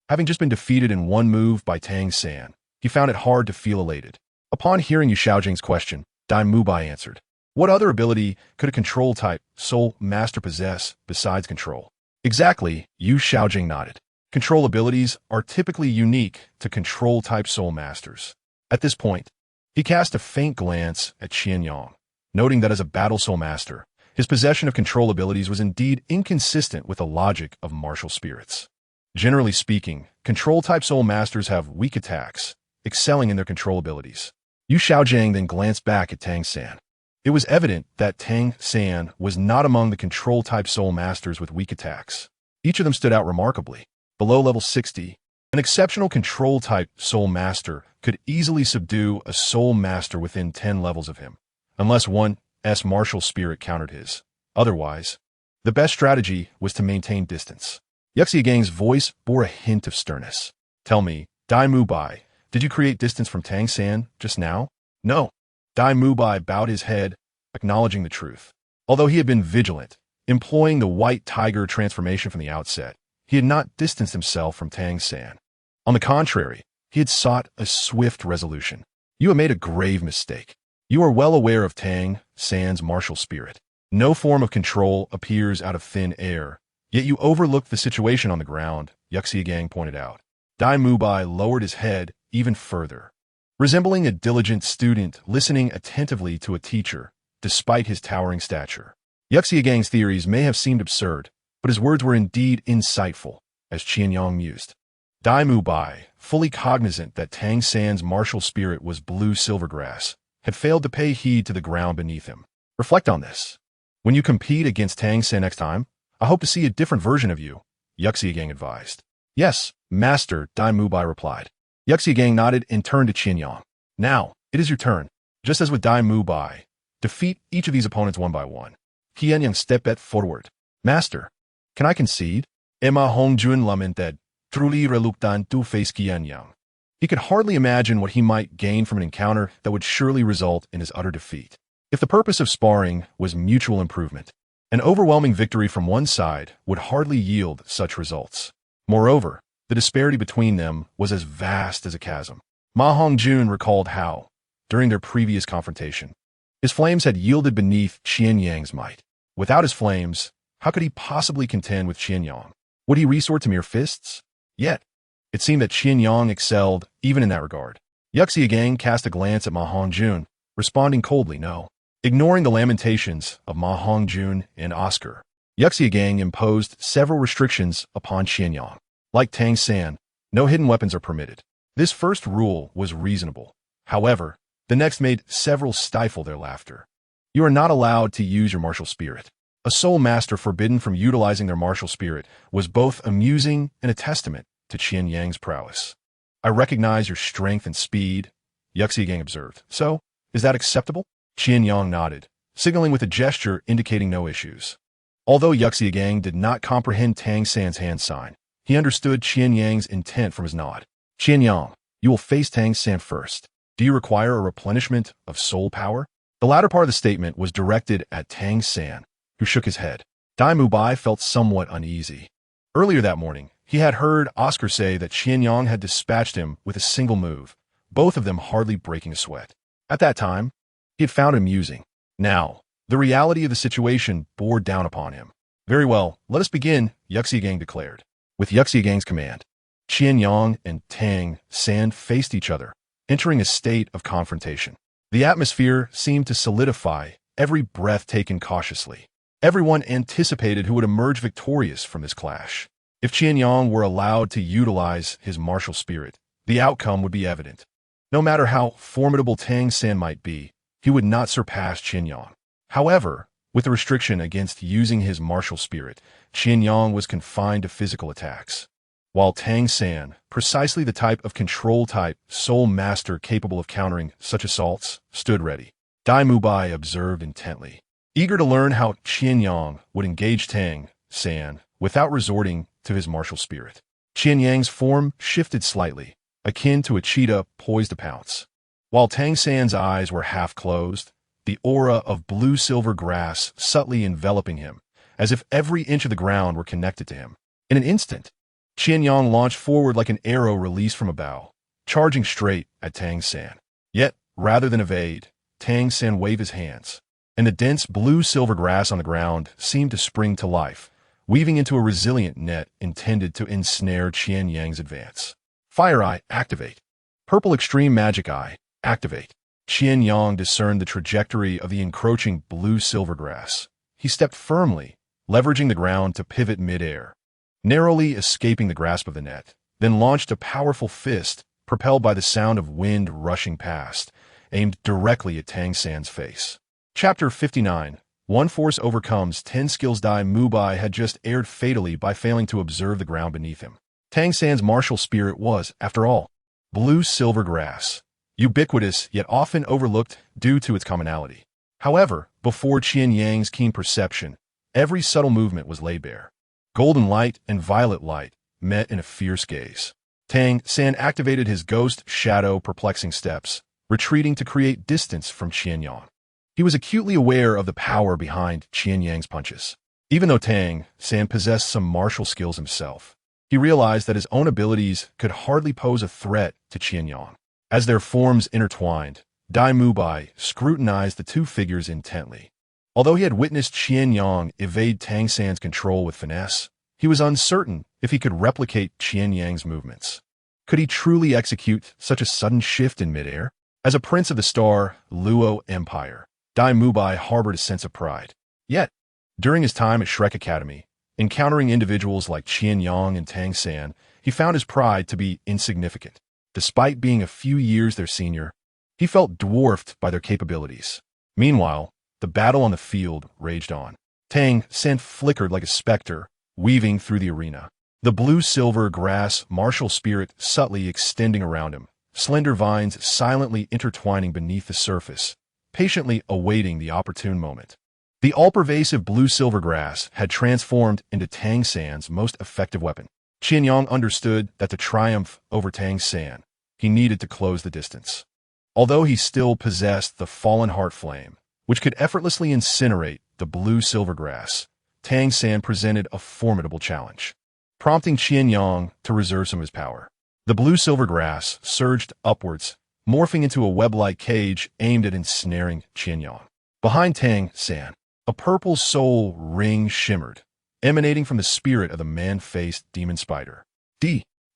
Having just been defeated in one move by Tang San, he found it hard to feel elated. Upon hearing Yu Xiaojing's question, Dai Mubai answered, "What other ability could a control-type soul master possess besides control?" "Exactly," Yu Xiaojing nodded. "Control abilities are typically unique to control-type soul masters." At this point, he cast a faint glance at Qian Yang, noting that as a battle soul master, his possession of control abilities was indeed inconsistent with the logic of martial spirits. Generally speaking, control-type soul masters have weak attacks, excelling in their control abilities. Yu Xiaojing then glanced back at Tang San. It was evident that Tang San was not among the control-type soul masters with weak attacks. Each of them stood out remarkably. Below level 60, an exceptional control-type soul master could easily subdue a soul master within 10 levels of him, unless one's martial spirit countered his. Otherwise, the best strategy was to maintain distance. Yuxiagang's voice bore a hint of sternness. "Tell me, Dai Mubai, did you create distance from Tang San just now?" "No." Dai Mubai bowed his head, acknowledging the truth. Although he had been vigilant, employing the white tiger transformation from the outset, he had not distanced himself from Tang San. On the contrary, he had sought a swift resolution. "You have made a grave mistake. You are well aware of Tang San's martial spirit. No form of control appears out of thin air, yet you overlooked the situation on the ground," Yuxiagang pointed out. Dai Mubai lowered his head even further, resembling a diligent student listening attentively to a teacher, despite his towering stature. Yuxiagang's theories may have seemed absurd, but his words were indeed insightful, as Qian Yang mused. Dai Mubai, fully cognizant that Tang San's martial spirit was blue silvergrass, had failed to pay heed to the ground beneath him. "Reflect on this. When you compete against Tang San next time, I hope to see a different version of you," Yuxiagang advised. "Yes, master," Dai Mubai replied. Yuxiagang nodded and turned to Qian Yang. "Now, it is your turn. Just as with Dai Mubai, defeat each of these opponents one by one." Qian Yang stepped forward. "Master, can I concede?" Emma Hongjun lamented, truly reluctant to face Qian Yang. He could hardly imagine what he might gain from an encounter that would surely result in his utter defeat. If the purpose of sparring was mutual improvement, an overwhelming victory from one side would hardly yield such results. Moreover, the disparity between them was as vast as a chasm. Ma Hongjun recalled how, during their previous confrontation, his flames had yielded beneath Qian Yang's might. Without his flames, how could he possibly contend with Qian Yang? Would he resort to mere fists? Yet, it seemed that Qian Yang excelled even in that regard. Yuxiagang cast a glance at Ma Hongjun, responding coldly no. Ignoring the lamentations of Ma Hongjun and Oscar, Yuxiagang imposed several restrictions upon Qian Yang. Like Tang San, no hidden weapons are permitted. This first rule was reasonable. However, the next made several stifle their laughter. You are not allowed to use your martial spirit. A soul master forbidden from utilizing their martial spirit was both amusing and a testament to Qian Yang's prowess. "I recognize your strength and speed," Yuxiagang observed. "So, is that acceptable?" Qian Yang nodded, signaling with a gesture indicating no issues. Although Yuxiagang did not comprehend Tang San's hand sign, he understood Qian Yang's intent from his nod. Qian Yang, you will face Tang San first. Do you require a replenishment of soul power? The latter part of the statement was directed at Tang San, who shook his head. Dai Mubai felt somewhat uneasy. Earlier that morning, he had heard Oscar say that Qian Yang had dispatched him with a single move, both of them hardly breaking a sweat. At that time, he had found it amusing. Now, the reality of the situation bore down upon him. Very well, let us begin, Yuxiagang declared. With Yuxiagang's command, Qian Yang and Tang San faced each other, entering a state of confrontation. The atmosphere seemed to solidify, every breath taken cautiously. Everyone anticipated who would emerge victorious from this clash. If Qian Yang were allowed to utilize his martial spirit, the outcome would be evident. No matter how formidable Tang San might be, he would not surpass Qian Yang. However, with the restriction against using his martial spirit, Qian Yang was confined to physical attacks. While Tang San, precisely the type of control-type soul master capable of countering such assaults, stood ready. Dai Mubai observed intently, eager to learn how Qian Yang would engage Tang San without resorting to his martial spirit. Qian Yang's form shifted slightly, akin to a cheetah poised to pounce. While Tang San's eyes were half closed, the aura of blue-silver grass subtly enveloping him, as if every inch of the ground were connected to him. In an instant, Qian Yang launched forward like an arrow released from a bow, charging straight at Tang San. Yet, rather than evade, Tang San waved his hands, and the dense blue-silver grass on the ground seemed to spring to life, weaving into a resilient net intended to ensnare Qian Yang's advance. Fire Eye, activate. Purple Extreme Magic Eye, activate. Qian Yang discerned the trajectory of the encroaching blue-silver grass. He stepped firmly, leveraging the ground to pivot mid-air, narrowly escaping the grasp of the net, then launched a powerful fist, propelled by the sound of wind rushing past, aimed directly at Tang San's face. Chapter 59. One Force Overcomes 10 Skills. Dai Mubai had just erred fatally by failing to observe the ground beneath him. Tang San's martial spirit was, after all, blue-silver grass, ubiquitous yet often overlooked due to its commonality. However, before Qian Yang's keen perception, every subtle movement was laid bare. Golden light and violet light met in a fierce gaze. Tang San activated his ghost shadow perplexing steps, retreating to create distance from Qian Yang. He was acutely aware of the power behind Qian Yang's punches. Even though Tang San possessed some martial skills himself, he realized that his own abilities could hardly pose a threat to Qian Yang. As their forms intertwined, Dai Mubai scrutinized the two figures intently. Although he had witnessed Qian Yang evade Tang San's control with finesse, he was uncertain if he could replicate Qian Yang's movements. Could he truly execute such a sudden shift in midair? As a prince of the Star Luo Empire, Dai Mubai harbored a sense of pride. Yet, during his time at Shrek Academy, encountering individuals like Qian Yang and Tang San, he found his pride to be insignificant. Despite being a few years their senior, he felt dwarfed by their capabilities. Meanwhile, the battle on the field raged on. Tang San flickered like a specter, weaving through the arena. The blue-silver grass martial spirit subtly extending around him, slender vines silently intertwining beneath the surface, patiently awaiting the opportune moment. The all-pervasive blue-silver grass had transformed into Tang San's most effective weapon. Qian Yang understood that to triumph over Tang San, he needed to close the distance. Although he still possessed the fallen heart flame, which could effortlessly incinerate the blue-silver grass, Tang San presented a formidable challenge, prompting Qian Yang to reserve some of his power. The blue-silver grass surged upwards, morphing into a web-like cage aimed at ensnaring Qian Yang. Behind Tang San, a purple soul ring shimmered, emanating from the spirit of the man-faced demon spider.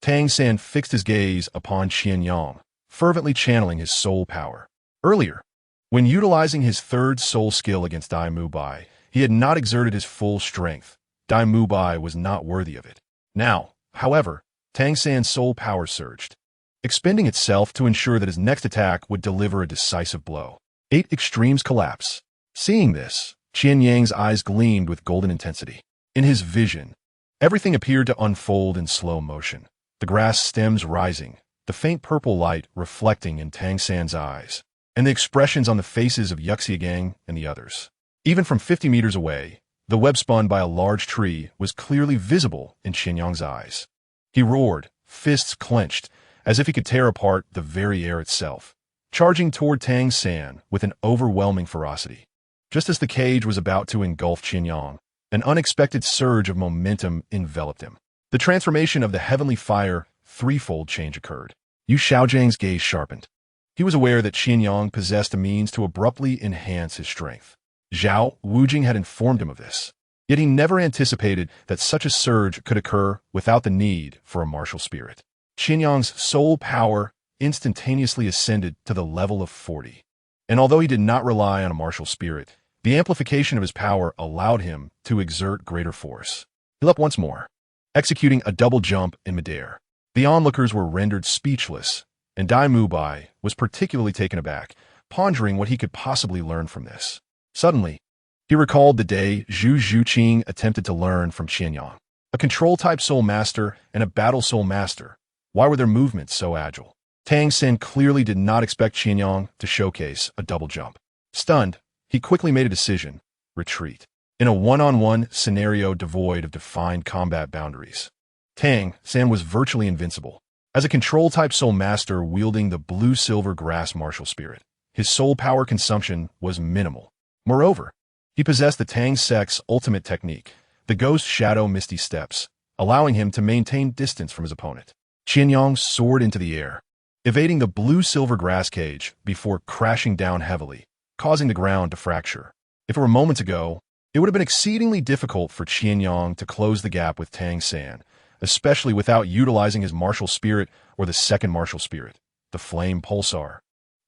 Tang San fixed his gaze upon Qian Yang, fervently channeling his soul power. Earlier, when utilizing his third soul skill against Dai Mubai, he had not exerted his full strength. Dai Mubai was not worthy of it. Now, however, Tang San's soul power surged, expending itself to ensure that his next attack would deliver a decisive blow. 8 Extremes Collapse. Seeing this, Qian Yang's eyes gleamed with golden intensity. In his vision, everything appeared to unfold in slow motion, the grass stems rising, the faint purple light reflecting in Tang San's eyes, and the expressions on the faces of Yuxiagang and the others. Even from 50 meters away, The web spun by a large tree was clearly visible in Qian Yang's eyes. He roared, fists clenched, as if he could tear apart the very air itself, charging toward Tang San with an overwhelming ferocity. Just as the cage was about to engulf Qian Yang, an unexpected surge of momentum enveloped him. The transformation of the heavenly fire threefold change occurred. Yu Xiaozhang's gaze sharpened. He was aware that Qian Yang possessed a means to abruptly enhance his strength. Zhao Wujing had informed him of this. Yet he never anticipated that such a surge could occur without the need for a martial spirit. Qian Yang's soul power instantaneously ascended to the level of 40. And although he did not rely on a martial spirit, the amplification of his power allowed him to exert greater force. He leapt once more, executing a double jump in midair. The onlookers were rendered speechless, and Dai Mubai was particularly taken aback, pondering what he could possibly learn from this. Suddenly, he recalled the day Zhu Zhuqing attempted to learn from Qian Yang. A control-type soul master and a battle soul master. Why were their movements so agile? Tang San clearly did not expect Qian Yang to showcase a double jump. Stunned, he quickly made a decision: retreat. In a one-on-one scenario devoid of defined combat boundaries, Tang San was virtually invincible. As a control-type soul master wielding the blue-silver grass martial spirit, his soul power consumption was minimal. Moreover, he possessed the Tang Sect's ultimate technique, the Ghost Shadow Misty Steps, allowing him to maintain distance from his opponent. Qian Yang soared into the air, evading the blue-silver grass cage before crashing down heavily, causing the ground to fracture. If it were moments ago, it would have been exceedingly difficult for Qian Yang to close the gap with Tang San, especially without utilizing his martial spirit or the second martial spirit, the Flame Pulsar.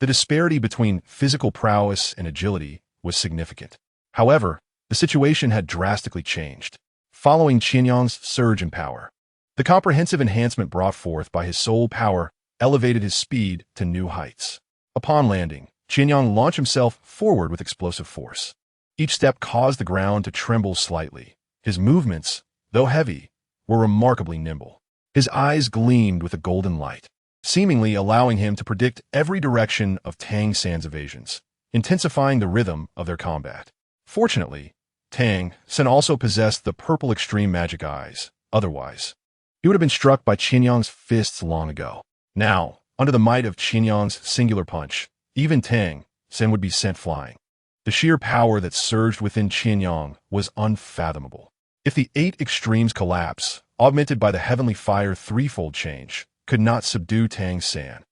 The disparity between physical prowess and agility was significant. However, the situation had drastically changed. Following Qian Yang's surge in power, the comprehensive enhancement brought forth by his soul power elevated his speed to new heights. Upon landing, Qian Yang launched himself forward with explosive force. Each step caused the ground to tremble slightly. His movements, though heavy, were remarkably nimble. His eyes gleamed with a golden light, seemingly allowing him to predict every direction of Tang San's evasions, intensifying the rhythm of their combat. Fortunately, Tang San also possessed the purple extreme magic eyes. Otherwise, he would have been struck by Qian Yang's fists long ago. Now, under the might of Qian Yang's singular punch, even Tang San would be sent flying. The sheer power that surged within Qian Yang was unfathomable. If the 8 extremes collapse, augmented by the heavenly fire threefold change, could not subdue Tang San,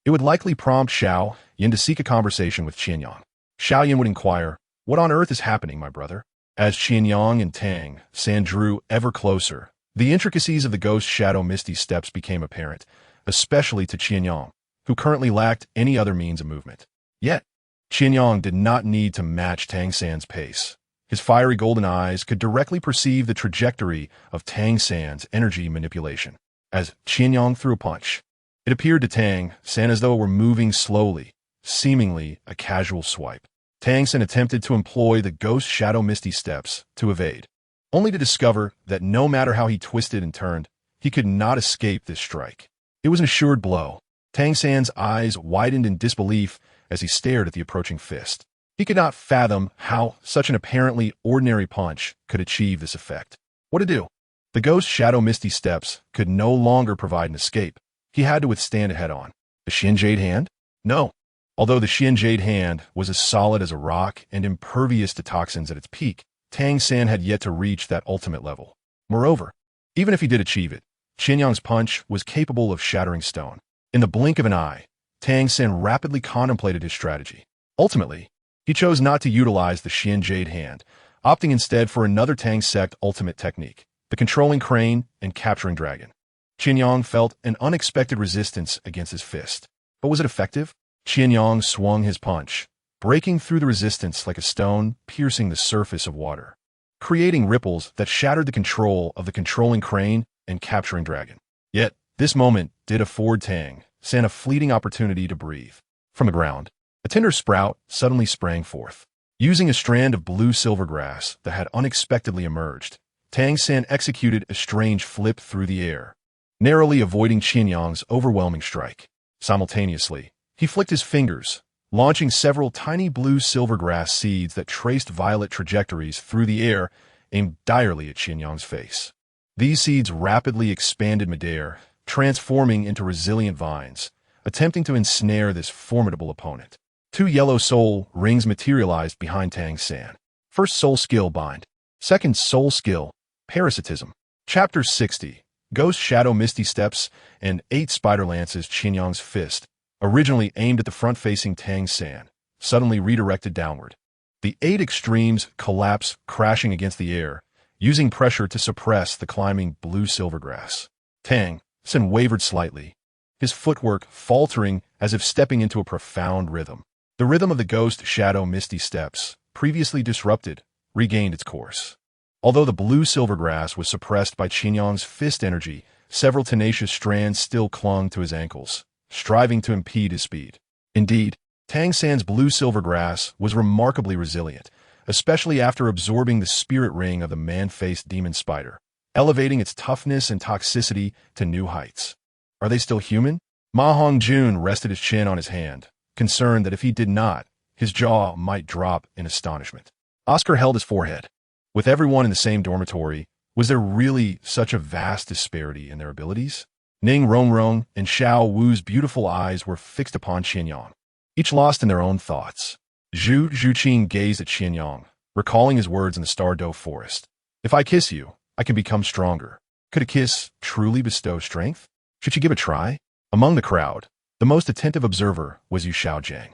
it would likely prompt Xiao Yan to seek a conversation with Qian Yang. Xiao Yan would inquire, "What on earth is happening, my brother?" As Qian Yang and Tang San drew ever closer, the intricacies of the Ghost Shadow Misty Steps became apparent, especially to Qian Yang, who currently lacked any other means of movement. Yet, Qian Yang did not need to match Tang San's pace. His fiery golden eyes could directly perceive the trajectory of Tang San's energy manipulation. As Qian Yang threw a punch, it appeared to Tang San as though it were moving slowly, seemingly a casual swipe. Tang San attempted to employ the Ghost Shadow Misty Steps to evade, only to discover that no matter how he twisted and turned, he could not escape this strike. It was an assured blow. Tang San's eyes widened in disbelief as he stared at the approaching fist. He could not fathom how such an apparently ordinary punch could achieve this effect. What to do? The Ghost Shadow Misty Steps could no longer provide an escape. He had to withstand it head-on. The Qian Jade Hand? No. Although the Qian Jade Hand was as solid as a rock and impervious to toxins at its peak, Tang San had yet to reach that ultimate level. Moreover, even if he did achieve it, Qian Yang's punch was capable of shattering stone. In the blink of an eye, Tang San rapidly contemplated his strategy. Ultimately, he chose not to utilize the Qian Jade Hand, opting instead for another Tang Sect ultimate technique, the controlling crane and capturing dragon. Qian Yang felt an unexpected resistance against his fist. But was it effective? Qian Yang swung his punch, breaking through the resistance like a stone piercing the surface of water, creating ripples that shattered the control of the controlling crane and capturing dragon. Yet, this moment did afford Tang San a fleeting opportunity to breathe. From the ground, a tender sprout suddenly sprang forth. Using a strand of blue-silver grass that had unexpectedly emerged, Tang San executed a strange flip through the air, narrowly avoiding Qian Yang's overwhelming strike. Simultaneously, he flicked his fingers, launching several tiny blue-silver grass seeds that traced violet trajectories through the air aimed direly at Qian Yang's face. These seeds rapidly expanded midair, transforming into resilient vines, attempting to ensnare this formidable opponent. 2 yellow soul rings materialized behind Tang San. First soul skill, bind. Second soul skill, parasitism. Chapter 60. Ghost Shadow Misty Steps and 8 Spider Lances. Qian Yang's fist, originally aimed at the front-facing Tang San, suddenly redirected downward. The 8 extremes collapse, crashing against the air, using pressure to suppress the climbing blue silvergrass. Tang San wavered slightly, his footwork faltering as if stepping into a profound rhythm. The rhythm of the Ghost Shadow Misty Steps, previously disrupted, regained its course. Although the blue silvergrass was suppressed by Qian Yang's fist energy, several tenacious strands still clung to his ankles, striving to impede his speed. Indeed, Tang San's blue silvergrass was remarkably resilient, especially after absorbing the spirit ring of the man-faced demon spider, elevating its toughness and toxicity to new heights. Are they still human? Ma Hongjun rested his chin on his hand, concerned that if he did not, his jaw might drop in astonishment. Oscar held his forehead. With everyone in the same dormitory, was there really such a vast disparity in their abilities? Ning Rongrong and Xiao Wu's beautiful eyes were fixed upon Qian Yang, each lost in their own thoughts. Zhu Zhuqing gazed at Qian Yang, recalling his words in the Star-Doe forest. If I kiss you, I can become stronger. Could a kiss truly bestow strength? Should she give a try? Among the crowd, the most attentive observer was Yu Xiaojiang.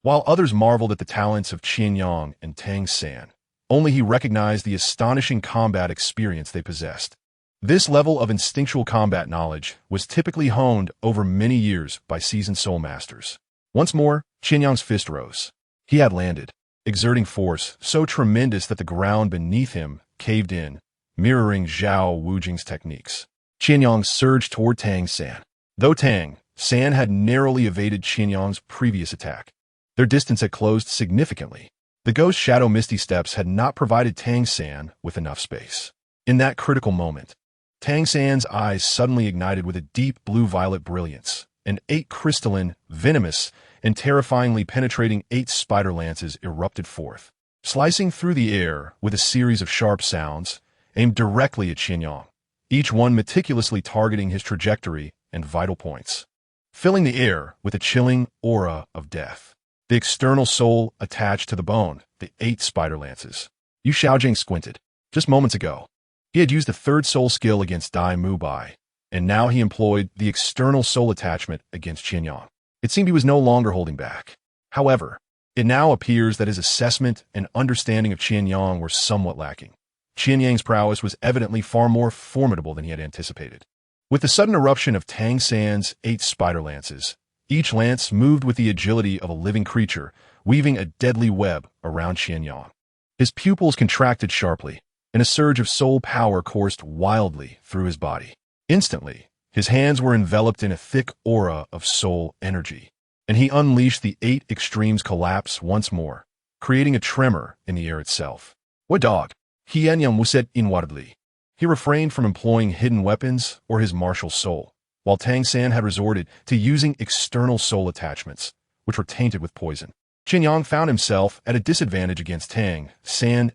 While others marveled at the talents of Qian Yang and Tang San, only he recognized the astonishing combat experience they possessed. This level of instinctual combat knowledge was typically honed over many years by seasoned soul masters. Once more, Qian Yang's fist rose. He had landed, exerting force so tremendous that the ground beneath him caved in, mirroring Zhao Wujing's techniques. Qian Yang surged toward Tang San. Though Tang San had narrowly evaded Qian Yang's previous attack, their distance had closed significantly. The Ghost Shadow Misty Steps had not provided Tang San with enough space. In that critical moment, Tang San's eyes suddenly ignited with a deep blue-violet brilliance, and 8 crystalline, venomous, and terrifyingly penetrating 8 spider lances erupted forth, slicing through the air with a series of sharp sounds, aimed directly at Qian Yang, each one meticulously targeting his trajectory and vital points, filling the air with a chilling aura of death. The external soul attached to the bone, the 8 spider lances. Yu Xiaojing squinted. Just moments ago, he had used the 3rd soul skill against Dai Mubai, and now he employed the external soul attachment against Qian Yang. It seemed he was no longer holding back. However, it now appears that his assessment and understanding of Qian Yang were somewhat lacking. Qian Yang's prowess was evidently far more formidable than he had anticipated. With the sudden eruption of Tang San's 8 spider lances, each lance moved with the agility of a living creature, weaving a deadly web around Qian Yang. His pupils contracted sharply, and a surge of soul power coursed wildly through his body. Instantly, his hands were enveloped in a thick aura of soul energy, and he unleashed the 8 extremes collapse once more, creating a tremor in the air itself. What dog? Qian Yang said inwardly. He refrained from employing hidden weapons or his martial soul, while Tang San had resorted to using external soul attachments, which were tainted with poison. Qian Yang found himself at a disadvantage against Tang San's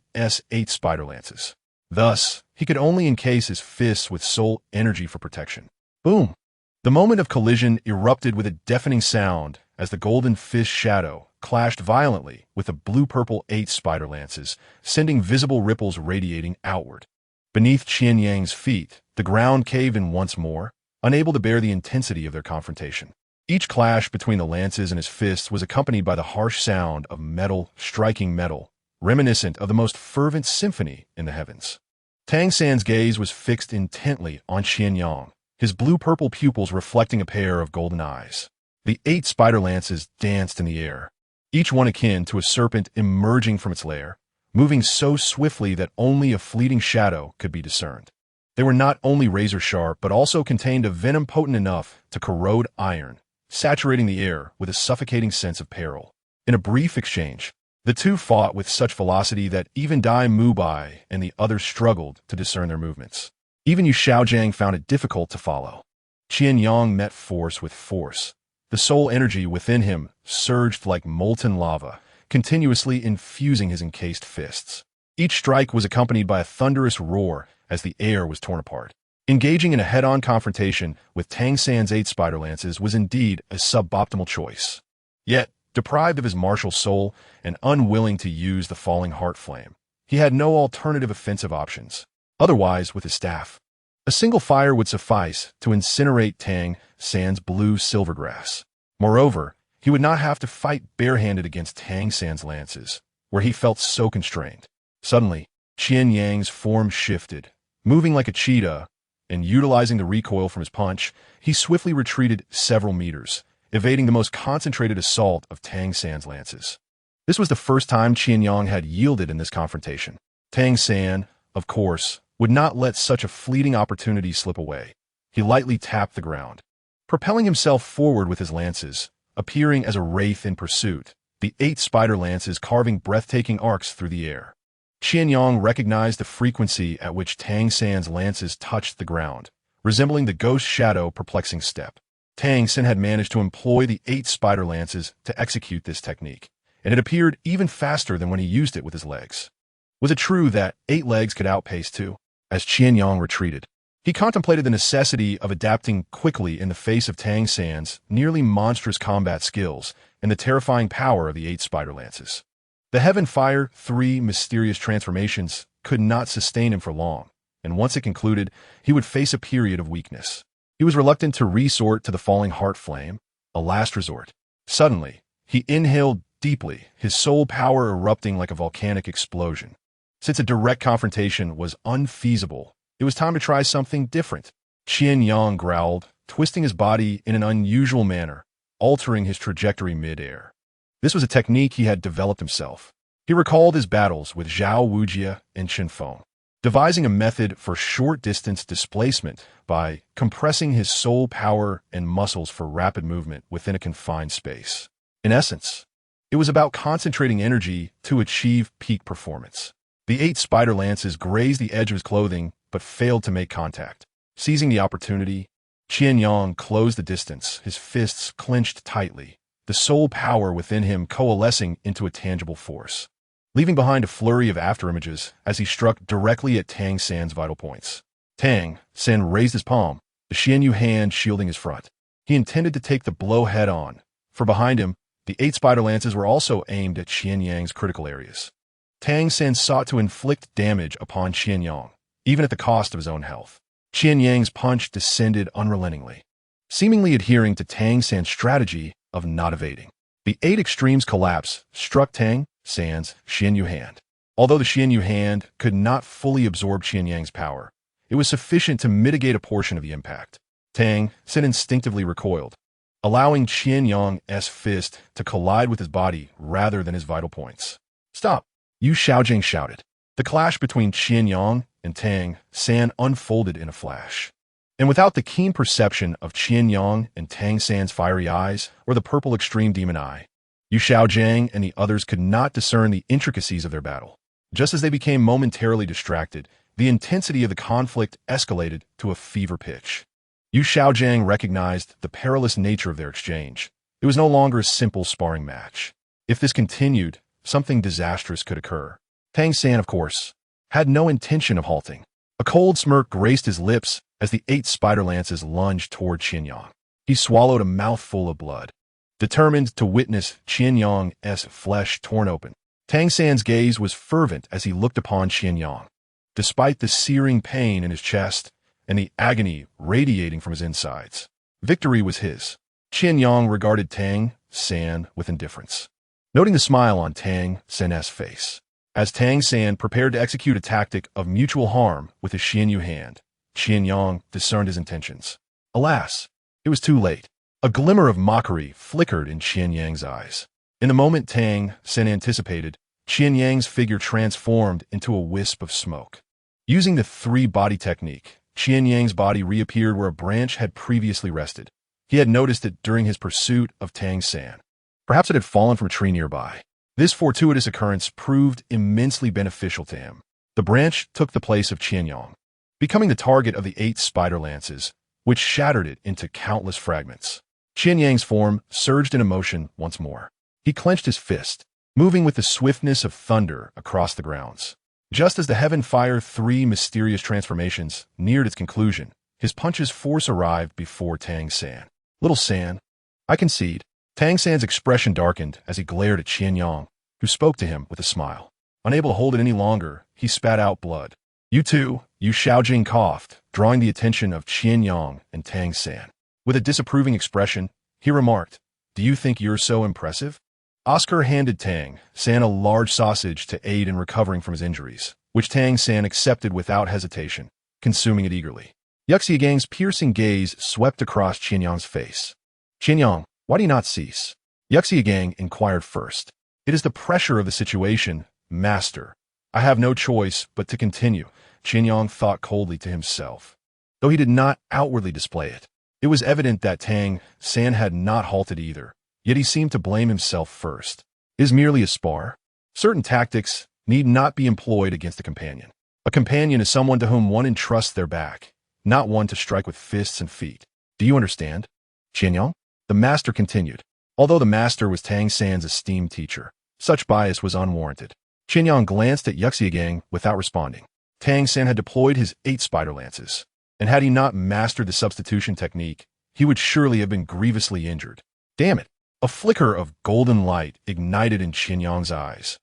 8 spider lances. Thus, he could only encase his fists with soul energy for protection. Boom! The moment of collision erupted with a deafening sound as the golden fist shadow clashed violently with the blue-purple 8 spider lances, sending visible ripples radiating outward. Beneath Qian Yang's feet, the ground caved in once more, unable to bear the intensity of their confrontation. Each clash between the lances and his fists was accompanied by the harsh sound of metal striking metal, reminiscent of the most fervent symphony in the heavens. Tang San's gaze was fixed intently on Qian Yang, his blue-purple pupils reflecting a pair of golden eyes. The 8 spider lances danced in the air, each one akin to a serpent emerging from its lair, moving so swiftly that only a fleeting shadow could be discerned. They were not only razor-sharp, but also contained a venom potent enough to corrode iron, saturating the air with a suffocating sense of peril. In a brief exchange, the two fought with such velocity that even Dai Mubai and the others struggled to discern their movements. Even Yu Xiaojiang found it difficult to follow. Qian Yang met force with force. The soul energy within him surged like molten lava, continuously infusing his encased fists. Each strike was accompanied by a thunderous roar as the air was torn apart. Engaging in a head-on confrontation with Tang San's 8 spider lances was indeed a suboptimal choice. Yet, deprived of his martial soul and unwilling to use the falling heart flame, he had no alternative offensive options. Otherwise, with his staff, a single fire would suffice to incinerate Tang San's blue silvergrass. Moreover, he would not have to fight barehanded against Tang San's lances, where he felt so constrained. Suddenly, Qian Yang's form shifted. Moving like a cheetah and utilizing the recoil from his punch, he swiftly retreated several meters, evading the most concentrated assault of Tang San's lances. This was the first time Qian Yang had yielded in this confrontation. Tang San, of course, would not let such a fleeting opportunity slip away. He lightly tapped the ground, propelling himself forward with his lances, appearing as a wraith in pursuit, the 8 spider lances carving breathtaking arcs through the air. Qian Yang recognized the frequency at which Tang San's lances touched the ground, resembling the ghost shadow perplexing step. Tang San had managed to employ the 8 spider lances to execute this technique, and it appeared even faster than when he used it with his legs. Was it true that 8 legs could outpace 2? As Qian Yang retreated, he contemplated the necessity of adapting quickly in the face of Tang San's nearly monstrous combat skills and the terrifying power of the 8 spider lances. The Heaven Fire 3 mysterious transformations could not sustain him for long, and once it concluded, he would face a period of weakness. He was reluctant to resort to the falling heart flame, a last resort. Suddenly, he inhaled deeply, his soul power erupting like a volcanic explosion. Since a direct confrontation was unfeasible, it was time to try something different. Qian Yang growled, twisting his body in an unusual manner, altering his trajectory mid-air. This was a technique he had developed himself. He recalled his battles with Zhao Wujie and Qin Feng, devising a method for short-distance displacement by compressing his soul power and muscles for rapid movement within a confined space. In essence, it was about concentrating energy to achieve peak performance. The 8 spider lances grazed the edge of his clothing but failed to make contact. Seizing the opportunity, Qian Yang closed the distance, his fists clenched tightly, the soul power within him coalescing into a tangible force, leaving behind a flurry of afterimages as he struck directly at Tang San's vital points. Tang San raised his palm, the Xianyu hand shielding his front. He intended to take the blow head-on, for behind him, the 8 spider lances were also aimed at Qian Yang's critical areas. Tang San sought to inflict damage upon Qian Yang, even at the cost of his own health. Qian Yang's punch descended unrelentingly, seemingly adhering to Tang San's strategy of not evading. The 8 extremes collapse struck Tang San's Xianyu hand. Although the Xianyu hand could not fully absorb Qian Yang's power, it was sufficient to mitigate a portion of the impact. Tang San instinctively recoiled, allowing Qian Yang's fist to collide with his body rather than his vital points. "Stop!" Yu Xiaojing shouted. The clash between Qian Yang and Tang San unfolded in a flash. And without the keen perception of Qian Yang and Tang San's fiery eyes or the purple extreme demon eye, Yu Xiaojing and the others could not discern the intricacies of their battle. Just as they became momentarily distracted, the intensity of the conflict escalated to a fever pitch. Yu Xiaojing recognized the perilous nature of their exchange. It was no longer a simple sparring match. If this continued, something disastrous could occur. Tang San, of course, had no intention of halting. A cold smirk graced his lips as the 8 spider lances lunged toward Qian Yang. He swallowed a mouthful of blood, determined to witness Qian Yang's flesh torn open. Tang San's gaze was fervent as he looked upon Qian Yang. Despite the searing pain in his chest and the agony radiating from his insides, victory was his. Qian Yang regarded Tang San with indifference, noting the smile on Tang San's face. As Tang San prepared to execute a tactic of mutual harm with his Xianyu hand, Qian Yang discerned his intentions. Alas, it was too late. A glimmer of mockery flickered in Qian Yang's eyes. In the moment Tang San anticipated, Qian Yang's figure transformed into a wisp of smoke. Using the 3-body technique, Qian Yang's body reappeared where a branch had previously rested. He had noticed it during his pursuit of Tang San. Perhaps it had fallen from a tree nearby. This fortuitous occurrence proved immensely beneficial to him. The branch took the place of Qian Yang, becoming the target of the 8 spider lances, which shattered it into countless fragments. Qian Yang's form surged in emotion once more. He clenched his fist, moving with the swiftness of thunder across the grounds. Just as the Heaven Fire 3 mysterious transformations neared its conclusion, his punch's force arrived before Tang San. Little San, I concede. Tang San's expression darkened as he glared at Qian Yang, who spoke to him with a smile. Unable to hold it any longer, he spat out blood. You too, Yu Xiaojing coughed, drawing the attention of Qian Yang and Tang San. With a disapproving expression, he remarked, Do you think you're so impressive? Oscar handed Tang San a large sausage to aid in recovering from his injuries, which Tang San accepted without hesitation, consuming it eagerly. Yuxiagang's piercing gaze swept across Qian Yang's face. Qian Yang, why do you not cease? Yuxiagang inquired first. It is the pressure of the situation, master. I have no choice but to continue, Qian Yang thought coldly to himself. Though he did not outwardly display it, it was evident that Tang San had not halted either, yet he seemed to blame himself first. It is merely a spar. Certain tactics need not be employed against a companion. A companion is someone to whom one entrusts their back, not one to strike with fists and feet. Do you understand? Qian Yang? The master continued. Although the master was Tang San's esteemed teacher, such bias was unwarranted. Qian Yang glanced at Yuxiagang without responding. Tang San had deployed his 8 spider lances, and had he not mastered the substitution technique, he would surely have been grievously injured. Damn it! A flicker of golden light ignited in Qian Yang's eyes.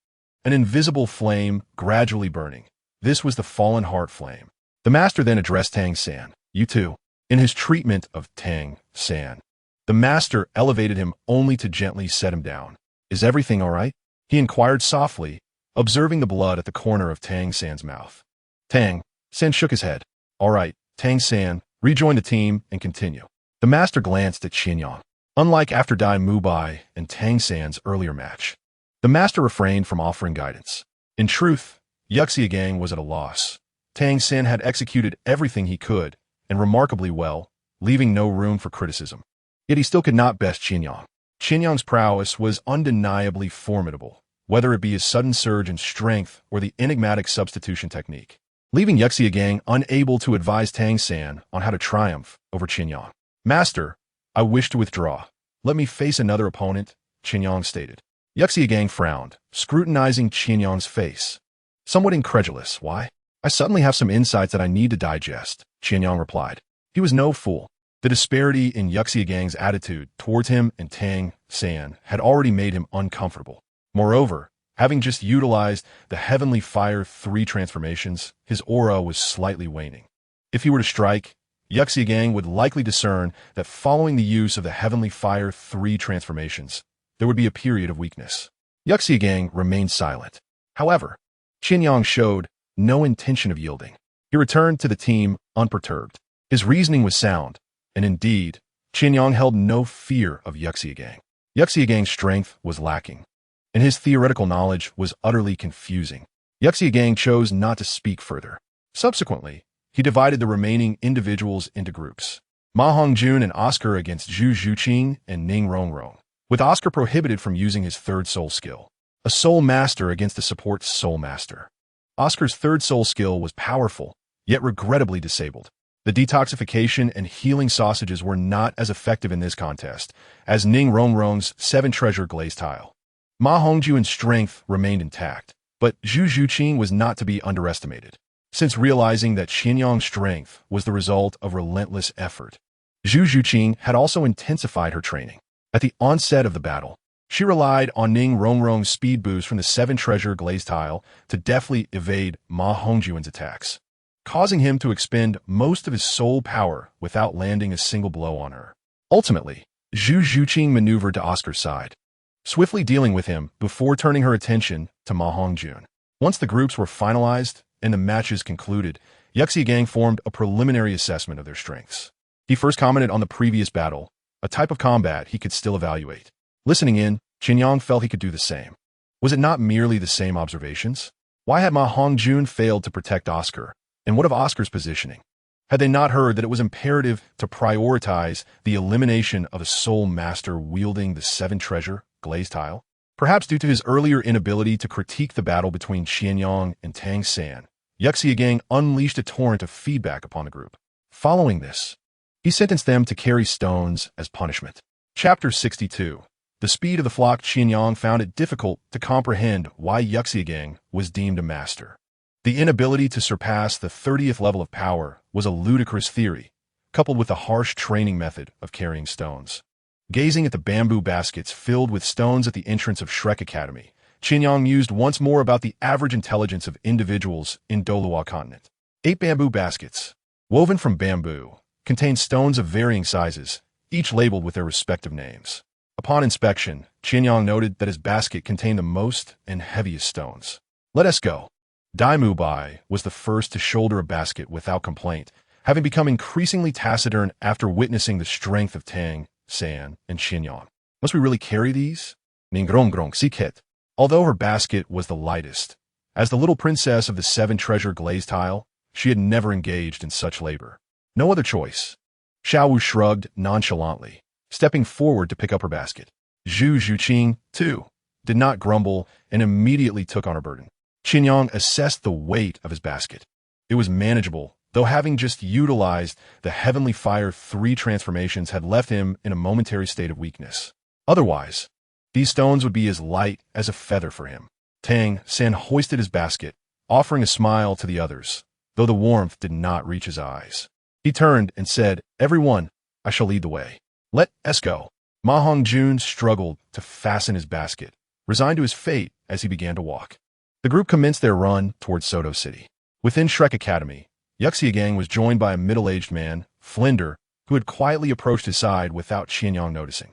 An invisible flame gradually burning. This was the fallen heart flame. The master then addressed Tang San. You too. In his treatment of Tang San, the master elevated him only to gently set him down. Is everything all right? He inquired softly, observing the blood at the corner of Tang San's mouth. Tang San shook his head. All right, Tang San, rejoin the team and continue. The master glanced at Qian Yang. Unlike after Dai Mubai and Tang San's earlier match, the master refrained from offering guidance. In truth, Yuxiagang was at a loss. Tang San had executed everything he could, and remarkably well, leaving no room for criticism. Yet he still could not best Qian Yang. Qian Yang's prowess was undeniably formidable, whether it be his sudden surge in strength or the enigmatic substitution technique, leaving Yuxiagang unable to advise Tang San on how to triumph over Qian Yang. Master, I wish to withdraw. Let me face another opponent, Qian Yang stated. Yuxiagang frowned, scrutinizing Qian Yang's face. Somewhat incredulous, why? I suddenly have some insights that I need to digest, Qian Yang replied. He was no fool. The disparity in Yuxiagang's attitude towards him and Tang San had already made him uncomfortable. Moreover, having just utilized the Heavenly Fire 3 transformations, his aura was slightly waning. If he were to strike, Yuxiagang would likely discern that following the use of the Heavenly Fire 3 transformations, there would be a period of weakness. Yuxiagang remained silent. However, Qian Yang showed no intention of yielding. He returned to the team unperturbed. His reasoning was sound, and indeed, Qian Yang held no fear of Yuxiagang. Yuxiagang's strength was lacking, and his theoretical knowledge was utterly confusing. Yuxiagang chose not to speak further. Subsequently, he divided the remaining individuals into groups. Ma Hongjun and Oscar against Zhu Zhuqing and Ning Rongrong, with Oscar prohibited from using his third soul skill. A soul master against the support soul master. Oscar's third soul skill was powerful, yet regrettably disabled. The detoxification and healing sausages were not as effective in this contest as Ning Rongrong's 7-treasure glazed tile. Ma Hongjun's strength remained intact, but Zhu Zhuqing was not to be underestimated. Since realizing that Qian Yang's strength was the result of relentless effort, Zhu Zhuqing had also intensified her training. At the onset of the battle, she relied on Ning Rongrong's speed boost from the 7-treasure glazed tile to deftly evade Ma Hongjun's attacks, causing him to expend most of his soul power without landing a single blow on her. Ultimately, Zhu Zhuqing maneuvered to Oscar's side, swiftly dealing with him before turning her attention to Ma Hongjun. Once the groups were finalized and the matches concluded, Yuxiagang formed a preliminary assessment of their strengths. He first commented on the previous battle, a type of combat he could still evaluate. Listening in, Qian Yang felt he could do the same. Was it not merely the same observations? Why had Ma Hongjun failed to protect Oscar? And what of Oscar's positioning? Had they not heard that it was imperative to prioritize the elimination of a soul master wielding the 7-treasure glazed tile? Perhaps due to his earlier inability to critique the battle between Qian Yang and Tang San, Yuxiagang unleashed a torrent of feedback upon the group. Following this, he sentenced them to carry stones as punishment. Chapter 62. The speed of the flock. Qian Yang found it difficult to comprehend why Yuxiagang was deemed a master. The inability to surpass the 30th level of power was a ludicrous theory, coupled with the harsh training method of carrying stones. Gazing at the bamboo baskets filled with stones at the entrance of Shrek Academy, Qian Yang mused once more about the average intelligence of individuals in Douluo continent. 8 bamboo baskets, woven from bamboo, contained stones of varying sizes, each labeled with their respective names. Upon inspection, Qian Yang noted that his basket contained the most and heaviest stones. Let us go. Dai Mubai was the first to shoulder a basket without complaint, having become increasingly taciturn after witnessing the strength of Tang, San, and Qian Yang. Must we really carry these? Ningrongrong Sikhet. Although her basket was the lightest, as the little princess of the 7 treasure glazed tile, she had never engaged in such labor. No other choice. Xiao Wu shrugged nonchalantly, stepping forward to pick up her basket. Zhu Zhuqing, too, did not grumble and immediately took on her burden. Qian Yang assessed the weight of his basket. It was manageable, though having just utilized the Heavenly Fire 3 transformations had left him in a momentary state of weakness. Otherwise, these stones would be as light as a feather for him. Tang San hoisted his basket, offering a smile to the others, though the warmth did not reach his eyes. He turned and said, "Everyone, I shall lead the way. Let us go." Ma Hongjun struggled to fasten his basket, resigned to his fate as he began to walk. The group commenced their run towards Soto City. Within Shrek Academy, Yuxiagang was joined by a middle-aged man, Flinder, who had quietly approached his side without Qian Yang noticing.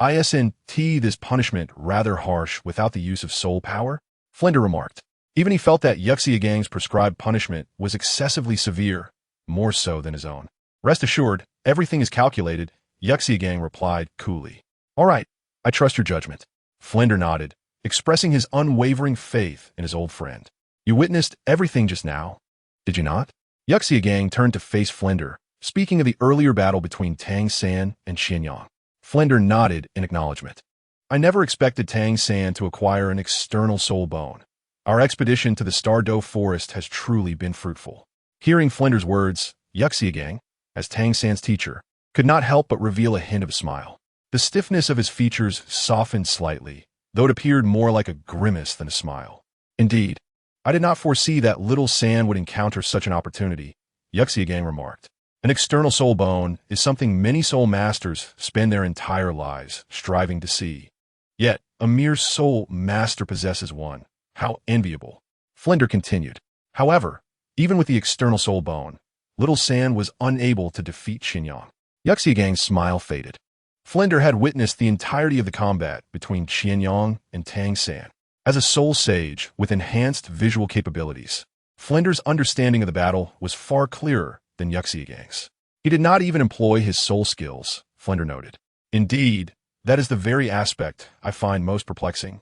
"Isn't this punishment rather harsh without the use of soul power?" Flinder remarked. Even he felt that Yuxiagang's prescribed punishment was excessively severe, more so than his own. "Rest assured, everything is calculated," Yuxiagang replied coolly. "All right, I trust your judgment." Flinder nodded, expressing his unwavering faith in his old friend. "You witnessed everything just now, did you not?" Yuxiagang turned to face Flinder, speaking of the earlier battle between Tang San and Qian Yang. Flinder nodded in acknowledgement. "I never expected Tang San to acquire an external soul bone. Our expedition to the Stardoe Forest has truly been fruitful." Hearing Flinder's words, Yuxiagang, as Tang San's teacher, could not help but reveal a hint of a smile. The stiffness of his features softened slightly, though it appeared more like a grimace than a smile. "Indeed, I did not foresee that little San would encounter such an opportunity," Yuxiagang remarked. "An external soul bone is something many soul masters spend their entire lives striving to see. Yet, a mere soul master possesses one. How enviable." Flinder continued. "However, even with the external soul bone, little San was unable to defeat Qian Yang." Yuxiagang's smile faded. Flinder had witnessed the entirety of the combat between Qian Yang and Tang San. As a soul sage with enhanced visual capabilities, Flinder's understanding of the battle was far clearer than Yuxiagang's. He did not even employ his soul skills, Flinder noted. "Indeed, that is the very aspect I find most perplexing."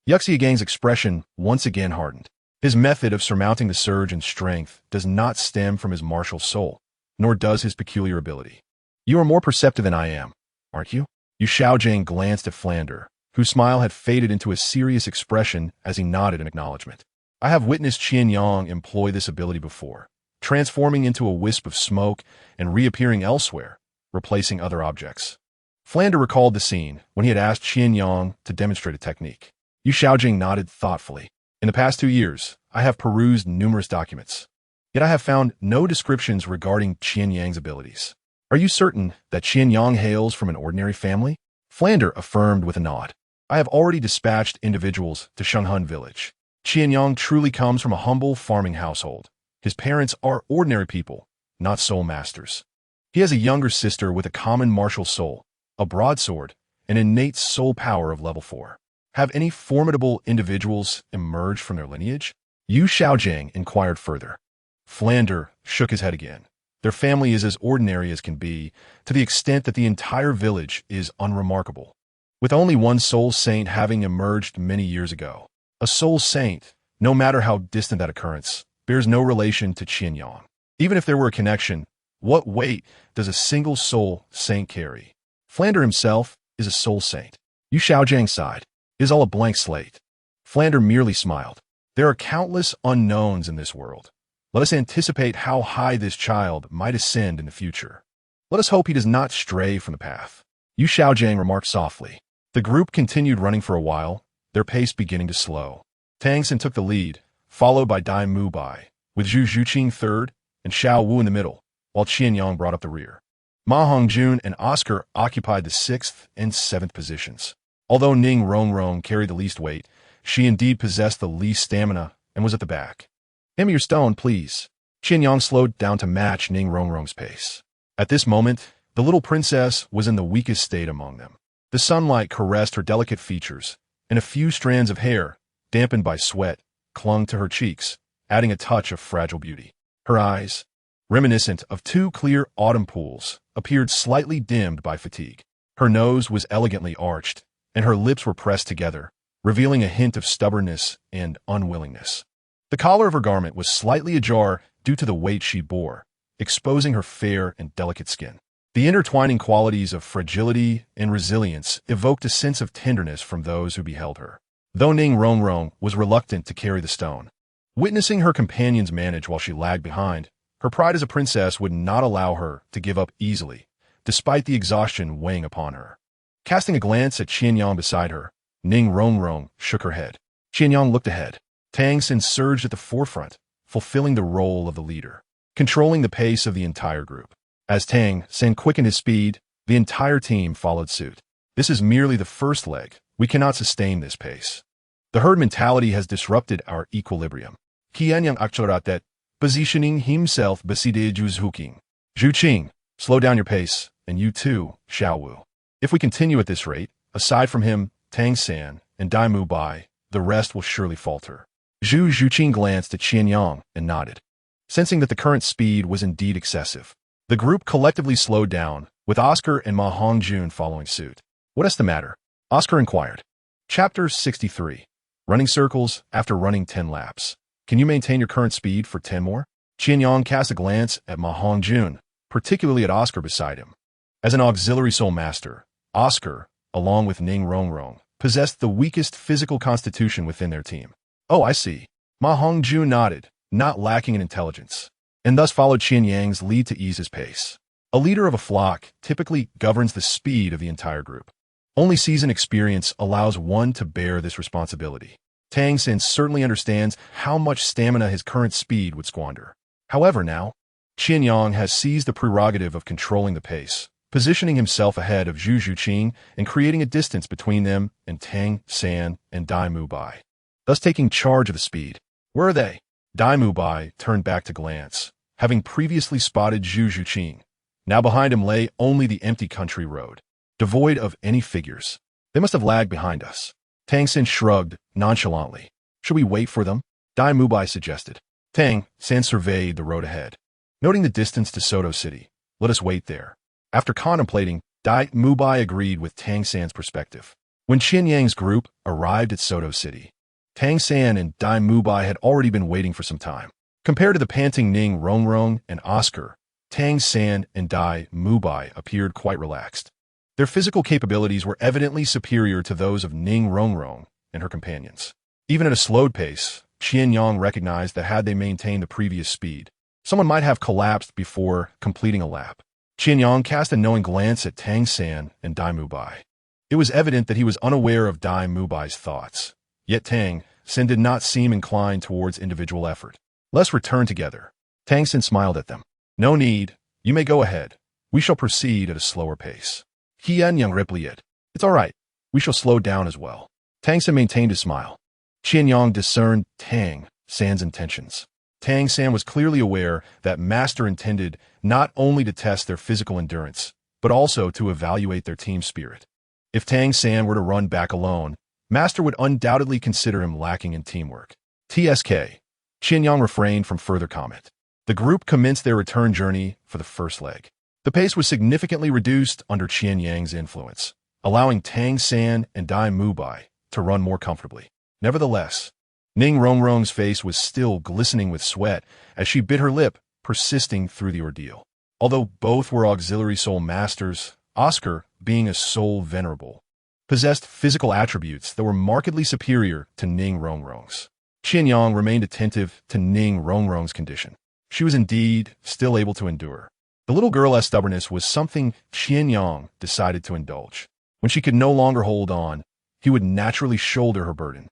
Yuxiagang's expression once again hardened. His method of surmounting the surge in strength does not stem from his martial soul, nor does his peculiar ability. "You are more perceptive than I am, aren't you?" Yu Shaojing glanced at Flinder, whose smile had faded into a serious expression as he nodded in acknowledgement. "I have witnessed Qian Yang employ this ability before, transforming into a wisp of smoke and reappearing elsewhere, replacing other objects." Flinder recalled the scene when he had asked Qian Yang to demonstrate a technique. Yu Shaojing nodded thoughtfully. "In the past 2 years, I have perused numerous documents, yet I have found no descriptions regarding Qian Yang's abilities. Are you certain that Qian Yang hails from an ordinary family?" Flinder affirmed with a nod. "I have already dispatched individuals to Shenghun village. Qian Yang truly comes from a humble farming household. His parents are ordinary people, not soul masters. He has a younger sister with a common martial soul, a broadsword, and innate soul power of level 4. Have any formidable individuals emerged from their lineage?" Yu Shaojing inquired further. Flinder shook his head again. "Their family is as ordinary as can be, to the extent that the entire village is unremarkable, with only one soul saint having emerged many years ago. A soul saint, no matter how distant that occurrence, bears no relation to Qian Yang. Even if there were a connection, what weight does a single soul saint carry? Flinder himself is a soul saint." Yu Shaojing sighed. "It is all a blank slate." Flinder merely smiled. "There are countless unknowns in this world. Let us anticipate how high this child might ascend in the future. Let us hope he does not stray from the path." Yu Shaojing remarked softly. The group continued running for a while, their pace beginning to slow. Tang San took the lead, followed by Dai Mu Bai, with Zhu Zhuqing third and Xiao Wu in the middle, while Qian Yang brought up the rear. Ma Hongjun and Oscar occupied the 6th and 7th positions. Although Ning Rongrong carried the least weight, she indeed possessed the least stamina and was at the back. "Hand me your stone, please." Qian Yang slowed down to match Ning Rongrong's pace. At this moment, the little princess was in the weakest state among them. The sunlight caressed her delicate features, and a few strands of hair, dampened by sweat, clung to her cheeks, adding a touch of fragile beauty. Her eyes, reminiscent of two clear autumn pools, appeared slightly dimmed by fatigue. Her nose was elegantly arched, and her lips were pressed together, revealing a hint of stubbornness and unwillingness. The collar of her garment was slightly ajar due to the weight she bore, exposing her fair and delicate skin. The intertwining qualities of fragility and resilience evoked a sense of tenderness from those who beheld her. Though Ning Rongrong was reluctant to carry the stone, witnessing her companions manage while she lagged behind, her pride as a princess would not allow her to give up easily, despite the exhaustion weighing upon her. Casting a glance at Qian Yang beside her, Ning Rongrong shook her head. Qian Yang looked ahead. Tang Xin surged at the forefront, fulfilling the role of the leader, controlling the pace of the entire group. As Tang Xin quickened his speed, the entire team followed suit. "This is merely the first leg. We cannot sustain this pace. The herd mentality has disrupted our equilibrium." Qian Yang accelerated, positioning himself beside Zhu Zhuqing. "Zhuqing, slow down your pace, and you too, Xiao Wu. If we continue at this rate, aside from him, Tang San, and Dai Mu Bai, the rest will surely falter." Zhu Zhuqing glanced at Qian Yang and nodded, sensing that the current speed was indeed excessive. The group collectively slowed down, with Oscar and Ma Hongjun following suit. "What is the matter?" Oscar inquired. Chapter 63. Running circles after running 10 laps. "Can you maintain your current speed for 10 more? Qian Yang cast a glance at Ma Hongjun, particularly at Oscar beside him. As an auxiliary soul master, Oscar, along with Ning Rongrong, possessed the weakest physical constitution within their team. "Oh, I see." Ma Hongjun nodded, not lacking in intelligence, and thus followed Qian Yang's lead to ease his pace. A leader of a flock typically governs the speed of the entire group. Only seasoned experience allows one to bear this responsibility. Tang Xin certainly understands how much stamina his current speed would squander. However, now, Qian Yang has seized the prerogative of controlling the pace, positioning himself ahead of Zhu Zhuqing and creating a distance between them and Tang San and Dai Mu Bai, thus taking charge of the speed. "Where are they?" Dai Mu Bai turned back to glance, having previously spotted Zhu Zhuqing. Now behind him lay only the empty country road, devoid of any figures. "They must have lagged behind us." Tang Xin shrugged nonchalantly. "Should we wait for them?" Dai Mu Bai suggested. Tang San surveyed the road ahead. Noting the distance to Soto City, "Let us wait there." After contemplating, Dai Mu Bai agreed with Tang San's perspective. When Qian Yang's group arrived at Soto City, Tang San and Dai Mu Bai had already been waiting for some time. Compared to the panting Ning Rongrong and Oscar, Tang San and Dai Mu Bai appeared quite relaxed. Their physical capabilities were evidently superior to those of Ning Rongrong and her companions. Even at a slowed pace, Qian Yang recognized that had they maintained the previous speed, someone might have collapsed before completing a lap. Qian Yang cast a knowing glance at Tang San and Dai Mu Bai. It was evident that he was unaware of Dai Mu Bai's thoughts. Yet Tang San did not seem inclined towards individual effort. "Let's return together." Tang San smiled at them. "No need. You may go ahead. We shall proceed at a slower pace." Qian Yang replied. "It's all right. We shall slow down as well." Tang San maintained his smile. Qian Yang discerned Tang San's intentions. Tang San was clearly aware that Master intended not only to test their physical endurance, but also to evaluate their team spirit. If Tang San were to run back alone, Master would undoubtedly consider him lacking in teamwork. TSK. Qian Yang refrained from further comment. The group commenced their return journey for the first leg. The pace was significantly reduced under Qian Yang's influence, allowing Tang San and Dai Mu Bai to run more comfortably. Nevertheless, Ning Rongrong's face was still glistening with sweat as she bit her lip, persisting through the ordeal. Although both were auxiliary soul masters, Oscar, being a soul venerable, possessed physical attributes that were markedly superior to Ning Rongrong's. Qian Yang remained attentive to Ning Rongrong's condition. She was indeed still able to endure. The little girl's stubbornness was something Qian Yang decided to indulge. When she could no longer hold on, he would naturally shoulder her burden.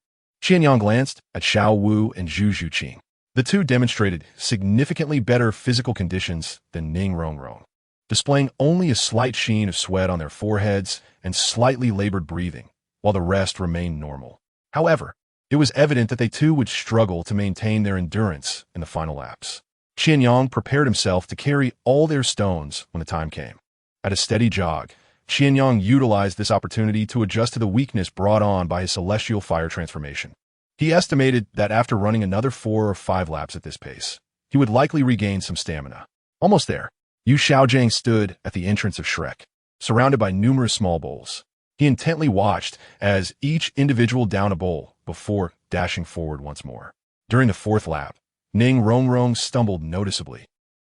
Qian Yang glanced at Xiao Wu and Zhu Zhuqing. The two demonstrated significantly better physical conditions than Ning Rongrong, displaying only a slight sheen of sweat on their foreheads and slightly labored breathing, while the rest remained normal. However, it was evident that they too would struggle to maintain their endurance in the final laps. Qian Yang prepared himself to carry all their stones when the time came. At a steady jog, Qian Yang utilized this opportunity to adjust to the weakness brought on by his celestial fire transformation. He estimated that after running another 4 or 5 laps at this pace, he would likely regain some stamina. Almost there, Yu Xiaojiang stood at the entrance of Shrek, surrounded by numerous small bowls. He intently watched as each individual downed a bowl before dashing forward once more. During the 4th lap, Ning Rongrong stumbled noticeably,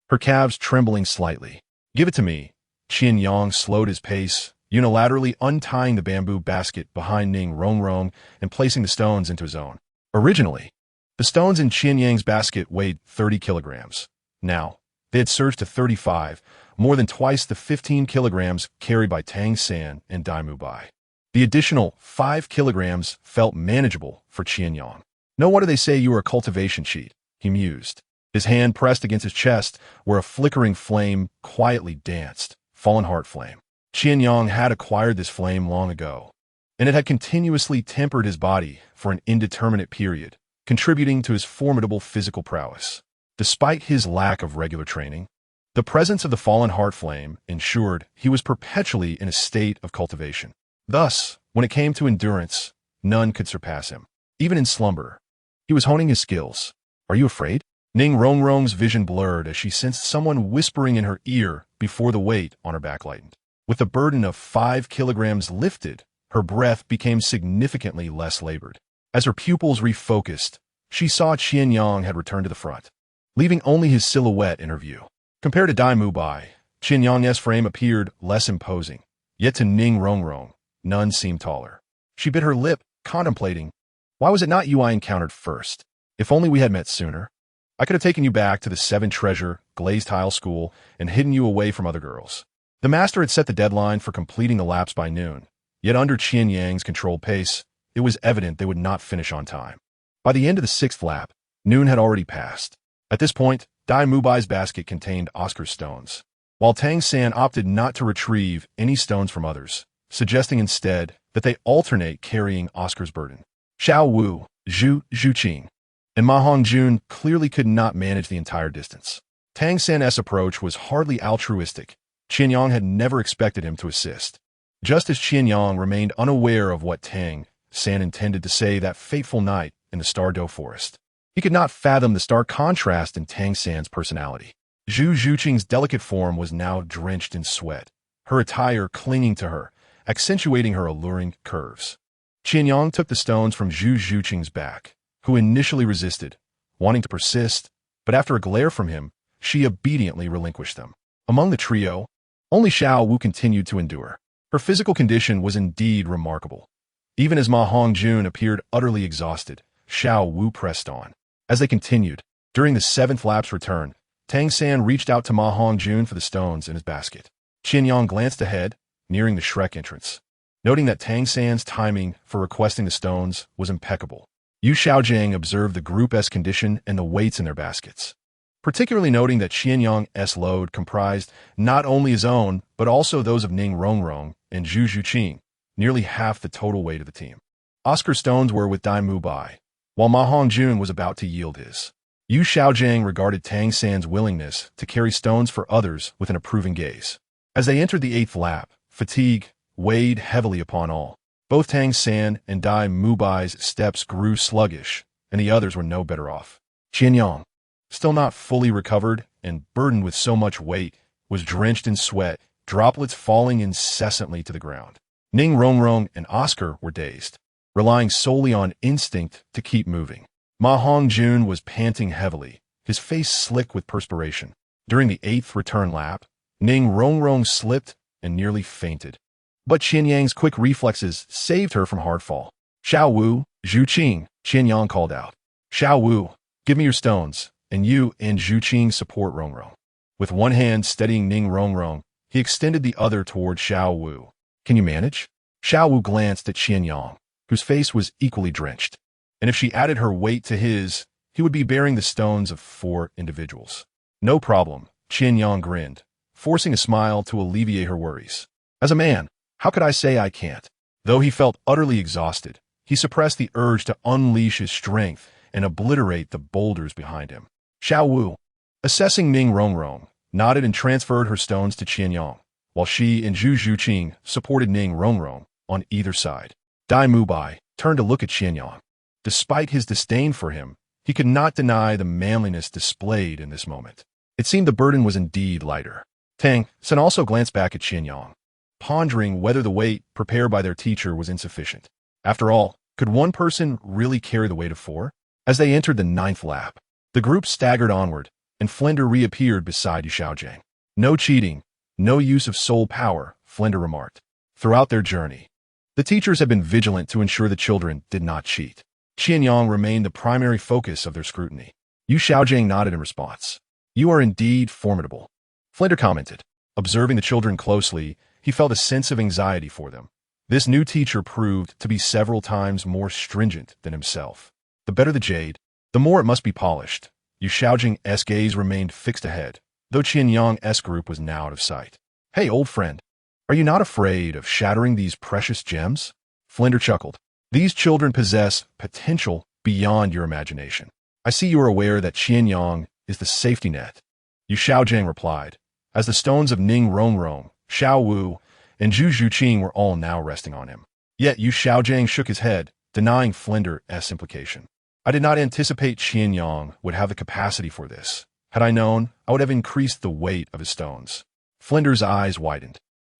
her calves trembling slightly. "Give it to me." Qian Yang slowed his pace, unilaterally untying the bamboo basket behind Ning Rongrong and placing the stones into his own. Originally, the stones in Qian Yang's basket weighed 30 kilograms. Now, they had surged to 35, more than twice the 15 kilograms carried by Tang San and Dai Mubai. The additional 5 kilograms felt manageable for Qian Yang. "No wonder they say you are a cultivation cheat," he mused. His hand pressed against his chest, where a flickering flame quietly danced. Fallen heart flame. Qian Yang had acquired this flame long ago, and it had continuously tempered his body for an indeterminate period, contributing to his formidable physical prowess. Despite his lack of regular training, the presence of the fallen heart flame ensured he was perpetually in a state of cultivation. Thus, when it came to endurance, none could surpass him. Even in slumber, he was honing his skills. "Are you afraid?" Ning Rongrong's vision blurred as she sensed someone whispering in her ear before the weight on her back lightened. With the burden of 5 kilograms lifted, her breath became significantly less labored. As her pupils refocused, she saw Qian Yang had returned to the front, leaving only his silhouette in her view. Compared to Dai Mubai, Qian Yang's frame appeared less imposing, yet to Ning Rongrong, none seemed taller. She bit her lip, contemplating, "Why was it not you I encountered first? If only we had met sooner. I could have taken you back to the 7-treasure glazed tile school and hidden you away from other girls." The master had set the deadline for completing the laps by noon, yet under Qian Yang's controlled pace, it was evident they would not finish on time. By the end of the 6th lap, noon had already passed. At this point, Dai Mubai's basket contained Oscar's stones, while Tang San opted not to retrieve any stones from others, suggesting instead that they alternate carrying Oscar's burden. Xiao Wu, Zhu Zhuqing, and Ma Hongjun clearly could not manage the entire distance. Tang San's approach was hardly altruistic. Qian Yang had never expected him to assist. Just as Qian Yang remained unaware of what Tang San intended to say that fateful night in the Stardow Forest, he could not fathom the stark contrast in Tang San's personality. Zhu Zhuqing's delicate form was now drenched in sweat, her attire clinging to her, accentuating her alluring curves. Qian Yang took the stones from Zhu Zhuqing's back, who initially resisted, wanting to persist, but after a glare from him, she obediently relinquished them. Among the trio, only Xiao Wu continued to endure. Her physical condition was indeed remarkable. Even as Ma Hongjun appeared utterly exhausted, Xiao Wu pressed on. As they continued, during the 7th lap's return, Tang San reached out to Ma Hongjun for the stones in his basket. Qian Yang glanced ahead, nearing the Shrek entrance, noting that Tang San's timing for requesting the stones was impeccable. Yu Xiaojiang observed the group's condition and the weights in their baskets, particularly noting that Qian Yang's load comprised not only his own, but also those of Ning Rongrong and Zhu Zhuqing, nearly half the total weight of the team. Oscar's stones were with Dai Mubai, while Ma Hongjun was about to yield his. Yu Xiaojiang regarded Tang San's willingness to carry stones for others with an approving gaze. As they entered the 8th lap, fatigue weighed heavily upon all. Both Tang San and Dai Mubai's steps grew sluggish, and the others were no better off. Qian Yang, still not fully recovered and burdened with so much weight, was drenched in sweat, droplets falling incessantly to the ground. Ning Rongrong and Oscar were dazed, relying solely on instinct to keep moving. Ma Hongjun was panting heavily, his face slick with perspiration. During the 8th return lap, Ning Rongrong slipped and nearly fainted. But Qian Yang's quick reflexes saved her from hard fall. "Xiao Wu, Zhuqing," Qian Yang called out. "Xiao Wu, give me your stones, and you and Zhuqing support Rongrong." With one hand steadying Ning Rongrong, he extended the other toward Xiao Wu. "Can you manage?" Xiao Wu glanced at Qian Yang, whose face was equally drenched. and if she added her weight to his, he would be bearing the stones of 4 individuals. No problem, Qian Yang grinned, forcing a smile to alleviate her worries. As a man, how could I say I can't? Though he felt utterly exhausted, he suppressed the urge to unleash his strength and obliterate the boulders behind him. Xiao Wu, assessing Ning Rongrong, nodded and transferred her stones to Qian Yang, while she and Zhu Zhuqing supported Ning Rongrong on either side. Dai Mubai turned to look at Qian Yang. Despite his disdain for him, he could not deny the manliness displayed in this moment. It seemed the burden was indeed lighter. Tang Sen also glanced back at Qian Yang, pondering whether the weight prepared by their teacher was insufficient. After all, could one person really carry the weight of 4? As they entered the 9th lap, the group staggered onward, and Flender reappeared beside Xiaojing. No cheating, no use of soul power, Flender remarked. Throughout their journey, the teachers had been vigilant to ensure the children did not cheat. Qian Yang remained the primary focus of their scrutiny. Yu Xiaojing nodded in response. You are indeed formidable, Flender commented. Observing the children closely, he felt a sense of anxiety for them. This new teacher proved to be several times more stringent than himself. The better the jade, the more it must be polished. Yu Xiaojing's gaze remained fixed ahead, though Qian Yang's group was now out of sight. Hey, old friend, are you not afraid of shattering these precious gems? Flender chuckled. These children possess potential beyond your imagination. I see you are aware that Qian Yang is the safety net. Yu Xiaojing replied, as the stones of Ning Rongrong, Xiao Wu, and Zhu Zhuqing were all now resting on him. Yet Yu Xiaojing shook his head, denying Flender's implication. I did not anticipate Qian Yang would have the capacity for this. Had I known, I would have increased the weight of his stones. Flender's eyes widened.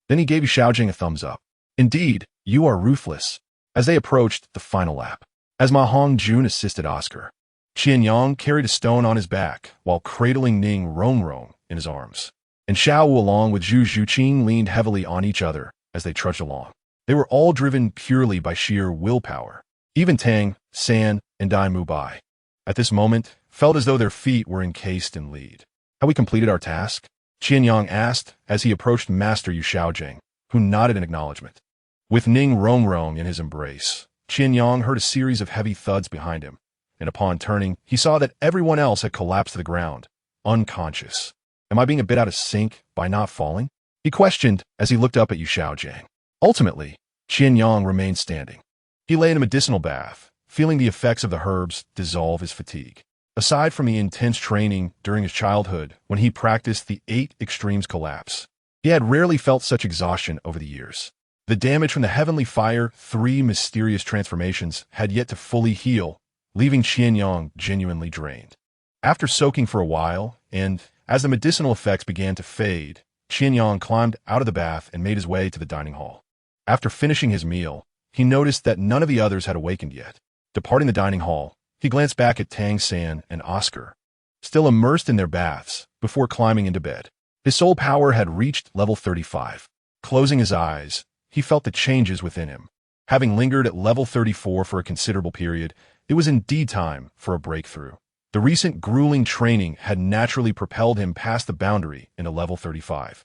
Then he gave Yu Xiaojing a thumbs up. Indeed, you are ruthless. As they approached the final lap, as Ma Hongjun assisted Oscar, Qian Yang carried a stone on his back while cradling Ning Rongrong in his arms. And Xiao Wu along with Zhu Zhuqing leaned heavily on each other as they trudged along. They were all driven purely by sheer willpower. Even Tang, San, and Dai Mubai, at this moment, felt as though their feet were encased in lead. Have we completed our task? Qian Yang asked as he approached Master Yu Xiaojing, who nodded in acknowledgement. With Ning Rongrong in his embrace, Qian Yang heard a series of heavy thuds behind him, and upon turning, he saw that everyone else had collapsed to the ground, unconscious. Am I being a bit out of sync by not falling? He questioned as he looked up at Yu Xiaojing. Ultimately, Qian Yang remained standing. He lay in a medicinal bath, feeling the effects of the herbs dissolve his fatigue. Aside from the intense training during his childhood when he practiced the 8 extremes collapse, he had rarely felt such exhaustion over the years. The damage from the heavenly fire 3 mysterious transformations had yet to fully heal, leaving Qian Yang genuinely drained. After soaking for a while, and as the medicinal effects began to fade, Qian Yang climbed out of the bath and made his way to the dining hall. After finishing his meal, he noticed that none of the others had awakened yet. Departing the dining hall, he glanced back at Tang San and Oscar, still immersed in their baths, before climbing into bed. His soul power had reached level 35. Closing his eyes, he felt the changes within him. Having lingered at level 34 for a considerable period, it was indeed time for a breakthrough. The recent grueling training had naturally propelled him past the boundary into level 35.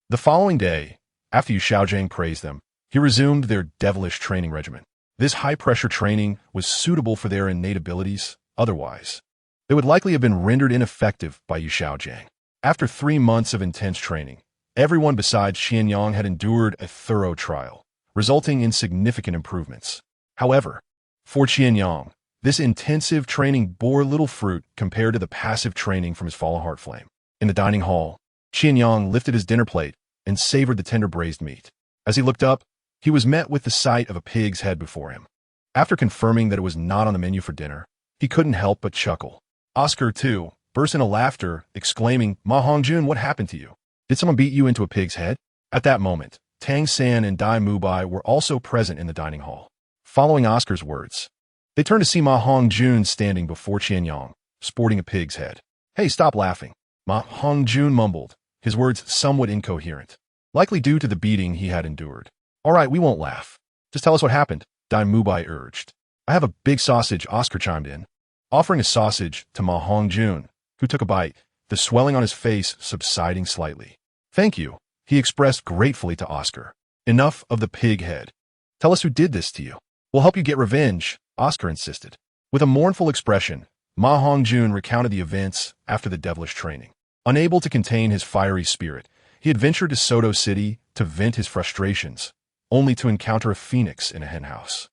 The following day, after Yu Xiaojing praised them, he resumed their devilish training regimen. This high-pressure training was suitable for their innate abilities, otherwise they would likely have been rendered ineffective by Yu Xiaojing. After 3 months of intense training, everyone besides Qian Yang had endured a thorough trial, resulting in significant improvements. However, for Qian Yang, this intensive training bore little fruit compared to the passive training from his fallen heart flame. In the dining hall, Qian Yang lifted his dinner plate and savored the tender braised meat. As he looked up, he was met with the sight of a pig's head before him. After confirming that it was not on the menu for dinner, he couldn't help but chuckle. Oscar, too, burst into laughter, exclaiming, Ma Hongjun, what happened to you? Did someone beat you into a pig's head? At that moment, Tang San and Dai Mubai were also present in the dining hall. Following Oscar's words, they turned to see Ma Hongjun standing before Qian Yang, sporting a pig's head. Hey, stop laughing, Ma Hongjun mumbled, his words somewhat incoherent, likely due to the beating he had endured. All right, we won't laugh. Just tell us what happened, Dai Mubai urged. I have a big sausage, Oscar chimed in, offering a sausage to Ma Hongjun, who took a bite, the swelling on his face subsiding slightly. Thank you, he expressed gratefully to Oscar. Enough of the pig head. Tell us who did this to you. We'll help you get revenge, Oscar insisted. With a mournful expression, Ma Hongjun recounted the events after the devilish training. Unable to contain his fiery spirit, he had ventured to Soto City to vent his frustrations, only to encounter a phoenix in a henhouse.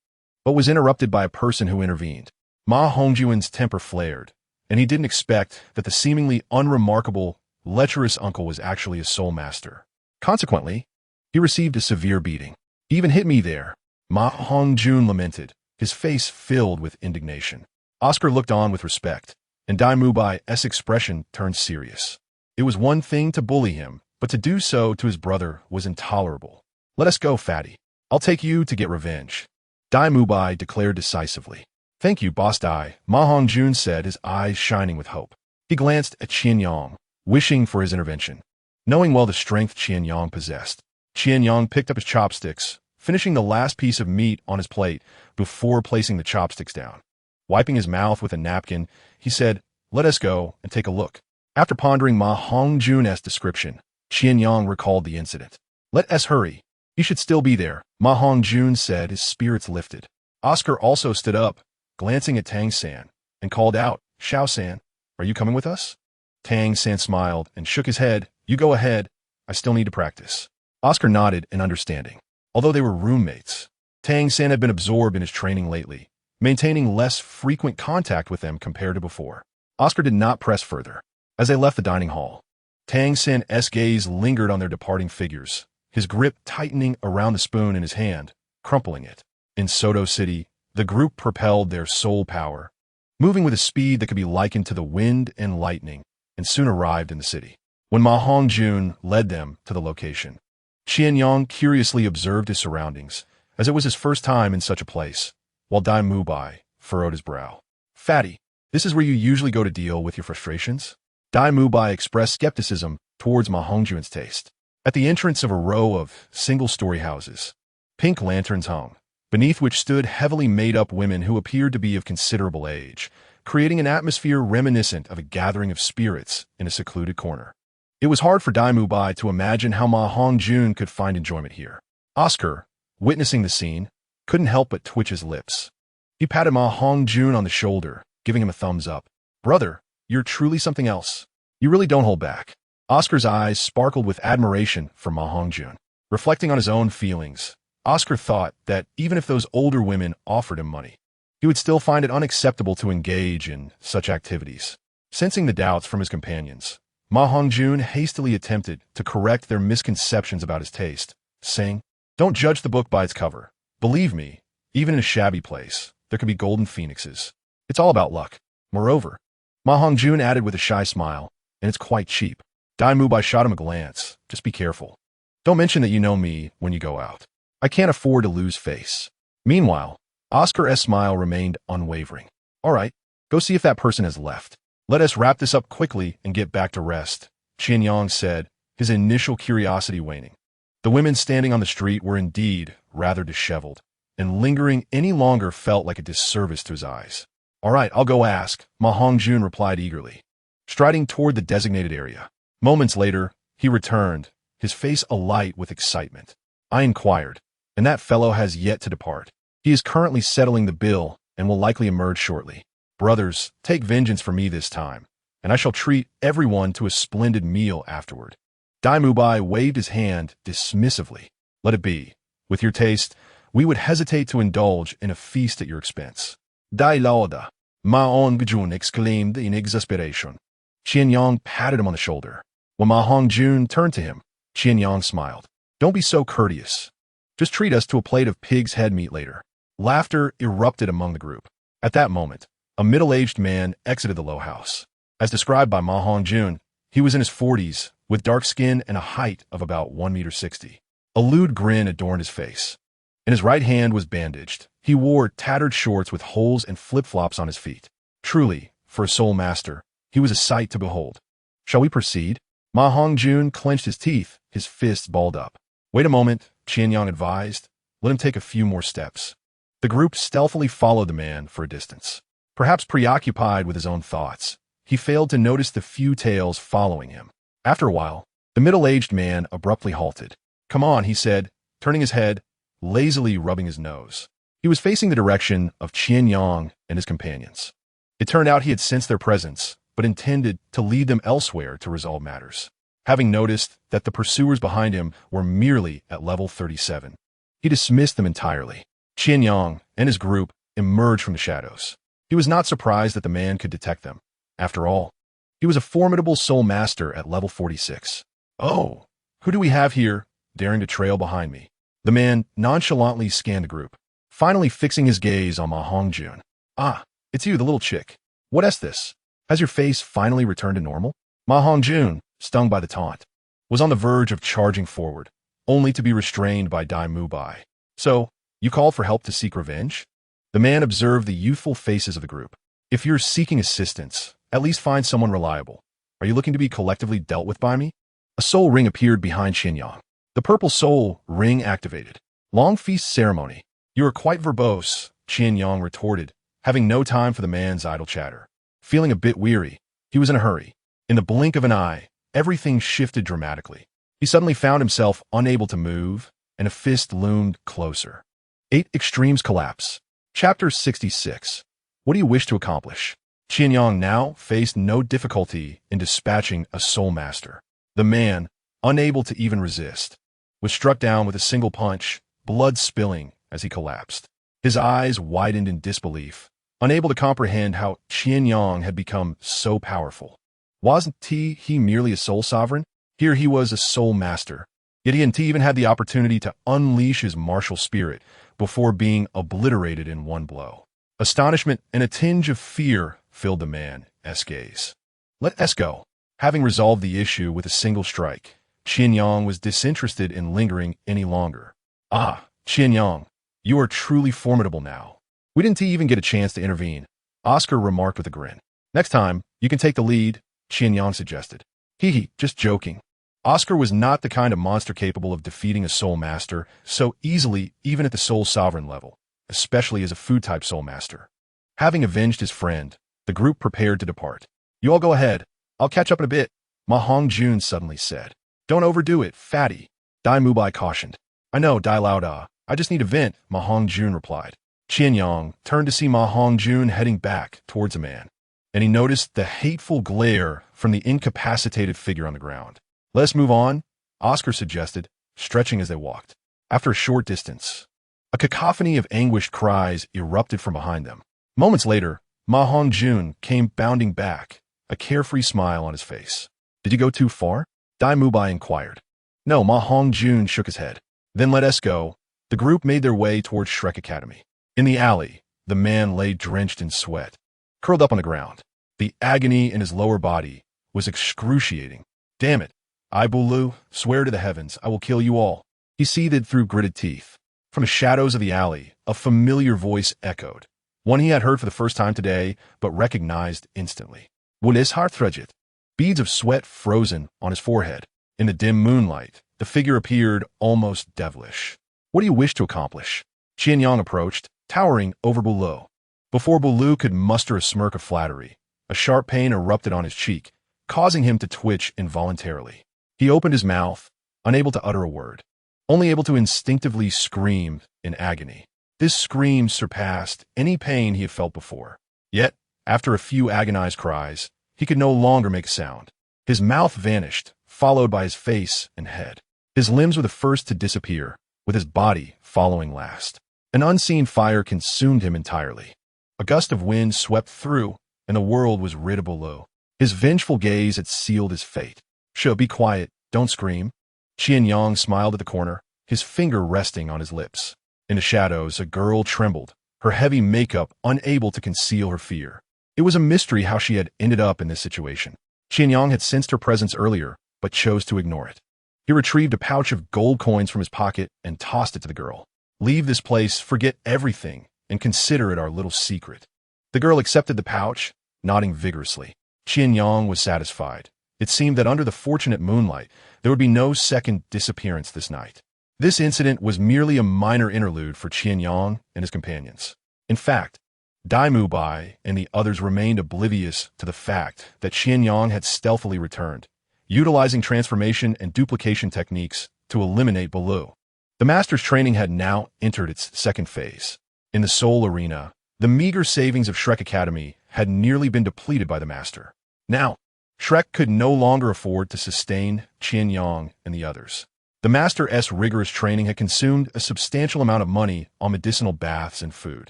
But was interrupted by a person who intervened. Ma Hongjun's temper flared, and he didn't expect that the seemingly unremarkable, lecherous uncle was actually his soul master. Consequently, he received a severe beating. He even hit me there, Ma Hongjun lamented, his face filled with indignation. Oscar looked on with respect, and Dai Mubai's expression turned serious. It was one thing to bully him, but to do so to his brother was intolerable. Let us go, fatty. I'll take you to get revenge, Dai Mubai declared decisively. Thank you, Boss Dai, Ma Hongjun said, his eyes shining with hope. He glanced at Qian Yang, wishing for his intervention. Knowing well the strength Qian Yang possessed, Qian Yang picked up his chopsticks, finishing the last piece of meat on his plate before placing the chopsticks down. Wiping his mouth with a napkin, he said, "Let us go and take a look." After pondering Ma Hongjun's description, Qian Yang recalled the incident. "Let us hurry. He should still be there," Ma Hongjun said, his spirits lifted. Oscar also stood up, glancing at Tang San, and called out, "Xiao San, are you coming with us?" Tang San smiled and shook his head. "You go ahead. I still need to practice." Oscar nodded in understanding. Although they were roommates, Tang San had been absorbed in his training lately, maintaining less frequent contact with them compared to before. Oscar did not press further. As they left the dining hall, Tang San's gaze lingered on their departing figures, his grip tightening around the spoon in his hand, crumpling it. In Soto City, the group propelled their soul power, moving with a speed that could be likened to the wind and lightning, and soon arrived in the city. When Ma Hongjun led them to the location, Qian Yang curiously observed his surroundings, as it was his first time in such a place, while Dai Mubai furrowed his brow. "Fatty, this is where you usually go to deal with your frustrations?" Dai Mubai expressed skepticism towards Ma Hongjun's taste. At the entrance of a row of single-story houses, pink lanterns hung, beneath which stood heavily made-up women who appeared to be of considerable age, creating an atmosphere reminiscent of a gathering of spirits in a secluded corner. It was hard for Dai Mubai to imagine how Ma Hongjun could find enjoyment here. Oscar, witnessing the scene, couldn't help but twitch his lips. He patted Ma Hongjun on the shoulder, giving him a thumbs up. "Brother, you're truly something else. You really don't hold back." Oscar's eyes sparkled with admiration for Ma Hongjun. Reflecting on his own feelings, Oscar thought that even if those older women offered him money, he would still find it unacceptable to engage in such activities. Sensing the doubts from his companions, Ma Hongjun hastily attempted to correct their misconceptions about his taste, saying, "Don't judge the book by its cover. Believe me, even in a shabby place, there can be golden phoenixes. It's all about luck. Moreover," Ma Hongjun added with a shy smile, "and it's quite cheap." Dai Mubai shot him a glance. "Just be careful. Don't mention that you know me when you go out. I can't afford to lose face." Meanwhile, Oscar's smile remained unwavering. "All right, go see if that person has left. Let us wrap this up quickly and get back to rest," Qian Yang said, his initial curiosity waning. The women standing on the street were indeed rather disheveled, and lingering any longer felt like a disservice to his eyes. "All right, I'll go ask," Ma Hongjun replied eagerly, striding toward the designated area. Moments later, he returned, his face alight with excitement. "I inquired, and that fellow has yet to depart. He is currently settling the bill and will likely emerge shortly. Brothers, take vengeance for me this time, and I shall treat everyone to a splendid meal afterward." Dai Mubai waved his hand dismissively. "Let it be. With your taste, we would hesitate to indulge in a feast at your expense." "Dai Lauda," Ma Hongjun exclaimed in exasperation. Qian Yang patted him on the shoulder. When Ma Hongjun turned to him, Qian Yang smiled. "Don't be so courteous. Just treat us to a plate of pig's head meat later." Laughter erupted among the group. At that moment, a middle-aged man exited the low house. As described by Ma Hongjun, he was in his 40s, with dark skin and a height of about 1.60 meters. A lewd grin adorned his face, and his right hand was bandaged. He wore tattered shorts with holes and flip-flops on his feet. Truly, for a soul master, he was a sight to behold. "Shall we proceed?" Ma Hongjun clenched his teeth, his fists balled up. "Wait a moment," Qian Yang advised. "Let him take a few more steps." The group stealthily followed the man for a distance. Perhaps preoccupied with his own thoughts, he failed to notice the few tails following him. After a while, the middle-aged man abruptly halted. "Come on," he said, turning his head, lazily rubbing his nose. He was facing the direction of Qian Yang and his companions. It turned out he had sensed their presence, but intended to lead them elsewhere to resolve matters. Having noticed that the pursuers behind him were merely at level 37, he dismissed them entirely. Qian Yang and his group emerged from the shadows. He was not surprised that the man could detect them. After all, he was a formidable soul master at level 46. "Oh, who do we have here, daring to trail behind me?" The man nonchalantly scanned the group, finally fixing his gaze on Ma Hongjun. "Ah, it's you, the little chick. What's this? Has your face finally returned to normal?" Ma Hongjun, stung by the taunt, was on the verge of charging forward, only to be restrained by Dai Mubai. "So, you called for help to seek revenge?" The man observed the youthful faces of the group. "If you're seeking assistance, at least find someone reliable. Are you looking to be collectively dealt with by me?" A soul ring appeared behind Qian Yang. The purple soul ring activated. "Long feast ceremony. You are quite verbose," Qian Yang retorted, having no time for the man's idle chatter. Feeling a bit weary, he was in a hurry. In the blink of an eye, everything shifted dramatically. He suddenly found himself unable to move, and a fist loomed closer. 8 Extremes Collapse. Chapter 66. What do you wish to accomplish? Qian Yang now faced no difficulty in dispatching a soul master. The man, unable to even resist, was struck down with a single punch, blood spilling as he collapsed. His eyes widened in disbelief, unable to comprehend how Qian Yang had become so powerful. Wasn't he merely a soul sovereign? Here he was a soul master. Yet he hadn't even had the opportunity to unleash his martial spirit before being obliterated in one blow. Astonishment and a tinge of fear filled the man's gaze. "Let us go." Having resolved the issue with a single strike, Qian Yang was disinterested in lingering any longer. "Ah, Qian Yang, you are truly formidable now. We didn't even get a chance to intervene," Oscar remarked with a grin. "Next time, you can take the lead," Qian Yang suggested. "Hee, just joking." Oscar was not the kind of monster capable of defeating a soul master so easily, even at the soul sovereign level, especially as a food-type soul master. Having avenged his friend, the group prepared to depart. "You all go ahead. I'll catch up in a bit," Ma Hongjun suddenly said. "Don't overdo it, fatty," Dai Mubai cautioned. "I know, Dai Lauda. I just need a vent," Ma Hongjun replied. Qian Yang turned to see Ma Hongjun heading back towards a man, and he noticed the hateful glare from the incapacitated figure on the ground. "Let's move on," Oscar suggested, stretching as they walked. After a short distance, a cacophony of anguished cries erupted from behind them. Moments later, Ma Hongjun came bounding back, a carefree smile on his face. "Did you go too far?" Dai Mubai inquired. "No," Ma Hongjun shook his head. "Then let us go." The group made their way towards Shrek Academy. In the alley, the man lay drenched in sweat, curled up on the ground. The agony in his lower body was excruciating. "Damn it, Douluo, swear to the heavens, I will kill you all," he seethed through gritted teeth. From the shadows of the alley, a familiar voice echoed, one he had heard for the first time today, but recognized instantly. "Wulis Harthrejit." Beads of sweat frozen on his forehead. In the dim moonlight, the figure appeared almost devilish. "What do you wish to accomplish?" Qian Yang approached, towering over Douluo. Before Douluo could muster a smirk of flattery, a sharp pain erupted on his cheek, causing him to twitch involuntarily. He opened his mouth, unable to utter a word, only able to instinctively scream in agony. This scream surpassed any pain he had felt before. Yet, after a few agonized cries, he could no longer make a sound. His mouth vanished, followed by his face and head. His limbs were the first to disappear, with his body following last. An unseen fire consumed him entirely. A gust of wind swept through, and the world was rid of Douluo. His vengeful gaze had sealed his fate. "Shh, be quiet, don't scream." Qian Yang smiled at the corner, his finger resting on his lips. In the shadows, a girl trembled, her heavy makeup unable to conceal her fear. It was a mystery how she had ended up in this situation. Qian Yang had sensed her presence earlier, but chose to ignore it. He retrieved a pouch of gold coins from his pocket and tossed it to the girl. "Leave this place, forget everything, and consider it our little secret." The girl accepted the pouch, nodding vigorously. Qian Yang was satisfied. It seemed that under the fortunate moonlight, there would be no second disappearance this night. This incident was merely a minor interlude for Qian Yang and his companions. In fact, Dai Mubai and the others remained oblivious to the fact that Qian Yang had stealthily returned, utilizing transformation and duplication techniques to eliminate Douluo. The master's training had now entered its second phase. In the Soul Arena, the meager savings of Shrek Academy had nearly been depleted by the master. Now, Shrek could no longer afford to sustain Qian Yang and the others. The master's rigorous training had consumed a substantial amount of money on medicinal baths and food.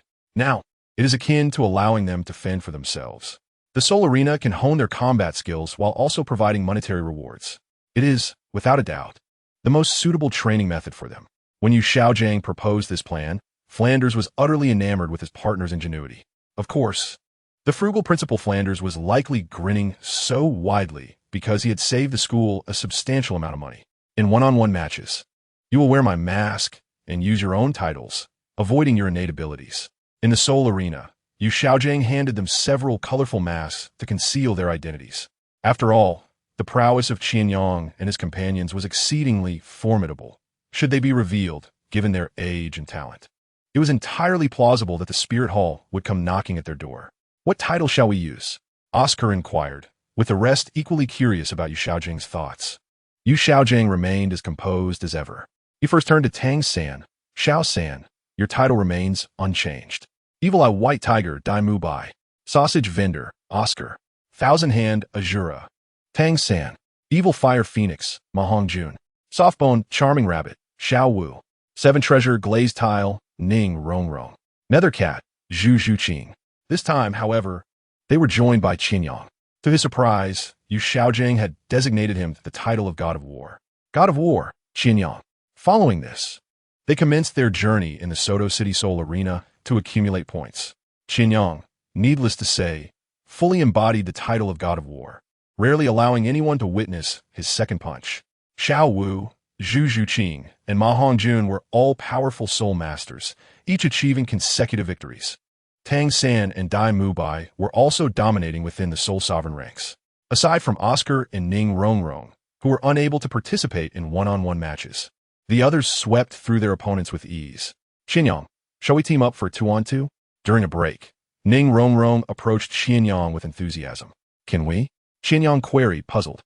Now, it is akin to allowing them to fend for themselves. The Soul Arena can hone their combat skills while also providing monetary rewards. It is, without a doubt, the most suitable training method for them. When Yu Xiaojiang proposed this plan, Flanders was utterly enamored with his partner's ingenuity. Of course, the frugal Principal Flanders was likely grinning so widely because he had saved the school a substantial amount of money. In one-on-one matches, you will wear my mask and use your own titles, avoiding your innate abilities. In the Soul Arena, Yu Xiaojiang handed them several colorful masks to conceal their identities. After all, the prowess of Qian Yang and his companions was exceedingly formidable, should they be revealed, given their age and talent. It was entirely plausible that the Spirit Hall would come knocking at their door. What title shall we use? Oscar inquired, with the rest equally curious about Yu Xiaojiang's thoughts. Yu Xiaojiang remained as composed as ever. He first turned to Tang San. Xiao San, your title remains unchanged. Evil Eye White Tiger Dai Mu Bai. Sausage Vendor, Oscar. Thousand Hand Azura. Tang San. Evil Fire Phoenix, Ma Hongjun. Softbone Charming Rabbit, Xiao Wu. Seven Treasure Glazed Tile, Ning Rongrong. Nether Cat, Zhu Zhuqing. This time, however, they were joined by Qian Yang. To his surprise, Yu Xiaojiang had designated him the title of God of War. God of War, Qian Yang. Following this, they commenced their journey in the Soto City Soul Arena to accumulate points. Qian Yang, needless to say, fully embodied the title of God of War, rarely allowing anyone to witness his second punch. Xiao Wu, Zhu Zhuqing, and Ma Hongjun were all powerful soul masters, each achieving consecutive victories. Tang San and Dai Mu Bai were also dominating within the Soul Sovereign ranks. Aside from Oscar and Ning Rongrong, who were unable to participate in one-on-one matches, the others swept through their opponents with ease. Qian Yang, shall we team up for 2-on-2? During a break, Ning Rongrong approached Qian Yang with enthusiasm. Can we? Qian Yang queried, puzzled,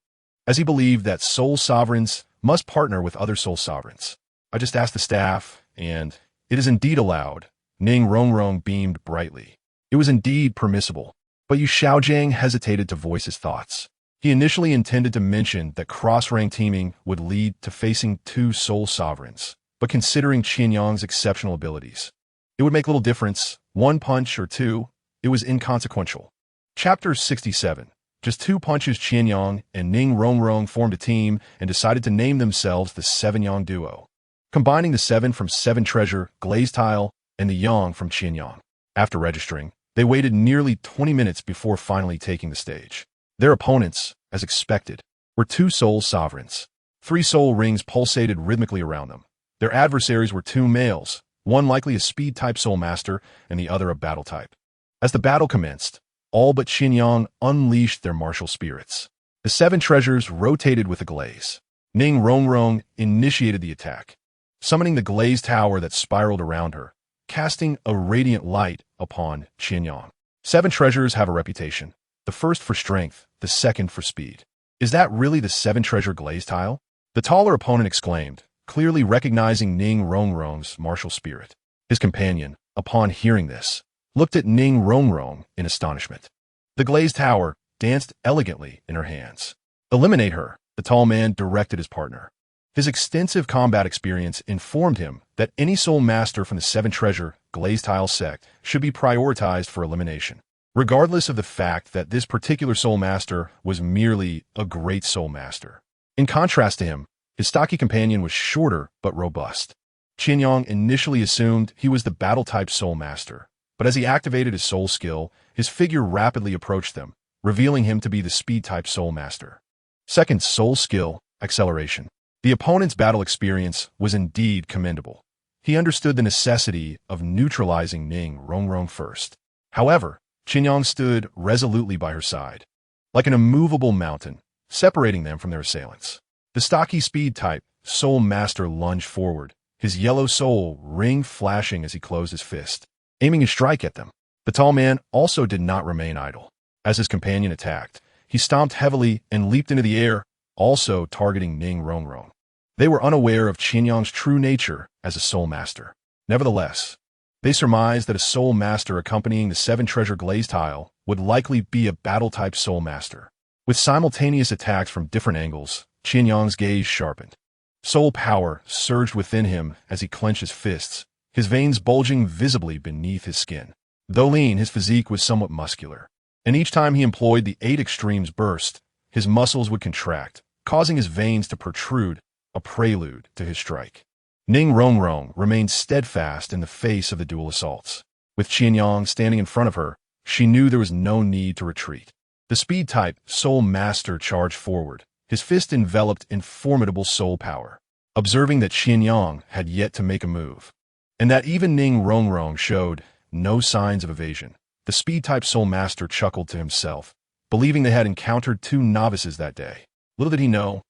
as he believed that soul sovereigns must partner with other soul sovereigns. I just asked the staff, and it is indeed allowed. Ning Rongrong beamed brightly. It was indeed permissible, but Yu Xiaojiang hesitated to voice his thoughts. He initially intended to mention that cross-rank teaming would lead to facing two soul sovereigns, but considering Qian Yang's exceptional abilities, it would make little difference, one punch or two, it was inconsequential. Chapter 67. Just two punches. Qian Yang and Ning Rongrong formed a team and decided to name themselves the Seven Yang Duo, combining the seven from Seven Treasure, Glazed Tile, and the Yang from Qian Yang. After registering, they waited nearly 20 minutes before finally taking the stage. Their opponents, as expected, were two soul sovereigns. 3 soul rings pulsated rhythmically around them. Their adversaries were 2 males, one likely a speed-type soul master and the other a battle type. As the battle commenced, all but Qian Yang unleashed their martial spirits. The 7 treasures rotated with a glaze. Ning Rongrong initiated the attack, summoning the glazed tower that spiraled around her, casting a radiant light upon Qian Yang. 7 treasures have a reputation, the first for strength, the second for speed. Is that really the 7 treasure glazed tile? The taller opponent exclaimed, clearly recognizing Ning Rongrong's martial spirit. His companion, upon hearing this, looked at Ning Rongrong in astonishment. The glazed tower danced elegantly in her hands. Eliminate her, the tall man directed his partner. His extensive combat experience informed him that any soul master from the 7 treasure glazed tile sect should be prioritized for elimination, regardless of the fact that this particular soul master was merely a great soul master. In contrast to him, his stocky companion was shorter but robust. Qian Yang initially assumed he was the battle-type soul master, but as he activated his soul skill, his figure rapidly approached them, revealing him to be the speed-type soul master. Second soul skill, acceleration. The opponent's battle experience was indeed commendable. He understood the necessity of neutralizing Ning Rongrong first. However, Qian Yang stood resolutely by her side, like an immovable mountain, separating them from their assailants. The stocky speed-type soul master lunged forward, his yellow soul ring flashing as he closed his fist, aiming a strike at them. The tall man also did not remain idle. As his companion attacked, he stomped heavily and leaped into the air, also targeting Ning Rongrong. They were unaware of Qian Yang's true nature as a soul master. Nevertheless, They surmised that a soul master accompanying the seven treasure glaze tile would likely be a battle-type soul master. With simultaneous attacks from different angles, Qian Yang's gaze sharpened. Soul power surged within him as he clenched his fists, his veins bulging visibly beneath his skin. Though lean, his physique was somewhat muscular, and each time he employed the 8 extremes burst, his muscles would contract, causing his veins to protrude, a prelude to his strike. Ning Rongrong remained steadfast in the face of the dual assaults. With Qian Yang standing in front of her, she knew there was no need to retreat. The speed-type soul master charged forward, his fist enveloped in formidable soul power. Observing that Qian Yang had yet to make a move, and that even Ning Rongrong showed no signs of evasion, the speed-type soul master chuckled to himself, believing they had encountered 2 novices that day. Little did he know,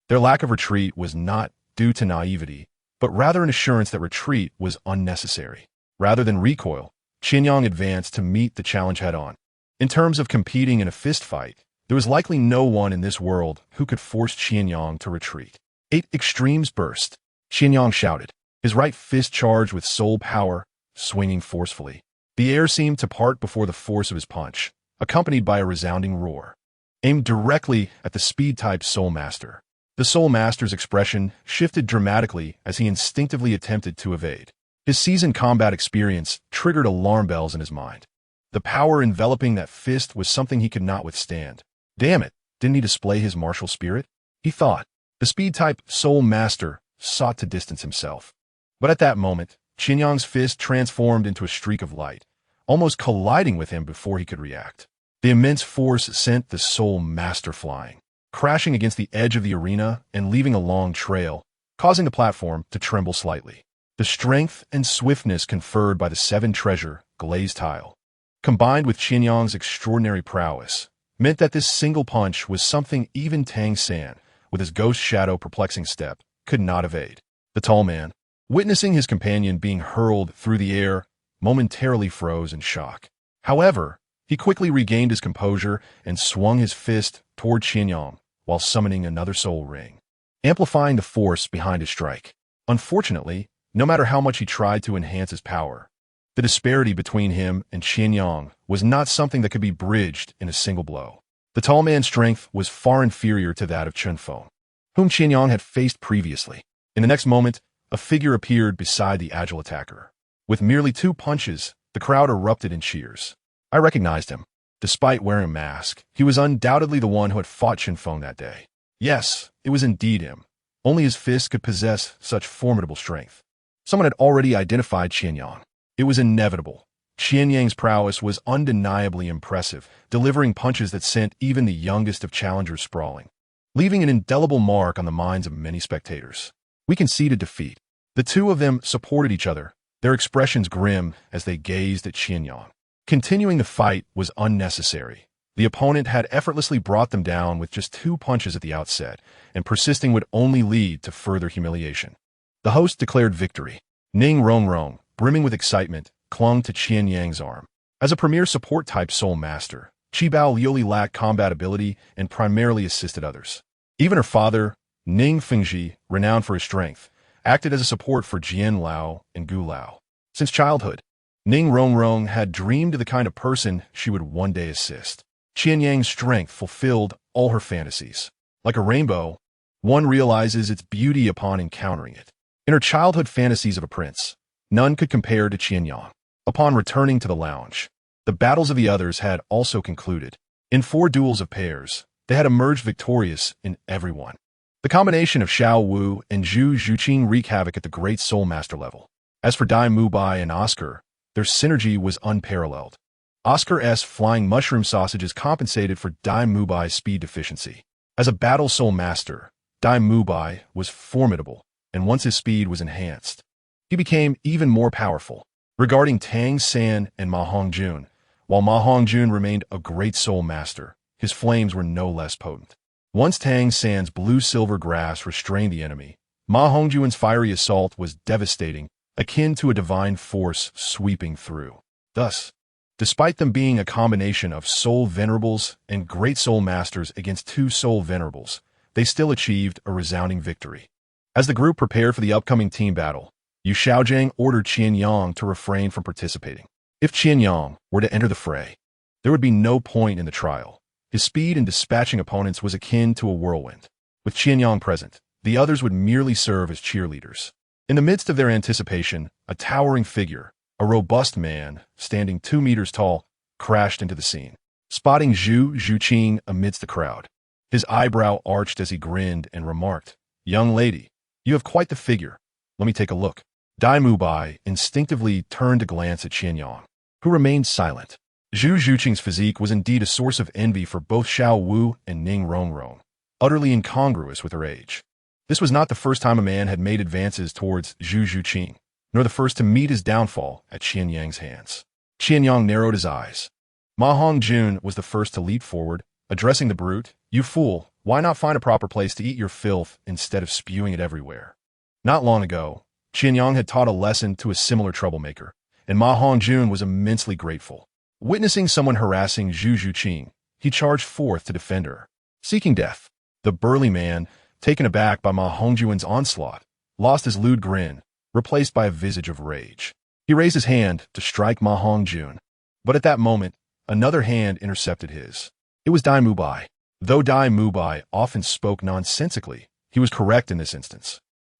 their lack of retreat was not due to naivety, but rather an assurance that retreat was unnecessary. Rather than recoil, Qian Yang advanced to meet the challenge head-on. In terms of competing in a fist fight, there was likely no one in this world who could force Qian Yang to retreat. 8 extremes burst. Qian Yang shouted, his right fist charged with soul power, swinging forcefully. The air seemed to part before the force of his punch, accompanied by a resounding roar, aimed directly at the speed-type soul master. The soul master's expression shifted dramatically as he instinctively attempted to evade. His seasoned combat experience triggered alarm bells in his mind. The power enveloping that fist was something he could not withstand. Damn it, didn't he display his martial spirit? He thought. The speed-type soul master sought to distance himself. But at that moment, Qian Yang's fist transformed into a streak of light, almost colliding with him before he could react. The immense force sent the soul master flying, crashing against the edge of the arena and leaving a long trail, causing the platform to tremble slightly. The strength and swiftness conferred by the 7 treasure glaze tile, combined with Qian Yang's extraordinary prowess, meant that this single punch was something even Tang San, with his ghost shadow perplexing step, could not evade. The tall man, witnessing his companion being hurled through the air, momentarily froze in shock. However, he quickly regained his composure and swung his fist toward Qian Yang while summoning another soul ring, amplifying the force behind his strike. Unfortunately, no matter how much he tried to enhance his power, the disparity between him and Qian Yang was not something that could be bridged in a single blow. The tall man's strength was far inferior to that of Chen Feng, whom Qian Yang had faced previously. In the next moment, a figure appeared beside the agile attacker. With merely 2 punches, the crowd erupted in cheers. I recognized him. Despite wearing a mask, he was undoubtedly the one who had fought Chen Feng that day. Yes, it was indeed him. Only his fist could possess such formidable strength. Someone had already identified Qian Yang. It was inevitable. Qian Yang's prowess was undeniably impressive, delivering punches that sent even the youngest of challengers sprawling, leaving an indelible mark on the minds of many spectators. We conceded defeat. The 2 of them supported each other, their expressions grim as they gazed at Qian Yang. Continuing the fight was unnecessary. The opponent had effortlessly brought them down with just 2 punches at the outset, and persisting would only lead to further humiliation. The host declared victory. Ning Rongrong, brimming with excitement, clung to Qian Yang's arm. As a premier support-type soul master, Qibao Liuli lacked combat ability and primarily assisted others. Even her father, Ning Fengji, renowned for his strength, acted as a support for Jian Lao and Gu Lao. Since childhood, Ning Rongrong had dreamed of the kind of person she would one day assist. Qian Yang's strength fulfilled all her fantasies. Like a rainbow, one realizes its beauty upon encountering it. In her childhood fantasies of a prince, none could compare to Qian Yang. Upon returning to the lounge, the battles of the others had also concluded. In 4 duels of pairs, they had emerged victorious in every one. The combination of Xiao Wu and Zhu Zhuqing wreak havoc at the great soul master level. As for Dai Mubai and Oscar, their synergy was unparalleled. Oscar's flying mushroom sausages compensated for Dai Mubai's speed deficiency. As a battle soul master, Dai Mubai was formidable, and once his speed was enhanced, he became even more powerful. Regarding Tang San and Ma Hongjun, while Ma Hongjun remained a great soul master, his flames were no less potent. Once Tang San's blue-silver grass restrained the enemy, Ma Hongjun's fiery assault was devastating, akin to a divine force sweeping through. Thus, despite them being a combination of soul venerables and great soul masters against 2 soul venerables, they still achieved a resounding victory. As the group prepared for the upcoming team battle, Yu Shaojiang ordered Qian Yang to refrain from participating. If Qian Yang were to enter the fray, there would be no point in the trial. His speed in dispatching opponents was akin to a whirlwind. With Qian Yang present, the others would merely serve as cheerleaders. In the midst of their anticipation, a towering figure, a robust man, standing 2 meters tall, crashed into the scene, spotting Zhu Zhuqing amidst the crowd. His eyebrow arched as he grinned and remarked, "Young lady, you have quite the figure. Let me take a look." Dai Mubai instinctively turned to glance at Qian Yang, who remained silent. Zhu Zhuqing's physique was indeed a source of envy for both Xiao Wu and Ning Rongrong, utterly incongruous with her age. This was not the first time a man had made advances towards Zhu Zhuqing, nor the first to meet his downfall at Qian Yang's hands. Qian Yang narrowed his eyes. Ma Hongjun was the first to leap forward, addressing the brute. "You fool, why not find a proper place to eat your filth instead of spewing it everywhere?" Not long ago, Qian Yang had taught a lesson to a similar troublemaker, and Ma Hongjun was immensely grateful. Witnessing someone harassing Zhu Zhuqing, he charged forth to defend her. Seeking death, the burly man, taken aback by Ma Hongjun's onslaught, lost his lewd grin, replaced by a visage of rage. He raised his hand to strike Ma Hongjun, but at that moment, another hand intercepted his. It was Dai Mubai. Though Dai Mubai often spoke nonsensically, he was correct in this instance.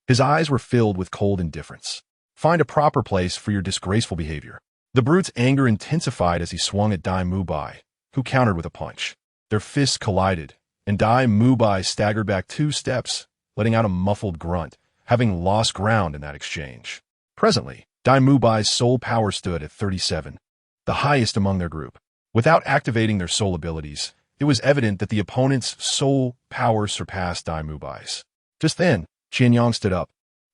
His eyes were filled with cold indifference. "Find a proper place for your disgraceful behavior." The brute's anger intensified as he swung at Dai Mubai, who countered with a punch. Their fists collided, and Dai Mubai staggered back 2 steps, letting out a muffled grunt, having lost ground in that exchange. Presently, Dai Mubai's soul power stood at 37, the highest among their group. Without activating their soul abilities, it was evident that the opponent's soul power surpassed Dai Mubai's. Just then, Qian Yang stood up.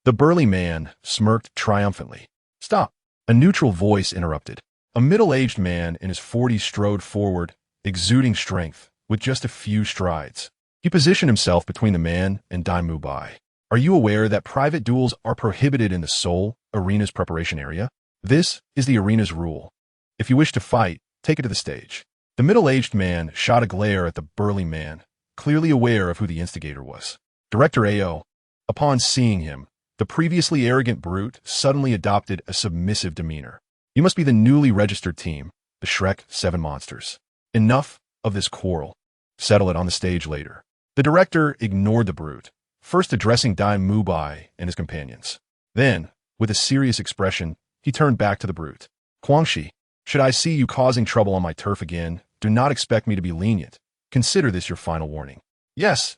The burly man smirked triumphantly. "Stop!" A neutral voice interrupted. A middle-aged man in his 40s strode forward, exuding strength, with just a few strides. He positioned himself between the man and Dai Mubai. "Are you aware that private duels are prohibited in the Seoul Arena's preparation area? This is the arena's rule. If you wish to fight, take it to the stage." The middle-aged man shot a glare at the burly man, clearly aware of who the instigator was. Director AO. Upon seeing him, the previously arrogant brute suddenly adopted a submissive demeanor. "You must be the newly registered team, the Shrek 7 Monsters. Enough of this quarrel. Settle it on the stage later." The director ignored the brute, first addressing Dai Mubai and his companions. Then, with a serious expression, he turned back to the brute. "Guangxi, should I see you causing trouble on my turf again, do not expect me to be lenient. Consider this your final warning." Yes,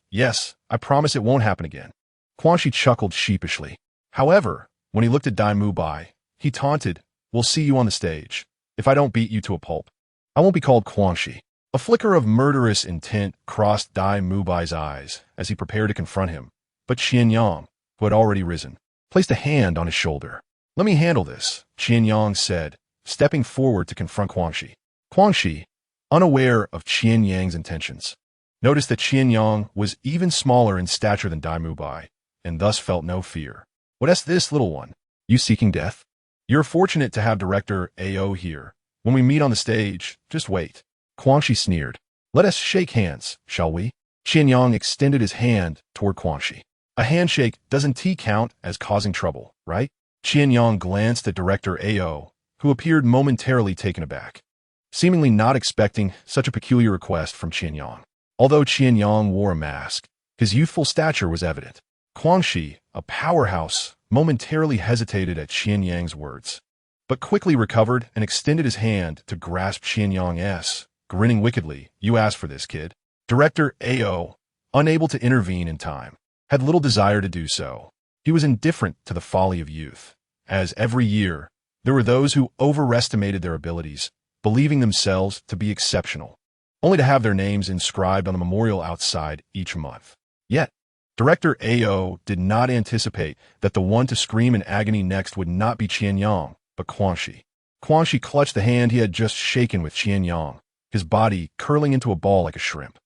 I promise it won't happen again." Guangxi chuckled sheepishly. However, when he looked at Dai Mubai, he taunted, "We'll see you on the stage. If I don't beat you to a pulp, I won't be called Guangxi." A flicker of murderous intent crossed Dai Mubai's eyes as he prepared to confront him, but Qian Yang, who had already risen, placed a hand on his shoulder. "Let me handle this," Qian Yang said, stepping forward to confront Guangxi. Guangxi, unaware of Qian Yang's intentions, noticed that Qian Yang was even smaller in stature than Dai Mubai, and thus felt no fear. "What's this, little one? You seeking death? You're fortunate to have Director AO here. When we meet on the stage, just wait." Guangxi sneered. "Let us shake hands, shall we?" Qian Yang extended his hand toward Guangxi. "A handshake doesn't count as causing trouble, right?" Qian Yang glanced at Director AO, who appeared momentarily taken aback, seemingly not expecting such a peculiar request from Qian Yang. Although Qian Yang wore a mask, his youthful stature was evident. Guangxi, a powerhouse, momentarily hesitated at Qian Yang's words, but quickly recovered and extended his hand to grasp Qian Yang's, grinning wickedly. "You asked for this, kid." Director AO, unable to intervene in time, had little desire to do so. He was indifferent to the folly of youth, as every year there were those who overestimated their abilities, believing themselves to be exceptional, only to have their names inscribed on the memorial outside each month. Yet, Director AO did not anticipate that the one to scream in agony next would not be Qian Yang, but Guangxi. Guangxi clutched the hand he had just shaken with Qian Yang, his body curling into a ball like a shrimp.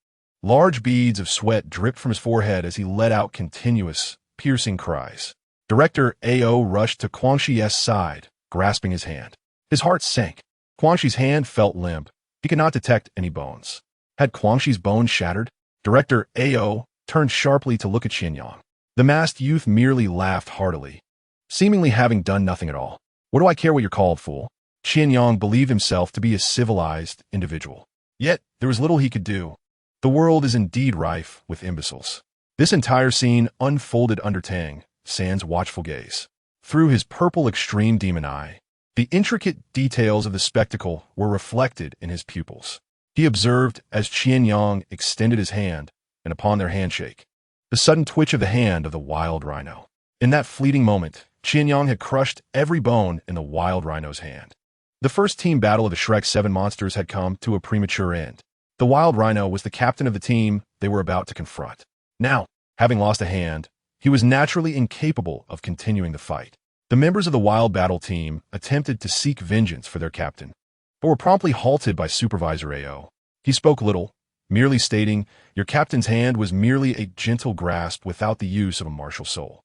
Large beads of sweat dripped from his forehead as he let out continuous, piercing cries. Director AO rushed to Guangxi's side, grasping his hand. His heart sank. Guangxi's hand felt limp. He could not detect any bones. Had Guangxi's bones shattered? Director AO turned sharply to look at Qian Yang. The masked youth merely laughed heartily. seemingly having done nothing at all. What do I care what you're called, fool? Qian Yang believed himself to be a civilized individual. Yet, there was little he could do. The world is indeed rife with imbeciles. This entire scene unfolded under Tang San's watchful gaze. Through his purple extreme demon eye, the intricate details of the spectacle were reflected in his pupils. He observed as Qian Yang extended his hand, and upon their handshake, the sudden twitch of the hand of the wild rhino. In that fleeting moment, Qian Yang had crushed every bone in the wild rhino's hand. The first team battle of the Shrek 7 monsters had come to a premature end. The wild rhino was the captain of the team they were about to confront. Now, having lost a hand, he was naturally incapable of continuing the fight. The members of the wild battle team attempted to seek vengeance for their captain, but were promptly halted by Supervisor AO. He spoke little, merely stating, "Your captain's hand was merely a gentle grasp without the use of a martial soul.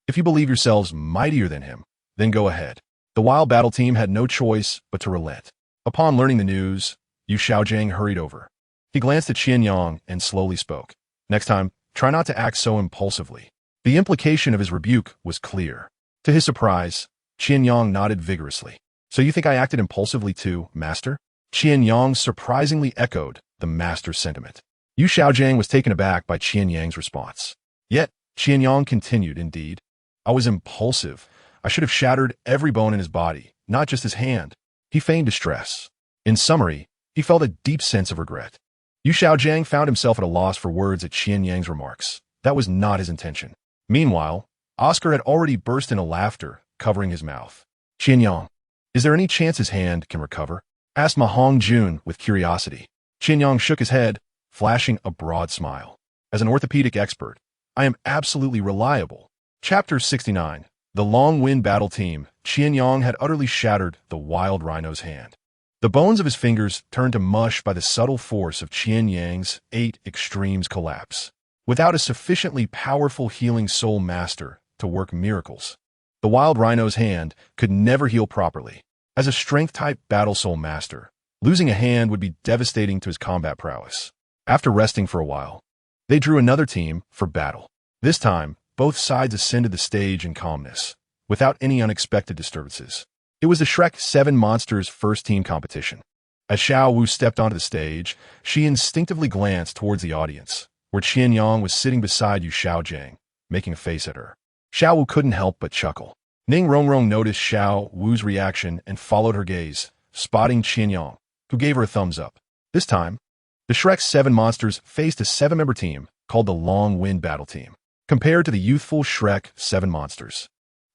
If you believe yourselves mightier than him, then go ahead." The wild battle team had no choice but to relent. Upon learning the news, Yu Xiaojiang hurried over. He glanced at Qian Yang and slowly spoke. "Next time, try not to act so impulsively." The implication of his rebuke was clear. To his surprise, Qian Yang nodded vigorously. "So you think I acted impulsively too, Master?" Qian Yang surprisingly echoed the Master's sentiment. Yu Xiaojiang was taken aback by Qian Yang's response. Yet, Qian Yang continued, "Indeed, I was impulsive. I should have shattered every bone in his body, not just his hand." He feigned distress. In summary, he felt a deep sense of regret. Yu Xiaojiang found himself at a loss for words at Qian Yang's remarks. That was not his intention. Meanwhile, Oscar had already burst into laughter, covering his mouth. "Qian Yang, is there any chance his hand can recover?" asked Ma Hongjun with curiosity. Qian Yang shook his head, flashing a broad smile. "As an orthopedic expert, I am absolutely reliable." Chapter 69. The Long Wind Battle Team. Qian Yang had utterly shattered the wild rhino's hand. The bones of his fingers turned to mush by the subtle force of Qian Yang's 8 extremes collapse. Without a sufficiently powerful healing soul master to work miracles, the wild rhino's hand could never heal properly. As a strength-type battle soul master, losing a hand would be devastating to his combat prowess. After resting for a while, they drew another team for battle. This time, both sides ascended the stage in calmness, without any unexpected disturbances. It was the Shrek 7 Monsters' first team competition. As Xiao Wu stepped onto the stage, she instinctively glanced towards the audience, where Qian Yang was sitting beside Yu Xiaojiang, making a face at her. Xiao Wu couldn't help but chuckle. Ning Rongrong noticed Xiao Wu's reaction and followed her gaze, spotting Qian Yang, who gave her a thumbs up. This time, the Shrek 7 Monsters faced a 7-member team called the Long Wind Battle Team. Compared to the youthful Shrek 7 Monsters,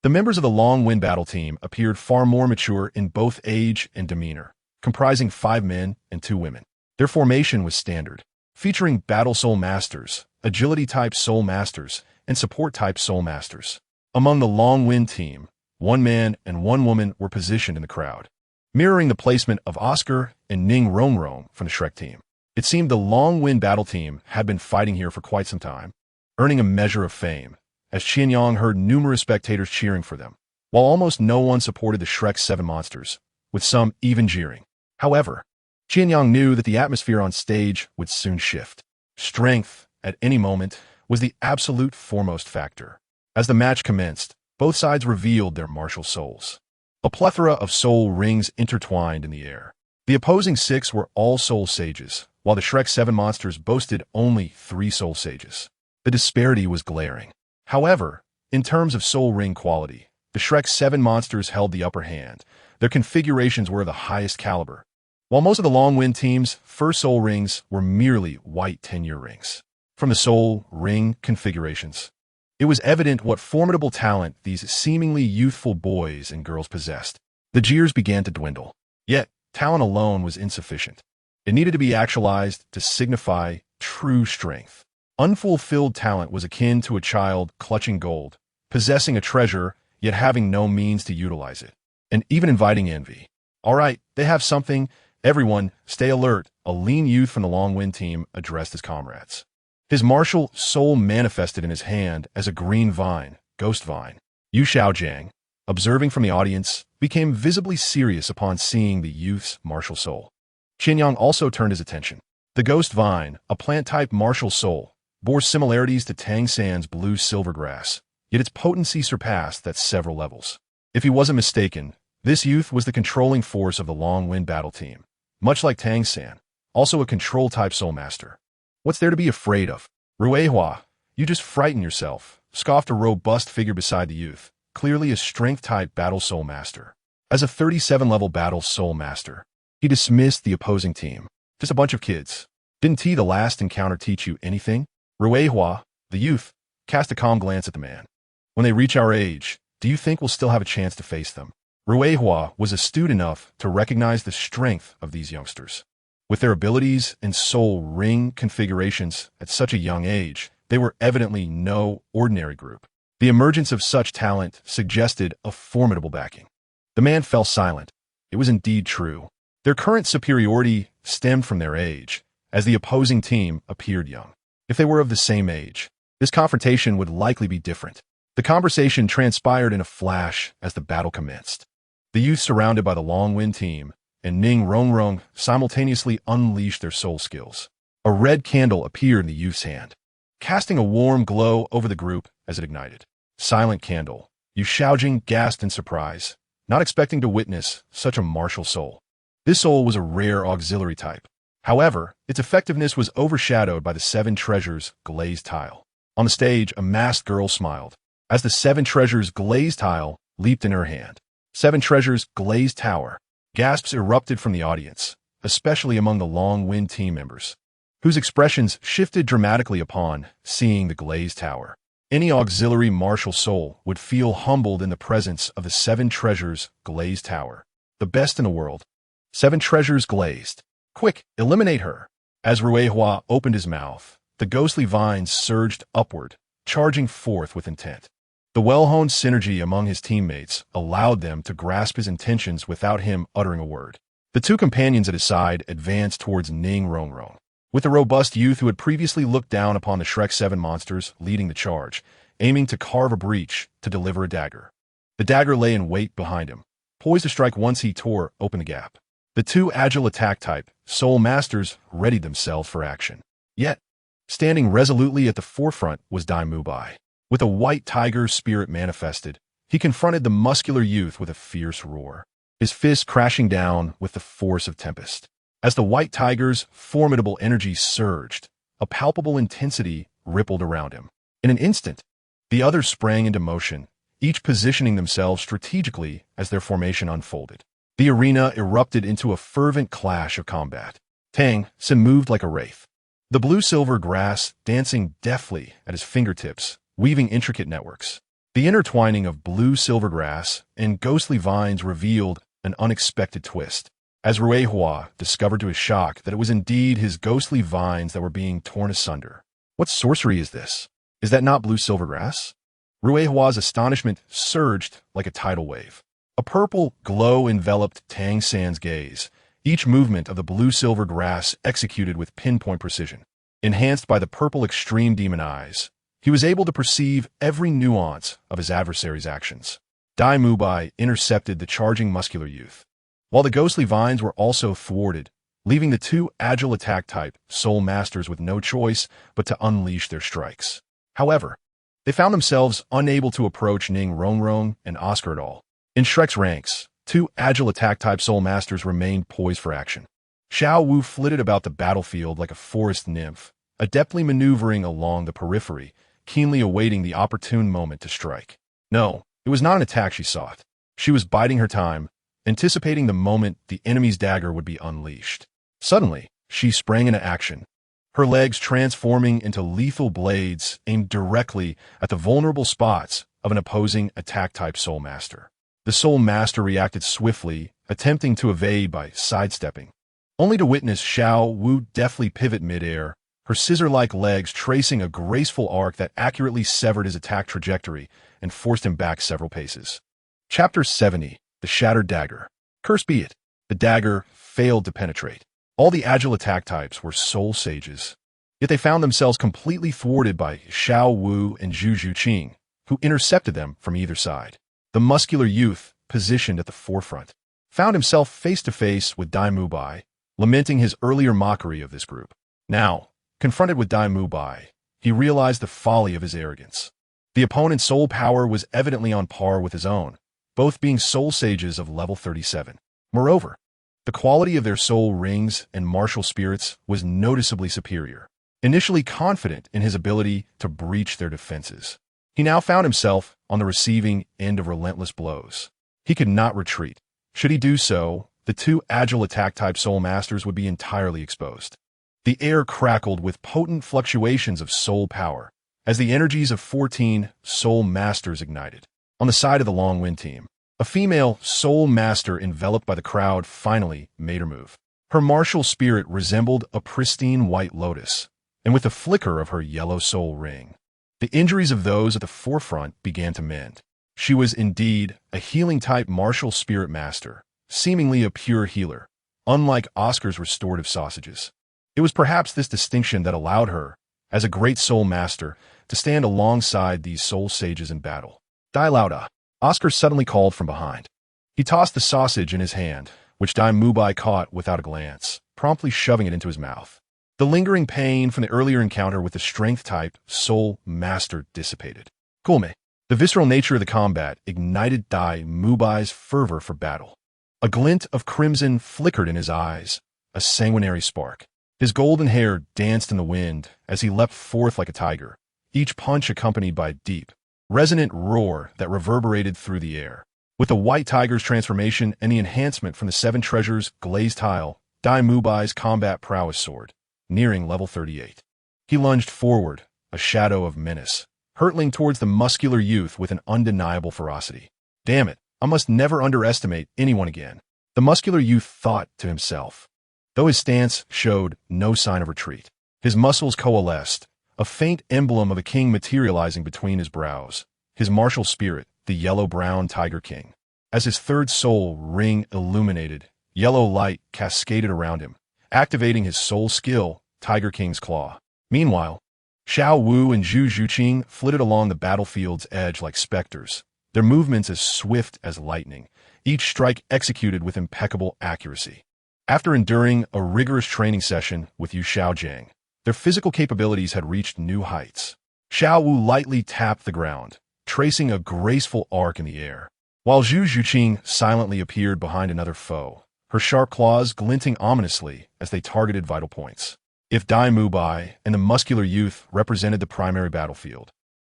the members of the Long Wind Battle Team appeared far more mature in both age and demeanor, comprising 5 men and 2 women. Their formation was standard, featuring Battle Soul Masters, Agility-type Soul Masters, and Support-type Soul Masters. Among the Long Wind team, 1 man and 1 woman were positioned in the crowd, mirroring the placement of Oscar and Ning Rongrong from the Shrek team. It seemed the Long Wind Battle Team had been fighting here for quite some time, earning a measure of fame, as Qian Yang heard numerous spectators cheering for them, while almost no one supported the Shrek 7 Monsters, with some even jeering. However, Qian Yang knew that the atmosphere on stage would soon shift. Strength, at any moment, was the absolute foremost factor. As the match commenced, both sides revealed their martial souls. A plethora of soul rings intertwined in the air. The opposing 6 were all soul sages, while the Shrek 7 Monsters boasted only 3 soul sages. The disparity was glaring. However, in terms of soul ring quality, the Shrek 7 Monsters held the upper hand. Their configurations were of the highest caliber, while most of the Long Wind team's first soul rings were merely white 10-year rings. From the soul ring configurations, it was evident what formidable talent these seemingly youthful boys and girls possessed. The jeers began to dwindle. Yet, talent alone was insufficient. It needed to be actualized to signify true strength. Unfulfilled talent was akin to a child clutching gold, possessing a treasure, yet having no means to utilize it, and even inviting envy. "All right, they have something. Everyone, stay alert," a lean youth from the Long Wind team addressed his comrades. His martial soul manifested in his hand as a green vine, ghost vine. Yu Xiaojiang, observing from the audience, became visibly serious upon seeing the youth's martial soul. Qian Yang also turned his attention. The ghost vine, a plant-type martial soul, bore similarities to Tang San's blue silver grass, yet its potency surpassed that several levels. If he wasn't mistaken, this youth was the controlling force of the Long Wind battle team, much like Tang San, also a control-type soul master. What's there to be afraid of? Ruehua, you just frighten yourself, scoffed a robust figure beside the youth, clearly a strength-type battle soul master. As a 37-level battle soul master, he dismissed the opposing team. Just a bunch of kids. Didn't the last encounter teach you anything? Ruehua, the youth, cast a calm glance at the man. When they reach our age, do you think we'll still have a chance to face them? Ruehua was astute enough to recognize the strength of these youngsters. With their abilities and soul ring configurations at such a young age, they were evidently no ordinary group. The emergence of such talent suggested a formidable backing. The man fell silent. It was indeed true. Their current superiority stemmed from their age, as the opposing team appeared young. If they were of the same age, this confrontation would likely be different. The conversation transpired in a flash as the battle commenced. The youth surrounded by the Long Wind team and Ning Rongrong simultaneously unleashed their soul skills. A red candle appeared in the youth's hand, casting a warm glow over the group as it ignited. Silent candle. Yu Shaojing gasped in surprise, not expecting to witness such a martial soul. This soul was a rare auxiliary type. However, its effectiveness was overshadowed by the Seven Treasures glazed tile. On the stage, a masked girl smiled, as the Seven Treasures glazed tile leaped in her hand. Seven Treasures glazed tower. Gasps erupted from the audience, especially among the Long Wind team members, whose expressions shifted dramatically upon seeing the glazed tower. Any auxiliary martial soul would feel humbled in the presence of the Seven Treasures glazed tower. The best in the world. Seven Treasures glazed. Quick, eliminate her. As Ruehua opened his mouth, the ghostly vines surged upward, charging forth with intent. The well-honed synergy among his teammates allowed them to grasp his intentions without him uttering a word. The two companions at his side advanced towards Ning Rongrong, with the robust youth who had previously looked down upon the Shrek 7 monsters leading the charge, aiming to carve a breach to deliver a dagger. The dagger lay in wait behind him, poised to strike once he tore open the gap. The two agile attack-type soul masters readied themselves for action. Yet, standing resolutely at the forefront was Dai Mubai. With a white tiger's spirit manifested, he confronted the muscular youth with a fierce roar, his fist crashing down with the force of tempest. As the white tiger's formidable energy surged, a palpable intensity rippled around him. In an instant, the others sprang into motion, each positioning themselves strategically as their formation unfolded. The arena erupted into a fervent clash of combat. Tang Sin moved like a wraith, the blue-silver grass dancing deftly at his fingertips, weaving intricate networks. The intertwining of blue-silver grass and ghostly vines revealed an unexpected twist, as Ruehua discovered to his shock that it was indeed his ghostly vines that were being torn asunder. What sorcery is this? Is that not blue-silver grass? Ruehua's astonishment surged like a tidal wave. A purple glow enveloped Tang San's gaze, each movement of the blue-silver grass executed with pinpoint precision. Enhanced by the purple extreme demon eyes, he was able to perceive every nuance of his adversary's actions. Dai Mubai intercepted the charging muscular youth, while the ghostly vines were also thwarted, leaving the two agile attack-type soul masters with no choice but to unleash their strikes. However, they found themselves unable to approach Ning Rongrong and Oscar at all. In Shrek's ranks, two agile attack-type soul masters remained poised for action. Xiao Wu flitted about the battlefield like a forest nymph, adeptly maneuvering along the periphery, keenly awaiting the opportune moment to strike. No, it was not an attack she sought. She was biding her time, anticipating the moment the enemy's dagger would be unleashed. Suddenly, she sprang into action, her legs transforming into lethal blades aimed directly at the vulnerable spots of an opposing attack-type soul master. The soul master reacted swiftly, attempting to evade by sidestepping, only to witness Xiao Wu deftly pivot midair, her scissor-like legs tracing a graceful arc that accurately severed his attack trajectory and forced him back several paces. Chapter 70. The Shattered Dagger. Cursed be it, the dagger failed to penetrate. All the agile attack types were soul sages, yet they found themselves completely thwarted by Xiao Wu and Zhu Zhuqing, who intercepted them from either side. The muscular youth, positioned at the forefront, found himself face-to-face with Dai Mubai, lamenting his earlier mockery of this group. Now, confronted with Dai Mubai, he realized the folly of his arrogance. The opponent's soul power was evidently on par with his own, both being soul sages of level 37. Moreover, the quality of their soul rings and martial spirits was noticeably superior. Initially confident in his ability to breach their defenses, he now found himself on the receiving end of relentless blows. He could not retreat. Should he do so, the two agile attack-type soul masters would be entirely exposed. The air crackled with potent fluctuations of soul power as the energies of 14 soul masters ignited. On the side of the Long Wind team, a female soul master enveloped by the crowd finally made her move. Her martial spirit resembled a pristine white lotus, and with the flicker of her yellow soul ring, the injuries of those at the forefront began to mend. She was indeed a healing-type martial spirit master, seemingly a pure healer, unlike Oscar's restorative sausages. It was perhaps this distinction that allowed her, as a great soul master, to stand alongside these soul sages in battle. Dai Lauda, Oscar suddenly called from behind. He tossed the sausage in his hand, which Dai Mubai caught without a glance, promptly shoving it into his mouth. The lingering pain from the earlier encounter with the strength-type soul master dissipated. Kulme, the visceral nature of the combat, ignited Dai Mubai's fervor for battle. A glint of crimson flickered in his eyes, a sanguinary spark. His golden hair danced in the wind as he leapt forth like a tiger, each punch accompanied by a deep, resonant roar that reverberated through the air. With the white tiger's transformation and the enhancement from the seven treasures glazed tile, Dai Mubai's combat prowess soared, nearing level 38. He lunged forward, a shadow of menace, hurtling towards the muscular youth with an undeniable ferocity. Damn it, I must never underestimate anyone again, the muscular youth thought to himself. Though his stance showed no sign of retreat, his muscles coalesced, a faint emblem of a king materializing between his brows, his martial spirit, the yellow-brown Tiger King. As his third soul ring illuminated, yellow light cascaded around him, activating his soul skill, Tiger King's Claw. Meanwhile, Xiao Wu and Zhu Zhuqing flitted along the battlefield's edge like specters, their movements as swift as lightning, each strike executed with impeccable accuracy. After enduring a rigorous training session with Yu Xiaojiang, their physical capabilities had reached new heights. Xiao Wu lightly tapped the ground, tracing a graceful arc in the air, while Zhu Zhuqing silently appeared behind another foe, her sharp claws glinting ominously as they targeted vital points. If Dai Mubai and the muscular youth represented the primary battlefield,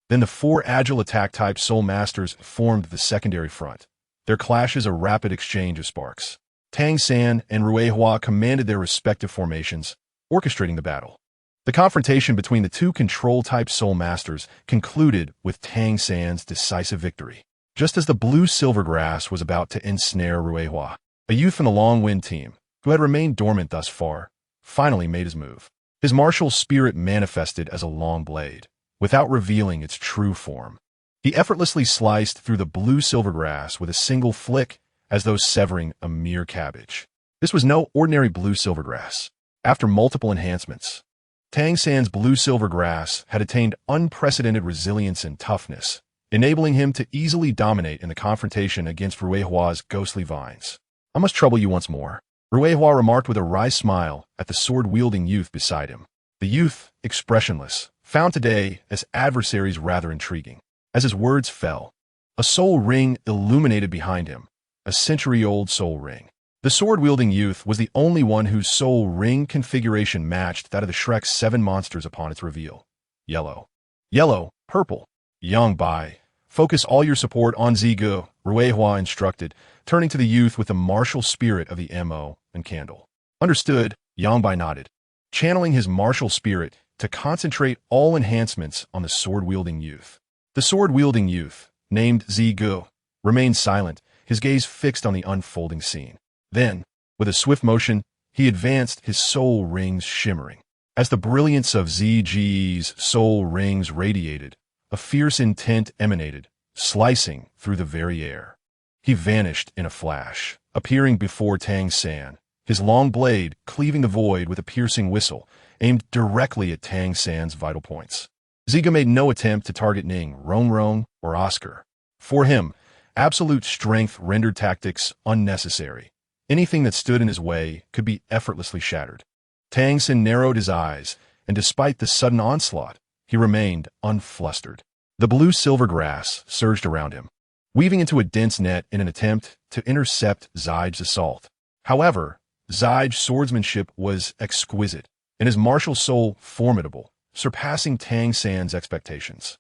then the four agile attack-type soul masters formed the secondary front, their clashes a rapid exchange of sparks. Tang San and Ruihua commanded their respective formations, orchestrating the battle. The confrontation between the two control-type soul masters concluded with Tang San's decisive victory. Just as the blue silvergrass was about to ensnare Ruihua, a youth from the Long Wind team, who had remained dormant thus far, finally made his move. His martial spirit manifested as a long blade, without revealing its true form. He effortlessly sliced through the blue silvergrass with a single flick, as though severing a mere cabbage. This was no ordinary blue silvergrass. After multiple enhancements, Tang San's blue silvergrass had attained unprecedented resilience and toughness, enabling him to easily dominate in the confrontation against Ruihua's ghostly vines. I must trouble you once more, Ruihua remarked with a wry smile at the sword-wielding youth beside him. The youth, expressionless, found today as adversaries rather intriguing. As his words fell, a soul ring illuminated behind him, a century-old soul ring. The sword-wielding youth was the only one whose soul ring configuration matched that of the Shrek's 7 monsters upon its reveal. Yellow. Yellow, purple. Yang Bai, focus all your support on Zigu, Ruihua instructed, turning to the youth with the martial spirit of the MO and candle. Understood, Yang Bai nodded, channeling his martial spirit to concentrate all enhancements on the sword-wielding youth. The sword-wielding youth, named Zigu, remained silent, his gaze fixed on the unfolding scene. Then, with a swift motion, he advanced, his soul rings shimmering. As the brilliance of ZG's soul rings radiated, a fierce intent emanated, slicing through the very air. He vanished in a flash, appearing before Tang San, his long blade cleaving the void with a piercing whistle, aimed directly at Tang San's vital points. Ziga made no attempt to target Ning, Rong, or Oscar. For him, absolute strength rendered tactics unnecessary. Anything that stood in his way could be effortlessly shattered. Tang San narrowed his eyes, and despite the sudden onslaught, he remained unflustered. The blue-silver grass surged around him, weaving into a dense net in an attempt to intercept Zij's assault. However, Zij's swordsmanship was exquisite, and his martial soul formidable, surpassing Tang San's expectations.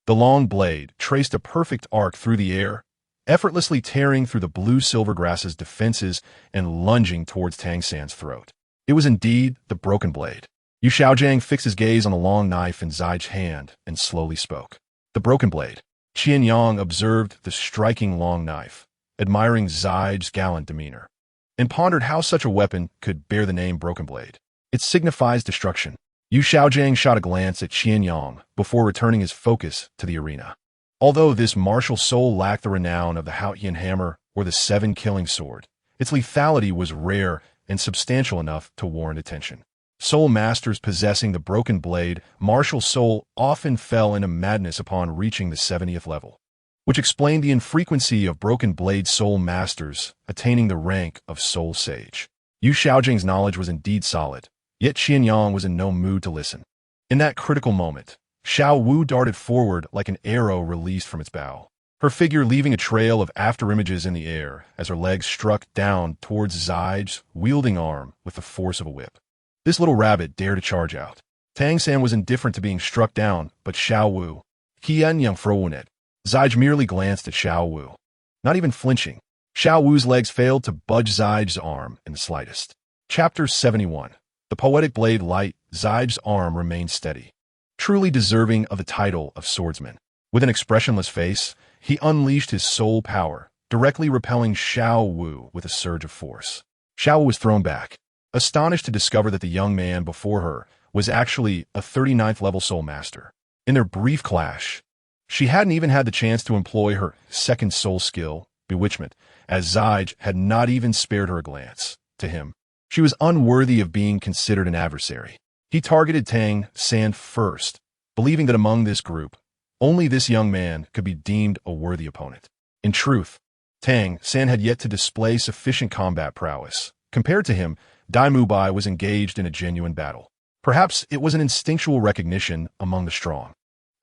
The long blade traced a perfect arc through the air, effortlessly tearing through the blue-silver grass's defenses and lunging towards Tang San's throat. It was indeed the broken blade. Yu Xiaojiang fixed his gaze on the long knife in Zij's hand and slowly spoke. The broken blade. Qian Yang observed the striking long knife, admiring Zij's gallant demeanor, and pondered how such a weapon could bear the name broken blade. It signifies destruction. Yu Xiaojiang shot a glance at Qian Yang before returning his focus to the arena. Although this martial soul lacked the renown of the Haotian hammer or the seven-killing sword, its lethality was rare and substantial enough to warrant attention. Soul masters possessing the broken blade, martial soul often fell into madness upon reaching the 70th level, which explained the infrequency of broken blade soul masters attaining the rank of soul sage. Yu Xiaojiang's knowledge was indeed solid, yet Qian Yang was in no mood to listen. In that critical moment, Xiao Wu darted forward like an arrow released from its bow, her figure leaving a trail of afterimages in the air as her legs struck down towards Zij's wielding arm with the force of a whip. This little rabbit dared to charge out. Tang San was indifferent to being struck down, but Xiao Wu, Qian Yang Frowonet. Zij merely glanced at Xiao Wu, not even flinching. Xiao Wu's legs failed to budge Zij's arm in the slightest. Chapter 71. The poetic blade light. Zij's arm remained steady, truly deserving of the title of swordsman. With an expressionless face, he unleashed his soul power, directly repelling Xiao Wu with a surge of force. Xiao Wu was thrown back, astonished to discover that the young man before her was actually a 39th level soul master. In their brief clash, she hadn't even had the chance to employ her second soul skill, bewitchment, as Zij had not even spared her a glance. To him, she was unworthy of being considered an adversary. He targeted Tang San first, believing that among this group, only this young man could be deemed a worthy opponent. In truth, Tang San had yet to display sufficient combat prowess. Compared to him, Dai Mubai was engaged in a genuine battle. Perhaps it was an instinctual recognition among the strong.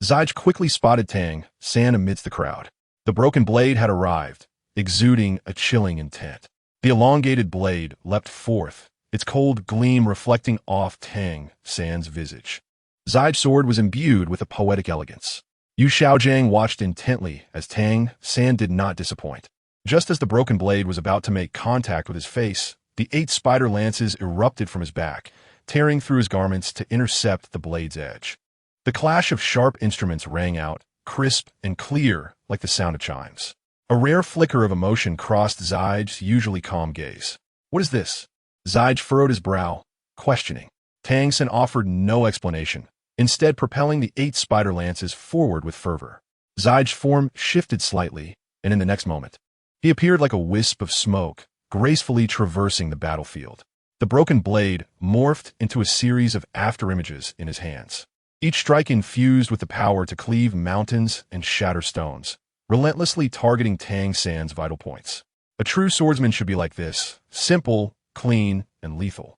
Zij quickly spotted Tang San amidst the crowd. The broken blade had arrived, exuding a chilling intent. The elongated blade leapt forth, its cold gleam reflecting off Tang San's visage. Zij's sword was imbued with a poetic elegance. Yu Xiaojiang watched intently as Tang San did not disappoint. Just as the broken blade was about to make contact with his face, the 8 spider lances erupted from his back, tearing through his garments to intercept the blade's edge. The clash of sharp instruments rang out, crisp and clear like the sound of chimes. A rare flicker of emotion crossed Zij's usually calm gaze. What is this? Zij furrowed his brow, questioning. Tang San offered no explanation, instead propelling the 8 spider lances forward with fervor. Zij's form shifted slightly, and in the next moment, he appeared like a wisp of smoke, gracefully traversing the battlefield. The broken blade morphed into a series of afterimages in his hands, each strike infused with the power to cleave mountains and shatter stones, relentlessly targeting Tang San's vital points. A true swordsman should be like this, simple, clean, and lethal.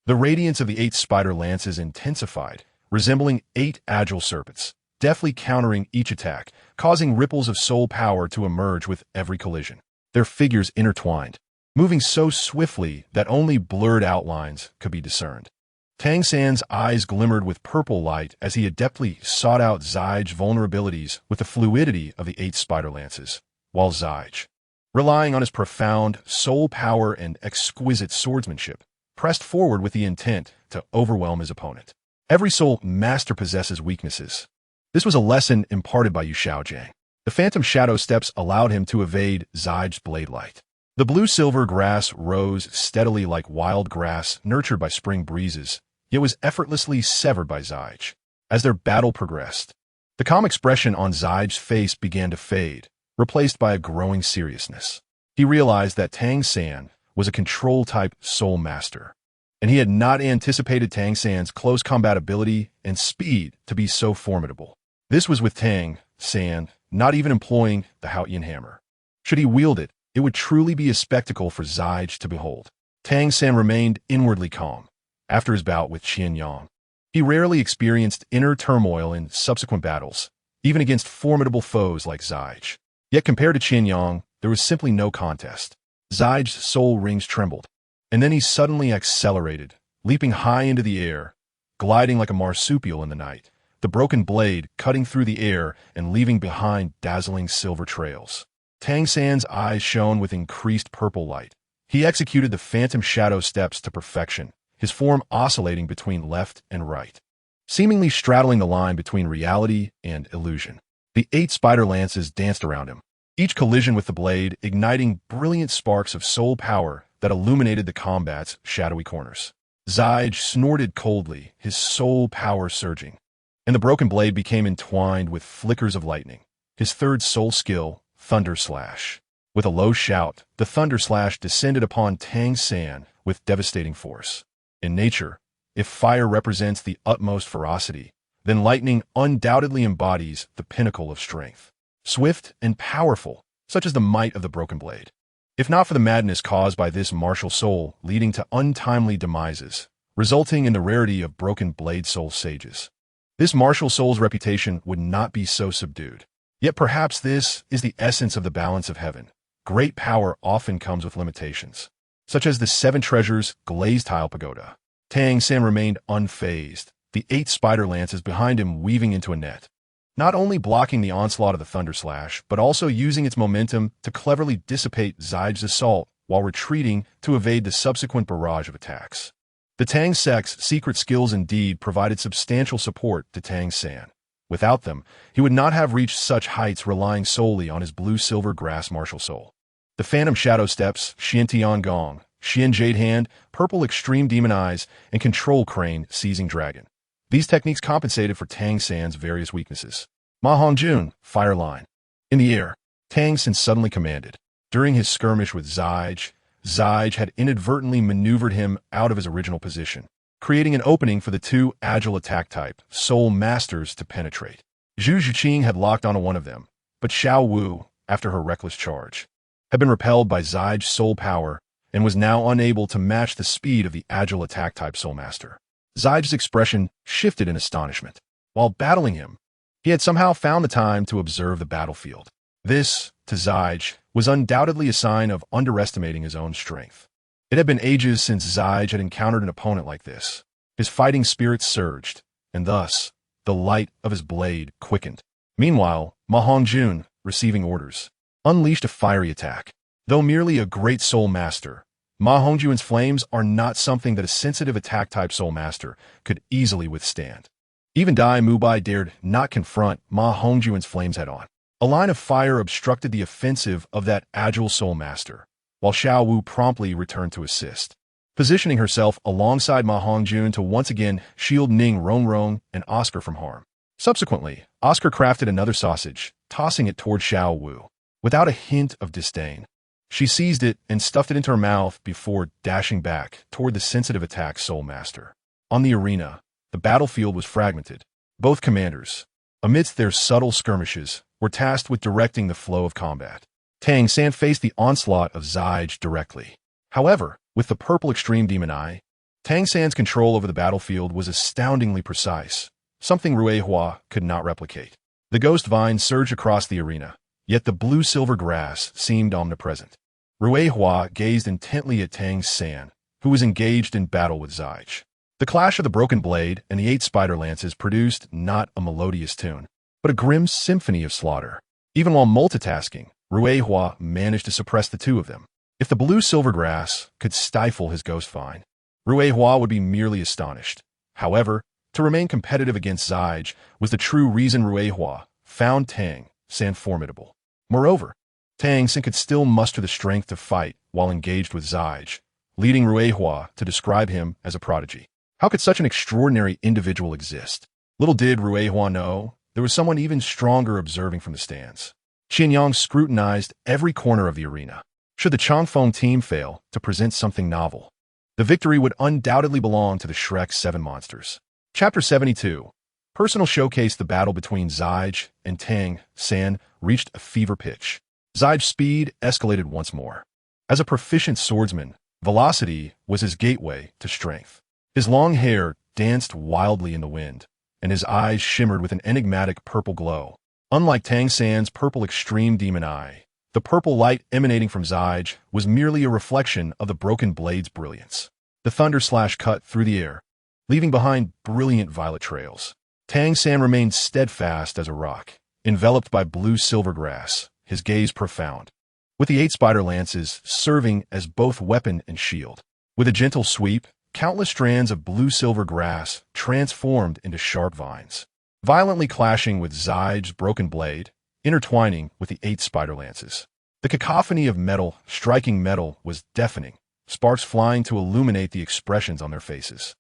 The radiance of the 8 spider lances intensified, resembling 8 agile serpents, deftly countering each attack, causing ripples of soul power to emerge with every collision. Their figures intertwined, moving so swiftly that only blurred outlines could be discerned. Tang San's eyes glimmered with purple light as he adeptly sought out Zij's vulnerabilities with the fluidity of the 8 spider lances, while Zij, relying on his profound soul power and exquisite swordsmanship, pressed forward with the intent to overwhelm his opponent. Every soul master possesses weaknesses. This was a lesson imparted by Yu Xiaojiang. The phantom shadow steps allowed him to evade Zij's blade light. The blue-silver grass rose steadily like wild grass nurtured by spring breezes, yet was effortlessly severed by Zij. As their battle progressed, the calm expression on Zij's face began to fade, replaced by a growing seriousness. He realized that Tang San was a control-type soul master, and he had not anticipated Tang San's close combat ability and speed to be so formidable. This was with Tang San not even employing the Haotian hammer. Should he wield it, it would truly be a spectacle for Zij to behold. Tang San remained inwardly calm. After his bout with Qian Yang, he rarely experienced inner turmoil in subsequent battles, even against formidable foes like Zige. Yet compared to Qian Yang, there was simply no contest. Zige's soul rings trembled, and then he suddenly accelerated, leaping high into the air, gliding like a marsupial in the night, the broken blade cutting through the air and leaving behind dazzling silver trails. Tang San's eyes shone with increased purple light. He executed the phantom shadow steps to perfection, his form oscillating between left and right, seemingly straddling the line between reality and illusion. The 8 spider lances danced around him, each collision with the blade igniting brilliant sparks of soul power that illuminated the combat's shadowy corners. Zige snorted coldly, his soul power surging, and the broken blade became entwined with flickers of lightning. His third soul skill, Thunder Slash. With a low shout, the Thunder Slash descended upon Tang San with devastating force. In nature, if fire represents the utmost ferocity, then lightning undoubtedly embodies the pinnacle of strength. Swift and powerful, such as the might of the broken blade. If not for the madness caused by this martial soul leading to untimely demises, resulting in the rarity of broken blade soul sages, this martial soul's reputation would not be so subdued. Yet perhaps this is the essence of the balance of heaven. Great power often comes with limitations, such as the 7 treasures glazed tile pagoda. Tang San remained unfazed, the 8 spider lances behind him weaving into a net, not only blocking the onslaught of the Thunder Slash, but also using its momentum to cleverly dissipate Zige's assault while retreating to evade the subsequent barrage of attacks. The Tang sect's secret skills indeed provided substantial support to Tang San. Without them, he would not have reached such heights relying solely on his blue-silver grass martial soul. The Phantom Shadow Steps, Xian Tiangong, Xian Jade Hand, Purple Extreme Demon Eyes, and Control Crane Seizing Dragon. These techniques compensated for Tang San's various weaknesses. Ma Hongjun, Fire Line. In the air, Tang San suddenly commanded. During his skirmish with Zige, Zige had inadvertently maneuvered him out of his original position, creating an opening for the 2 agile attack type Soul Masters to penetrate. Zhu Zhiqing had locked onto one of them, but Xiao Wu, after her reckless charge, had been repelled by Zige's soul power and was now unable to match the speed of the agile attack type Soul Master. Zige's expression shifted in astonishment. While battling him, he had somehow found the time to observe the battlefield. This, to Zige, was undoubtedly a sign of underestimating his own strength. It had been ages since Zige had encountered an opponent like this. His fighting spirit surged, and thus, the light of his blade quickened. Meanwhile, Ma Hongjun, receiving orders, unleashed a fiery attack. Though merely a great soul master, Ma Hongjun's flames are not something that a sensitive attack-type soul master could easily withstand. Even Dai Mubai dared not confront Ma Hongjun's flames head-on. A line of fire obstructed the offensive of that agile soul master, while Xiao Wu promptly returned to assist, positioning herself alongside Ma Hongjun to once again shield Ning Rongrong and Oscar from harm. Subsequently, Oscar crafted another sausage, tossing it toward Xiao Wu. Without a hint of disdain, she seized it and stuffed it into her mouth before dashing back toward the sensitive attack soul master. On the arena, the battlefield was fragmented. Both commanders, amidst their subtle skirmishes, were tasked with directing the flow of combat. Tang San faced the onslaught of Zige directly. However, with the purple extreme demon eye, Tang San's control over the battlefield was astoundingly precise, something Rui Hua could not replicate. The ghost vine surged across the arena, yet the blue-silver grass seemed omnipresent. Rui Hua gazed intently at Tang San, who was engaged in battle with Zige. The clash of the broken blade and the 8 spider lances produced not a melodious tune, but a grim symphony of slaughter. Even while multitasking, Rui Hua managed to suppress the 2 of them. If the blue-silver grass could stifle his ghost vine, Rui Hua would be merely astonished. However, to remain competitive against Zige was the true reason Rui Hua found Tang San formidable. Moreover, Tang San could still muster the strength to fight while engaged with Zige, leading Rui Hua to describe him as a prodigy. How could such an extraordinary individual exist? Little did Rui Hua know, there was someone even stronger observing from the stands. Qian Yang scrutinized every corner of the arena. Should the Changfeng team fail to present something novel, the victory would undoubtedly belong to the Shrek 7 monsters. Chapter 72. Personal showcase. The battle between Zige and Tang San reached a fever pitch. Zige's speed escalated once more. As a proficient swordsman, velocity was his gateway to strength. His long hair danced wildly in the wind, and his eyes shimmered with an enigmatic purple glow. Unlike Tang San's purple extreme demon eye, the purple light emanating from Zijj was merely a reflection of the broken blade's brilliance. The thunder slash cut through the air, leaving behind brilliant violet trails. Tang San remained steadfast as a rock, enveloped by blue-silver grass, his gaze profound, with the 8 spider lances serving as both weapon and shield. With a gentle sweep, countless strands of blue-silver grass transformed into sharp vines, violently clashing with Zijj's broken blade, intertwining with the 8 spider lances. The cacophony of metal striking metal was deafening, sparks flying to illuminate the expressions on their faces.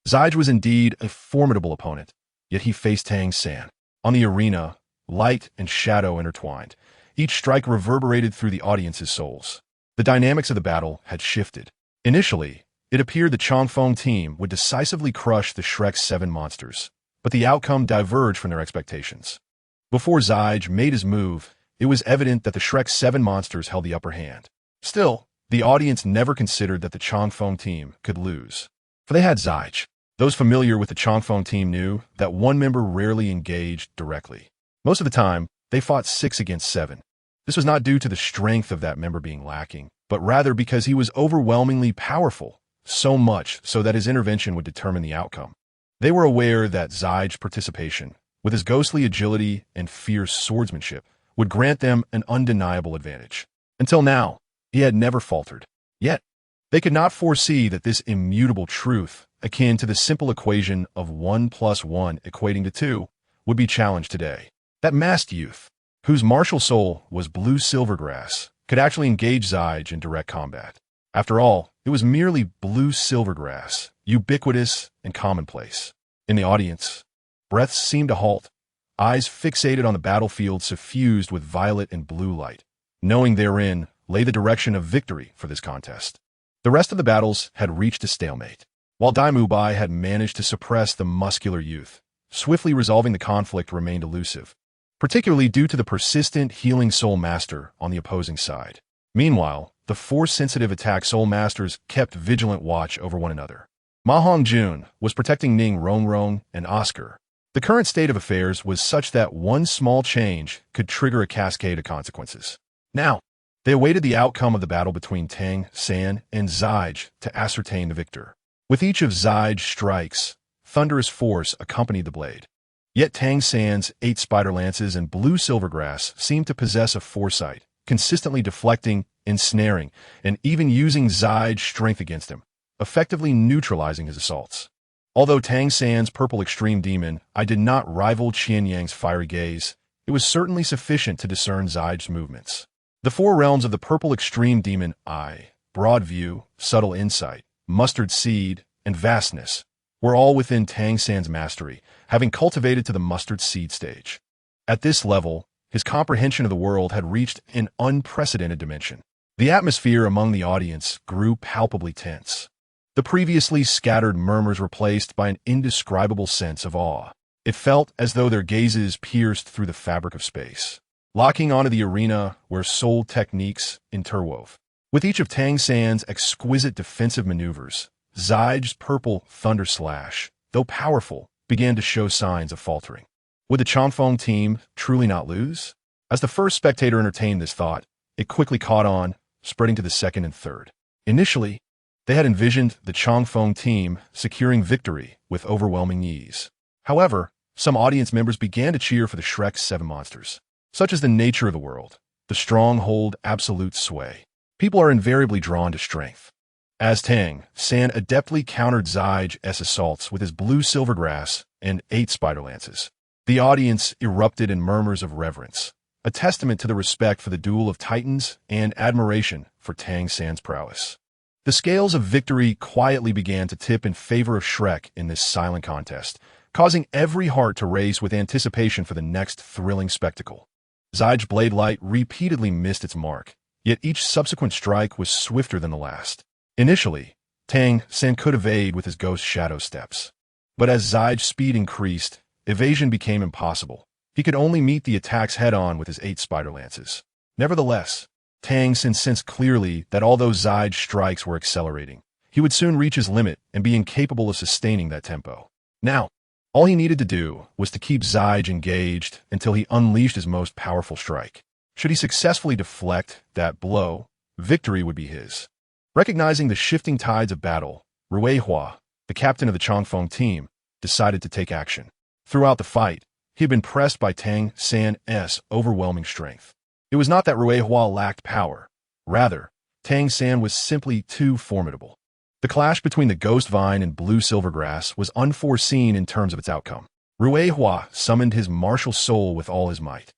Zijj was indeed a formidable opponent, yet he faced Tang San. On the arena, light and shadow intertwined. Each strike reverberated through the audience's souls. The dynamics of the battle had shifted. Initially, it appeared the Changfeng team would decisively crush the Shrek 7 monsters, but the outcome diverged from their expectations. Before Zijj made his move, it was evident that the Shrek 7 monsters held the upper hand. Still, the audience never considered that the Changfeng team could lose, for they had Zijj. Those familiar with the Changfeng team knew that one member rarely engaged directly. Most of the time, they fought 6 against 7. This was not due to the strength of that member being lacking, but rather because he was overwhelmingly powerful, so much so that his intervention would determine the outcome. They were aware that Zijj's participation, with his ghostly agility and fierce swordsmanship, would grant them an undeniable advantage. Until now, he had never faltered. Yet, they could not foresee that this immutable truth, akin to the simple equation of 1 + 1 equating to 2, would be challenged today. That masked youth, whose martial soul was blue-silver grass, could actually engage Zijj in direct combat. After all, it was merely blue-silver grass, ubiquitous and commonplace. In the audience, breaths seemed to halt, eyes fixated on the battlefield suffused with violet and blue light, knowing therein lay the direction of victory for this contest. The rest of the battles had reached a stalemate, while Dai Mubai had managed to suppress the muscular youth. Swiftly resolving the conflict remained elusive, particularly due to the persistent healing Soul Master on the opposing side. Meanwhile, the Force-sensitive attack Soul Masters kept vigilant watch over one another. Ma Hongjun was protecting Ning Rongrong and Oscar. The current state of affairs was such that one small change could trigger a cascade of consequences. Now, they awaited the outcome of the battle between Tang San and Zijj to ascertain the victor. With each of Zijj's strikes, thunderous force accompanied the blade. Yet Tang San's 8 spider lances and blue silver grass seemed to possess a foresight, consistently deflecting, ensnaring, and even using Zijj's strength against him, effectively neutralizing his assaults. Although Tang San's purple extreme demon eye did not rival Qian Yang's fiery gaze, it was certainly sufficient to discern Zijj's movements. The 4 realms of the purple extreme demon eye, broad view, subtle insight, mustard seed, and vastness, were all within Tang San's mastery, having cultivated to the mustard seed stage. At this level, his comprehension of the world had reached an unprecedented dimension. The atmosphere among the audience grew palpably tense. The previously scattered murmurs replaced by an indescribable sense of awe. It felt as though their gazes pierced through the fabric of space, locking onto the arena where soul techniques interwove. With each of Tang San's exquisite defensive maneuvers, Zijj's purple thunder slash, though powerful, began to show signs of faltering. Would the Changfeng team truly not lose? As the first spectator entertained this thought, it quickly caught on, spreading to the second and third. Initially, they had envisioned the Changfeng team securing victory with overwhelming ease. However, some audience members began to cheer for the Shrek 7 monsters. Such is the nature of the world. The strong hold absolute sway. People are invariably drawn to strength. As Tang San adeptly countered Zijj's assaults with his blue silver grass and 8 spider lances, the audience erupted in murmurs of reverence, a testament to the respect for the duel of titans and admiration for Tang San's prowess. The scales of victory quietly began to tip in favor of Shrek in this silent contest, causing every heart to race with anticipation for the next thrilling spectacle. Zijj's blade light repeatedly missed its mark, yet each subsequent strike was swifter than the last. Initially, Tang San could evade with his ghost shadow steps. But as Zijj's speed increased, evasion became impossible. He could only meet the attacks head-on with his 8 spider lances. Nevertheless, Tang San sensed clearly that although Zijj's strikes were accelerating, he would soon reach his limit and be incapable of sustaining that tempo. Now, All he needed to do was to keep Zijie engaged until he unleashed his most powerful strike. Should he successfully deflect that blow, victory would be his. Recognizing the shifting tides of battle, Ruihua, the captain of the Changfeng team, decided to take action. Throughout the fight, he had been pressed by Tang San's overwhelming strength. It was not that Ruihua lacked power. Rather, Tang San was simply too formidable. The clash between the Ghost Vine and Blue Silvergrass was unforeseen in terms of its outcome. Ruihua summoned his martial soul with all his might,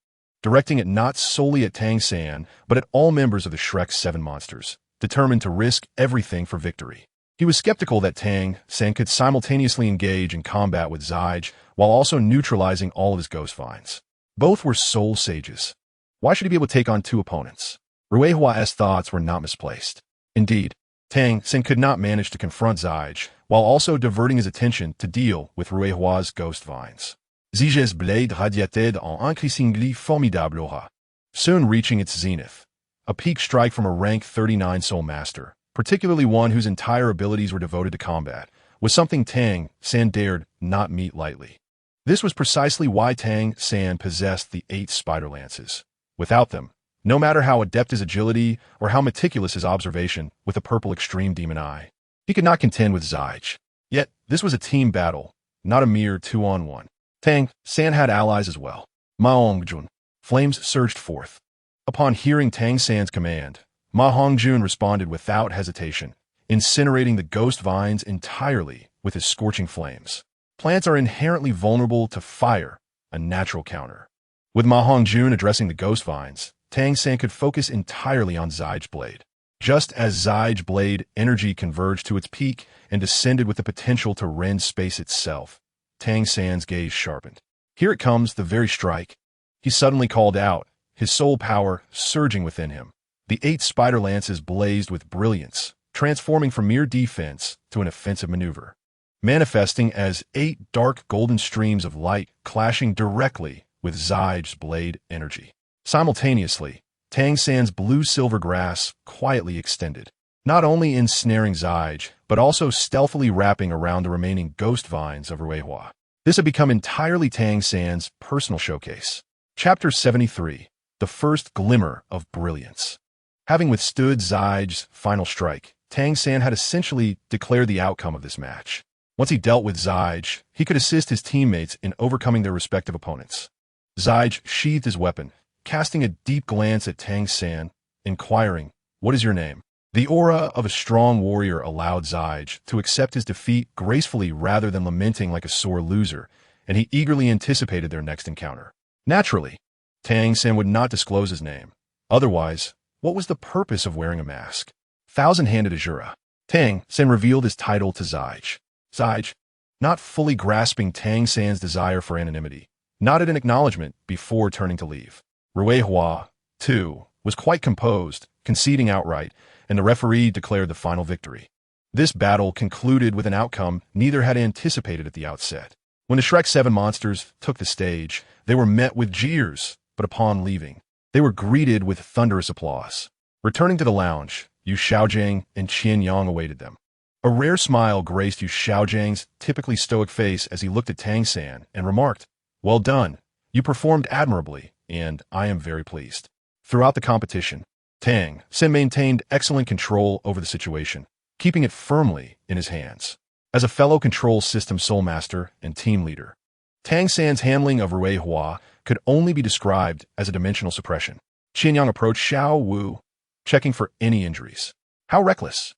directing it not solely at Tang San, but at all members of the Shrek's 7 monsters, determined to risk everything for victory. He was skeptical that Tang San could simultaneously engage in combat with Zijie while also neutralizing all of his Ghost Vines. Both were soul sages. Why should he be able to take on 2 opponents? Ruihua's thoughts were not misplaced. Indeed, Tang San could not manage to confront Zijie while also diverting his attention to deal with Ruihua's Ghost Vines. Zijie's blade radiated en increasingly formidable aura, soon reaching its zenith. A peak strike from a rank 39 Soul Master, particularly one whose entire abilities were devoted to combat, was something Tang San dared not meet lightly. This was precisely why Tang San possessed the 8 Spider Lances. Without them, no matter how adept his agility or how meticulous his observation with the purple extreme demon eye, he could not contend with Zijie. Yet, this was a team battle, not a mere 2-on-1. Tang San had allies as well. Ma Hongjun. Flames surged forth. Upon hearing Tang San's command, Ma Hongjun responded without hesitation, incinerating the Ghost Vines entirely with his scorching flames. Plants are inherently vulnerable to fire, a natural counter. With Ma Hongjun addressing the Ghost Vines, Tang San could focus entirely on Zijie's blade. Just as Zijie's blade energy converged to its peak and descended with the potential to rend space itself, Tang San's gaze sharpened. Here it comes, the very strike. He suddenly called out, his soul power surging within him. The 8 Spider Lances blazed with brilliance, transforming from mere defense to an offensive maneuver, manifesting as 8 dark golden streams of light clashing directly with Zijie's blade energy. Simultaneously, Tang San's blue silver grass quietly extended, not only ensnaring Zijie, but also stealthily wrapping around the remaining Ghost Vines of Ruihua. This had become entirely Tang San's personal showcase. Chapter 73. The First Glimmer of Brilliance. Having withstood Zijie's final strike, Tang San had essentially declared the outcome of this match. Once he dealt with Zijie, he could assist his teammates in overcoming their respective opponents. Zijie sheathed his weapon, casting a deep glance at Tang San, inquiring, "What is your name?" The aura of a strong warrior allowed Zijie to accept his defeat gracefully rather than lamenting like a sore loser, and he eagerly anticipated their next encounter. Naturally, Tang San would not disclose his name. Otherwise, what was the purpose of wearing a mask? Thousand-handed Azura. Tang San revealed his title to Zijie. Zijie, not fully grasping Tang San's desire for anonymity, nodded in acknowledgement before turning to leave. Ruihua, too, was quite composed, conceding outright, and the referee declared the final victory. This battle concluded with an outcome neither had anticipated at the outset. When the Shrek 7 monsters took the stage, they were met with jeers, but upon leaving, they were greeted with thunderous applause. Returning to the lounge, Yu Xiaojing and Qian Yang awaited them. A rare smile graced Yu Xiaojing's typically stoic face as he looked at Tang San and remarked, "Well done. You performed admirably, and I am very pleased." Throughout the competition, Tang San maintained excellent control over the situation, keeping it firmly in his hands. As a fellow control system soul master and team leader, Tang San's handling of Ruihua could only be described as a dimensional suppression. Qian Yang approached Xiao Wu, checking for any injuries. How reckless!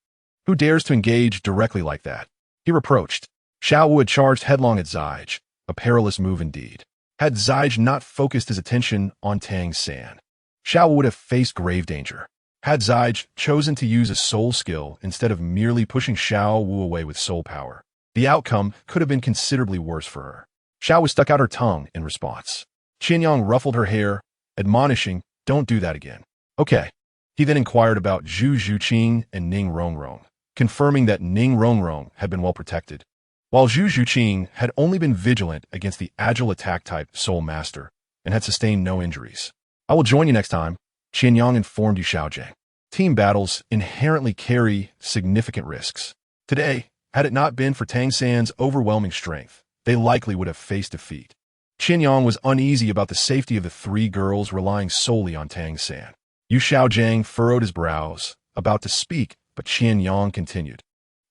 Who dares to engage directly like that? He reproached. Xiao Wu had charged headlong at Zijie, a perilous move indeed. Had Zijie not focused his attention on Tang San, Xiao Wu would have faced grave danger. Had Zijie chosen to use a soul skill instead of merely pushing Xiao Wu away with soul power, the outcome could have been considerably worse for her. Xiao Wu stuck out her tongue in response. Qian Yang ruffled her hair, admonishing, "Don't do that again." "Okay." He then inquired about Zhu Zhuqing and Ning Rongrong, confirming that Ning Rongrong had been well protected, while Zhu Zhuqing had only been vigilant against the agile attack type Soul Master and had sustained no injuries. "I will join you next time," Qian Yang informed Yu Xiaojing. Team battles inherently carry significant risks. Today, had it not been for Tang San's overwhelming strength, they likely would have faced defeat. Qian Yang was uneasy about the safety of the three girls relying solely on Tang San. Yu Xiaojiang furrowed his brows, about to speak, but Qian Yang continued.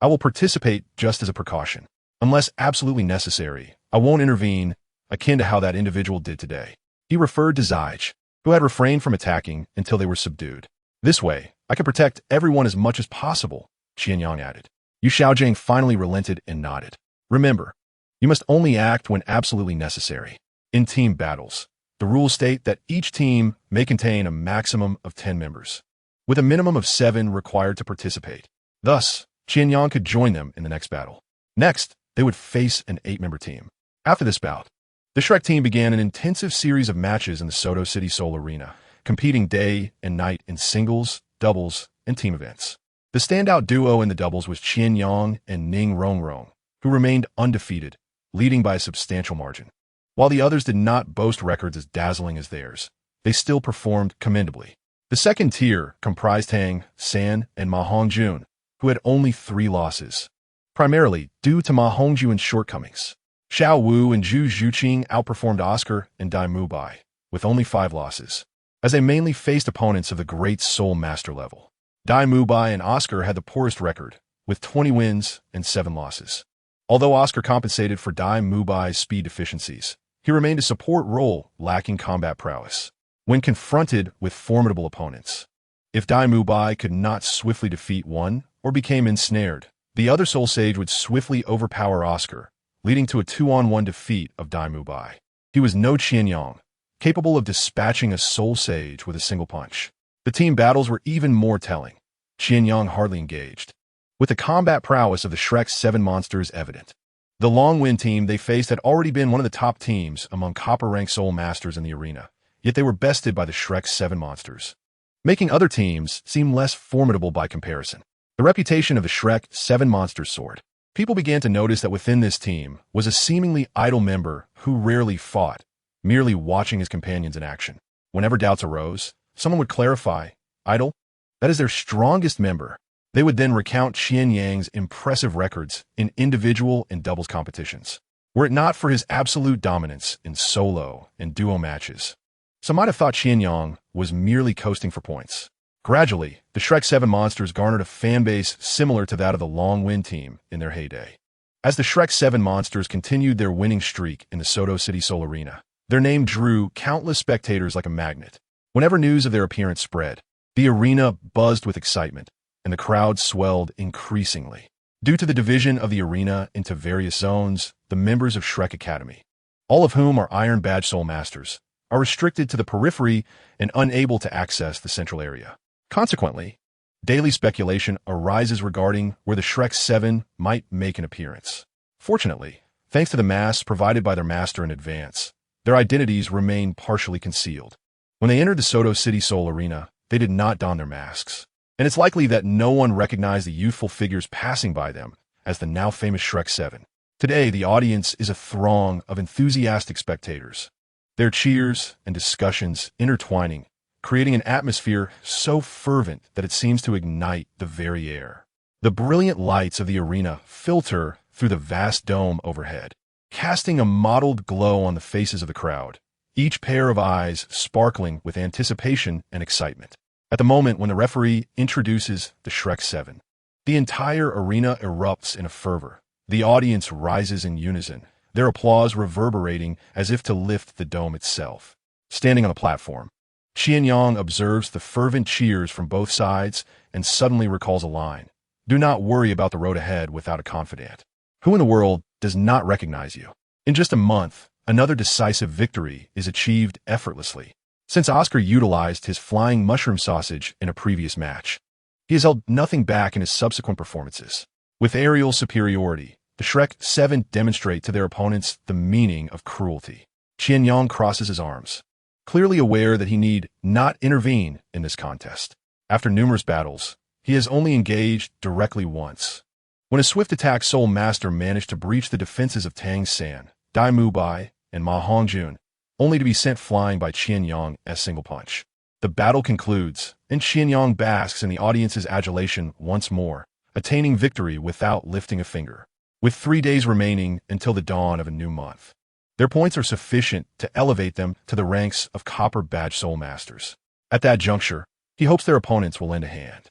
I will participate just as a precaution. Unless absolutely necessary, I won't intervene, akin to how that individual did today. He referred to Zijie, who had refrained from attacking until they were subdued. This way, I can protect everyone as much as possible, Qian Yang added. Yu Xiaojiang finally relented and nodded. Remember, you must only act when absolutely necessary. In team battles, the rules state that each team may contain a maximum of 10 members, with a minimum of 7 required to participate. Thus, Qian Yang could join them in the next battle. Next, they would face an 8-member team. After this bout, the Shrek team began an intensive series of matches in the Soto City Seoul Arena, competing day and night in singles, doubles, and team events. The standout duo in the doubles was Qian Yang and Ning Rongrong, who remained undefeated, leading by a substantial margin. While the others did not boast records as dazzling as theirs, they still performed commendably. The second tier comprised Tang San and Ma Hongjun, who had only 3 losses, primarily due to Ma Hongjun's shortcomings. Xiao Wu and Zhu Zhuqing outperformed Oscar and Dai Mubai, with only 5 losses, as they mainly faced opponents of the great Soul Master level. Dai Mubai and Oscar had the poorest record, with 20 wins and 7 losses. Although Oscar compensated for Dai Mubai's speed deficiencies, he remained a support role lacking combat prowess. When confronted with formidable opponents, if Dai Mubai could not swiftly defeat one or became ensnared, the other Soul Sage would swiftly overpower Oscar, leading to a 2-on-1 defeat of Dai Mubai. He was no Qian Yang, capable of dispatching a Soul Sage with a single punch. The team battles were even more telling. Qian Yang hardly engaged, with the combat prowess of the Shrek 7 monsters evident. The Longwind team they faced had already been one of the top teams among copper-ranked Soul Masters in the arena, yet they were bested by the Shrek 7 monsters, making other teams seem less formidable by comparison. The reputation of the Shrek 7 monsters soared. People began to notice that within this team was a seemingly idle member who rarely fought, merely watching his companions in action. Whenever doubts arose, someone would clarify, idle? That is their strongest member. They would then recount Qian Yang's impressive records in individual and doubles competitions. Were it not for his absolute dominance in solo and duo matches, some might have thought Qian Yang was merely coasting for points. Gradually, the Shrek 7 monsters garnered a fan base similar to that of the Longwind team in their heyday. As the Shrek 7 monsters continued their winning streak in the Soto City Seoul Arena, their name drew countless spectators like a magnet. Whenever news of their appearance spread, the arena buzzed with excitement, and the crowd swelled increasingly. Due to the division of the arena into various zones, the members of Shrek Academy, all of whom are Iron Badge Soul Masters, are restricted to the periphery and unable to access the central area. Consequently, daily speculation arises regarding where the Shrek 7 might make an appearance. Fortunately, thanks to the masks provided by their master in advance, their identities remain partially concealed. When they entered the Soto City Seoul Arena, they did not don their masks, and it's likely that no one recognized the youthful figures passing by them as the now famous Shrek 7. Today, the audience is a throng of enthusiastic spectators, their cheers and discussions intertwining, creating an atmosphere so fervent that it seems to ignite the very air. The brilliant lights of the arena filter through the vast dome overhead, casting a mottled glow on the faces of the crowd, each pair of eyes sparkling with anticipation and excitement. At the moment when the referee introduces the Shrek 7, the entire arena erupts in a fervor. The audience rises in unison, their applause reverberating as if to lift the dome itself. Standing on the platform, Qian Yang observes the fervent cheers from both sides and suddenly recalls a line. Do not worry about the road ahead without a confidant. Who in the world does not recognize you? In just a month, another decisive victory is achieved effortlessly. Since Oscar utilized his flying mushroom sausage in a previous match, he has held nothing back in his subsequent performances. With aerial superiority, the Shrek 7 demonstrate to their opponents the meaning of cruelty. Qian Yang crosses his arms, clearly aware that he need not intervene in this contest. After numerous battles, he has only engaged directly once, when a swift attack Soul Master managed to breach the defenses of Tang San, Dai Mubai, and Ma Hongjun, only to be sent flying by Qian Yang as single punch. The battle concludes, and Qian Yang basks in the audience's adulation once more, attaining victory without lifting a finger. with 3 days remaining until the dawn of a new month. Their points are sufficient to elevate them to the ranks of Copper Badge Soul Masters. At that juncture, he hopes their opponents will lend a hand.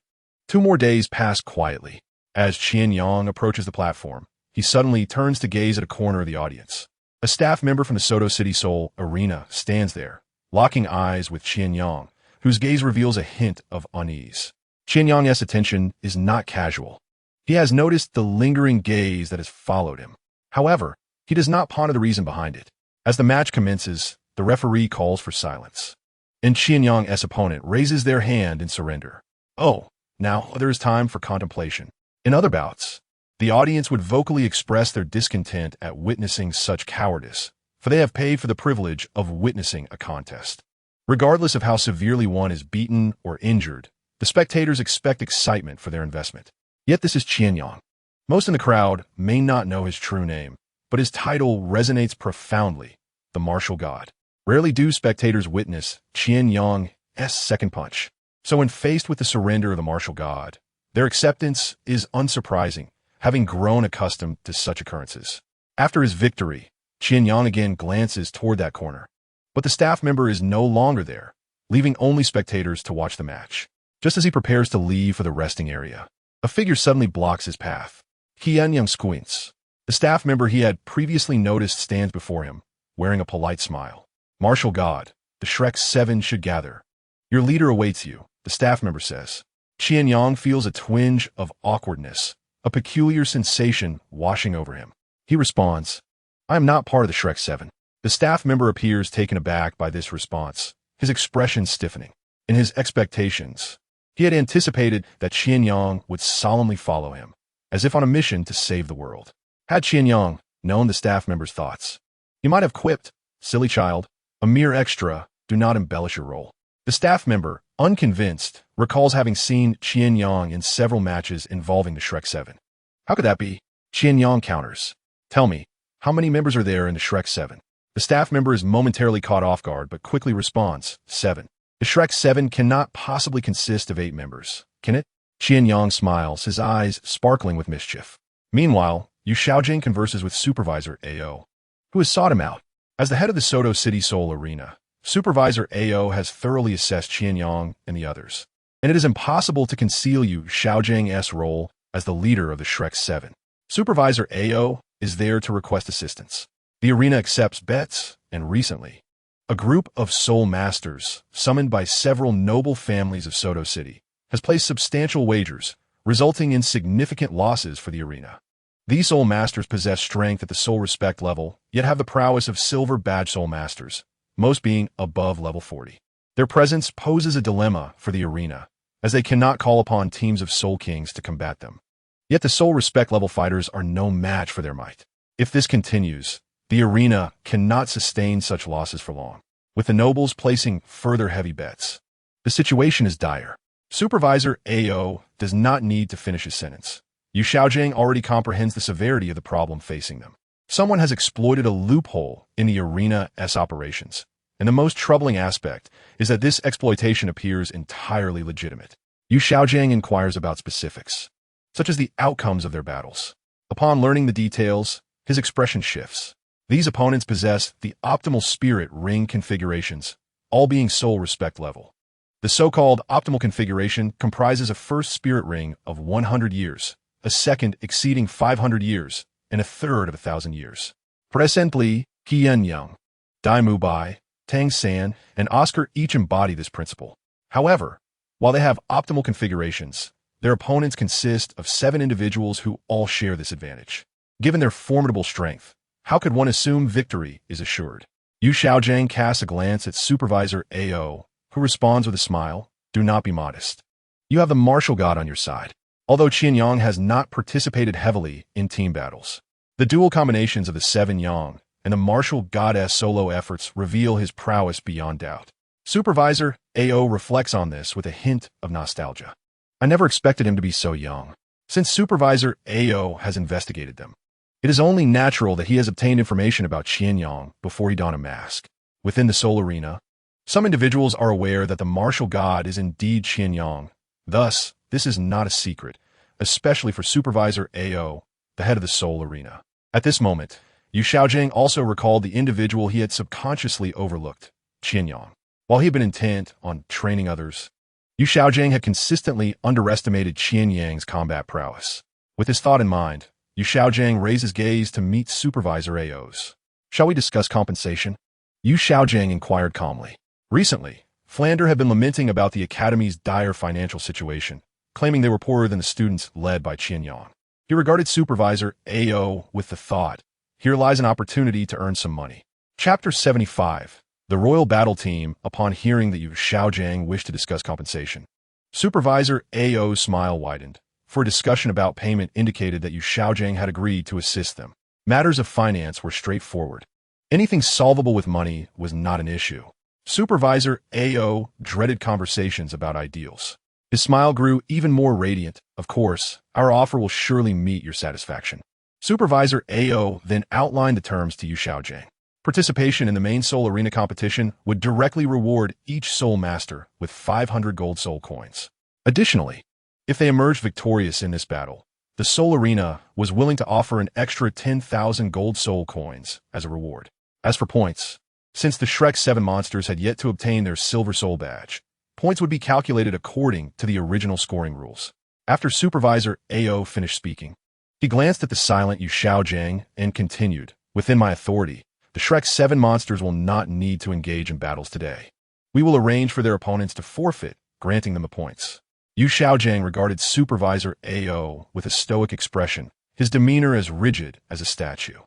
2 more days pass quietly. As Qian Yang approaches the platform, he suddenly turns to gaze at a corner of the audience. A staff member from the Soto City Soul Arena stands there, locking eyes with Qian Yang, whose gaze reveals a hint of unease. Qian Yang's attention is not casual. He has noticed the lingering gaze that has followed him. However, he does not ponder the reason behind it. As the match commences, the referee calls for silence, and Qian Yang's opponent raises their hand in surrender. Oh, now there is time for contemplation. In other bouts, the audience would vocally express their discontent at witnessing such cowardice, for they have paid for the privilege of witnessing a contest. Regardless of how severely one is beaten or injured, the spectators expect excitement for their investment. Yet this is Qian Yang. Most in the crowd may not know his true name, but his title resonates profoundly, the martial god. Rarely do spectators witness Qian Yang's second punch. So when faced with the surrender of the martial god, their acceptance is unsurprising, having grown accustomed to such occurrences. After his victory, Qian Yang again glances toward that corner. But the staff member is no longer there, leaving only spectators to watch the match. Just as he prepares to leave for the resting area, a figure suddenly blocks his path. Qian Yang squints. The staff member he had previously noticed stands before him, wearing a polite smile. Martial God, the Shrek 7 should gather. Your leader awaits you, the staff member says. Qian Yang feels a twinge of awkwardness, a peculiar sensation washing over him. He responds, I am not part of the Shrek 7. The staff member appears taken aback by this response, his expression stiffening. In his expectations, he had anticipated that Qian Yang would solemnly follow him, as if on a mission to save the world. Had Qian Yang known the staff member's thoughts, he might have quipped, silly child, a mere extra, do not embellish your role. The staff member, unconvinced, recalls having seen Qian Yang in several matches involving the Shrek 7. How could that be? Qian Yang counters. Tell me, how many members are there in the Shrek 7? The staff member is momentarily caught off guard but quickly responds, 7. The Shrek 7 cannot possibly consist of 8 members, can it? Qian Yang smiles, his eyes sparkling with mischief. Meanwhile, Yu Xiaojing converses with Supervisor AO, who has sought him out. As the head of the Soto City Soul Arena, Supervisor AO has thoroughly assessed Qian Yang and the others, and it is impossible to conceal Yu Xiaojing's role as the leader of the Shrek 7. Supervisor AO is there to request assistance. The arena accepts bets, and recently, a group of soul masters, summoned by several noble families of Soto City, has placed substantial wagers, resulting in significant losses for the arena. These soul masters possess strength at the soul respect level, yet have the prowess of silver badge soul masters, most being above level 40. Their presence poses a dilemma for the arena, as they cannot call upon teams of soul kings to combat them. Yet the soul respect level fighters are no match for their might. If this continues, the arena cannot sustain such losses for long, with the nobles placing further heavy bets. The situation is dire. Supervisor AO does not need to finish his sentence. Yu Xiaojing already comprehends the severity of the problem facing them. Someone has exploited a loophole in the arena's operations, and the most troubling aspect is that this exploitation appears entirely legitimate. Yu Xiaojing inquires about specifics, such as the outcomes of their battles. Upon learning the details, his expression shifts. These opponents possess the optimal spirit ring configurations, all being soul respect level. The so-called optimal configuration comprises a first spirit ring of 100 years, a second exceeding 500 years, and a third of 1,000 years. Presently, Qian Yang, Dai Mubai, Tang San, and Oscar each embody this principle. However, while they have optimal configurations, their opponents consist of 7 individuals who all share this advantage. Given their formidable strength, how could one assume victory is assured? Yu Xiaojing casts a glance at Supervisor AO, who responds with a smile, do not be modest. You have the martial god on your side. Although Qian Yang has not participated heavily in team battles, the dual combinations of the 7 Yang and the martial goddess solo efforts reveal his prowess beyond doubt. Supervisor AO reflects on this with a hint of nostalgia. I never expected him to be so young. Since Supervisor AO has investigated them, it is only natural that he has obtained information about Qian Yang before he donned a mask. Within the Soul Arena, some individuals are aware that the martial god is indeed Qian Yang. Thus, this is not a secret, especially for Supervisor AO, the head of the Seoul Arena. At this moment, Yu Xiaojing also recalled the individual he had subconsciously overlooked, Qian Yang. While he had been intent on training others, Yu Xiaojing had consistently underestimated Qian Yang's combat prowess. With this thought in mind, Yu Xiaojing raised his gaze to meet Supervisor Ao's. "Shall we discuss compensation?" Yu Xiaojing inquired calmly. Recently, Flander had been lamenting about the academy's dire financial situation, claiming they were poorer than the students led by Qian Yang. He regarded Supervisor Ao with the thought, "Here lies an opportunity to earn some money." Chapter 75. The Royal Battle Team, upon hearing that Yu Xiaojing wished to discuss compensation. Supervisor Ao's smile widened, for a discussion about payment indicated that Yu Xiaojing had agreed to assist them. Matters of finance were straightforward. Anything solvable with money was not an issue. Supervisor Ao dreaded conversations about ideals. His smile grew even more radiant. "Of course, our offer will surely meet your satisfaction." Supervisor Ao then outlined the terms to Yu Xiaojing. Participation in the main Soul Arena competition would directly reward each Soul Master with 500 gold Soul coins. Additionally, if they emerged victorious in this battle, the Soul Arena was willing to offer an extra 10,000 gold Soul coins as a reward. As for points, since the Shrek 7 monsters had yet to obtain their Silver Soul badge, points would be calculated according to the original scoring rules. After Supervisor Ao finished speaking, he glanced at the silent Yu Xiaojing and continued, "Within my authority, the Shrek 7 monsters will not need to engage in battles today. We will arrange for their opponents to forfeit, granting them the points." Yu Xiaojing regarded Supervisor Ao with a stoic expression, his demeanor as rigid as a statue,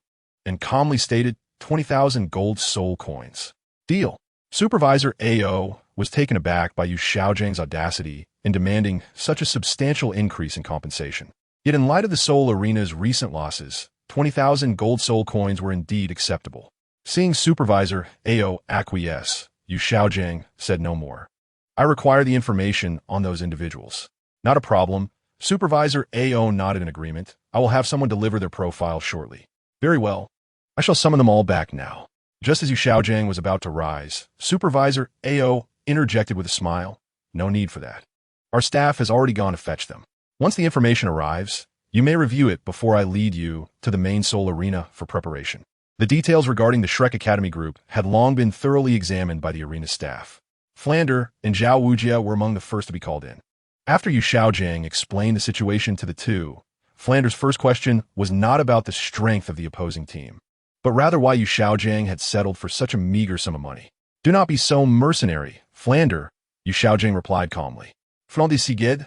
and calmly stated, 20,000 gold Soul coins. "Deal." Supervisor Ao was taken aback by Yu Xiaojing's audacity in demanding such a substantial increase in compensation. Yet in light of the Soul Arena's recent losses, 20,000 gold Soul coins were indeed acceptable. Seeing Supervisor Ao acquiesce, Yu Xiaojing said no more. "I require the information on those individuals." "Not a problem." Supervisor Ao nodded in agreement. "I will have someone deliver their profile shortly." "Very well. I shall summon them all back now." Just as Yu Xiaojing was about to rise, Supervisor Ao interjected with a smile. "No need for that. Our staff has already gone to fetch them. Once the information arrives, you may review it before I lead you to the main Soul Arena for preparation." The details regarding the Shrek Academy group had long been thoroughly examined by the arena staff. Flander and Zhao Wujia were among the first to be called in. After Yu Xiaojing explained the situation to the two, Flander's first question was not about the strength of the opposing team, but rather why Yu Xiaojing had settled for such a meager sum of money. "Do not be so mercenary, Flander," Yu Xiaojing replied calmly. "Flander siged,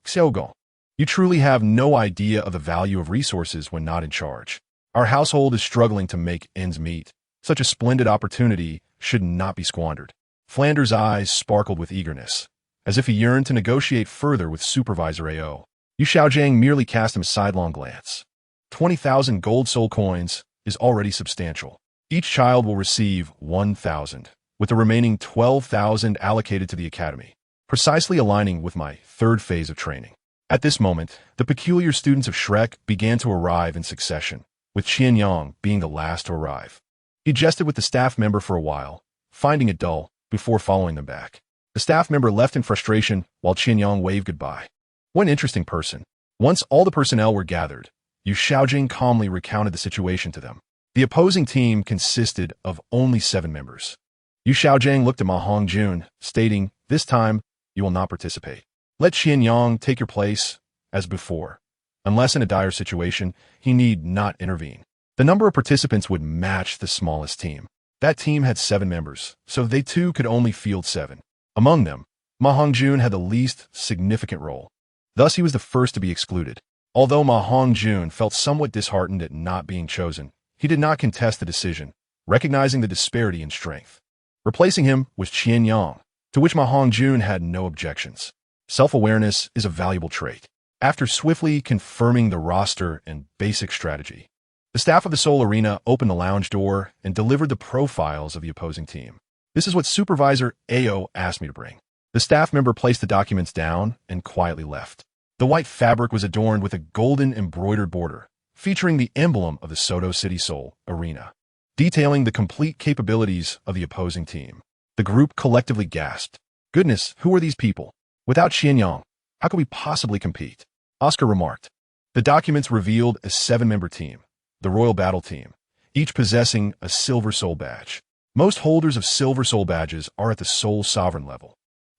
Xiaogon. You truly have no idea of the value of resources when not in charge. Our household is struggling to make ends meet. Such a splendid opportunity should not be squandered." Flander's eyes sparkled with eagerness, as if he yearned to negotiate further with Supervisor Ao. Yu Xiaojing merely cast him a sidelong glance. 20,000 gold Soul coins is already substantial. Each child will receive 1,000, with the remaining 12,000 allocated to the academy, precisely aligning with my third phase of training. At this moment, the peculiar students of Shrek began to arrive in succession, with Qian Yang being the last to arrive. He jested with the staff member for a while, finding it dull, before following them back. The staff member left in frustration while Qian Yang waved goodbye. What an interesting person. Once all the personnel were gathered, Yu Xiaojing calmly recounted the situation to them. The opposing team consisted of only 7 members. Yu Xiaojing looked at Ma Hongjun, stating, "This time, you will not participate. Let Qian Yang take your place, as before. Unless in a dire situation, he need not intervene." The number of participants would match the smallest team. That team had 7 members, so they too could only field 7. Among them, Ma Hongjun had the least significant role. Thus he was the first to be excluded. Although Ma Hongjun felt somewhat disheartened at not being chosen, he did not contest the decision, recognizing the disparity in strength. Replacing him was Qian Yang, to which Ma Hongjun had no objections. Self-awareness is a valuable trait. After swiftly confirming the roster and basic strategy, the staff of the Soul Arena opened the lounge door and delivered the profiles of the opposing team. "This is what Supervisor Ao asked me to bring." The staff member placed the documents down and quietly left. The white fabric was adorned with a golden embroidered border, featuring the emblem of the Soto City Soul Arena, detailing the complete capabilities of the opposing team. The group collectively gasped. "Goodness, who are these people? Without Qian Yang, how could we possibly compete?" Oscar remarked. The documents revealed a 7-member team, the Royal Battle Team, each possessing a Silver Soul badge. Most holders of Silver Soul badges are at the Soul Sovereign level,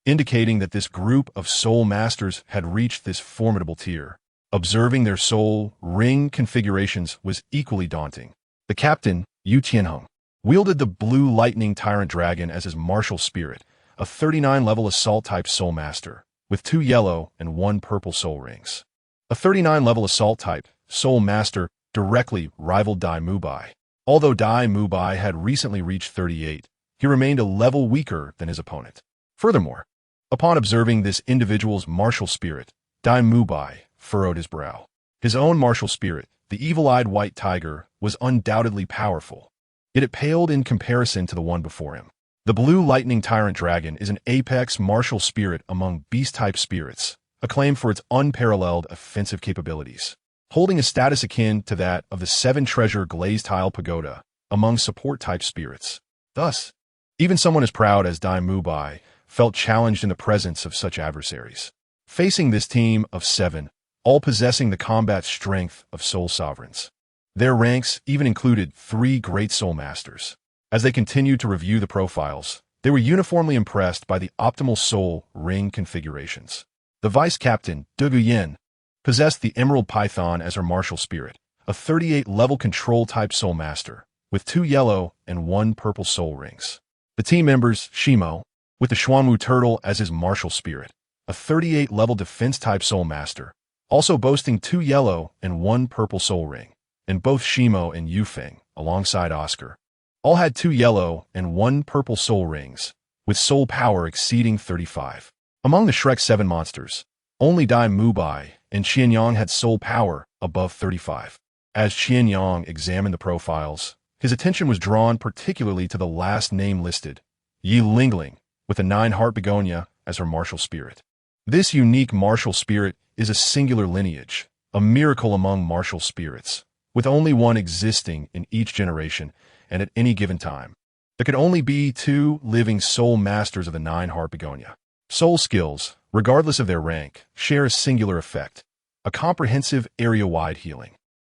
indicating that this group of Soul Masters had reached this formidable tier. Observing their Soul Ring configurations was equally daunting. The captain, Yu Tianheng, wielded the Blue Lightning Tyrant Dragon as his martial spirit, a 39-level Assault-type Soul Master, with 2 yellow and 1 purple Soul Rings. A 39-level Assault-type Soul Master directly rivaled Dai Mubai. Although Dai Mubai had recently reached 38, he remained a level weaker than his opponent. Furthermore, upon observing this individual's martial spirit, Dai Mubai furrowed his brow. His own martial spirit, the evil-eyed white tiger, was undoubtedly powerful, yet it paled in comparison to the one before him. The Blue Lightning Tyrant Dragon is an apex martial spirit among beast-type spirits, acclaimed for its unparalleled offensive capabilities, holding a status akin to that of the 7-treasure glazed tile pagoda among support-type spirits. Thus, even someone as proud as Dai Mubai felt challenged in the presence of such adversaries. Facing this team of 7, all possessing the combat strength of Soul Sovereigns. Their ranks even included 3 Great Soul Masters. As they continued to review the profiles, they were uniformly impressed by the optimal Soul Ring configurations. The Vice Captain, Douluo Yin, possessed the Emerald Python as her martial spirit, a 38-level control-type Soul Master, with 2 yellow and 1 purple Soul Rings. The team members, Shimo, with the Xuanwu Turtle as his martial spirit, a 38-level defense-type Soul Master, also boasting 2 yellow and 1 purple Soul Ring, and both Shimo and Yufeng, alongside Oscar, all had 2 yellow and 1 purple Soul Rings, with soul power exceeding 35. Among the Shrek 7 monsters, only Dai Mubai and Qian Yang had soul power above 35. As Qian Yang examined the profiles, his attention was drawn particularly to the last name listed, Yi Lingling, with a 9-heart begonia as her martial spirit. This unique martial spirit is a singular lineage, a miracle among martial spirits, with only one existing in each generation and at any given time. There could only be 2 living soul masters of the 9-heart begonia. Soul skills, regardless of their rank, share a singular effect, a comprehensive area-wide healing.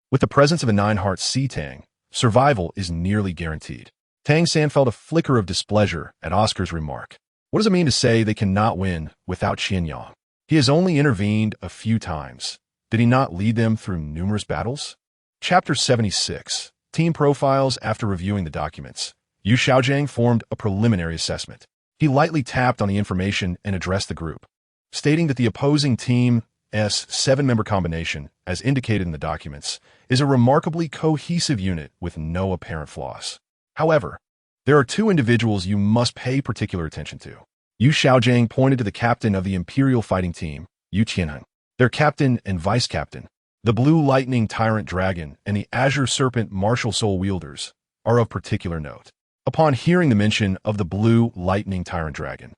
With the presence of a 9-heart Sea Tang, survival is nearly guaranteed. Tang San felt a flicker of displeasure at Oscar's remark. What does it mean to say they cannot win without Qian Yang? He has only intervened a few times. Did he not lead them through numerous battles? Chapter 76. Team Profiles. After reviewing the documents, Yu Xiaojiang formed a preliminary assessment. He lightly tapped on the information and addressed the group, stating that the opposing team's 7-member combination, as indicated in the documents, is a remarkably cohesive unit with no apparent flaws. However, there are 2 individuals you must pay particular attention to. Yu Xiaojiang pointed to the captain of the Imperial Fighting Team, Yu Tianheng, their captain and vice-captain. The Blue Lightning Tyrant Dragon and the Azure Serpent Martial Soul Wielders are of particular note. Upon hearing the mention of the Blue Lightning Tyrant Dragon,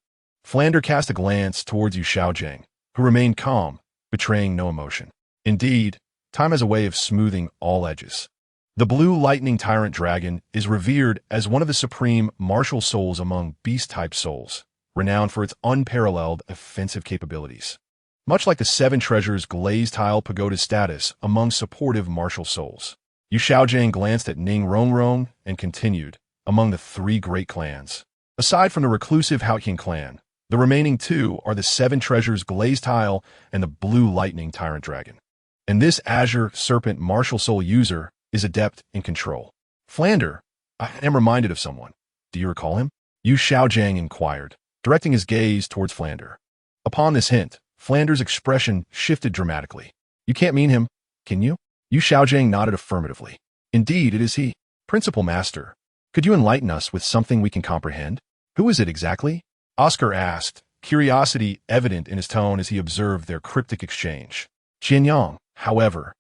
Flander cast a glance towards Yu Xiaojiang, who remained calm, betraying no emotion. Indeed, time has a way of smoothing all edges. The Blue Lightning Tyrant Dragon is revered as one of the supreme martial souls among beast-type souls, renowned for its unparalleled offensive capabilities. Much like the 7 treasures glazed tile pagoda's status among supportive martial souls. Yu Xiaojiang glanced at Ning Rongrong and continued, among the 3 great clans. Aside from the reclusive Haotian clan, the remaining 2 are the 7 treasures glazed tile and the Blue Lightning Tyrant Dragon. And this Azure Serpent martial soul user is adept in control. Flander, I am reminded of someone. Do you recall him? Yu Xiaojiang inquired, directing his gaze towards Flander. Upon this hint, Flander's expression shifted dramatically. You can't mean him, can you? Yu Xiaojiang nodded affirmatively. Indeed, it is he. Principal Master, could you enlighten us with something we can comprehend? Who is it exactly? Oscar asked, curiosity evident in his tone as he observed their cryptic exchange. Qian Yang, however,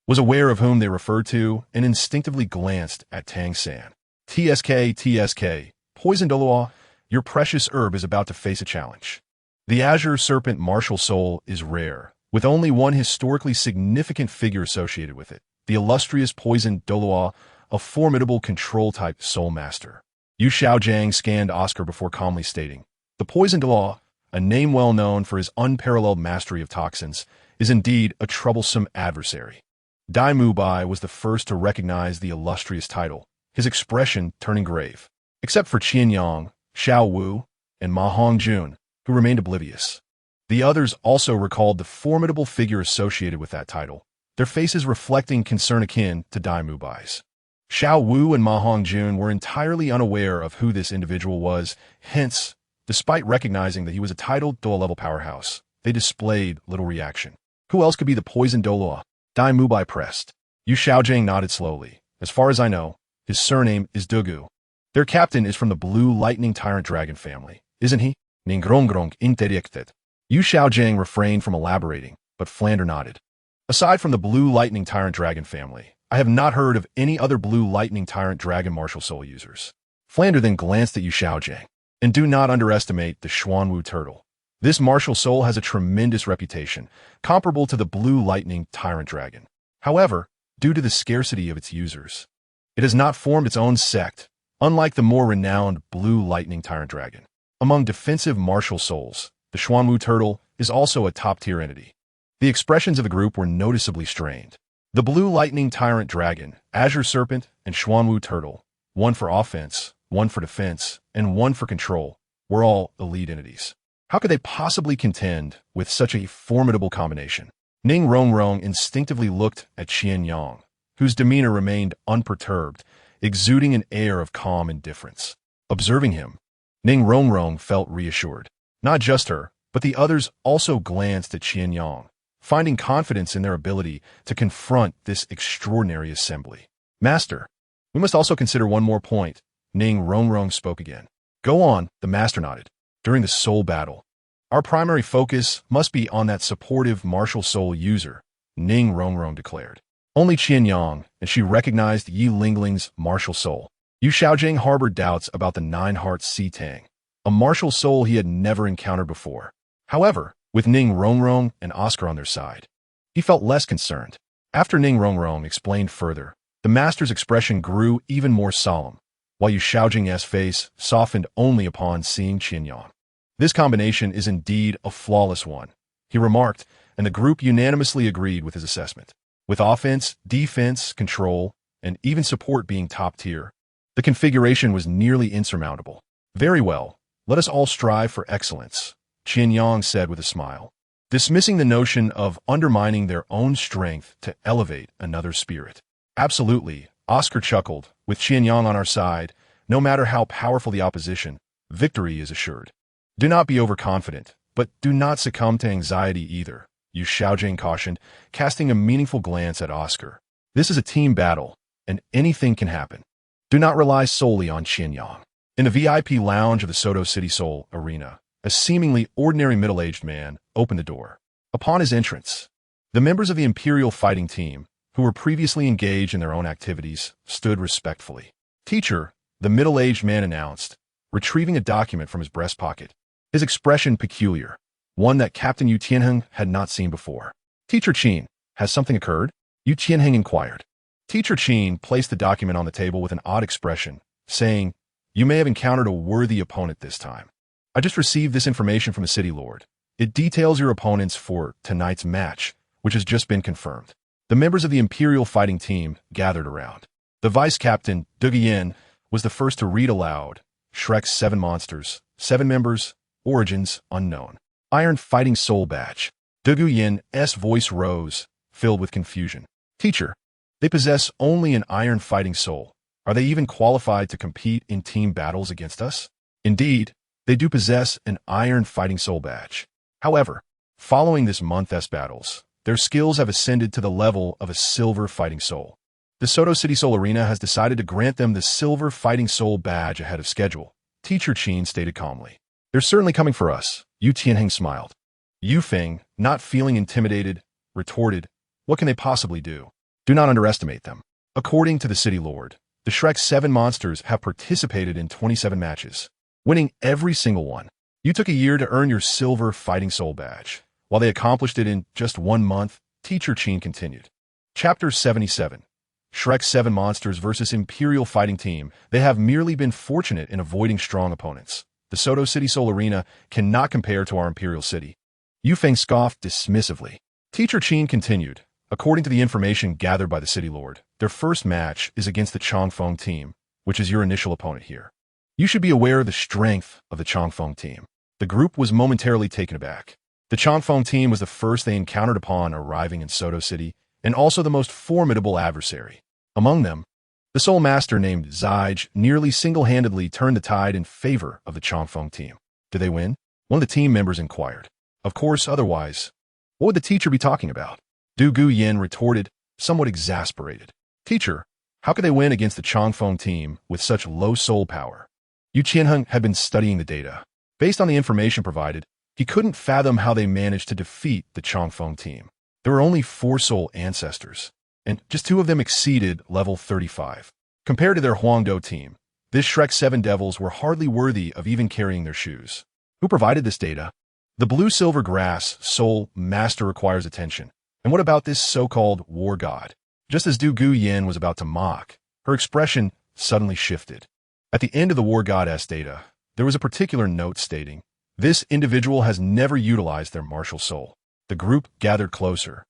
was aware of whom they referred to and instinctively glanced at Tang San. TSK, Poison Douluo, your precious herb is about to face a challenge. The Azure Serpent martial soul is rare, with only one historically significant figure associated with it, the illustrious Poison Douluo, a formidable control-type soul master. Yu Xiaojiang scanned Oscar before calmly stating, the Poison Douluo, a name well known for his unparalleled mastery of toxins, is indeed a troublesome adversary. Dai Mubai was the first to recognize the illustrious title, his expression turning grave. Except for Qian Yang, Xiao Wu, and Ma Hongjun, who remained oblivious. The others also recalled the formidable figure associated with that title, their faces reflecting concern akin to Dai Mubai's. Xiao Wu and Ma Hongjun were entirely unaware of who this individual was, hence, despite recognizing that he was a titled Douluo-level powerhouse, they displayed little reaction. Who else could be the poisoned Douluo? Dai Mubai pressed. Yu Xiaojing nodded slowly. As far as I know, his surname is Douluo. Their captain is from the Blue Lightning Tyrant Dragon family, isn't he? Ningrongrong interjected. Yu Xiaojing refrained from elaborating, but Flander nodded. Aside from the Blue Lightning Tyrant Dragon family, I have not heard of any other Blue Lightning Tyrant Dragon martial soul users. Flander then glanced at Yu Xiaojing. And do not underestimate the Xuanwu turtle. This martial soul has a tremendous reputation, comparable to the Blue Lightning Tyrant Dragon. However, due to the scarcity of its users, it has not formed its own sect, unlike the more renowned Blue Lightning Tyrant Dragon. Among defensive martial souls, the Xuanwu turtle is also a top-tier entity. The expressions of the group were noticeably strained. The Blue Lightning Tyrant Dragon, Azure Serpent, and Xuanwu turtle, one for offense, one for defense, and one for control, were all elite entities. How could they possibly contend with such a formidable combination? Ning Rongrong instinctively looked at Qian Yang, whose demeanor remained unperturbed, exuding an air of calm indifference. Observing him, Ning Rongrong felt reassured. Not just her, but the others also glanced at Qian Yang, finding confidence in their ability to confront this extraordinary assembly. Master, we must also consider one more point. Ning Rongrong spoke again. Go on, the master nodded. During the soul battle, our primary focus must be on that supportive martial soul user, Ning Rongrong declared. Only Qian Yang, and she recognized Yi Lingling's martial soul. Yu Xiaojing harbored doubts about the Nine Hearts Si Tang, a martial soul he had never encountered before. However, with Ning Rongrong and Oscar on their side, he felt less concerned. After Ning Rongrong explained further, the master's expression grew even more solemn, while Yu Xiaojing's face softened only upon seeing Qian Yang. This combination is indeed a flawless one, he remarked, and the group unanimously agreed with his assessment. With offense, defense, control, and even support being top tier, the configuration was nearly insurmountable. Very well, let us all strive for excellence, Qian Yang said with a smile, dismissing the notion of undermining their own strength to elevate another's spirit. Absolutely, Oscar chuckled. With Qian Yang on our side, no matter how powerful the opposition, victory is assured. Do not be overconfident, but do not succumb to anxiety either, Yu Xiaojing cautioned, casting a meaningful glance at Oscar. This is a team battle, and anything can happen. Do not rely solely on Qian Yang. In the VIP lounge of the Soto City Soul Arena, a seemingly ordinary middle-aged man opened the door. Upon his entrance, the members of the Imperial fighting team, who were previously engaged in their own activities, stood respectfully. Teacher, the middle-aged man announced, retrieving a document from his breast pocket. His expression peculiar, one that Captain Yu Tianheng had not seen before. Teacher Qin, has something occurred? Yu Tianheng inquired. Teacher Qin placed the document on the table with an odd expression, saying, You may have encountered a worthy opponent this time. I just received this information from the City Lord. It details your opponents for tonight's match, which has just been confirmed. The members of the Imperial fighting team gathered around. The vice captain, Douluo Yin, was the first to read aloud, Shrek's 7 monsters, 7 members, origins unknown. Iron Fighting Soul Badge. Douluo Yin's voice rose, filled with confusion. Teacher, they possess only an Iron Fighting Soul. Are they even qualified to compete in team battles against us? Indeed, they do possess an Iron Fighting Soul Badge. However, following this month's battles, their skills have ascended to the level of a Silver Fighting Soul. The Soto City Soul Arena has decided to grant them the Silver Fighting Soul Badge ahead of schedule, Teacher Qin stated calmly. They're certainly coming for us, Yu Tianheng smiled. Yu Feng, not feeling intimidated, retorted, What can they possibly do? Do not underestimate them. According to the City Lord, the Shrek 7 monsters have participated in 27 matches, winning every single one. You took a year to earn your Silver Fighting Soul Badge, while they accomplished it in just 1 month, Teacher Qin continued. Chapter 77. Shrek 7 Monsters vs. Imperial Fighting Team. They have merely been fortunate in avoiding strong opponents. The Soto City Soul Arena cannot compare to our Imperial City. Yu Feng scoffed dismissively. Teacher Qin continued. According to the information gathered by the city lord, their first match is against the Chongfeng team, which is your initial opponent here. You should be aware of the strength of the Chongfeng team. The group was momentarily taken aback. The Chongfeng team was the first they encountered upon arriving in Soto City, and also the most formidable adversary. Among them, the Soul Master named Zijie nearly single-handedly turned the tide in favor of the Chongfeng team. Did they win? One of the team members inquired. Of course, otherwise. What would the teacher be talking about? Douluo Yin retorted, somewhat exasperated. Teacher, how could they win against the Chongfeng team with such low soul power? Qian Yang had been studying the data. Based on the information provided, he couldn't fathom how they managed to defeat the Chongfeng team. There were only 4 soul ancestors, and just 2 of them exceeded level 35. Compared to their Huangdo team, this Shrek 7 devils were hardly worthy of even carrying their shoes. Who provided this data? The blue-silver grass soul master requires attention. And what about this so-called war god? Just as Douluo Yin was about to mock, her expression suddenly shifted. At the end of the war goddess data, there was a particular note stating, "This individual has never utilized their martial soul." The group gathered closer,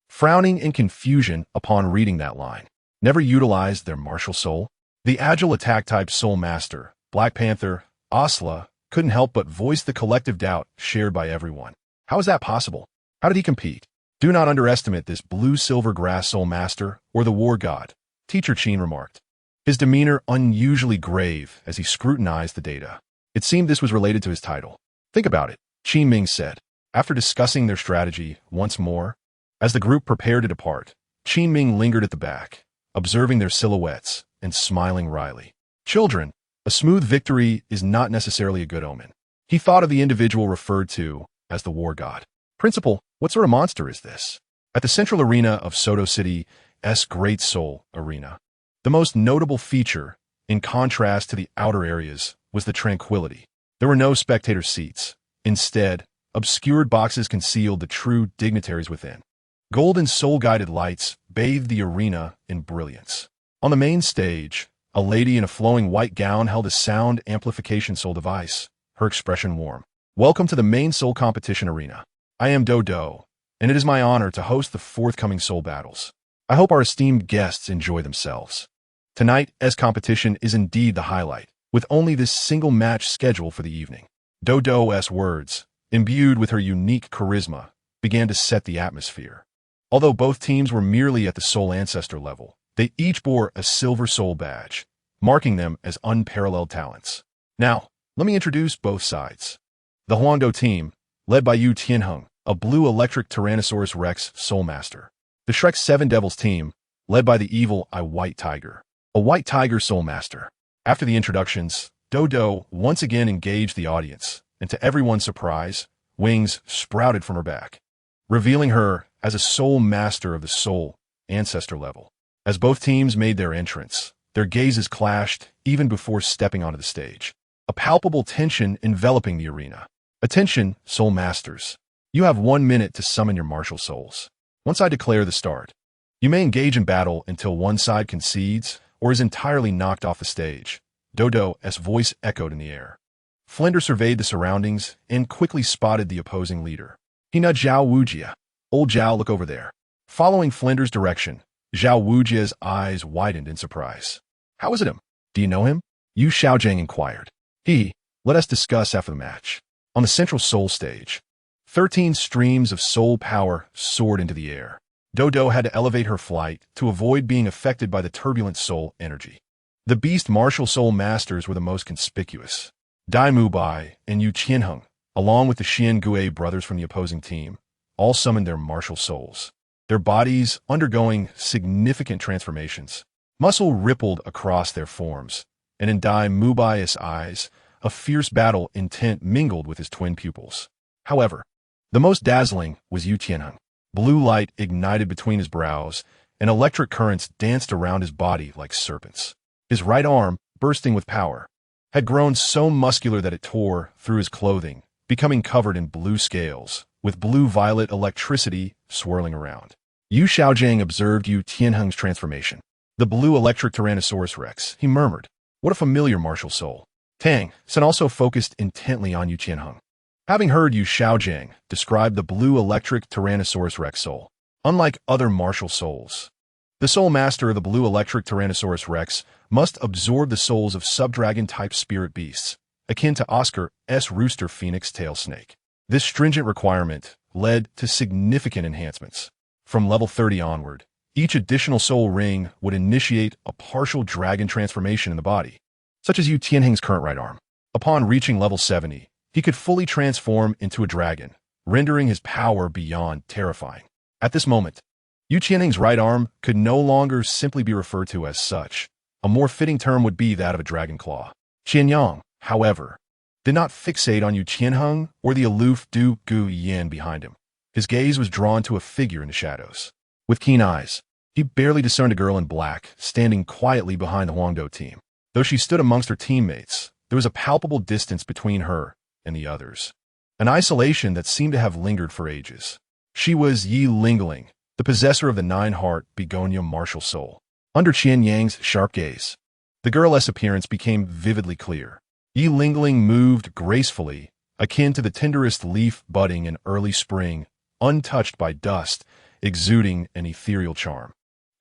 frowning in confusion upon reading that line. Never utilized their martial soul? The agile attack-type soul master, Black Panther, Asla, couldn't help but voice the collective doubt shared by everyone. How is that possible? How did he compete? Do not underestimate this blue-silver grass soul master or the war god, Teacher Qian remarked. His demeanor unusually grave as he scrutinized the data. It seemed this was related to his title. Think about it, Qin Ming said. After discussing their strategy once more, as the group prepared to depart, Qin Ming lingered at the back, observing their silhouettes and smiling wryly. Children, a smooth victory is not necessarily a good omen. He thought of the individual referred to as the war god. Principal, what sort of monster is this? At the central arena of Soto City's Great Soul Arena, the most notable feature, in contrast to the outer areas, was the tranquility. There were no spectator seats. Instead, obscured boxes concealed the true dignitaries within. Golden soul-guided lights bathed the arena in brilliance. On the main stage, a lady in a flowing white gown held a sound amplification soul device, her expression warm. Welcome to the main soul competition arena. I am Douluo, and it is my honor to host the forthcoming soul battles. I hope our esteemed guests enjoy themselves. Tonight's competition is indeed the highlight, with only this single match scheduled for the evening. Douluo's words, imbued with her unique charisma, began to set the atmosphere. Although both teams were merely at the soul ancestor level, they each bore a silver soul badge, marking them as unparalleled talents. Now, let me introduce both sides. The Huangdo team, led by Qian Yang, a blue electric Tyrannosaurus Rex soul master. The Shrek 7 Devils team, led by the evil White Tiger, a white tiger soul master. After the introductions, Douluo once again engaged the audience, and to everyone's surprise, wings sprouted from her back, revealing her as a soul master of the soul ancestor level. As both teams made their entrance, their gazes clashed even before stepping onto the stage, a palpable tension enveloping the arena. Attention, soul masters. You have 1 minute to summon your martial souls. Once I declare the start, you may engage in battle until one side concedes or is entirely knocked off the stage. Douluo's voice echoed in the air. Flender surveyed the surroundings and quickly spotted the opposing leader. He nudged Zhao Wujia. Old Zhao, look over there. Following Flender's direction, Zhao Wujia's eyes widened in surprise. How is it him? Do you know him? Yu Xiaojing inquired. Let us discuss after the match. On the central soul stage, 13 streams of soul power soared into the air. Douluo had to elevate her flight to avoid being affected by the turbulent soul energy. The beast martial soul masters were the most conspicuous. Dai Mubai and Yu Qian Yang, along with the Xian Gui brothers from the opposing team, all summoned their martial souls, their bodies undergoing significant transformations. Muscle rippled across their forms, and in Dai Mubai's eyes, a fierce battle intent mingled with his twin pupils. However, the most dazzling was Yu Qian Yang. Blue light ignited between his brows, and electric currents danced around his body like serpents. His right arm, bursting with power, had grown so muscular that it tore through his clothing, becoming covered in blue scales, with blue-violet electricity swirling around. Yu Xiaojing observed Yu Qian Yang's transformation. The blue electric Tyrannosaurus Rex, he murmured. What a familiar martial soul. Tang Sen also focused intently on Yu Qian Yang. Having heard Yu Xiaojing describe the blue electric Tyrannosaurus Rex soul, Unlike other martial souls, the soul master of the blue electric Tyrannosaurus Rex must absorb the souls of subdragon-type spirit beasts, akin to Oscar's rooster phoenix tail snake. This stringent requirement led to significant enhancements. From level 30 onward, each additional soul ring would initiate a partial dragon transformation in the body, such as Qian Yang's current right arm. Upon reaching level 70, he could fully transform into a dragon, rendering his power beyond terrifying. At this moment, Qian Yang's right arm could no longer simply be referred to as such. A more fitting term would be that of a dragon claw. Qian Yang, however, did not fixate on Qian Heng or the aloof Du Gu Yan behind him. His gaze was drawn to a figure in the shadows. With keen eyes, he barely discerned a girl in black, standing quietly behind the Huangdo team. Though she stood amongst her teammates, there was a palpable distance between her and the others, an isolation that seemed to have lingered for ages. She was Yi Lingling, the possessor of the nine-heart begonia martial soul. Under Qian Yang's sharp gaze, the girl's appearance became vividly clear. Yi Lingling moved gracefully, akin to the tenderest leaf budding in early spring, untouched by dust, exuding an ethereal charm.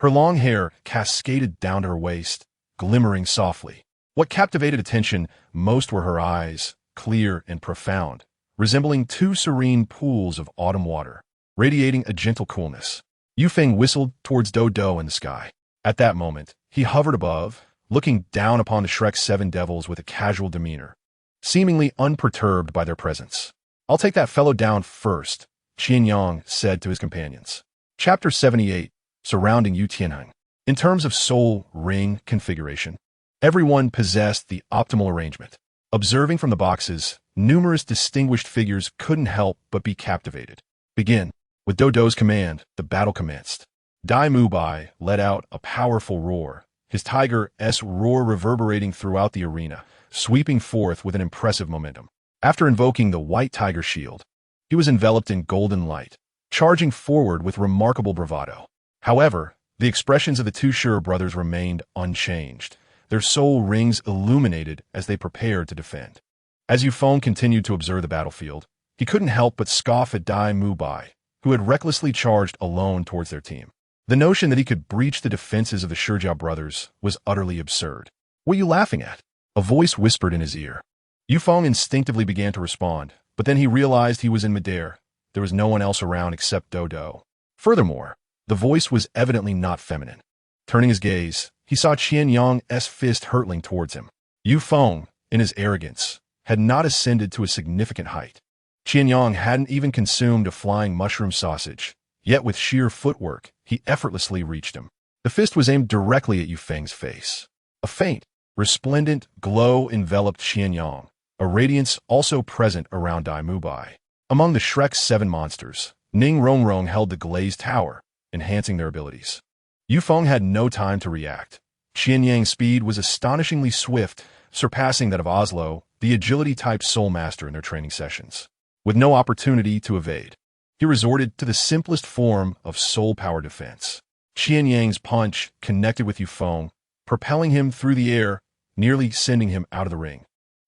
Her long hair cascaded down to her waist, glimmering softly. What captivated attention most were her eyes, clear and profound, resembling two serene pools of autumn water, radiating a gentle coolness. Yu Feng whistled towards Douluo in the sky. At that moment, he hovered above, looking down upon the Shrek's 7 devils with a casual demeanor, seemingly unperturbed by their presence. "I'll take that fellow down first," Qian Yang said to his companions. Chapter 78, surrounding Yu Tianheng. In terms of soul ring configuration, everyone possessed the optimal arrangement. Observing from the boxes, numerous distinguished figures couldn't help but be captivated. Begin. With Dodo's command, the battle commenced. Dai Mubai let out a powerful roar, his tiger's roar reverberating throughout the arena, sweeping forth with an impressive momentum. After invoking the white tiger shield, he was enveloped in golden light, charging forward with remarkable bravado. However, the expressions of the two Sure brothers remained unchanged, their soul rings illuminated as they prepared to defend. As Yu Feng continued to observe the battlefield, he couldn't help but scoff at Dai Mubai, who had recklessly charged alone towards their team. The notion that he could breach the defenses of the Shijiao brothers was utterly absurd. "What are you laughing at?" a voice whispered in his ear. Yu Feng instinctively began to respond, but then he realized he was in midair. There was no one else around except Dodo. Furthermore, the voice was evidently not feminine. Turning his gaze, he saw Qian Yang's fist hurtling towards him. Yu Feng, in his arrogance, had not ascended to a significant height. Qian Yang hadn't even consumed a flying mushroom sausage, yet with sheer footwork, he effortlessly reached him. The fist was aimed directly at Yu Feng's face. A faint, resplendent glow enveloped Qian Yang, a radiance also present around Dai Mubai. Among the Shrek's 7 monsters, Ning Rongrong held the glazed tower, enhancing their abilities. Yu Feng had no time to react. Qian Yang's speed was astonishingly swift, surpassing that of Oslo, the agility-type soul master in their training sessions. With no opportunity to evade, he resorted to the simplest form of soul power defense. Qian Yang's punch connected with Yu Feng, propelling him through the air, nearly sending him out of the ring,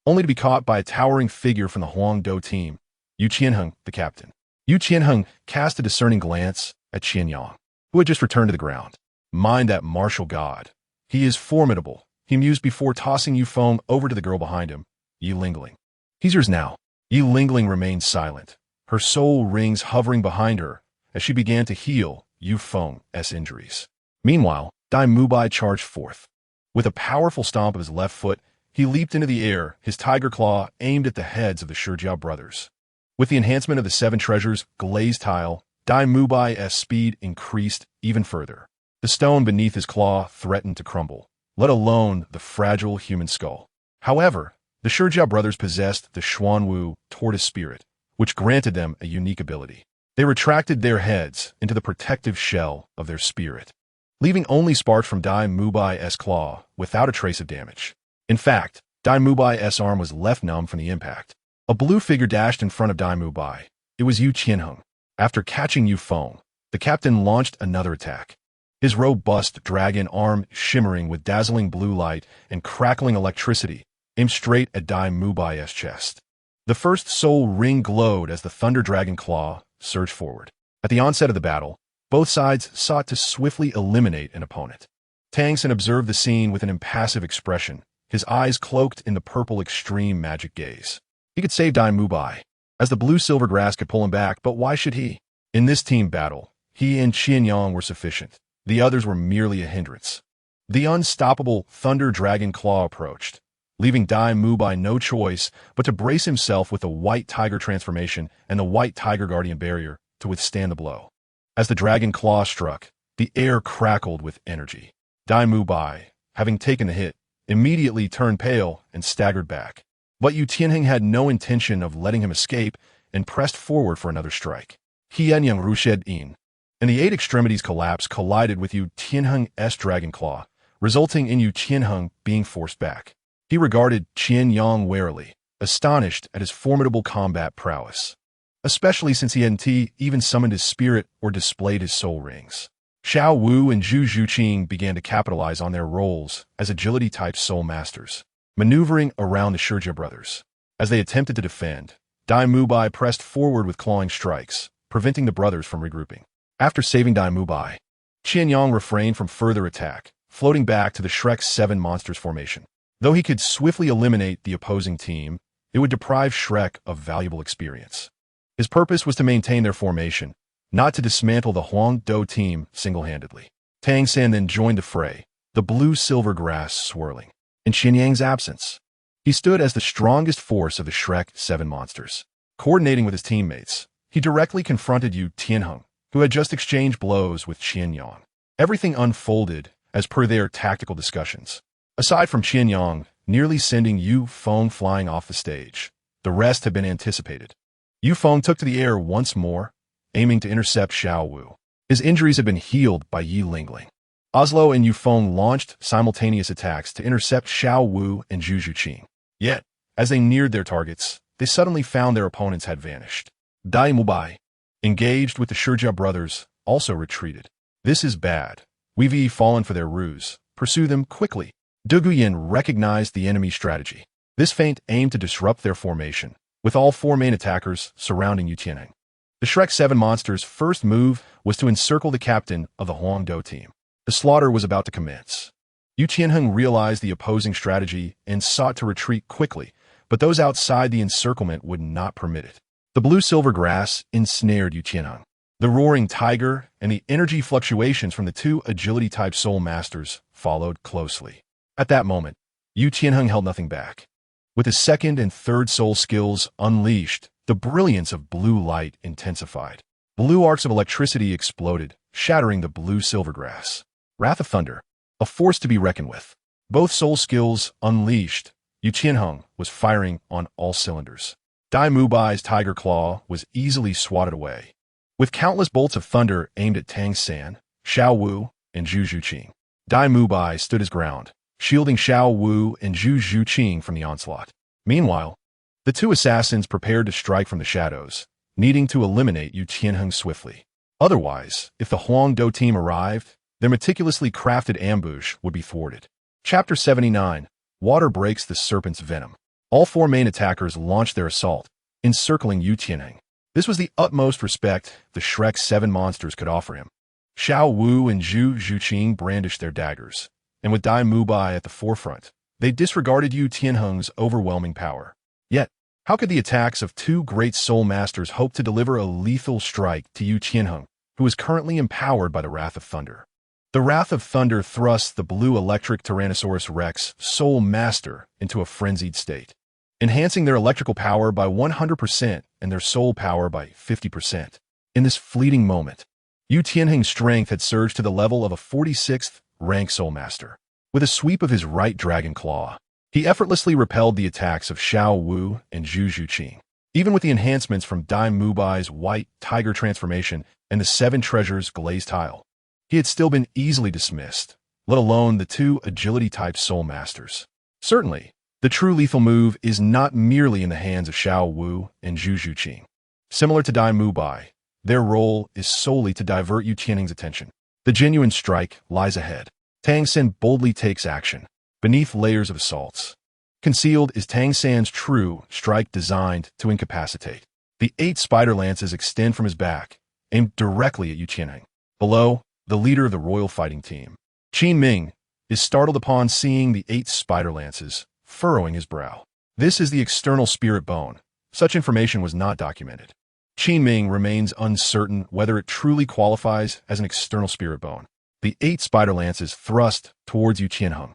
only to be caught by a towering figure from the Huangdo team, Yu Tianheng, the captain. Yu Tianheng cast a discerning glance at Qian Yang, who had just returned to the ground. "Mind that martial god. He is formidable," he mused before tossing Yu Feng over to the girl behind him, Yi Lingling. "He's yours now." Yi Lingling remained silent, her soul rings hovering behind her as she began to heal Yu Feng's injuries. Meanwhile, Dai Mubai charged forth. With a powerful stomp of his left foot, he leaped into the air, his tiger claw aimed at the heads of the Shijiao brothers. With the enhancement of the 7 treasures glazed tile, Dai Mubai's speed increased even further. The stone beneath his claw threatened to crumble, let alone the fragile human skull. However, the Shijiao brothers possessed the Xuanwu tortoise spirit, which granted them a unique ability. They retracted their heads into the protective shell of their spirit, leaving only sparks from Dai Mubai's claw without a trace of damage. In fact, Dai Mubai's arm was left numb from the impact. A blue figure dashed in front of Dai Mubai. It was Yu Tianheng. After catching Yu Feng, the captain launched another attack. His robust dragon arm shimmering with dazzling blue light and crackling electricity, aimed straight at Dai Mubai's chest. The first soul ring glowed as the thunder dragon claw surged forward. At the onset of the battle, Both sides sought to swiftly eliminate an opponent. Tang San observed the scene with an impassive expression, his eyes cloaked in the purple extreme magic gaze. He could save Dai Mubai, as the blue-silver grass could pull him back, but why should he? In this team battle, he and Qian Yang were sufficient. The others were merely a hindrance. The unstoppable Thunder Dragon Claw approached, leaving Dai Mubai no choice but to brace himself with the White Tiger transformation and the White Tiger Guardian barrier to withstand the blow. As the Dragon Claw struck, the air crackled with energy. Dai Mubai, having taken the hit, immediately turned pale and staggered back. But Yu Tianheng had no intention of letting him escape and pressed forward for another strike. Qian Yang rushed in, and the 8 extremities collapse collided with Yu Tianheng's Dragon Claw, resulting in Yu Tianheng being forced back. He regarded Qian Yang warily, astonished at his formidable combat prowess, especially since he hadn't even summoned his spirit or displayed his soul rings. Xiao Wu and Zhu Zhuqing began to capitalize on their roles as agility-type soul masters, maneuvering around the Shurjia brothers. As they attempted to defend, Dai Mubai pressed forward with clawing strikes, preventing the brothers from regrouping. After saving Dai Mubai, Qian Yang refrained from further attack, floating back to the Shrek 7 monsters formation. Though he could swiftly eliminate the opposing team, it would deprive Shrek of valuable experience. His purpose was to maintain their formation, not to dismantle the Huang Do team single-handedly. Tang San then joined the fray, the blue-silver grass swirling. In Qian Yang's absence, he stood as the strongest force of the Shrek 7 monsters. Coordinating with his teammates, he directly confronted Yu Tianheng, who had just exchanged blows with Qian Yang. Everything unfolded as per their tactical discussions. Aside from Qian Yang nearly sending Yu Feng flying off the stage, the rest had been anticipated. Yu Feng took to the air once more, aiming to intercept Xiao Wu. His injuries had been healed by Yi Lingling. Oslo and Yu Feng launched simultaneous attacks to intercept Xiao Wu and Zhu Zhuqing. Yet, as they neared their targets, they suddenly found their opponents had vanished. Dai Mubai, engaged with the Shurjia brothers, also retreated. This is bad. We've fallen for their ruse. Pursue them quickly. Du Guyan recognized the enemy strategy. This feint aimed to disrupt their formation, with all 4 main attackers surrounding Yu Tianheng. The Shrek 7 monsters' first move was to encircle the captain of the Huang Do team. The slaughter was about to commence. Yu Tianheng realized the opposing strategy and sought to retreat quickly, but those outside the encirclement would not permit it. The blue-silver grass ensnared Yu Tianheng. The roaring tiger and the energy fluctuations from the 2 agility-type soul masters followed closely. At that moment, Yu Tianheng held nothing back. With his 2nd and 3rd soul skills unleashed, the brilliance of blue light intensified. Blue arcs of electricity exploded, shattering the blue-silver grass. Wrath of Thunder, a force to be reckoned with. Both soul skills unleashed, Yu Tianheng was firing on all cylinders. Dai Mubai's Tiger Claw was easily swatted away, with countless bolts of thunder aimed at Tang San, Xiao Wu, and Zhu Zhuqing. Dai Mubai stood his ground, shielding Xiao Wu and Zhu Zhuqing from the onslaught. Meanwhile, the 2 assassins prepared to strike from the shadows, needing to eliminate Yu Tianheng swiftly. Otherwise, if the Huang Do team arrived, their meticulously crafted ambush would be thwarted. Chapter 79. Water breaks the serpent's venom. All 4 main attackers launched their assault, encircling Yu Tianheng. This was the utmost respect the Shrek 7 monsters could offer him. Xiao Wu and Zhu Zhuqing brandished their daggers, and with Dai Mubai at the forefront, they disregarded Yu Tianheng's overwhelming power. Yet, how could the attacks of 2 great soul masters hope to deliver a lethal strike to Yu Tianheng, who is currently empowered by the Wrath of Thunder? The Wrath of Thunder thrusts the blue electric Tyrannosaurus Rex soul master into a frenzied state, enhancing their electrical power by 100% and their soul power by 50%. In this fleeting moment, Yu Tianheng's strength had surged to the level of a 46th rank soul master. With a sweep of his right dragon claw, he effortlessly repelled the attacks of Xiao Wu and Zhu Zhuqing. Even with the enhancements from Dai Mubai's White Tiger transformation and the 7 treasures glazed tile, he had still been easily dismissed, let alone the 2 agility-type soul masters. Certainly, the true lethal move is not merely in the hands of Xiao Wu and Zhu Zhuqing. Similar to Dai Mubai, their role is solely to divert Yu Tianheng's attention. The genuine strike lies ahead. Tang San boldly takes action, beneath layers of assaults. Concealed is Tang San's true strike designed to incapacitate. The 8 spider lances extend from his back, aimed directly at Yu Tianheng. Below, the leader of the royal fighting team, Qin Ming, is startled upon seeing the 8 spider lances, furrowing his brow. This is the external spirit bone. Such information was not documented. Qin Ming remains uncertain whether it truly qualifies as an external spirit bone. The 8 spider lances thrust towards Yu Qianheng,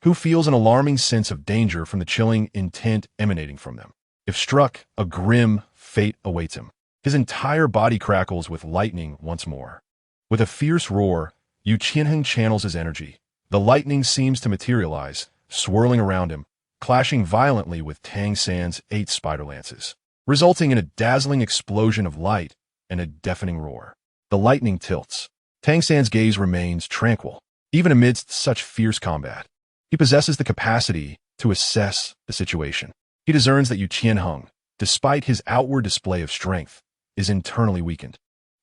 who feels an alarming sense of danger from the chilling intent emanating from them. If struck, a grim fate awaits him. His entire body crackles with lightning once more. With a fierce roar, Yu Qianheng channels his energy. The lightning seems to materialize, swirling around him, clashing violently with Tang San's 8 spider lances, resulting in a dazzling explosion of light and a deafening roar. The lightning tilts. Tang San's gaze remains tranquil, even amidst such fierce combat. He possesses the capacity to assess the situation. He discerns that Yu Qianheng, despite his outward display of strength, is internally weakened.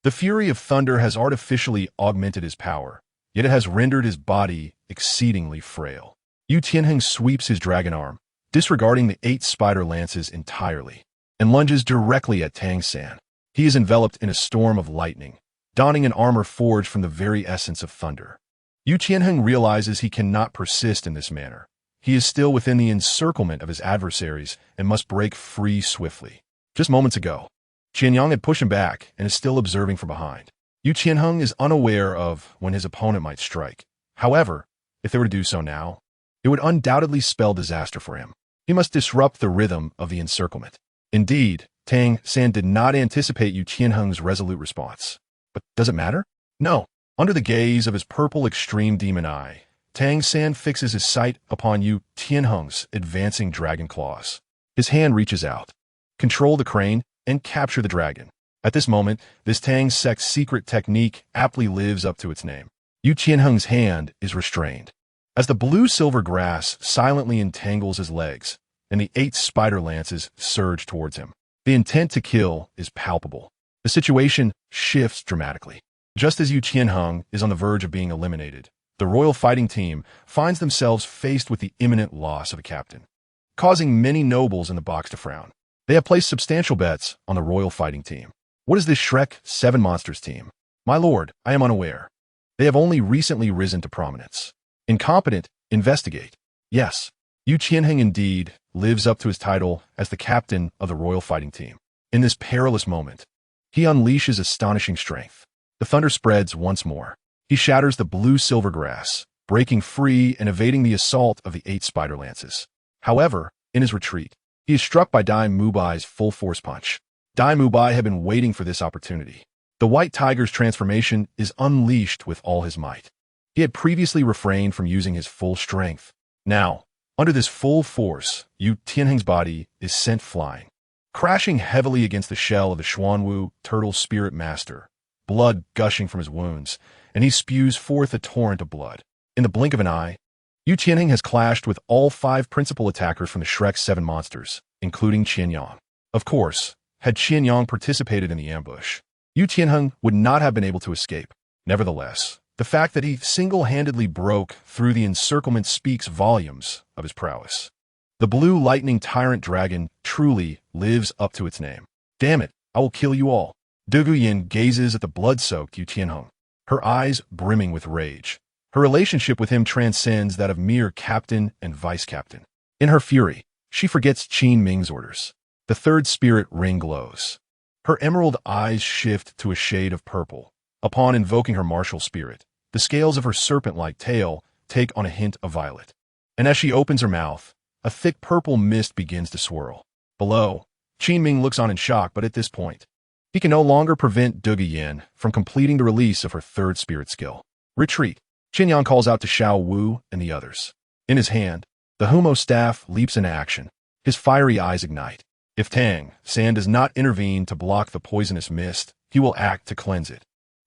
The fury of thunder has artificially augmented his power, yet it has rendered his body exceedingly frail. Yu Qianheng sweeps his dragon arm, disregarding the 8 spider lances entirely, and lunges directly at Tang San. He is enveloped in a storm of lightning, donning an armor forged from the very essence of thunder. Yu Qianheng realizes he cannot persist in this manner. He is still within the encirclement of his adversaries and must break free swiftly. Just moments ago, Qian Yang had pushed him back and is still observing from behind. Yu Qianheng is unaware of when his opponent might strike. However, if they were to do so now, it would undoubtedly spell disaster for him. He must disrupt the rhythm of the encirclement. Indeed, Tang San did not anticipate Yu Qianheng's resolute response. But does it matter? No. Under the gaze of his purple extreme demon eye, Tang San fixes his sight upon Yu Qianheng's advancing dragon claws. His hand reaches out. Control the crane and capture the dragon. At this moment, this Tang sect's secret technique aptly lives up to its name. Yu Qianheng's hand is restrained. As the blue-silver grass silently entangles his legs, and the 8 spider lances surge towards him, the intent to kill is palpable. The situation shifts dramatically. Just as Yu Qianheng is on the verge of being eliminated, the royal fighting team finds themselves faced with the imminent loss of a captain, causing many nobles in the box to frown. They have placed substantial bets on the royal fighting team. What is this Shrek 7 Monsters team? My lord, I am unaware. They have only recently risen to prominence. Incompetent, investigate. Yes, Yu Qianheng indeed lives up to his title as the captain of the royal fighting team. In this perilous moment, he unleashes astonishing strength. The thunder spreads once more. He shatters the blue-silver grass, breaking free and evading the assault of the 8 spider lances. However, in his retreat, he is struck by Dai Mubai's full-force punch. Dai Mubai had been waiting for this opportunity. The white tiger's transformation is unleashed with all his might. He had previously refrained from using his full strength. Now, under this full force, Yu Qianheng's body is sent flying, crashing heavily against the shell of the Xuanwu turtle spirit master, blood gushing from his wounds, and he spews forth a torrent of blood. In the blink of an eye, Yu Qianheng has clashed with all 5 principal attackers from the Shrek 7 monsters, including Qian Yang. Of course, had Qian Yang participated in the ambush, Yu Qianheng would not have been able to escape. Nevertheless, the fact that he single-handedly broke through the encirclement speaks volumes of his prowess. The blue lightning tyrant dragon truly lives up to its name. Damn it, I will kill you all. Douluo Yin gazes at the blood-soaked Yu Qianheng, her eyes brimming with rage. Her relationship with him transcends that of mere captain and vice-captain. In her fury, she forgets Qin Ming's orders. The 3rd spirit ring glows. Her emerald eyes shift to a shade of purple. Upon invoking her martial spirit, the scales of her serpent-like tail take on a hint of violet. And as she opens her mouth, a thick purple mist begins to swirl. Below, Qin Ming looks on in shock, but at this point, he can no longer prevent Douluo Yin from completing the release of her 3rd spirit skill. Retreat. Qian Yang calls out to Xiao Wu and the others. In his hand, the Homa Staff leaps into action. His fiery eyes ignite. If Tang San does not intervene to block the poisonous mist, he will act to cleanse it.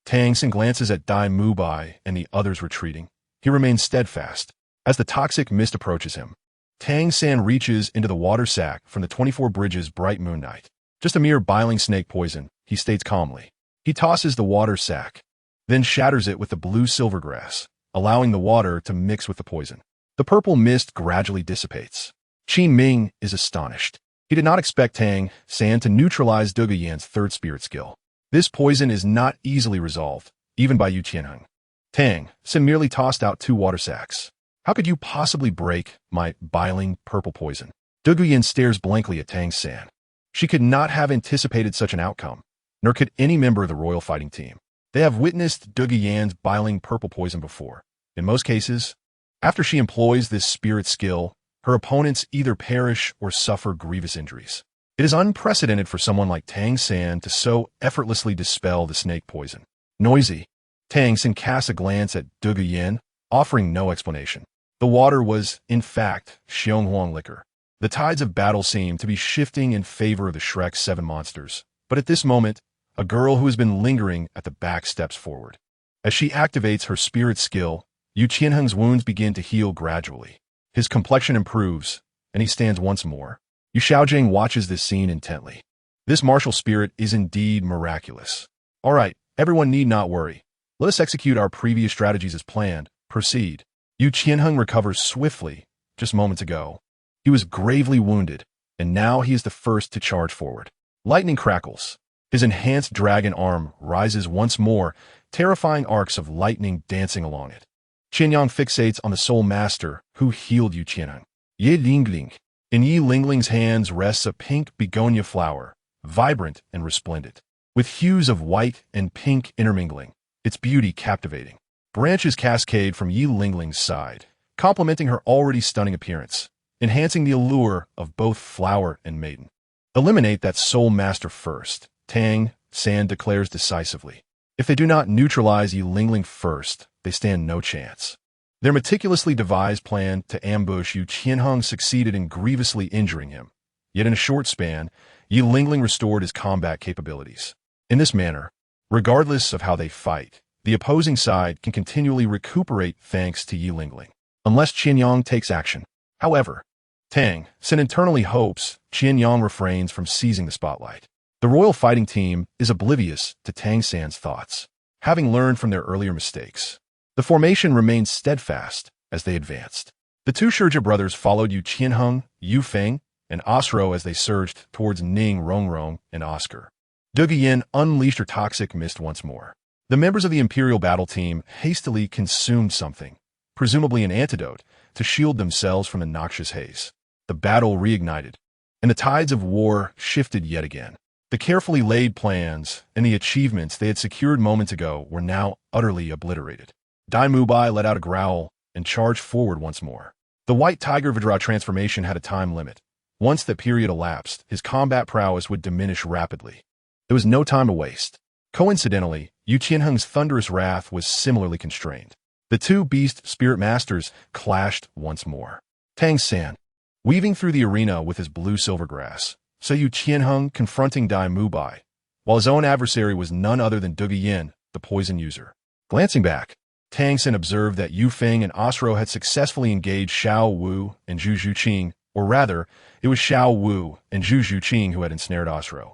Tang San glances at Dai Mubai and the others retreating. He remains steadfast. As the toxic mist approaches him, Tang San reaches into the water sack from the 24 Bridges Bright Moon Night. Just a mere biling snake poison, he states calmly. He tosses the water sack, then shatters it with the blue-silver grass, allowing the water to mix with the poison. The purple mist gradually dissipates. Qin Ming is astonished. He did not expect Tang San to neutralize Douluo Yin's 3rd spirit skill. This poison is not easily resolved, even by Yu Qianheng. Tang Sin merely tossed out 2 water sacks. How could you possibly break my biling purple poison? Du Guyan stares blankly at Tang San. She could not have anticipated such an outcome, nor could any member of the royal fighting team. They have witnessed Du Guyan's biling purple poison before. In most cases, after she employs this spirit skill, her opponents either perish or suffer grievous injuries. It is unprecedented for someone like Tang San to so effortlessly dispel the snake poison. Noisy. Tang San cast a glance at Du Guyan, offering no explanation. The water was, in fact, Xionghuang liquor. The tides of battle seemed to be shifting in favor of the Shrek 7 monsters, but at this moment, a girl who has been lingering at the back steps forward. As she activates her spirit skill, Yu Qianheng's wounds begin to heal gradually. His complexion improves, and he stands once more. Yu Xiaojing watches this scene intently. This martial spirit is indeed miraculous. All right, everyone need not worry. Let us execute our previous strategies as planned. Proceed. Yu Qianheng recovers swiftly, just moments ago. He was gravely wounded, and now he is the first to charge forward. Lightning crackles. His enhanced dragon arm rises once more, terrifying arcs of lightning dancing along it. Qian Yang fixates on the soul master who healed Yu Qianheng. Yi Lingling. In Yi Lingling's hands rests a pink begonia flower, vibrant and resplendent, with hues of white and pink intermingling, its beauty captivating. Branches cascade from Yi Lingling's side, complementing her already stunning appearance, enhancing the allure of both flower and maiden. Eliminate that soul master first, Tang San declares decisively. If they do not neutralize Yi Lingling first, they stand no chance. Their meticulously devised plan to ambush Yu Qianheng succeeded in grievously injuring him. Yet in a short span, Yi Lingling restored his combat capabilities. In this manner, regardless of how they fight, the opposing side can continually recuperate thanks to Yi Lingling, unless Qian Yang takes action. However, Tang Sin internally hopes Qian Yang refrains from seizing the spotlight. The royal fighting team is oblivious to Tang San's thoughts, having learned from their earlier mistakes. The formation remained steadfast as they advanced. The 2 Shurja brothers followed Yu Qianheng, Yu Feng, and Osro as they surged towards Ning Rongrong and Oscar. Du Guyan unleashed her toxic mist once more. The members of the Imperial battle team hastily consumed something, presumably an antidote, to shield themselves from the noxious haze. The battle reignited, and the tides of war shifted yet again. The carefully laid plans and the achievements they had secured moments ago were now utterly obliterated. Dai Mubai let out a growl and charged forward once more. The White Tiger Vidra transformation had a time limit. Once that period elapsed, his combat prowess would diminish rapidly. There was no time to waste. Coincidentally, Yu Qianheng's thunderous wrath was similarly constrained. The 2 beast spirit masters clashed once more. Tang San, weaving through the arena with his blue silvergrass, saw Yu Qianheng confronting Dai Mubai, while his own adversary was none other than Du Guyan, the poison user. Glancing back, Tang San observed that Yu Feng and Osro had successfully engaged Xiao Wu and Zhu Zhuqing, or rather, it was Xiao Wu and Zhu Zhuqing who had ensnared Osro.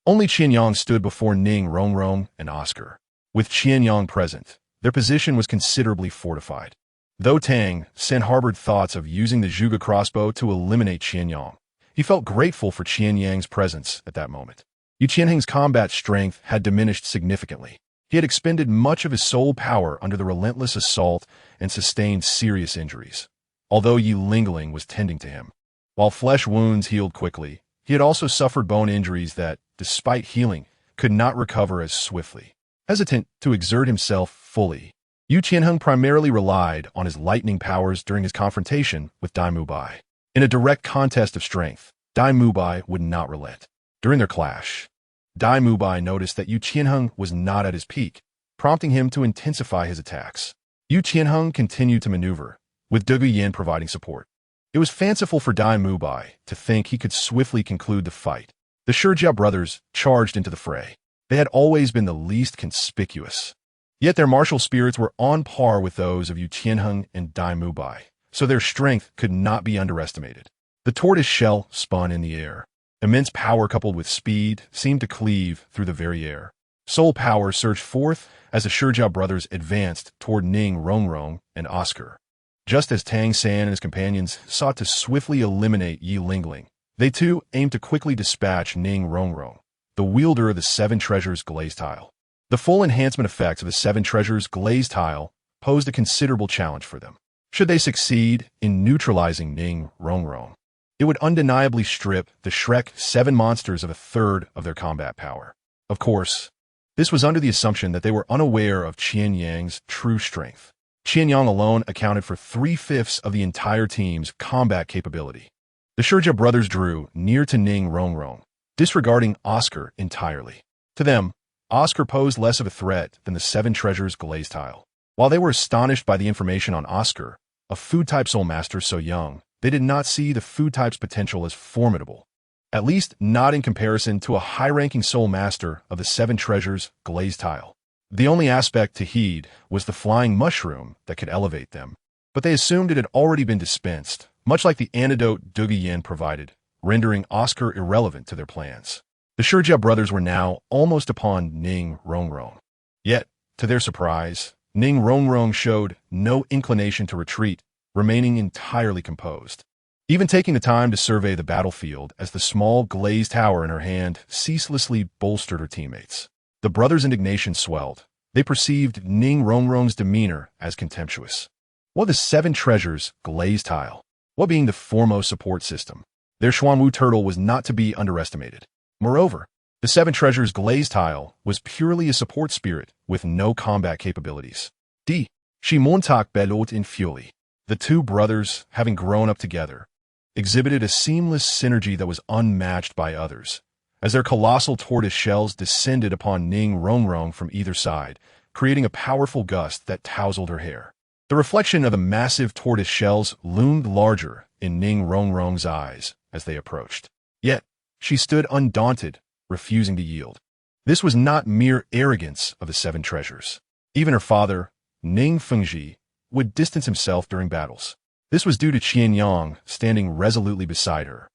Only Qian Yang stood before Ning Rongrong and Oscar. With Qian Yang present, their position was considerably fortified. Though Tang San harbored thoughts of using the Zhuge crossbow to eliminate Qian Yang, he felt grateful for Qian Yang's presence at that moment. Yu Qianheng's combat strength had diminished significantly. He had expended much of his soul power under the relentless assault and sustained serious injuries, although Yi Lingling was tending to him. While flesh wounds healed quickly, he had also suffered bone injuries that, despite healing, could not recover as swiftly. Hesitant to exert himself fully, Yu Qianheng primarily relied on his lightning powers during his confrontation with Dai Mubai. In a direct contest of strength, Dai Mubai would not relent. During their clash, Dai Mubai noticed that Yu Qianheng was not at his peak, prompting him to intensify his attacks. Yu Qianheng continued to maneuver, with Du Guyan providing support. It was fanciful for Dai Mubai to think he could swiftly conclude the fight. The Shurja brothers charged into the fray. They had always been the least conspicuous. Yet their martial spirits were on par with those of Yu Qianheng and Dai Mubai, so their strength could not be underestimated. The tortoise shell spun in the air. Immense power coupled with speed seemed to cleave through the very air. Soul power surged forth as the Shurja brothers advanced toward Ning Rongrong and Oscar. Just as Tang San and his companions sought to swiftly eliminate Yi Lingling, they too aimed to quickly dispatch Ning Rongrong, the wielder of the 7 treasures glazed tile. The full enhancement effects of the Seven Treasures glaze tile posed a considerable challenge for them. Should they succeed in neutralizing Ning Renxue, it would undeniably strip the Shrek 7 monsters of a third of their combat power. Of course, this was under the assumption that they were unaware of Qian Yang's true strength. Qian Yang alone accounted for 3/5 of the entire team's combat capability. The Shurja brothers drew near to Ning Renxue, disregarding Oscar entirely. To them, Oscar posed less of a threat than the Seven Treasures glaze tile. While they were astonished by the information on Oscar, a food-type soul master so young, they did not see the food type's potential as formidable, at least not in comparison to a high-ranking soul master of the Seven Treasures glaze tile. The only aspect to heed was the flying mushroom that could elevate them, but they assumed it had already been dispensed, much like the antidote Douluo Yin provided, rendering Oscar irrelevant to their plans. The Shurja brothers were now almost upon Ning Renxue. Yet, to their surprise, Ning Renxue showed no inclination to retreat, remaining entirely composed. Even taking the time to survey the battlefield as the small glazed tower in her hand ceaselessly bolstered her teammates. The brothers' indignation swelled. They perceived Ning Renxue's demeanor as contemptuous. What the Seven Treasures glaze tile? What being the foremost support system? Their Xuanwu turtle was not to be underestimated. Moreover, the Seven Treasures glaze tile was purely a support spirit with no combat capabilities. She montak belot in fury. The two brothers, having grown up together, exhibited a seamless synergy that was unmatched by others, as their colossal tortoise shells descended upon Ning Renxue from either side, creating a powerful gust that tousled her hair. The reflection of the massive tortoise shells loomed larger in Ning Renxue's eyes as they approached. Yet, she stood undaunted, refusing to yield. This was not mere arrogance of the Seven Treasures. Even her father, Ning Fengji, would distance himself during battles. This was due to Qian Yang standing resolutely beside her.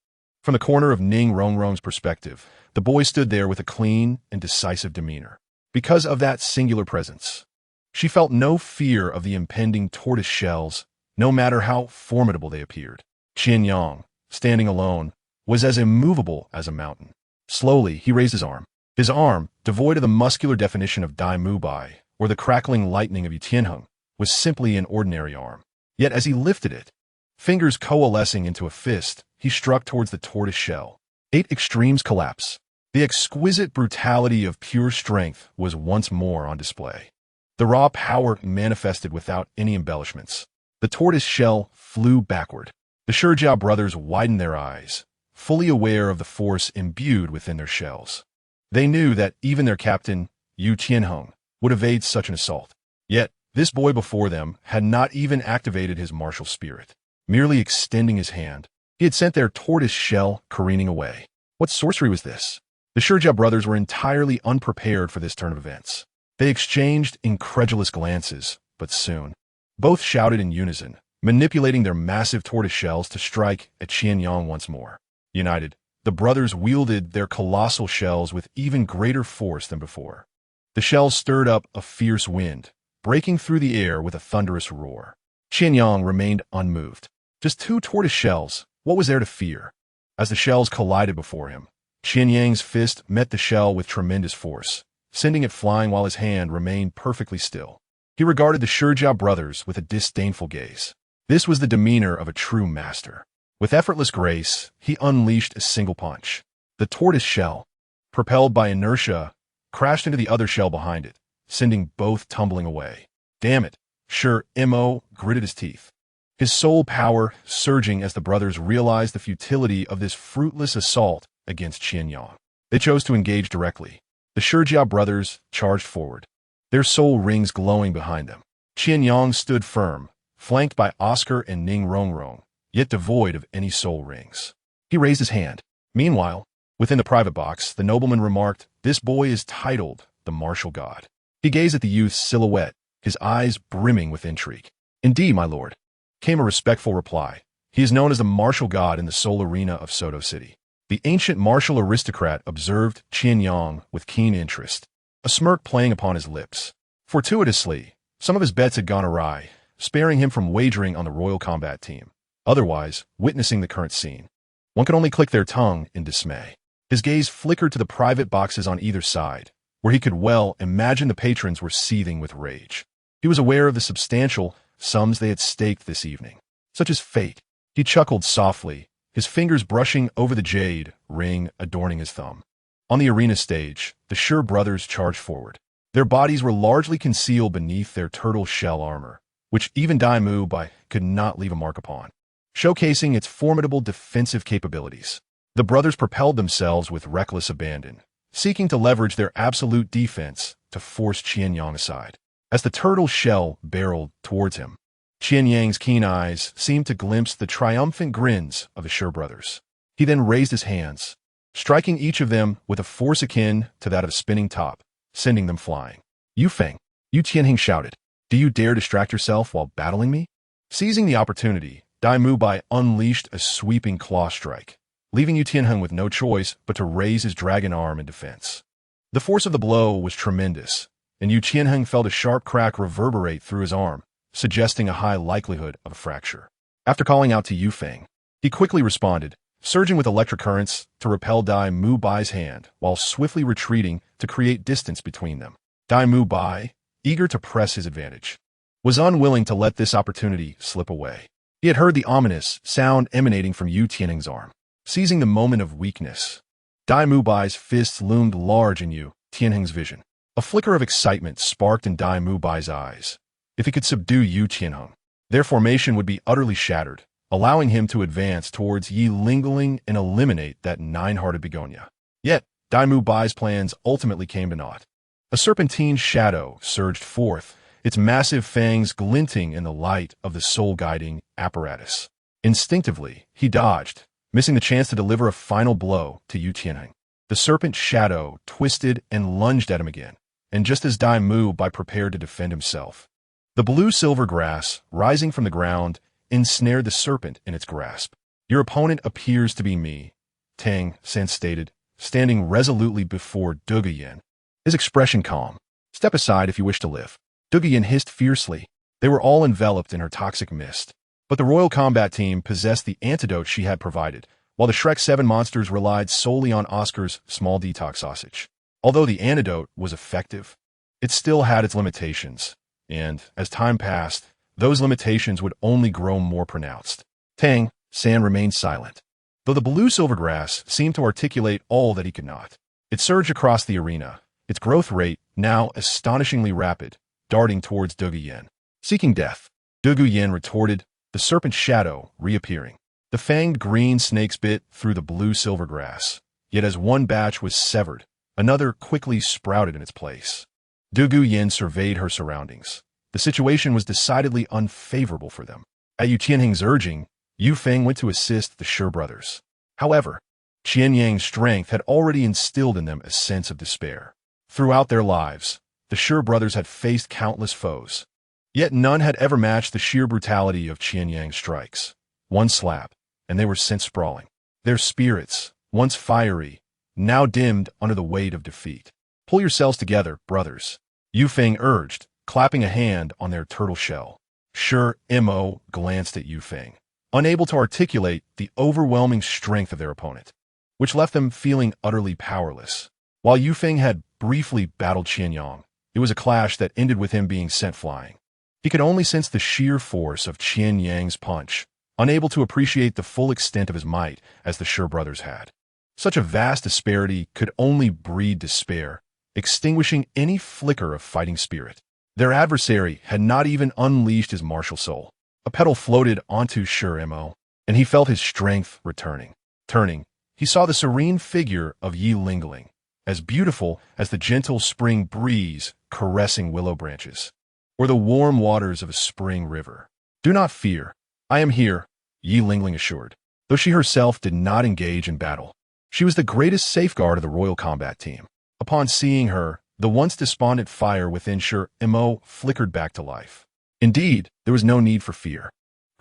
From the corner of Ning Renxue's perspective, the boy stood there with a clean and decisive demeanor. Because of that singular presence, she felt no fear of the impending tortoise shells, no matter how formidable they appeared. Qian Yang, standing alone, was as immovable as a mountain. Slowly, he raised his arm. His arm, devoid of the muscular definition of Dai Mu Bai or the crackling lightning of Yu Tianheng, was simply an ordinary arm. Yet as he lifted it, fingers coalescing into a fist, he struck towards the tortoise shell. 8 extremes collapse. The exquisite brutality of pure strength was once more on display. The raw power manifested without any embellishments. The tortoise shell flew backward. The Shurja brothers widened their eyes, fully aware of the force imbued within their shells. They knew that even their captain, Yu Tianheng, would evade such an assault. Yet, this boy before them had not even activated his martial spirit. Merely extending his hand, he had sent their tortoise shell careening away. What sorcery was this? The Shurja brothers were entirely unprepared for this turn of events. They exchanged incredulous glances, but soon, both shouted in unison, manipulating their massive tortoise shells to strike at Qian Yang once more. United, the brothers wielded their colossal shells with even greater force than before. The shells stirred up a fierce wind, breaking through the air with a thunderous roar. Qian Yang remained unmoved. Just 2 tortoise shells, what was there to fear? As the shells collided before him, Qian Yang's fist met the shell with tremendous force, sending it flying while his hand remained perfectly still. He regarded the Shurja brothers with a disdainful gaze. This was the demeanor of a true master. With effortless grace, he unleashed a single punch. The tortoise shell, propelled by inertia, crashed into the other shell behind it, sending both tumbling away. Damn it, Shur Mo gritted his teeth, his soul power surging as the brothers realized the futility of this fruitless assault against Qian Yang. They chose to engage directly. The Shurja brothers charged forward, their soul rings glowing behind them. Qian Yang stood firm, flanked by Oscar and Ning Renxue, yet devoid of any soul rings. He raised his hand. Meanwhile, within the private box, the nobleman remarked, "This boy is titled the Martial God." He gazed at the youth's silhouette, his eyes brimming with intrigue. "Indeed, my lord," came a respectful reply. "He is known as the Martial God in the soul arena of Soto City." The ancient martial aristocrat observed Qian Yang with keen interest, a smirk playing upon his lips. Fortuitously, some of his bets had gone awry, sparing him from wagering on the royal combat team. Otherwise, witnessing the current scene, one could only click their tongue in dismay. His gaze flickered to the private boxes on either side, where he could well imagine the patrons were seething with rage. He was aware of the substantial sums they had staked this evening, such as fate. He chuckled softly, his fingers brushing over the jade ring adorning his thumb. On the arena stage, the Shi brothers charged forward. Their bodies were largely concealed beneath their turtle shell armor, which even Dai Mu Bai could not leave a mark upon, showcasing its formidable defensive capabilities. The brothers propelled themselves with reckless abandon, seeking to leverage their absolute defense to force Qian Yang aside. As the turtle shell barreled towards him, Qian Yang's keen eyes seemed to glimpse the triumphant grins of the Shi brothers. He then raised his hands, striking each of them with a force akin to that of a spinning top, sending them flying. "Yu Feng," Yu Tianheng shouted, "do you dare distract yourself while battling me?" Seizing the opportunity, Dai Mu Bai unleashed a sweeping claw strike, leaving Yu Tianheng with no choice but to raise his dragon arm in defense. The force of the blow was tremendous, and Yu Tianheng felt a sharp crack reverberate through his arm, suggesting a high likelihood of a fracture. After calling out to Yu Feng, he quickly responded, surging with electric currents to repel Dai Mu Bai's hand while swiftly retreating to create distance between them. Dai Mu Bai, eager to press his advantage, was unwilling to let this opportunity slip away. He had heard the ominous sound emanating from Yu Tianheng's arm. Seizing the moment of weakness, Dai Mu Bai's fists loomed large in Yu Tianheng's vision. A flicker of excitement sparked in Dai Mu Bai's eyes. If he could subdue Yu Tianheng, their formation would be utterly shattered, allowing him to advance towards Yi Lingling and eliminate that nine-hearted begonia. Yet, Dai Mu Bai's plans ultimately came to naught. A serpentine shadow surged forth, its massive fangs glinting in the light of the soul-guiding apparatus. Instinctively, he dodged, missing the chance to deliver a final blow to Yu Tianheng. The serpent shadow twisted and lunged at him again, and just as Dai Mu Bai prepared to defend himself, the blue-silver grass, rising from the ground, ensnared the serpent in its grasp. "Your opponent appears to be me," Tang San stated, standing resolutely before Douluo Yin, his expression calm. "Step aside if you wish to live." Douluo Yin hissed fiercely. They were all enveloped in her toxic mist. But the Royal Combat Team possessed the antidote she had provided, while the Shrek 7 monsters relied solely on Oscar's small detox sausage. Although the antidote was effective, it still had its limitations, and, as time passed, those limitations would only grow more pronounced. Tang San remained silent, though the blue silvergrass seemed to articulate all that he could not. It surged across the arena, its growth rate now astonishingly rapid, darting towards Douluo Yin. Seeking death, Douluo Yin retorted, the serpent shadow reappearing. The fanged green snakes bit through the blue silvergrass, yet as one batch was severed, another quickly sprouted in its place. Douluo Yin surveyed her surroundings. The situation was decidedly unfavorable for them. At Yu Tianheng's urging, Yu Feng went to assist the Shi brothers. However, Qian Yang's strength had already instilled in them a sense of despair. Throughout their lives, the Shi brothers had faced countless foes, yet none had ever matched the sheer brutality of Qian Yang's strikes. One slap, and they were sent sprawling. Their spirits, once fiery, now dimmed under the weight of defeat. "Pull yourselves together, brothers," Yu Feng urged, clapping a hand on their turtle shell. Shi Mo glanced at Yu Feng, unable to articulate the overwhelming strength of their opponent, which left them feeling utterly powerless. While Yu Feng had briefly battled Qian Yang, it was a clash that ended with him being sent flying. He could only sense the sheer force of Qian Yang's punch, unable to appreciate the full extent of his might as the Shi brothers had. Such a vast disparity could only breed despair, extinguishing any flicker of fighting spirit. Their adversary had not even unleashed his martial soul. A petal floated onto Shi Mo, and he felt his strength returning. Turning, he saw the serene figure of Yi Lingling, as beautiful as the gentle spring breeze caressing willow branches, or the warm waters of a spring river. "Do not fear. I am here," Yi Lingling assured. Though she herself did not engage in battle, she was the greatest safeguard of the Royal Combat Team. Upon seeing her, the once despondent fire within Shi Mo flickered back to life. Indeed, there was no need for fear.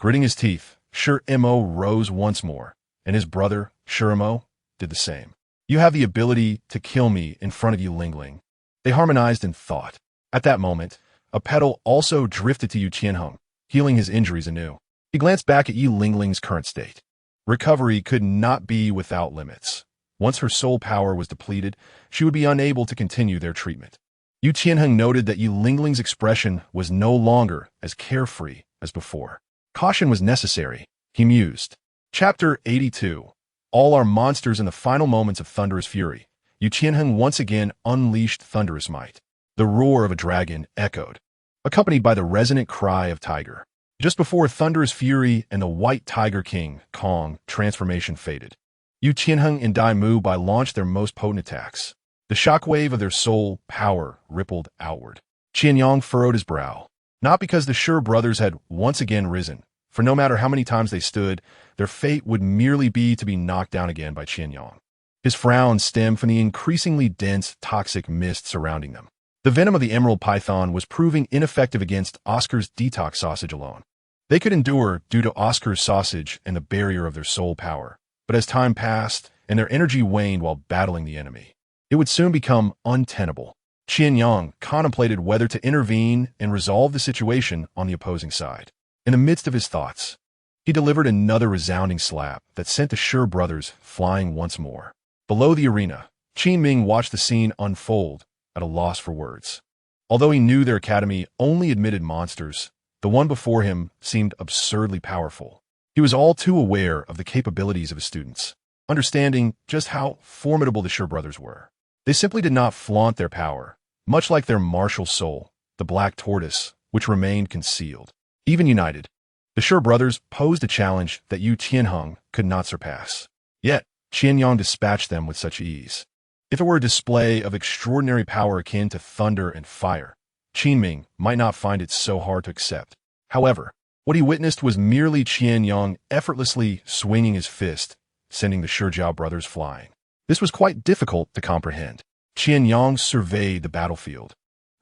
Gritting his teeth, Shi Mo rose once more, and his brother, Shi Mo, did the same. "You have the ability to kill me in front of you, Lingling." They harmonized in thought. At that moment, a petal also drifted to Yu Tianheng, healing his injuries anew. He glanced back at Yi Lingling's current state. Recovery could not be without limits. Once her soul power was depleted, she would be unable to continue their treatment. Yu Qianheng noted that Yu Lingling's expression was no longer as carefree as before. Caution was necessary, he mused. Chapter 82. All are monsters in the final moments of thunderous fury. Yu Qianheng once again unleashed thunderous might. The roar of a dragon echoed, accompanied by the resonant cry of tiger. Just before thunderous fury and the white tiger king, Kong, transformation faded, Yu Qianheng and Dai Mu Bai launched their most potent attacks. The shockwave of their soul power rippled outward. Qian Yang furrowed his brow, not because the Shi brothers had once again risen, for no matter how many times they stood, their fate would merely be to be knocked down again by Qian Yang. His frown stemmed from the increasingly dense, toxic mist surrounding them. The venom of the emerald python was proving ineffective against Oscar's detox sausage alone. They could endure due to Oscar's sausage and the barrier of their soul power, but as time passed and their energy waned while battling the enemy, it would soon become untenable. Qian Yang contemplated whether to intervene and resolve the situation on the opposing side. In the midst of his thoughts, he delivered another resounding slap that sent the Shi brothers flying once more. Below the arena, Qin Ming watched the scene unfold, at a loss for words. Although he knew their academy only admitted monsters, the one before him seemed absurdly powerful. He was all too aware of the capabilities of his students, understanding just how formidable the Shi brothers were. They simply did not flaunt their power, much like their martial soul, the black tortoise, which remained concealed. Even united, the Shi brothers posed a challenge that Yu Qianheng could not surpass. Yet, Qian Yang dispatched them with such ease. If it were a display of extraordinary power akin to thunder and fire, Qin Ming might not find it so hard to accept. However, what he witnessed was merely Qian Yang effortlessly swinging his fist, sending the Shijiao brothers flying. This was quite difficult to comprehend. Qian Yang surveyed the battlefield,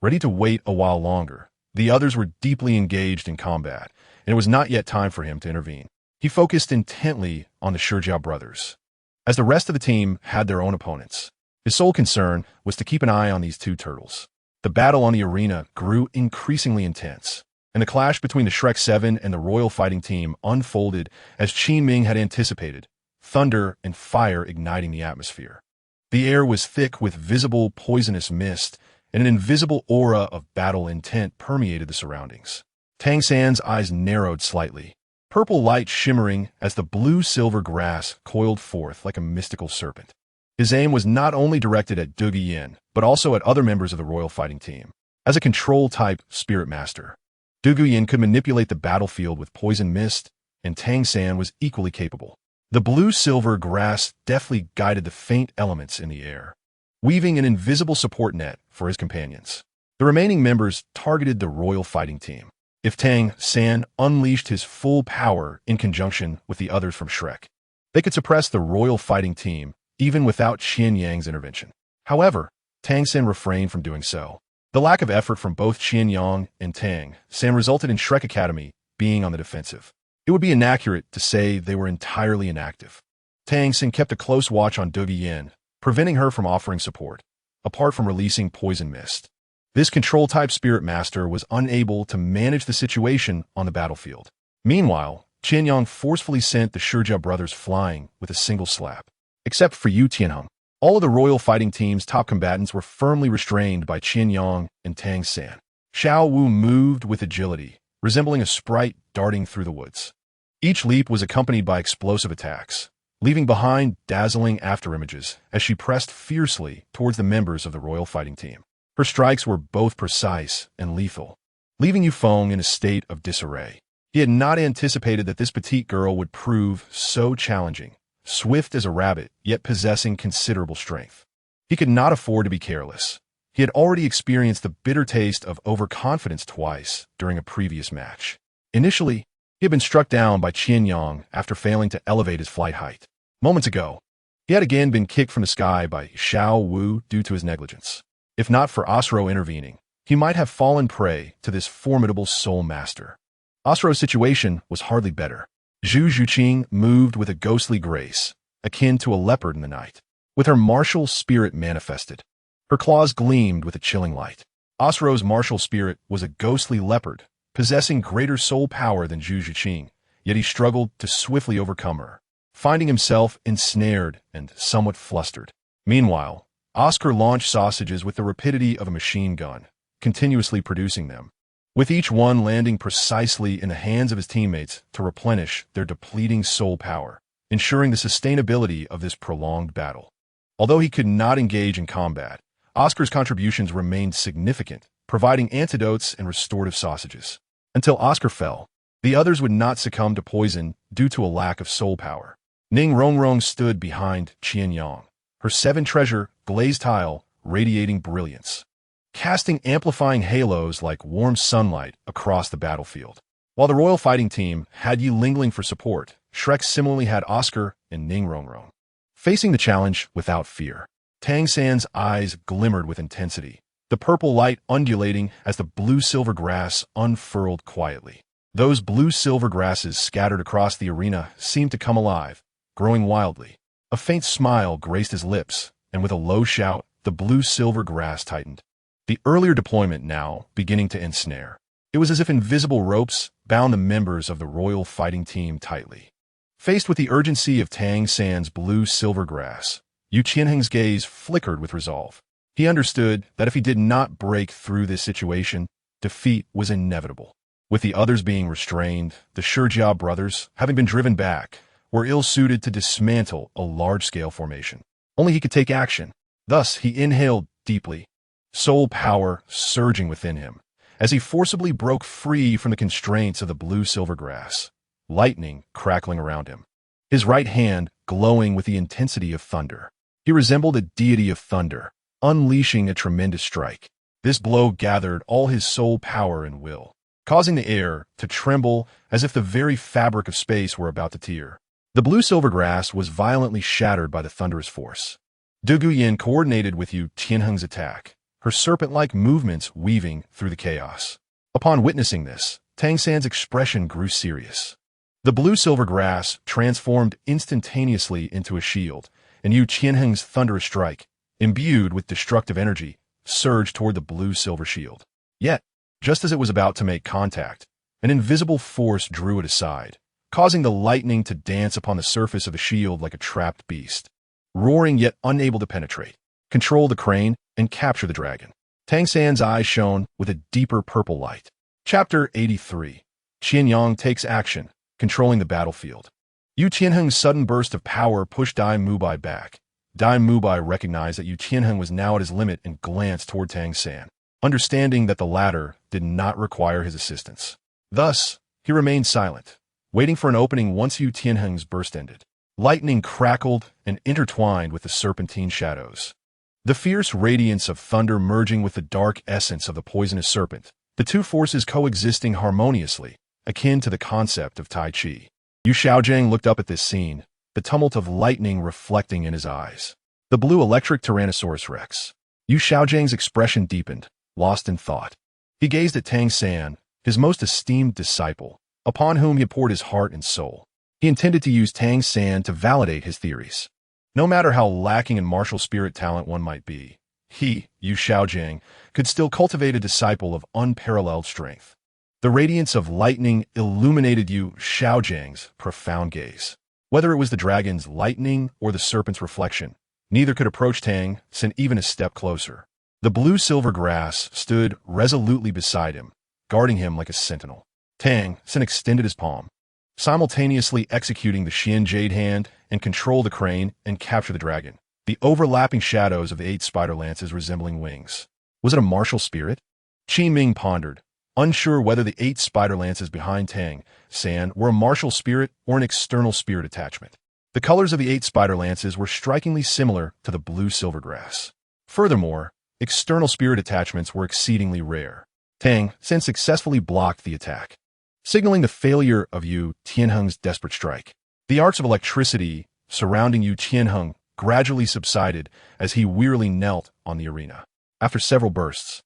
ready to wait a while longer. The others were deeply engaged in combat, and it was not yet time for him to intervene. He focused intently on the Shijiao brothers, as the rest of the team had their own opponents. His sole concern was to keep an eye on these two turtles. The battle on the arena grew increasingly intense, and the clash between the Shrek 7 and the Royal Fighting Team unfolded as Qin Ming had anticipated, thunder and fire igniting the atmosphere. The air was thick with visible poisonous mist, and an invisible aura of battle intent permeated the surroundings. Tang San's eyes narrowed slightly, purple light shimmering as the blue-silver grass coiled forth like a mystical serpent. His aim was not only directed at Du Guiyin, but also at other members of the Royal Fighting Team. As a control-type spirit master, Du Guiyin could manipulate the battlefield with poison mist, and Tang San was equally capable. The blue-silver grass deftly guided the faint elements in the air, weaving an invisible support net for his companions. The remaining members targeted the Royal Fighting Team. If Tang San unleashed his full power in conjunction with the others from Shrek, they could suppress the Royal Fighting Team even without Qian Yang's intervention. However, Tang San refrained from doing so. The lack of effort from both Qian Yang and Tang San resulted in Shrek Academy being on the defensive. It would be inaccurate to say they were entirely inactive. Tang San kept a close watch on Du Guiyin, preventing her from offering support, apart from releasing poison mist. This control-type spirit master was unable to manage the situation on the battlefield. Meanwhile, Qian Yang forcefully sent the Shijiao brothers flying with a single slap. Except for Yu Qianheng, all of the Royal Fighting Team's top combatants were firmly restrained by Qian Yang and Tang San. Xiao Wu moved with agility, resembling a sprite darting through the woods. Each leap was accompanied by explosive attacks, leaving behind dazzling afterimages as she pressed fiercely towards the members of the Royal Fighting Team. Her strikes were both precise and lethal, leaving Yu Feng in a state of disarray. He had not anticipated that this petite girl would prove so challenging. Swift as a rabbit, yet possessing considerable strength. He could not afford to be careless. He had already experienced the bitter taste of overconfidence twice during a previous match. Initially, he had been struck down by Qian Yang after failing to elevate his flight height. Moments ago, he had again been kicked from the sky by Xiao Wu due to his negligence. If not for Osro intervening, he might have fallen prey to this formidable soul master. Osro's situation was hardly better. Zhu Zhuqing moved with a ghostly grace, akin to a leopard in the night. With her martial spirit manifested, her claws gleamed with a chilling light. Osro's martial spirit was a ghostly leopard, possessing greater soul power than Zhu Zhuqing, yet he struggled to swiftly overcome her. finding himself ensnared and somewhat flustered. Meanwhile, Oscar launched sausages with the rapidity of a machine gun, continuously producing them, with each one landing precisely in the hands of his teammates to replenish their depleting soul power, ensuring the sustainability of this prolonged battle. Although he could not engage in combat, Oscar's contributions remained significant, providing antidotes and restorative sausages. Until Oscar fell, the others would not succumb to poison due to a lack of soul power. Ning Rongrong stood behind Qian Yang, her 7-treasure glazed tile radiating brilliance, casting amplifying halos like warm sunlight across the battlefield. While the royal fighting team had Yi Lingling for support, Shrek similarly had Oscar and Ning Rongrong. Facing the challenge without fear, Tang San's eyes glimmered with intensity, the purple light undulating as the blue-silver grass unfurled quietly. Those blue-silver grasses scattered across the arena seemed to come alive, growing wildly. A faint smile graced his lips, and with a low shout, the blue-silver grass tightened. The earlier deployment now beginning to ensnare. It was as if invisible ropes bound the members of the royal fighting team tightly. Faced with the urgency of Tang San's blue-silver grass, Yu Qianheng's gaze flickered with resolve. He understood that if he did not break through this situation, defeat was inevitable. With the others being restrained, the Shijia brothers, having been driven back, were ill-suited to dismantle a large-scale formation. Only he could take action. Thus, he inhaled deeply, soul power surging within him, as he forcibly broke free from the constraints of the blue-silver grass, lightning crackling around him, his right hand glowing with the intensity of thunder. He resembled a deity of thunder, unleashing a tremendous strike. This blow gathered all his soul power and will, causing the air to tremble as if the very fabric of space were about to tear. The blue-silver grass was violently shattered by the thunderous force. Du Guyan coordinated with Yu Tianheng's attack, her serpent-like movements weaving through the chaos. Upon witnessing this, Tang San's expression grew serious. The blue-silver grass transformed instantaneously into a shield, and Yu Qianheng's thunderous strike, imbued with destructive energy, surged toward the blue-silver shield. Yet, just as it was about to make contact, an invisible force drew it aside, causing the lightning to dance upon the surface of the shield like a trapped beast, roaring yet unable to penetrate, control the crane, and capture the dragon. Tang San's eyes shone with a deeper purple light. Chapter 83. Qian Yang takes action, controlling the battlefield. Yu Qianheng's sudden burst of power pushed Dai Mubai back. Dai Mubai recognized that Yu Qianheng was now at his limit and glanced toward Tang San, understanding that the latter did not require his assistance. Thus, he remained silent, waiting for an opening once Yu Tianheng's burst ended. Lightning crackled and intertwined with the serpentine shadows, the fierce radiance of thunder merging with the dark essence of the poisonous serpent, the two forces coexisting harmoniously, akin to the concept of Tai Chi. Yu Xiaojiang looked up at this scene, the tumult of lightning reflecting in his eyes. The blue electric Tyrannosaurus Rex. Yu Xiaojiang's expression deepened, lost in thought. He gazed at Tang San, his most esteemed disciple, upon whom he had poured his heart and soul. He intended to use Tang San to validate his theories. No matter how lacking in martial spirit talent one might be, he, Yu Xiaojiang, could still cultivate a disciple of unparalleled strength. The radiance of lightning illuminated Yu Xiaojiang's profound gaze. Whether it was the dragon's lightning or the serpent's reflection, neither could approach Tang San even a step closer. The blue-silver grass stood resolutely beside him, guarding him like a sentinel. Tang San extended his palm, simultaneously executing the Xian Jade Hand and control the crane and capture the dragon, the overlapping shadows of the 8 spider lances resembling wings. Was it a martial spirit? Qi Ming pondered, unsure whether the 8 spider lances behind Tang San were a martial spirit or an external spirit attachment. The colors of the 8 spider lances were strikingly similar to the blue-silver grass. Furthermore, external spirit attachments were exceedingly rare. Tang San successfully blocked the attack, signaling the failure of Yu Tianheng's desperate strike. The arcs of electricity surrounding Yu Tianheng gradually subsided as he wearily knelt on the arena. After several bursts,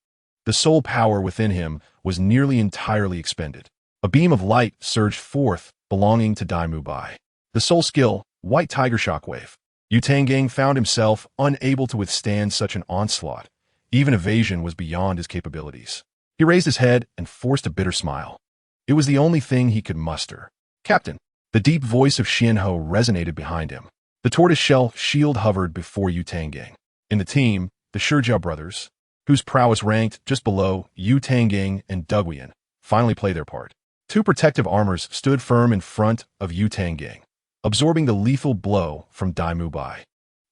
the soul power within him was nearly entirely expended. A beam of light surged forth, belonging to Dai Mubai. The soul skill, White Tiger Shockwave. Yu Tangang found himself unable to withstand such an onslaught. Even evasion was beyond his capabilities. He raised his head and forced a bitter smile. It was the only thing he could muster. Captain, The deep voice of Xianhou resonated behind him. The tortoiseshell shield hovered before Yu Tangang. In the team, the Shijiao brothers, whose prowess ranked just below Yu Tangang and Duguian, finally played their part. Two protective armors stood firm in front of Yu Tangang, absorbing the lethal blow from Dai Mubai.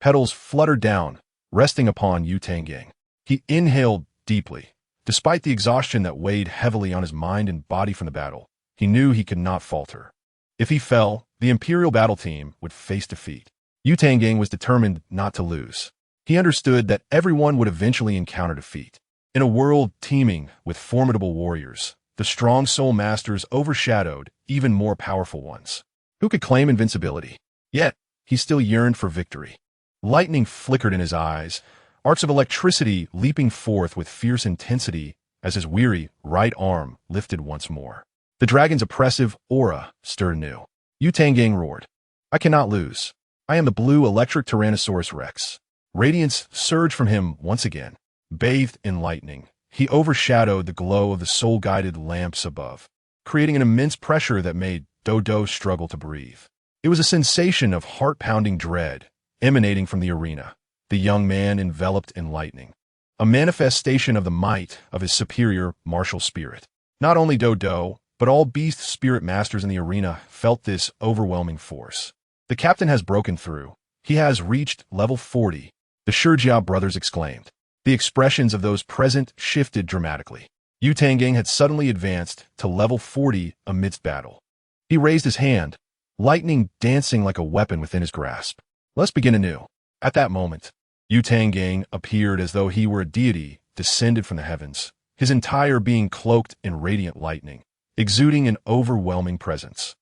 Petals fluttered down, resting upon Yu Tangang. He inhaled deeply. Despite the exhaustion that weighed heavily on his mind and body from the battle, he knew he could not falter. If he fell, the Imperial battle team would face defeat. Yu Tangang was determined not to lose. He understood that everyone would eventually encounter defeat. In a world teeming with formidable warriors, the strong soul masters overshadowed even more powerful ones. Who could claim invincibility? Yet, he still yearned for victory. Lightning flickered in his eyes, arcs of electricity leaping forth with fierce intensity as his weary right arm lifted once more. The dragon's oppressive aura stirred anew. Yu Tangang roared, "I cannot lose. I am the blue electric Tyrannosaurus Rex." Radiance surged from him once again. Bathed in lightning, he overshadowed the glow of the soul-guided lamps above, creating an immense pressure that made Douluo struggle to breathe. It was a sensation of heart-pounding dread emanating from the arena, the young man enveloped in lightning, a manifestation of the might of his superior martial spirit. Not only Douluo, but all beast spirit masters in the arena felt this overwhelming force. The captain has broken through. He has reached level 40, the Shijiao brothers exclaimed. The expressions of those present shifted dramatically. Yu Tangang had suddenly advanced to level 40 amidst battle. He raised his hand, lightning dancing like a weapon within his grasp. Let's begin anew. At that moment, Yu Tangang appeared as though he were a deity descended from the heavens, his entire being cloaked in radiant lightning, exuding an overwhelming presence.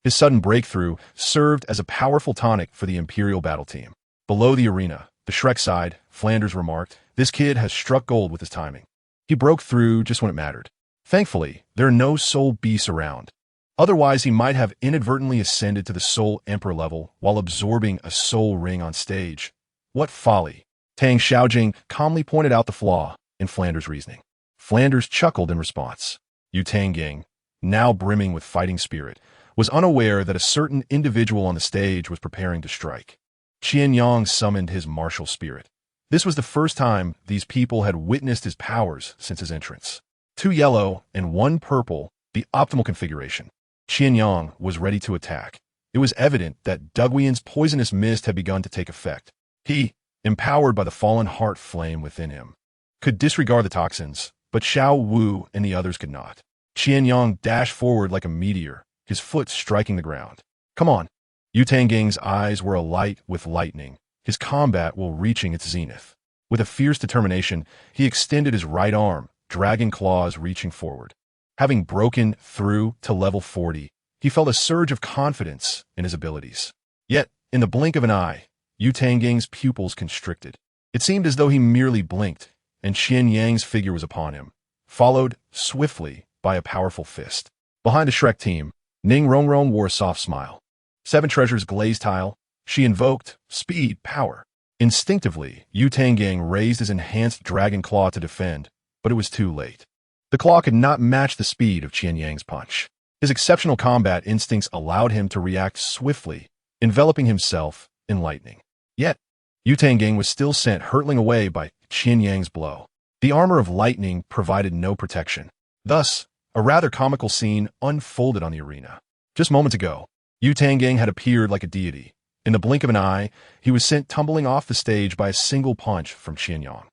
His sudden breakthrough served as a powerful tonic for the Imperial battle team. Below the arena, the Shrek side, Flanders remarked, "This kid has struck gold with his timing. He broke through just when it mattered. Thankfully, there are no soul beasts around. Otherwise, he might have inadvertently ascended to the Soul Emperor level while absorbing a soul ring on stage. What folly." Tang Xiaojing calmly pointed out the flaw in Flanders' reasoning. Flanders chuckled in response. Yu Tangang, now brimming with fighting spirit, was unaware that a certain individual on the stage was preparing to strike. Qian Yang summoned his martial spirit. This was the first time these people had witnessed his powers since his entrance. 2 yellow and 1 purple, the optimal configuration. Qian Yang was ready to attack. It was evident that Duguian's poisonous mist had begun to take effect. He, empowered by the fallen heart flame within him, could disregard the toxins, but Xiao Wu and the others could not. Qian Yang dashed forward like a meteor, his foot striking the ground. "Come on." Yu Tangang's eyes were alight with lightning, his combat will reaching its zenith. With a fierce determination, he extended his right arm, dragon claws reaching forward. Having broken through to level 40, he felt a surge of confidence in his abilities. Yet, in the blink of an eye, Yu Tangang's pupils constricted. It seemed as though he merely blinked, and Qian Yang's figure was upon him, followed swiftly by a powerful fist. Behind the Shrek team, Ning Rongrong wore a soft smile. 7 treasures glazed tile. She invoked speed, power. Instinctively, Yu Tangang raised his enhanced dragon claw to defend, but it was too late. The claw could not match the speed of Qian Yang's punch. His exceptional combat instincts allowed him to react swiftly, enveloping himself in lightning. Yet, Yu Tangang was still sent hurtling away by Qian Yang's blow. The armor of lightning provided no protection. Thus, a rather comical scene unfolded on the arena. Just moments ago, Yu Tangang had appeared like a deity. In the blink of an eye, he was sent tumbling off the stage by a single punch from Qian Yang.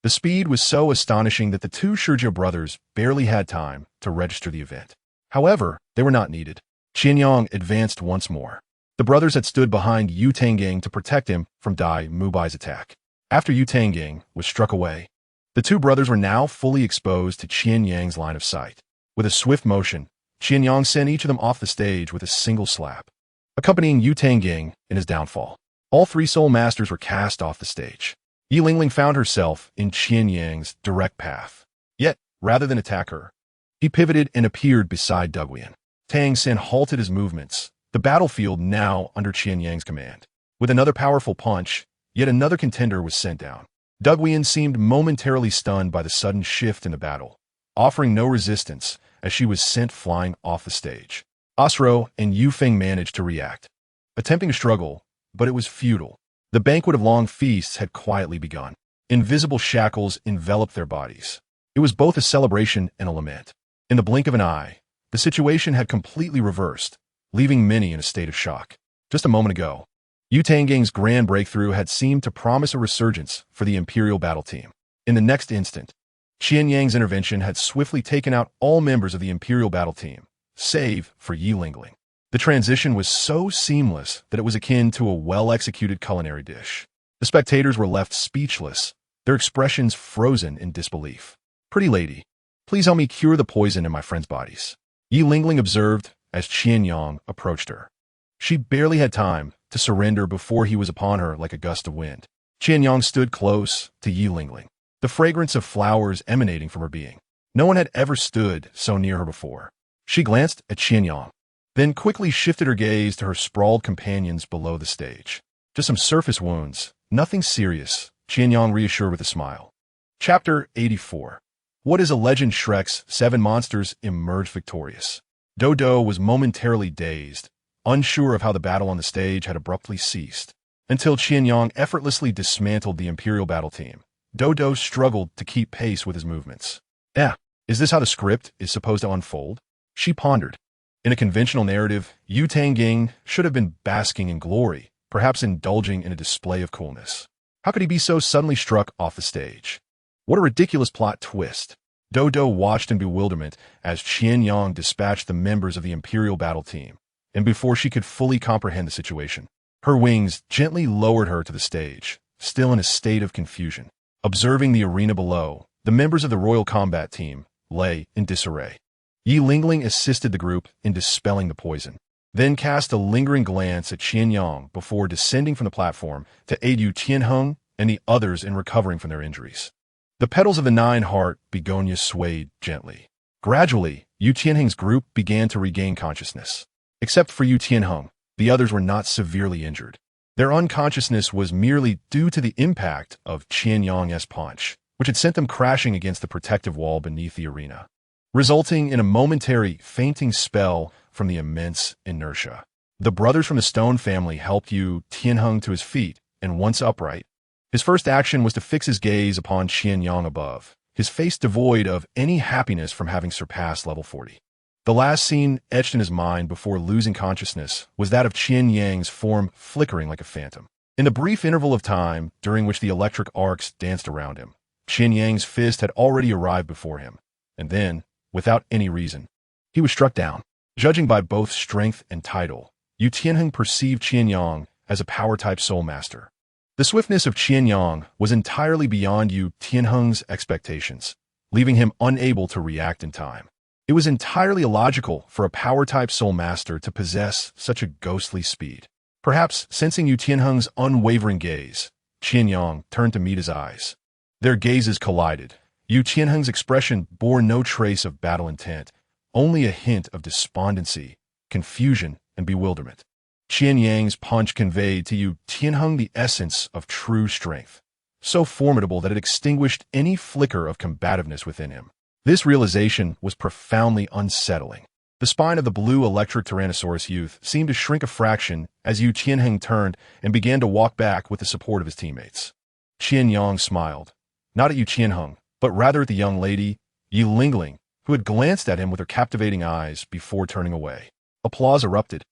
The speed was so astonishing that the 2 Shijiao brothers barely had time to register the event. However, they were not needed. Qian Yang advanced once more. The brothers had stood behind Yu Tangang to protect him from Dai Mubai's attack. After Yu Tangang was struck away, the 2 brothers were now fully exposed to Qian Yang's line of sight. With a swift motion, Qian Yang sent each of them off the stage with a single slap, accompanying Yu Tangang in his downfall. All 3 soul masters were cast off the stage. Yi Lingling found herself in Qian Yang's direct path. Yet, rather than attack her, he pivoted and appeared beside Duguian. Tang Xin halted his movements, the battlefield now under Qian Yang's command. With another powerful punch, yet another contender was sent down. Duguian seemed momentarily stunned by the sudden shift in the battle, offering no resistance as she was sent flying off the stage. Osro and Yu Feng managed to react, attempting to struggle, but it was futile. The banquet of long feasts had quietly begun. Invisible shackles enveloped their bodies. It was both a celebration and a lament. In the blink of an eye, the situation had completely reversed, leaving many in a state of shock. Just a moment ago, Yu Tanggang's grand breakthrough had seemed to promise a resurgence for the Imperial battle team. In the next instant, Qian Yang's intervention had swiftly taken out all members of the Imperial battle team, save for Yi Lingling. The transition was so seamless that it was akin to a well-executed culinary dish. The spectators were left speechless, their expressions frozen in disbelief. "Pretty lady, please help me cure the poison in my friends' bodies," Yi Lingling observed as Qian Yang approached her. She barely had time to surrender before he was upon her like a gust of wind. Qian Yang stood close to Yi Lingling, the fragrance of flowers emanating from her being. No one had ever stood so near her before. She glanced at Qian Yang, then quickly shifted her gaze to her sprawled companions below the stage. "Just some surface wounds, nothing serious," Qian Yang reassured with a smile. Chapter 84. What is a legend? Shrek's 7 monsters emerged victorious. Douluo was momentarily dazed, unsure of how the battle on the stage had abruptly ceased. Until Qian Yang effortlessly dismantled the Imperial battle team, Douluo struggled to keep pace with his movements. Is this how the script is supposed to unfold? She pondered. In a conventional narrative, Yu Tangang should have been basking in glory, perhaps indulging in a display of coolness. How could he be so suddenly struck off the stage? What a ridiculous plot twist. Douluo watched in bewilderment as Qian Yang dispatched the members of the Imperial battle team, and before she could fully comprehend the situation, her wings gently lowered her to the stage, still in a state of confusion. Observing the arena below, the members of the Royal Combat Team lay in disarray. Yi Lingling assisted the group in dispelling the poison, then cast a lingering glance at Qian Yang before descending from the platform to aid Yu Tianheng and the others in recovering from their injuries. The petals of the 9-heart begonia swayed gently. Gradually, Yu Tianheng's group began to regain consciousness. Except for Yu Tianheng, the others were not severely injured. Their unconsciousness was merely due to the impact of Qian Yang's punch, which had sent them crashing against the protective wall beneath the arena, resulting in a momentary fainting spell from the immense inertia. The brothers from the Stone family helped Yu Tianheng to his feet, and once upright, his first action was to fix his gaze upon Qian Yang above, his face devoid of any happiness from having surpassed level 40. The last scene etched in his mind before losing consciousness was that of Qian Yang's form flickering like a phantom. In the brief interval of time during which the electric arcs danced around him, Qian Yang's fist had already arrived before him, and then, without any reason, he was struck down. Judging by both strength and title, Yu Tianheng perceived Qian Yang as a power-type soul master. The swiftness of Qian Yang was entirely beyond Yu Tianheng's expectations, leaving him unable to react in time. It was entirely illogical for a power-type soul master to possess such a ghostly speed. Perhaps sensing Yu Tianheng's unwavering gaze, Qian Yang turned to meet his eyes. Their gazes collided. Yu Tianheng's expression bore no trace of battle intent, only a hint of despondency, confusion, and bewilderment. Qian Yang's punch conveyed to Yu Tianheng the essence of true strength, so formidable that it extinguished any flicker of combativeness within him. This realization was profoundly unsettling. The spine of the blue electric Tyrannosaurus youth seemed to shrink a fraction as Yu Tianheng turned and began to walk back with the support of his teammates. Qian Yang smiled, not at Yu Tianheng, but rather at the young lady, Yi Lingling, who had glanced at him with her captivating eyes before turning away. Applause erupted,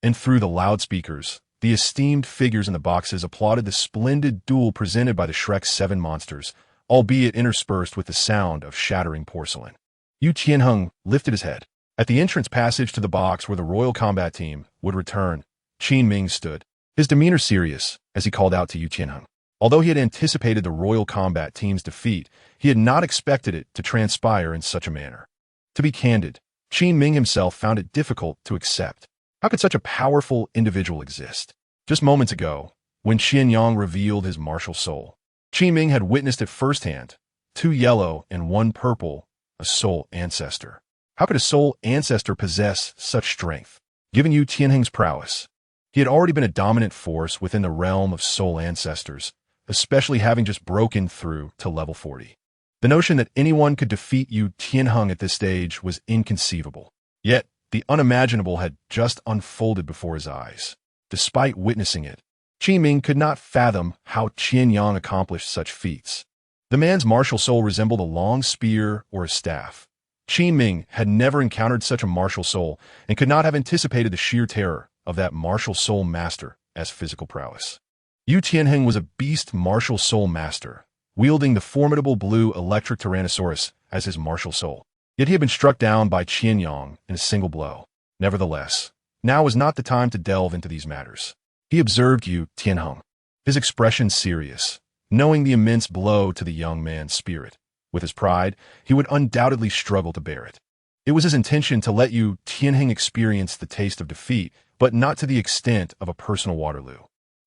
and through the loudspeakers, the esteemed figures in the boxes applauded the splendid duel presented by the Shrek's 7 monsters, albeit interspersed with the sound of shattering porcelain. Yu Tianheng lifted his head. At the entrance passage to the box where the Royal Combat Team would return, Qin Ming stood, his demeanor serious as he called out to Yu Tianheng. Although he had anticipated the Royal Combat Team's defeat, he had not expected it to transpire in such a manner. To be candid, Qin Ming himself found it difficult to accept. How could such a powerful individual exist? Just moments ago, when Qian Yang revealed his martial soul, Qin Ming had witnessed it firsthand, 2 yellow and 1 purple, a soul ancestor. How could a soul ancestor possess such strength? Given Yu Tianheng's prowess, he had already been a dominant force within the realm of soul ancestors, especially having just broken through to level 40. The notion that anyone could defeat Yu Tianheng at this stage was inconceivable. Yet, The unimaginable had just unfolded before his eyes. Despite witnessing it, Qi Ming could not fathom how Qian Yang accomplished such feats. The man's martial soul resembled a long spear or a staff. Qi Ming had never encountered such a martial soul and could not have anticipated the sheer terror of that martial soul master as physical prowess. Yu Tianheng was a beast martial soul master, wielding the formidable blue electric Tyrannosaurus as his martial soul. Yet he had been struck down by Qian Yang in a single blow. Nevertheless, now was not the time to delve into these matters. He observed Yu Tianheng, his expression serious, knowing the immense blow to the young man's spirit. With his pride, he would undoubtedly struggle to bear it. It was his intention to let Yu Tianheng experience the taste of defeat, but not to the extent of a personal Waterloo.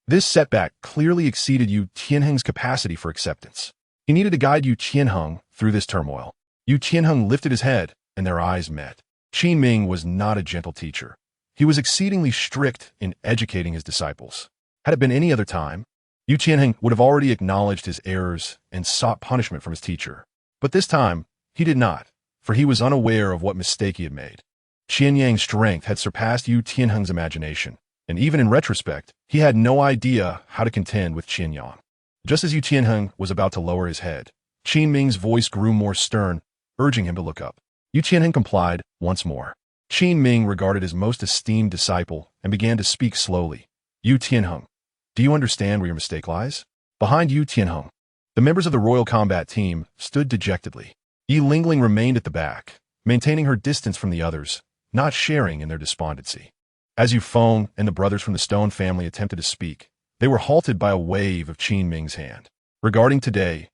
This setback clearly exceeded Yu Tianheng's capacity for acceptance. He needed to guide Yu Tianheng through this turmoil. Yu Tianheng lifted his head, and their eyes met. Qi Ming was not a gentle teacher. He was exceedingly strict in educating his disciples. Had it been any other time, Yu Tianheng would have already acknowledged his errors and sought punishment from his teacher. But this time, he did not, for he was unaware of what mistake he had made. Qian Yang's strength had surpassed Yu Tianheng's imagination, and even in retrospect, he had no idea how to contend with Qian Yang. Just as Yu Tianheng was about to lower his head, Qi Ming's voice grew more stern, urging him to look up. Yu Tianheng complied once more. Qi Ming regarded his most esteemed disciple and began to speak slowly. Yu Tianheng, do you understand where your mistake lies? Behind Yu Tianheng, the members of the Royal Combat Team stood dejectedly. Yi Lingling remained at the back, maintaining her distance from the others, not sharing in their despondency. As Yu Feng and the brothers from the Stone family attempted to speak, they were halted by a wave of Qi Ming's hand. Regarding today's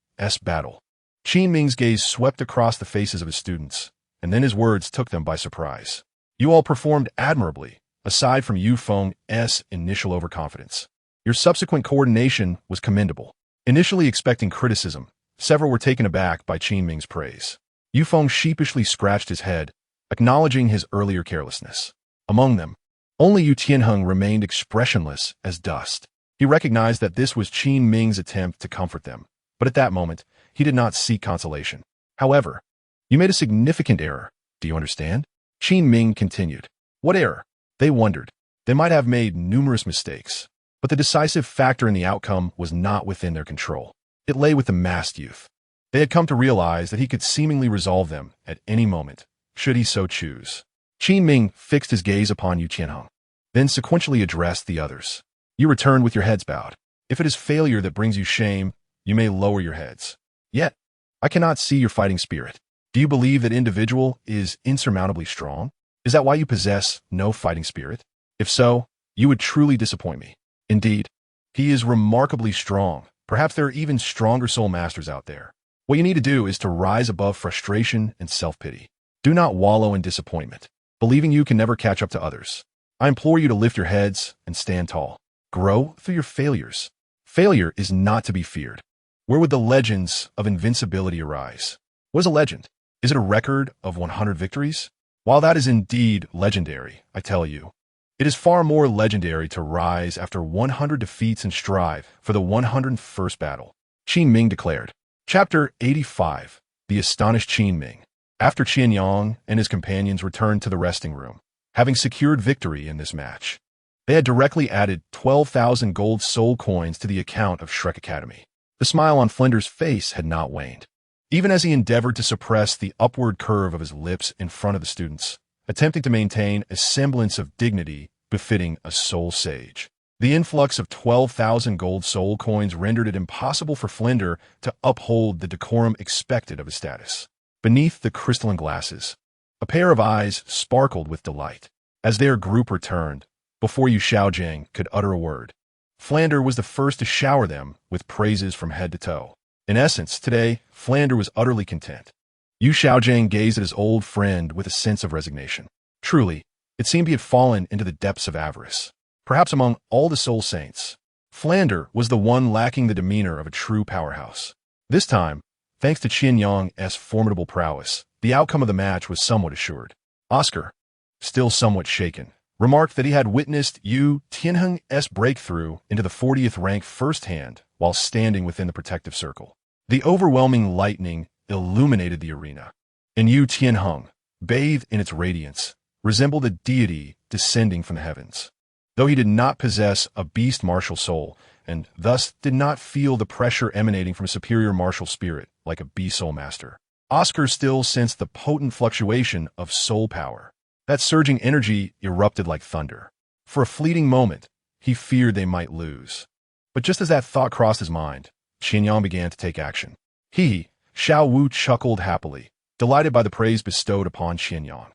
battle, Qi Ming's gaze swept across the faces of his students, and then his words took them by surprise. You all performed admirably, aside from Yu Feng's initial overconfidence. Your subsequent coordination was commendable. Initially expecting criticism, several were taken aback by Qi Ming's praise. Yu Feng sheepishly scratched his head, acknowledging his earlier carelessness. Among them, only Yu Tianheng remained expressionless as dust. He recognized that this was Qi Ming's attempt to comfort them, but at that moment, he did not seek consolation. However, you made a significant error. Do you understand? Qi Ming continued. What error? They wondered. They might have made numerous mistakes, but the decisive factor in the outcome was not within their control. It lay with the masked youth. They had come to realize that he could seemingly resolve them at any moment, should he so choose. Qi Ming fixed his gaze upon Yu Tianheng, then sequentially addressed the others. You returned with your heads bowed. If it is failure that brings you shame, you may lower your heads. Yet, I cannot see your fighting spirit. Do you believe that individual is insurmountably strong? Is that why you possess no fighting spirit? If so, you would truly disappoint me. Indeed, he is remarkably strong. Perhaps there are even stronger soul masters out there. What you need to do is to rise above frustration and self-pity. Do not wallow in disappointment, believing you can never catch up to others. I implore you to lift your heads and stand tall. Grow through your failures. Failure is not to be feared. Where would the legends of invincibility arise? What is a legend? Is it a record of 100 victories? While that is indeed legendary, I tell you, it is far more legendary to rise after 100 defeats and strive for the 101st battle. Qi Ming declared. Chapter 85. The Astonished Qi Ming. After Qian Yang and his companions returned to the resting room, having secured victory in this match, they had directly added 12,000 gold soul coins to the account of Shrek Academy. The smile on Flinder's face had not waned, even as he endeavored to suppress the upward curve of his lips in front of the students, attempting to maintain a semblance of dignity befitting a soul sage. The influx of 12,000 gold soul coins rendered it impossible for Flinder to uphold the decorum expected of his status. Beneath the crystalline glasses, a pair of eyes sparkled with delight. As their group returned, before Yu Xiaojing could utter a word, Flander was the first to shower them with praises from head to toe. In essence, today, Flander was utterly content. Yu Xiaojing gazed at his old friend with a sense of resignation. Truly, it seemed he had fallen into the depths of avarice. Perhaps among all the soul saints, Flander was the one lacking the demeanor of a true powerhouse. This time, thanks to Qian Yang's formidable prowess, the outcome of the match was somewhat assured. Oscar, still somewhat shaken, remarked that he had witnessed Yu Tianheng's breakthrough into the 40th rank firsthand while standing within the protective circle. The overwhelming lightning illuminated the arena, and Yu Tianheng, bathed in its radiance, resembled a deity descending from the heavens. Though he did not possess a beast martial soul, and thus did not feel the pressure emanating from a superior martial spirit like a beast soul master, Oscar still sensed the potent fluctuation of soul power. That surging energy erupted like thunder. For a fleeting moment, he feared they might lose. But just as that thought crossed his mind, Qian Yang began to take action. Xiao Wu chuckled happily, delighted by the praise bestowed upon Qian Yang.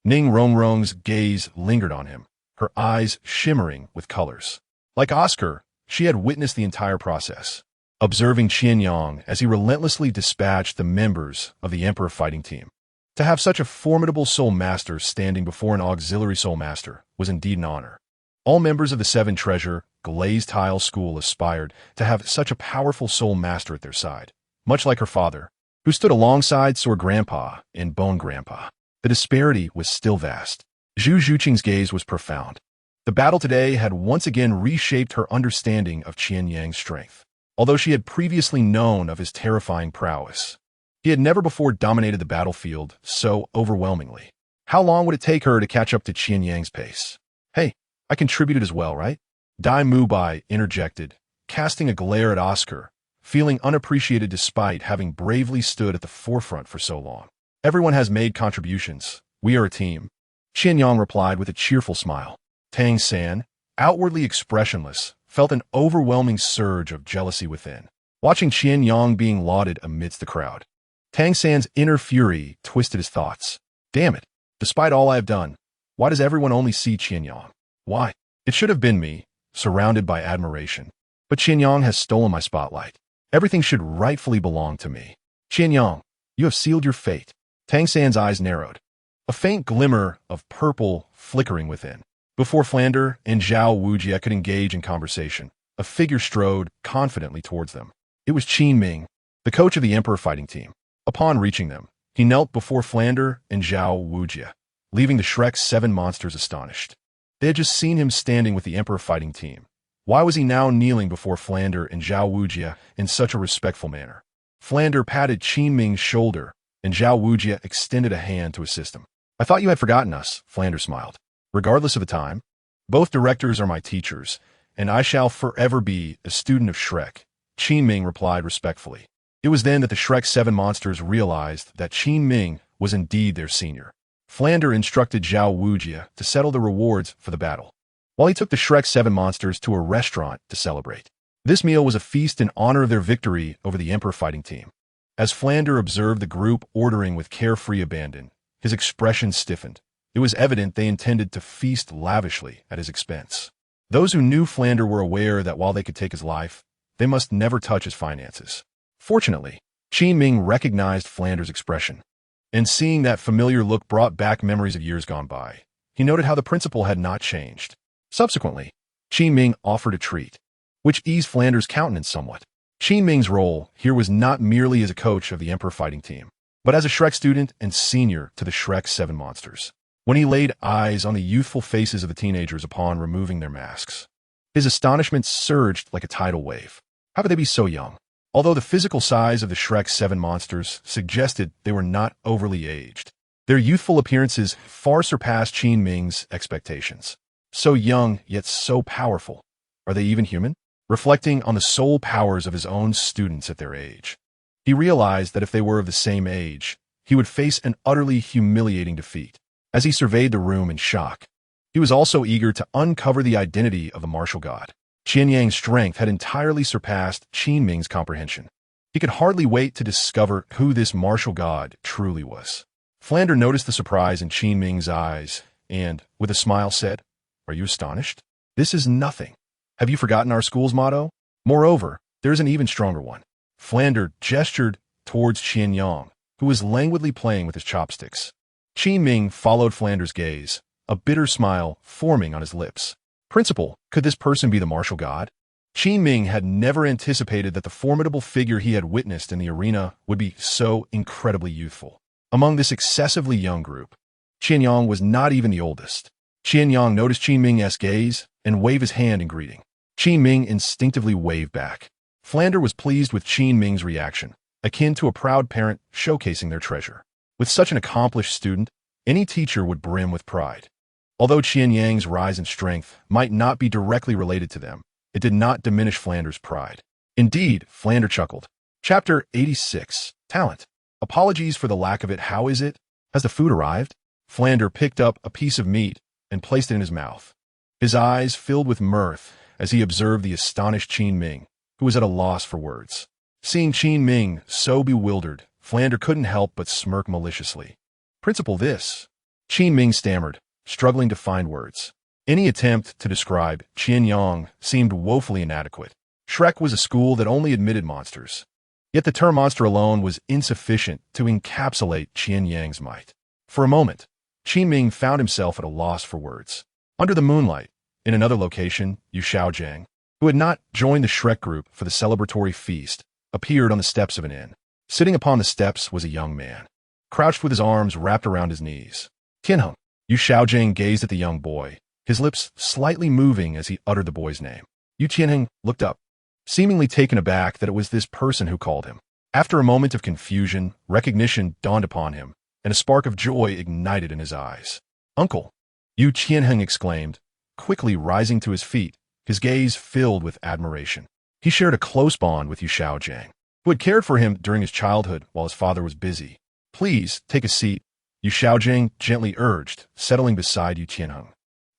Ning Rongrong's gaze lingered on him, her eyes shimmering with colors. Like Oscar, she had witnessed the entire process, observing Qian Yang as he relentlessly dispatched the members of the Emperor fighting team. To have such a formidable soul master standing before an auxiliary soul master was indeed an honor. All members of the Seven Treasure Glazed Tile School aspired to have such a powerful soul master at their side, much like her father, who stood alongside Sword Grandpa and Bone Grandpa. The disparity was still vast. Zhu Zhuqing's gaze was profound. The battle today had once again reshaped her understanding of Qian Yang's strength. Although she had previously known of his terrifying prowess, he had never before dominated the battlefield so overwhelmingly. How long would it take her to catch up to Qian Yang's pace? Hey, I contributed as well, right? Dai Mubai interjected, casting a glare at Oscar, feeling unappreciated despite having bravely stood at the forefront for so long. Everyone has made contributions. We are a team. Qian Yang replied with a cheerful smile. Tang San, outwardly expressionless, felt an overwhelming surge of jealousy within, watching Qian Yang being lauded amidst the crowd. Tang San's inner fury twisted his thoughts. Damn it. Despite all I have done, why does everyone only see Qian Yang? Why? It should have been me, surrounded by admiration. But Qian Yang has stolen my spotlight. Everything should rightfully belong to me. Qian Yang, you have sealed your fate. Tang San's eyes narrowed, a faint glimmer of purple flickering within. Before Flander and Zhao Wujie could engage in conversation, a figure strode confidently towards them. It was Qin Ming, the coach of the Emperor fighting team. Upon reaching them, he knelt before Flander and Zhao Wujie, leaving the Shrek's 7 monsters astonished. They had just seen him standing with the Emperor fighting team. Why was he now kneeling before Flander and Zhao Wujie in such a respectful manner? Flander patted Qin Ming's shoulder, and Zhao Wujie extended a hand to assist him. I thought you had forgotten us, Flander smiled. Regardless of the time, both directors are my teachers, and I shall forever be a student of Shrek, Qin Ming replied respectfully. It was then that the Shrek 7 monsters realized that Qin Ming was indeed their senior. Flander instructed Zhao Wujie to settle the rewards for the battle, while he took the Shrek 7 monsters to a restaurant to celebrate. This meal was a feast in honor of their victory over the Emperor fighting team. As Flander observed the group ordering with carefree abandon, his expression stiffened. It was evident they intended to feast lavishly at his expense. Those who knew Flander were aware that while they could take his life, they must never touch his finances. Fortunately, Qin Ming recognized Flander's expression, and seeing that familiar look brought back memories of years gone by. He noted how the principal had not changed. Subsequently, Qin Ming offered a treat, which eased Flander's countenance somewhat. Qin Ming's role here was not merely as a coach of the Emperor fighting team, but as a Shrek student and senior to the Shrek 7 monsters. When he laid eyes on the youthful faces of the teenagers upon removing their masks, his astonishment surged like a tidal wave. How could they be so young? Although the physical size of the Shrek 7 monsters suggested they were not overly aged, their youthful appearances far surpassed Qin Ming's expectations. So young, yet so powerful. Are they even human? Reflecting on the soul powers of his own students at their age, he realized that if they were of the same age, he would face an utterly humiliating defeat. As he surveyed the room in shock, he was also eager to uncover the identity of the martial god. Qian Yang's strength had entirely surpassed Qin Ming's comprehension. He could hardly wait to discover who this martial god truly was. Flander noticed the surprise in Qin Ming's eyes and, with a smile, said, "Are you astonished? This is nothing. Have you forgotten our school's motto? Moreover, there is an even stronger one." Flander gestured towards Qian Yang, who was languidly playing with his chopsticks. Qin Ming followed Flander's gaze, a bitter smile forming on his lips. Principal, could this person be the martial god? Qin Ming had never anticipated that the formidable figure he had witnessed in the arena would be so incredibly youthful. Among this excessively young group, Qian Yang was not even the oldest. Qian Yang noticed Qin Ming's gaze and waved his hand in greeting. Qin Ming instinctively waved back. Flander was pleased with Qin Ming's reaction, akin to a proud parent showcasing their treasure. With such an accomplished student, any teacher would brim with pride. Although Qian Yang's rise in strength might not be directly related to them, it did not diminish Flander's pride. Indeed, Flander chuckled. Chapter 86. Talent. Apologies for the lack of it. How is it? Has the food arrived? Flander picked up a piece of meat and placed it in his mouth. His eyes filled with mirth as he observed the astonished Qian Ming, who was at a loss for words. Seeing Qian Ming so bewildered, Flander couldn't help but smirk maliciously. Principal, this. Qian Ming stammered, struggling to find words. Any attempt to describe Qian Yang seemed woefully inadequate. Shrek was a school that only admitted monsters. Yet the term monster alone was insufficient to encapsulate Qian Yang's might. For a moment, Qian Ming found himself at a loss for words. Under the moonlight, in another location, Yu Xiaojiang, who had not joined the Shrek group for the celebratory feast, appeared on the steps of an inn. Sitting upon the steps was a young man, crouched with his arms wrapped around his knees. Tianheng. Yu Xiaojiang gazed at the young boy, his lips slightly moving as he uttered the boy's name. Yu Tianheng looked up, seemingly taken aback that it was this person who called him. After a moment of confusion, recognition dawned upon him, and a spark of joy ignited in his eyes. Uncle! Yu Tianheng exclaimed, quickly rising to his feet, his gaze filled with admiration. He shared a close bond with Yu Xiaojiang, who had cared for him during his childhood while his father was busy. Please, take a seat, Yu Xiaojiang gently urged, settling beside Yu Tianheng.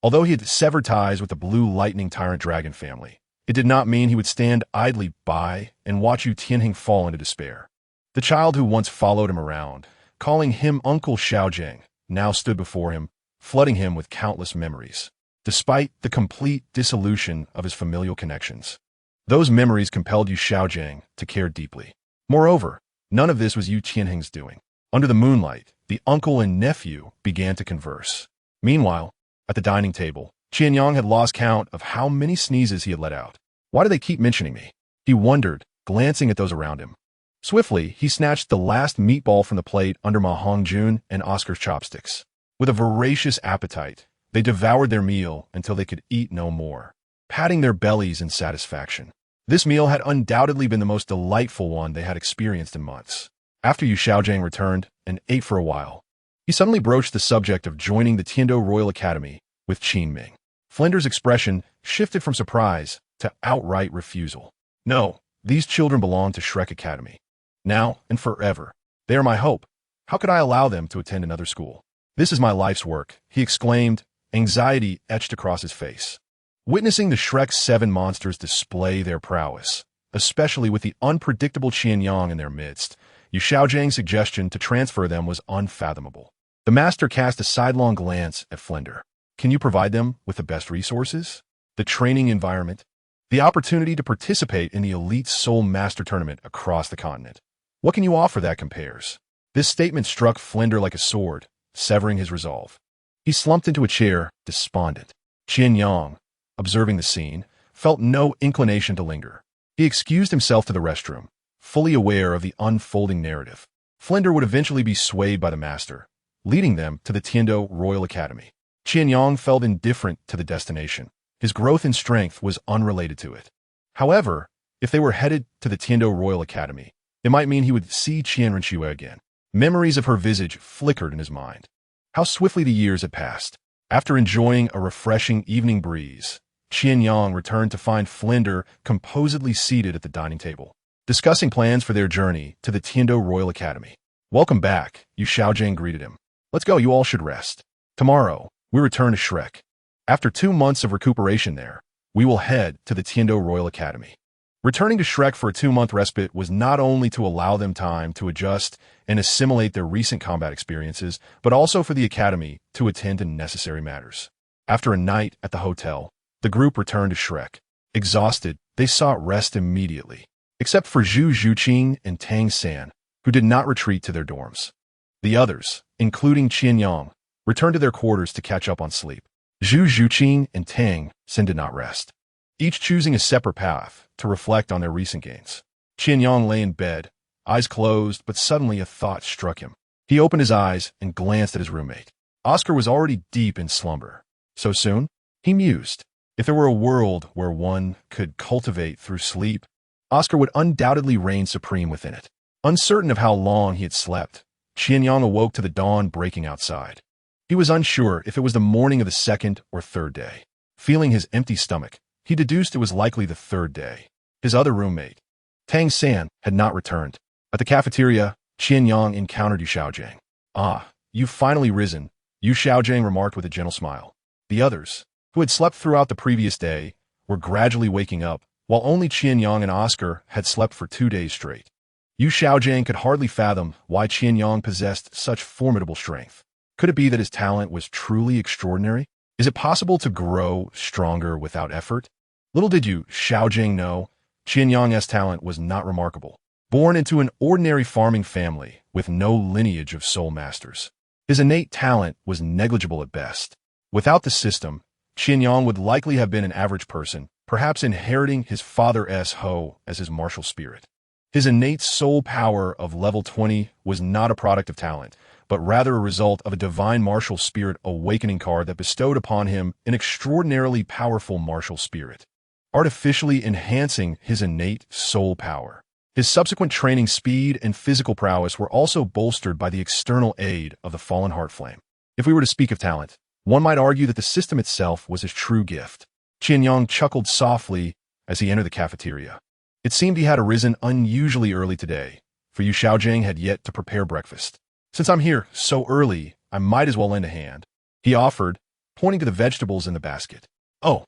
Although he had severed ties with the Blue Lightning Tyrant Dragon family, it did not mean he would stand idly by and watch Yu Tianheng fall into despair. The child who once followed him around, calling him Uncle Xiaojiang, now stood before him, flooding him with countless memories. Despite the complete dissolution of his familial connections, those memories compelled Yu Xiaojiang to care deeply. Moreover, none of this was Yu Tianheng's doing. Under the moonlight, the uncle and nephew began to converse. Meanwhile, at the dining table, Qian Yang had lost count of how many sneezes he had let out. Why do they keep mentioning me? He wondered, glancing at those around him. Swiftly, he snatched the last meatball from the plate under Ma Hongjun and Oscar's chopsticks. With a voracious appetite, they devoured their meal until they could eat no more, patting their bellies in satisfaction. This meal had undoubtedly been the most delightful one they had experienced in months. After Yu Xiaojiang returned and ate for a while, he suddenly broached the subject of joining the Tiando Royal Academy with Qian Ming. Flinder's expression shifted from surprise to outright refusal. No, these children belong to Shrek Academy. Now and forever. They are my hope. How could I allow them to attend another school? This is my life's work, he exclaimed, anxiety etched across his face. Witnessing the Shrek 7 monsters display their prowess, especially with the unpredictable Qian Yang in their midst, Yu Xiaojiang's suggestion to transfer them was unfathomable. The master cast a sidelong glance at Flinder. Can you provide them with the best resources? The training environment? The opportunity to participate in the elite Soul Master Tournament across the continent? What can you offer that compares? This statement struck Flinder like a sword, severing his resolve. He slumped into a chair, despondent. Qian Yang, observing the scene, felt no inclination to linger. He excused himself to the restroom, fully aware of the unfolding narrative. Flinder would eventually be swayed by the master, leading them to the Tiando Royal Academy. Qian Yang felt indifferent to the destination. His growth in strength was unrelated to it. However, if they were headed to the Tiando Royal Academy, it might mean he would see Qian Renxue again. Memories of her visage flickered in his mind. How swiftly the years had passed. After enjoying a refreshing evening breeze, Qian Yang returned to find Flinder composedly seated at the dining table, discussing plans for their journey to the Tiando Royal Academy. Welcome back, Yu Xiaojiang greeted him. Let's go, you all should rest. Tomorrow, we return to Shrek. After 2 months of recuperation there, we will head to the Tiando Royal Academy. Returning to Shrek for a 2-month respite was not only to allow them time to adjust and assimilate their recent combat experiences, but also for the Academy to attend to necessary matters. After a night at the hotel, the group returned to Shrek. Exhausted, they sought rest immediately, except for Zhu Zhuqing and Tang San, who did not retreat to their dorms. The others, including Qian Yang, returned to their quarters to catch up on sleep. Zhu Zhuqing and Tang San did not rest, each choosing a separate path to reflect on their recent gains. Qian Yang lay in bed, eyes closed, but suddenly a thought struck him. He opened his eyes and glanced at his roommate. Oscar was already deep in slumber. So soon? He mused. If there were a world where one could cultivate through sleep, Oscar would undoubtedly reign supreme within it. Uncertain of how long he had slept, Qian Yang awoke to the dawn breaking outside. He was unsure if it was the morning of the second or third day. Feeling his empty stomach, he deduced it was likely the third day. His other roommate, Tang San, had not returned. At the cafeteria, Qian Yang encountered Yu Xiaojing. "Ah, you've finally risen," Yu Xiaojing remarked with a gentle smile. The others, who had slept throughout the previous day, were gradually waking up, while only Qian Yang and Oscar had slept for 2 days straight. Yu Xiaojing could hardly fathom why Qian Yang possessed such formidable strength. Could it be that his talent was truly extraordinary? Is it possible to grow stronger without effort? Little did Yu Xiaojing know, Qian Yang's talent was not remarkable. Born into an ordinary farming family with no lineage of soul masters, his innate talent was negligible at best. Without the system, Qian Yang would likely have been an average person, perhaps inheriting his father's Ho as his martial spirit. His innate soul power of level 20 was not a product of talent, but rather a result of a divine martial spirit awakening card that bestowed upon him an extraordinarily powerful martial spirit, artificially enhancing his innate soul power. His subsequent training speed and physical prowess were also bolstered by the external aid of the fallen heart flame. If we were to speak of talent, one might argue that the system itself was his true gift. Qian Yang chuckled softly as he entered the cafeteria. It seemed he had arisen unusually early today, for Yu Xiaojing had yet to prepare breakfast. "Since I'm here so early, I might as well lend a hand," he offered, pointing to the vegetables in the basket. "Oh,